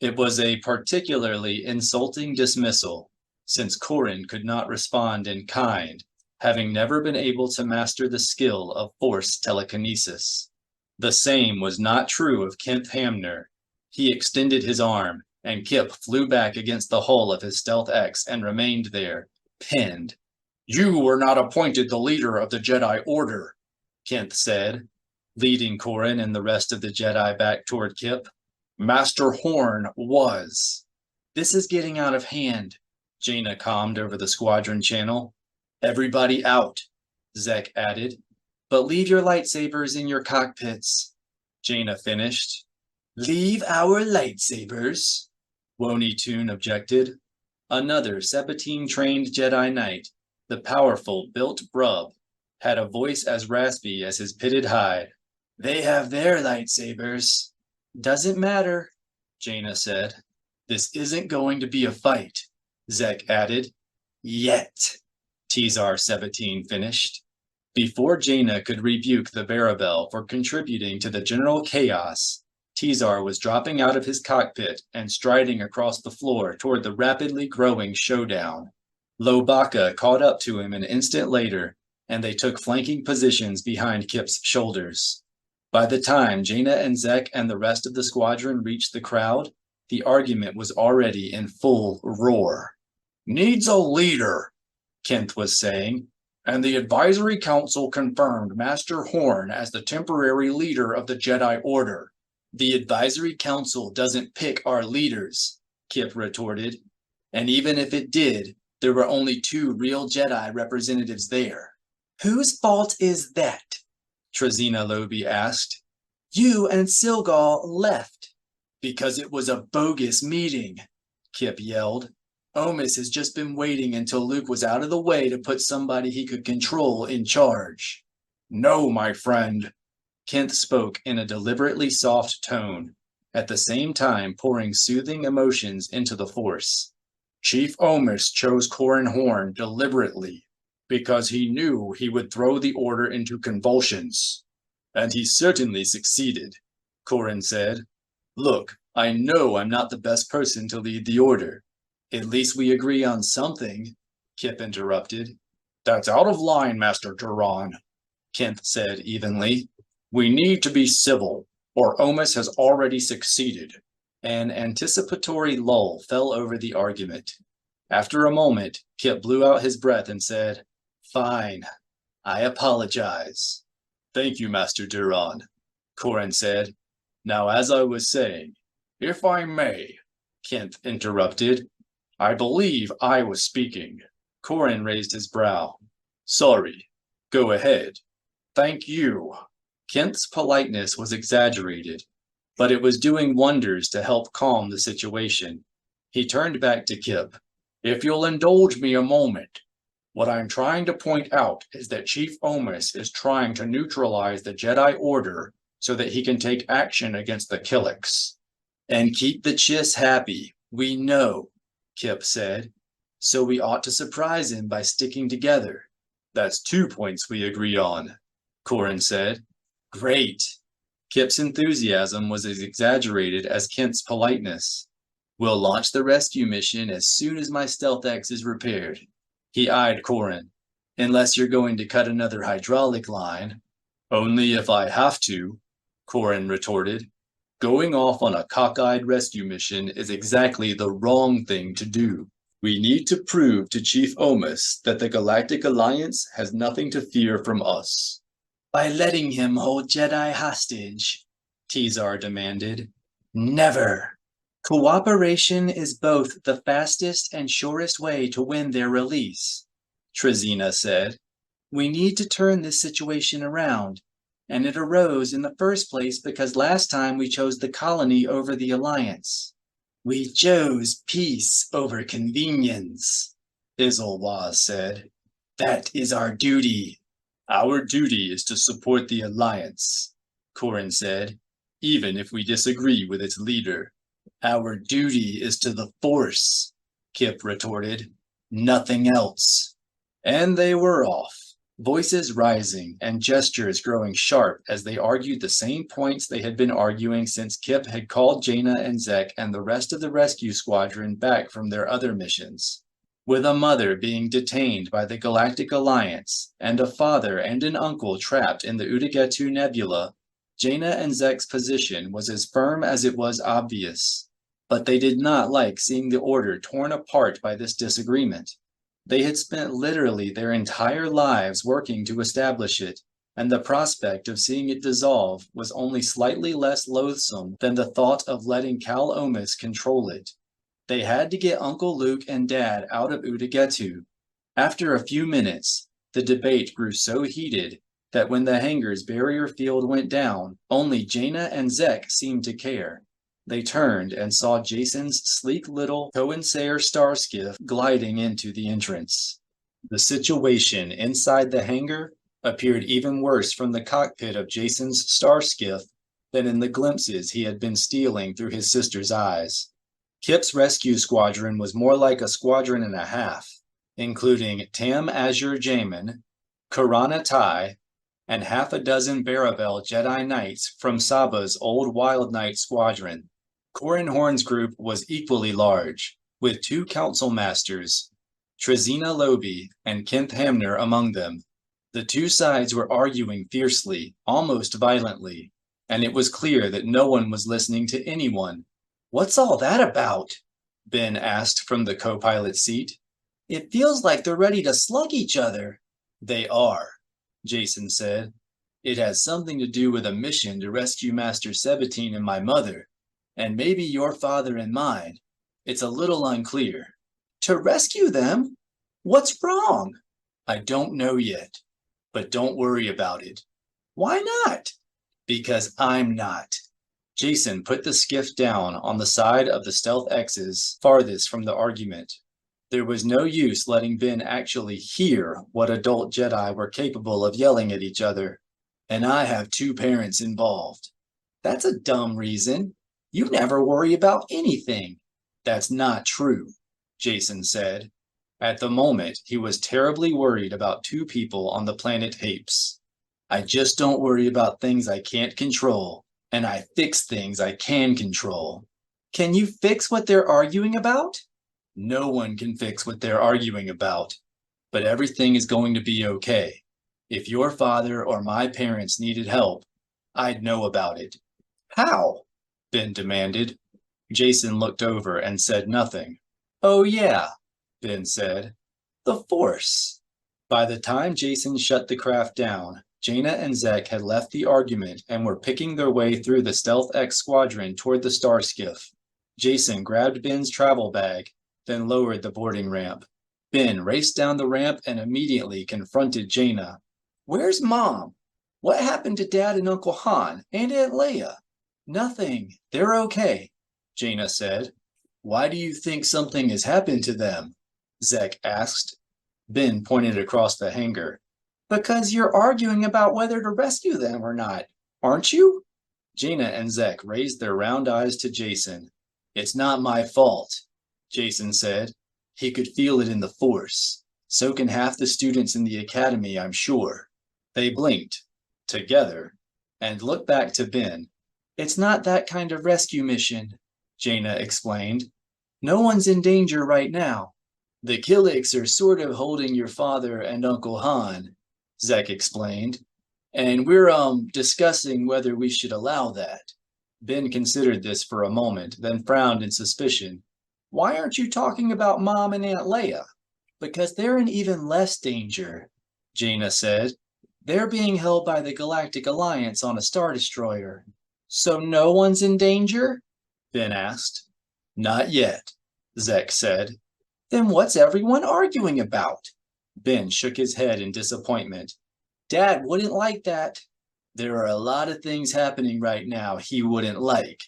S3: It was a particularly insulting dismissal, since Corran could not respond in kind, having never been able to master the skill of Force telekinesis. The same was not true of Kent Hamner. He extended his arm, and Kip flew back against the hull of his Stealth X and remained there, pinned. You were not appointed the leader of the Jedi Order, Kent said, leading Corran and the rest of the Jedi back toward Kip. Master Horn was. This is getting out of hand, Jaina calmed over the squadron channel. Everybody out, Zek added. But leave your lightsabers in your cockpits, Jaina finished. Leave our lightsabers? Woni Toon objected. Another Sabatine-trained Jedi Knight, the powerful Built Brub, had a voice as raspy as his pitted hide. They have their lightsabers. Doesn't matter, Jaina said. This isn't going to be a fight, Zek added. Yet, Tizar Sabatine finished. Before Jaina could rebuke the Barabel for contributing to the general chaos, Tizar was dropping out of his cockpit and striding across the floor toward the rapidly growing showdown. Lobaka caught up to him an instant later, and they took flanking positions behind Kip's shoulders. By the time Jaina and Zek and the rest of the squadron reached the crowd, the argument was already in full roar. Needs a leader, Kent was saying, and the Advisory Council confirmed Master Horn as the temporary leader of the Jedi Order. The Advisory Council doesn't pick our leaders, Kip retorted. And even if it did, there were only 2 real Jedi representatives there. Whose fault is that? Trazina Lobi asked. You and Silgal left. Because it was a bogus meeting, Kip yelled. Omis has just been waiting until Luke was out of the way to put somebody he could control in charge. No, my friend, Kent spoke in a deliberately soft tone, at the same time pouring soothing emotions into the Force. Chief Omis chose Corran Horn deliberately. because he knew he would throw the Order into convulsions. And he certainly succeeded, Corrin said. Look, I know I'm not the best person to lead the Order. At least we agree on something, Kip interrupted. That's out of line, Master Duran, Kent said evenly. We need to be civil, or Omis has already succeeded. An anticipatory lull fell over the argument. After a moment, Kip blew out his breath and said, Fine, I apologize. Thank you, Master Duran, Corrin said. Now, as I was saying, if I may, Kent interrupted. I believe I was speaking. Corrin raised his brow. Sorry. Go ahead. Thank you. Kent's politeness was exaggerated, but it was doing wonders to help calm the situation. He turned back to Kip. If you'll indulge me a moment, what I'm trying to point out is that Chief Omis is trying to neutralize the Jedi Order so that he can take action against the Killiks. And keep the Chiss happy, we know, Kip said. So we ought to surprise him by sticking together. That's 2 points we agree on, Corrin said. Great. Kip's enthusiasm was as exaggerated as Kent's politeness. We'll launch the rescue mission as soon as my Stealth X is repaired. He eyed Corrin. Unless you're going to cut another hydraulic line. Only if I have to, Corrin retorted. Going off on a cockeyed rescue mission is exactly the wrong thing to do. We need to prove to Chief Omis that the Galactic Alliance has nothing to fear from us. By letting him hold Jedi hostage, Tizar demanded. Never. Cooperation is both the fastest and surest way to win their release, Trizina said. We need to turn this situation around, and it arose in the first place because last time we chose the colony over the Alliance. We chose peace over convenience, Isilwaz said. That is our duty. Our duty is to support the Alliance, Corrin said, even if we disagree with its leader. Our duty is to the Force, Kip retorted. Nothing else. And they were off, voices rising and gestures growing sharp as they argued the same points they had been arguing since Kip had called Jaina and Zek and the rest of the rescue squadron back from their other missions. With a mother being detained by the Galactic Alliance and a father and an uncle trapped in the Udagetu Nebula, Jaina and Zek's position was as firm as it was obvious. But they did not like seeing the Order torn apart by this disagreement. They had spent literally their entire lives working to establish it, and the prospect of seeing it dissolve was only slightly less loathsome than the thought of letting Cal Omis control it. They had to get Uncle Luke and Dad out of Udagetu. After a few minutes, the debate grew so heated that when the hangar's barrier field went down, only Jaina and Zek seemed to care. They turned and saw Jacen's sleek little Coensair starskiff gliding into the entrance. The situation inside the hangar appeared even worse from the cockpit of Jacen's starskiff than in the glimpses he had been stealing through his sister's eyes. Kip's rescue squadron was more like a squadron and a half, including Tam Azure Jamin, Karana Tai, and half a dozen Baravel Jedi Knights from Saba's old Wild Knight squadron. Corrin Horn's group was equally large, with 2 council masters, Trizina Lobi and Kent Hamner among them. The 2 sides were arguing fiercely, almost violently, and it was clear that no one was listening to anyone. What's all that about? Ben asked from the co-pilot seat. It feels like they're ready to slug each other. They are, Jacen said. It has something to do with a mission to rescue Master Sabatine and my mother. And maybe your father and mine. It's a little unclear. To rescue them? What's wrong? I don't know yet, but don't worry about it. Why not? Because I'm not. Jacen put the skiff down on the side of the Stealth X's farthest from the argument. There was no use letting Ben actually hear what adult Jedi were capable of yelling at each other. And I have 2 parents involved. That's a dumb reason. You never worry about anything. That's not true, Jacen said. At the moment, he was terribly worried about two people on the planet Hapes. I just don't worry about things I can't control, and I fix things I can control. Can you fix what they're arguing about? No one can fix what they're arguing about, but everything is going to be okay. If your father or my parents needed help, I'd know about it. How? Ben demanded. Jacen looked over and said nothing. Oh yeah, Ben said. The Force. By the time Jacen shut the craft down, Jaina and Zek had left the argument and were picking their way through the Stealth X squadron toward the star skiff. Jacen grabbed Ben's travel bag, then lowered the boarding ramp. Ben raced down the ramp and immediately confronted Jaina. Where's Mom? What happened to Dad and Uncle Han and Aunt Leia? Nothing. They're okay, Jaina said. Why do you think something has happened to them? Zek asked. Ben pointed across the hangar. Because you're arguing about whether to rescue them or not, aren't you? Jaina and Zek raised their round eyes to Jacen. It's not my fault, Jacen said. He could feel it in the Force. So can half the students in the academy, I'm sure. They blinked, together, and looked back to Ben. It's not that kind of rescue mission, Jaina explained. No one's in danger right now. The Killiks are sort of holding your father and Uncle Han, Zek explained, and we're discussing whether we should allow that. Ben considered this for a moment, then frowned in suspicion. Why aren't you talking about Mom and Aunt Leia? Because they're in even less danger, Jaina said. They're being held by the Galactic Alliance on a Star Destroyer. So no one's in danger? Ben asked. Not yet, Zek said. Then what's everyone arguing about? Ben shook his head in disappointment. Dad wouldn't like that. There are a lot of things happening right now he wouldn't like,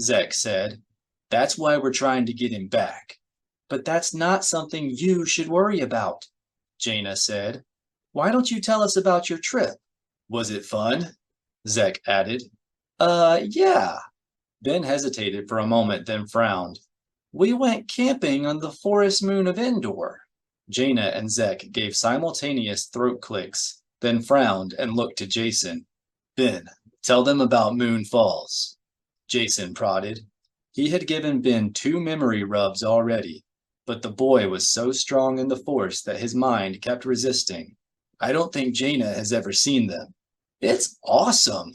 S3: Zek said. That's why we're trying to get him back. But that's not something you should worry about, Jaina said. Why don't you tell us about your trip? Was it fun? Zek added. Yeah. Ben hesitated for a moment, then frowned. We went camping on the forest moon of Endor. Jaina and Zek gave simultaneous throat clicks, then frowned and looked to Jacen. Ben, tell them about Moon Falls. Jacen prodded. He had given Ben 2 memory rubs already, but the boy was so strong in the Force that his mind kept resisting. I don't think Jaina has ever seen them. It's awesome,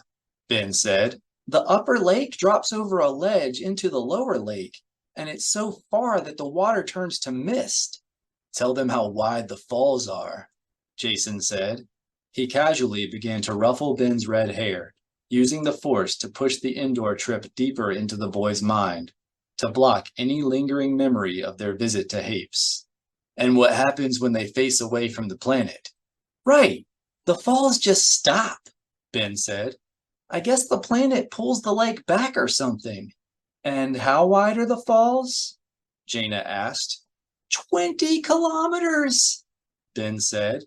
S3: Ben said. The upper lake drops over a ledge into the lower lake, and it's so far that the water turns to mist. Tell them how wide the falls are, Jacen said. He casually began to ruffle Ben's red hair, using the Force to push the Endor trip deeper into the boy's mind, to block any lingering memory of their visit to Hapes. And what happens when they face away from the planet? Right, the falls just stop, Ben said. I guess the planet pulls the lake back or something. And how wide are the falls? Jaina asked. 20 kilometers, Ben said.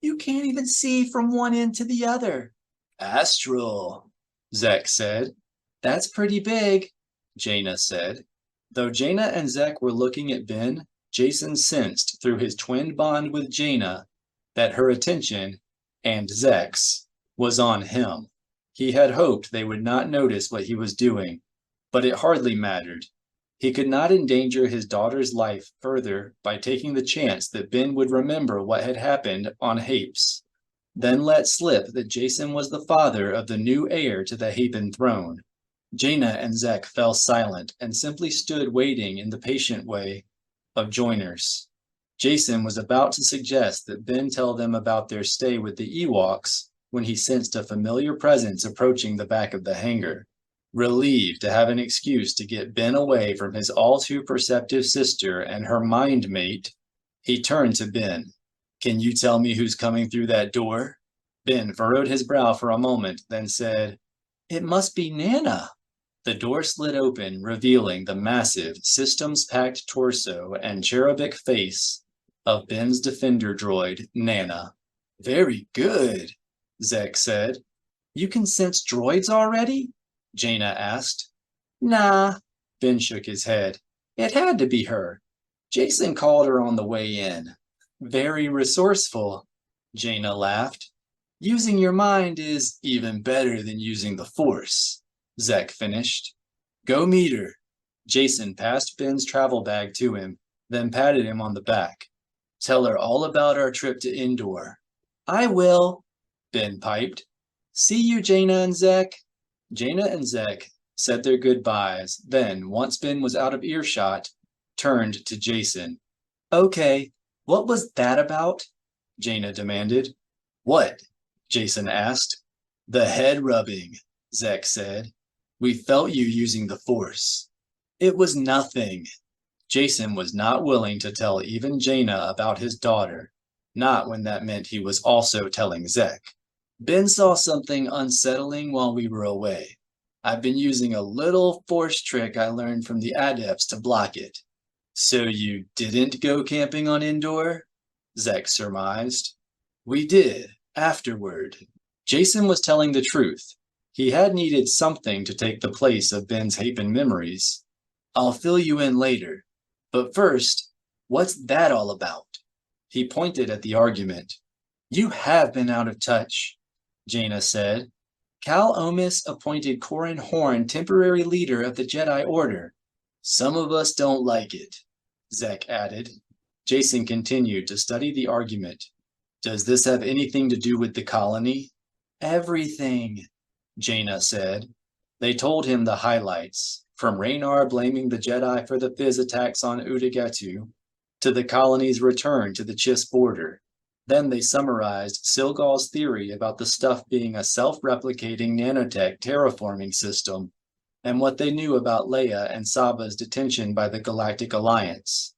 S3: You can't even see from one end to the other. Astral, Zek said. That's pretty big, Jaina said. Though Jaina and Zek were looking at Ben, Jacen sensed through his twin bond with Jaina that her attention, and Zek's, was on him. He had hoped they would not notice what he was doing, but it hardly mattered. He could not endanger his daughter's life further by taking the chance that Ben would remember what had happened on Hapes, then let slip that Jacen was the father of the new heir to the Hapen throne. Jaina and Zek fell silent and simply stood waiting in the patient way of joiners. Jacen was about to suggest that Ben tell them about their stay with the Ewoks when he sensed a familiar presence approaching the back of the hangar. Relieved to have an excuse to get Ben away from his all-too-perceptive sister and her mind mate, he turned to Ben. Can you tell me who's coming through that door? Ben furrowed his brow for a moment, then said, It must be Nana. The door slid open, revealing the massive, systems-packed torso and cherubic face of Ben's defender droid, Nana. Very good, Zek said. You can sense droids already? Jaina asked. Nah, Ben shook his head. It had to be her. Jacen called her on the way in. Very resourceful, Jaina laughed. Using your mind is even better than using the Force, Zek finished. Go meet her. Jacen passed Ben's travel bag to him, then patted him on the back. Tell her all about our trip to Endor. I will, Ben piped. See you, Jaina and Zek. Jaina and Zek said their goodbyes, then, once Ben was out of earshot, turned to Jacen. Okay, what was that about? Jaina demanded. What? Jacen asked. The head rubbing, Zek said. We felt you using the Force. It was nothing. Jacen was not willing to tell even Jaina about his daughter, not when that meant he was also telling Zek. Ben saw something unsettling while we were away. I've been using a little Force trick I learned from the adepts to block it. So you didn't go camping on Endor? Zek surmised. We did, afterward. Jacen was telling the truth. He had needed something to take the place of Ben's Haven memories. I'll fill you in later. But first, what's that all about? He pointed at the argument. You have been out of touch, Jaina said. Cal Omis appointed Corran Horn temporary leader of the Jedi Order. Some of us don't like it, Zek added. Jacen continued to study the argument. Does this have anything to do with the colony? Everything, Jaina said. They told him the highlights, from Raynar blaming the Jedi for the Fizz attacks on Udagatu, to the colony's return to the Chiss border. Then they summarized Silgal's theory about the stuff being a self-replicating nanotech terraforming system, and what they knew about Leia and Saba's detention by the Galactic Alliance.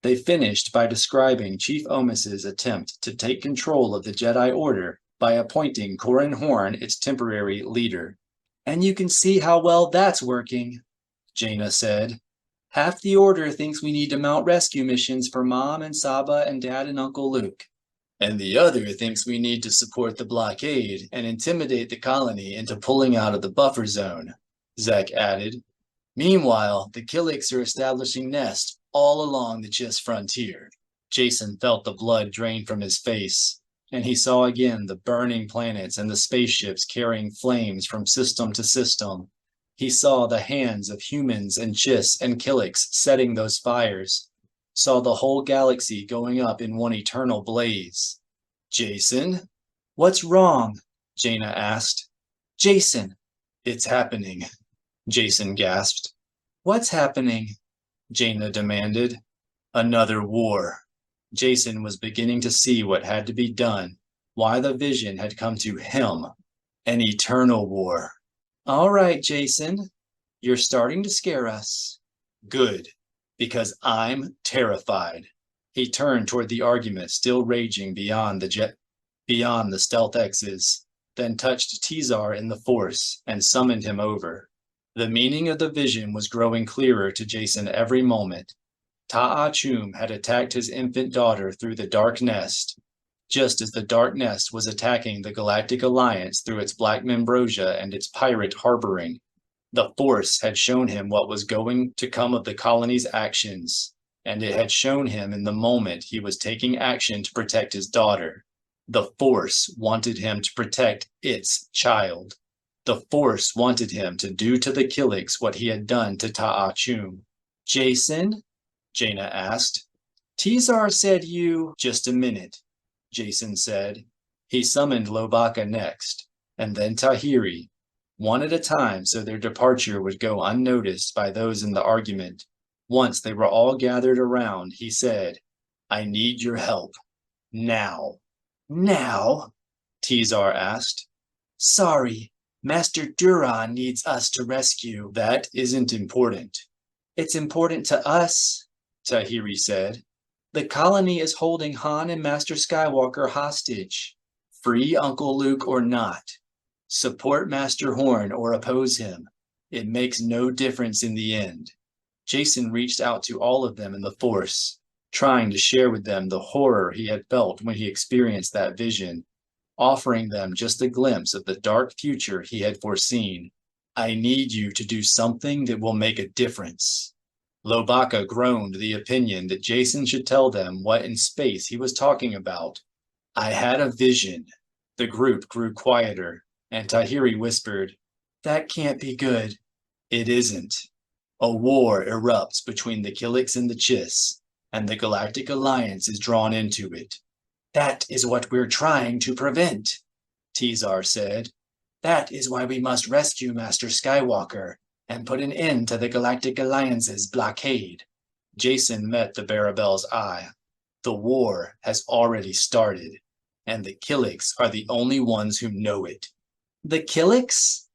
S3: They finished by describing Chief Omis's attempt to take control of the Jedi Order by appointing Corran Horn its temporary leader. And you can see how well that's working, Jaina said. Half the Order thinks we need to mount rescue missions for Mom and Saba and Dad and Uncle Luke. And the other thinks we need to support the blockade and intimidate the colony into pulling out of the buffer zone, Zek added. Meanwhile, the Killiks are establishing nests all along the Chiss frontier. Jacen felt the blood drain from his face, and he saw again the burning planets and the spaceships carrying flames from system to system. He saw the hands of humans and Chiss and Killiks setting those fires, saw the whole galaxy going up in one eternal blaze. Jacen? What's wrong? Jaina asked. Jacen. It's happening, Jacen gasped. What's happening? Jaina demanded. Another war. Jacen was beginning to see what had to be done, why the vision had come to him. An eternal war. All right, Jacen. You're starting to scare us. Good, because I'm terrified. He turned toward the argument still raging beyond the Stealth X's, then touched Tizar in the Force and summoned him over. The meaning of the vision was growing clearer to Jacen every moment. Ta'achum had attacked his infant daughter through the Dark Nest, just as the Dark Nest was attacking the Galactic Alliance through its Black Membrosia and its pirate harboring. The Force had shown him what was going to come of the colony's actions, and it had shown him in the moment he was taking action to protect his daughter. The Force wanted him to protect its child. The Force wanted him to do to the Killiks what he had done to Ta'achum. Jacen? Jaina asked. Tizar said you... Just a minute, Jacen said. He summoned Lobaka next, and then Tahiri, one at a time so their departure would go unnoticed by those in the argument. Once they were all gathered around, he said, I need your help. Now. Now? Tizar asked. Sorry, Master Duran needs us to rescue. That isn't important. It's important to us, Tahiri said. The colony is holding Han and Master Skywalker hostage. Free Uncle Luke or not. Support Master Horn or oppose him. It makes no difference in the end. Jacen reached out to all of them in the Force, trying to share with them the horror he had felt when he experienced that vision, offering them just a glimpse of the dark future he had foreseen. I need you to do something that will make a difference. Lobaka groaned the opinion that Jacen should tell them what in space he was talking about. I had a vision. The group grew quieter, and Tahiri whispered, That can't be good. It isn't. A war erupts between the Killiks and the Chiss, and the Galactic Alliance is drawn into it. That is what we're trying to prevent, Tizar said. That is why we must rescue Master Skywalker and put an end to the Galactic Alliance's blockade. Jacen met the Barabel's eye. The war has already started, and the Killiks are the only ones who know it. The Killiks?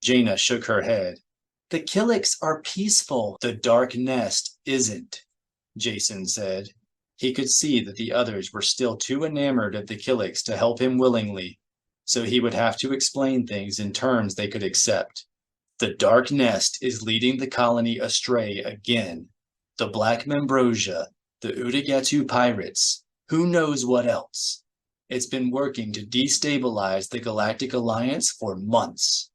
S3: Jaina shook her head. The Killiks are peaceful. The Dark Nest isn't, Jacen said. He could see that the others were still too enamored of the Killiks to help him willingly, so he would have to explain things in terms they could accept. The Dark Nest is leading the colony astray again. The Black Membrosia, the Udagatu pirates, who knows what else? It's been working to destabilize the Galactic Alliance for months.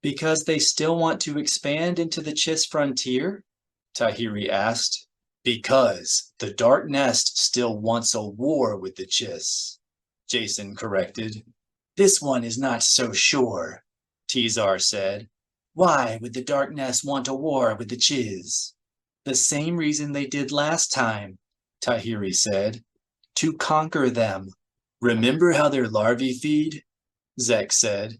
S3: Because they still want to expand into the Chiss frontier? Tahiri asked. Because the Dark Nest still wants a war with the Chiss, Jacen corrected. This one is not so sure, Tizar said. Why would the Dark Nest want a war with the Chiss? The same reason they did last time, Tahiri said. To conquer them. Remember how their larvae feed? Zek said.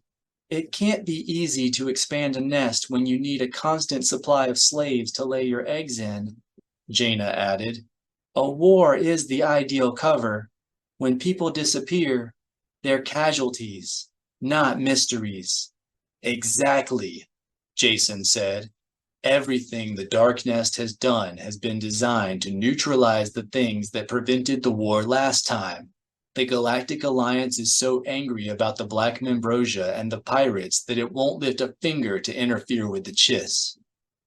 S3: It can't be easy to expand a nest when you need a constant supply of slaves to lay your eggs in, Jaina added. A war is the ideal cover. When people disappear, they're casualties, not mysteries. Exactly, Jacen said. Everything the Dark Nest has done has been designed to neutralize the things that prevented the war last time. The Galactic Alliance is so angry about the Black Membrosia and the pirates that it won't lift a finger to interfere with the Chiss.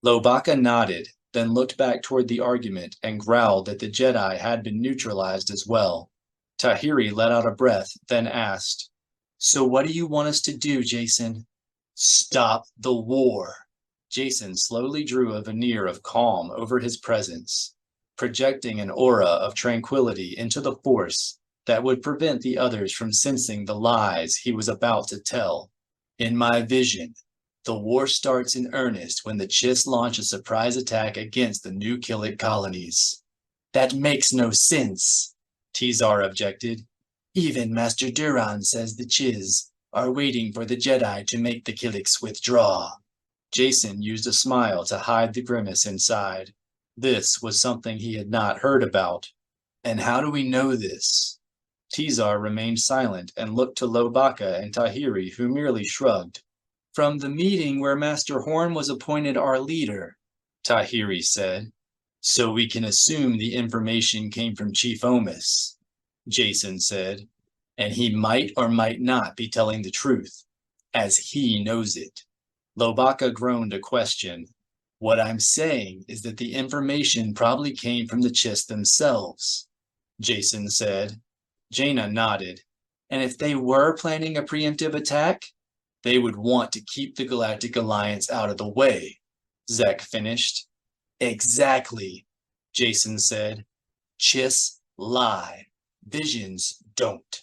S3: Lobaka nodded, then looked back toward the argument and growled that the Jedi had been neutralized as well. Tahiri let out a breath, then asked, So what do you want us to do, Jacen? Stop the war. Jacen slowly drew a veneer of calm over his presence, projecting an aura of tranquility into the Force that would prevent the others from sensing the lies he was about to tell. In my vision, the war starts in earnest when the Chiss launch a surprise attack against the new Killik colonies. That makes no sense, Tizar objected. Even Master Duran says the Chiss are waiting for the Jedi to make the Killiks withdraw. Jacen used a smile to hide the grimace inside. This was something he had not heard about. And how do we know this? Tizar remained silent and looked to Lobaka and Tahiri, who merely shrugged. From the meeting where Master Horn was appointed our leader, Tahiri said. So we can assume the information came from Chief Omis, Jacen said, and he might or might not be telling the truth, as he knows it. Lobaka groaned a question. What I'm saying is that the information probably came from the Chiss themselves, Jacen said. Jaina nodded. And if they were planning a preemptive attack, they would want to keep the Galactic Alliance out of the way, Zek finished. Exactly, Jacen said. Chiss lie. Visions don't.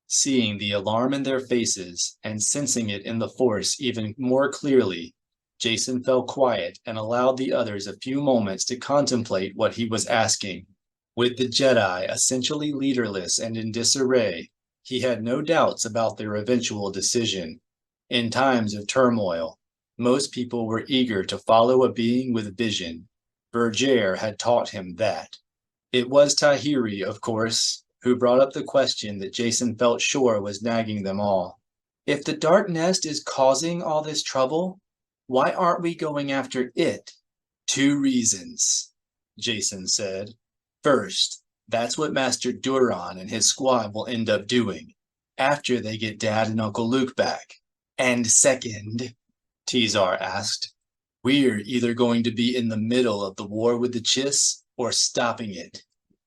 S3: Seeing the alarm in their faces and sensing it in the Force even more clearly, Jacen fell quiet and allowed the others a few moments to contemplate what he was asking. With the Jedi essentially leaderless and in disarray, he had no doubts about their eventual decision. In times of turmoil, most people were eager to follow a being with vision. Berger had taught him that. It was Tahiri, of course, who brought up the question that Jacen felt sure was nagging them all. If the Dark Nest is causing all this trouble, why aren't we going after it? 2 reasons, Jacen said. First, that's what Master Duran and his squad will end up doing, after they get Dad and Uncle Luke back. And second, Tizar asked, we're either going to be in the middle of the war with the Chiss or stopping it,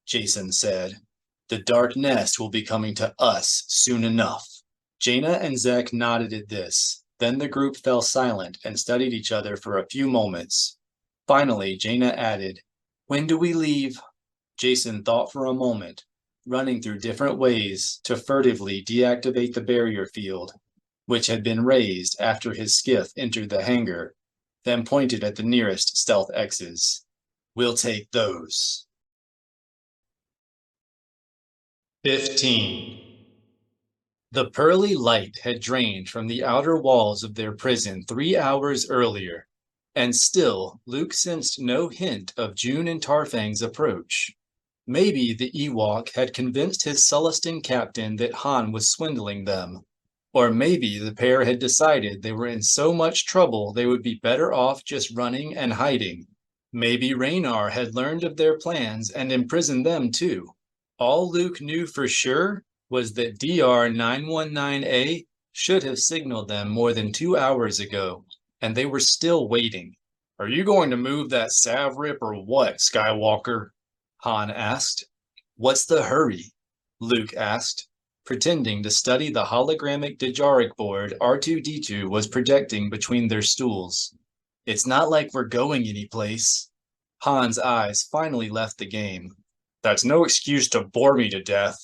S3: Jacen said. The Dark Nest will be coming to us soon enough. Jaina and Zek nodded at this. Then the group fell silent and studied each other for a few moments. Finally, Jaina added, When do we leave? Jacen thought for a moment, running through different ways to furtively deactivate the barrier field, which had been raised after his skiff entered the hangar, then pointed at the nearest stealth X's. We'll take those.
S2: 15.
S1: The pearly light had drained from the outer walls of their prison 3 hours earlier, and still Luke sensed no hint of June and Tarfang's approach. Maybe the Ewok had convinced his Sullustan captain that Han was swindling them. Or maybe the pair had decided they were in so much trouble they would be better off just running and hiding. Maybe Raynar had learned of their plans and imprisoned them too. All Luke knew for sure was that DR-919A should have signaled them more than 2 hours ago, and they were still waiting.
S2: Are you going to move that Savrip or what, Skywalker?
S1: Han asked. What's the hurry? Luke asked, pretending to study the hologramic Dejaric board R2-D2 was projecting between their stools. It's not like we're going anyplace. Han's eyes finally left the game.
S2: That's no excuse to bore me to death.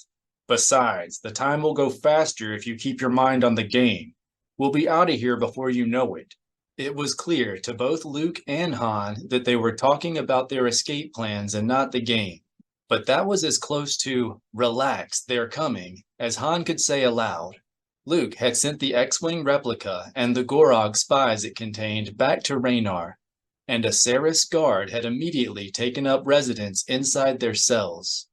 S2: Besides, the time will go faster if you keep your mind on the game. We'll be out of here before you know it.
S1: It was clear to both Luke and Han that they were talking about their escape plans and not the game. But that was as close to "relax, they're coming" as Han could say aloud. Luke had sent the X-Wing replica and the Gorog spies it contained back to Raynar, and a Saris guard had immediately taken up residence inside their cells.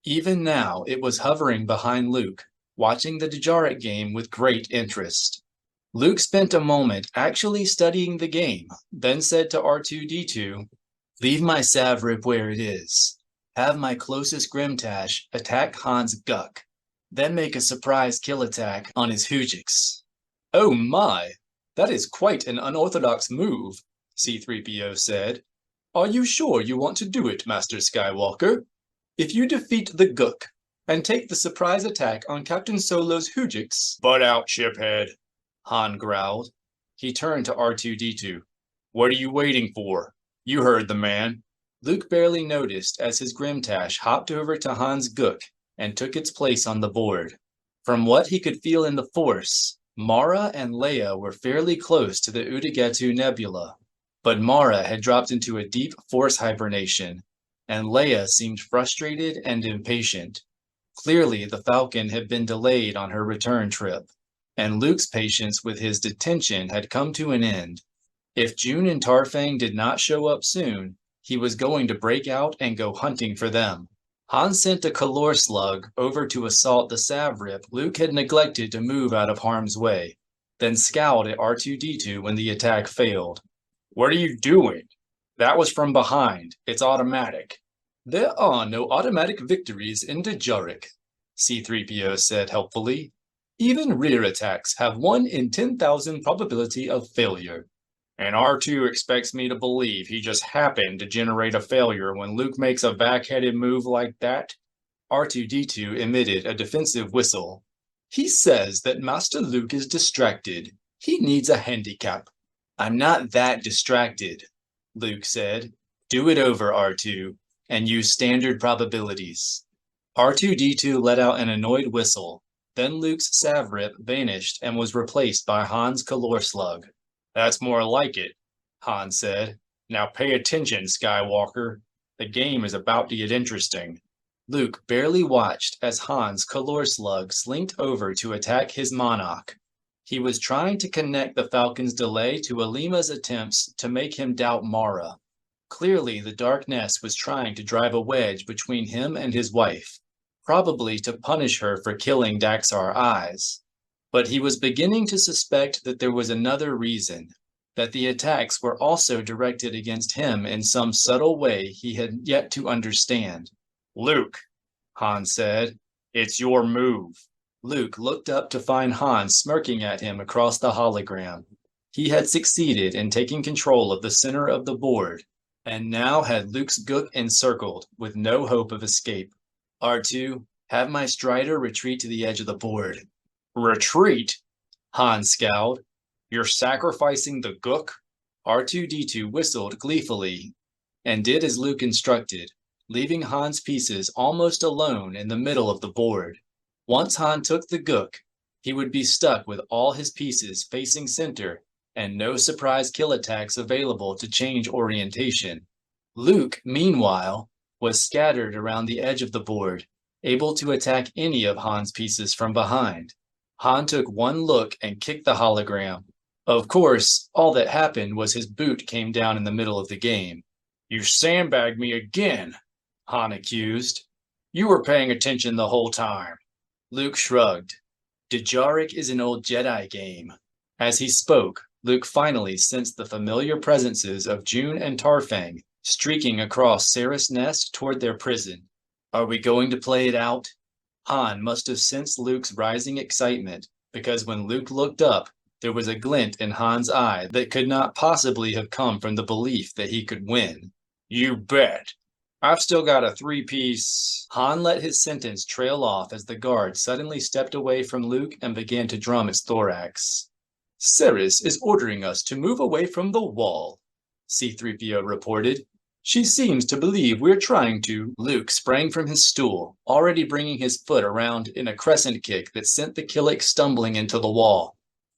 S1: Even now, it was hovering behind Luke, watching the Dejaric game with great interest. Luke spent a moment actually studying the game, then said to R2-D2, "Leave my Savrip where it is. Have my closest Grimtash attack Han's Guk, then make a surprise kill attack on his Hujiks." "Oh my, that is quite an unorthodox move," C-3PO said. "Are you sure you want to do it, Master Skywalker? If you defeat the Guk and take the surprise attack on Captain Solo's Hujiks..."
S2: "Butt out, shiphead,"
S1: Han growled. He turned to R2-D2.
S2: "What are you waiting for? You heard the man."
S1: Luke barely noticed as his Grimtash hopped over to Han's Guk and took its place on the board. From what he could feel in the Force, Mara and Leia were fairly close to the Udagetu Nebula, but Mara had dropped into a deep Force hibernation, and Leia seemed frustrated and impatient. Clearly, the Falcon had been delayed on her return trip, and Luke's patience with his detention had come to an end. If June and Tarfang did not show up soon, he was going to break out and go hunting for them. Han sent a Kalor slug over to assault the Savrip Luke had neglected to move out of harm's way, then scowled at R2-D2 when the attack failed.
S2: "What are you doing? That was from behind. It's automatic."
S1: "There are no automatic victories in Dejaric," C-3PO said helpfully. "Even rear attacks have 1 in 10,000 probability of failure."
S2: And R2 expects me to believe he just happened to generate a failure when Luke makes a back-headed move like that?
S1: R2-D2 emitted a defensive whistle. "He says that Master Luke is distracted. He needs a handicap." "I'm not that distracted," Luke said. "Do it over, R2, and use standard probabilities." R2-D2 let out an annoyed whistle. Then Luke's Savrip vanished and was replaced by Han's Kalor slug.
S2: "That's more like it," Han said. "Now pay attention, Skywalker. The game is about to get interesting."
S1: Luke barely watched as Han's Kalor slug slinked over to attack his Monarch. He was trying to connect the Falcon's delay to Alima's attempts to make him doubt Mara. Clearly, the Dark Nest was trying to drive a wedge between him and his wife, probably to punish her for killing Daxar Eyes. But he was beginning to suspect that there was another reason, that the attacks were also directed against him in some subtle way he had yet to understand.
S2: "Luke," Han said, "it's your move."
S1: Luke looked up to find Han smirking at him across the hologram. He had succeeded in taking control of the center of the board, and now had Luke's Guk encircled, with no hope of escape. "R2, have my Strider retreat to the edge of the board."
S2: "Retreat?"
S1: Han scowled.
S2: "You're sacrificing the Guk?"
S1: R2-D2 whistled gleefully. and did as Luke instructed, leaving Han's pieces almost alone in the middle of the board. Once Han took the gook, he would be stuck with all his pieces facing center and no surprise kill attacks available to change orientation. Luke, meanwhile, was scattered around the edge of the board, able to attack any of Han's pieces from behind. Han took one look and kicked the hologram. Of course, all that happened was his boot came down in the middle of the game. "You sandbagged me again," Han accused. "You were paying attention the whole time." Luke shrugged. Dejarik is an old Jedi game. As he spoke, Luke finally sensed the familiar presences of June and Tarfang streaking across Sarah's Nest toward their prison. Are we going to play it out? Han must have sensed Luke's rising excitement, because when Luke looked up, there was a glint in Han's eye that could not possibly have come from the belief that he could win. "You bet. I've still got a 3-piece. Han let his sentence trail off as the guard suddenly stepped away from Luke and began to drum its thorax. "Ceres is ordering us to move away from the wall," C-3PO reported. "She seems to believe we're trying to." Luke sprang from his stool, already bringing his foot around in a crescent kick that sent the Killiks stumbling into the wall.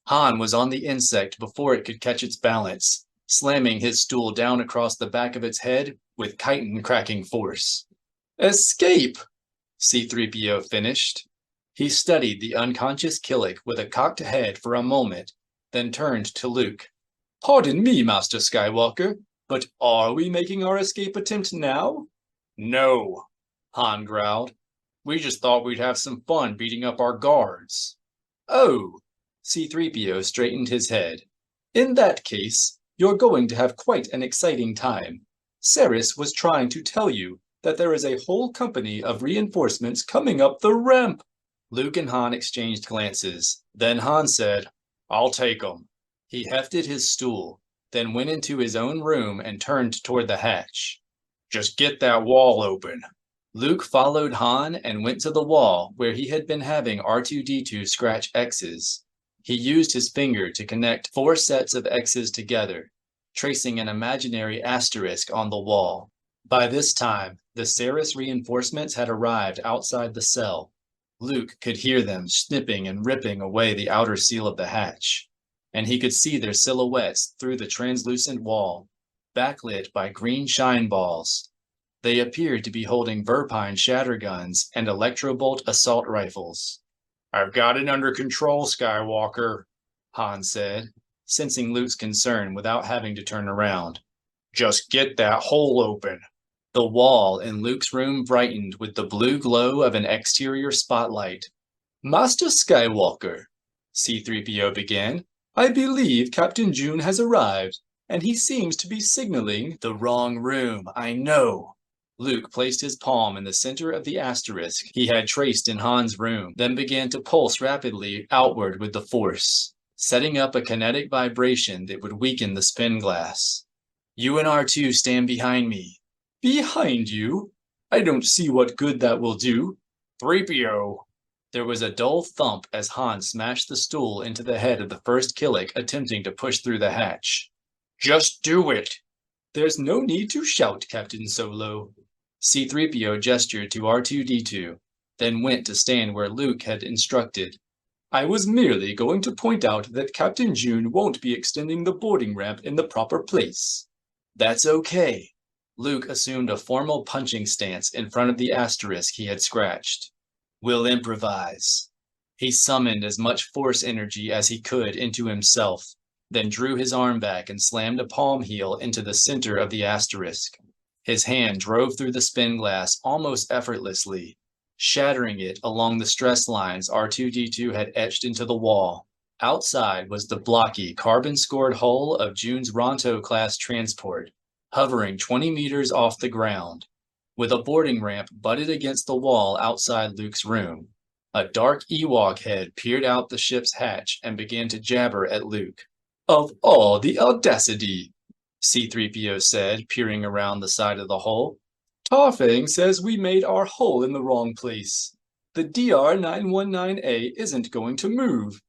S1: Han was on the insect before it could catch its balance, slamming his stool down across the back of its head with chitin-cracking force. "Escape!" C-3PO finished. He studied the unconscious Killik with a cocked head for a moment, then turned to Luke. "Pardon me, Master Skywalker, but are we making our escape attempt now?" "No," Han growled. "We just thought we'd have some fun beating up our guards." "Oh," C-3PO straightened his head. "In that case, you're going to have quite an exciting time. Ceres was trying to tell you that there is a whole company of reinforcements coming up the ramp." Luke and Han exchanged glances. Then Han said, "I'll take 'em." He hefted his stool, then went into his own room and turned toward the hatch. "Just get that wall open." Luke followed Han and went to the wall where he had been having R2-D2 scratch X's. He used his finger to connect 4 sets of X's together, tracing an imaginary asterisk on the wall. By this time, the Ceres reinforcements had arrived outside the cell. Luke could hear them snipping and ripping away the outer seal of the hatch, and he could see their silhouettes through the translucent wall, backlit by green shine balls. They appeared to be holding Verpine shatter guns and Electrobolt assault rifles. "I've got it under control, Skywalker," Han said, sensing Luke's concern without having to turn around. "Just get that hole open." The wall in Luke's room brightened with the blue glow of an exterior spotlight. "Master Skywalker," C-3PO began, "I believe Captain June has arrived, and he seems to be signaling—" "The wrong room, I know." Luke placed his palm in the center of the asterisk he had traced in Han's room, then began to pulse rapidly outward with the force, setting up a kinetic vibration that would weaken the spin glass. "You and R2 stand behind me." "Behind you? I don't see what good that will do." "3PO." There was a dull thump as Han smashed the stool into the head of the first Killik attempting to push through the hatch. "Just do it." "There's no need to shout, Captain Solo." C-3PO gestured to R2-D2, then went to stand where Luke had instructed. "I was merely going to point out that Captain June won't be extending the boarding ramp in the proper place." "That's okay." Luke assumed a formal punching stance in front of the asterisk he had scratched. "We'll improvise." He summoned as much force energy as he could into himself, then drew his arm back and slammed a palm heel into the center of the asterisk. His hand drove through the spin glass almost effortlessly, shattering it along the stress lines R2-D2 had etched into the wall. Outside was the blocky, carbon-scored hull of June's Ronto-class transport, hovering 20 meters off the ground, with a boarding ramp butted against the wall outside Luke's room. A dark Ewok head peered out the ship's hatch and began to jabber at Luke. "Of all the audacity," C-3PO said, peering around the side of the hull. "Tarfang says we made our hull in the wrong place. The DR-919A isn't going to move."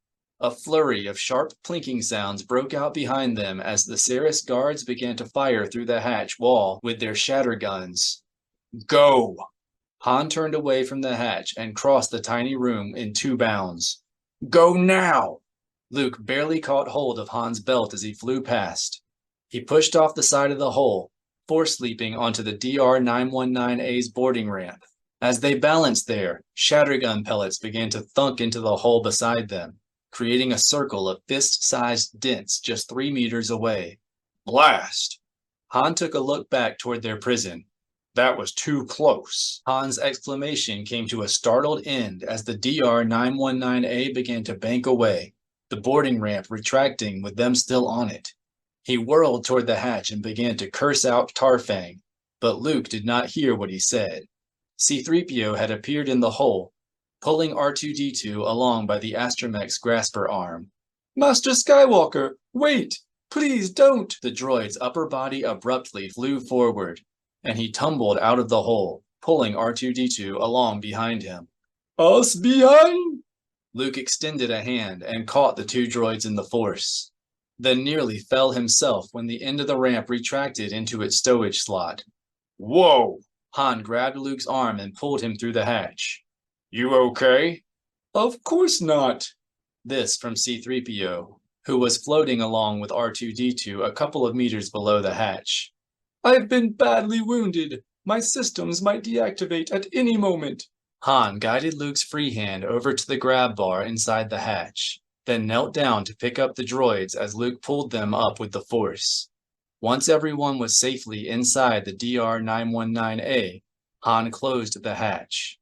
S1: A flurry of sharp plinking sounds broke out behind them as the Saris guards began to fire through the hatch wall with their shatter guns. Go! Han turned away from the hatch and crossed the tiny room in 2 bounds. Go now! Luke barely caught hold of Han's belt as he flew past. He pushed off the side of the hull, force leaping onto the DR-919A's boarding ramp. As they balanced there, shattergun pellets began to thunk into the hull beside them, creating a circle of fist-sized dents just 3 meters away. Blast! Han took a look back toward their prison. That was too close. Han's exclamation came to a startled end as the DR-919A began to bank away, the boarding ramp retracting with them still on it. He whirled toward the hatch and began to curse out Tarfang, but Luke did not hear what he said. C-3PO had appeared in the hull, pulling R2-D2 along by the astromech's grasper arm. Master Skywalker, wait! Please don't! The droid's upper body abruptly flew forward, and he tumbled out of the hole, pulling R2-D2 along behind him. Us behind! Luke extended a hand and caught the 2 droids in the Force, then nearly fell himself when the end of the ramp retracted into its stowage slot. Whoa! Han grabbed Luke's arm and pulled him through the hatch. You okay? Of course not. This from C-3PO, who was floating along with R2-D2 a couple of meters below the hatch. I've been badly wounded. My systems might deactivate at any moment. Han guided Luke's free hand over to the grab bar inside the hatch, then knelt down to pick up the droids as Luke pulled them up with the Force. Once everyone was safely inside the DR-919A, Han closed the hatch.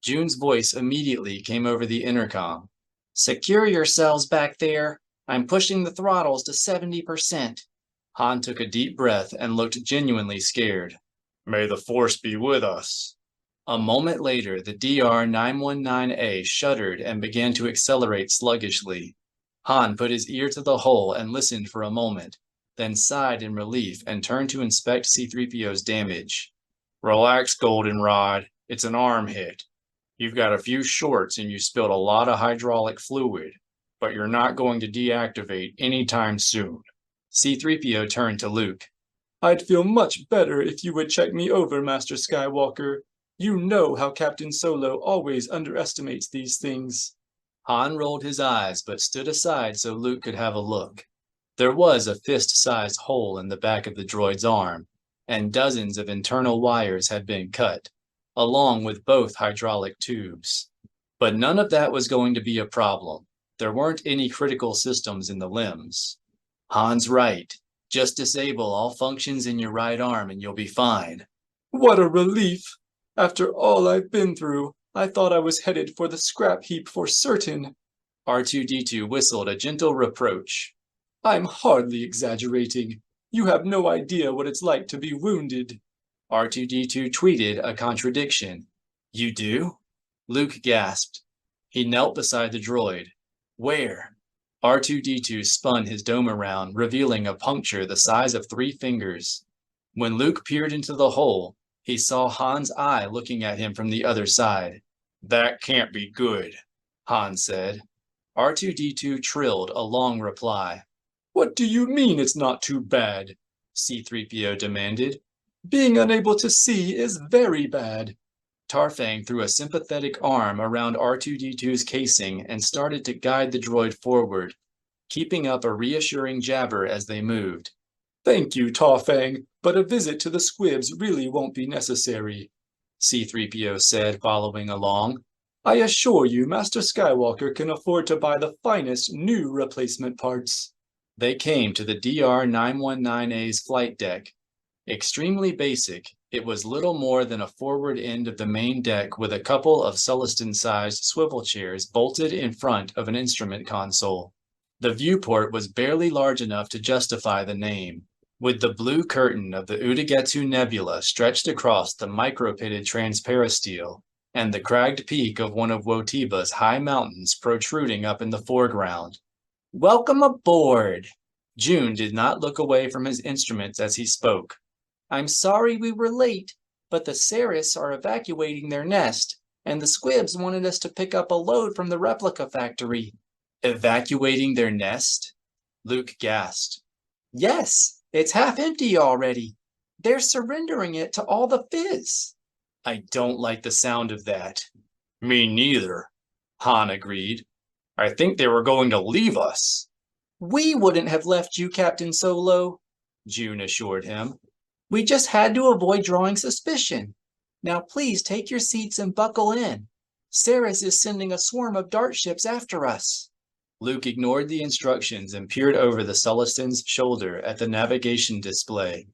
S1: June's voice immediately came over the intercom. Secure yourselves back there. I'm pushing the throttles to 70%. Han took a deep breath and looked genuinely scared. May the Force be with us. A moment later, the DR-919A shuddered and began to accelerate sluggishly. Han put his ear to the hole and listened for a moment, then sighed in relief and turned to inspect C-3PO's damage. Relax, Goldenrod. It's an arm hit. You've got a few shorts and you spilled a lot of hydraulic fluid, but you're not going to deactivate anytime soon. C-3PO turned to Luke. I'd feel much better if you would check me over, Master Skywalker. You know how Captain Solo always underestimates these things. Han rolled his eyes but stood aside so Luke could have a look. There was a fist-sized hole in the back of the droid's arm, and dozens of internal wires had been cut, along with both hydraulic tubes. But none of that was going to be a problem. There weren't any critical systems in the limbs. Han's right. Just disable all functions in your right arm and you'll be fine. What a relief! After all I've been through, I thought I was headed for the scrap heap for certain. R2-D2 whistled a gentle reproach. I'm hardly exaggerating. You have no idea what it's like to be wounded. R2-D2 tweeted a contradiction. You do? Luke gasped. He knelt beside the droid. Where? R2-D2 spun his dome around, revealing a puncture the size of 3 fingers. When Luke peered into the hole, he saw Han's eye looking at him from the other side. That can't be good, Han said. R2-D2 trilled a long reply. What do you mean it's not too bad? C-3PO demanded. Being unable to see is very bad. Tarfang threw a sympathetic arm around R2-D2's casing and started to guide the droid forward, keeping up a reassuring jabber as they moved. Thank you, Tarfang, but a visit to the squibs really won't be necessary, C-3PO said, following along. I assure you Master Skywalker can afford to buy the finest new replacement parts. They came to the DR-919A's flight deck. Extremely basic, it was little more than a forward end of the main deck with a couple of Celestin-sized swivel chairs bolted in front of an instrument console. The viewport was barely large enough to justify the name, with the blue curtain of the Udagetsu Nebula stretched across the micro-pitted transparisteel, and the cragged peak of one of Wotiba's high mountains protruding up in the foreground. Welcome aboard! June did not look away from his instruments as he spoke. I'm sorry we were late, but the Saris are evacuating their nest, and the squibs wanted us to pick up a load from the replica factory. Evacuating their nest? Luke gasped. Yes, it's half empty already. They're surrendering it to all the fizz. I don't like the sound of that.
S2: Me neither, Han agreed. I think they were going to leave us.
S1: We wouldn't have left you, Captain Solo, June assured him. We just had to avoid drawing suspicion. Now please take your seats and buckle in. Ceres is sending a swarm of dart ships after us. Luke ignored the instructions and peered over the Sullistan's shoulder at the navigation display.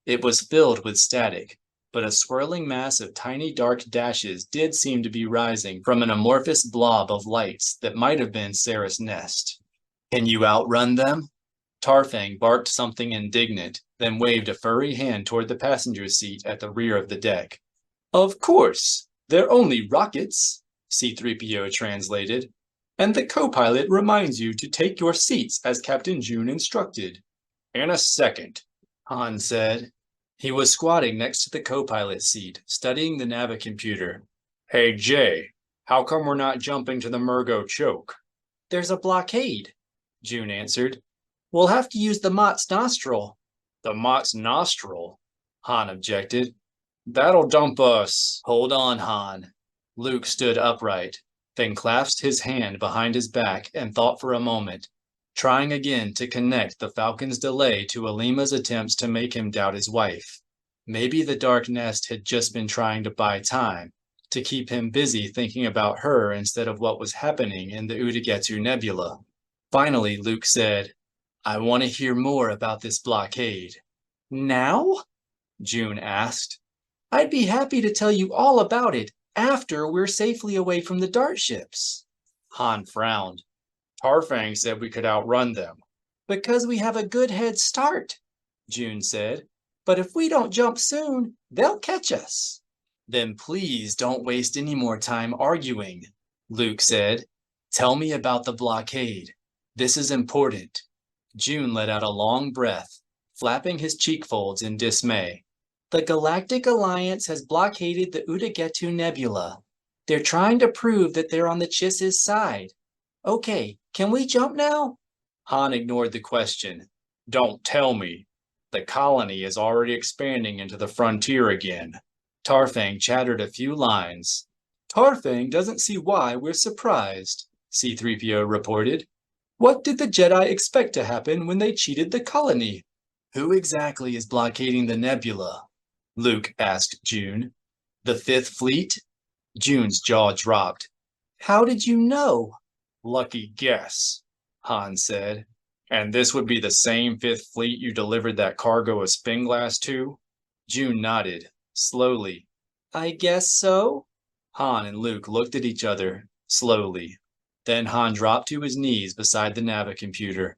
S1: It was filled with static, but a swirling mass of tiny dark dashes did seem to be rising from an amorphous blob of lights that might have been Ceres' nest. Can you outrun them? Tarfang barked something indignant, then waved a furry hand toward the passenger seat at the rear of the deck. Of course, they're only rockets, C-3PO translated, and the co-pilot reminds you to take your seats as Captain June instructed.
S2: In a second,
S1: Han said. He was squatting next to the co-pilot seat, studying the navicomputer.
S2: Hey Jay, how come we're not jumping to the Murgo choke?
S1: There's a blockade, June answered. We'll have to use the Mott's nostril.
S2: The Mott's nostril? Han objected. That'll dump us.
S1: Hold on, Han. Luke stood upright, then clasped his hand behind his back and thought for a moment, trying again to connect the Falcon's delay to Alima's attempts to make him doubt his wife. Maybe the Dark Nest had just been trying to buy time, to keep him busy thinking about her instead of what was happening in the Udagetu Nebula. Finally, Luke said, I want to hear more about this blockade. Now? June asked. I'd be happy to tell you all about it after we're safely away from the dart ships. Han frowned.
S2: Tarfang said we could outrun them.
S1: Because we have a good head start, June said. But if we don't jump soon, they'll catch us. Then please don't waste any more time arguing, Luke said. Tell me about the blockade. This is important. June let out a long breath, flapping his cheek folds in dismay. The Galactic Alliance has blockaded the Udagetu Nebula. They're trying to prove that they're on the Chiss's side. Okay, can we jump now? Han ignored the question.
S2: Don't tell me. The colony is already expanding into the frontier again.
S1: Tarfang chattered a few lines. Tarfang doesn't see why we're surprised, C-3PO reported. What did the Jedi expect to happen when they cheated the colony? Who exactly is blockading the nebula? Luke asked June. The Fifth Fleet? June's jaw dropped. How did you know?
S2: Lucky guess, Han said. And this would be the same Fifth Fleet you delivered that cargo of spin glass to?
S1: June nodded, slowly. I guess so. Han and Luke looked at each other, slowly. Then Han dropped to his knees beside the navicomputer.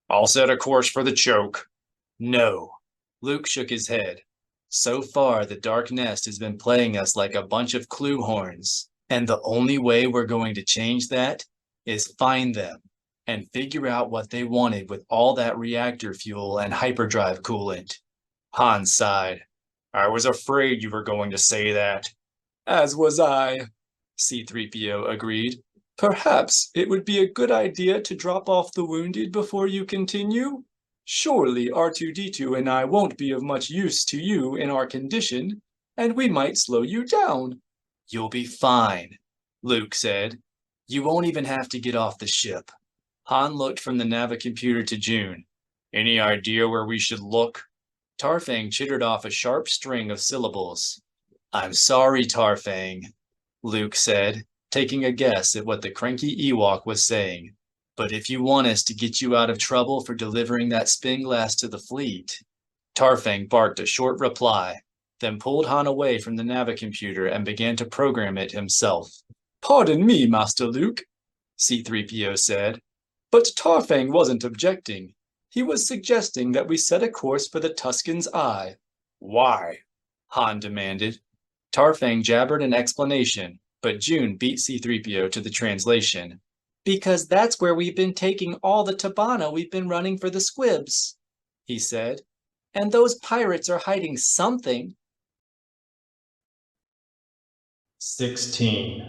S2: I'll set a course for the choke.
S1: No. Luke shook his head. So far, the Dark Nest has been playing us like a bunch of clue horns. And the only way we're going to change that is find them and figure out what they wanted with all that reactor fuel and hyperdrive coolant. Han sighed.
S2: I was afraid you were going to say that.
S1: As was I, C-3PO agreed. Perhaps it would be a good idea to drop off the wounded before you continue? Surely R2-D2 and I won't be of much use to you in our condition, and we might slow you down. You'll be fine, Luke said. You won't even have to get off the ship. Han looked from the navicomputer to June.
S2: Any idea where we should look?
S1: Tarfang chittered off a sharp string of syllables. I'm sorry, Tarfang, Luke said, taking a guess at what the cranky Ewok was saying. But if you want us to get you out of trouble for delivering that spin glass to the fleet. Tarfang barked a short reply, then pulled Han away from the navicomputer and began to program it himself. Pardon me, Master Luke, C-3PO said, but Tarfang wasn't objecting. He was suggesting that we set a course for the Tuscan's Eye.
S2: Why?
S1: Han demanded. Tarfang jabbered an explanation, but June beat C-3PO to the translation. Because that's where we've been taking all the Tabana we've been running for the squibs, he said. And those pirates are hiding something.
S4: 16.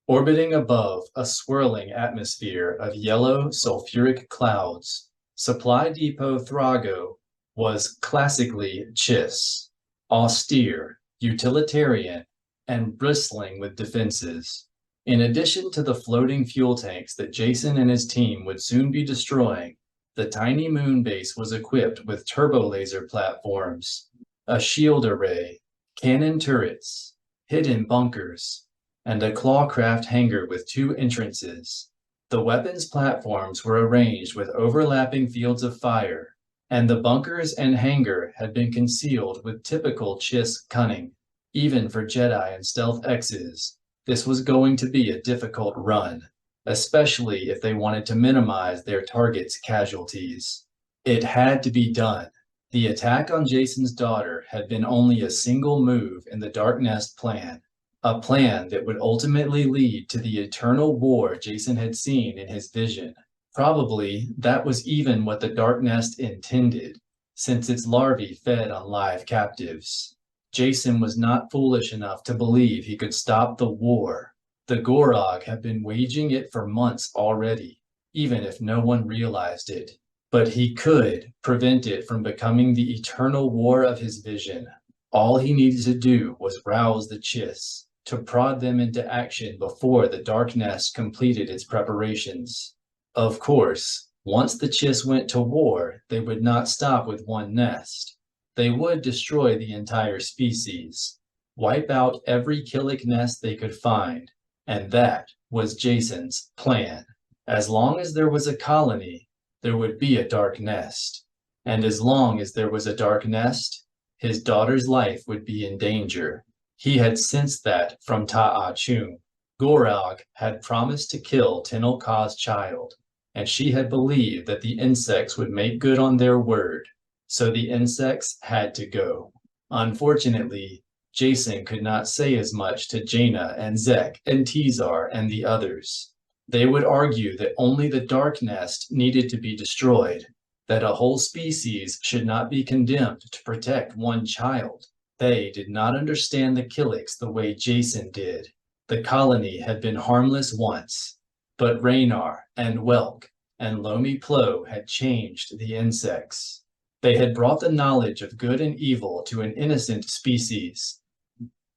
S3: Orbiting above a swirling atmosphere of yellow sulfuric clouds, Supply Depot Thrago was classically Chiss, austere, utilitarian, and bristling with defenses. In addition to the floating fuel tanks that Jacen and his team would soon be destroying, the tiny moon base was equipped with turbo-laser platforms, a shield array, cannon turrets, hidden bunkers, and a clawcraft hangar with 2 entrances. The weapons platforms were arranged with overlapping fields of fire, and the bunkers and hangar had been concealed with typical Chiss cunning. Even for Jedi and Stealth X's, this was going to be a difficult run, especially if they wanted to minimize their target's casualties. It had to be done. The attack on Jacen's daughter had been only a single move in the Dark Nest plan, a plan that would ultimately lead to the eternal war Jacen had seen in his vision. Probably that was even what the Dark Nest intended, since its larvae fed on live captives. Jacen was not foolish enough to believe he could stop the war. The Gorog had been waging it for months already, even if no one realized it. But he could prevent it from becoming the eternal war of his vision. All he needed to do was rouse the Chiss, to prod them into action before the Dark Nest completed its preparations. Of course, once the Chiss went to war, they would not stop with one nest. They would destroy the entire species, wipe out every Killik nest they could find, and that was Jacen's plan. As long as there was a colony, there would be a Dark Nest. And as long as there was a Dark Nest, his daughter's life would be in danger. He had sensed that from Ta'achum. Gorog had promised to kill Tenel Ka's child, and she had believed that the insects would make good on their word, so the insects had to go. Unfortunately, Jacen could not say as much to Jaina and Zek and Tizar and the others. They would argue that only the Dark Nest needed to be destroyed, that a whole species should not be condemned to protect one child. They did not understand the Killiks the way Jacen did. The colony had been harmless once, but Raynar and Welk and Lomi Plo had changed the insects. They had brought the knowledge of good and evil to an innocent species,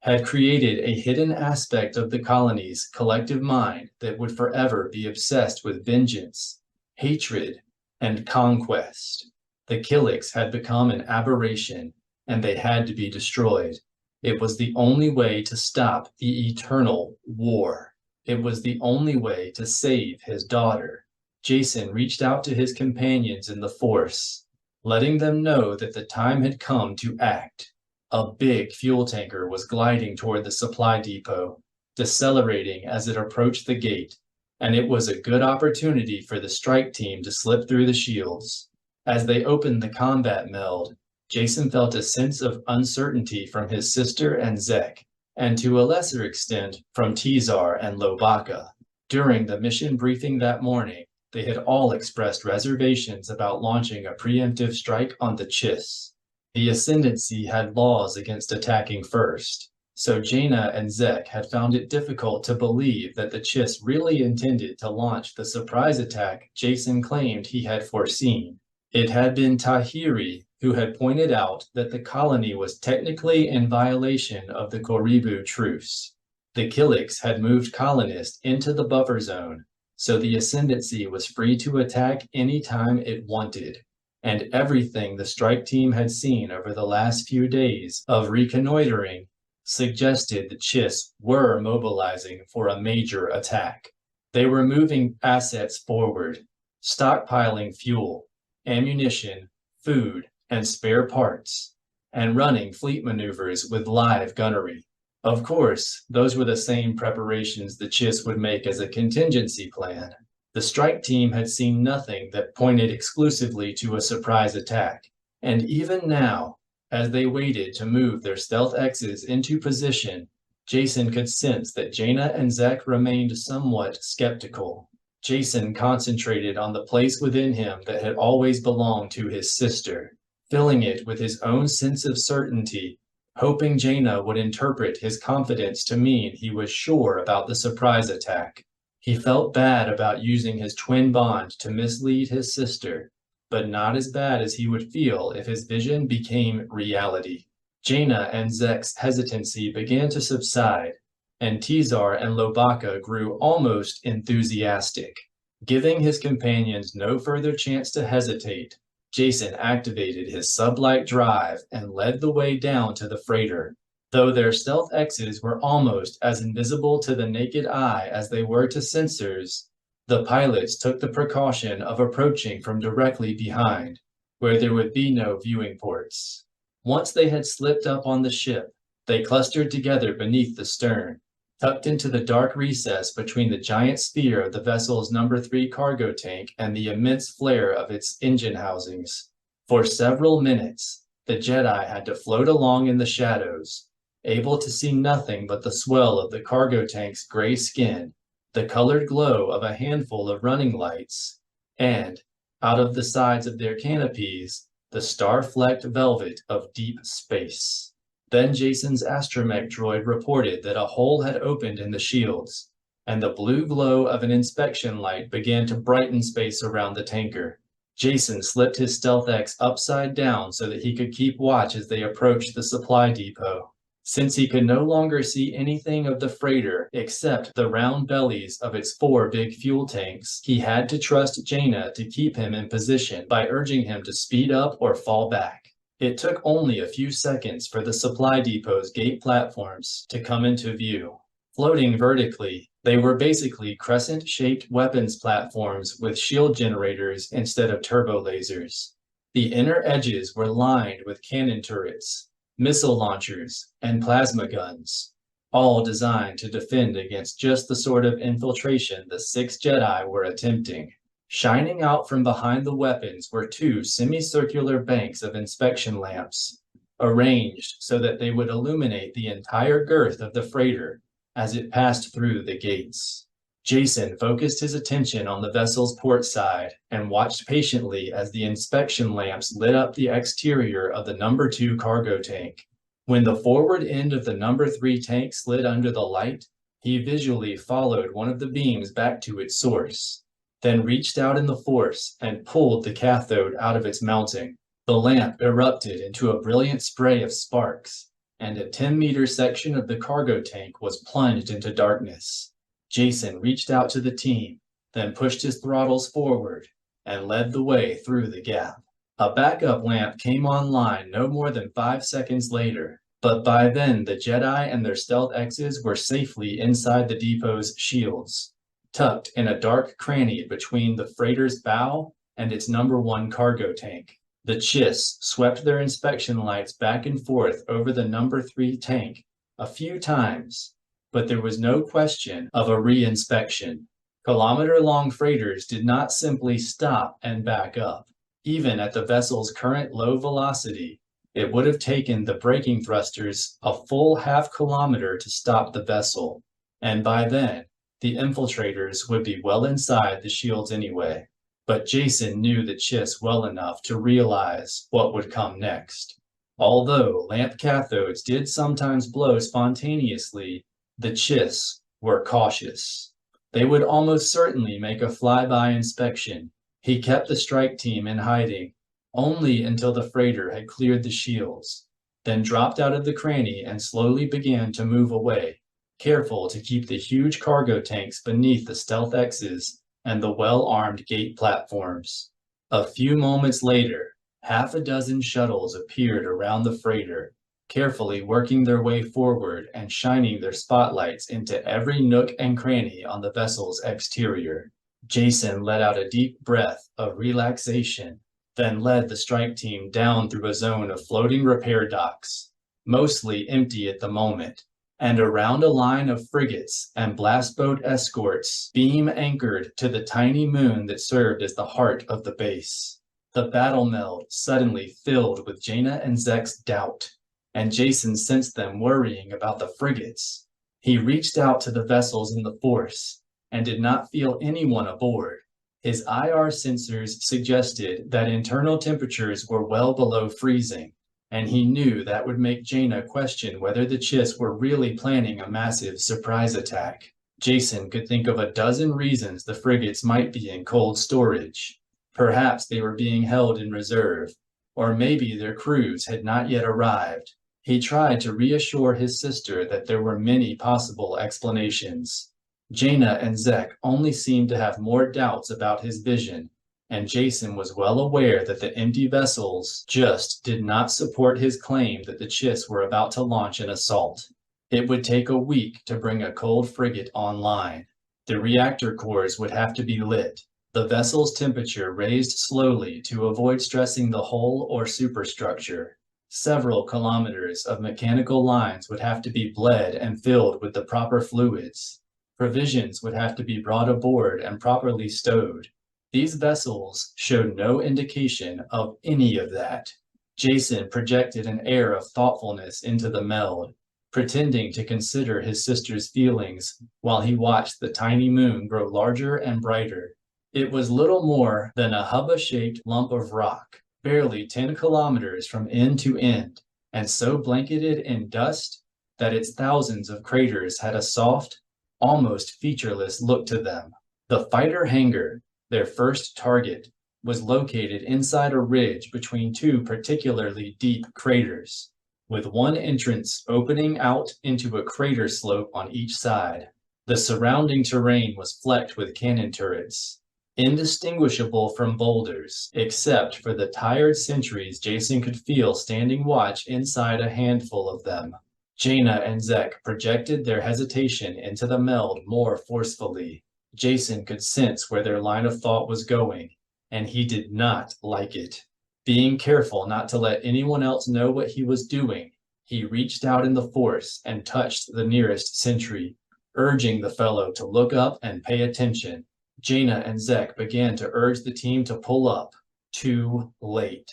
S3: had created a hidden aspect of the colony's collective mind that would forever be obsessed with vengeance, hatred, and conquest. The Killiks had become an aberration, and they had to be destroyed. It was the only way to stop the eternal war. It was the only way to save his daughter. Jacen reached out to his companions in the Force, letting them know that the time had come to act. A big fuel tanker was gliding toward the supply depot, decelerating as it approached the gate, and it was a good opportunity for the strike team to slip through the shields. As they opened the combat meld, Jacen felt a sense of uncertainty from his sister and Zek, and to a lesser extent from Tizar and Lobaka. During the mission briefing that morning, they had all expressed reservations about launching a preemptive strike on the Chiss. The Ascendancy had laws against attacking first, so Jaina and Zek had found it difficult to believe that the Chiss really intended to launch the surprise attack Jacen claimed he had foreseen. It had been Tahiri who had pointed out that the colony was technically in violation of the Koribu truce. The Killiks had moved colonists into the buffer zone, so the Ascendancy was free to attack anytime it wanted, and everything the strike team had seen over the last few days of reconnoitering suggested the Chiss were mobilizing for a major attack. They were moving assets forward, stockpiling fuel, ammunition, food, and spare parts, and running fleet maneuvers with live gunnery. Of course, those were the same preparations the Chiss would make as a contingency plan. The strike team had seen nothing that pointed exclusively to a surprise attack, and even now, as they waited to move their stealth X's into position, Jacen could sense that Jaina and Zek remained somewhat skeptical. Jacen concentrated on the place within him that had always belonged to his sister, filling it with his own sense of certainty, hoping Jaina would interpret his confidence to mean he was sure about the surprise attack. He felt bad about using his twin bond to mislead his sister, but not as bad as he would feel if his vision became reality. Jaina and Zek's hesitancy began to subside, and Tizar and Lobaka grew almost enthusiastic. Giving his companions no further chance to hesitate, Jacen activated his sublight drive and led the way down to the freighter. Though their stealth X's were almost as invisible to the naked eye as they were to sensors, the pilots took the precaution of approaching from directly behind, where there would be no viewing ports. Once they had slipped up on the ship, they clustered together beneath the stern, tucked into the dark recess between the giant sphere of the vessel's number 3 cargo tank and the immense flare of its engine housings. For several minutes, the Jedi had to float along in the shadows, able to see nothing but the swell of the cargo tank's gray skin, the colored glow of a handful of running lights, and, out of the sides of their canopies, the star-flecked velvet of deep space. Then Jacen's astromech droid reported that a hole had opened in the shields, and the blue glow of an inspection light began to brighten space around the tanker. Jacen slipped his Stealth X upside down so that he could keep watch as they approached the supply depot. Since he could no longer see anything of the freighter except the round bellies of its 4 big fuel tanks, he had to trust Jaina to keep him in position by urging him to speed up or fall back. It took only a few seconds for the supply depot's gate platforms to come into view. Floating vertically, they were basically crescent-shaped weapons platforms with shield generators instead of turbo lasers. The inner edges were lined with cannon turrets, missile launchers, and plasma guns, all designed to defend against just the sort of infiltration the 6 Jedi were attempting. Shining out from behind the weapons were 2 semicircular banks of inspection lamps, arranged so that they would illuminate the entire girth of the freighter as it passed through the gates. Jacen focused his attention on the vessel's port side and watched patiently as the inspection lamps lit up the exterior of the number 2 cargo tank. When the forward end of the number 3 tank slid under the light, he visually followed one of the beams back to its source, then reached out in the force and pulled the cathode out of its mounting. The lamp erupted into a brilliant spray of sparks, and a 10-meter section of the cargo tank was plunged into darkness. Jacen reached out to the team, then pushed his throttles forward and led the way through the gap. A backup lamp came online no more than 5 seconds later, but by then the Jedi and their stealth X's were safely inside the depot's shields, tucked in a dark cranny between the freighter's bow and its number 1 cargo tank. The Chiss swept their inspection lights back and forth over the number 3 tank a few times, but there was no question of a re-inspection. Kilometer-long freighters did not simply stop and back up. Even at the vessel's current low velocity, it would have taken the braking thrusters a full half-kilometer to stop the vessel, and by then, the infiltrators would be well inside the shields anyway. But Jacen knew the Chiss well enough to realize what would come next. Although lamp cathodes did sometimes blow spontaneously, the Chiss were cautious. They would almost certainly make a flyby inspection. He kept the strike team in hiding, only until the freighter had cleared the shields, then dropped out of the cranny and slowly began to move away, careful to keep the huge cargo tanks beneath the stealth X's and the well-armed gate platforms. A few moments later, half a dozen shuttles appeared around the freighter, carefully working their way forward and shining their spotlights into every nook and cranny on the vessel's exterior. Jacen let out a deep breath of relaxation, then led the strike team down through a zone of floating repair docks, mostly empty at the moment, and around a line of frigates and blast boat escorts beam anchored to the tiny moon that served as the heart of the base. The battle meld suddenly filled with Jaina and Zek's doubt, and Jacen sensed them worrying about the frigates. He reached out to the vessels in the force and did not feel anyone aboard. His IR sensors suggested that internal temperatures were well below freezing, and he knew that would make Jaina question whether the Chiss were really planning a massive surprise attack. Jacen could think of a dozen reasons the frigates might be in cold storage. Perhaps they were being held in reserve, or maybe their crews had not yet arrived. He tried to reassure his sister that there were many possible explanations. Jaina and Zek only seemed to have more doubts about his vision, and Jacen was well aware that the empty vessels just did not support his claim that the Chiss were about to launch an assault. It would take a week to bring a cold frigate online. The reactor cores would have to be lit, the vessel's temperature raised slowly to avoid stressing the hull or superstructure. Several kilometers of mechanical lines would have to be bled and filled with the proper fluids. Provisions would have to be brought aboard and properly stowed. These vessels showed no indication of any of that. Jacen projected an air of thoughtfulness into the meld, pretending to consider his sister's feelings while he watched the tiny moon grow larger and brighter. It was little more than a hubba-shaped lump of rock, barely 10 kilometers from end to end, and so blanketed in dust that its thousands of craters had a soft, almost featureless look to them. The fighter hangar, their first target, was located inside a ridge between two particularly deep craters, with one entrance opening out into a crater slope on each side. The surrounding terrain was flecked with cannon turrets, indistinguishable from boulders, except for the tired sentries Jacen could feel standing watch inside a handful of them. Jaina and Zek projected their hesitation into the meld more forcefully. Jacen could sense where their line of thought was going, and he did not like it. Being careful not to let anyone else know what he was doing, he reached out in the force and touched the nearest sentry, urging the fellow to look up and pay attention. Jaina and Zek began to urge the team to pull up. Too late.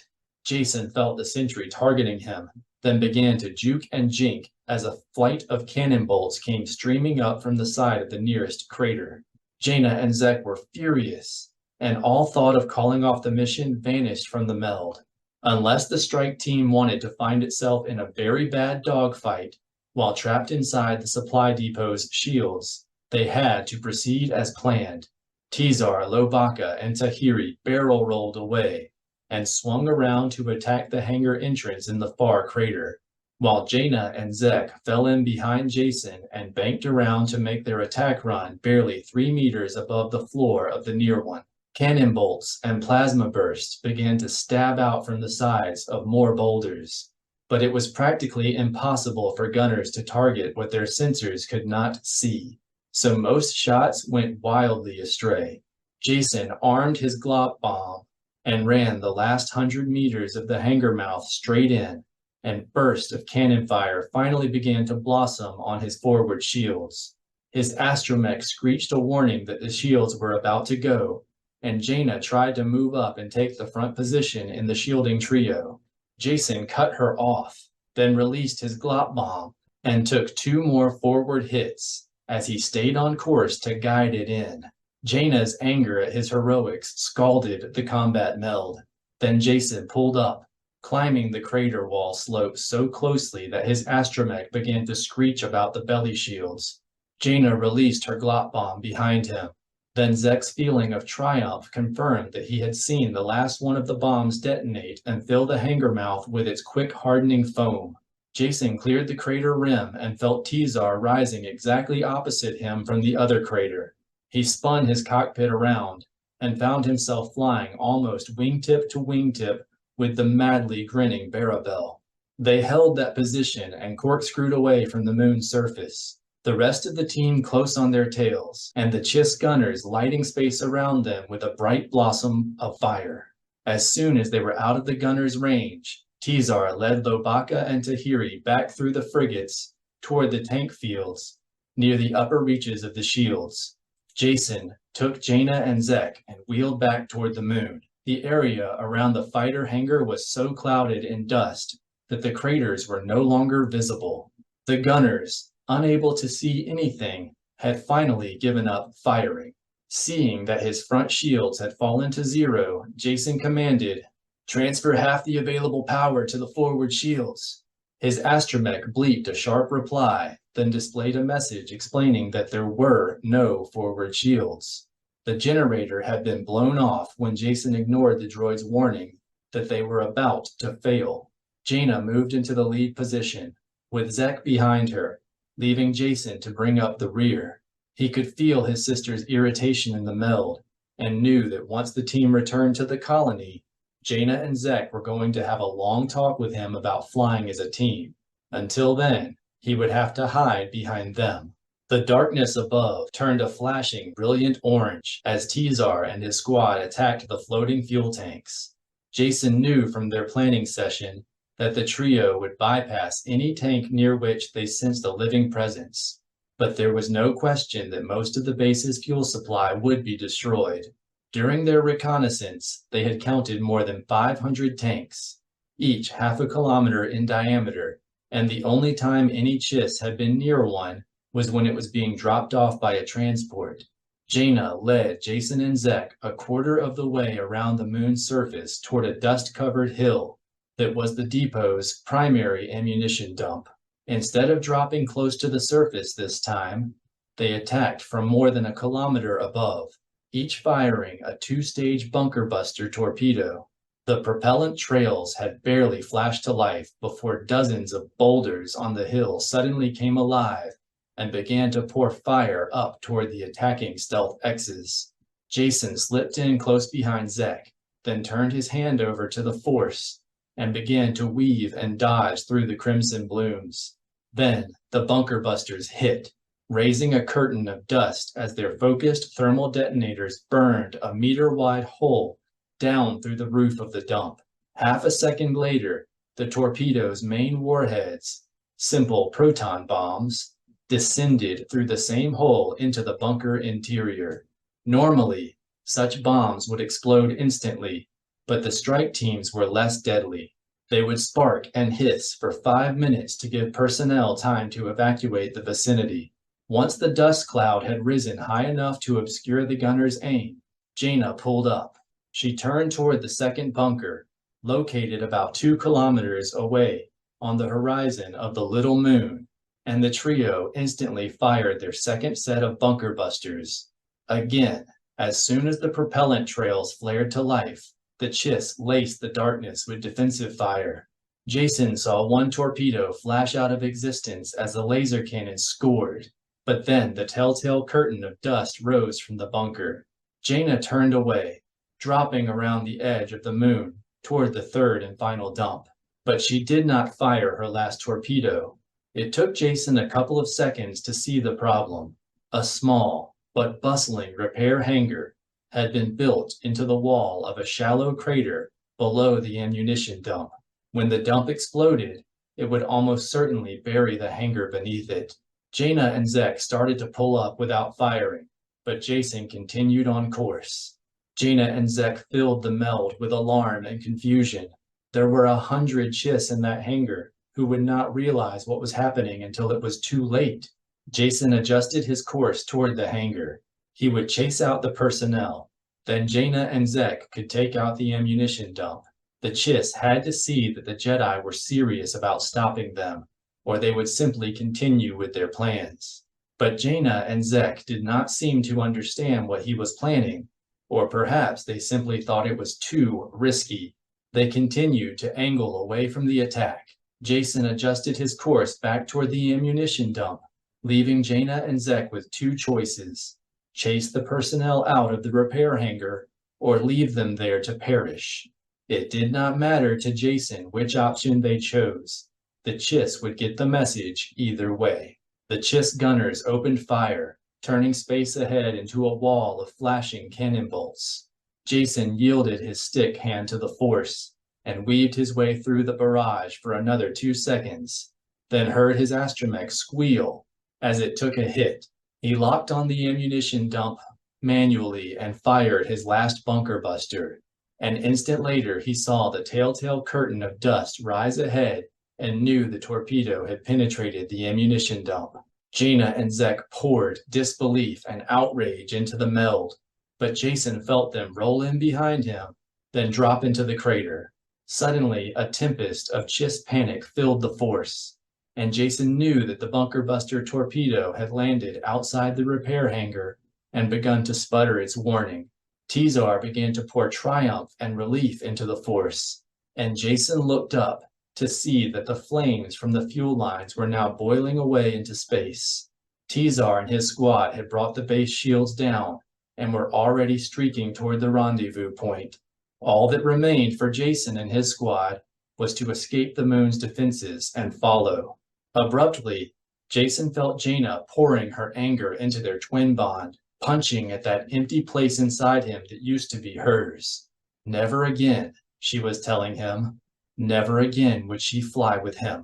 S3: Jacen felt the sentry targeting him, then began to juke and jink as a flight of cannon bolts came streaming up from the side of the nearest crater. Jaina and Zek were furious, and all thought of calling off the mission vanished from the meld. Unless the strike team wanted to find itself in a very bad dogfight while trapped inside the supply depot's shields, they had to proceed as planned. Tizar, Lobaka, and Tahiri barrel-rolled away and swung around to attack the hangar entrance in the far crater, while Jaina and Zek fell in behind Jacen and banked around to make their attack run barely 3 meters above the floor of the near one. Cannon bolts and plasma bursts began to stab out from the sides of more boulders, but it was practically impossible for gunners to target what their sensors could not see, so most shots went wildly astray. Jacen armed his glop bomb and ran the last 100 meters of the hangar mouth straight in, and bursts of cannon fire finally began to blossom on his forward shields. His astromech screeched a warning that the shields were about to go, and Jaina tried to move up and take the front position in the shielding trio. Jacen cut her off, then released his glop bomb and took 2 more forward hits as he stayed on course to guide it in. Jaina's anger at his heroics scalded the combat meld. Then Jacen pulled up, climbing the crater wall slope so closely that his astromech began to screech about the belly shields. Jaina released her glop bomb behind him. Then Zek's feeling of triumph confirmed that he had seen the last one of the bombs detonate and fill the hangar mouth with its quick hardening foam. Jacen cleared the crater rim and felt Tizar rising exactly opposite him from the other crater. He spun his cockpit around and found himself flying almost wingtip to wingtip with the madly grinning Barabel. They held that position and corkscrewed away from the moon's surface, the rest of the team close on their tails, and the Chiss gunners lighting space around them with a bright blossom of fire. As soon as they were out of the gunners' range, Tizar led Lobaka and Tahiri back through the frigates toward the tank fields near the upper reaches of the shields. Jacen took Jaina and Zek and wheeled back toward the moon. The area around the fighter hangar was so clouded in dust that the craters were no longer visible. The gunners, unable to see anything, had finally given up firing. Seeing that his front shields had fallen to zero, Jacen commanded, Transfer half the available power to the forward shields. His astromech bleeped a sharp reply, then displayed a message explaining that there were no forward shields. The generator had been blown off when Jacen ignored the droid's warning that they were about to fail. Jaina moved into the lead position, with Zek behind her, leaving Jacen to bring up the rear. He could feel his sister's irritation in the meld, and knew that once the team returned to the colony, Jaina and Zek were going to have a long talk with him about flying as a team. Until then, he would have to hide behind them. The darkness above turned a flashing, brilliant orange as Tizar and his squad attacked the floating fuel tanks. Jacen knew from their planning session that the trio would bypass any tank near which they sensed a living presence. But there was no question that most of the base's fuel supply would be destroyed. During their reconnaissance, they had counted more than 500 tanks, each half a kilometer in diameter, and the only time any Chiss had been near one was when it was being dropped off by a transport. Jaina led Jacen and Zek a quarter of the way around the moon's surface toward a dust-covered hill that was the depot's primary ammunition dump. Instead of dropping close to the surface this time, they attacked from more than a kilometer above, each firing a two-stage bunker buster torpedo. The propellant trails had barely flashed to life before dozens of boulders on the hill suddenly came alive and began to pour fire up toward the attacking stealth X's. Jacen slipped in close behind Zek, then turned his hand over to the Force and began to weave and dodge through the crimson blooms. Then the bunker busters hit, raising a curtain of dust as their focused thermal detonators burned a meter-wide hole down through the roof of the dump. Half a second later, the torpedo's main warheads, simple proton bombs, descended through the same hole into the bunker interior. Normally, such bombs would explode instantly, but the strike teams were less deadly. They would spark and hiss for 5 minutes to give personnel time to evacuate the vicinity. Once the dust cloud had risen high enough to obscure the gunner's aim, Jaina pulled up. She turned toward the second bunker, located about 2 kilometers away on the horizon of the Little Moon, and the trio instantly fired their second set of bunker busters. Again, as soon as the propellant trails flared to life, the Chiss laced the darkness with defensive fire. Jacen saw one torpedo flash out of existence as the laser cannon scored, but then the telltale curtain of dust rose from the bunker. Jaina turned away, dropping around the edge of the moon toward the third and final dump. But she did not fire her last torpedo. It took Jacen a couple of seconds to see the problem. A small but bustling repair hangar had been built into the wall of a shallow crater below the ammunition dump. When the dump exploded, it would almost certainly bury the hangar beneath it. Jaina and Zek started to pull up without firing, but Jacen continued on course. Jaina and Zek filled the meld with alarm and confusion. There were 100 Chiss in that hangar who would not realize what was happening until it was too late. Jacen adjusted his course toward the hangar. He would chase out the personnel. Then Jaina and Zek could take out the ammunition dump. The Chiss had to see that the Jedi were serious about stopping them, or they would simply continue with their plans. But Jaina and Zek did not seem to understand what he was planning, or perhaps they simply thought it was too risky. They continued to angle away from the attack. Jacen adjusted his course back toward the ammunition dump, leaving Jaina and Zek with 2 choices: chase the personnel out of the repair hangar, or leave them there to perish. It did not matter to Jacen which option they chose. The Chiss would get the message either way. The Chiss gunners opened fire, turning space ahead into a wall of flashing cannon bolts. Jacen yielded his stick hand to the Force and weaved his way through the barrage for another 2 seconds, then heard his astromech squeal as it took a hit. He locked on the ammunition dump manually and fired his last bunker buster. An instant later, he saw the telltale curtain of dust rise ahead and knew the torpedo had penetrated the ammunition dump. Jaina and Zek poured disbelief and outrage into the meld, but Jacen felt them roll in behind him, then drop into the crater. Suddenly, a tempest of chiss panic filled the force, and Jacen knew that the bunker buster torpedo had landed outside the repair hangar and begun to sputter its warning. Tizar began to pour triumph and relief into the force, and Jacen looked up to see that the flames from the fuel lines were now boiling away into space. Tizar and his squad had brought the base shields down and were already streaking toward the rendezvous point. All that remained for Jacen and his squad was to escape the moon's defenses and follow. Abruptly, Jacen felt Jaina pouring her anger into their twin bond, punching at that empty place inside him that used to be hers. Never again, she was telling him. Never again would she fly with him.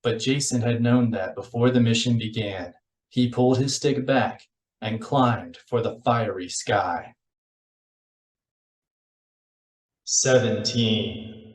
S3: But Jacen had known that before the mission began. He pulled his stick back and climbed for the fiery sky. 17.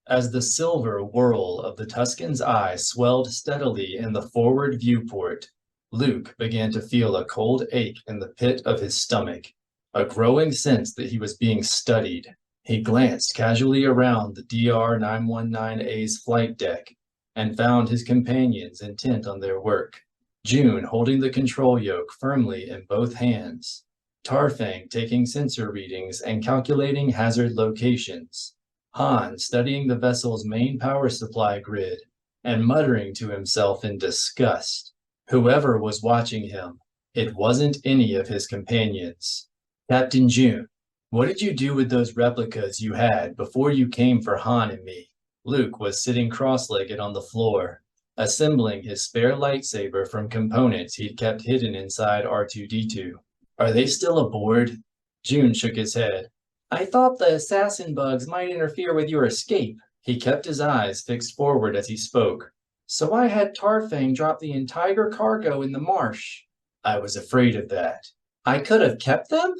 S3: As the silver whirl of the Tuscan's eye swelled steadily in the forward viewport, Luke began to feel a cold ache in the pit of his stomach, a growing sense that he was being studied. He glanced casually around the DR-919A's flight deck and found his companions intent on their work. June holding the control yoke firmly in both hands, Tarfang taking sensor readings and calculating hazard locations, Han studying the vessel's main power supply grid and muttering to himself in disgust. Whoever was watching him, it wasn't any of his companions. Captain June, what did you do with those replicas you had before you came for Han and me? Luke was sitting cross-legged on the floor, assembling his spare lightsaber from components he'd kept hidden inside R2-D2. Are they still aboard? June shook his head. I thought the assassin bugs might interfere with your escape. He kept his eyes fixed forward as he spoke. So I had Tarfang drop the entire cargo in the marsh. I was afraid of that. I could have kept them?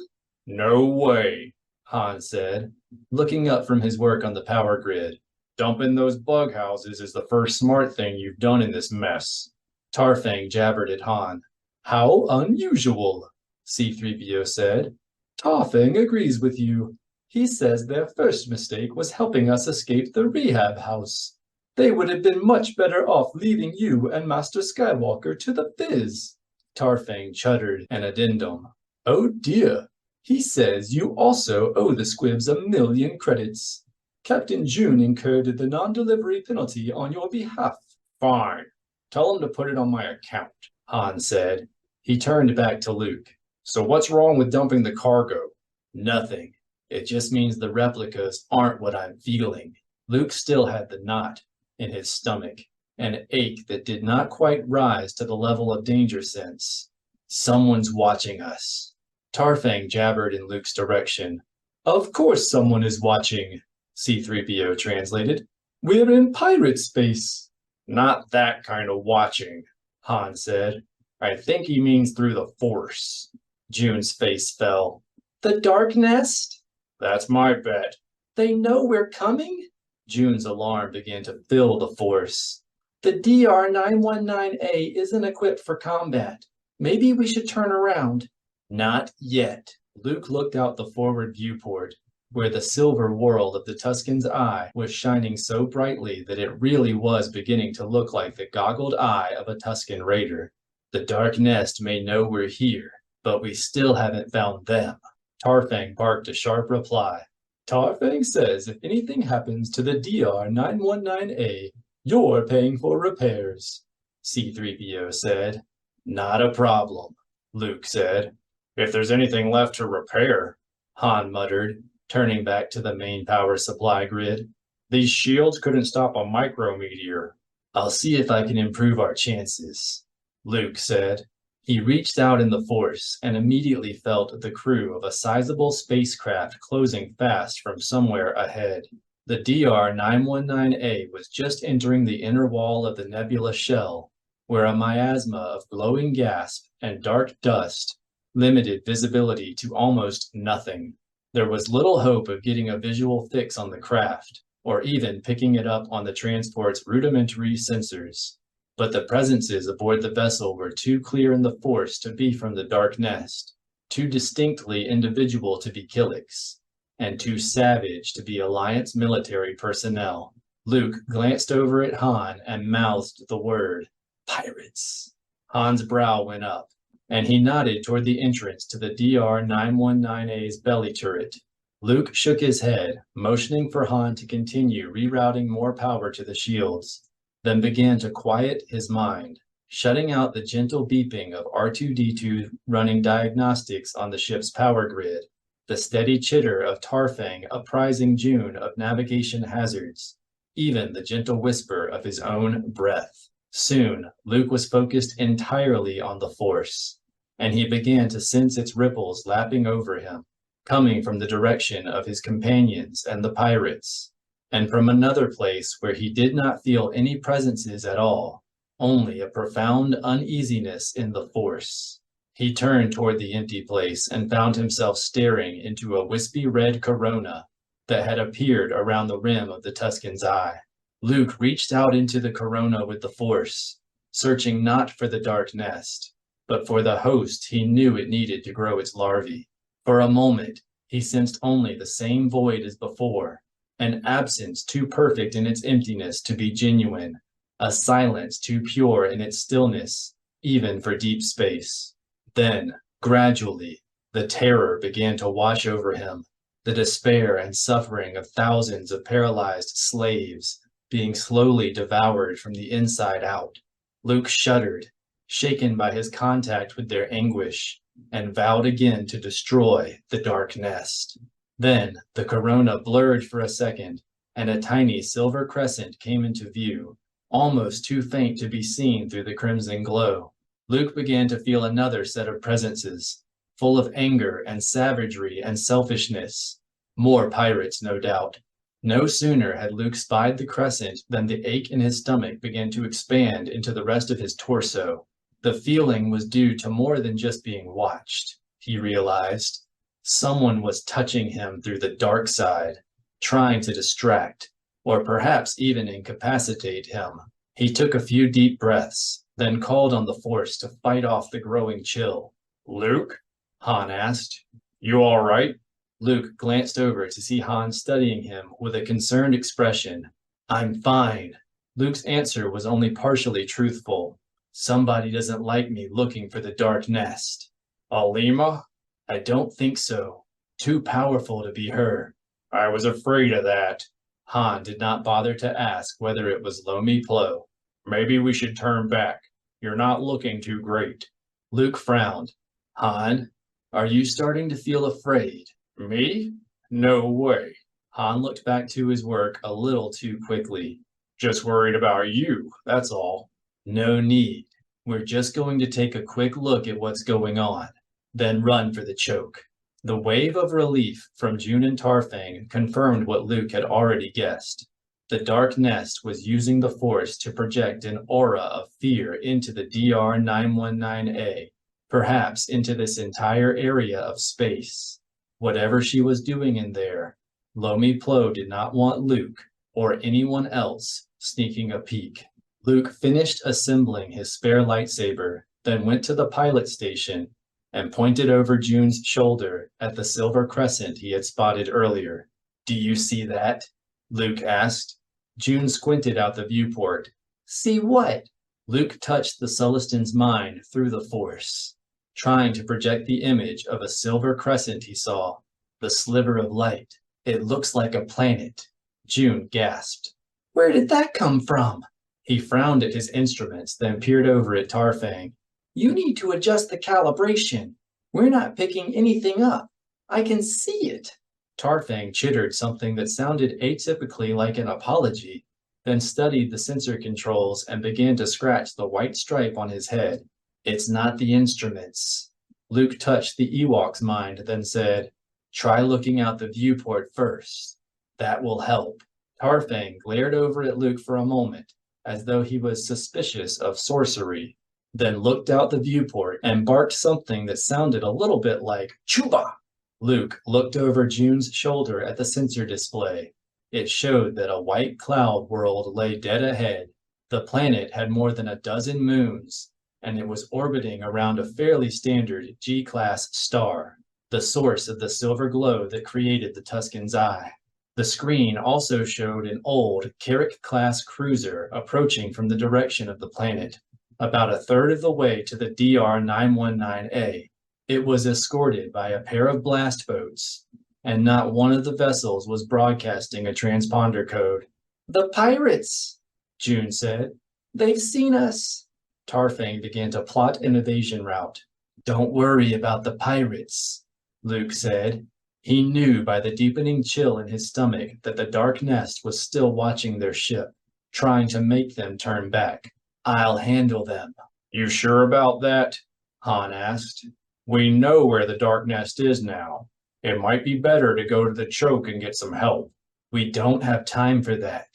S2: No way,
S3: Han said, looking up from his work on the power grid.
S2: Dumping those bug houses is the first smart thing you've done in this mess.
S3: Tarfang jabbered at Han. How unusual, C-3PO said. Tarfang agrees with you. He says their first mistake was helping us escape the rehab house. They would have been much better off leaving you and Master Skywalker to the Fizz. Tarfang chuttered an addendum. Oh dear. He says you also owe the squibs 1,000,000 credits. Captain June incurred the non-delivery penalty on your behalf.
S2: Fine. Tell him to put it on my account,
S3: Han said. He turned back to Luke.
S2: So what's wrong with dumping the cargo?
S3: Nothing. It just means the replicas aren't what I'm feeling. Luke still had the knot in his stomach, an ache that did not quite rise to the level of danger sense. Someone's watching us. Tarfang jabbered in Luke's direction. Of course someone is watching, C-3PO translated. We're in pirate space.
S2: Not that kind of watching,
S3: Han said.
S2: I think he means through the Force.
S3: June's face fell. The Dark Nest?
S2: That's my bet.
S3: They know we're coming? June's alarm began to fill the Force. The DR-919A isn't equipped for combat. Maybe we should turn around. Not yet. Luke looked out the forward viewport, where the silver whorl of the Tuscan's eye was shining so brightly that it really was beginning to look like the goggled eye of a Tuscan raider. The Dark Nest may know we're here, but we still haven't found them. Tarfang barked a sharp reply. Tarfang says if anything happens to the DR-919A, you're paying for repairs, C-3PO said. Not a problem, Luke said.
S2: If there's anything left to repair,
S3: Han muttered, turning back to the main power supply grid.
S2: These shields couldn't stop a micrometeor.
S3: I'll see if I can improve our chances, Luke said. He reached out in the Force and immediately felt the crew of a sizable spacecraft closing fast from somewhere ahead. The DR-919A was just entering the inner wall of the nebula shell, where a miasma of glowing gas and dark dust limited visibility to almost nothing. There was little hope of getting a visual fix on the craft, or even picking it up on the transport's rudimentary sensors. But the presences aboard the vessel were too clear in the Force to be from the Dark Nest, too distinctly individual to be Killiks. and too savage to be Alliance military personnel. Luke glanced over at Han and mouthed the word, "Pirates." Han's brow went up, and he nodded toward the entrance to the DR-919A's belly turret. Luke shook his head, motioning for Han to continue rerouting more power to the shields, then began to quiet his mind, shutting out the gentle beeping of R2-D2 running diagnostics on the ship's power grid, the steady chitter of Tarfang apprising June of navigation hazards, even the gentle whisper of his own breath. Soon, Luke was focused entirely on the Force, and he began to sense its ripples lapping over him, coming from the direction of his companions and the pirates, and from another place where he did not feel any presences at all, only a profound uneasiness in the Force. He turned toward the empty place and found himself staring into a wispy red corona that had appeared around the rim of the Tuscan's eye. Luke reached out into the corona with the Force, searching not for the Dark Nest, but for the host he knew it needed to grow its larvae. For a moment, he sensed only the same void as before, an absence too perfect in its emptiness to be genuine, a silence too pure in its stillness, even for deep space. Then, gradually, the terror began to wash over him, the despair and suffering of thousands of paralyzed slaves being slowly devoured from the inside out. Luke shuddered, shaken by his contact with their anguish, and vowed again to destroy the Dark Nest. Then the corona blurred for a second, and a tiny silver crescent came into view, almost too faint to be seen through the crimson glow. Luke began to feel another set of presences, full of anger and savagery and selfishness. More pirates, no doubt. No sooner had Luke spied the crescent than the ache in his stomach began to expand into the rest of his torso. The feeling was due to more than just being watched, he realized. Someone was touching him through the dark side, trying to distract, or perhaps even incapacitate him. He took a few deep breaths, then called on the Force to fight off the growing chill. "Luke?" Han asked. "You all right?" Luke glanced over to see Han studying him with a concerned expression. "I'm fine." Luke's answer was only partially truthful. "Somebody doesn't like me looking for the Dark Nest." "Alima?" "I don't think so. Too powerful to be her." "I was afraid of that." Han did not bother to ask whether it was Lomi Plo. "Maybe we should turn back. You're not looking too great." Luke frowned. "Han, are you starting to feel afraid?" "Me? No way." Han looked back to his work a little too quickly. "Just worried about you, that's all." "No need. We're just going to take a quick look at what's going on, then run for the choke." The wave of relief from June and Tarfang confirmed what Luke had already guessed. The Dark Nest was using the Force to project an aura of fear into the DR-919A, perhaps into this entire area of space. Whatever she was doing in there, Lomi Plo did not want Luke, or anyone else, sneaking a peek. Luke finished assembling his spare lightsaber, then went to the pilot station and pointed over June's shoulder at the silver crescent he had spotted earlier. "Do you see that?" Luke asked. June squinted out the viewport. "See what?" Luke touched the Sullistan's mind through the Force, trying to project the image of a silver crescent he saw, the sliver of light. "It looks like a planet." June gasped. "Where did that come from?" He frowned at his instruments, then peered over at Tarfang. "You need to adjust the calibration. We're not picking anything up. I can see it." Tarfang chittered something that sounded atypically like an apology, then studied the sensor controls and began to scratch the white stripe on his head. "It's not the instruments." Luke touched the Ewok's mind, then said, "Try looking out the viewport first. That will help." Tarfang glared over at Luke for a moment, as though he was suspicious of sorcery, then looked out the viewport and barked something that sounded a little bit like "Chuba!" Luke looked over June's shoulder at the sensor display. It showed that a white cloud world lay dead ahead. The planet had more than a dozen moons, and it was orbiting around a fairly standard G-class star. the source of the silver glow that created the Tuscan's eye. The screen also showed an old Killik-class cruiser approaching from the direction of the planet, about a third of the way to the DR-919A. It was escorted by a pair of blast boats, and not one of the vessels was broadcasting a transponder code. "The pirates," June said. "They've seen us." Tarfang began to plot an evasion route. "Don't worry about the pirates," Luke said. He knew by the deepening chill in his stomach that the Dark Nest was still watching their ship, trying to make them turn back. "I'll handle them." "You sure about that?" Han asked. "We know where the Dark Nest is now. It might be better to go to the choke and get some help." "We don't have time for that."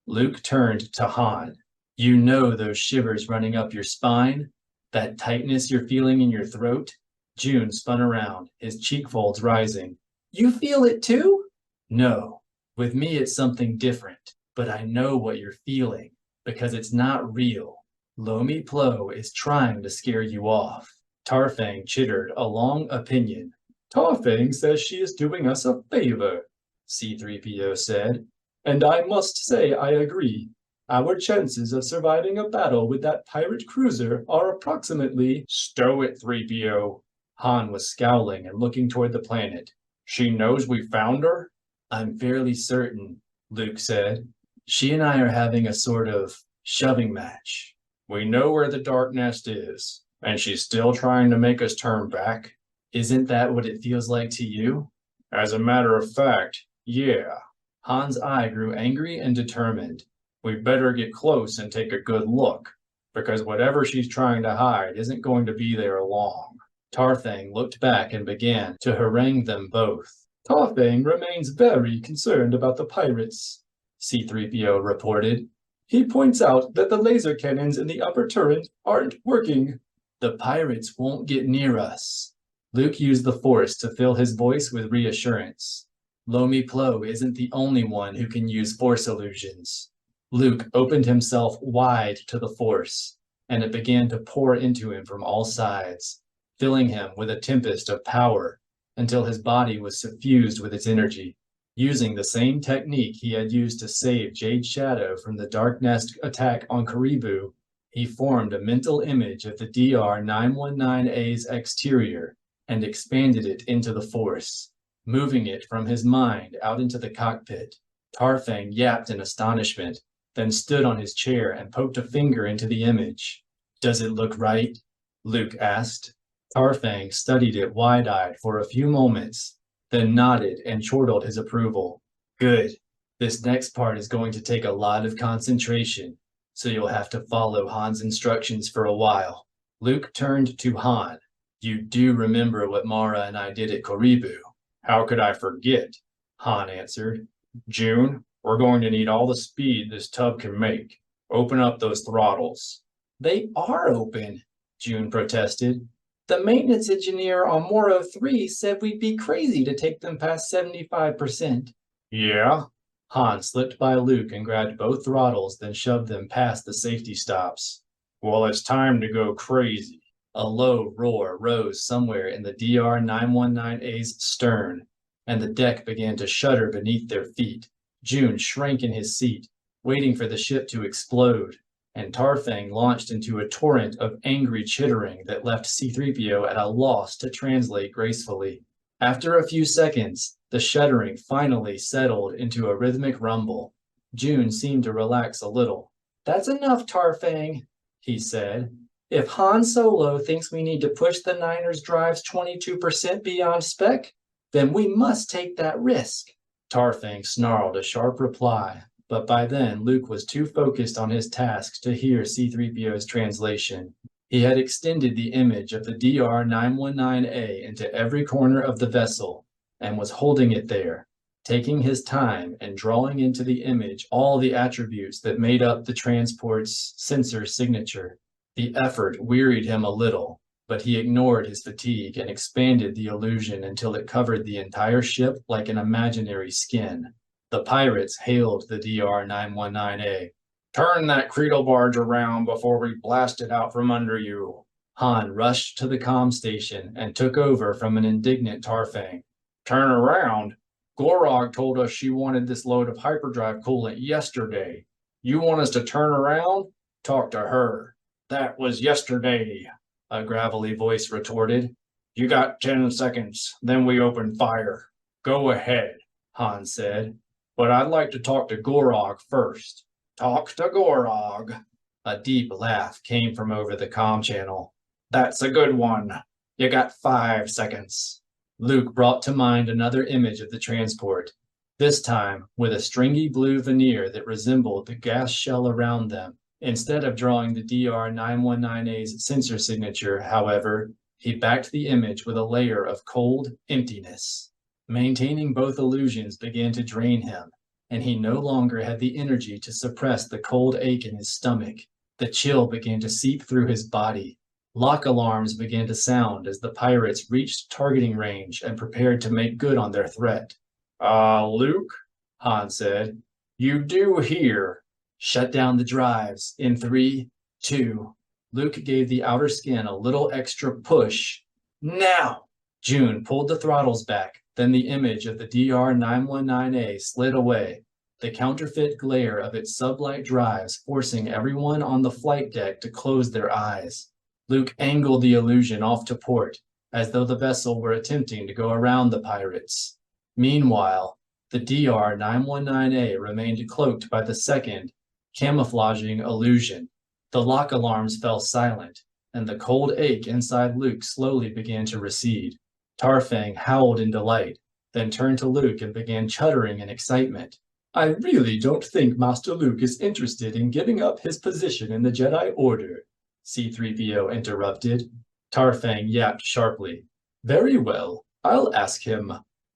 S3: Luke turned to Han. "You know those shivers running up your spine? That tightness you're feeling in your throat?" June spun around, his cheek folds rising. "You feel it too?" "No. With me it's something different. But I know what you're feeling, because it's not real. Lomi Plo is trying to scare you off." Tarfang chittered a long opinion. "Tarfang says she is doing us a favor," C-3PO said. "And I must say I agree. Our chances of surviving a battle with that pirate cruiser are approximately—" "Stow it, 3PO. Han was scowling and looking toward the planet. "She knows we found her?" "I'm fairly certain," Luke said. "She and I are having a sort of shoving match." "We know where the Dark Nest is, and she's still trying to make us turn back?" "Isn't that what it feels like to you?" "As a matter of fact, yeah." Han's eye grew angry and determined. "We better get close and take a good look, because whatever she's trying to hide isn't going to be there long." Tarfang looked back and began to harangue them both. "Tarfang remains very concerned about the pirates," C-3PO reported. "He points out that the laser cannons in the upper turret aren't working." "The pirates won't get near us." Luke used the Force to fill his voice with reassurance. "Lomi Plo isn't the only one who can use Force illusions." Luke opened himself wide to the Force, and it began to pour into him from all sides, filling him with a tempest of power until his body was suffused with its energy. Using the same technique he had used to save Jade Shadow from the Dark Nest attack on Karibu, he formed a mental image of the DR-919A's exterior and expanded it into the Force, moving it from his mind out into the cockpit. Tarfang yapped in astonishment, then stood on his chair and poked a finger into the image. "Does it look right?" Luke asked. Tarfang studied it wide-eyed for a few moments, then nodded and chortled his approval. "Good. This next part is going to take a lot of concentration, so you'll have to follow Han's instructions for a while." Luke turned to Han. "You do remember what Mara and I did at Karibu?" "How could I forget?" Han answered. "June, we're going to need all the speed this tub can make. Open up those throttles." "They are open," June protested. "The maintenance engineer on Moro 3 said we'd be crazy to take them past 75%. "Yeah?" Han slipped by Luke and grabbed both throttles, then shoved them past the safety stops. "Well, it's time to go crazy." A low roar rose somewhere in the DR-919A's stern, and the deck began to shudder beneath their feet. June shrank in his seat, waiting for the ship to explode, and Tarfang launched into a torrent of angry chittering that left C-3PO at a loss to translate gracefully. After a few seconds, the shuddering finally settled into a rhythmic rumble. June seemed to relax a little. "That's enough, Tarfang," he said. "If Han Solo thinks we need to push the Niner's drives 22% beyond spec, then we must take that risk." Tarfang snarled a sharp reply, but by then Luke was too focused on his task to hear C-3PO's translation. He had extended the image of the DR-919A into every corner of the vessel and was holding it there, taking his time and drawing into the image all the attributes that made up the transport's sensor signature. The effort wearied him a little, but he ignored his fatigue and expanded the illusion until it covered the entire ship like an imaginary skin. The pirates hailed the DR-919A. "Turn that cradle barge around before we blast it out from under you."
S4: Han rushed to the comm station and took over from an indignant Tarfang. Turn around? Gorog told us she wanted this load of hyperdrive coolant yesterday. You want us to turn around? Talk to her. That was yesterday, a gravelly voice retorted. You got 10 seconds, then we open fire. Go ahead, Han said. But I'd like to talk to Gorog first. Talk to Gorog. A deep laugh came from over the comm channel. That's a good one. You got 5 seconds. Luke brought to mind another image of the transport, this time with a stringy blue veneer that resembled the gas shell around them. Instead of drawing the DR919A's sensor signature, however, he backed the image with a layer of cold emptiness. Maintaining both illusions began to drain him, and he no longer had the energy to suppress the cold ache in his stomach. The chill began to seep through his body. Lock alarms began to sound as the pirates reached targeting range and prepared to make good on their threat. Luke, Han said, you do hear. Shut down the drives in 3, 2. Luke gave the outer skin a little extra push. Now! June pulled the throttles back, then the image of the DR919A slid away, the counterfeit glare of its sublight drives forcing everyone on the flight deck to close their eyes. Luke angled the illusion off to port, as though the vessel were attempting to go around the pirates. Meanwhile, the DR919A remained cloaked by the second, camouflaging illusion. The lock alarms fell silent, and the cold ache inside Luke slowly began to recede. Tarfang howled in delight, then turned to Luke and began chuttering in excitement. I really don't think Master Luke is interested in giving up his position in the Jedi Order, C-3PO interrupted. Tarfang yapped sharply. Very well, I'll ask him.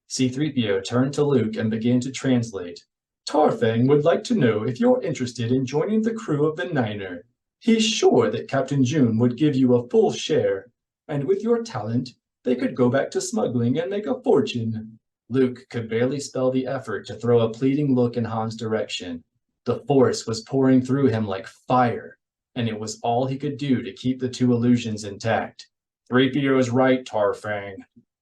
S4: C-3PO turned to Luke and began to translate. Tarfang would like to know if you're interested in joining the crew of the Niner. He's sure that Captain June would give you a full share, and with your talent, they could go back to smuggling and make a fortune. Luke could barely spell the effort to throw a pleading look in Han's direction. The Force was pouring through him like fire, and it was all he could do to keep the two illusions intact. 3PO's right, Tarfang,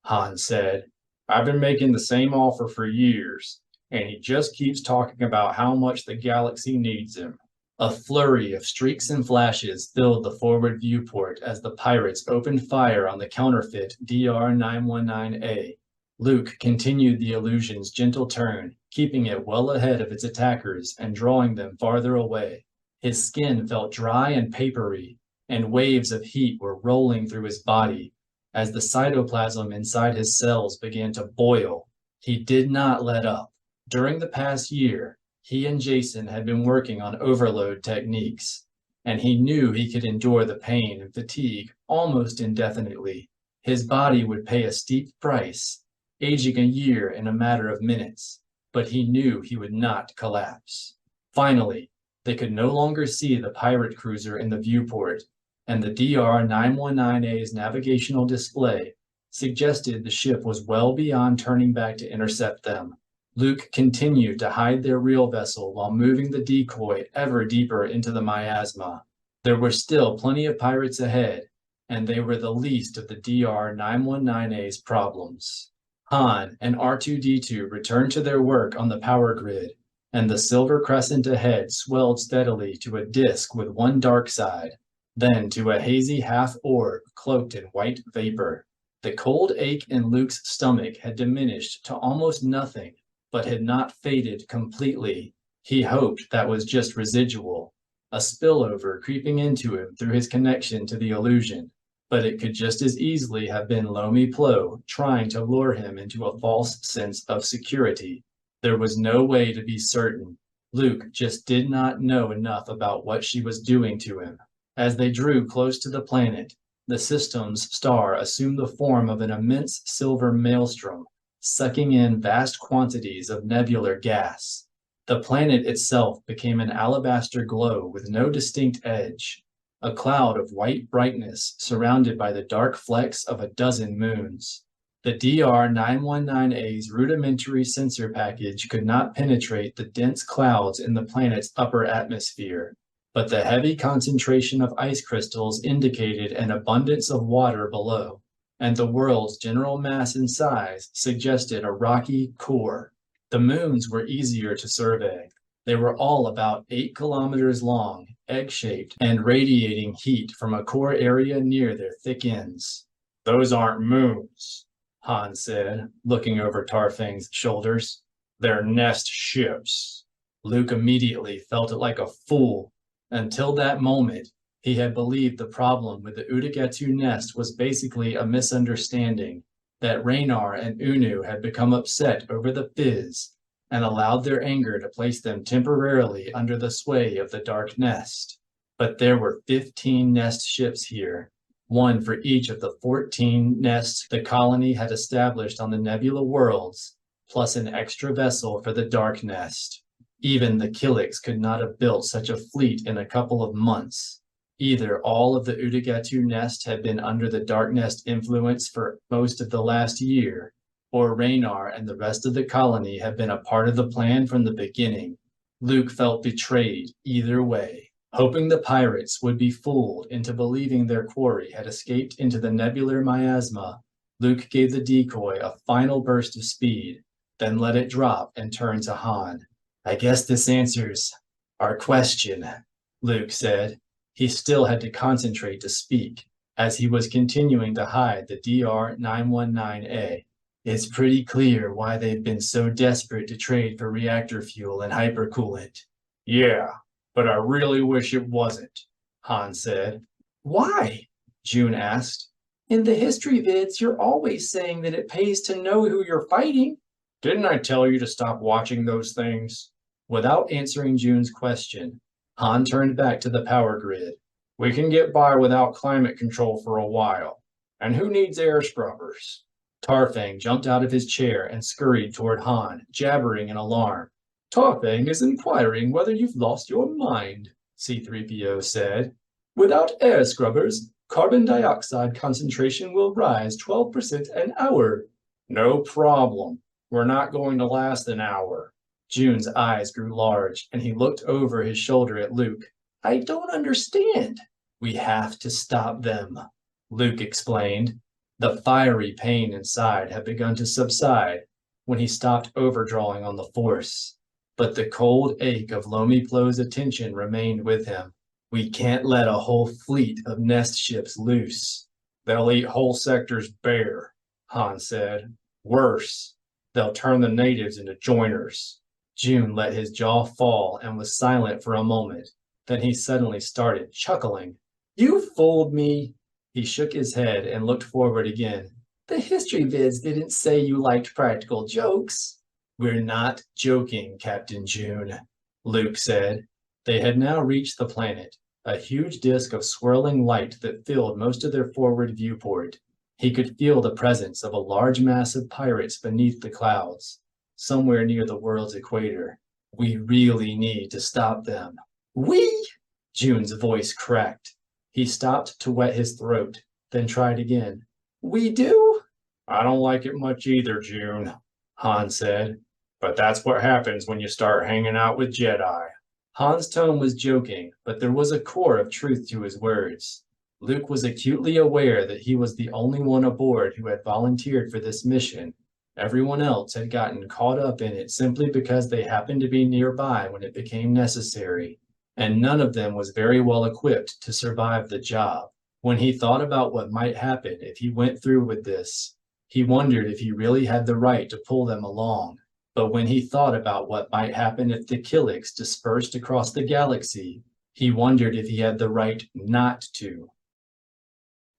S4: Han said. I've been making the same offer for years, and he just keeps talking about how much the galaxy needs him. A flurry of streaks and flashes filled the forward viewport as the pirates opened fire on the counterfeit DR919A. Luke continued the illusion's gentle turn, keeping it well ahead of its attackers and drawing them farther away. His skin felt dry and papery, and waves of heat were rolling through his body as the cytoplasm inside his cells began to boil. He did not let up. During the past year, he and Jacen had been working on overload techniques, and he knew he could endure the pain and fatigue almost indefinitely. His body would pay a steep price, aging a year in a matter of minutes, but he knew he would not collapse. Finally, they could no longer see the pirate cruiser in the viewport, and the DR919A's navigational display suggested the ship was well beyond turning back to intercept them. Luke continued to hide their real vessel while moving the decoy ever deeper into the miasma. There were still plenty of pirates ahead, and they were the least of the DR919A's problems. Han and R2-D2 returned to their work on the power grid, and the silver crescent ahead swelled steadily to a disk with one dark side, then to a hazy half-orb cloaked in white vapor. The cold ache in Luke's stomach had diminished to almost nothing, but had not faded completely. He hoped that was just residual, a spillover creeping into him through his connection to the illusion. But it could just as easily have been Lomi Plo trying to lure him into a false sense of security. There was no way to be certain. Luke just did not know enough about what she was doing to him. As they drew close to the planet, the system's star assumed the form of an immense silver maelstrom, sucking in vast quantities of nebular gas. The planet itself became an alabaster glow with no distinct edge, a cloud of white brightness surrounded by the dark flecks of a dozen moons. The DR919A's rudimentary sensor package could not penetrate the dense clouds in the planet's upper atmosphere, but the heavy concentration of ice crystals indicated an abundance of water below, and the world's general mass and size suggested a rocky core. The moons were easier to survey. They were all about 8 kilometers long, egg-shaped, and radiating heat from a core area near their thick ends. "Those aren't moons," Han said, looking over Tarfang's shoulders. "They're nest ships." Luke immediately felt it like a fool. Until that moment, he had believed the problem with the Udagatu nest was basically a misunderstanding, that Raynar and Unu had become upset over the fizz and allowed their anger to place them temporarily under the sway of the Dark Nest. But there were 15 nest ships here, one for each of the 14 nests the colony had established on the Nebula worlds, plus an extra vessel for the Dark Nest. Even the Killiks could not have built such a fleet in a couple of months. Either all of the Udagatu nest had been under the Dark Nest influence for most of the last year, or Raynar and the rest of the colony had been a part of the plan from the beginning. Luke felt betrayed either way. Hoping the pirates would be fooled into believing their quarry had escaped into the nebular miasma, Luke gave the decoy a final burst of speed, then let it drop and turned to Han. "I guess this answers our question," Luke said. He still had to concentrate to speak, as he was continuing to hide the DR-919A. "It's pretty clear why they've been so desperate to trade for reactor fuel and hypercoolant." "Yeah, but I really wish it wasn't," Han said. "Why?" June asked. "In the history vids, you're always saying that it pays to know who you're fighting." "Didn't I tell you to stop watching those things?" Without answering June's question, Han turned back to the power grid. "We can get by without climate control for a while. And who needs air scrubbers?" Tarfang jumped out of his chair and scurried toward Han, jabbering in alarm. "Tarfang is inquiring whether you've lost your mind," C-3PO said. "Without air scrubbers, carbon dioxide concentration will rise 12% an hour." "No problem. We're not going to last an hour." June's eyes grew large, and he looked over his shoulder at Luke. "I don't understand." "We have to stop them," Luke explained. The fiery pain inside had begun to subside when he stopped overdrawing on the Force, but the cold ache of Lomi Plo's attention remained with him. "We can't let a whole fleet of nest ships loose." "They'll eat whole sectors bare," Han said. "Worse, they'll turn the natives into joiners." June let his jaw fall and was silent for a moment. Then he suddenly started chuckling. "You fooled me." He shook his head and looked forward again. "The history vids didn't say you liked practical jokes." "We're not joking, Captain June," Luke said. They had now reached the planet, a huge disk of swirling light that filled most of their forward viewport. He could feel the presence of a large mass of pirates beneath the clouds, somewhere near the world's equator. "We really need to stop them." "We?" June's voice cracked. He stopped to wet his throat, then tried again. "We do?" "I don't like it much either, June," Han said. "But that's what happens when you start hanging out with Jedi." Han's tone was joking, but there was a core of truth to his words. Luke was acutely aware that he was the only one aboard who had volunteered for this mission. Everyone else had gotten caught up in it simply because they happened to be nearby when it became necessary, and none of them was very well equipped to survive the job. When he thought about what might happen if he went through with this, he wondered if he really had the right to pull them along. But when he thought about what might happen if the Killiks dispersed across the galaxy, he wondered if he had the right not to.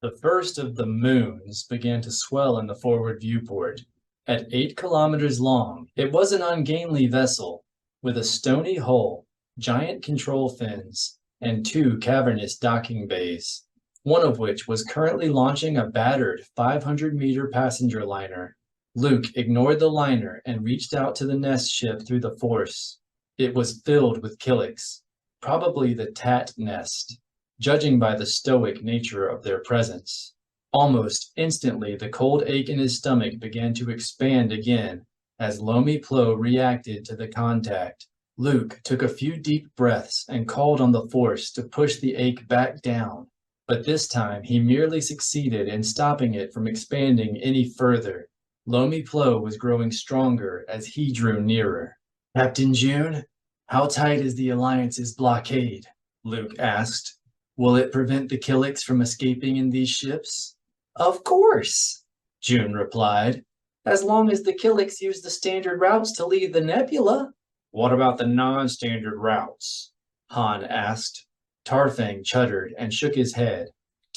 S4: The first of the moons began to swell in the forward viewport. At 8 kilometers long, it was an ungainly vessel with a stony hull, giant control fins, and 2 cavernous docking bays, one of which was currently launching a battered 500-meter passenger liner. Luke ignored the liner and reached out to the nest ship through the Force. It was filled with Killiks, probably the Tat Nest, judging by the stoic nature of their presence. Almost instantly, the cold ache in his stomach began to expand again as Lomi Plo reacted to the contact. Luke took a few deep breaths and called on the Force to push the ache back down, but this time he merely succeeded in stopping it from expanding any further. Lomi Plo was growing stronger as he drew nearer. Captain June, how tight is the Alliance's blockade? Luke asked. Will it prevent the Killiks from escaping in these ships? Of course, June replied, as long as the Killiks use the standard routes to leave the nebula. What about the non-standard routes? Han asked. Tarfang chuddered and shook his head.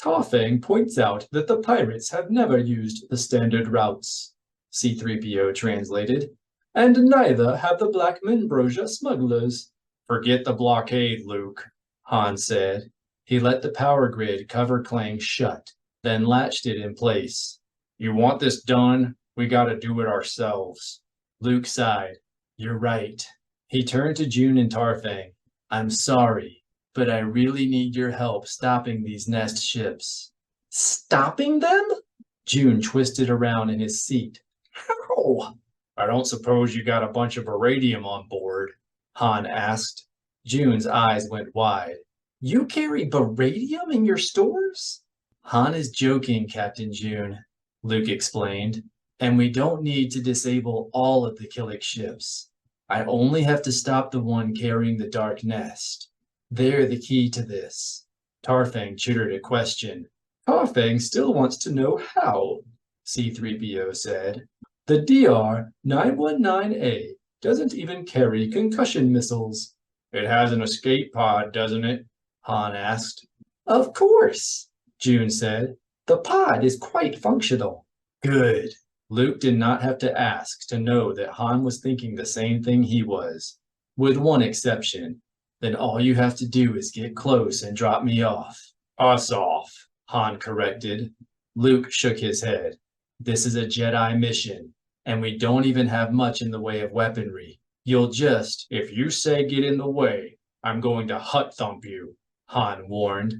S4: Tarfang points out that the pirates have never used the standard routes, C-3PO translated, and neither have the Black Minbrosia smugglers. Forget the blockade, Luke, Han said. He let the power grid cover clang shut, then latched it in place. You want this done? We gotta do it ourselves. Luke sighed. You're right. He turned to June and Tarfang. I'm sorry, but I really need your help stopping these Nest ships. Stopping them? June twisted around in his seat. How? I don't suppose you got a bunch of iridium on board, Han asked. June's eyes went wide. You carry baradium in your stores? Han is joking, Captain June, Luke explained, and we don't need to disable all of the Killik ships. I only have to stop the one carrying the Dark Nest. They're the key to this. Tarfang chittered a question. Tarfang still wants to know how, C-3PO said. The DR-919A doesn't even carry concussion missiles. It has an escape pod, doesn't it? Han asked. Of course, June said. The pod is quite functional. Good. Luke did not have to ask to know that Han was thinking the same thing he was, with one exception. Then all you have to do is get close and drop me off. Us off, Han corrected. Luke shook his head. This is a Jedi mission, and we don't even have much in the way of weaponry. You'll just, if you say get in the way, I'm going to hut thump you, Han warned.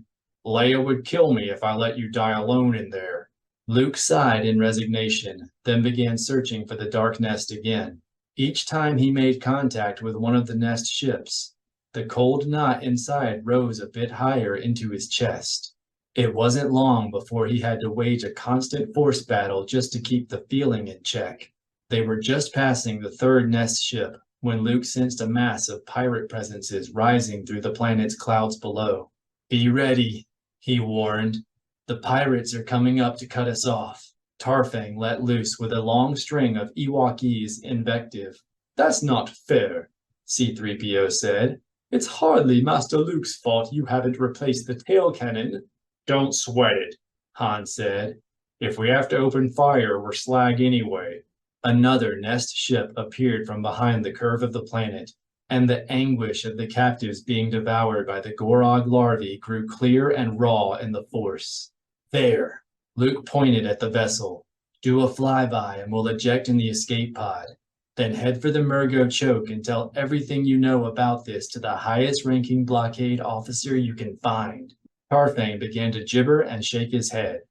S4: Leia would kill me if I let you die alone in there. Luke sighed in resignation, then began searching for the Dark Nest again. Each time he made contact with one of the Nest ships, the cold knot inside rose a bit higher into his chest. It wasn't long before he had to wage a constant force battle just to keep the feeling in check. They were just passing the third Nest ship when Luke sensed a mass of pirate presences rising through the planet's clouds below. Be ready, he warned. The pirates are coming up to cut us off. Tarfang let loose with a long string of Ewokese invective. That's not fair, C-3PO said. It's hardly Master Luke's fault you haven't replaced the tail cannon. Don't sweat it, Han said. If we have to open fire, we're slag anyway. Another Nest ship appeared from behind the curve of the planet, and the anguish of the captives being devoured by the Gorog larvae grew clear and raw in the Force. There, Luke pointed at the vessel. Do a flyby and we'll eject in the escape pod. Then head for the Murgo choke and tell everything you know about this to the highest-ranking blockade officer you can find. Tarfang began to gibber and shake his head.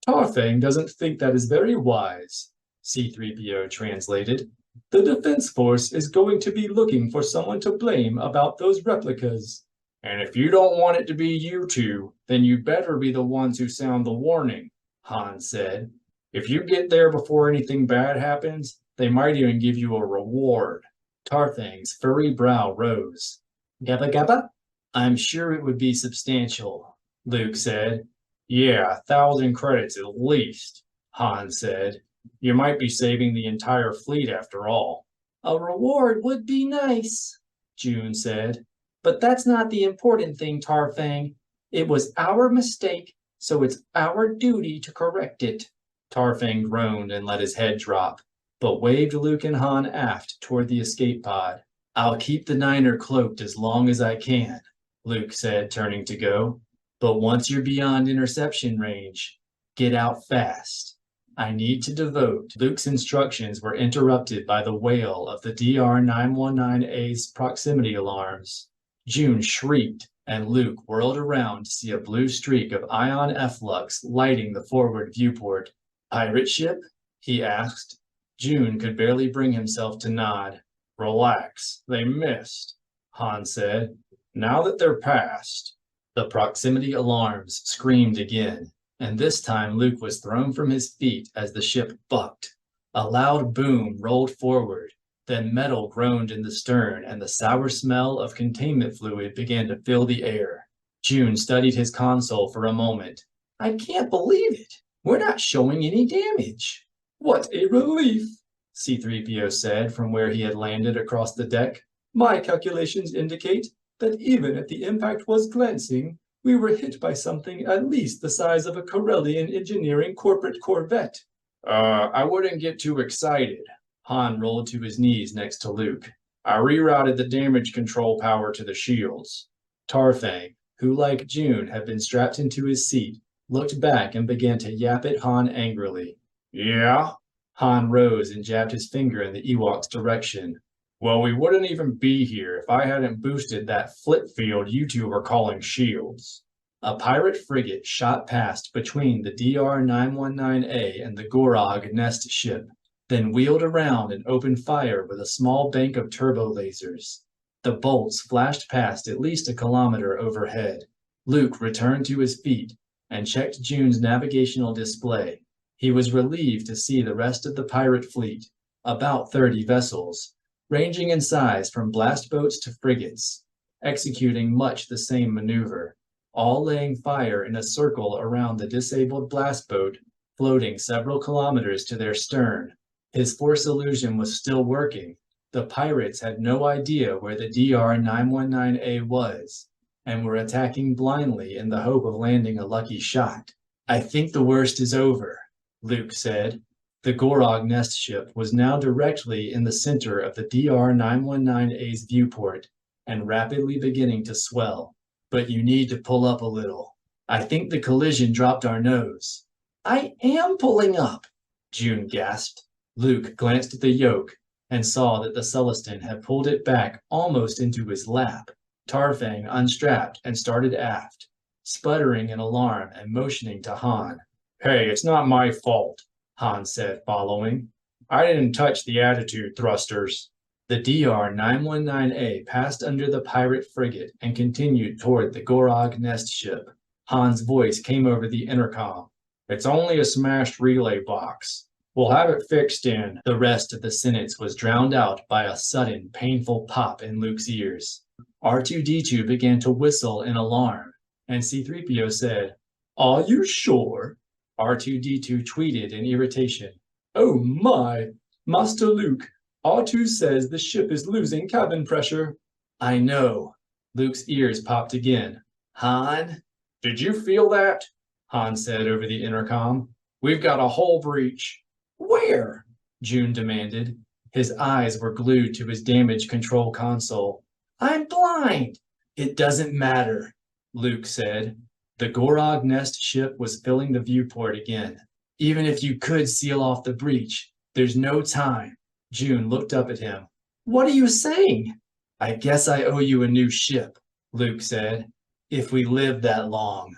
S4: Tarfang doesn't think that is very wise, C-3PO translated. The Defense Force is going to be looking for someone to blame about those replicas. And if you don't want it to be you two, then you better be the ones who sound the warning, Han said. If you get there before anything bad happens, they might even give you a reward. Tarfang's furry brow rose. Gabba gabba? I'm sure it would be substantial, Luke said. Yeah, 1,000 credits at least, Han said. You might be saving the entire fleet after all. A reward would be nice, June said. But that's not the important thing, Tarfang. It was our mistake, so it's our duty to correct it. Tarfang groaned and let his head drop, but waved Luke and Han aft toward the escape pod. I'll keep the Niner cloaked as long as I can, Luke said, turning to go. But once you're beyond interception range, get out fast. I need to devote. Luke's instructions were interrupted by the wail of the DR-919A's proximity alarms. June shrieked, and Luke whirled around to see a blue streak of ion efflux lighting the forward viewport. Pirate ship? He asked. June could barely bring himself to nod. Relax, they missed. Han said. Now that they're past. The proximity alarms screamed again, and this time Luke was thrown from his feet as the ship bucked. A loud boom rolled forward, then metal groaned in the stern and the sour smell of containment fluid began to fill the air. June studied his console for a moment. I can't believe it. We're not showing any damage. What a relief, C-3PO said from where he had landed across the deck. My calculations indicate that even if the impact was glancing, we were hit by something at least the size of a Corellian engineering corporate corvette. I wouldn't get too excited. Han rolled to his knees next to Luke. I rerouted the damage control power to the shields. Tarfang, who like June had been strapped into his seat, looked back and began to yap at Han angrily. Yeah? Han rose and jabbed his finger in the Ewok's direction. Well, we wouldn't even be here if I hadn't boosted that flip field you two were calling shields. A pirate frigate shot past between the DR-919A and the Gorog Nest ship, then wheeled around and opened fire with a small bank of turbo lasers. The bolts flashed past at least a kilometer overhead. Luke returned to his feet and checked June's navigational display. He was relieved to see the rest of the pirate fleet, about 30 vessels, ranging in size from blast boats to frigates, executing much the same maneuver, all laying fire in a circle around the disabled blast boat, floating several kilometers to their stern. His force illusion was still working. The pirates had no idea where the DR-919A was, and were attacking blindly in the hope of landing a lucky shot. I think the worst is over, Luke said. The Gorog Nest ship was now directly in the center of the DR-919A's viewport and rapidly beginning to swell. But you need to pull up a little. I think the collision dropped our nose. I am pulling up, June gasped. Luke glanced at the yoke and saw that the Celestin had pulled it back almost into his lap. Tarfang unstrapped and started aft, sputtering in alarm and motioning to Han. Hey, it's not my fault, Han said, following. I didn't touch the attitude thrusters. The DR-919A passed under the pirate frigate and continued toward the Gorog Nest ship. Han's voice came over the intercom. It's only a smashed relay box. We'll have it fixed in. The rest of the sentence was drowned out by a sudden, painful pop in Luke's ears. R2-D2 began to whistle in alarm, and C-3PO said, Are you sure? R2-D2 tweeted in irritation. Oh my! Master Luke, R2 says the ship is losing cabin pressure. I know. Luke's ears popped again. Han? Did you feel that? Han said over the intercom. We've got a hull breach. Where? June demanded. His eyes were glued to his damage control console. I'm blind. It doesn't matter, Luke said. The Gorog Nest ship was filling the viewport again. Even if you could seal off the breach, there's no time. June looked up at him. What are you saying? I guess I owe you a new ship, Luke said, if we live that long.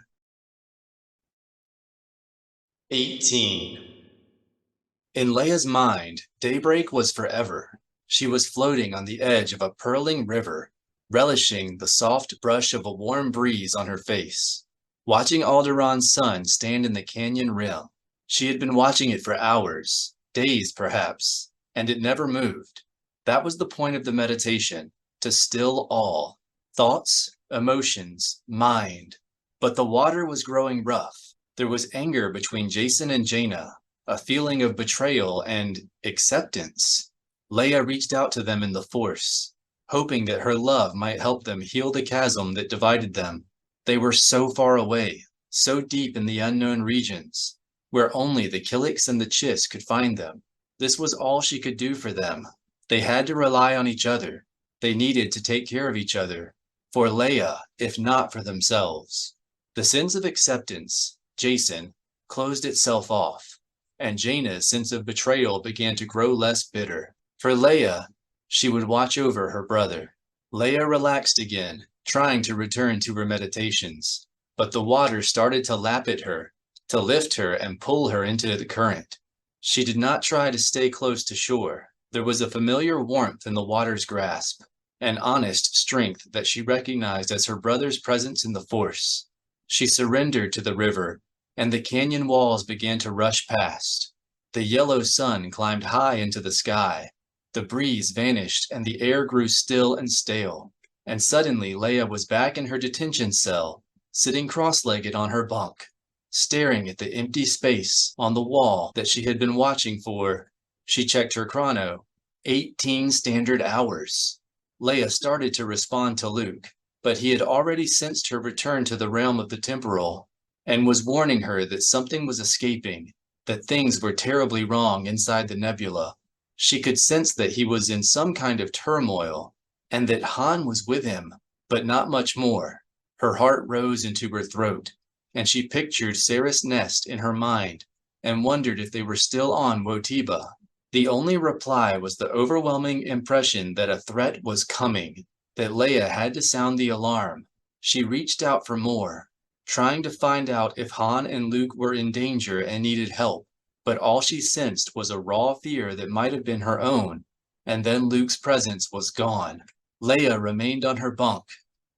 S1: 18. In Leia's mind, daybreak was forever. She was floating on the edge of a purling river, relishing the soft brush of a warm breeze on her face, watching Alderaan's sun stand in the canyon rim. She had been watching it for hours, days perhaps, and it never moved. That was the point of the meditation, to still all, thoughts, emotions, mind. But the water was growing rough. There was anger between Jacen and Jaina, a feeling of betrayal and acceptance. Leia reached out to them in the Force, hoping that her love might help them heal the chasm that divided them. They were so far away, so deep in the unknown regions, where only the Killiks and the Chiss could find them. This was all she could do for them. They had to rely on each other. They needed to take care of each other, for Leia, if not for themselves. The sense of acceptance, Jacen, closed itself off, and Jaina's sense of betrayal began to grow less bitter. For Leia, she would watch over her brother. Leia relaxed again, trying to return to her meditations, but the water started to lap at her, to lift her and pull her into the current. She did not try to stay close to shore. There was a familiar warmth in the water's grasp. an honest strength that she recognized as her brother's presence in the Force. She surrendered to the river, and the canyon walls began to rush past. The yellow sun climbed high into the sky. The breeze vanished, and the air grew still and stale. And suddenly Leia was back in her detention cell, sitting cross-legged on her bunk, staring at the empty space on the wall that she had been watching for, she checked her chrono, 18 standard hours. Leia started to respond to Luke, but he had already sensed her return to the realm of the temporal, and was warning her that something was escaping, that things were terribly wrong inside the nebula. She could sense that he was in some kind of turmoil, and that Han was with him, but not much more. Her heart rose into her throat, and she pictured Saris Nest in her mind, and wondered if they were still on Wotiba. The only reply was the overwhelming impression that a threat was coming, that Leia had to sound the alarm. She reached out for more, trying to find out if Han and Luke were in danger and needed help, but all she sensed was a raw fear that might have been her own, and then Luke's presence was gone. Leia remained on her bunk,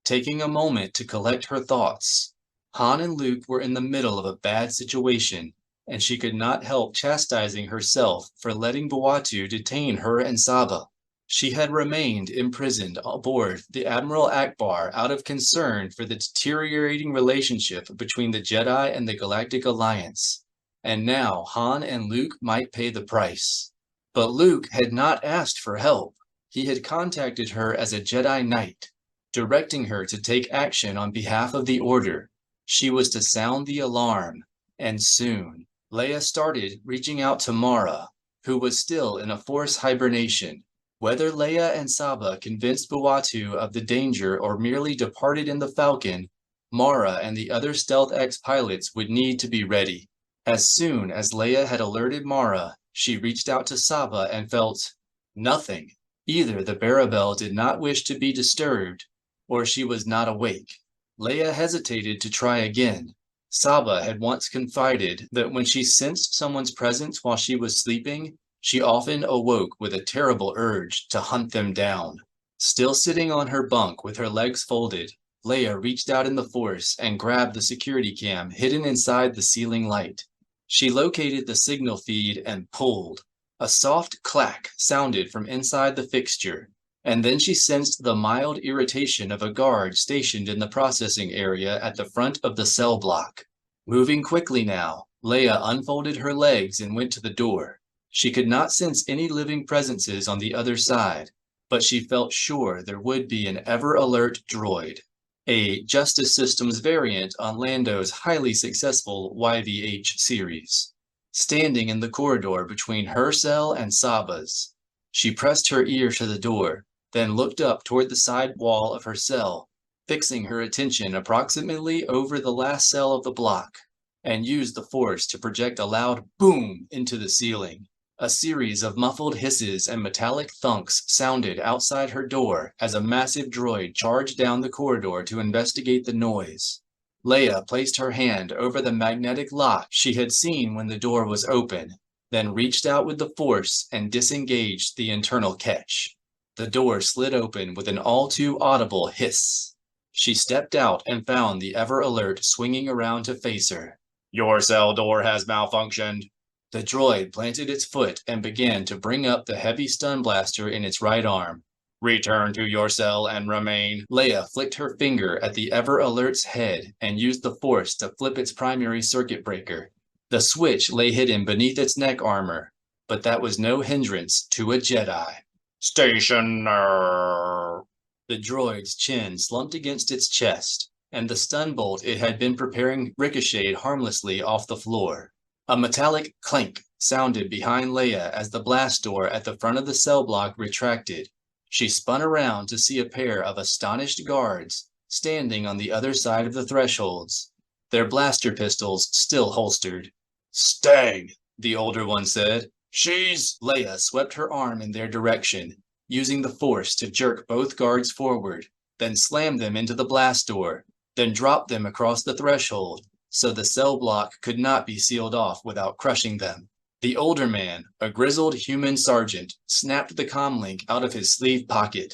S1: taking a moment to collect her thoughts. Han and Luke were in the middle of a bad situation, and she could not help chastising herself for letting Buatu detain her and Saba. She had remained imprisoned aboard the Admiral Akbar out of concern for the deteriorating relationship between the Jedi and the Galactic Alliance, and now Han and Luke might pay the price. But Luke had not asked for help. He had contacted her as a Jedi Knight, directing her to take action on behalf of the Order. She was to sound the alarm, and soon. Leia started reaching out to Mara, who was still in a Force hibernation. Whether Leia and Saba convinced Buatu of the danger or merely departed in the Falcon, Mara and the other Stealth X pilots would need to be ready. As soon as Leia had alerted Mara, she reached out to Saba and felt nothing. Either the Barabel did not wish to be disturbed, or she was not awake. Leia hesitated to try again. Saba had once confided that when she sensed someone's presence while she was sleeping, she often awoke with a terrible urge to hunt them down. Still sitting on her bunk with her legs folded, Leia reached out in the Force and grabbed the security cam hidden inside the ceiling light. She located the signal feed and pulled. A soft clack sounded from inside the fixture, and then she sensed the mild irritation of a guard stationed in the processing area at the front of the cell block. Moving quickly now, Leia unfolded her legs and went to the door. She could not sense any living presences on the other side, but she felt sure there would be an ever-alert droid, a Justice Systems variant on Lando's highly successful YVH series, standing in the corridor between her cell and Saba's. She pressed her ear to the door, then looked up toward the side wall of her cell, fixing her attention approximately over the last cell of the block, and used the Force to project a loud boom into the ceiling. A series of muffled hisses and metallic thunks sounded outside her door as a massive droid charged down the corridor to investigate the noise. Leia placed her hand over the magnetic lock she had seen when the door was open, then reached out with the Force and disengaged the internal catch. The door slid open with an all-too-audible hiss. She stepped out and found the ever-alert swinging around to face her.
S2: Your cell door has malfunctioned.
S1: The droid planted its foot and began to bring up the heavy stun blaster in its right arm.
S2: Return to your cell and remain.
S1: Leia flicked her finger at the ever-alert's head and used the Force to flip its primary circuit breaker. The switch lay hidden beneath its neck armor, but that was no hindrance to a Jedi.
S2: Stationer.
S1: The droid's chin slumped against its chest, and the stun bolt it had been preparing ricocheted harmlessly off the floor. A metallic clank sounded behind Leia as the blast door at the front of the cell block retracted. She spun around to see a pair of astonished guards standing on the other side of the thresholds, their blaster pistols still holstered.
S2: Stang,
S1: the older one said.
S2: She's...
S1: Leia swept her arm in their direction, using the Force to jerk both guards forward, then slammed them into the blast door, then dropped them across the threshold, so the cell block could not be sealed off without crushing them. The older man, a grizzled human sergeant, snapped the comlink out of his sleeve pocket.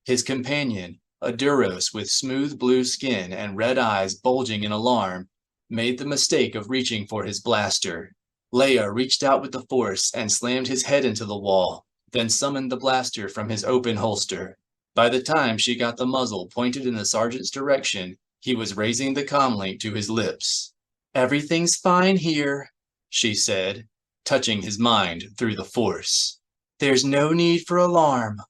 S1: His companion, a Duros with smooth blue skin and red eyes bulging in alarm, made the mistake of reaching for his blaster. Leia reached out with the Force and slammed his head into the wall, then summoned the blaster from his open holster. By the time she got the muzzle pointed in the sergeant's direction, he was raising the comlink to his lips. "Everything's fine here," she said, touching his mind through the Force. "There's no need for alarm."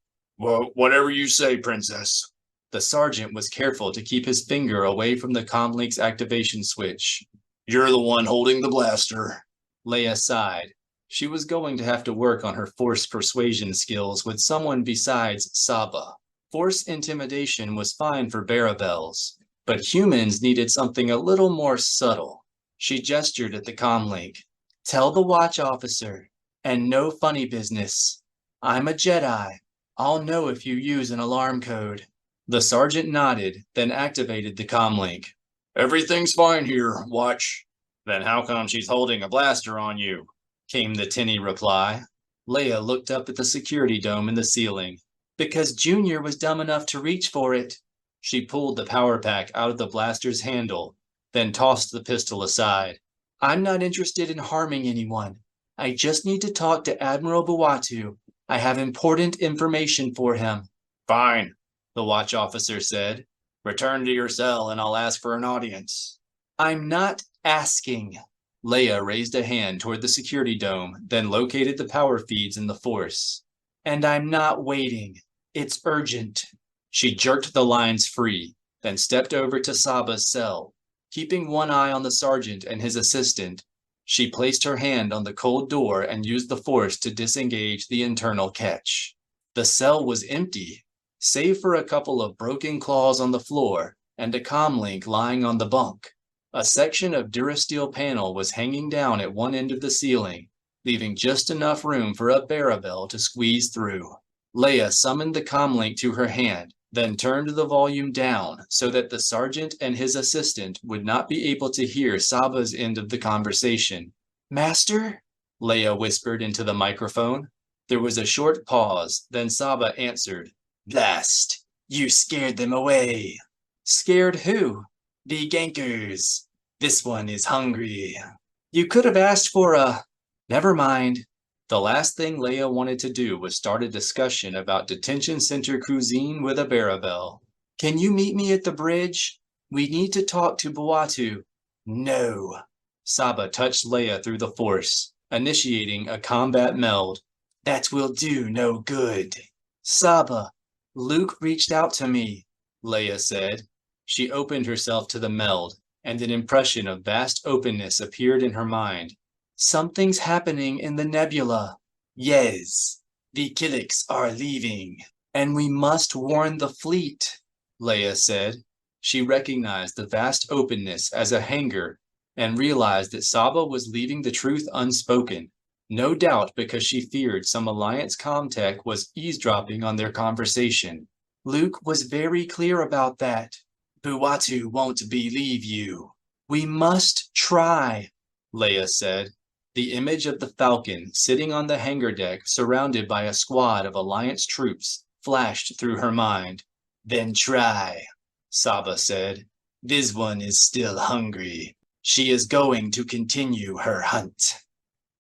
S2: "Well, whatever you say, Princess."
S1: The sergeant was careful to keep his finger away from the comlink's activation switch.
S2: "You're the one holding the blaster."
S1: Leia sighed. She was going to have to work on her Force persuasion skills with someone besides Saba. Force intimidation was fine for Barabels, but humans needed something a little more subtle. She gestured at the comlink. "Tell the watch officer, and no funny business. I'm a Jedi. I'll know if you use an alarm code." The sergeant nodded, then activated the comlink.
S2: "Everything's fine here, Watch."
S1: "Then how come she's holding a blaster on you?" came the tinny reply. Leia looked up at the security dome in the ceiling. "Because Junior was dumb enough to reach for it." She pulled the power pack out of the blaster's handle, then tossed the pistol aside. "I'm not interested in harming anyone. I just need to talk to Admiral Buwatu. I have important information for him."
S2: "Fine,"
S1: the watch officer said.
S2: "Return to your cell and I'll ask for an audience."
S1: "I'm not asking." Leia raised a hand toward the security dome, then located the power feeds in the Force. "And I'm not waiting. It's urgent." She jerked the lines free, then stepped over to Saba's cell. Keeping one eye on the sergeant and his assistant, she placed her hand on the cold door and used the Force to disengage the internal catch. The cell was empty, save for a couple of broken claws on the floor and a comlink lying on the bunk. A section of durasteel panel was hanging down at one end of the ceiling, leaving just enough room for a Barabel to squeeze through. Leia summoned the comlink to her hand, then turned the volume down so that the sergeant and his assistant would not be able to hear Saba's end of the conversation. "Master?" Leia whispered into the microphone. There was a short pause, then Saba answered. "Blast! You scared them away." "Scared who?" "The gankers. This one is hungry." "You could have asked for a..." "Never mind." The last thing Leia wanted to do was start a discussion about detention center cuisine with a Barabel. "Can you meet me at the bridge? We need to talk to Buwatu." "No." Saba touched Leia through the Force, initiating a combat meld. "That will do no good." "Saba, Luke reached out to me," Leia said. She opened herself to the meld, and an impression of vast openness appeared in her mind. "Something's happening in the nebula." "Yes, the Killiks are leaving, and we must warn the fleet," Leia said. She recognized the vast openness as a hangar and realized that Saba was leaving the truth unspoken, no doubt because she feared some Alliance comtech was eavesdropping on their conversation. "Luke was very clear about that. Buwatu won't believe you." "We must try," Leia said. The image of the Falcon sitting on the hangar deck surrounded by a squad of Alliance troops flashed through her mind. "Then try," Saba said. "This one is still hungry. She is going to continue her hunt."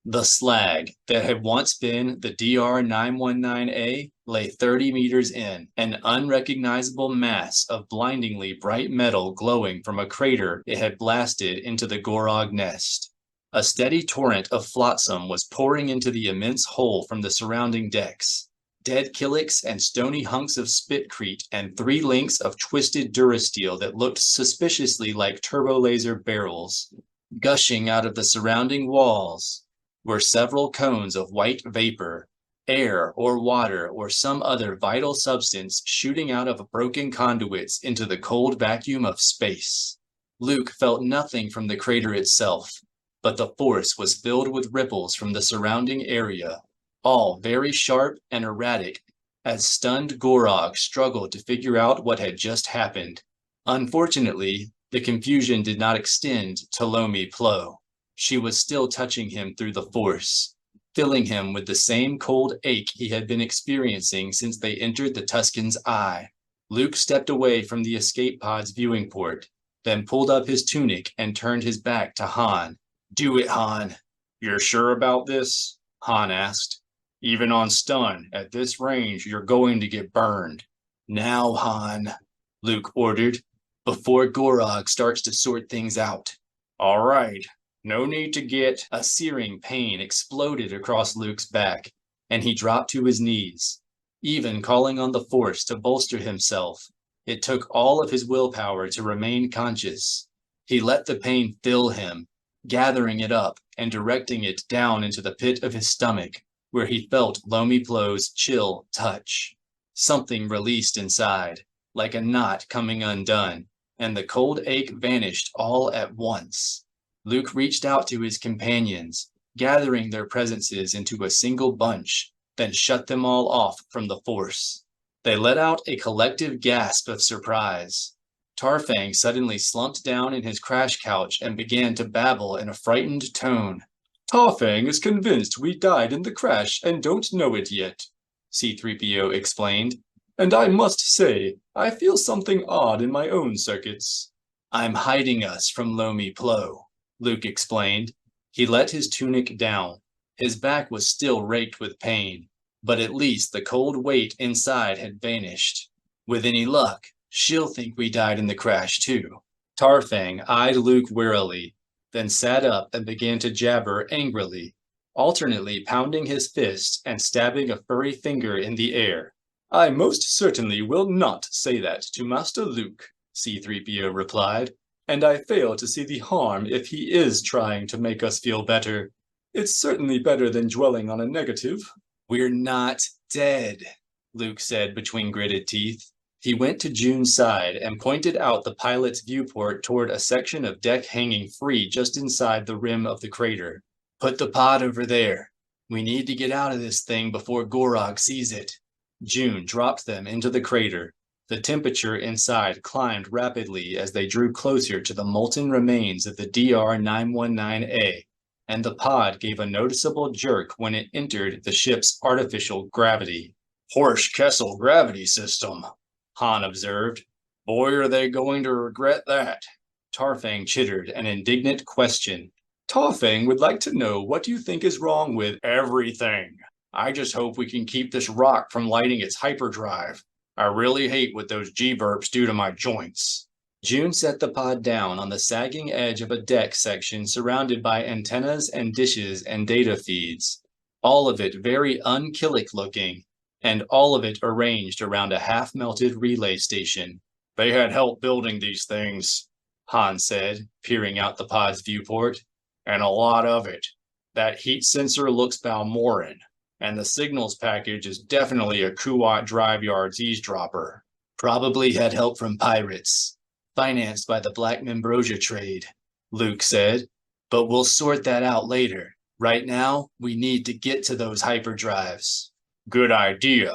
S1: The slag that had once been the DR-919A lay 30 meters in, an unrecognizable mass of blindingly bright metal glowing from a crater it had blasted into the Gorog nest. A steady torrent of flotsam was pouring into the immense hole from the surrounding decks. Dead Killiks and stony hunks of spitcrete and 3 links of twisted durasteel that looked suspiciously like turbolaser barrels. Gushing out of the surrounding walls were several cones of white vapor, air or water or some other vital substance shooting out of broken conduits into the cold vacuum of space. Luke felt nothing from the crater itself, but the Force was filled with ripples from the surrounding area, all very sharp and erratic, as stunned Gorog struggled to figure out what had just happened. Unfortunately, the confusion did not extend to Lomi Plo. She was still touching him through the Force. filling him with the same cold ache he had been experiencing since they entered the Tuscan's eye. Luke stepped away from the escape pod's viewing port, then pulled up his tunic and turned his back to Han. "Do it, Han."
S2: "You're sure about this?" Han asked. "Even on stun, at this range, you're going to get burned."
S1: "Now, Han," Luke ordered, "before Gorog starts to sort things out."
S2: "All right. No need to get..."
S1: A searing pain exploded across Luke's back, and he dropped to his knees. Even calling on the Force to bolster himself, it took all of his willpower to remain conscious. He let the pain fill him, gathering it up and directing it down into the pit of his stomach, where he felt Lomi Plo's chill touch. Something released inside, like a knot coming undone, and the cold ache vanished all at once. Luke reached out to his companions, gathering their presences into a single bunch, then shut them all off from the Force. They let out a collective gasp of surprise. Tarfang suddenly slumped down in his crash couch and began to babble in a frightened tone.
S2: "Tarfang is convinced we died in the crash and don't know it yet," C-3PO explained. "And I must say, I feel something odd in my own circuits."
S1: "I'm hiding us from Lomi Plo," Luke explained. He let his tunic down. His back was still raked with pain, but at least the cold weight inside had vanished. "With any luck, she'll think we died in the crash too." Tarfang eyed Luke warily, then sat up and began to jabber angrily, alternately pounding his fist and stabbing a furry finger in the air.
S2: "I most certainly will not say that to Master Luke," C-3PO replied, "and I fail to see the harm if he is trying to make us feel better. It's certainly better than dwelling on a negative."
S1: "We're not dead," Luke said between gritted teeth. He went to June's side and pointed out the pilot's viewport toward a section of deck hanging free just inside the rim of the crater. "Put the pod over there. We need to get out of this thing before Gorog sees it." June dropped them into the crater. The temperature inside climbed rapidly as they drew closer to the molten remains of the DR-919A, and the pod gave a noticeable jerk when it entered the ship's artificial gravity.
S2: "Horsch Kessel gravity system," Han observed. "Boy, are they going to regret that."
S1: Tarfang chittered an indignant question.
S2: "Tarfang would like to know what you think is wrong with everything. I just hope we can keep this rock from lighting its hyperdrive. I really hate what those G-burps do to my joints."
S1: June set the pod down on the sagging edge of a deck section surrounded by antennas and dishes and data feeds, all of it very un-Killik looking, and all of it arranged around a half-melted relay station.
S2: "They had help building these things,"
S1: Han said, peering out the pod's viewport.
S2: "And a lot of it. That heat sensor looks Balmoran, and the signals package is definitely a Kuat Drive Yard's eavesdropper."
S1: "Probably had help from pirates, financed by the Black Membrosia trade," Luke said. "But we'll sort that out later. Right now, we need to get to those hyperdrives."
S2: "Good idea."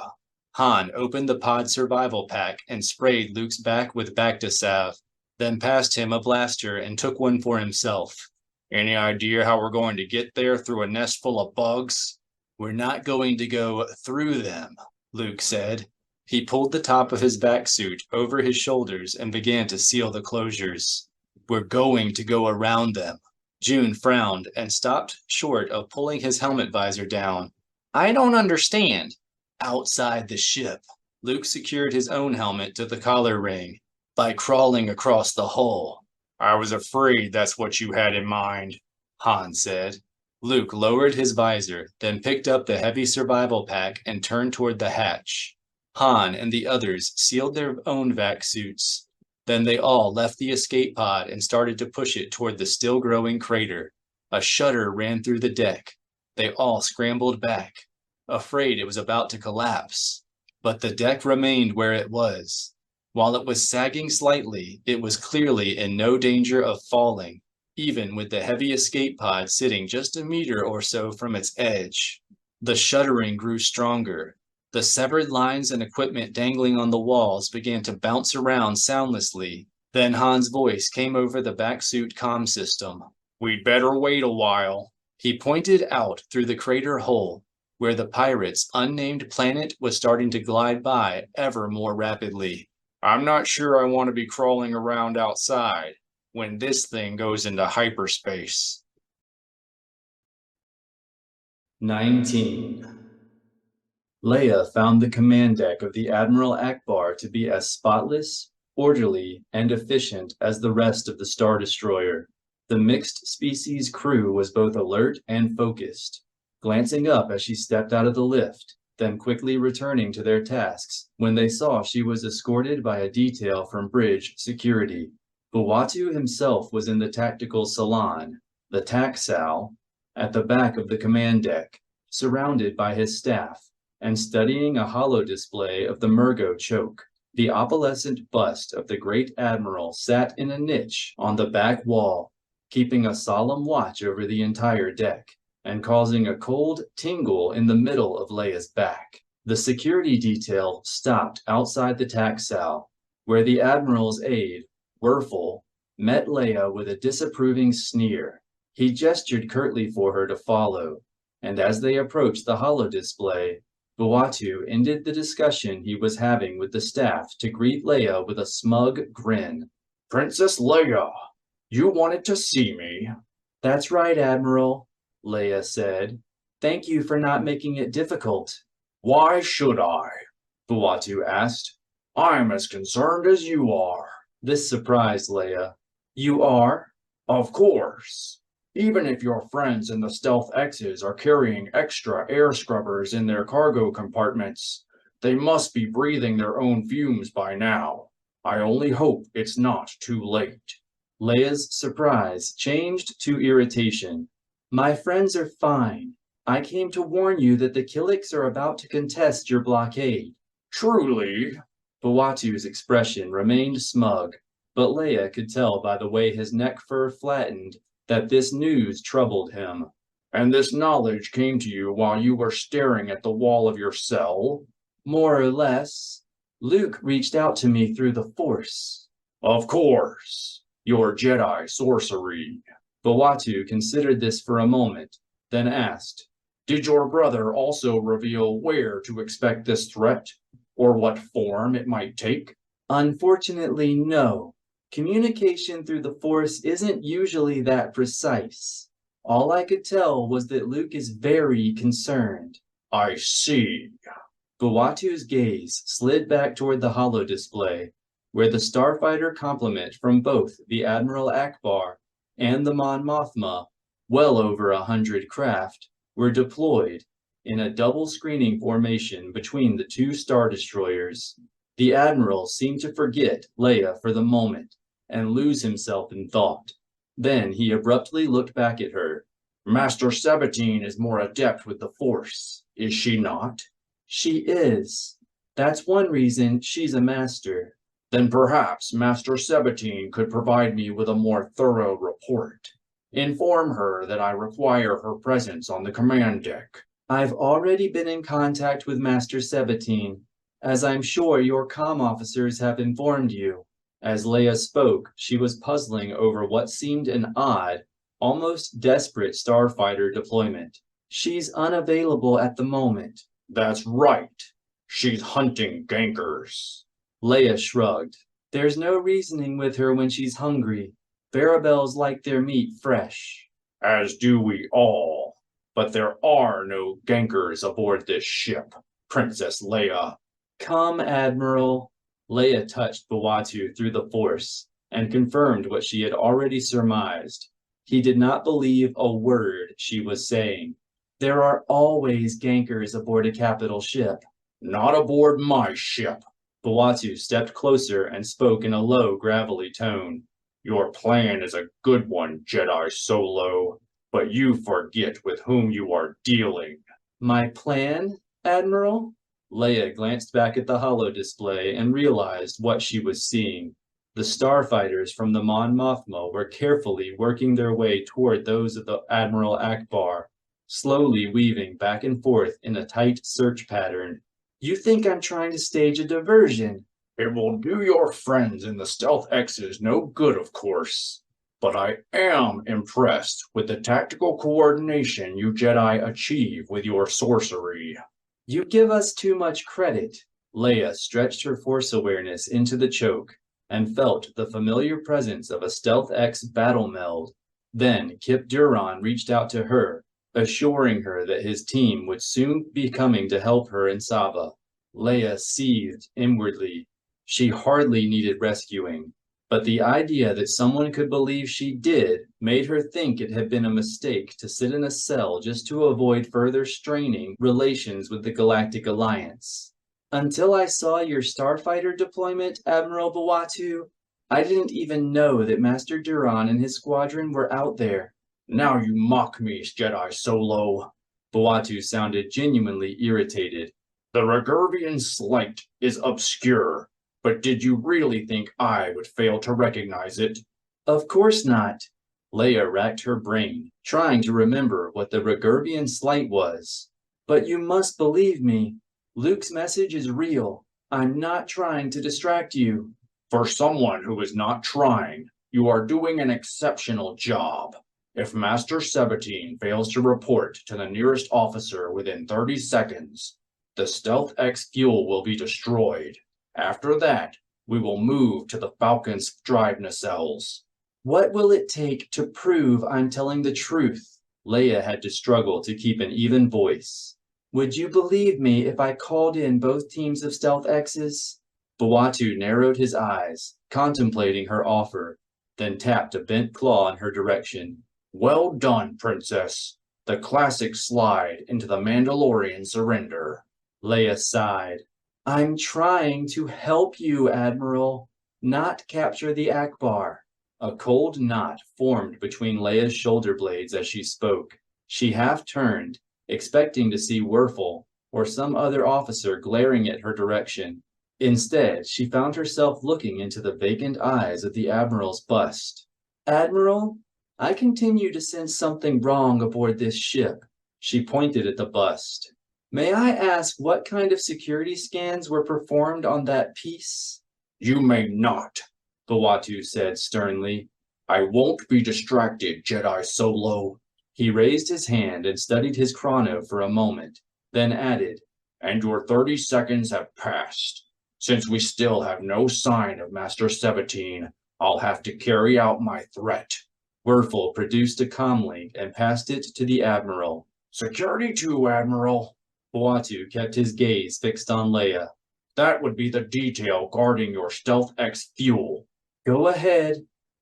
S1: Han opened the pod survival pack and sprayed Luke's back with Bacta-salve, then passed him a blaster and took one for himself.
S2: "Any idea how we're going to get there through a nest full of bugs?"
S1: "We're not going to go through them," Luke said. He pulled the top of his vac suit over his shoulders and began to seal the closures. "We're going to go around them." June frowned and stopped short of pulling his helmet visor down. "I don't understand." "Outside the ship." Luke secured his own helmet to the collar ring. "By crawling across the hull."
S2: "I was afraid that's what you had in mind,"
S1: Han said. Luke lowered his visor, then picked up the heavy survival pack and turned toward the hatch. Han and the others sealed their own vac suits. Then they all left the escape pod and started to push it toward the still-growing crater. A shudder ran through the deck. They all scrambled back, afraid it was about to collapse. But the deck remained where it was. While it was sagging slightly, it was clearly in no danger of falling, even with the heavy escape pod sitting just a meter or so from its edge. The shuddering grew stronger. The severed lines and equipment dangling on the walls began to bounce around soundlessly. Then Han's voice came over the back suit comm system.
S2: "We'd better wait a while,"
S1: He pointed out through the crater hole, where the pirates' unnamed planet was starting to glide by ever more rapidly. I'm not sure I want to be crawling around outside when this thing goes into hyperspace.
S4: 19. Leia found the command deck of the Admiral Akbar to be as spotless, orderly, and efficient as the rest of the Star Destroyer. The mixed species crew was both alert and focused, glancing up as she stepped out of the lift, then quickly returning to their tasks when they saw she was escorted by a detail from bridge security. Buwatu himself was in the tactical salon, the TACSAL, at the back of the command deck, surrounded by his staff, and studying a holodisplay of the Murgo choke. The opalescent bust of the great admiral sat in a niche on the back wall, keeping a solemn watch over the entire deck, and causing a cold tingle in the middle of Leia's back. The security detail stopped outside the TACSAL, where the admiral's aide, Werfel, met Leia with a disapproving sneer. He gestured curtly for her to follow, and as they approached the holodisplay, Buwatu ended the discussion he was having with the staff to greet Leia with a smug grin.
S2: Princess Leia, you wanted to see me?
S4: That's right, Admiral, Leia said. Thank you for not making it difficult.
S2: Why should I? Buwatu asked. I'm as concerned as you are.
S4: This surprised Leia. You are?
S2: Of course. Even if your friends in the Stealth X's are carrying extra air scrubbers in their cargo compartments, they must be breathing their own fumes by now. I only hope it's not too late.
S4: Leia's surprise changed to irritation. My friends are fine. I came to warn you that the Killiks are about to contest your blockade.
S2: Truly?
S4: Buwatu's expression remained smug, but Leia could tell by the way his neck fur flattened that this news troubled him.
S2: And this knowledge came to you while you were staring at the wall of your cell?
S4: More or less. Luke reached out to me through the Force.
S2: Of course. Your Jedi sorcery.
S4: Buwatu considered this for a moment, then asked,
S2: Did your brother also reveal where to expect this threat, or what form it might take?
S4: Unfortunately, no. Communication through the Force isn't usually that precise. All I could tell was that Luke is very concerned.
S2: I see.
S4: Buwatu's gaze slid back toward the holodisplay, where the starfighter complement from both the Admiral Akbar and the Mon Mothma, well over 100 craft, were deployed in a double screening formation between the two Star Destroyers. The Admiral seemed to forget Leia for the moment and lose himself in thought. Then he abruptly looked back at her.
S2: Master Sabbatine is more adept with the Force, is she not?
S4: She is. That's one reason she's a master.
S2: Then perhaps Master Sabbatine could provide me with a more thorough report. Inform her that I require her presence on the command deck.
S4: I've already been in contact with Master Sabbatine, as I'm sure your comm officers have informed you. As Leia spoke, she was puzzling over what seemed an odd, almost desperate starfighter deployment. She's unavailable at the moment.
S2: That's right. She's hunting gankers.
S4: Leia shrugged. There's no reasoning with her when she's hungry. Barabels like their meat fresh.
S2: As do we all. But there are no gankers aboard this ship, Princess Leia.
S4: Come, Admiral. Leia touched Buwatu through the Force and confirmed what she had already surmised. He did not believe a word she was saying. There are always gankers aboard a capital ship.
S2: Not aboard my ship.
S4: Buwatu stepped closer and spoke in a low, gravelly tone.
S2: Your plan is a good one, Jedi Solo, but you forget with whom you are dealing.
S4: My plan, Admiral? Leia glanced back at the holodisplay and realized what she was seeing. The starfighters from the Mon Mothma were carefully working their way toward those of the Admiral Akbar, slowly weaving back and forth in a tight search pattern. You think I'm trying to stage a diversion?
S2: It will do your friends in the Stealth X's no good, of course.
S4: but I am impressed with the tactical coordination you Jedi achieve with your sorcery. You give us too much credit. Leia stretched her force awareness into the choke and felt the familiar presence of a Stealth X battle meld. Then Kip Duron reached out to her, assuring her that his team would soon be coming to help her in Saba. Leia seethed inwardly. She hardly needed rescuing, but the idea that someone could believe she did made her think it had been a mistake to sit in a cell just to avoid further straining relations with the Galactic Alliance. Until I saw your starfighter deployment, Admiral Bawatu, I didn't even know that Master Duron and his squadron were out there. Now you mock me, Jedi Solo. Bawatu sounded genuinely irritated. The Regurvian slight is obscure, but did you really think I would fail to recognize it? Of course not. Leia racked her brain, trying to remember what the Regurvian slight was. But you must believe me. Luke's message is real. I'm not trying to distract you. For someone who is not trying, you are doing an exceptional job. If Master 17 fails to report to the nearest officer within 30 seconds, the Stealth X fuel will be destroyed. After that, we will move to the Falcon's drive nacelles. What will it take to prove I'm telling the truth? Leia had to struggle to keep an even voice. Would you believe me if I called in both teams of Stealth X's? Bawatu narrowed his eyes, contemplating her offer, then tapped a bent claw in her direction. Well done, Princess. The classic slide into the Mandalorian surrender. Leia sighed. I'm trying to help you, Admiral, not capture the Akbar. A cold knot formed between Leia's shoulder blades as she spoke. She half turned, expecting to see Werfel or some other officer glaring at her direction. Instead, she found herself looking into the vacant eyes of the Admiral's bust. Admiral, I continue to sense something wrong aboard this ship. She pointed at the bust. May I ask what kind of security scans were performed on that piece? You may not, Bawatu said sternly. I won't be distracted, Jedi Solo. He raised his hand and studied his chrono for a moment, then added, and your 30 seconds have passed. Since we still have no sign of Master 17, I'll have to carry out my threat. Werfel produced a comlink and passed it to the Admiral. Security 2, Admiral. Bawatu kept his gaze fixed on Leia. That would be the detail guarding your Stealth X fuel. Go ahead,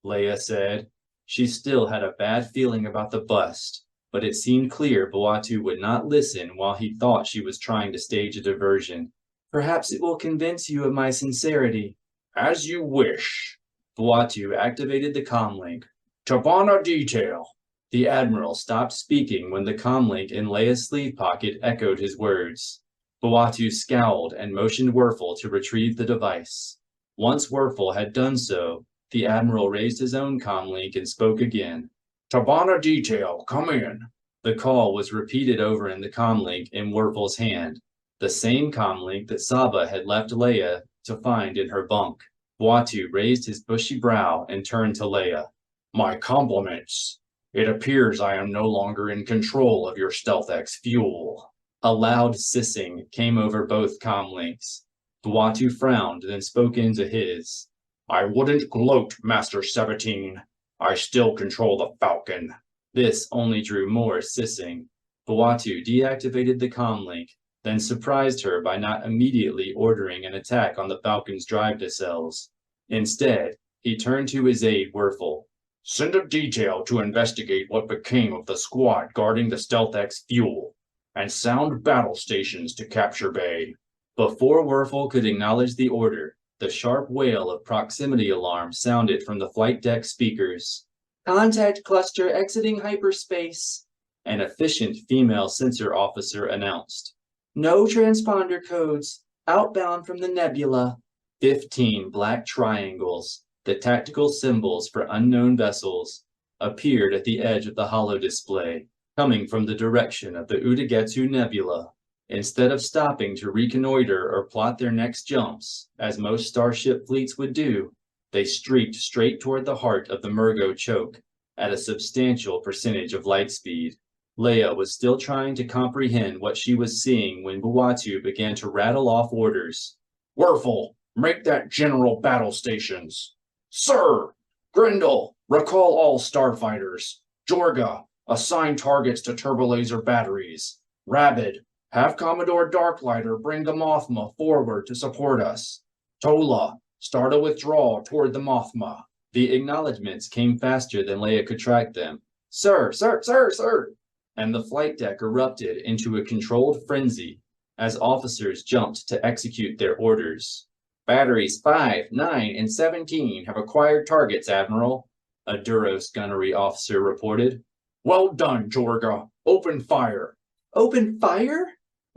S4: Leia said. She still had a bad feeling about the bust, but it seemed clear Bawatu would not listen while he thought she was trying to stage a diversion. Perhaps it will convince you of my sincerity. As you wish. Bawatu activated the comlink. Tabana detail. The Admiral stopped speaking when the comlink in Leia's sleeve pocket echoed his words. Bawatu scowled and motioned Werfel to retrieve the device. Once Werfel had done so, the Admiral raised his own comlink and spoke again. Tabana detail, come in. The call was repeated over in the comlink in Werfel's hand, the same comlink that Saba had left Leia to find in her bunk. Bawatu raised his bushy brow and turned to Leia. My compliments. It appears I am no longer in control of your Stealth X fuel. A loud sissing came over both comlinks. Bawatu frowned, then spoke into his. I wouldn't gloat, Master 17. I still control the Falcon. This only drew more sissing. Bawatu deactivated the comlink, then surprised her by not immediately ordering an attack on the Falcon's drive nacelles. Instead, he turned to his aide, Werfel. Send a detail to investigate what became of the squad guarding the Stealth X fuel, and sound battle stations to Capture Bay. Before Werfel could acknowledge the order, the sharp wail of proximity alarm sounded from the flight deck speakers. Contact cluster exiting hyperspace, an efficient female sensor officer announced. No transponder codes, outbound from the nebula. 15 black triangles, the tactical symbols for unknown vessels, appeared at the edge of the holodisplay, coming from the direction of the Utagetsu Nebula. Instead of stopping to reconnoiter or plot their next jumps, as most starship fleets would do, They streaked straight toward the heart of the Murgo choke at a substantial percentage of light speed. Leia was still trying to comprehend what she was seeing when Buatu began to rattle off orders.
S5: Werfel, make that general battle stations. Sir! Grindel, recall all starfighters. Jorga, assign targets to turbolaser batteries. Rabid, have Commodore Darklighter bring the Mothma forward to support us. Tola, start a withdrawal toward the Mothma.
S4: The acknowledgments came faster than Leia could track them. Sir, sir, sir, sir! And the flight deck erupted into a controlled frenzy as officers jumped to execute their orders. Batteries 5, 9, and 17 have acquired targets, Admiral, a Duros gunnery officer reported.
S5: Well done, Jorga. Open fire.
S4: Open fire?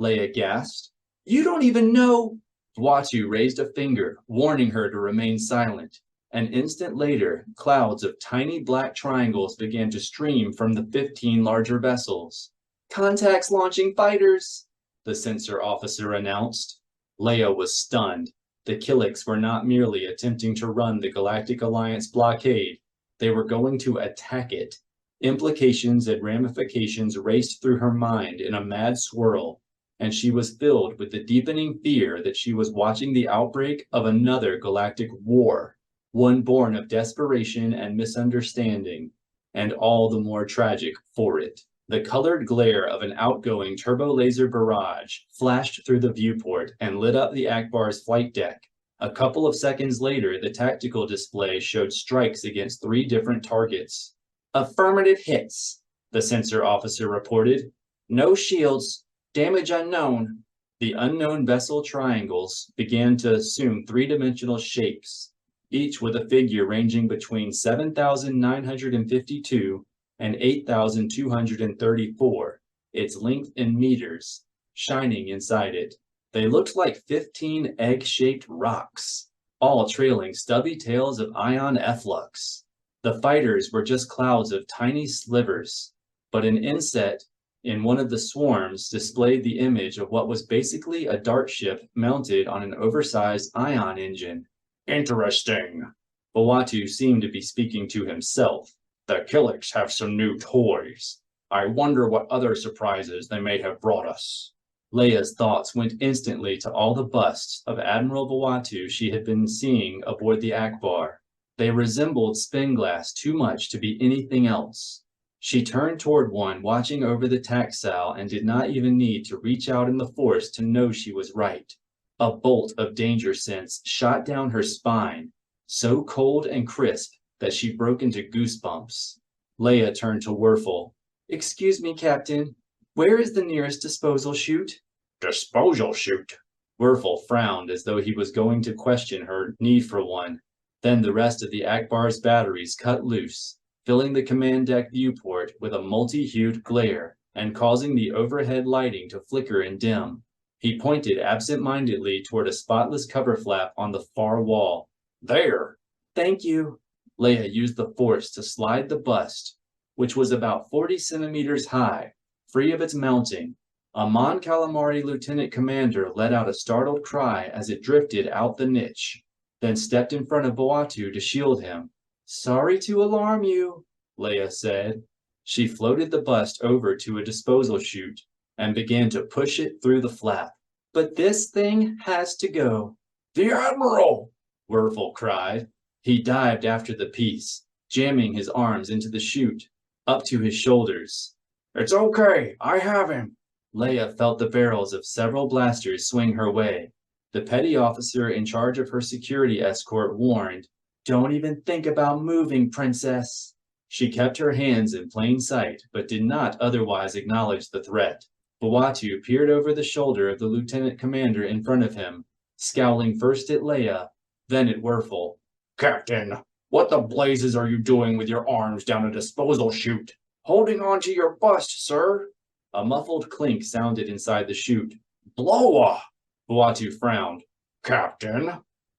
S4: Leia gasped. You don't even know. Buatu raised a finger, warning her to remain silent. An instant later, clouds of tiny black triangles began to stream from the 15 larger vessels. Contacts launching fighters, the sensor officer announced. Leia was stunned. The Killiks were not merely attempting to run the Galactic Alliance blockade. They were going to attack it. Implications and ramifications raced through her mind in a mad swirl, and she was filled with the deepening fear that she was watching the outbreak of another galactic war, one born of desperation and misunderstanding, and all the more tragic for it. The colored glare of an outgoing turbo-laser barrage flashed through the viewport and lit up the Akbar's flight deck. A couple of seconds later, the tactical display showed strikes against 3 different targets. Affirmative hits, the sensor officer reported. No shields. Damage unknown. The unknown vessel triangles began to assume 3-dimensional shapes, each with a figure ranging between 7,952 and 8,234, its length in meters, shining inside it. They looked like 15 egg-shaped rocks, all trailing stubby tails of ion efflux. The fighters were just clouds of tiny slivers, but an inset in one of the swarms displayed the image of what was basically a dart ship mounted on an oversized ion engine.
S5: Interesting.
S4: Buatu seemed to be speaking to himself.
S5: The Killiks have some new toys. I wonder what other surprises they may have brought us.
S4: Leia's thoughts went instantly to all the busts of Admiral Buatu she had been seeing aboard the Akbar. They resembled spin-glass too much to be anything else. She turned toward one watching over the taxile and did not even need to reach out in the Force to know she was right. A bolt of danger sense shot down her spine, so cold and crisp that she broke into goosebumps. Leia turned to Werfel. Excuse me, Captain. Where is the nearest disposal chute?
S5: Disposal chute?
S4: Werfel frowned as though he was going to question her need for one. Then the rest of the Akbar's batteries cut loose, filling the command deck viewport with a multi-hued glare and causing the overhead lighting to flicker and dim. He pointed absent-mindedly toward a spotless cover flap on the far wall.
S5: There!
S4: Thank you. Leia used the Force to slide the bust, which was about 40 centimeters high, free of its mounting. A Mon Calamari lieutenant commander let out a startled cry as it drifted out the niche, then stepped in front of Buatu to shield him. Sorry to alarm you, Leia said. She floated the bust over to a disposal chute and began to push it through the flap. But this thing has to go.
S5: The Admiral!
S4: Werfel cried. He dived after the piece, jamming his arms into the chute, up to his shoulders.
S5: It's okay, I have him.
S4: Leia felt the barrels of several blasters swing her way. The petty officer in charge of her security escort warned, Don't even think about moving, Princess. She kept her hands in plain sight, but did not otherwise acknowledge the threat. Buatu peered over the shoulder of the lieutenant commander in front of him, scowling first at Leia, then at Werfel.
S5: Captain, what the blazes are you doing with your arms down a disposal chute? Holding on to your bust, sir.
S4: A muffled clink sounded inside the chute.
S5: Blowa!
S4: Buatu frowned.
S5: Captain?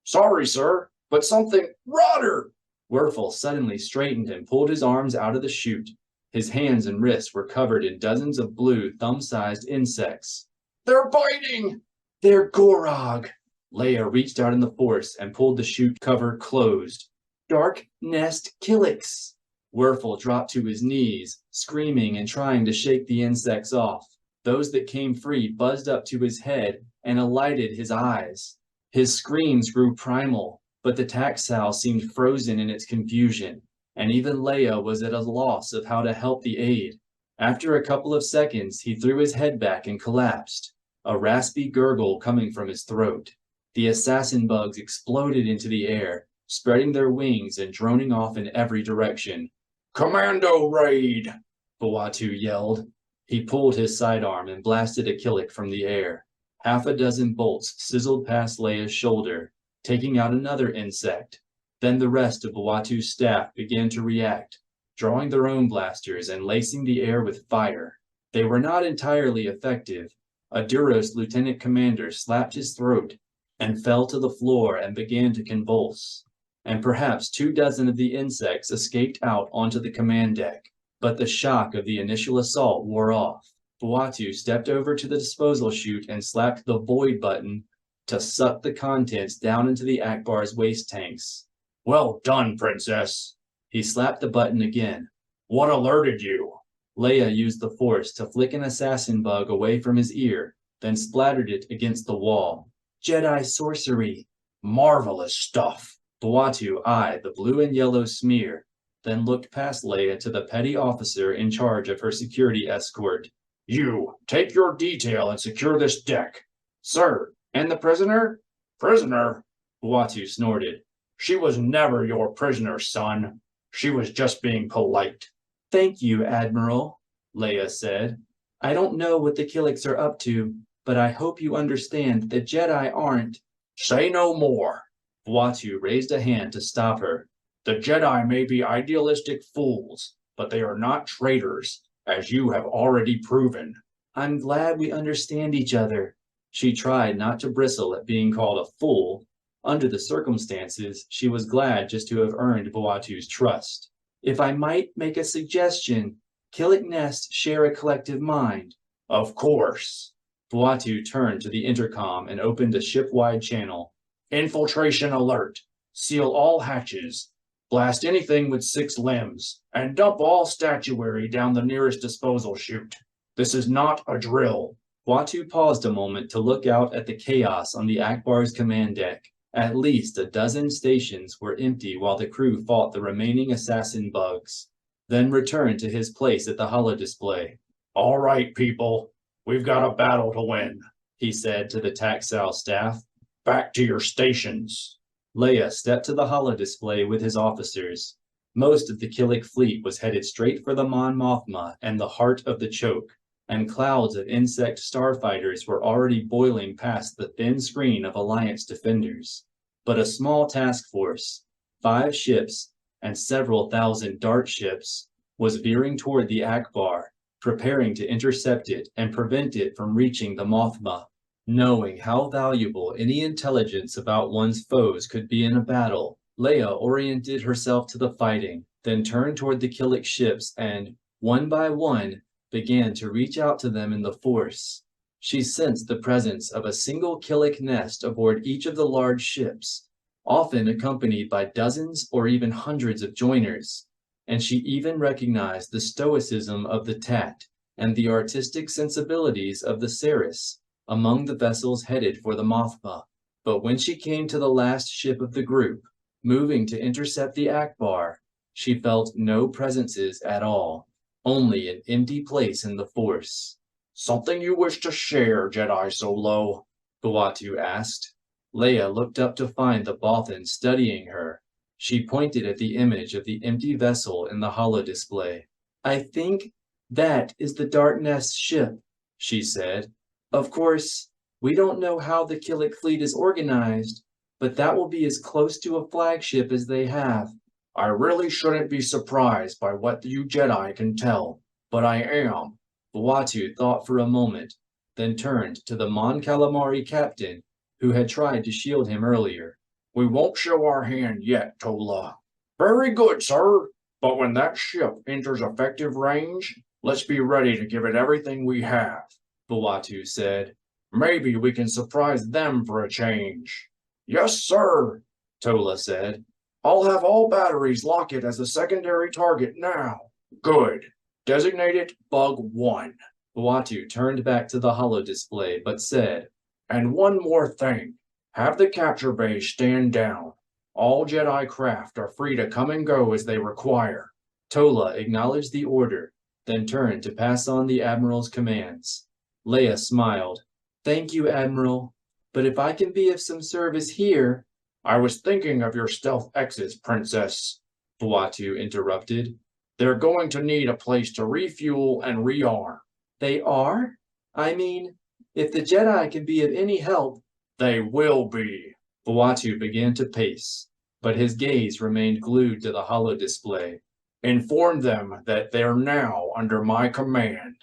S5: Sorry, sir, but something rudder!
S4: Werfel suddenly straightened and pulled his arms out of the chute. His hands and wrists were covered in dozens of blue, thumb-sized insects.
S5: They're biting!
S4: They're Gorog! Leia reached out in the Force and pulled the chute cover closed. Dark Nest Killiks! Werfel dropped to his knees, screaming and trying to shake the insects off. Those that came free buzzed up to his head and alighted his eyes. His screams grew primal, but the Taxal seemed frozen in its confusion, and even Leia was at a loss of how to help the aide. After a couple of seconds, he threw his head back and collapsed, a raspy gurgle coming from his throat. The assassin bugs exploded into the air, spreading their wings and droning off in every direction.
S5: Commando raid!
S4: Bawatu yelled. He pulled his sidearm and blasted a Killik from the air. Half a dozen bolts sizzled past Leia's shoulder, taking out another insect. Then the rest of Bawatu's staff began to react, drawing their own blasters and lacing the air with fire. They were not entirely effective. A Duros lieutenant commander slapped his throat and fell to the floor and began to convulse. And perhaps 24 of the insects escaped out onto the command deck. But the shock of the initial assault wore off. Bawatu stepped over to the disposal chute and slapped the void button to suck the contents down into the Akbar's waste tanks.
S5: Well done, Princess.
S4: He slapped the button again.
S5: What alerted you?
S4: Leia used the Force to flick an assassin bug away from his ear, then splattered it against the wall. Jedi sorcery.
S5: Marvelous stuff.
S4: Bawatu eyed the blue and yellow smear, then looked past Leia to the petty officer in charge of her security escort.
S5: You, take your detail and secure this deck.
S4: Sir, and the prisoner?
S5: Prisoner?
S4: Bawatu snorted.
S5: She was never your prisoner, son. She was just being polite.
S4: Thank you, Admiral, Leia said. I don't know what the Killiks are up to, but I hope you understand that Jedi aren't.
S5: Say no more.
S4: Bawatu raised a hand to stop her.
S5: The Jedi may be idealistic fools, but they are not traitors, as you have already proven.
S4: I'm glad we understand each other. She tried not to bristle at being called a fool. Under the circumstances, she was glad just to have earned Bawatu's trust. If I might make a suggestion, Killik Nest share a collective mind.
S5: Of course.
S4: Bawatu turned to the intercom and opened a ship-wide channel.
S5: Infiltration alert. Seal all hatches. Blast anything with 6 limbs, and dump all statuary down the nearest disposal chute. This is not a drill.
S4: Bawatu paused a moment to look out at the chaos on the Akbar's command deck. At least a dozen stations were empty while the crew fought the remaining assassin bugs, then returned to his place at the holodisplay.
S5: All right, people. We've got a battle to win,
S4: he said to the Taxal staff.
S5: Back to your stations.
S4: Leia stepped to the holodisplay with his officers. Most of the Killik fleet was headed straight for the Mon Mothma and the heart of the choke, and clouds of insect starfighters were already boiling past the thin screen of Alliance defenders. But a small task force, 5 ships, and several thousand dart ships, was veering toward the Akbar, preparing to intercept it and prevent it from reaching the Mothma. Knowing how valuable any intelligence about one's foes could be in a battle, Leia oriented herself to the fighting, then turned toward the Killik ships and, one by one, began to reach out to them in the Force. She sensed the presence of a single Killik nest aboard each of the large ships, often accompanied by dozens or even hundreds of joiners, and she even recognized the stoicism of the Tat and the artistic sensibilities of the Ceres among the vessels headed for the Mothma. But when she came to the last ship of the group, moving to intercept the Akbar, she felt no presences at all, only an empty place in the Force.
S5: Something you wish to share, Jedi Solo?
S4: Bawatu asked. Leia looked up to find the Bothan studying her. She pointed at the image of the empty vessel in the holodisplay. I think that is the Dark Nest ship, she said. Of course, we don't know how the Killik fleet is organized, but that will be as close to a flagship as they have.
S5: I really shouldn't be surprised by what you Jedi can tell, but I am.
S4: Bawatu thought for a moment, then turned to the Mon Calamari captain, who had tried to shield him earlier.
S5: We won't show our hand yet, Tola. Very good, sir. But when that ship enters effective range, let's be ready to give it everything we have,
S4: Bawatu said.
S5: Maybe we can surprise them for a change. Yes, sir, Tola said. I'll have all batteries lock it as a secondary target now. Good. Designate it Bug 1.
S4: Buatu turned back to the holodisplay, but said,
S5: And one more thing. Have the capture bay stand down. All Jedi craft are free to come and go as they require.
S4: Tola acknowledged the order, then turned to pass on the Admiral's commands. Leia smiled. Thank you, Admiral. But if I can be of some service here...
S5: I was thinking of your stealth X's, Princess,
S4: Buatu interrupted.
S5: They're going to need a place to refuel and rearm.
S4: They are? I mean, if the Jedi can be of any help...
S5: They will be.
S4: Buatu began to pace, but his gaze remained glued to the holodisplay.
S5: Inform them that they're now under my command.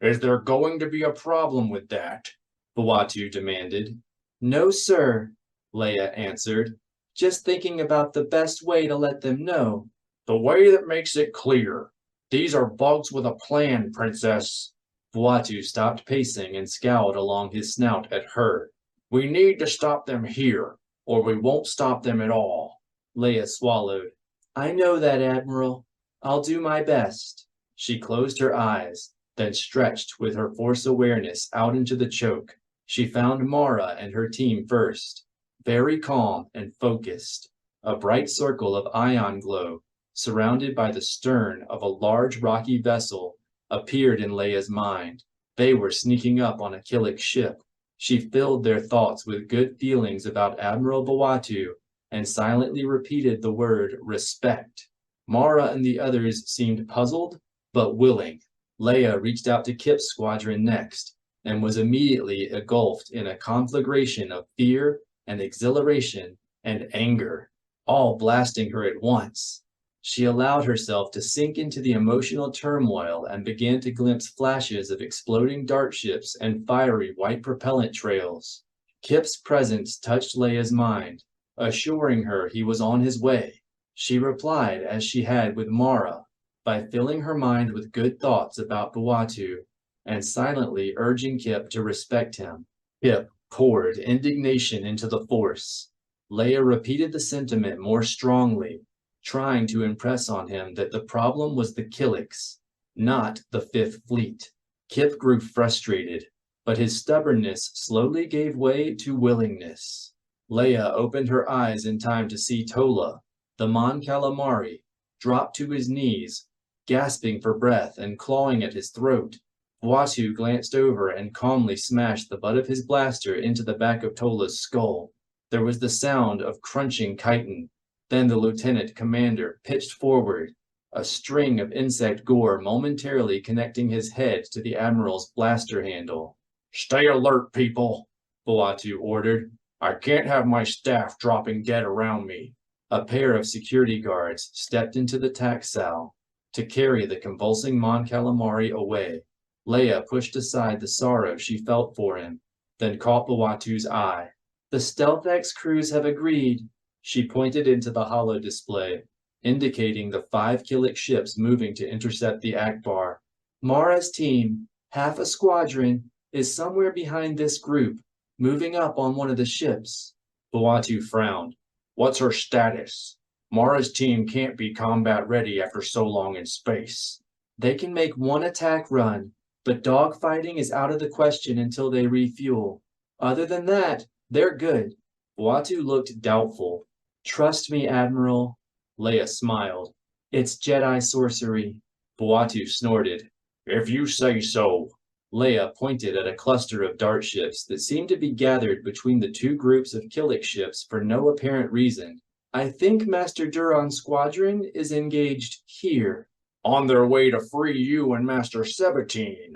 S5: Is there going to be a problem with that?
S4: Buatu demanded. No, sir, Leia answered. Just thinking about the best way to let them know.
S5: The way that makes it clear. These are bugs with a plan, Princess.
S4: Buatu stopped pacing and scowled along his snout at her.
S5: We need to stop them here, or we won't stop them at all.
S4: Leia swallowed. I know that, Admiral. I'll do my best. She closed her eyes, then stretched with her force awareness out into the choke. She found Mara and her team first, very calm and focused. A bright circle of ion glow, surrounded by the stern of a large rocky vessel, appeared in Leia's mind. They were sneaking up on a Killik ship. She filled their thoughts with good feelings about Admiral Buatu and silently repeated the word respect. Mara and the others seemed puzzled, but willing. Leia reached out to Kip's squadron next, and was immediately engulfed in a conflagration of fear and exhilaration and anger, all blasting her at once. She allowed herself to sink into the emotional turmoil and began to glimpse flashes of exploding dart ships and fiery white propellant trails. Kip's presence touched Leia's mind, assuring her he was on his way. She replied as she had with Mara, by filling her mind with good thoughts about Buatu and silently urging Kip to respect him. Kip poured indignation into the Force. Leia repeated the sentiment more strongly, trying to impress on him that the problem was the Killiks, not the Fifth Fleet. Kip grew frustrated, but his stubbornness slowly gave way to willingness. Leia opened her eyes in time to see Tola, the Mon Calamari, drop to his knees, gasping for breath and clawing at his throat. Buatu glanced over and calmly smashed the butt of his blaster into the back of Tola's skull. There was the sound of crunching chitin. Then the lieutenant commander pitched forward, a string of insect gore momentarily connecting his head to the admiral's blaster handle.
S5: Stay alert, people, Buatu ordered. I can't have my staff dropping dead around me.
S4: A pair of security guards stepped into the taxal to carry the convulsing Mon Calamari away. Leia pushed aside the sorrow she felt for him, then caught Buatu's eye. The Stealth X crews have agreed. She pointed into the holodisplay, indicating the 5 Killik ships moving to intercept the Akbar. Mara's team, half a squadron, is somewhere behind this group, moving up on one of the ships.
S5: Buatu frowned. What's her status? Mara's team can't be combat ready after so long in space.
S4: They can make one attack run, but dogfighting is out of the question until they refuel. Other than that, they're good. Buatu looked doubtful. Trust me, Admiral. Leia smiled. It's Jedi sorcery.
S5: Buatu snorted. If you say so.
S4: Leia pointed at a cluster of dart ships that seemed to be gathered between the 2 groups of Killik ships for no apparent reason. I think Master Duron's squadron is engaged here.
S5: On their way to free you and Master Sabatine,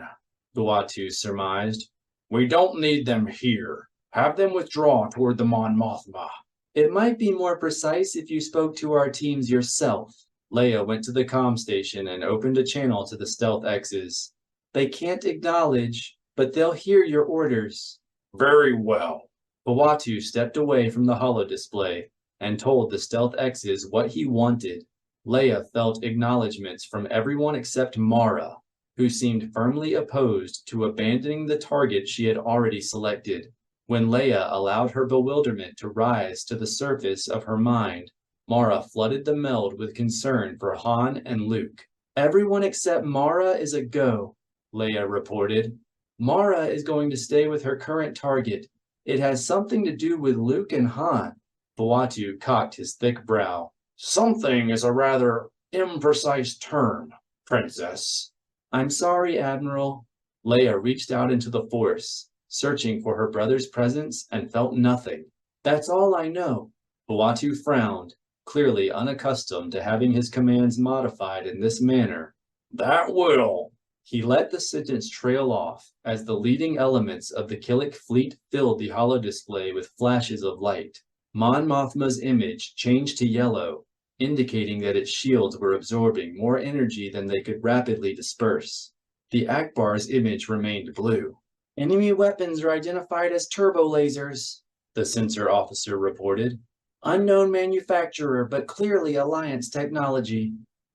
S4: Buatu surmised.
S5: We don't need them here. Have them withdraw toward the Mon Mothma.
S4: It might be more precise if you spoke to our teams yourself. Leia went to the comm station and opened a channel to the Stealth X's. They can't acknowledge, but they'll hear your orders.
S5: Very well.
S4: Buatu stepped away from the holodisplay and told the Stealth X's what he wanted. Leia felt acknowledgments from everyone except Mara. who seemed firmly opposed to abandoning the target she had already selected. When Leia allowed her bewilderment to rise to the surface of her mind, Mara flooded the meld with concern for Han and Luke. "Everyone except Mara is a go," Leia reported. "Mara is going to stay with her current target. It has something to do with Luke and Han." Bawatu cocked his thick brow.
S5: "Something is a rather imprecise term, Princess."
S4: "I'm sorry, Admiral." Leia reached out into the Force, searching for her brother's presence, and felt nothing. "That's all I know." Bawatu frowned, clearly unaccustomed to having his commands modified in this manner.
S5: "That will."
S4: He let the sentence trail off as the leading elements of the Killik fleet filled the holodisplay with flashes of light. Mon Mothma's image changed to yellow, indicating that its shields were absorbing more energy than they could rapidly disperse. The Akbar's image remained blue. "Enemy weapons are identified as turbo lasers," the sensor officer reported. "Unknown manufacturer, but clearly Alliance technology."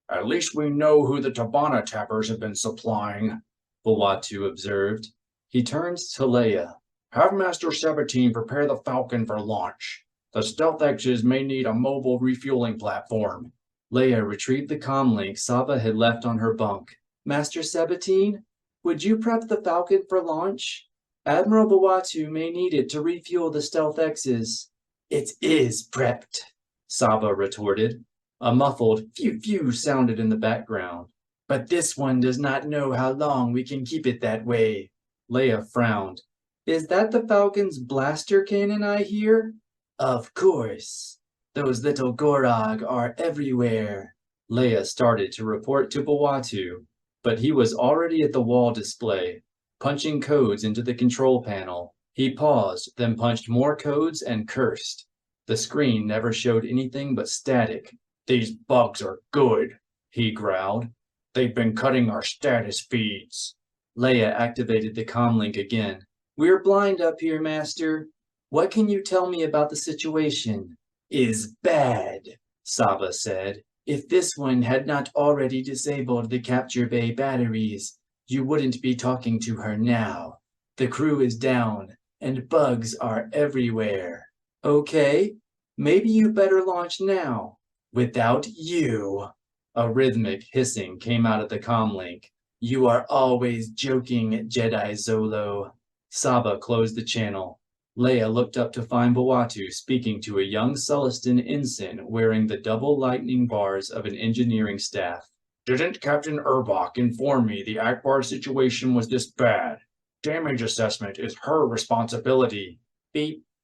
S5: "At least we know who the Tabana tappers have been supplying,"
S4: Bawatu observed. He turned to Leia.
S5: "Have Master Sabatine prepare the Falcon for launch. The Stealth X's may need a mobile refueling platform."
S4: Leia retrieved the comlink Saba had left on her bunk. "Master Sabatine, would you prep the Falcon for launch? Admiral Bawatu may need it to refuel the Stealth X's." "It is prepped," Saba retorted. A muffled phew-phew sounded in the background. "But this one does not know how long we can keep it that way." Leia frowned. "Is that the Falcon's blaster cannon I hear?" "Of course. Those little Gorog are everywhere." Leia started to report to Bawatu, but he was already at the wall display, punching codes into the control panel. He paused, then punched more codes and cursed. The screen never showed anything but static.
S5: "These bugs are good," he growled. "They've been cutting our status feeds."
S4: Leia activated the comlink again. "We're blind up here, Master. What can you tell me about the situation?" "Is bad," Saba said. "If this one had not already disabled the capture bay batteries, you wouldn't be talking to her now. The crew is down, and bugs are everywhere." "Okay, maybe you better launch now." "Without you." A rhythmic hissing came out of the comlink. "You are always joking, Jedi Zolo." Saba closed the channel. Leia looked up to find Bawatu speaking to a young Sullustan ensign wearing the double lightning bars of an engineering staff.
S5: "Didn't Captain Urbach inform me the Akbar situation was this bad? Damage assessment is her responsibility."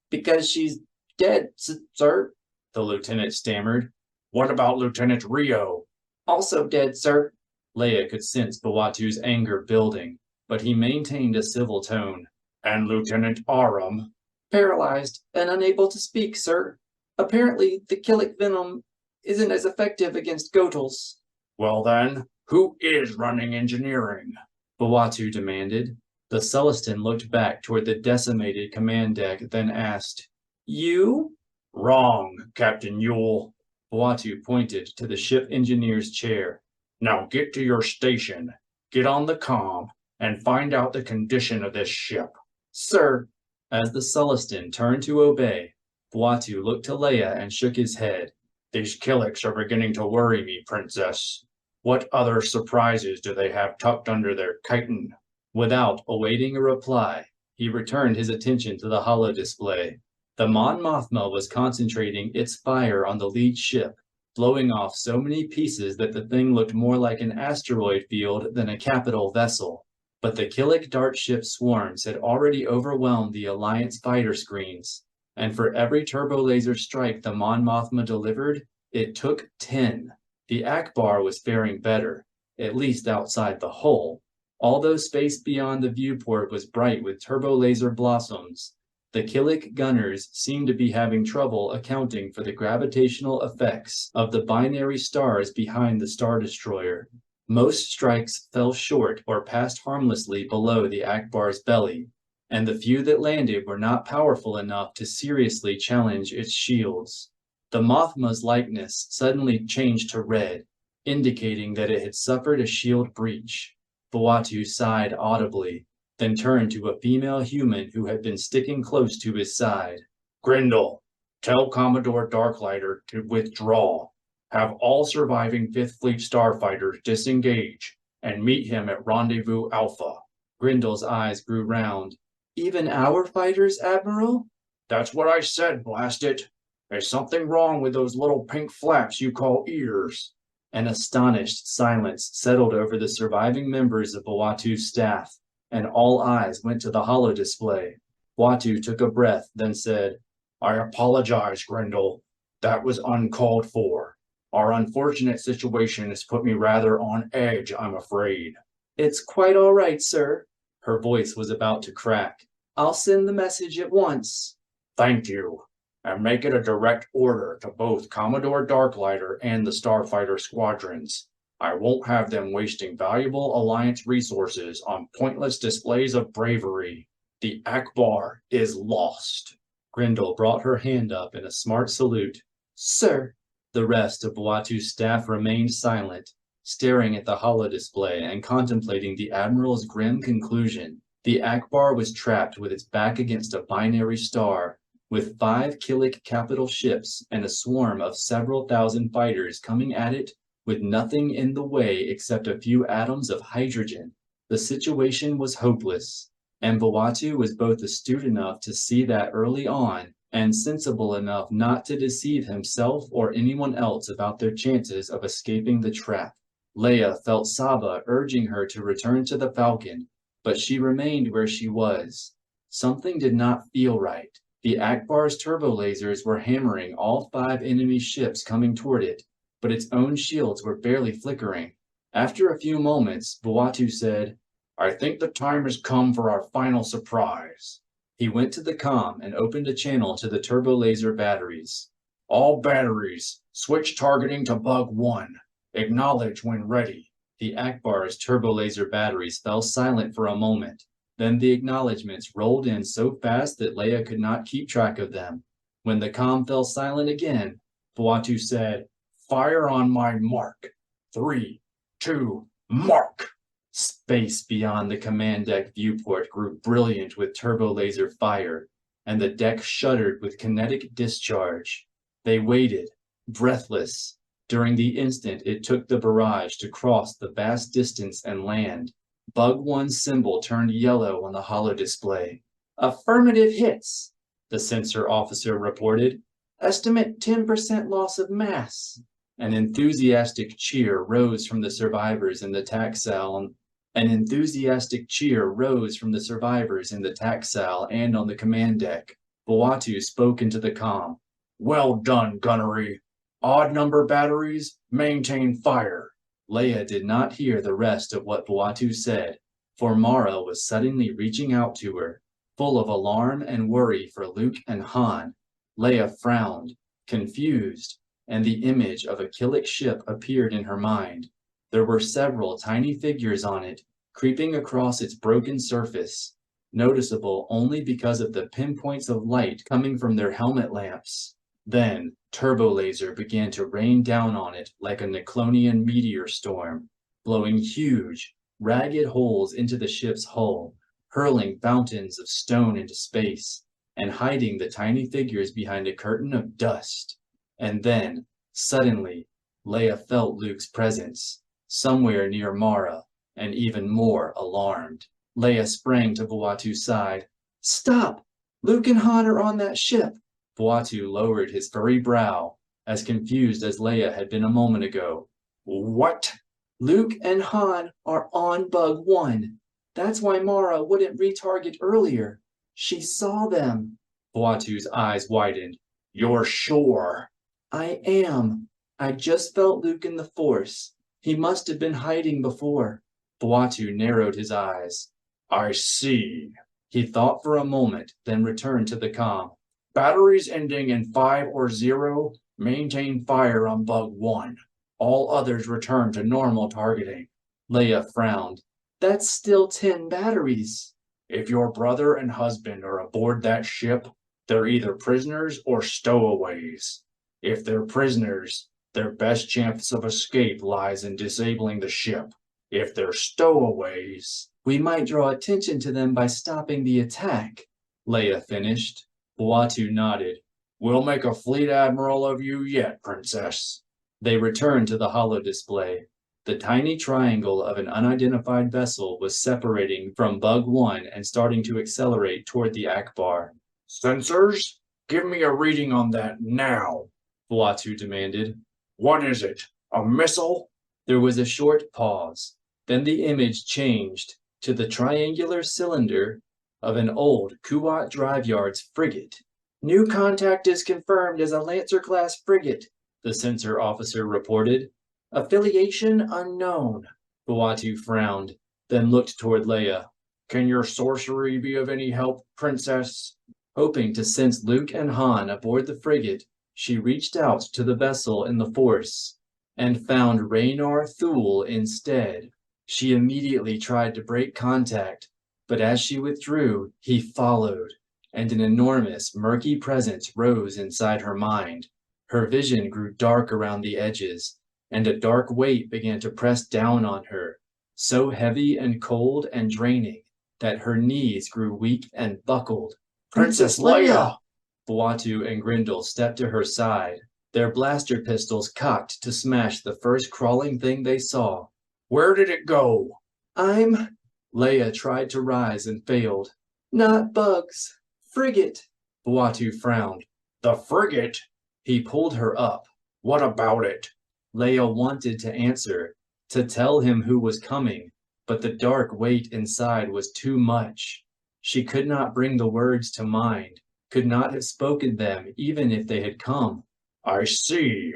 S4: Because she's dead, sir," the lieutenant stammered.
S5: "What about Lieutenant Rio?"
S4: "Also dead, sir." Leia could sense Bawatu's anger building, but he maintained a civil tone.
S5: "And Lieutenant Aram?"
S4: "Paralyzed and unable to speak, sir. Apparently, the Killik venom isn't as effective against Gotals."
S5: "Well then, who is running engineering?"
S4: Bawatu demanded. The Sullustan looked back toward the decimated command deck, then asked, "You?"
S5: "Wrong, Captain Yule."
S4: Bawatu pointed to the ship engineer's chair.
S5: "Now get to your station, get on the comm, and find out the condition of this ship."
S4: "Sir." As the Sullustan turned to obey, Bawatu looked to Leia and shook his head.
S5: "These Killiks are beginning to worry me, Princess. What other surprises do they have tucked under their chitin?"
S4: Without awaiting a reply, he returned his attention to the holodisplay. The Mon Mothma was concentrating its fire on the lead ship, blowing off so many pieces that the thing looked more like an asteroid field than a capital vessel. But the Killik dart ship swarms had already overwhelmed the Alliance fighter screens, and for every turbo laser strike the Mon Mothma delivered, it took 10. The Akbar was faring better, at least outside the hull. Although space beyond the viewport was bright with turbo laser blossoms, the Killik gunners seemed to be having trouble accounting for the gravitational effects of the binary stars behind the Star Destroyer. Most strikes fell short or passed harmlessly below the Akbar's belly, and the few that landed were not powerful enough to seriously challenge its shields. The Mothma's likeness suddenly changed to red, indicating that it had suffered a shield breach. Bawatu sighed audibly, then turned to a female human who had been sticking close to his side.
S5: Grindel, tell Commodore Darklighter to withdraw. Have all surviving Fifth Fleet starfighters disengage and meet him at Rendezvous Alpha.
S4: Grindel's eyes grew round. Even our fighters, Admiral?
S5: That's what I said, blast it. There's something wrong with those little pink flaps you call ears.
S4: An astonished silence settled over the surviving members of Bawatu's staff, and all eyes went to the holodisplay. Bawatu took a breath, then said,
S5: I apologize, Grindel. That was uncalled for. Our unfortunate situation has put me rather on edge, I'm afraid.
S4: It's quite all right, sir. Her voice was about to crack. I'll send the message at once.
S5: Thank you. And make it a direct order to both Commodore Darklighter and the Starfighter squadrons. I won't have them wasting valuable Alliance resources on pointless displays of bravery. The Akbar is lost.
S4: Grindel brought her hand up in a smart salute. Sir. The rest of Bawatu's staff remained silent, staring at the holodisplay and contemplating the Admiral's grim conclusion. The Akbar was trapped with its back against a binary star, with 5 Killik capital ships and a swarm of several thousand fighters coming at it with nothing in the way except a few atoms of hydrogen. The situation was hopeless, and Bawatu was both astute enough to see that early on and sensible enough not to deceive himself or anyone else about their chances of escaping the trap. Leia felt Saba urging her to return to the Falcon, but she remained where she was. Something did not feel right. The Akbar's turbo lasers were hammering all 5 enemy ships coming toward it, but its own shields were barely flickering. After a few moments, Bawatu said, I think the time has come for our final surprise. He went to the comm and opened a channel to the turbo laser batteries.
S5: All batteries, switch targeting to Bug 1. Acknowledge when ready.
S4: The Akbar's turbo laser batteries fell silent for a moment. Then the acknowledgements rolled in so fast that Leia could not keep track of them. When the comm fell silent again, Bawatu said, Fire on my mark. 3, 2, mark! Space beyond the command deck viewport grew brilliant with turbo laser fire, and the deck shuddered with kinetic discharge. They waited, breathless, during the instant it took the barrage to cross the vast distance and land. Bug 1's symbol turned yellow on the holodisplay. Affirmative hits, the sensor officer reported. Estimate 10% loss of mass. An enthusiastic cheer rose from the survivors in the tac cell. An enthusiastic cheer rose from the survivors in the tac cell and on the command deck. Bawatu spoke into the comm.
S5: Well done, gunnery. Odd number batteries, maintain fire.
S4: Leia did not hear the rest of what Bawatu said, for Mara was suddenly reaching out to her, full of alarm and worry for Luke and Han. Leia frowned, confused, and the image of a Killik ship appeared in her mind. There were several tiny figures on it, creeping across its broken surface, noticeable only because of the pinpoints of light coming from their helmet lamps. Then, turbo laser began to rain down on it like a Neclonian meteor storm, blowing huge, ragged holes into the ship's hull, hurling fountains of stone into space, and hiding the tiny figures behind a curtain of dust. And then, suddenly, Leia felt Luke's presence, somewhere near Mara, and even more alarmed. Leia sprang to Bawatu's side. Stop! Luke and Han are on that ship! Bawatu lowered his furry brow, as confused as Leia had been a moment ago.
S5: What?
S4: Luke and Han are on Bug 1. That's why Mara wouldn't retarget earlier. She saw them. Bawatu's eyes widened.
S5: You're sure?
S4: I am. I just felt Luke in the Force. He must have been hiding before. Bawatu narrowed his eyes.
S5: I see.
S4: He thought for a moment, then returned to the comm.
S5: Batteries ending in 5 or 0, maintain fire on Bug 1. All others return to normal targeting.
S4: Leia frowned. That's still 10 batteries.
S5: If your brother and husband are aboard that ship, they're either prisoners or stowaways. If they're prisoners, their best chance of escape lies in disabling the ship. If they're stowaways,
S4: we might draw attention to them by stopping the attack, Leia finished. Buatu nodded.
S5: we'll make a fleet admiral of you yet, Princess.
S4: They returned to the holo display. The tiny triangle of an unidentified vessel was separating from Bug 1 and starting to accelerate toward the Akbar.
S5: Sensors, give me a reading on that now,
S4: Buatu demanded.
S5: What is it? A missile?
S4: There was a short pause. Then the image changed to the triangular cylinder of an old Kuat Drive Yards frigate. New contact is confirmed as a Lancer-class frigate, the sensor officer reported. Affiliation unknown. Buatu frowned, then looked toward Leia.
S5: Can your sorcery be of any help, Princess?
S4: Hoping to sense Luke and Han aboard the frigate, she reached out to the vessel in the Force and found Raynar Thule instead. She immediately tried to break contact, but as she withdrew, he followed, and an enormous, murky presence rose inside her mind. Her vision grew dark around the edges, and a dark weight began to press down on her, so heavy and cold and draining that her knees grew weak and buckled.
S5: Princess Leia!
S4: Buatu and Grindel stepped to her side, their blaster pistols cocked to smash the first crawling thing they saw.
S5: Where did it go?
S4: Leia tried to rise and failed. Not bugs. Frigate. Buatu frowned.
S5: The frigate?
S4: He pulled her up.
S5: What about it?
S4: Leia wanted to answer, to tell him who was coming, but the dark weight inside was too much. She could not bring the words to mind, could not have spoken them even if they had come.
S5: I see,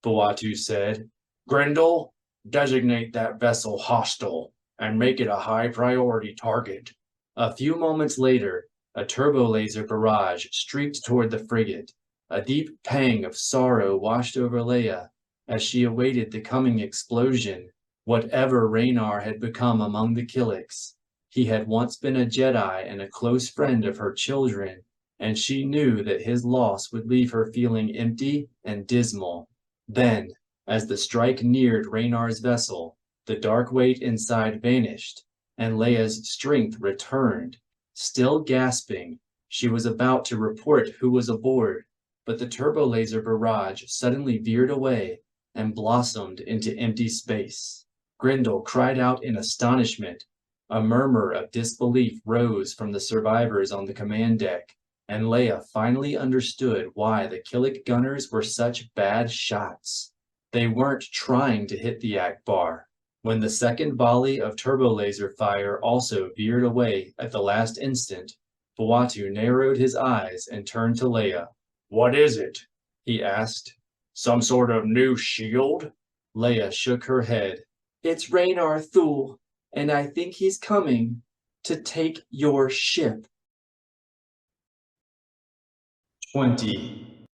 S4: Buatu said.
S5: Grindel, designate that vessel hostile and make it a high priority target.
S4: A few moments later, a turbo laser barrage streaked toward the frigate. A deep pang of sorrow washed over Leia as she awaited the coming explosion. Whatever Raynar had become among the Killiks, he had once been a Jedi and a close friend of her children, and she knew that his loss would leave her feeling empty and dismal. Then, as the strike neared Raynar's vessel, the dark weight inside vanished, and Leia's strength returned. Still gasping, she was about to report who was aboard, but the turbo laser barrage suddenly veered away and blossomed into empty space. Grindel cried out in astonishment. A murmur of disbelief rose from the survivors on the command deck, and Leia finally understood why the Killik gunners were such bad shots. They weren't trying to hit the Akbar. When the second volley of turbo laser fire also veered away at the last instant, Buatu narrowed his eyes and turned to Leia.
S5: What is it?
S4: He asked.
S5: Some sort of new shield?
S4: Leia shook her head. It's Raynar Thule, and I think he's coming to take your ship. 20.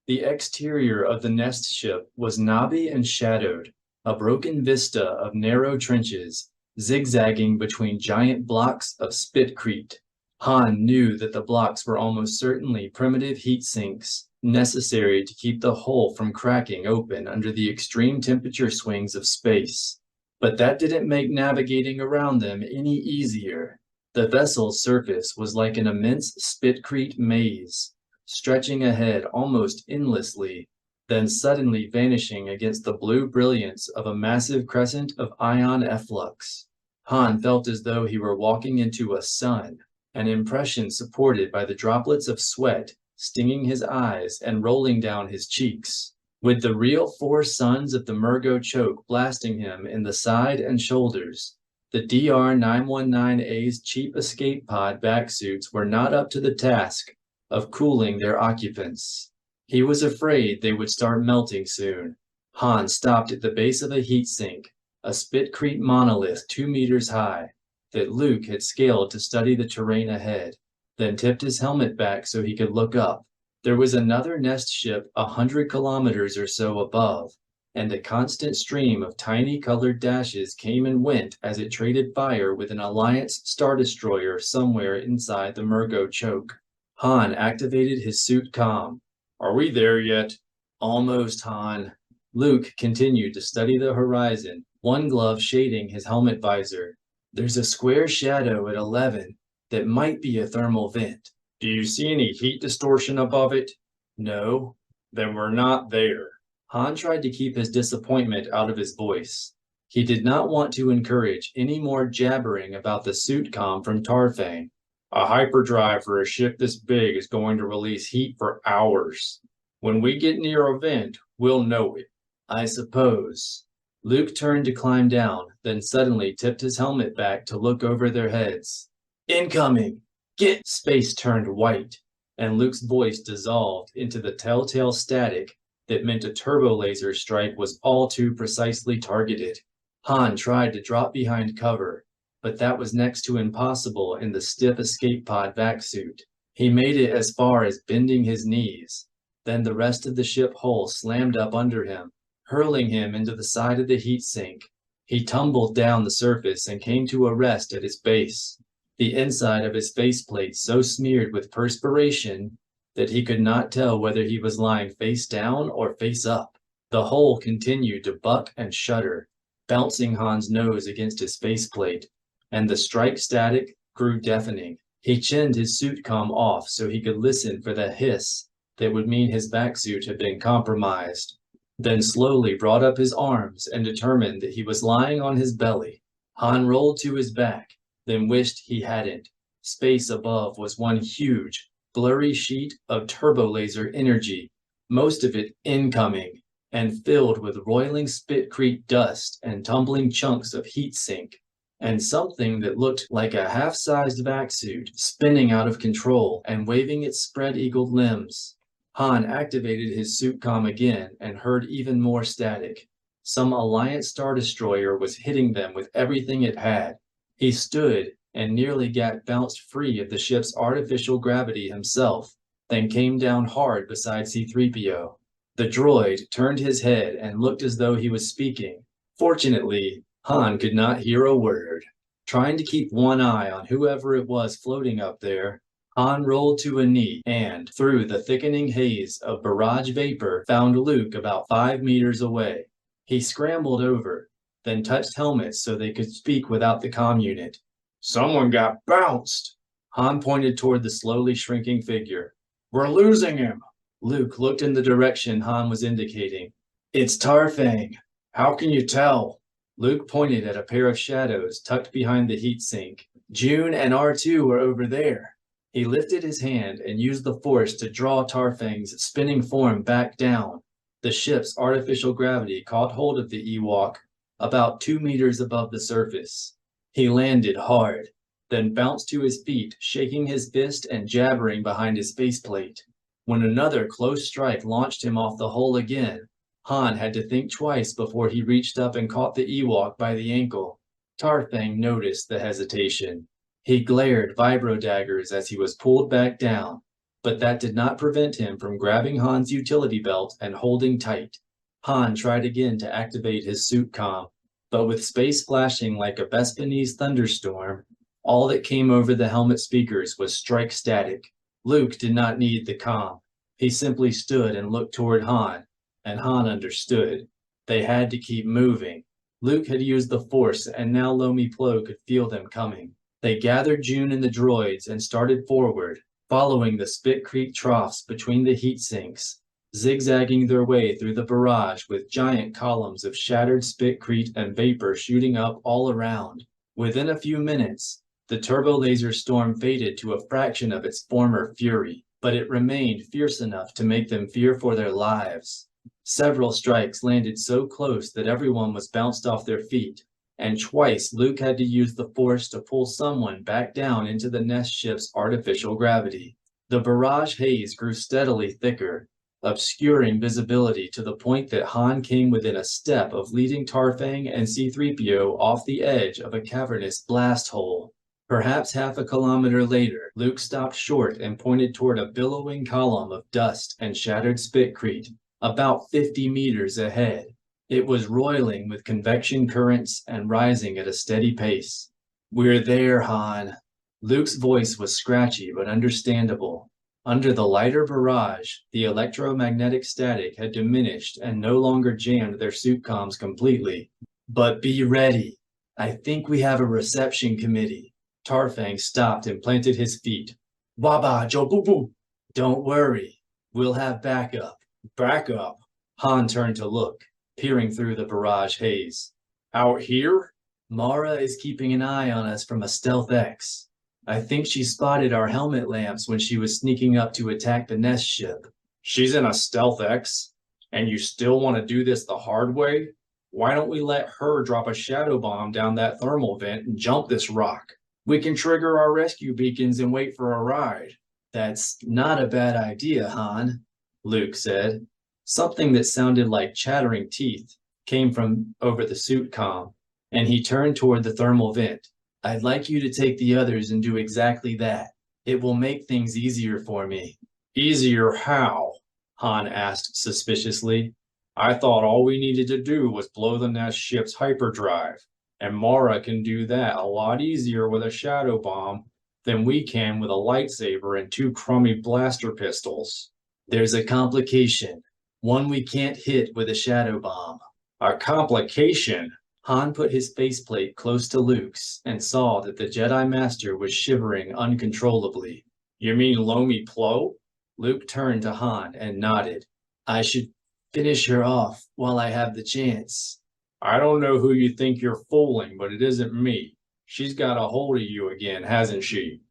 S4: The exterior of the Nest ship was knobby and shadowed, a broken vista of narrow trenches, zigzagging between giant blocks of spitcrete. Han knew that the blocks were almost certainly primitive heat sinks, necessary to keep the hull from cracking open under the extreme temperature swings of space. But that didn't make navigating around them any easier. The vessel's surface was like an immense spitcrete maze, stretching ahead almost endlessly, then suddenly vanishing against the blue brilliance of a massive crescent of ion efflux. Han felt as though he were walking into a sun, an impression supported by the droplets of sweat stinging his eyes and rolling down his cheeks, with the real 4 suns of the Murgo choke blasting him in the side and shoulders. The DR-919A's cheap escape pod backsuits were not up to the task of cooling their occupants. He was afraid they would start melting soon. Han stopped at the base of a heat sink, a spitcrete monolith 2 meters high, that Luke had scaled to study the terrain ahead, then tipped his helmet back so he could look up. There was another Nest ship 100 kilometers or so above, and a constant stream of tiny colored dashes came and went as it traded fire with an Alliance Star Destroyer somewhere inside the Murgo choke. Han activated his suit comm.
S5: Are we there yet?
S4: Almost, Han. Luke continued to study the horizon, one glove shading his helmet visor. "There's a square shadow at 11 that might be a thermal vent."
S5: "Do you see any heat distortion above it?"
S4: "No."
S5: "Then we're not there."
S4: Han tried to keep his disappointment out of his voice. He did not want to encourage any more jabbering about the suit comm from Tarfang.
S5: "A hyperdrive for a ship this big is going to release heat for hours. When we get near a vent, we'll know it."
S4: "I suppose." Luke turned to climb down, then suddenly tipped his helmet back to look over their heads. "Incoming! Get!" Space turned white, and Luke's voice dissolved into the telltale static that meant a turbo laser strike was all too precisely targeted. Han tried to drop behind cover, but that was next to impossible in the stiff escape pod vac suit. He made it as far as bending his knees. Then the rest of the ship hull slammed up under him, hurling him into the side of the heat sink. He tumbled down the surface and came to a rest at its base, the inside of his faceplate so smeared with perspiration that he could not tell whether he was lying face down or face up. The hull continued to buck and shudder, bouncing Han's nose against his faceplate, and the strike static grew deafening. He chinned his suit comm off so he could listen for the hiss that would mean his vac suit had been compromised, then slowly brought up his arms and determined that he was lying on his belly. Han rolled to his back, then wished he hadn't. Space above was one huge, blurry sheet of turbolaser energy, most of it incoming, and filled with roiling spitcrete dust and tumbling chunks of heat sink, and something that looked like a half-sized vac suit spinning out of control and waving its spread-eagled limbs. Han activated his suit comm again and heard even more static. Some Alliance Star Destroyer was hitting them with everything it had. He stood and nearly got bounced free of the ship's artificial gravity himself, then came down hard beside C-3PO. The droid turned his head and looked as though he was speaking. Fortunately, Han could not hear a word. Trying to keep one eye on whoever it was floating up there, Han rolled to a knee and, through the thickening haze of barrage vapor, found Luke about 5 meters away. He scrambled over, then touched helmets so they could speak without the comm unit.
S5: "Someone got bounced."
S4: Han pointed toward the slowly shrinking figure.
S5: "We're losing him."
S4: Luke looked in the direction Han was indicating. "It's Tarfang."
S5: "How can you tell?"
S4: Luke pointed at a pair of shadows tucked behind the heatsink. "June and R2 are over there." He lifted his hand and used the force to draw Tarfang's spinning form back down. The ship's artificial gravity caught hold of the Ewok about 2 meters above the surface. He landed hard, then bounced to his feet, shaking his fist and jabbering behind his faceplate. When another close strike launched him off the hull again, Han had to think twice before he reached up and caught the Ewok by the ankle. Tarfang noticed the hesitation. He glared vibro daggers as he was pulled back down, but that did not prevent him from grabbing Han's utility belt and holding tight. Han tried again to activate his suit comm, but with space flashing like a Vespanese thunderstorm, all that came over the helmet speakers was strike static. Luke did not need the comm. He simply stood and looked toward Han, and Han understood. They had to keep moving. Luke had used the Force, and now Lomi Plo could feel them coming. They gathered June and the droids and started forward, following the spitcrete troughs between the heat sinks, zigzagging their way through the barrage with giant columns of shattered spitcrete and vapor shooting up all around. Within a few minutes, the turbolaser storm faded to a fraction of its former fury, but it remained fierce enough to make them fear for their lives. Several strikes landed so close that everyone was bounced off their feet, and twice Luke had to use the Force to pull someone back down into the Nest ship's artificial gravity. The barrage haze grew steadily thicker, obscuring visibility to the point that Han came within a step of leading Tarfang and C-3PO off the edge of a cavernous blast hole. Perhaps half a kilometer later, Luke stopped short and pointed toward a billowing column of dust and shattered spitcrete, about 50 meters ahead. It was roiling with convection currents and rising at a steady pace. "We're there, Han." Luke's voice was scratchy but understandable. Under the lighter barrage, the electromagnetic static had diminished and no longer jammed their suit comms completely. But be ready. I think we have a reception committee. Tarfang stopped and planted his feet. Waba, Jobubu. Don't worry. We'll have backup.
S5: Backup?
S4: Han turned to look, peering through the barrage haze.
S5: Out here?
S4: Mara is keeping an eye on us from a stealth X. I think she spotted our helmet lamps when she was sneaking up to attack the Nest ship.
S5: She's in a stealth X? And you still want to do this the hard way? Why don't we let her drop a shadow bomb down that thermal vent and jump this rock? We can trigger our rescue beacons and wait for a ride.
S4: That's not a bad idea, Han, Luke said. Something that sounded like chattering teeth came from over the suit comm, and he turned toward the thermal vent. I'd like you to take the others and do exactly that. It will make things easier for me.
S5: Easier how?
S4: Han asked suspiciously.
S5: I thought all we needed to do was blow the Nest ship's hyperdrive, and Mara can do that a lot easier with a shadow bomb than we can with a lightsaber and 2 crummy blaster pistols.
S4: There's a complication, one we can't hit with a shadow bomb.
S5: A complication?
S4: Han put his faceplate close to Luke's and saw that the Jedi Master was shivering uncontrollably.
S5: You mean Lomi Plo?
S4: Luke turned to Han and nodded. I should finish her off while I have the chance.
S5: I don't know who you think you're fooling, but it isn't me. She's got a hold of you again, hasn't she?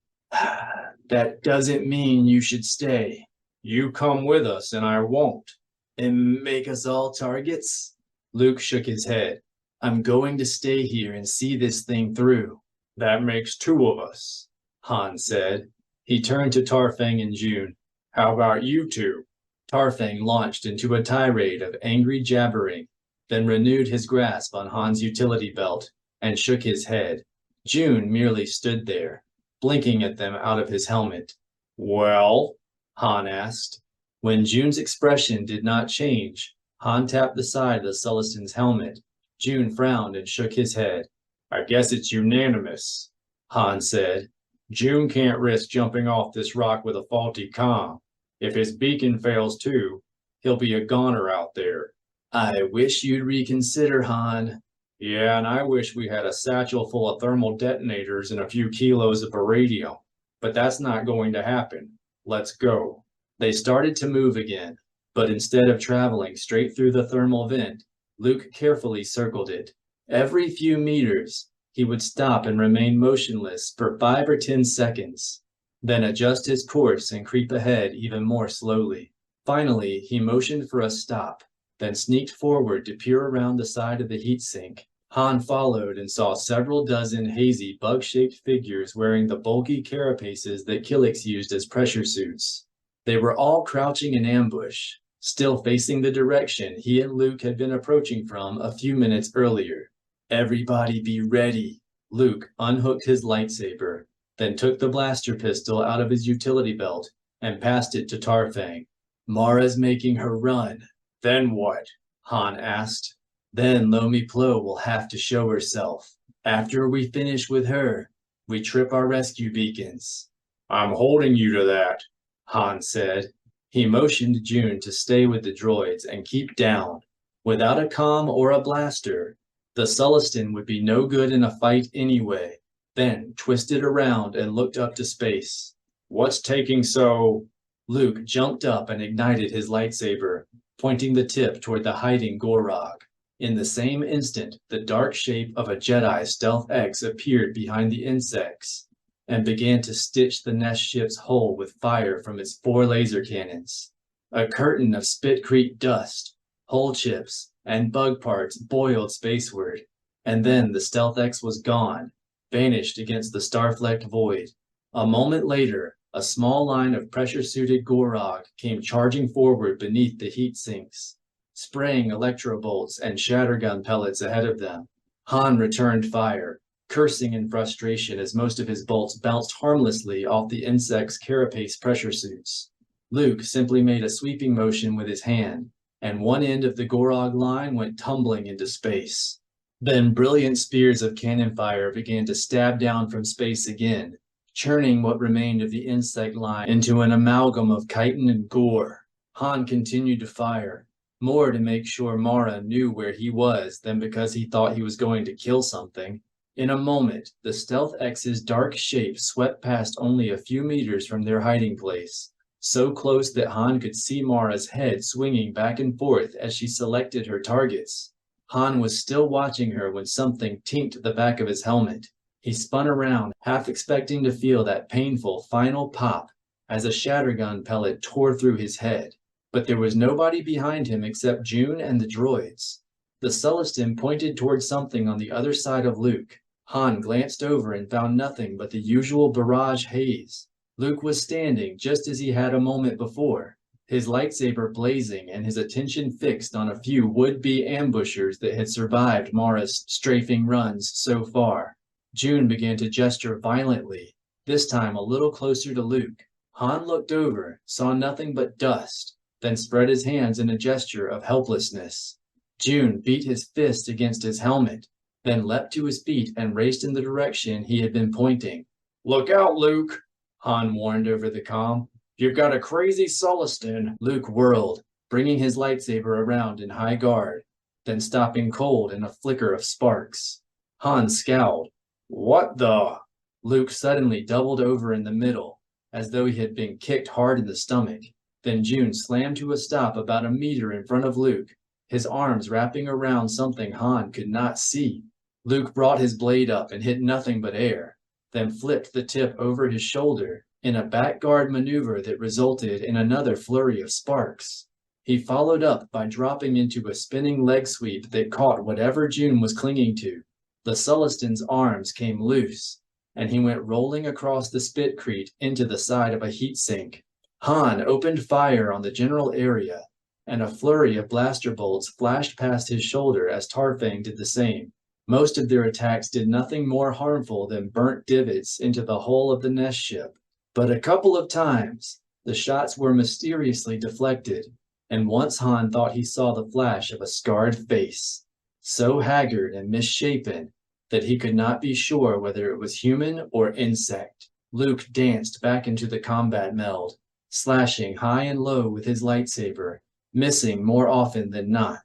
S4: That doesn't mean you should stay.
S5: You come with us and I won't.
S4: And make us all targets? Luke shook his head. I'm going to stay here and see this thing through.
S5: That makes 2 of us,
S4: Han said. He turned to Tarfang and June.
S5: How about you 2?
S4: Tarfang launched into a tirade of angry jabbering, then renewed his grasp on Han's utility belt and shook his head. June merely stood there, blinking at them out of his helmet.
S5: Well?
S4: Han asked. When June's expression did not change, Han tapped the side of the Sullistan's helmet. June frowned and shook his head.
S5: I guess it's unanimous,
S4: Han said.
S5: June can't risk jumping off this rock with a faulty comm. If his beacon fails too, he'll be a goner out there.
S4: I wish you'd reconsider, Han.
S5: Yeah, and I wish we had a satchel full of thermal detonators and a few kilos of beryllium. But that's not going to happen. Let's go.
S4: They started to move again, but instead of traveling straight through the thermal vent, Luke carefully circled it. Every few meters, he would stop and remain motionless for 5 or 10 seconds, then adjust his course and creep ahead even more slowly. Finally, he motioned for a stop, then sneaked forward to peer around the side of the heatsink. Han followed and saw several dozen hazy, bug-shaped figures wearing the bulky carapaces that Killiks used as pressure suits. They were all crouching in ambush, still facing the direction he and Luke had been approaching from a few minutes earlier. Everybody be ready. Luke unhooked his lightsaber, then took the blaster pistol out of his utility belt and passed it to Tarfang. Mara's making her run.
S5: Then what?
S4: Han asked. Then Lomi Plo will have to show herself. After we finish with her, we trip our rescue beacons.
S5: I'm holding you to that,
S4: Han said. He motioned June to stay with the droids and keep down. Without a comm or a blaster, the Sullistan would be no good in a fight anyway. Then twisted around and looked up to space.
S5: What's taking so?
S4: Luke jumped up and ignited his lightsaber, pointing the tip toward the hiding Gorog. In the same instant, the dark shape of a Jedi Stealth X appeared behind the insects and began to stitch the Nest ship's hull with fire from its 4 laser cannons. A curtain of spitcrete dust, hull chips, and bug parts boiled spaceward, and then the Stealth X was gone, vanished against the star-flecked void. A moment later, a small line of pressure-suited Gorog came charging forward beneath the heat sinks, spraying electro-bolts and shattergun pellets ahead of them. Han returned fire, cursing in frustration as most of his bolts bounced harmlessly off the insect's carapace pressure suits. Luke simply made a sweeping motion with his hand, and one end of the Gorog line went tumbling into space. Then brilliant spears of cannon fire began to stab down from space again, churning what remained of the insect line into an amalgam of chitin and gore. Han continued to fire, more to make sure Mara knew where he was than because he thought he was going to kill something. In a moment, the Stealth X's dark shape swept past only a few meters from their hiding place, so close that Han could see Mara's head swinging back and forth as she selected her targets. Han was still watching her when something tinked the back of his helmet. He spun around, half expecting to feel that painful final pop as a shattergun pellet tore through his head. But there was nobody behind him except June and the droids. The Sullustan pointed towards something on the other side of Luke. Han glanced over and found nothing but the usual barrage haze. Luke was standing just as he had a moment before, his lightsaber blazing and his attention fixed on a few would-be ambushers that had survived Mara's strafing runs so far. June began to gesture violently, this time a little closer to Luke. Han looked over, saw nothing but dust, then spread his hands in a gesture of helplessness. June beat his fist against his helmet, then leapt to his feet and raced in the direction he had been pointing.
S5: "Look out, Luke," Han warned over the comm. "You've got a crazy Sullustan."
S4: Luke whirled, bringing his lightsaber around in high guard, then stopping cold in a flicker of sparks. Han scowled.
S5: "What the?"
S4: Luke suddenly doubled over in the middle, as though he had been kicked hard in the stomach. Then June slammed to a stop about a meter in front of Luke, his arms wrapping around something Han could not see. Luke brought his blade up and hit nothing but air, then flipped the tip over his shoulder in a backguard maneuver that resulted in another flurry of sparks. He followed up by dropping into a spinning leg sweep that caught whatever June was clinging to. The Sullustan's arms came loose, and he went rolling across the spitcrete into the side of a heat sink. Han opened fire on the general area, and a flurry of blaster bolts flashed past his shoulder as Tarfang did the same. Most of their attacks did nothing more harmful than burnt divots into the hull of the nest ship. But a couple of times, the shots were mysteriously deflected, and once Han thought he saw the flash of a scarred face, so haggard and misshapen that he could not be sure whether it was human or insect. Luke danced back into the combat meld, slashing high and low with his lightsaber, missing more often than not,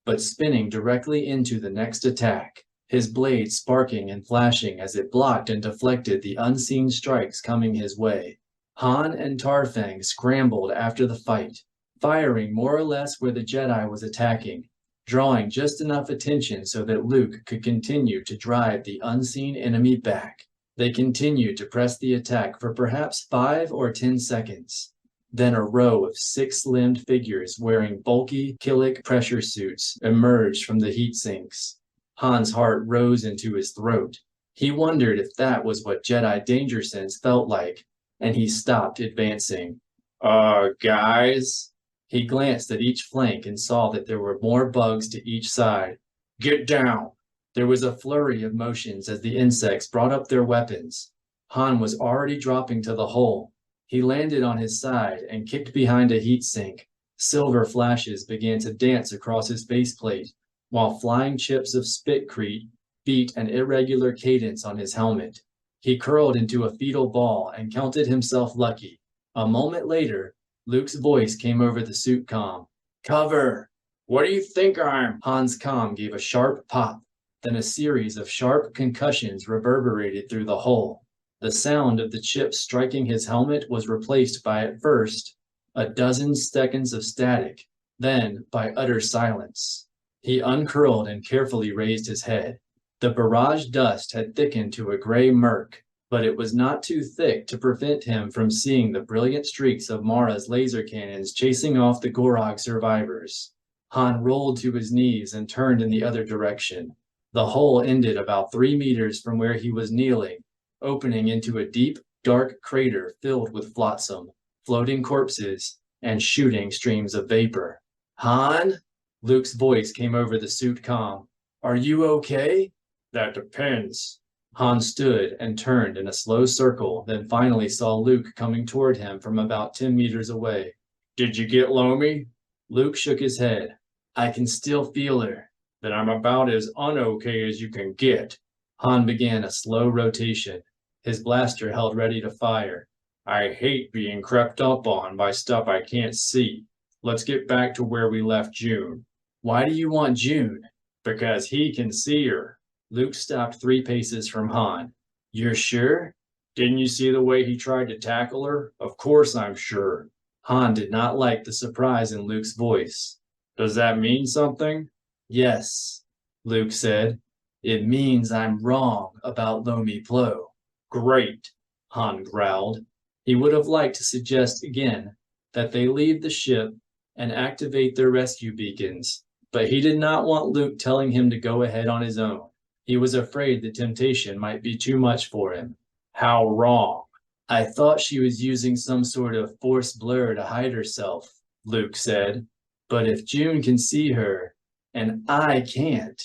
S4: but spinning directly into the next attack, his blade sparking and flashing as it blocked and deflected the unseen strikes coming his way. Han and Tarfang scrambled after the fight, firing more or less where the Jedi was attacking, drawing just enough attention so that Luke could continue to drive the unseen enemy back. They continued to press the attack for perhaps 5 or 10 seconds. Then a row of 6-limbed figures wearing bulky Killik pressure suits emerged from the heat sinks. Han's heart rose into his throat. He wondered if that was what Jedi danger sense felt like, and he stopped advancing.
S5: Guys?"
S4: He glanced at each flank and saw that there were more bugs to each side.
S5: "Get down!"
S4: There was a flurry of motions as the insects brought up their weapons. Han was already dropping to the hull. He landed on his side and kicked behind a heat sink. Silver flashes began to dance across his faceplate, while flying chips of spitcrete beat an irregular cadence on his helmet. He curled into a fetal ball and counted himself lucky. A moment later, Luke's voice came over the suit comm. "Cover!"
S5: "What do you think I'm?"
S4: Han's comm gave a sharp pop. Then a series of sharp concussions reverberated through the hull. The sound of the chips striking his helmet was replaced by, at first, a dozen seconds of static, then by utter silence. He uncurled and carefully raised his head. The barrage dust had thickened to a gray murk, but it was not too thick to prevent him from seeing the brilliant streaks of Mara's laser cannons chasing off the Gorog survivors. Han rolled to his knees and turned in the other direction. The hole ended about 3 meters from where he was kneeling, opening into a deep, dark crater filled with flotsam, floating corpses, and shooting streams of vapor. "Han?" Luke's voice came over the suit comm. "Are you okay?"
S5: "That depends."
S4: Han stood and turned in a slow circle, then finally saw Luke coming toward him from about 10 meters away.
S5: "Did you get Lomi?"
S4: Luke shook his head. "I can still feel her."
S5: "Then I'm about as un-okay as you can get."
S4: Han began a slow rotation, his blaster held ready to fire.
S5: "I hate being crept up on by stuff I can't see."
S4: Let's get back to where we left June. Why do you want June? Because he can see her. Luke stopped 3 paces from Han. You're sure? Didn't you see the way he tried to tackle her? Of course I'm sure. Han did not like the surprise in Luke's voice. Does that mean something? Yes, Luke said. It means I'm wrong about Lomi Plo. Great, Han growled. He would have liked to suggest again that they leave the ship and activate their rescue beacons, but he did not want Luke telling him to go ahead on his own. He was afraid the temptation might be too much for him. How wrong? I thought she was using some sort of force blur to hide herself, Luke said. But if June can see her, and I can't.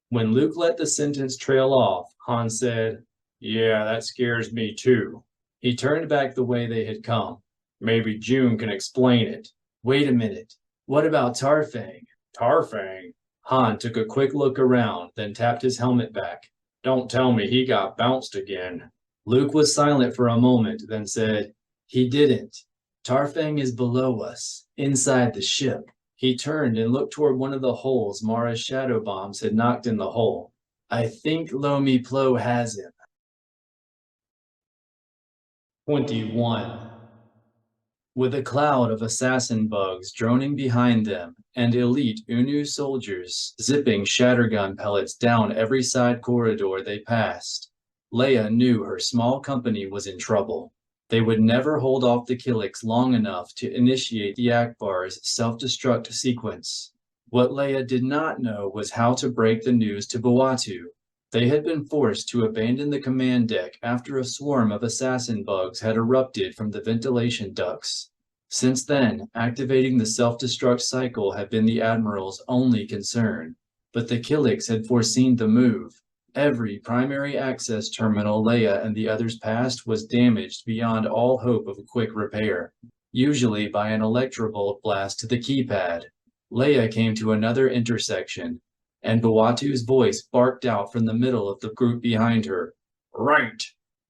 S4: When Luke let the sentence trail off, Han said, Yeah, that scares me too. He turned back the way they had come. Maybe June can explain it. Wait a minute. What about Tarfang? Tarfang? Han took a quick look around, then tapped his helmet back. Don't tell me he got bounced again. Luke was silent for a moment, then said, He didn't. Tarfang is below us, inside the ship. He turned and looked toward one of the holes Mara's shadow bombs had knocked in the hull. I think Lomi Plo has him. 21. With a cloud of assassin bugs droning behind them and elite Unu soldiers zipping shattergun pellets down every side corridor they passed, Leia knew her small company was in trouble. They would never hold off the Killiks long enough to initiate the Akbar's self-destruct sequence. What Leia did not know was how to break the news to Bawatu. They had been forced to abandon the command deck after a swarm of assassin bugs had erupted from the ventilation ducts. Since then, activating the self-destruct cycle had been the Admiral's only concern, but the Killiks had foreseen the move. Every primary access terminal Leia and the others passed was damaged beyond all hope of a quick repair, usually by an electrobolt blast to the keypad. Leia came to another intersection, and Bawatu's voice barked out from the middle of the group behind her. Right!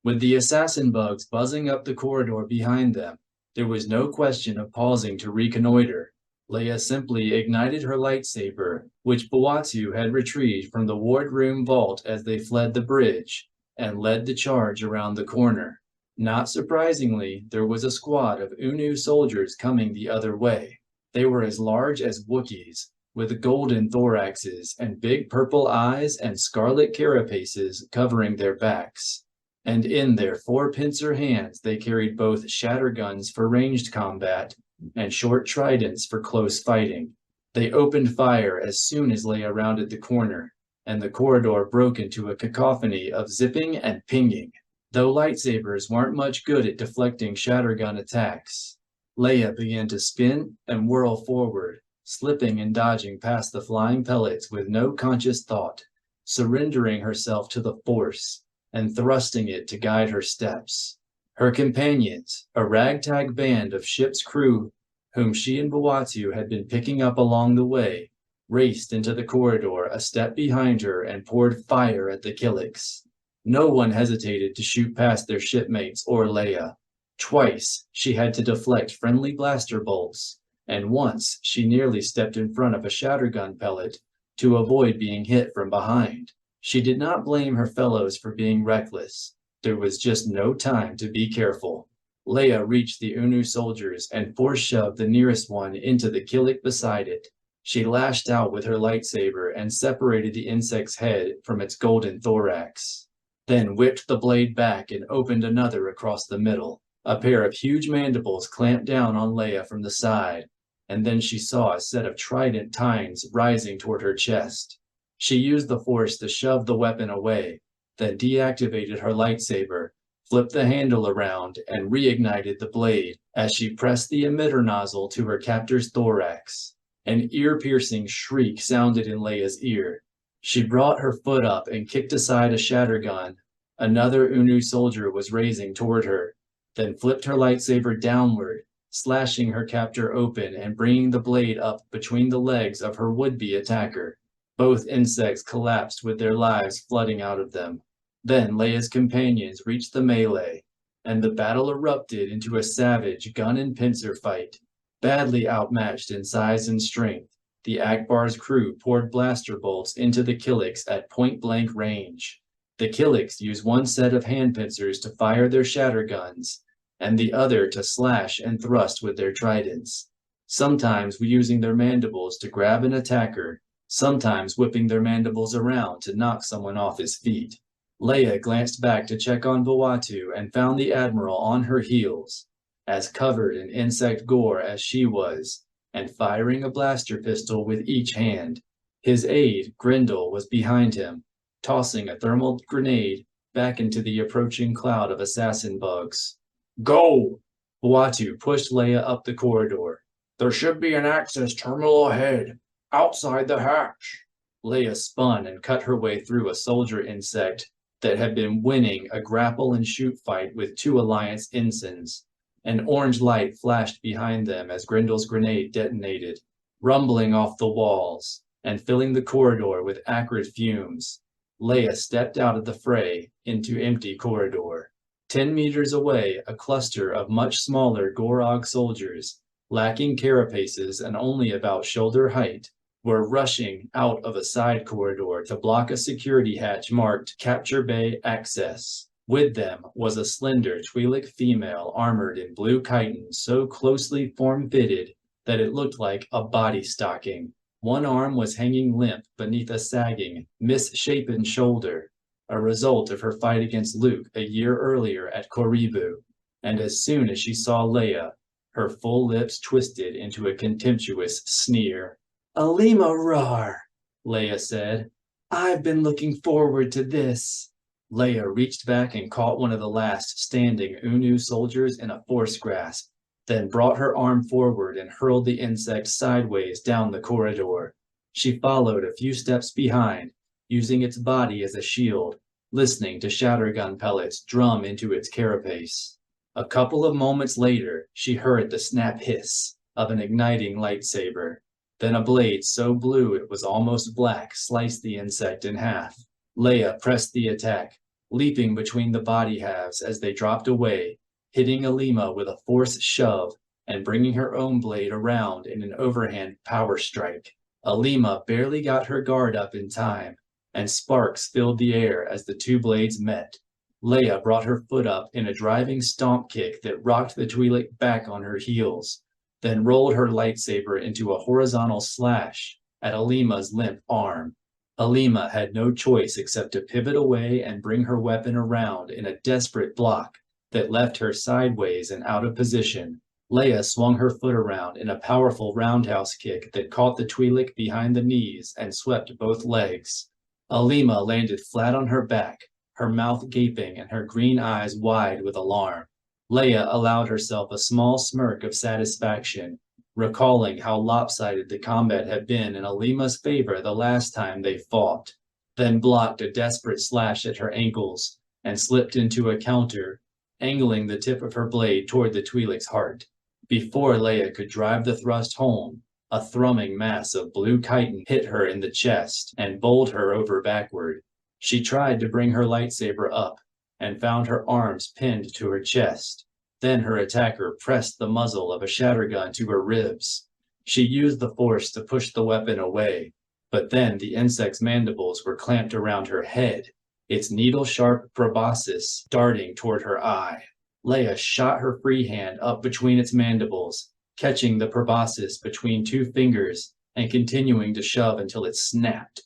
S4: With the assassin bugs buzzing up the corridor behind them, there was no question of pausing to reconnoiter. Leia simply ignited her lightsaber, which Bawatu had retrieved from the wardroom vault as they fled the bridge, and led the charge around the corner. Not surprisingly, there was a squad of Unu soldiers coming the other way. They were as large as Wookiees, with golden thoraxes and big purple eyes and scarlet carapaces covering their backs. And in their 4-pincer hands they carried both shatterguns for ranged combat and short tridents for close fighting. They opened fire as soon as Leia rounded the corner, and the corridor broke into a cacophony of zipping and pinging. Though lightsabers weren't much good at deflecting shattergun attacks, Leia began to spin and whirl forward, slipping and dodging past the flying pellets with no conscious thought, surrendering herself to the Force and thrusting it to guide her steps. Her companions, a ragtag band of ship's crew whom she and Bawatu had been picking up along the way, raced into the corridor a step behind her and poured fire at the Killiks. No one hesitated to shoot past their shipmates or Leia. Twice she had to deflect friendly blaster bolts, and once she nearly stepped in front of a shattergun pellet to avoid being hit from behind. She did not blame her fellows for being reckless. There was just no time to be careful. Leia reached the Unu soldiers and force-shoved the nearest one into the Killik beside it. She lashed out with her lightsaber and separated the insect's head from its golden thorax, then whipped the blade back and opened another across the middle. A pair of huge mandibles clamped down on Leia from the side, and then she saw a set of trident tines rising toward her chest. She used the force to shove the weapon away, then deactivated her lightsaber, flipped the handle around, and reignited the blade as she pressed the emitter nozzle to her captor's thorax. An ear-piercing shriek sounded in Leia's ear. She brought her foot up and kicked aside a shattergun another Unu soldier was raising toward her, then flipped her lightsaber downward, slashing her captor open and bringing the blade up between the legs of her would-be attacker. Both insects collapsed with their lives flooding out of them. Then Leia's companions reached the melee, and the battle erupted into a savage gun and pincer fight. Badly outmatched in size and strength, the Akbar's crew poured blaster bolts into the Killiks at point-blank range. The Killiks used one set of hand pincers to fire their shatter guns, and the other to slash and thrust with their tridents, sometimes using their mandibles to grab an attacker, sometimes whipping their mandibles around to knock someone off his feet. Leia glanced back to check on Bawatu and found the Admiral on her heels, as covered in insect gore as she was, and firing a blaster pistol with each hand. His aide, Grendel, was behind him, tossing a thermal grenade back into the approaching cloud of assassin bugs.
S5: Go!
S4: Bawatu pushed Leia up the corridor.
S5: There should be an access terminal ahead, outside the hatch.
S4: Leia spun and cut her way through a soldier insect that had been winning a grapple and shoot fight with 2 Alliance ensigns. An orange light flashed behind them as Grendel's grenade detonated, rumbling off the walls and filling the corridor with acrid fumes. Leia stepped out of the fray into empty corridor. 10 meters away, a cluster of much smaller Gorog soldiers, lacking carapaces and only about shoulder height, were rushing out of a side corridor to block a security hatch marked Capture Bay Access. With them was a slender Twi'lek female armored in blue chitin so closely form-fitted that it looked like a body stocking. One arm was hanging limp beneath a sagging, misshapen shoulder, a result of her fight against Luke a year earlier at Koribu, and as soon as she saw Leia, her full lips twisted into a contemptuous sneer. "Alima Rar," Leia said. "I've been looking forward to this." Leia reached back and caught one of the last standing Unu soldiers in a force grasp, then brought her arm forward and hurled the insect sideways down the corridor. She followed a few steps behind, using its body as a shield, listening to shattergun pellets drum into its carapace. A couple of moments later, she heard the snap hiss of an igniting lightsaber. Then a blade so blue it was almost black sliced the insect in half. Leia pressed the attack, leaping between the body halves as they dropped away, hitting Alima with a force shove and bringing her own blade around in an overhand power strike. Alima barely got her guard up in time, and sparks filled the air as the 2 blades met. Leia brought her foot up in a driving stomp kick that rocked the Twi'lek back on her heels, then rolled her lightsaber into a horizontal slash at Alima's limp arm. Alima had no choice except to pivot away and bring her weapon around in a desperate block that left her sideways and out of position. Leia swung her foot around in a powerful roundhouse kick that caught the Twi'lek behind the knees and swept both legs. Alima landed flat on her back, her mouth gaping and her green eyes wide with alarm. Leia allowed herself a small smirk of satisfaction, recalling how lopsided the combat had been in Alima's favor the last time they fought, then blocked a desperate slash at her ankles and slipped into a counter, angling the tip of her blade toward the Twi'lek's heart. Before Leia could drive the thrust home, a thrumming mass of blue chitin hit her in the chest and bowled her over backward. She tried to bring her lightsaber up and found her arms pinned to her chest. Then her attacker pressed the muzzle of a shattergun to her ribs. She used the force to push the weapon away, but then the insect's mandibles were clamped around her head, its needle-sharp proboscis darting toward her eye. Leia shot her free hand up between its mandibles, catching the proboscis between 2 fingers and continuing to shove until it snapped.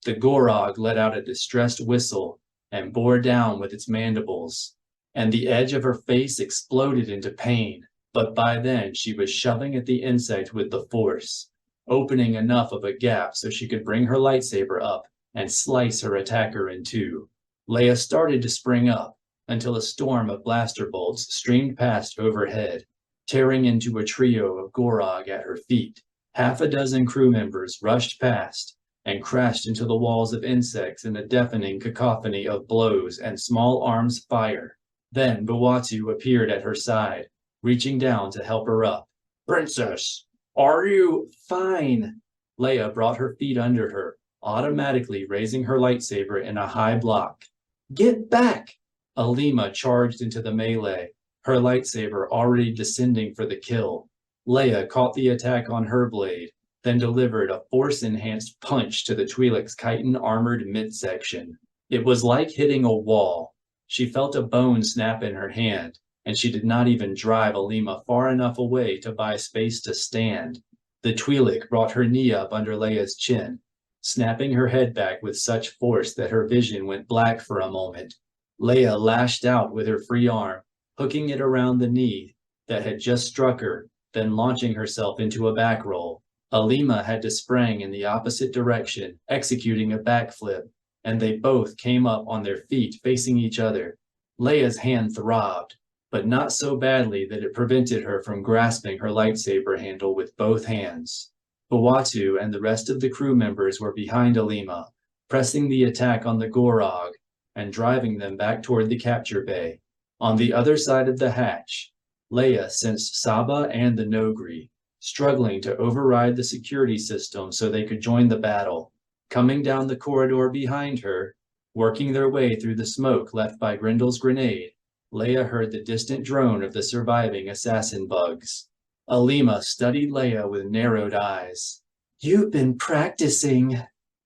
S4: The Gorog let out a distressed whistle and bore down with its mandibles, and the edge of her face exploded into pain, but by then she was shoving at the insect with the force, opening enough of a gap so she could bring her lightsaber up and slice her attacker in 2. Leia started to spring up until a storm of blaster bolts streamed past overhead, tearing into a trio of Gorog at her feet. Half a dozen crew members rushed past and crashed into the walls of insects in a deafening cacophony of blows and small arms fire. Then Bawatu appeared at her side, reaching down to help her up.
S5: "Princess, are you—"
S4: "Fine." Leia brought her feet under her, automatically raising her lightsaber in a high block. "Get back!" Alima charged into the melee, her lightsaber already descending for the kill. Leia caught the attack on her blade, then delivered a force-enhanced punch to the Twi'lek's chitin-armored midsection. It was like hitting a wall. She felt a bone snap in her hand, and she did not even drive Alima far enough away to buy space to stand. The Twi'lek brought her knee up under Leia's chin, snapping her head back with such force that her vision went black for a moment. Leia lashed out with her free arm, hooking it around the knee that had just struck her, then launching herself into a back roll. Alima had to spring in the opposite direction, executing a backflip, and they both came up on their feet facing each other. Leia's hand throbbed, but not so badly that it prevented her from grasping her lightsaber handle with both hands. Bawatu and the rest of the crew members were behind Alima, pressing the attack on the Gorog and driving them back toward the capture bay. On the other side of the hatch, Leia sensed Saba and the Nogri, struggling to override the security system so they could join the battle. Coming down the corridor behind her, working their way through the smoke left by Grendel's grenade, Leia heard the distant drone of the surviving assassin bugs. Alima studied Leia with narrowed eyes. "You've been practicing,"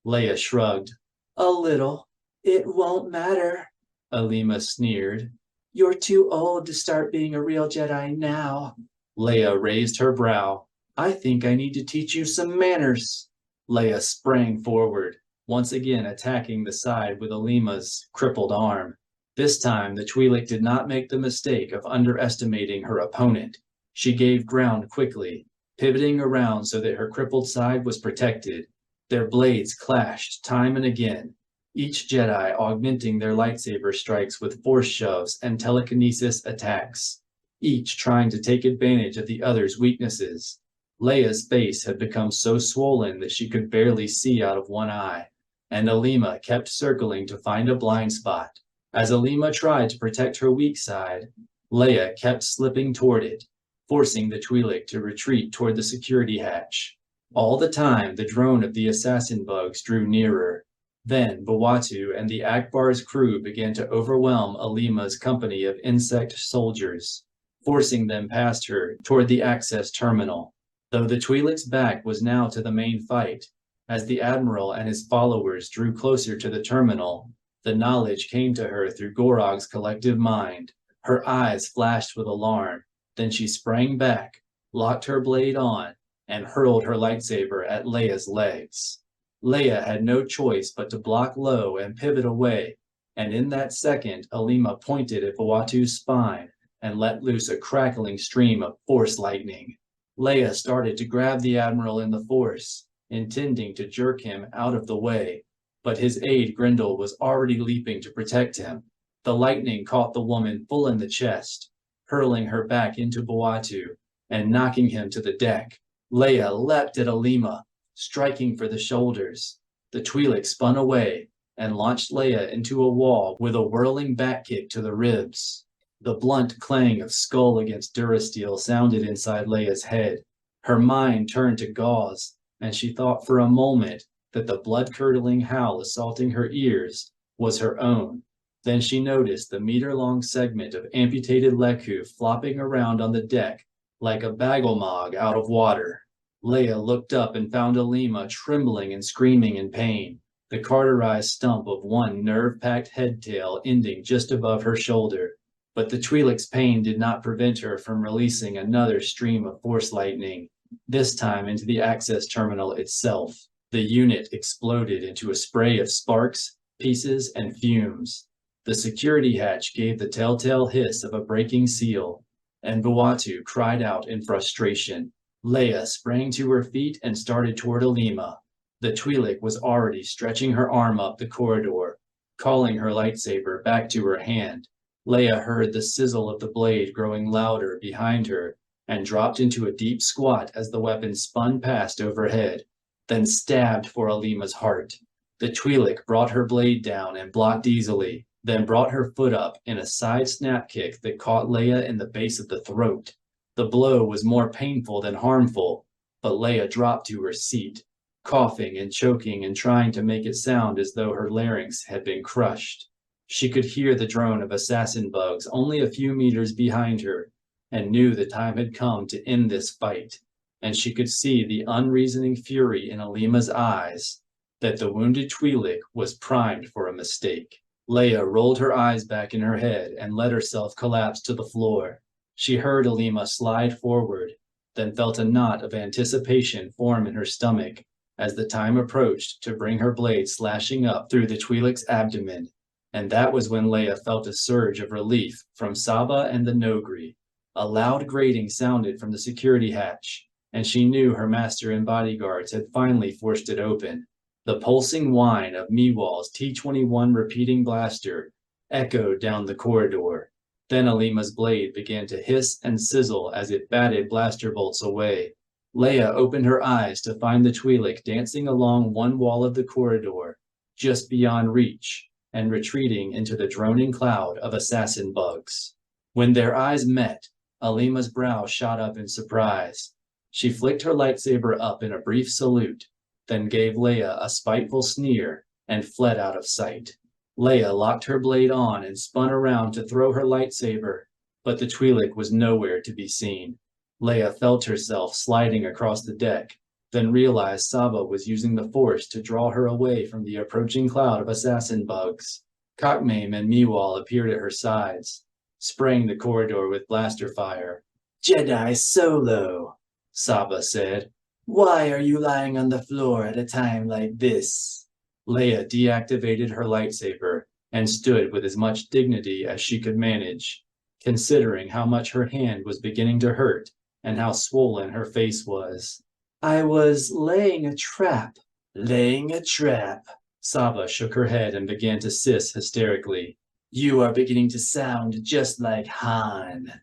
S4: Leia shrugged. "A little. It won't matter," Alima sneered. "You're too old to start being a real Jedi now." Leia raised her brow. "I think I need to teach you some manners." Leia sprang forward, once again attacking the side with Alima's crippled arm. This time, the Twi'lek did not make the mistake of underestimating her opponent. She gave ground quickly, pivoting around so that her crippled side was protected. Their blades clashed time and again, each Jedi augmenting their lightsaber strikes with force shoves and telekinesis attacks, each trying to take advantage of the other's weaknesses. Leia's face had become so swollen that she could barely see out of one eye, and Alima kept circling to find a blind spot. As Alima tried to protect her weak side, Leia kept slipping toward it, forcing the Twi'lek to retreat toward the security hatch. All the time, the drone of the assassin bugs drew nearer. Then Bawatu and the Akbar's crew began to overwhelm Alima's company of insect soldiers, forcing them past her toward the access terminal. Though the Twi'lek's back was now to the main fight, as the Admiral and his followers drew closer to the terminal, the knowledge came to her through Gorog's collective mind. Her eyes flashed with alarm. Then she sprang back, locked her blade on, and hurled her lightsaber at Leia's legs. Leia had no choice but to block low and pivot away, and in that second, Alima pointed at Bawatu's spine and let loose a crackling stream of force lightning. Leia started to grab the Admiral in the force, intending to jerk him out of the way, but his aide Grendel was already leaping to protect him. The lightning caught the woman full in the chest, hurling her back into Bawatu and knocking him to the deck. Leia leapt at Alima, striking for the shoulders. The Twi'lek spun away and launched Leia into a wall with a whirling back kick to the ribs. The blunt clang of skull against durasteel sounded inside Leia's head. Her mind turned to gauze, and she thought for a moment that the blood-curdling howl assaulting her ears was her own. Then she noticed the meter-long segment of amputated Leku flopping around on the deck like a bagelmog out of water. Leia looked up and found Alima trembling and screaming in pain, the cauterized stump of one nerve-packed head-tail ending just above her shoulder. But the Twi'lek's pain did not prevent her from releasing another stream of force lightning, this time into the access terminal itself. The unit exploded into a spray of sparks, pieces, and fumes. The security hatch gave the telltale hiss of a breaking seal, and Bawatu cried out in frustration. Leia sprang to her feet and started toward Alima. The Twi'lek was already stretching her arm up the corridor, calling her lightsaber back to her hand. Leia heard the sizzle of the blade growing louder behind her and dropped into a deep squat as the weapon spun past overhead, then stabbed for Alima's heart. The Twi'lek brought her blade down and blocked easily, then brought her foot up in a side snap kick that caught Leia in the base of the throat. The blow was more painful than harmful, but Leia dropped to her seat, coughing and choking and trying to make it sound as though her larynx had been crushed. She could hear the drone of assassin bugs only a few meters behind her, and knew the time had come to end this fight, and she could see the unreasoning fury in Alima's eyes that the wounded Twi'lek was primed for a mistake. Leia rolled her eyes back in her head and let herself collapse to the floor. She heard Alima slide forward, then felt a knot of anticipation form in her stomach as the time approached to bring her blade slashing up through the Twi'lek's abdomen. And that was when Leia felt a surge of relief from Saba and the Nogri. A loud grating sounded from the security hatch, and she knew her master and bodyguards had finally forced it open. The pulsing whine of Meewal's T-21 repeating blaster echoed down the corridor. Then Alima's blade began to hiss and sizzle as it batted blaster bolts away. Leia opened her eyes to find the Twi'lek dancing along one wall of the corridor, just beyond reach, and retreating into the droning cloud of assassin bugs. When their eyes met, Alima's brow shot up in surprise. She flicked her lightsaber up in a brief salute, then gave Leia a spiteful sneer and fled out of sight. Leia locked her blade on and spun around to throw her lightsaber, but the Twi'lek was nowhere to be seen. Leia felt herself sliding across the deck, then realized Saba was using the Force to draw her away from the approaching cloud of assassin bugs. Cockmame and Meewal appeared at her sides, spraying the corridor with blaster fire. "Jedi Solo," Saba said. "Why are you lying on the floor at a time like this?" Leia deactivated her lightsaber and stood with as much dignity as she could manage, considering how much her hand was beginning to hurt and how swollen her face was. "I was laying a trap." "Laying a trap?" Saba shook her head and began to hiss hysterically. "You are beginning to sound just like Han."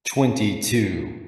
S6: 22.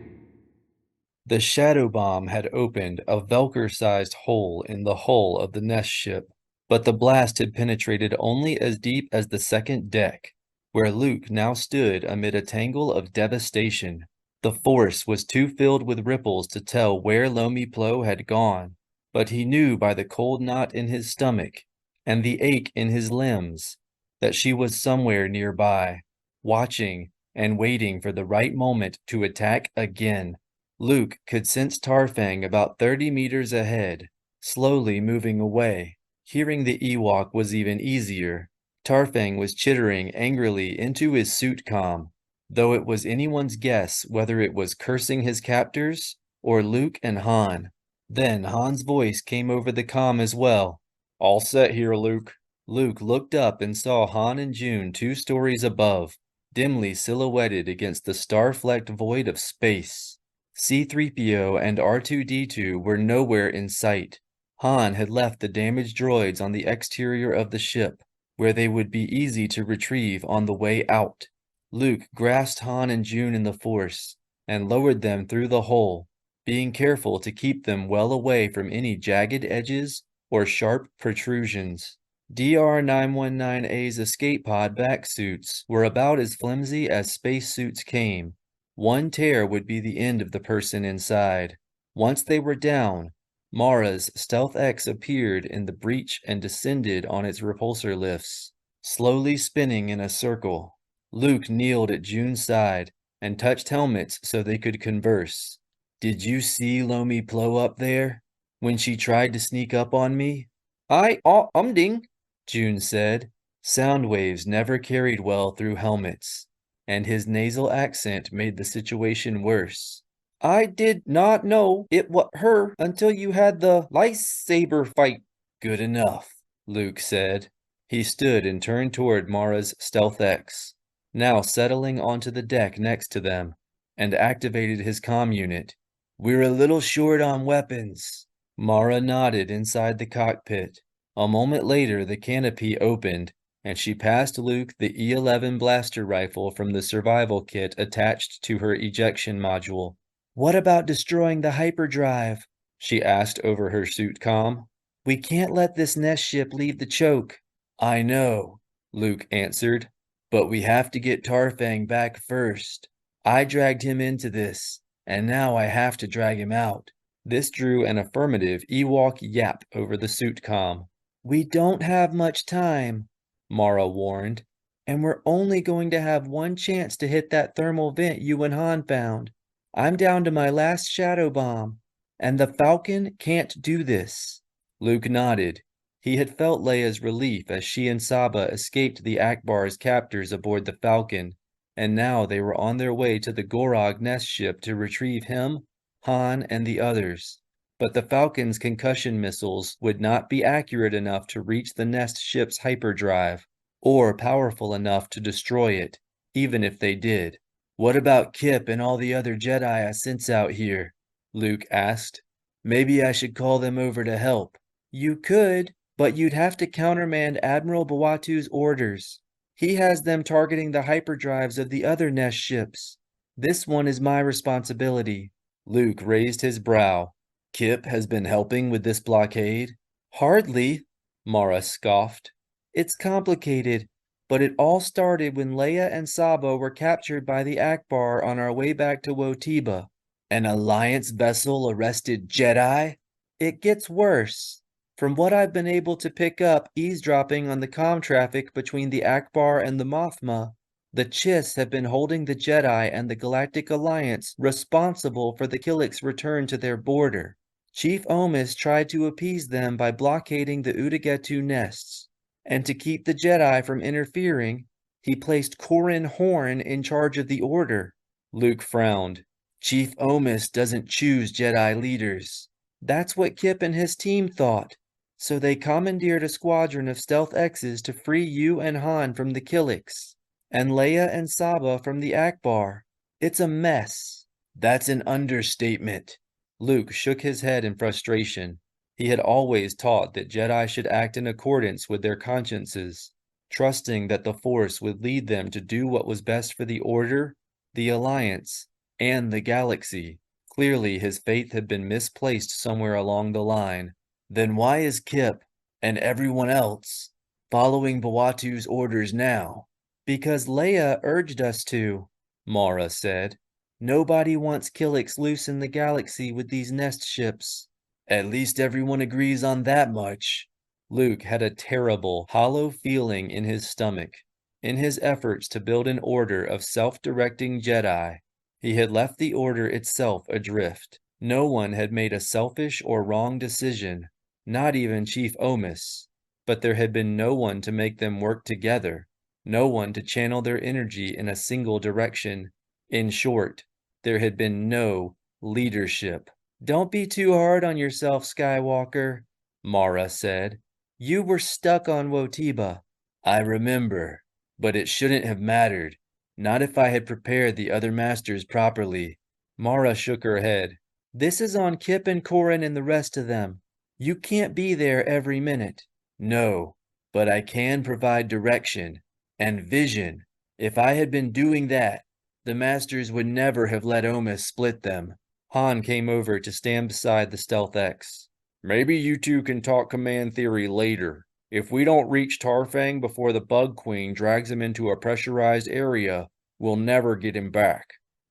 S6: The shadow bomb had opened a Velcro-sized hole in the hull of the Nest ship, but the blast had penetrated only as deep as the second deck, where Luke now stood amid a tangle of devastation. The Force was too filled with ripples to tell where Lomi Plo had gone, but he knew by the cold knot in his stomach and the ache in his limbs that she was somewhere nearby, watching and waiting for the right moment to attack again. Luke could sense Tarfang about 30 meters ahead, slowly moving away. Hearing the Ewok was even easier. Tarfang was chittering angrily into his suit comm, though it was anyone's guess whether it was cursing his captors or Luke and Han. Then Han's voice came over the comm as well. "All set here, Luke." Luke looked up and saw Han and June 2 stories above, dimly silhouetted against the star-flecked void of space. C-3PO and R2-D2 were nowhere in sight. Han had left the damaged droids on the exterior of the ship, where they would be easy to retrieve on the way out. Luke grasped Han and June in the Force and lowered them through the hole, being careful to keep them well away from any jagged edges or sharp protrusions. DR-919A's escape pod backsuits were about as flimsy as spacesuits came. One tear would be the end of the person inside. Once they were down, Mara's Stealth X appeared in the breach and descended on its repulsor lifts, slowly spinning in a circle. Luke kneeled at June's side and touched helmets so they could converse. "Did you see Lomi Plo up there when she tried to sneak up on me?" "Umding," June said. Sound waves never carried well through helmets, and his nasal accent made the situation worse. "I did not know it was her until you had the lightsaber fight." "Good enough," Luke said. He stood and turned toward Mara's Stealth X, now settling onto the deck next to them, and activated his comm unit. "We're a little short on weapons." Mara nodded inside the cockpit. A moment later, the canopy opened, and she passed Luke the E-11 blaster rifle from the survival kit attached to her ejection module. "What about destroying the hyperdrive?" she asked over her suit comm. "We can't let this Nest ship leave the choke." "I know," Luke answered, "but we have to get Tarfang back first. I dragged him into this, and now I have to drag him out." This drew an affirmative Ewok yap over the suit comm. "We don't have much time," Mara warned. And we're only going to have one chance to hit that thermal vent you and Han found. I'm down to my last shadow bomb, and the Falcon can't do this." Luke nodded. He had felt Leia's relief as she and Saba escaped the Akbar's captors aboard the Falcon, and now they were on their way to the Gorog Nest ship to retrieve him, Han, and the others. But the Falcon's concussion missiles would not be accurate enough to reach the Nest ship's hyperdrive, or powerful enough to destroy it, even if they did. "What about Kip and all the other Jedi I sent out here?" Luke asked. "Maybe I should call them over to help." "You could, but you'd have to countermand Admiral Bawatu's orders. He has them targeting the hyperdrives of the other Nest ships. This one is my responsibility." Luke raised his brow. "Kip has been helping with this blockade?" "Hardly," Mara scoffed. "It's complicated, but it all started when Leia and Saba were captured by the Akbar on our way back to Wotiba." "An Alliance vessel arrested Jedi?" "It gets worse. From what I've been able to pick up eavesdropping on the comm traffic between the Akbar and the Mothma, the Chiss have been holding the Jedi and the Galactic Alliance responsible for the Killiks' return to their border. Chief Omis tried to appease them by blockading the Utagetu nests, and to keep the Jedi from interfering, he placed Corran Horn in charge of the Order." Luke frowned. "Chief Omis doesn't choose Jedi leaders." "That's what Kip and his team thought. So they commandeered a squadron of Stealth X's to free you and Han from the Killiks, and Leia and Saba from the Akbar. It's a mess." "That's an understatement." Luke shook his head in frustration. He had always taught that Jedi should act in accordance with their consciences, trusting that the Force would lead them to do what was best for the Order, the Alliance, and the galaxy. Clearly his faith had been misplaced somewhere along the line. "Then why is Kip, and everyone else, following Bawatu's orders now?" "Because Leia urged us to," Mara said. "Nobody wants Killiks loose in the galaxy with these Nest ships." "At least everyone agrees on that much." Luke had a terrible, hollow feeling in his stomach. In his efforts to build an order of self-directing Jedi, he had left the Order itself adrift. No one had made a selfish or wrong decision, not even Chief Omis, but there had been no one to make them work together, no one to channel their energy in a single direction. In short, there had been no leadership. "Don't be too hard on yourself, Skywalker," Mara said. "You were stuck on Wotiba." "I remember, but it shouldn't have mattered. Not if I had prepared the other masters properly." Mara shook her head. "This is on Kip and Corran and the rest of them. You can't be there every minute." "No, but I can provide direction and vision. If I had been doing that, the masters would never have let Omis split them." Han came over to stand beside the Stealth X.
S5: "Maybe you two can talk command theory later. If we don't reach Tarfang before the Bug Queen drags him into a pressurized area, we'll never get him back."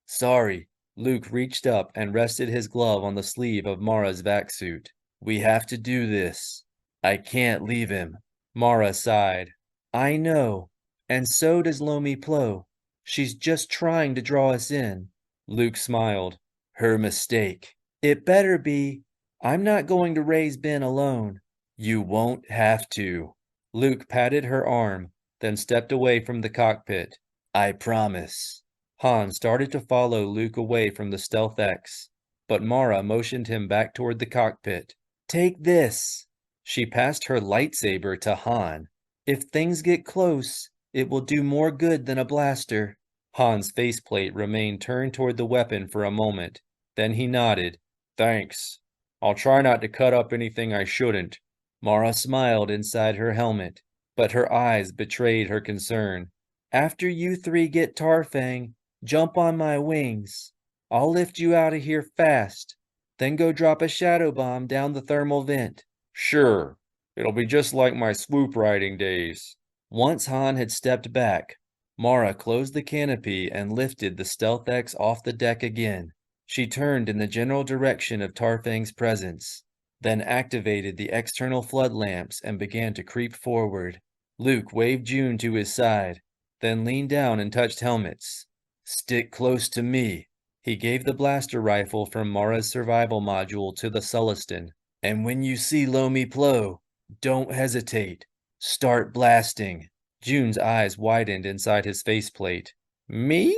S6: "Sorry." Luke reached up and rested his glove on the sleeve of Mara's vac suit. "We have to do this. I can't leave him." Mara sighed. "I know, and so does Lomi Plo. She's just trying to draw us in." Luke smiled. "Her mistake." "It better be. I'm not going to raise Ben alone." "You won't have to." Luke patted her arm, then stepped away from the cockpit. "I promise." Han started to follow Luke away from the Stealth X, but Mara motioned him back toward the cockpit. "Take this." She passed her lightsaber to Han. "If things get close, it will do more good than a blaster." Han's faceplate remained turned toward the weapon for a moment. Then he nodded.
S5: "Thanks. I'll try not to cut up anything I shouldn't."
S6: Mara smiled inside her helmet, but her eyes betrayed her concern. "After you three get Tarfang, jump on my wings. I'll lift you out of here fast, then go drop a shadow bomb down the thermal vent."
S5: "Sure. It'll be just like my swoop riding days."
S6: Once Han had stepped back, Mara closed the canopy and lifted the Stealth X off the deck again. She turned in the general direction of Tarfang's presence, then activated the external flood lamps and began to creep forward. Luke waved June to his side. then leaned down and touched helmets. "Stick close to me." He gave the blaster rifle from Mara's survival module to the Sullustan. "And when you see Lomi Plo, don't hesitate. Start blasting." June's eyes widened inside his faceplate. "Me?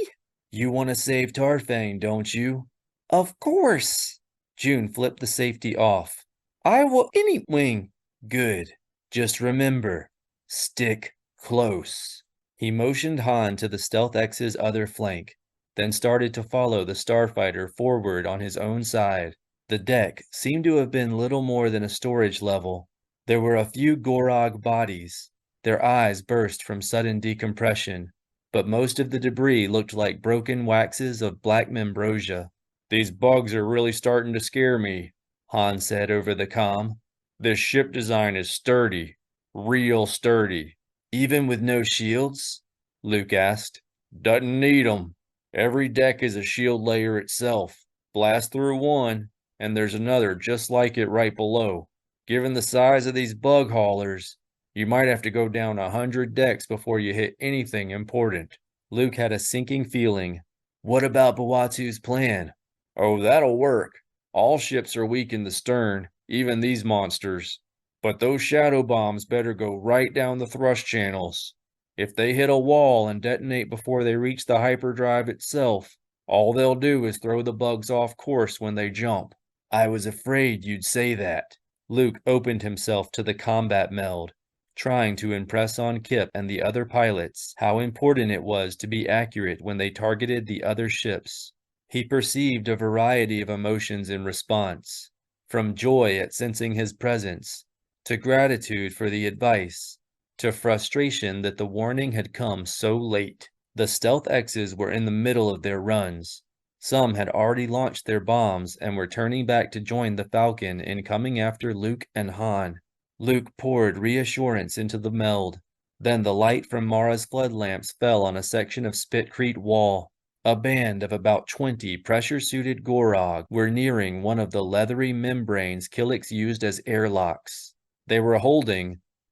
S6: You want to save Tarfang, don't you?" "Of course." June flipped the safety off. "I will any wing." "Good. Just remember, stick close." He motioned Han to the Stealth X's other flank, then started to follow the starfighter forward on his own side. The deck seemed to have been little more than a storage level. There were a few Gorog bodies. Their eyes burst from sudden decompression, but most of the debris looked like broken waxes of black membrosia. "These bugs are really starting to scare me," Han said over the comm. "This ship design is sturdy, real sturdy." "Even with no shields?" Luke asked. "Doesn't need 'em. Every deck is a shield layer itself. Blast through one, and there's another just like it right below. Given the size of these bug haulers, you might have to go down 100 decks before you hit anything important." Luke had a sinking feeling. "What about Bawatu's plan?" "Oh, that'll work. All ships are weak in the stern, even these monsters. But those shadow bombs better go right down the thrust channels. If they hit a wall and detonate before they reach the hyperdrive itself, all they'll do is throw the bugs off course when they jump." "I was afraid you'd say that." Luke opened himself to the combat meld, trying to impress on Kip and the other pilots how important it was to be accurate when they targeted the other ships. He perceived a variety of emotions in response, from joy at sensing his presence, to gratitude for the advice, to frustration that the warning had come so late. The Stealth X's were in the middle of their runs. Some had already launched their bombs and were turning back to join the Falcon in coming after Luke and Han. Luke poured reassurance into the meld. Then the light from Mara's flood lamps fell on a section of Spitcrete wall. A band of about 20 pressure-suited Gorog were nearing one of the leathery membranes Killiks used as airlocks. They were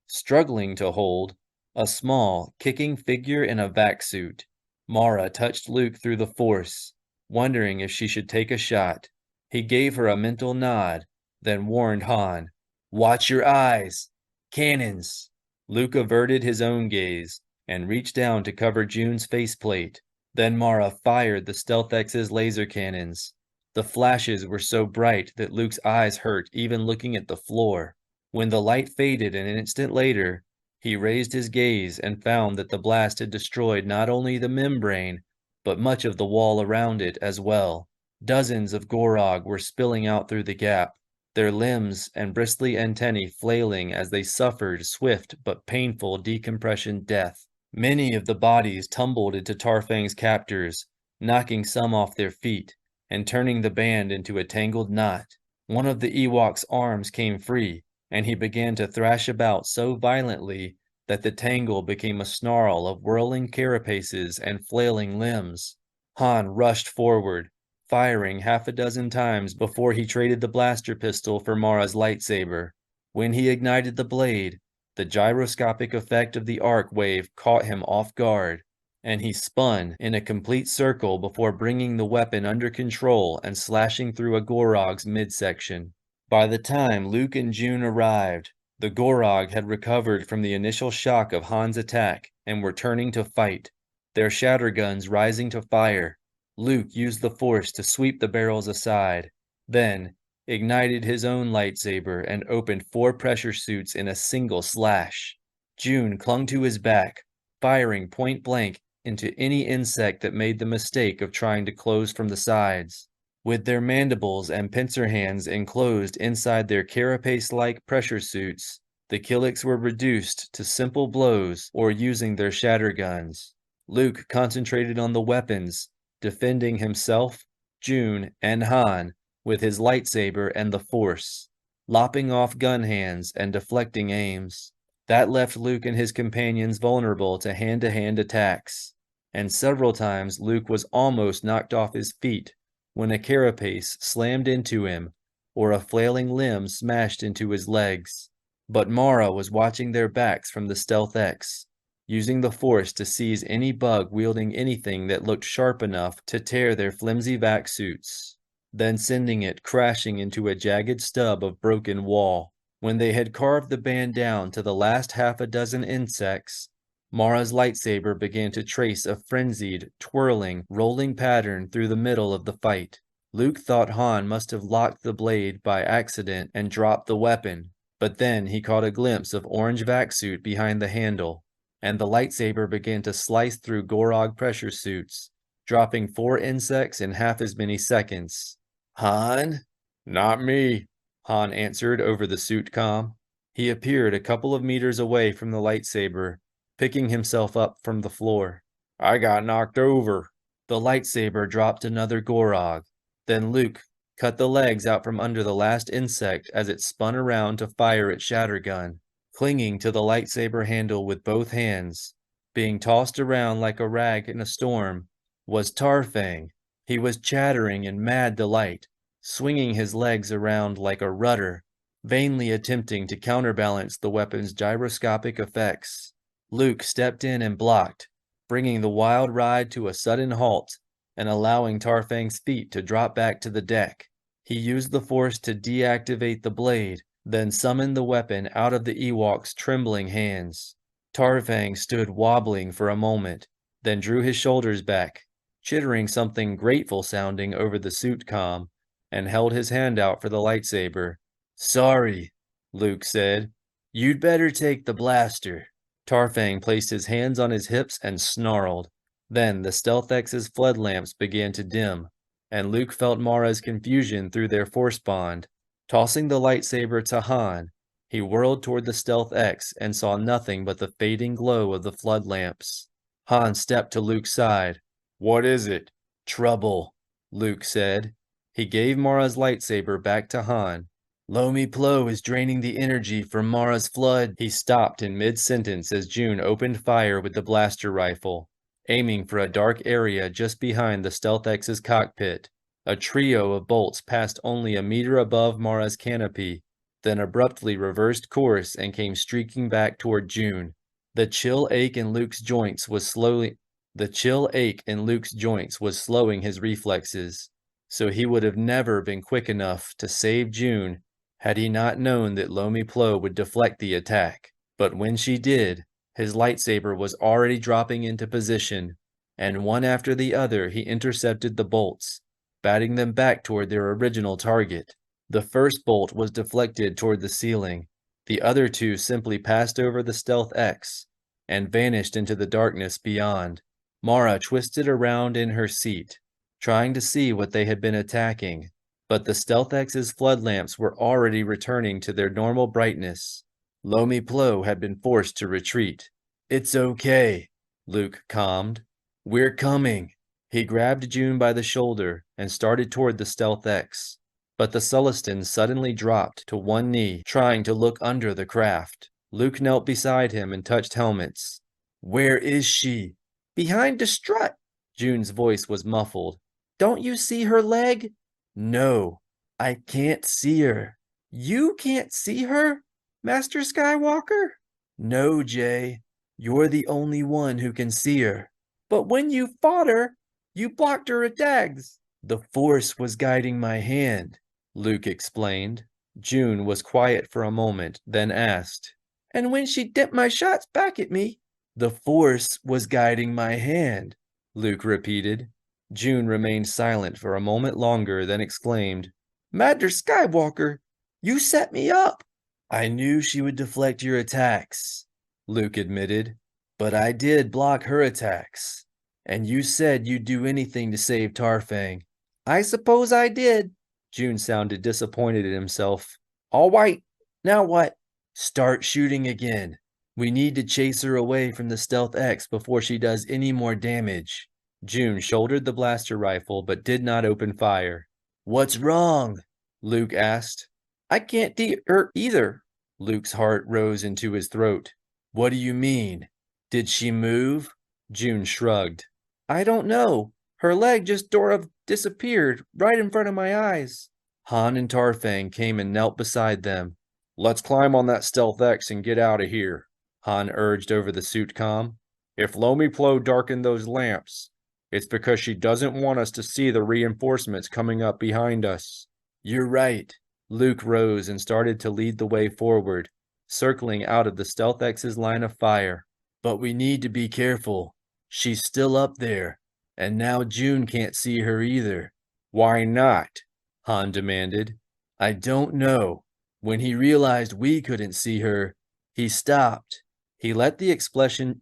S6: struggling to hold, a small, kicking figure in a vac suit. Mara touched Luke through the Force, wondering if she should take a shot. He gave her a mental nod, then warned Han, "Watch your eyes! Cannons!" Luke averted his own gaze and reached down to cover June's faceplate. Then Mara fired the Stealth X's laser cannons. The flashes were so bright that Luke's eyes hurt even looking at the floor. When the light faded an instant later, he raised his gaze and found that the blast had destroyed not only the membrane, but much of the wall around it as well. Dozens of Gorog were spilling out through the gap, their limbs and bristly antennae flailing as they suffered swift but painful decompression death. Many of the bodies tumbled into Tarfang's captors, knocking some off their feet and turning the band into a tangled knot. One of the Ewok's arms came free, and he began to thrash about so violently that the tangle became a snarl of whirling carapaces and flailing limbs. Han rushed forward, firing half a dozen times before he traded the blaster pistol for Mara's lightsaber. When he ignited the blade, the gyroscopic effect of the arc wave caught him off guard, and he spun in a complete circle before bringing the weapon under control and slashing through a Gorog's midsection. By the time Luke and June arrived, the Gorog had recovered from the initial shock of Han's attack and were turning to fight, their shatterguns rising to fire. Luke used the Force to sweep the barrels aside, then ignited his own lightsaber and opened 4 pressure suits in a single slash. June clung to his back, firing point blank into any insect that made the mistake of trying to close from the sides. With their mandibles and pincer hands enclosed inside their carapace-like pressure suits, the Killiks were reduced to simple blows or using their shatterguns. Luke concentrated on the weapons, defending himself, June, and Han with his lightsaber and the Force, lopping off gun hands and deflecting aims. That left Luke and his companions vulnerable to hand-to-hand attacks, and several times Luke was almost knocked off his feet when a carapace slammed into him or a flailing limb smashed into his legs. But Mara was watching their backs from the Stealth X. using the Force to seize any bug wielding anything that looked sharp enough to tear their flimsy vac suits, then sending it crashing into a jagged stub of broken wall. When they had carved the band down to the last half a dozen insects, Mara's lightsaber began to trace a frenzied, twirling, rolling pattern through the middle of the fight. Luke thought Han must have locked the blade by accident and dropped the weapon, but then he caught a glimpse of orange vac suit behind the handle, and the lightsaber began to slice through Gorog pressure suits, dropping 4 insects in half as many seconds. Han?
S2: Not me,
S6: Han answered over the suit comm. He appeared a couple of meters away from the lightsaber, picking himself up from the floor.
S2: I got knocked over.
S6: The lightsaber dropped another Gorog. Then Luke cut the legs out from under the last insect as it spun around to fire its shattergun, clinging to the lightsaber handle with both hands, being tossed around like a rag in a storm, was Tarfang. He was chattering in mad delight, swinging his legs around like a rudder, vainly attempting to counterbalance the weapon's gyroscopic effects. Luke stepped in and blocked, bringing the wild ride to a sudden halt and allowing Tarfang's feet to drop back to the deck. He used the Force to deactivate the blade, then summoned the weapon out of the Ewok's trembling hands. Tarfang stood wobbling for a moment, then drew his shoulders back, chittering something grateful sounding over the suit comm, and held his hand out for the lightsaber. "Sorry," Luke said. "You'd better take the blaster." Tarfang placed his hands on his hips and snarled. Then the Stealth X's flood lamps began to dim, and Luke felt Mara's confusion through their Force bond. Tossing the lightsaber to Han, he whirled toward the Stealth X and saw nothing but the fading glow of the flood lamps. Han stepped to Luke's side.
S2: What is it?
S6: "Trouble," Luke said. He gave Mara's lightsaber back to Han. "Lomi Plo is draining the energy from Mara's flood." He stopped in mid-sentence as June opened fire with the blaster rifle, aiming for a dark area just behind the Stealth X's cockpit. A trio of bolts passed only a meter above Mara's canopy, then abruptly reversed course and came streaking back toward June. The chill ache in Luke's joints was slowing his reflexes, so he would have never been quick enough to save June had he not known that Lomi Plo would deflect the attack. But when she did, his lightsaber was already dropping into position, and one after the other he intercepted the bolts, batting them back toward their original target. The first bolt was deflected toward the ceiling. The other two simply passed over the Stealth X and vanished into the darkness beyond. Mara twisted around in her seat, trying to see what they had been attacking, but the Stealth X's flood lamps were already returning to their normal brightness. Lomi Plo had been forced to retreat. "It's okay," Luke calmed. "We're coming." He grabbed June by the shoulder and started toward the Stealth X, but the Sullustan suddenly dropped to one knee, trying to look under the craft. Luke knelt beside him and touched helmets. "Where is she?" "Behind the strut." June's voice was muffled. "Don't you see her leg?" "No, I can't see her." "You can't see her, Master Skywalker?" "No, Jay. You're the only one who can see her." "But when you fought her, you blocked her attacks." "The Force was guiding my hand," Luke explained. June was quiet for a moment, then asked, "And when she dipped my shots back at me?" "The Force was guiding my hand," Luke repeated. June remained silent for a moment longer, then exclaimed, "Master Skywalker, you set me up." "I knew she would deflect your attacks," Luke admitted, "but I did block her attacks. And you said you'd do anything to save Tarfang." "I suppose I did." June sounded disappointed in himself. "All right, now what?" "Start shooting again. We need to chase her away from the Stealth X before she does any more damage." June shouldered the blaster rifle but did not open fire. "What's wrong?" Luke asked. "I can't see her either." Luke's heart rose into his throat. "What do you mean? Did she move?" June shrugged. "I don't know. Her leg just sort of disappeared right in front of my eyes." Han and Tarfang came and knelt beside them.
S2: "Let's climb on that Stealth X and get out of here,"
S6: Han urged over the suit comm.
S7: If Lomiplo darkened those lamps, it's because she doesn't want us to see the reinforcements coming up behind us.
S6: You're right. Luke rose and started to lead the way forward, circling out of the Stealth X's line of fire. But we need to be careful. She's still up there, and now June can't see her either.
S7: Why not?
S6: Han demanded. I don't know. When he realized we couldn't see her, he stopped. He let the explanation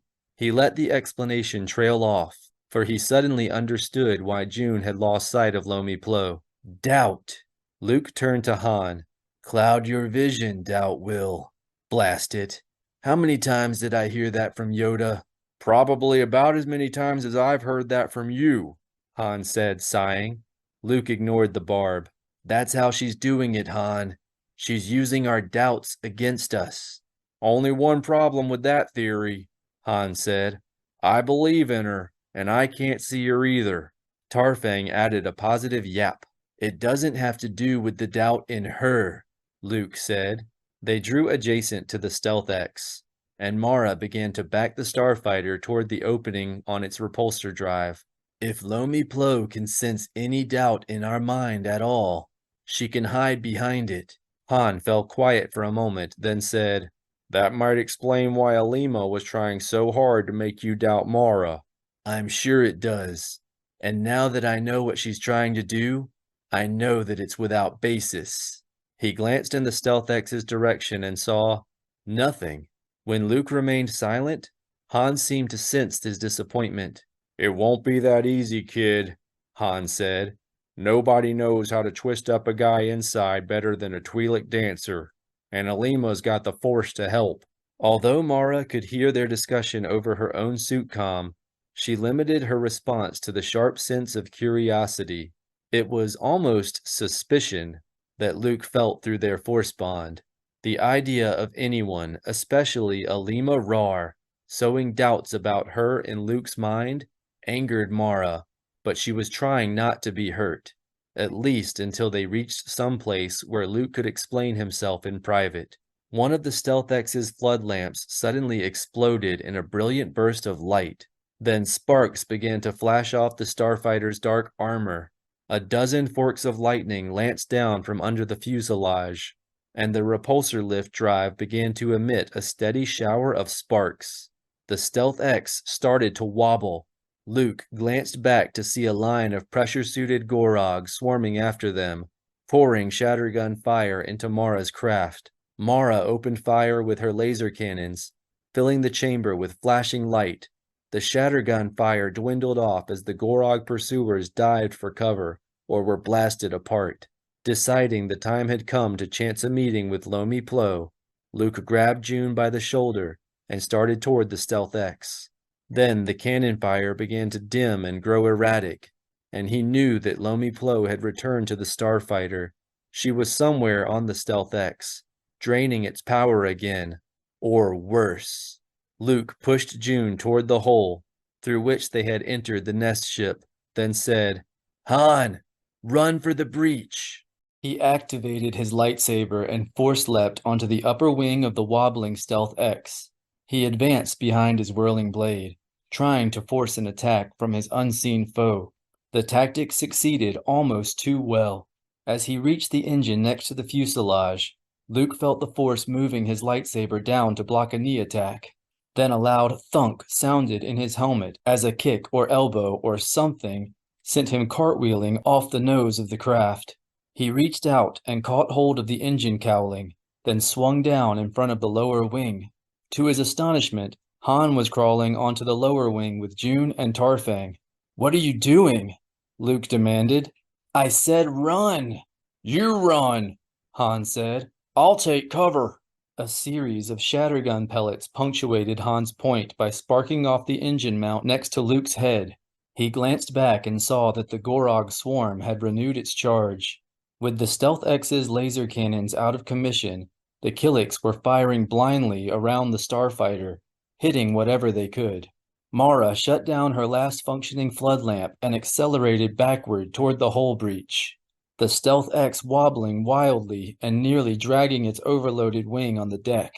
S6: trail off, for he suddenly understood why June had lost sight of Lomiplo. Doubt. Luke turned to Han. Cloud your vision, doubt will. Blast it. How many times did I hear that from Yoda?
S7: Probably about as many times as I've heard that from you,
S6: Han said, sighing. Luke ignored the barb. That's how she's doing it, Han. She's using our doubts against us.
S7: Only one problem with that theory,
S6: Han said.
S7: I believe in her, and I can't see her either.
S6: Tarfang added a positive yap. It doesn't have to do with the doubt in her, Luke said. They drew adjacent to the Stealth X, and Mara began to back the starfighter toward the opening on its repulsor drive. If Lomiplo can sense any doubt in our mind at all, she can hide behind it. Han fell quiet for a moment, then said,
S7: That might explain why Alima was trying so hard to make you doubt Mara.
S6: I'm sure it does. And now that I know what she's trying to do, I know that it's without basis. He glanced in the Stealth X's direction and saw nothing. When Luke remained silent, Han seemed to sense his disappointment.
S7: It won't be that easy, kid, Han said. Nobody knows how to twist up a guy inside better than a Twi'lek dancer, and Alima's got the Force to help.
S6: Although Mara could hear their discussion over her own suit comm, she limited her response to the sharp sense of curiosity. It was almost suspicion that Luke felt through their Force bond. The idea of anyone, especially Alima Rar, sowing doubts about her in Luke's mind angered Mara, but she was trying not to be hurt, at least until they reached some place where Luke could explain himself in private. One of the Stealth X's flood lamps suddenly exploded in a brilliant burst of light. Then sparks began to flash off the starfighter's dark armor. A dozen forks of lightning lanced down from under the fuselage, and the repulsor lift drive began to emit a steady shower of sparks. The Stealth X started to wobble. Luke glanced back to see a line of pressure-suited Gorog swarming after them, pouring shattergun fire into Mara's craft. Mara opened fire with her laser cannons, filling the chamber with flashing light. The shattergun fire dwindled off as the Gorog pursuers dived for cover or were blasted apart. Deciding the time had come to chance a meeting with Lomiplo, Luke grabbed June by the shoulder and started toward the Stealth X. Then the cannon fire began to dim and grow erratic, and he knew that Lomiplo had returned to the starfighter. She was somewhere on the Stealth X, draining its power again, or worse. Luke pushed June toward the hole through which they had entered the nest ship, then said, Han, run for the breach. He activated his lightsaber and force-leapt onto the upper wing of the wobbling Stealth X. He advanced behind his whirling blade, trying to force an attack from his unseen foe. The tactic succeeded almost too well. As he reached the engine next to the fuselage, Luke felt the Force moving his lightsaber down to block a knee attack. Then a loud thunk sounded in his helmet as a kick or elbow or something sent him cartwheeling off the nose of the craft. He reached out and caught hold of the engine cowling, then swung down in front of the lower wing. To his astonishment, Han was crawling onto the lower wing with June and Tarfang. What are you doing? Luke demanded. I said run. You run, Han said. I'll take cover. A series of shattergun pellets punctuated Han's point by sparking off the engine mount next to Luke's head. He glanced back and saw that the Gorog swarm had renewed its charge. With the Stealth X's laser cannons out of commission, the Killiks were firing blindly around the starfighter, hitting whatever they could. Mara shut down her last functioning flood lamp and accelerated backward toward the hull breach, the Stealth X wobbling wildly and nearly dragging its overloaded wing on the deck.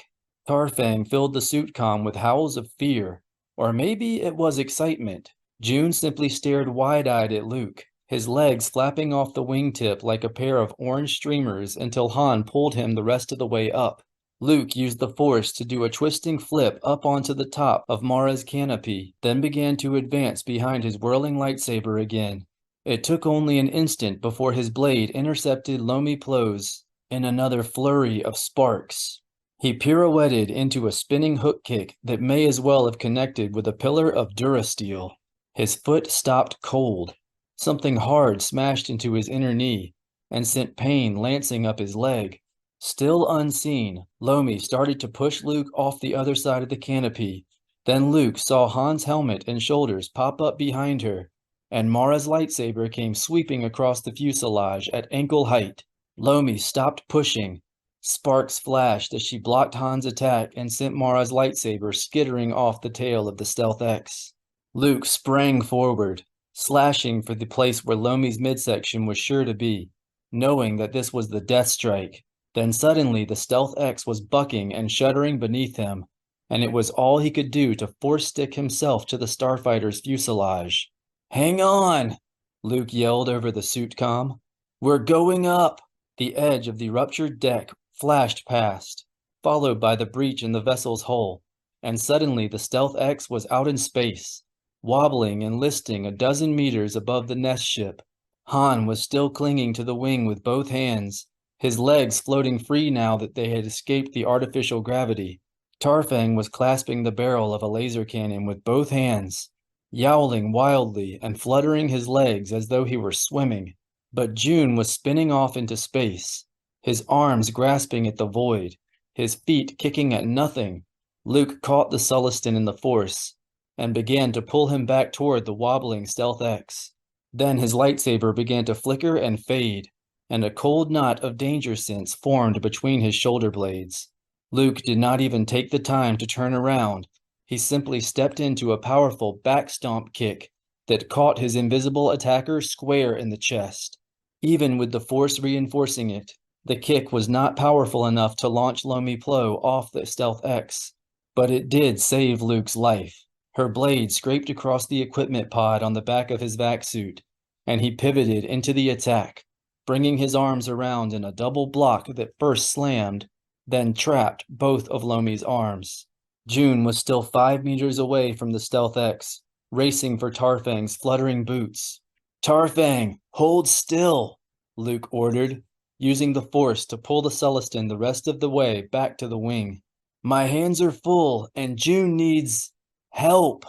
S6: Tarfang filled the suit comm with howls of fear, Or maybe it was excitement. June simply stared wide-eyed at Luke, his legs flapping off the wingtip like a pair of orange streamers until Han pulled him the rest of the way up. Luke used the Force to do a twisting flip up onto the top of Mara's canopy, then began to advance behind his whirling lightsaber again. It took only an instant before his blade intercepted Lomi Plo's in another flurry of sparks. He pirouetted into a spinning hook kick that may as well have connected with a pillar of durasteel. His foot stopped cold. Something hard smashed into his inner knee and sent pain lancing up his leg. Still unseen, Lomi started to push Luke off the other side of the canopy. Then Luke saw Han's helmet and shoulders pop up behind her, and Mara's lightsaber came sweeping across the fuselage at ankle height. Lomi stopped pushing. Sparks flashed as she blocked Han's attack and sent Mara's lightsaber skittering off the tail of the Stealth X. Luke sprang forward, slashing for the place where Lomi's midsection was sure to be, knowing that this was the death strike. Then suddenly the Stealth X was bucking and shuddering beneath him, and it was all he could do to force stick himself to the starfighter's fuselage. "Hang on!" Luke yelled over the suit comm. "We're going up!" The edge of the ruptured deck flashed past, followed by the breach in the vessel's hull, and suddenly the Stealth X was out in space, wobbling and listing a dozen meters above the Nest ship. Han was still clinging to the wing with both hands, his legs floating free now that they had escaped the artificial gravity. Tarfang was clasping the barrel of a laser cannon with both hands, yowling wildly and fluttering his legs as though he were swimming. But June was spinning off into space, his arms grasping at the void, his feet kicking at nothing. Luke caught the Sullustan in the Force and began to pull him back toward the wobbling Stealth X. Then his lightsaber began to flicker and fade, and a cold knot of danger sense formed between his shoulder blades. Luke did not even take the time to turn around. He simply stepped into a powerful back stomp kick that caught his invisible attacker square in the chest. Even with the Force reinforcing it, the kick was not powerful enough to launch Lomi Plo off the Stealth X, but it did save Luke's life. Her blade scraped across the equipment pod on the back of his vac suit, and he pivoted into the attack, bringing his arms around in a double block that first slammed, then trapped both of Lomi's arms. June was still 5 meters away from the Stealth X, racing for Tarfang's fluttering boots. "Tarfang, hold still," Luke ordered, using the Force to pull the Sullustan the rest of the way back to the wing. "My hands are full, and June needs help."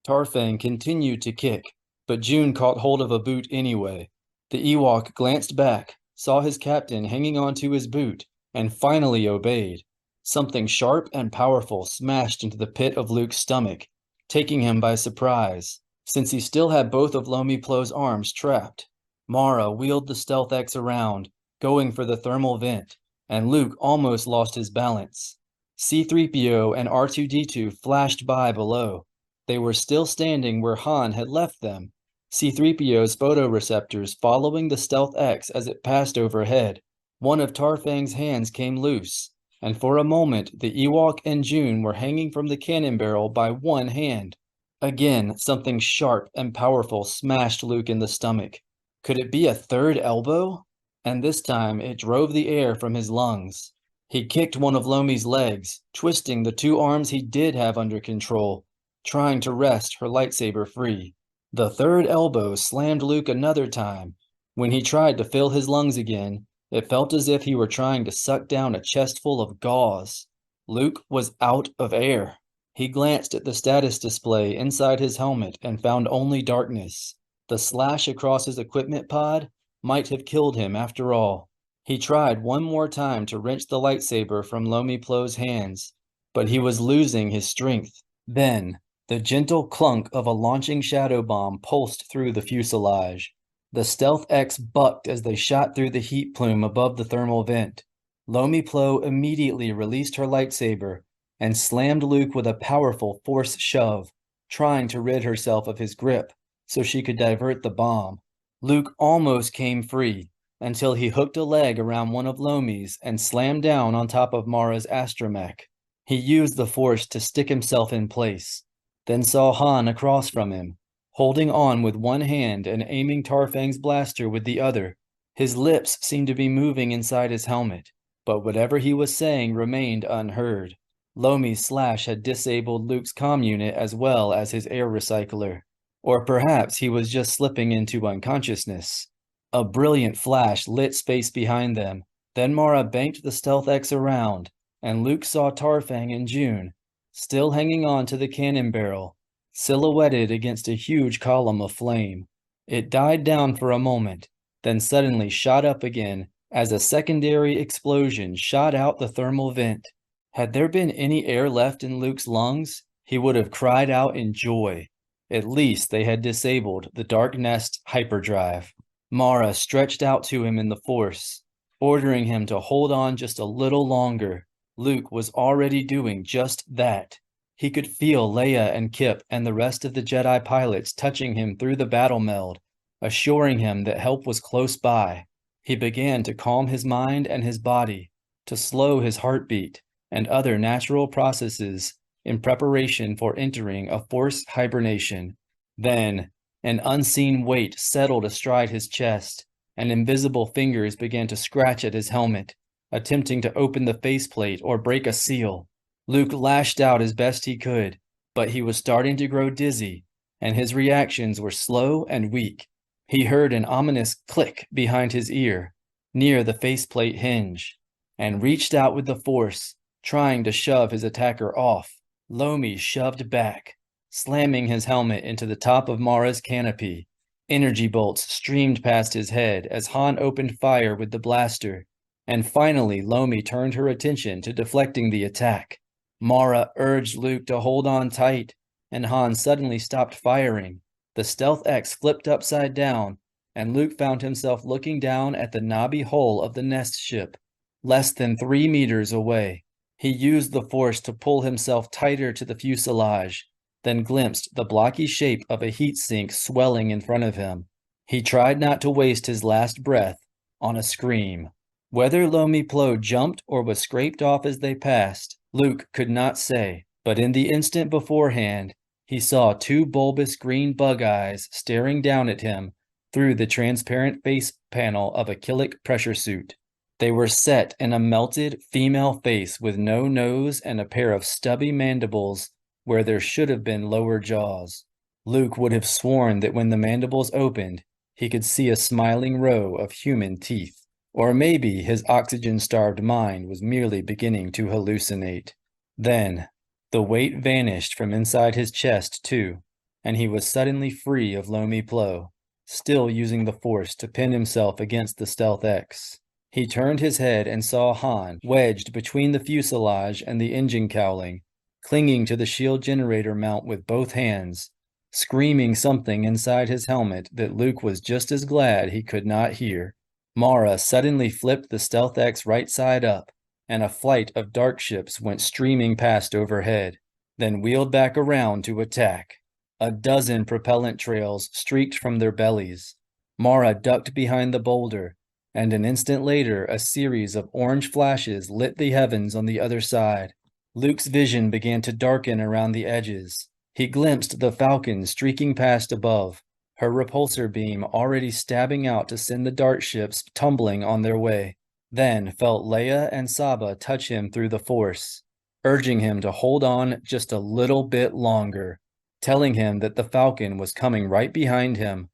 S6: Tarfang continued to kick, but June caught hold of a boot anyway. The Ewok glanced back, saw his captain hanging onto his boot, and finally obeyed. Something sharp and powerful smashed into the pit of Luke's stomach, taking him by surprise, since he still had both of Lomi Plo's arms trapped. Mara wheeled the Stealth X around, going for the thermal vent, and Luke almost lost his balance. C-3PO and R2-D2 flashed by below. They were still standing where Han had left them, C-3PO's photoreceptors following the Stealth X as it passed overhead. One of Tarfang's hands came loose, and for a moment the Ewok and June were hanging from the cannon barrel by one hand. Again, something sharp and powerful smashed Luke in the stomach. Could it be a third elbow? And this time it drove the air from his lungs. He kicked one of Lomi's legs, twisting the two arms he did have under control, trying to wrest her lightsaber free. The third elbow slammed Luke another time. When he tried to fill his lungs again, it felt as if he were trying to suck down a chest full of gauze. Luke was out of air. He glanced at the status display inside his helmet and found only darkness. The slash across his equipment pod might have killed him after all. He tried one more time to wrench the lightsaber from Lomi Plo's hands, but he was losing his strength. Then, the gentle clunk of a launching shadow bomb pulsed through the fuselage. The Stealth X bucked as they shot through the heat plume above the thermal vent. Lomi Plo immediately released her lightsaber and slammed Luke with a powerful Force shove, trying to rid herself of his grip so she could divert the bomb. Luke almost came free until he hooked a leg around one of Lomi's and slammed down on top of Mara's astromech. He used the Force to stick himself in place. then saw Han across from him, holding on with one hand and aiming Tarfang's blaster with the other. His lips seemed to be moving inside his helmet, but whatever he was saying remained unheard. Lomi's slash had disabled Luke's comm unit as well as his air recycler. Or perhaps he was just slipping into unconsciousness. A brilliant flash lit space behind them. Then Mara banked the Stealth X around, and Luke saw Tarfang and June, still hanging on to the cannon barrel, silhouetted against a huge column of flame. It died down for a moment, then suddenly shot up again as a secondary explosion shot out the thermal vent. Had there been any air left in Luke's lungs, he would have cried out in joy. At least they had disabled the Dark Nest hyperdrive. Mara stretched out to him in the Force, ordering him to hold on just a little longer. Luke was already doing just that. He could feel Leia and Kip and the rest of the Jedi pilots touching him through the battle meld, assuring him that help was close by. He began to calm his mind and his body, to slow his heartbeat and other natural processes in preparation for entering a Force hibernation. Then, an unseen weight settled astride his chest, and invisible fingers began to scratch at his helmet, attempting to open the faceplate or break a seal. Luke lashed out as best he could, but he was starting to grow dizzy, and his reactions were slow and weak. He heard an ominous click behind his ear, near the faceplate hinge, and reached out with the Force, trying to shove his attacker off. Lomi shoved back, slamming his helmet into the top of Mara's canopy. Energy bolts streamed past his head as Han opened fire with the blaster, and finally Lomi turned her attention to deflecting the attack. Mara urged Luke to hold on tight, and Han suddenly stopped firing. The Stealth X flipped upside down, and Luke found himself looking down at the knobby hull of the Nest ship, less than 3 meters away. He used the Force to pull himself tighter to the fuselage, then glimpsed the blocky shape of a heat sink swelling in front of him. He tried not to waste his last breath on a scream. Whether Lomi Plo jumped or was scraped off as they passed, Luke could not say, but in the instant beforehand, he saw 2 bulbous green bug eyes staring down at him through the transparent face panel of a Killik pressure suit. They were set in a melted female face with no nose and a pair of stubby mandibles where there should have been lower jaws. Luke would have sworn that when the mandibles opened, he could see a smiling row of human teeth. Or maybe his oxygen-starved mind was merely beginning to hallucinate. Then, the weight vanished from inside his chest too, and he was suddenly free of Lomi Plo, still using the Force to pin himself against the Stealth X. He turned his head and saw Han wedged between the fuselage and the engine cowling, clinging to the shield generator mount with both hands, screaming something inside his helmet that Luke was just as glad he could not hear. Mara suddenly flipped the Stealth X right side up, and a flight of dark ships went streaming past overhead, then wheeled back around to attack. A dozen propellant trails streaked from their bellies. Mara ducked behind the boulder, and an instant later a series of orange flashes lit the heavens on the other side. Luke's vision began to darken around the edges. He glimpsed the Falcon streaking past above, her repulsor beam already stabbing out to send the dart ships tumbling on their way. Then felt Leia and Saba touch him through the Force, urging him to hold on just a little bit longer, telling him that the Falcon was coming right behind him.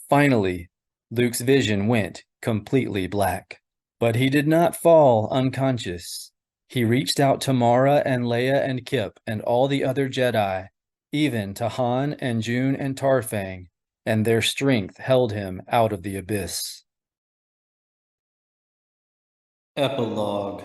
S6: Finally, Luke's vision went completely black. But he did not fall unconscious. He reached out to Mara and Leia and Kip and all the other Jedi, even to Han and June and Tarfang, and their strength held him out of the abyss. Epilogue.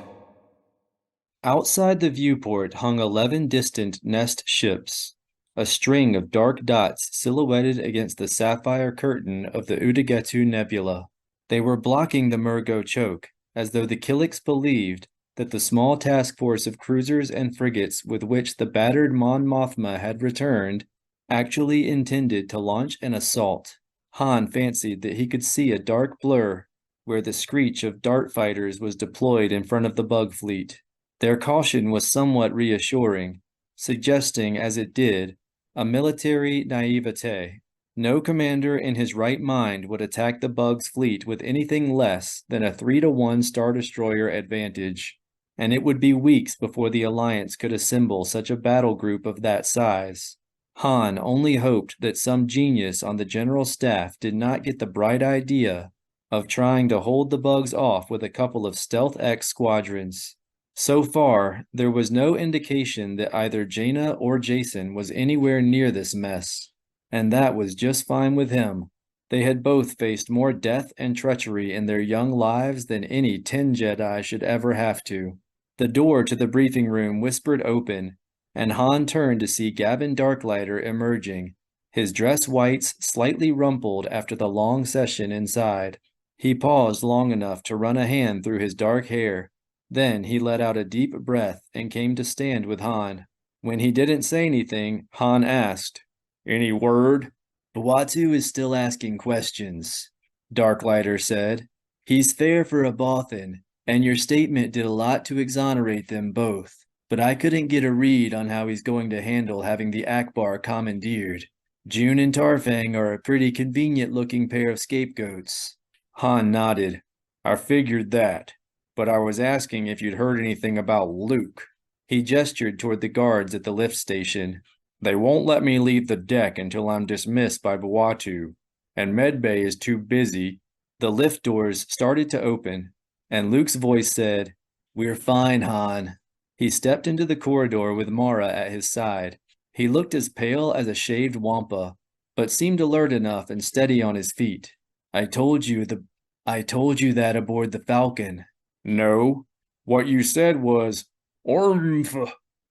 S6: Outside the viewport hung 11 distant Nest ships, a string of dark dots silhouetted against the sapphire curtain of the Udagetu Nebula. They were blocking the Murgo choke, as though the Killiks believed that the small task force of cruisers and frigates with which the battered Mon Mothma had returned actually intended to launch an assault. Han fancied that he could see a dark blur where the screech of dart fighters was deployed in front of the bug fleet. Their caution was somewhat reassuring, suggesting, as it did, a military naivete. No commander in his right mind would attack the Bug's fleet with anything less than a 3-to-1 Star Destroyer advantage, and it would be weeks before the Alliance could assemble such a battle group of that size. Han only hoped that some genius on the general staff did not get the bright idea of trying to hold the Bugs off with a couple of Stealth X squadrons. So far, there was no indication that either Jaina or Jacen was anywhere near this mess, and that was just fine with him. They had both faced more death and treachery in their young lives than any 10 Jedi should ever have to. The door to the briefing room whispered open, and Han turned to see Gavin Darklighter emerging, his dress whites slightly rumpled after the long session inside. He paused long enough to run a hand through his dark hair. Then he let out a deep breath and came to stand with Han. When he didn't say anything, Han asked, "Any word?" "Bawatu is still asking questions," Darklighter said. "He's fair for a Bothan, and your statement did a lot to exonerate them both. But I couldn't get a read on how he's going to handle having the Akbar commandeered. June and Tarfang are a pretty convenient-looking pair of scapegoats." Han nodded. "I figured that, but I was asking if you'd heard anything about Luke." He gestured toward the guards at the lift station. "They won't let me leave the deck until I'm dismissed by Bawatu, and Medbay is too busy." The lift doors started to open, and Luke's voice said, "We're fine, Han." He stepped into the corridor with Mara at his side. He looked as pale as a shaved wampa, but seemed alert enough and steady on his feet. I told you that aboard the Falcon." "No. What you said was, Ormph,"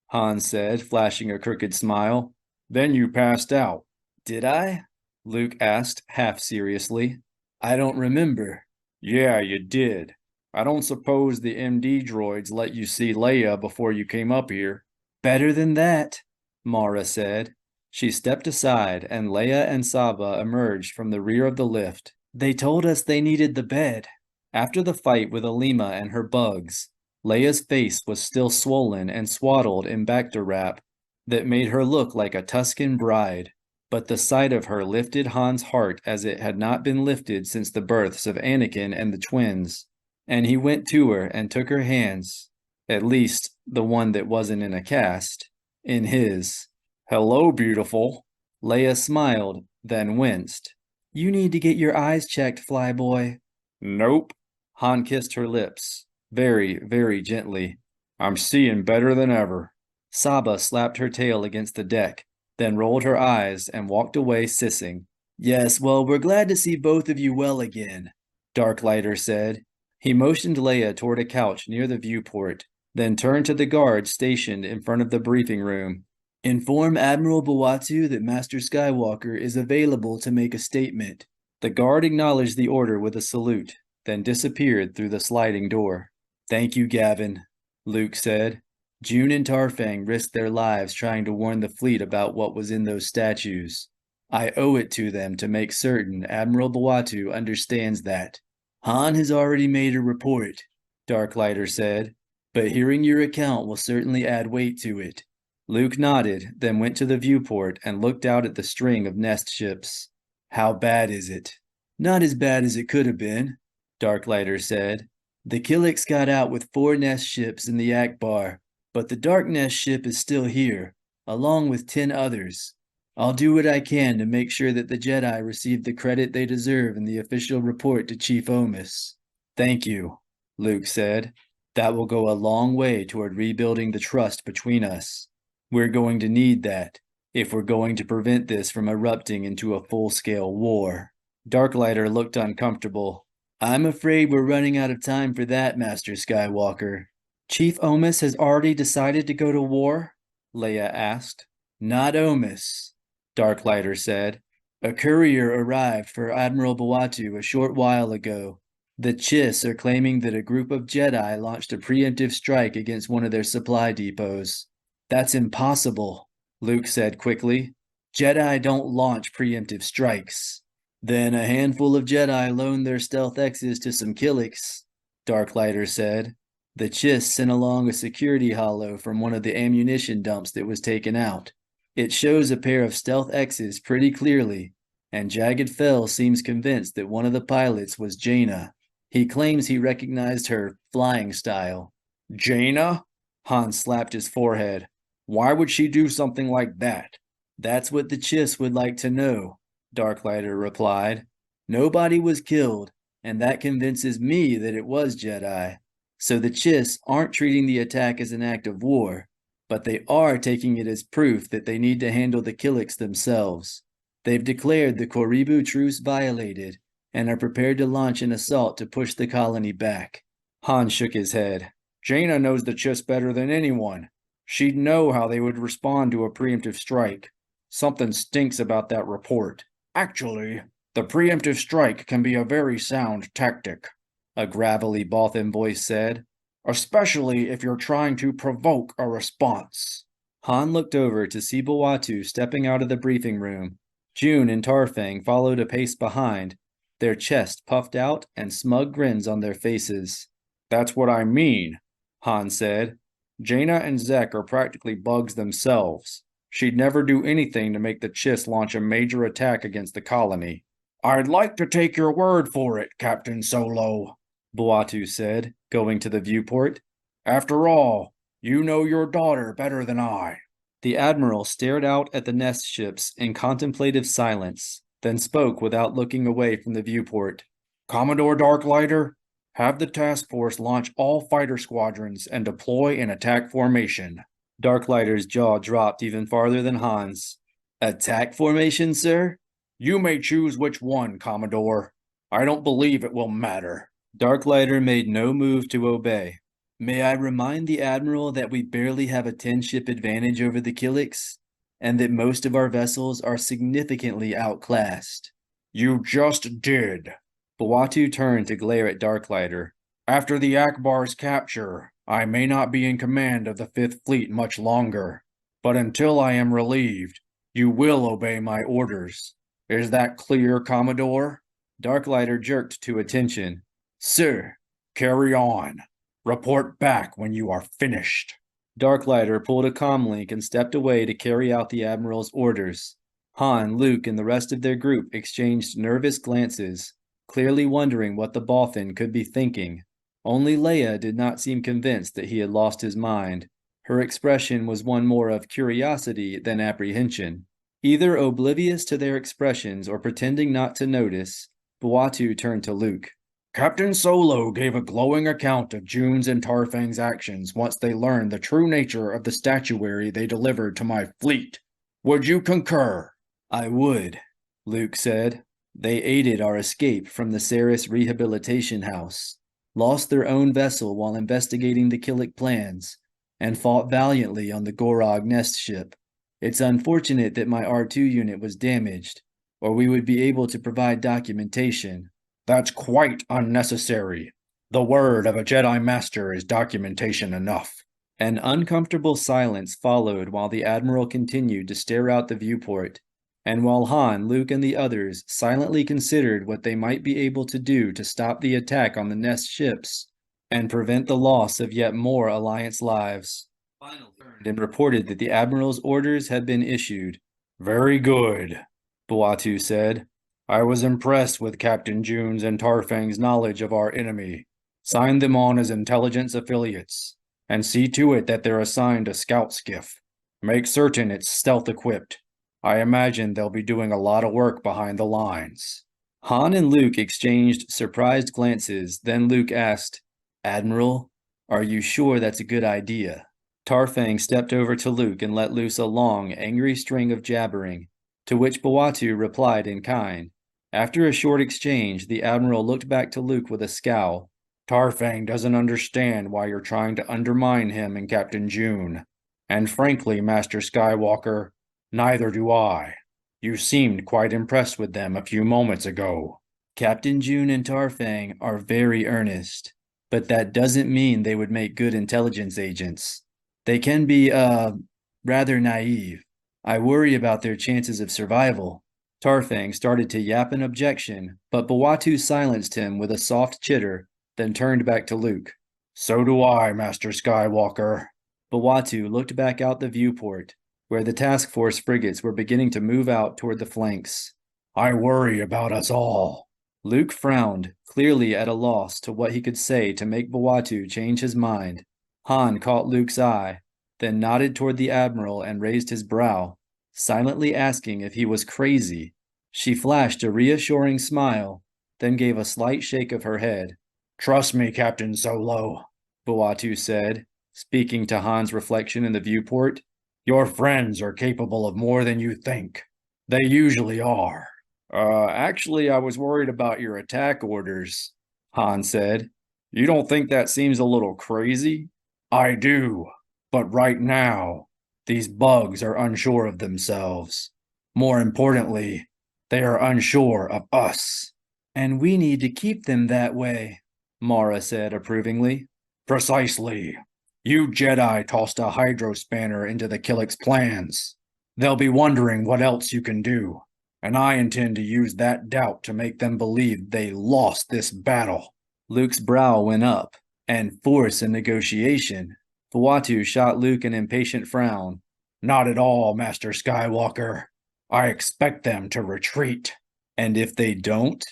S6: Han said, flashing a crooked smile. "Then you passed out." "Did I?" Luke asked, half seriously. "I don't remember." "Yeah, you did. I don't suppose the MD droids let you see Leia before you came up here." "Better than that," Mara said. She stepped aside, and Leia and Saba emerged from the rear of the lift. "They told us they needed the bed." After the fight with Alima and her bugs, Leia's face was still swollen and swaddled in Bacta wrap that made her look like a Tuscan bride. But the sight of her lifted Han's heart as it had not been lifted since the births of Anakin and the twins, and he went to her and took her hands, at least the one that wasn't in a cast, in his. "Hello, beautiful." Leia smiled, then winced. "You need to get your eyes checked, Flyboy." "Nope." Han kissed her lips, very, very gently. "I'm seeing better than ever." Saba slapped her tail against the deck, then rolled her eyes and walked away sissing. "Yes, well, we're glad to see both of you well again," Darklighter said. He motioned Leia toward a couch near the viewport, then turned to the guards stationed in front of the briefing room. "Inform Admiral Bawatu that Master Skywalker is available to make a statement." The guard acknowledged the order with a salute, then disappeared through the sliding door. "Thank you, Gavin," Luke said. "June and Tarfang risked their lives trying to warn the fleet about what was in those statues. I owe it to them to make certain Admiral Bawatu understands that." "Han has already made a report," Darklighter said, "but hearing your account will certainly add weight to it." Luke nodded, then went to the viewport and looked out at the string of nest ships. "How bad is it?" "Not as bad as it could have been," Darklighter said. "The Killiks got out with 4 nest ships in the Akbar, but the Dark Nest ship is still here, along with 10 others. I'll do what I can to make sure that the Jedi receive the credit they deserve in the official report to Chief Omis." "Thank you," Luke said. "That will go a long way toward rebuilding the trust between us. We're going to need that, if we're going to prevent this from erupting into a full-scale war." Darklighter looked uncomfortable. "I'm afraid we're running out of time for that, Master Skywalker." "Chief Omis has already decided to go to war?" Leia asked. "Not Omis," Darklighter said. "A courier arrived for Admiral Bawatu a short while ago. The Chiss are claiming that a group of Jedi launched a preemptive strike against one of their supply depots." "That's impossible," Luke said quickly. "Jedi don't launch preemptive strikes." "Then a handful of Jedi loaned their stealth X's to some Killiks," Darklighter said. "The Chiss sent along a security holo from one of the ammunition dumps that was taken out. It shows a pair of stealth X's pretty clearly, and Jagged Fell seems convinced that one of the pilots was Jaina. He claims he recognized her flying style.
S5: Jaina?
S6: Han slapped his forehead.
S5: Why would she do something like that?
S6: That's what the Chiss would like to know, Darklighter replied. Nobody was killed, and that convinces me that it was Jedi. So the Chiss aren't treating the attack as an act of war, but they are taking it as proof that they need to handle the Killiks themselves. They've declared the Koribu truce violated, and are prepared to launch an assault to push the colony back.
S5: Han shook his head. Jaina knows the Chiss better than anyone. She'd know how they would respond to a preemptive strike. Something stinks about that report. Actually, the preemptive strike can be a very sound tactic,
S6: a gravelly Bothan voice said.
S5: Especially if you're trying to provoke a response.
S6: Han looked over to see Bawatu stepping out of the briefing room. June and Tarfang followed a pace behind, their chests puffed out and smug grins on their faces.
S5: That's what I mean, Han said. Jaina and Zek are practically bugs themselves. She'd never do anything to make the Chiss launch a major attack against the colony. I'd like to take your word for it, Captain Solo,
S6: Bawatu said, going to the viewport.
S5: After all, you know your daughter better than I.
S6: The Admiral stared out at the nest ships in contemplative silence, then spoke without looking away from the viewport.
S5: Commodore Darklighter, have the task force launch all fighter squadrons and deploy in attack formation.
S6: Darklighter's jaw dropped even farther than Han's. Attack formation, sir?
S5: You may choose which one, Commodore. I don't believe it will matter.
S6: Darklighter made no move to obey. May I remind the Admiral that we barely have a 10-ship advantage over the Killiks, and that most of our vessels are significantly outclassed?
S5: You just did.
S6: Bawatu turned to glare at Darklighter.
S5: After the Akbar's capture, I may not be in command of the Fifth Fleet much longer, but until I am relieved, you will obey my orders. Is that clear, Commodore?
S6: Darklighter jerked to attention.
S5: Sir, carry on. Report back when you are finished.
S6: Darklighter pulled a comlink and stepped away to carry out the Admiral's orders. Han, Luke, and the rest of their group exchanged nervous glances, clearly wondering what the Bothan could be thinking. Only Leia did not seem convinced that he had lost his mind. Her expression was one more of curiosity than apprehension. Either oblivious to their expressions or pretending not to notice, Bawatu turned to Luke.
S5: Captain Solo gave a glowing account of June's and Tarfang's actions once they learned the true nature of the statuary they delivered to my fleet. Would you concur?
S6: I would, Luke said. They aided our escape from the Saris Rehabilitation House, lost their own vessel while investigating the Killik plans, and fought valiantly on the Gorog Nest ship. It's unfortunate that my R2 unit was damaged, or we would be able to provide documentation.
S5: That's quite unnecessary. The word of a Jedi Master is documentation enough.
S6: An uncomfortable silence followed while the Admiral continued to stare out the viewport, and while Han, Luke, and the others silently considered what they might be able to do to stop the attack on the Nest ships and prevent the loss of yet more Alliance lives. Finally turned and reported that the Admiral's orders had been issued.
S5: Very good,
S6: Bawatu said.
S5: I was impressed with Captain June's and Tarfang's knowledge of our enemy. Sign them on as intelligence affiliates, and see to it that they're assigned a scout skiff. Make certain it's stealth-equipped. I imagine they'll be doing a lot of work behind the lines.
S6: Han and Luke exchanged surprised glances, then Luke asked, Admiral, are you sure that's a good idea? Tarfang stepped over to Luke and let loose a long, angry string of jabbering, to which Bawatu replied in kind. After a short exchange, the Admiral looked back to Luke with a scowl.
S5: Tarfang doesn't understand why you're trying to undermine him and Captain June. And frankly, Master Skywalker, neither do I. You seemed quite impressed with them a few moments ago.
S6: Captain June and Tarfang are very earnest, but that doesn't mean they would make good intelligence agents. They can be, rather naive. I worry about their chances of survival. Tarfang started to yap an objection, but Bawatu silenced him with a soft chitter, then turned back to Luke.
S5: So do I, Master Skywalker.
S6: Bawatu looked back out the viewport. where the task force frigates were beginning to move out toward the flanks.
S5: I worry about us all.
S6: Luke frowned, clearly at a loss to what he could say to make Bawatu change his mind. Han caught Luke's eye, then nodded toward the Admiral and raised his brow, silently asking if he was crazy. She flashed a reassuring smile, then gave a slight shake of her head.
S5: Trust me, Captain Solo,
S6: Bawatu said, speaking to Han's reflection in the viewport.
S5: Your friends are capable of more than you think. They usually are.
S6: Actually, I was worried about your attack orders, Han said. You don't think that seems a little crazy?
S5: I do, but right now, these bugs are unsure of themselves. More importantly, they are unsure of us.
S6: And we need to keep them that way, Mara said approvingly.
S5: Precisely. You Jedi tossed a hydro spanner into the Killiks' plans. They'll be wondering what else you can do, and I intend to use that doubt to make them believe they lost this battle.
S6: Luke's brow went up, and force a negotiation. Bawatu shot Luke an impatient frown.
S5: Not at all, Master Skywalker. I expect them to retreat.
S6: And if they don't?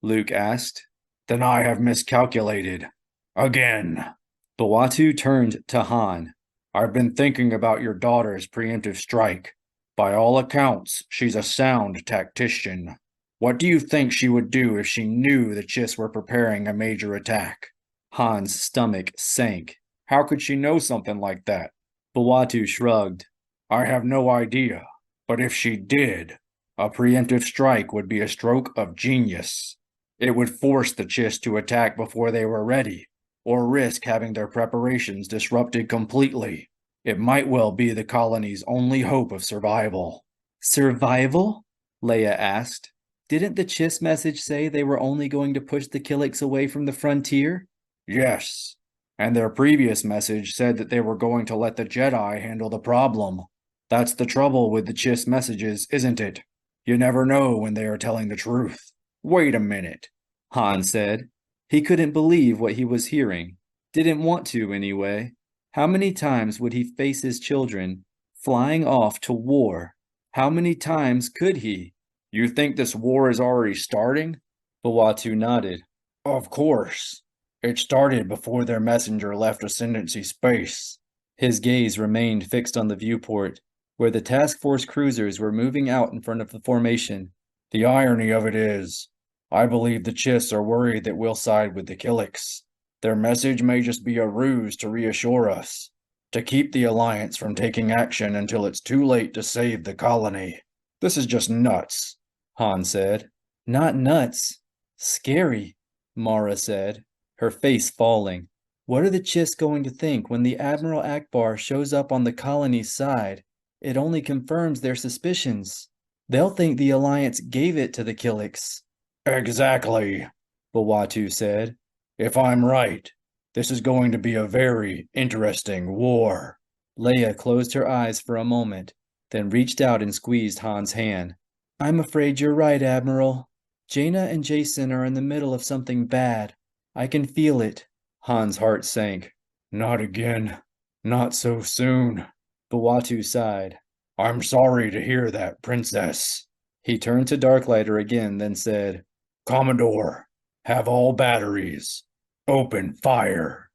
S6: Luke asked.
S5: Then I have miscalculated. Again.
S6: Bawatu turned to Han.
S5: I've been thinking about your daughter's preemptive strike. By all accounts, she's a sound tactician. What do you think she would do if she knew the Chiss were preparing a major attack?
S6: Han's stomach sank.
S5: How could she know something like that?
S6: Bawatu shrugged.
S5: I have no idea, but if she did, a preemptive strike would be a stroke of genius. It would force the Chiss to attack before they were ready, or risk having their preparations disrupted completely. It might well be the colony's only hope of survival.
S6: Survival? Leia asked. Didn't the Chiss message say they were only going to push the Killiks away from the frontier?
S5: Yes, and their previous message said that they were going to let the Jedi handle the problem. That's the trouble with the Chiss messages, isn't it? You never know when they are telling the truth. Wait a minute,
S6: Han said. He couldn't believe what he was hearing. Didn't want to, anyway. How many times would he face his children, flying off to war? How many times could he?
S5: You think this war is already starting?
S6: Bawatu nodded.
S5: Of course. It started before their messenger left Ascendancy space.
S6: His gaze remained fixed on the viewport, where the task force cruisers were moving out in front of the formation.
S5: The irony of it is, I believe the Chiss are worried that we'll side with the Killiks. Their message may just be a ruse to reassure us, to keep the Alliance from taking action until it's too late to save the colony. This is just nuts, Han said.
S6: Not nuts. Scary, Mara said, her face falling. What are the Chiss going to think when the Admiral Akbar shows up on the colony's side? It only confirms their suspicions. They'll think the Alliance gave it to the Killiks.
S5: Exactly, Bawatu said. If I'm right, this is going to be a very interesting war.
S6: Leia closed her eyes for a moment, then reached out and squeezed Han's hand. I'm afraid you're right, Admiral. Jaina and Jacen are in the middle of something bad. I can feel it.
S5: Han's heart sank. Not again. Not so soon.
S6: Bawatu sighed.
S5: I'm sorry to hear that, Princess.
S6: He turned to Darklighter again, then said,
S5: Commodore, have all batteries. Open fire.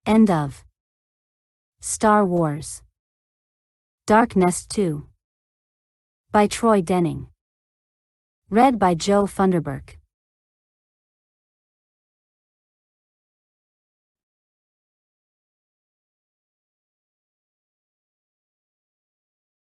S8: End of Star Wars Dark Nest 2 by Troy Denning. Read by Joe Funderburk.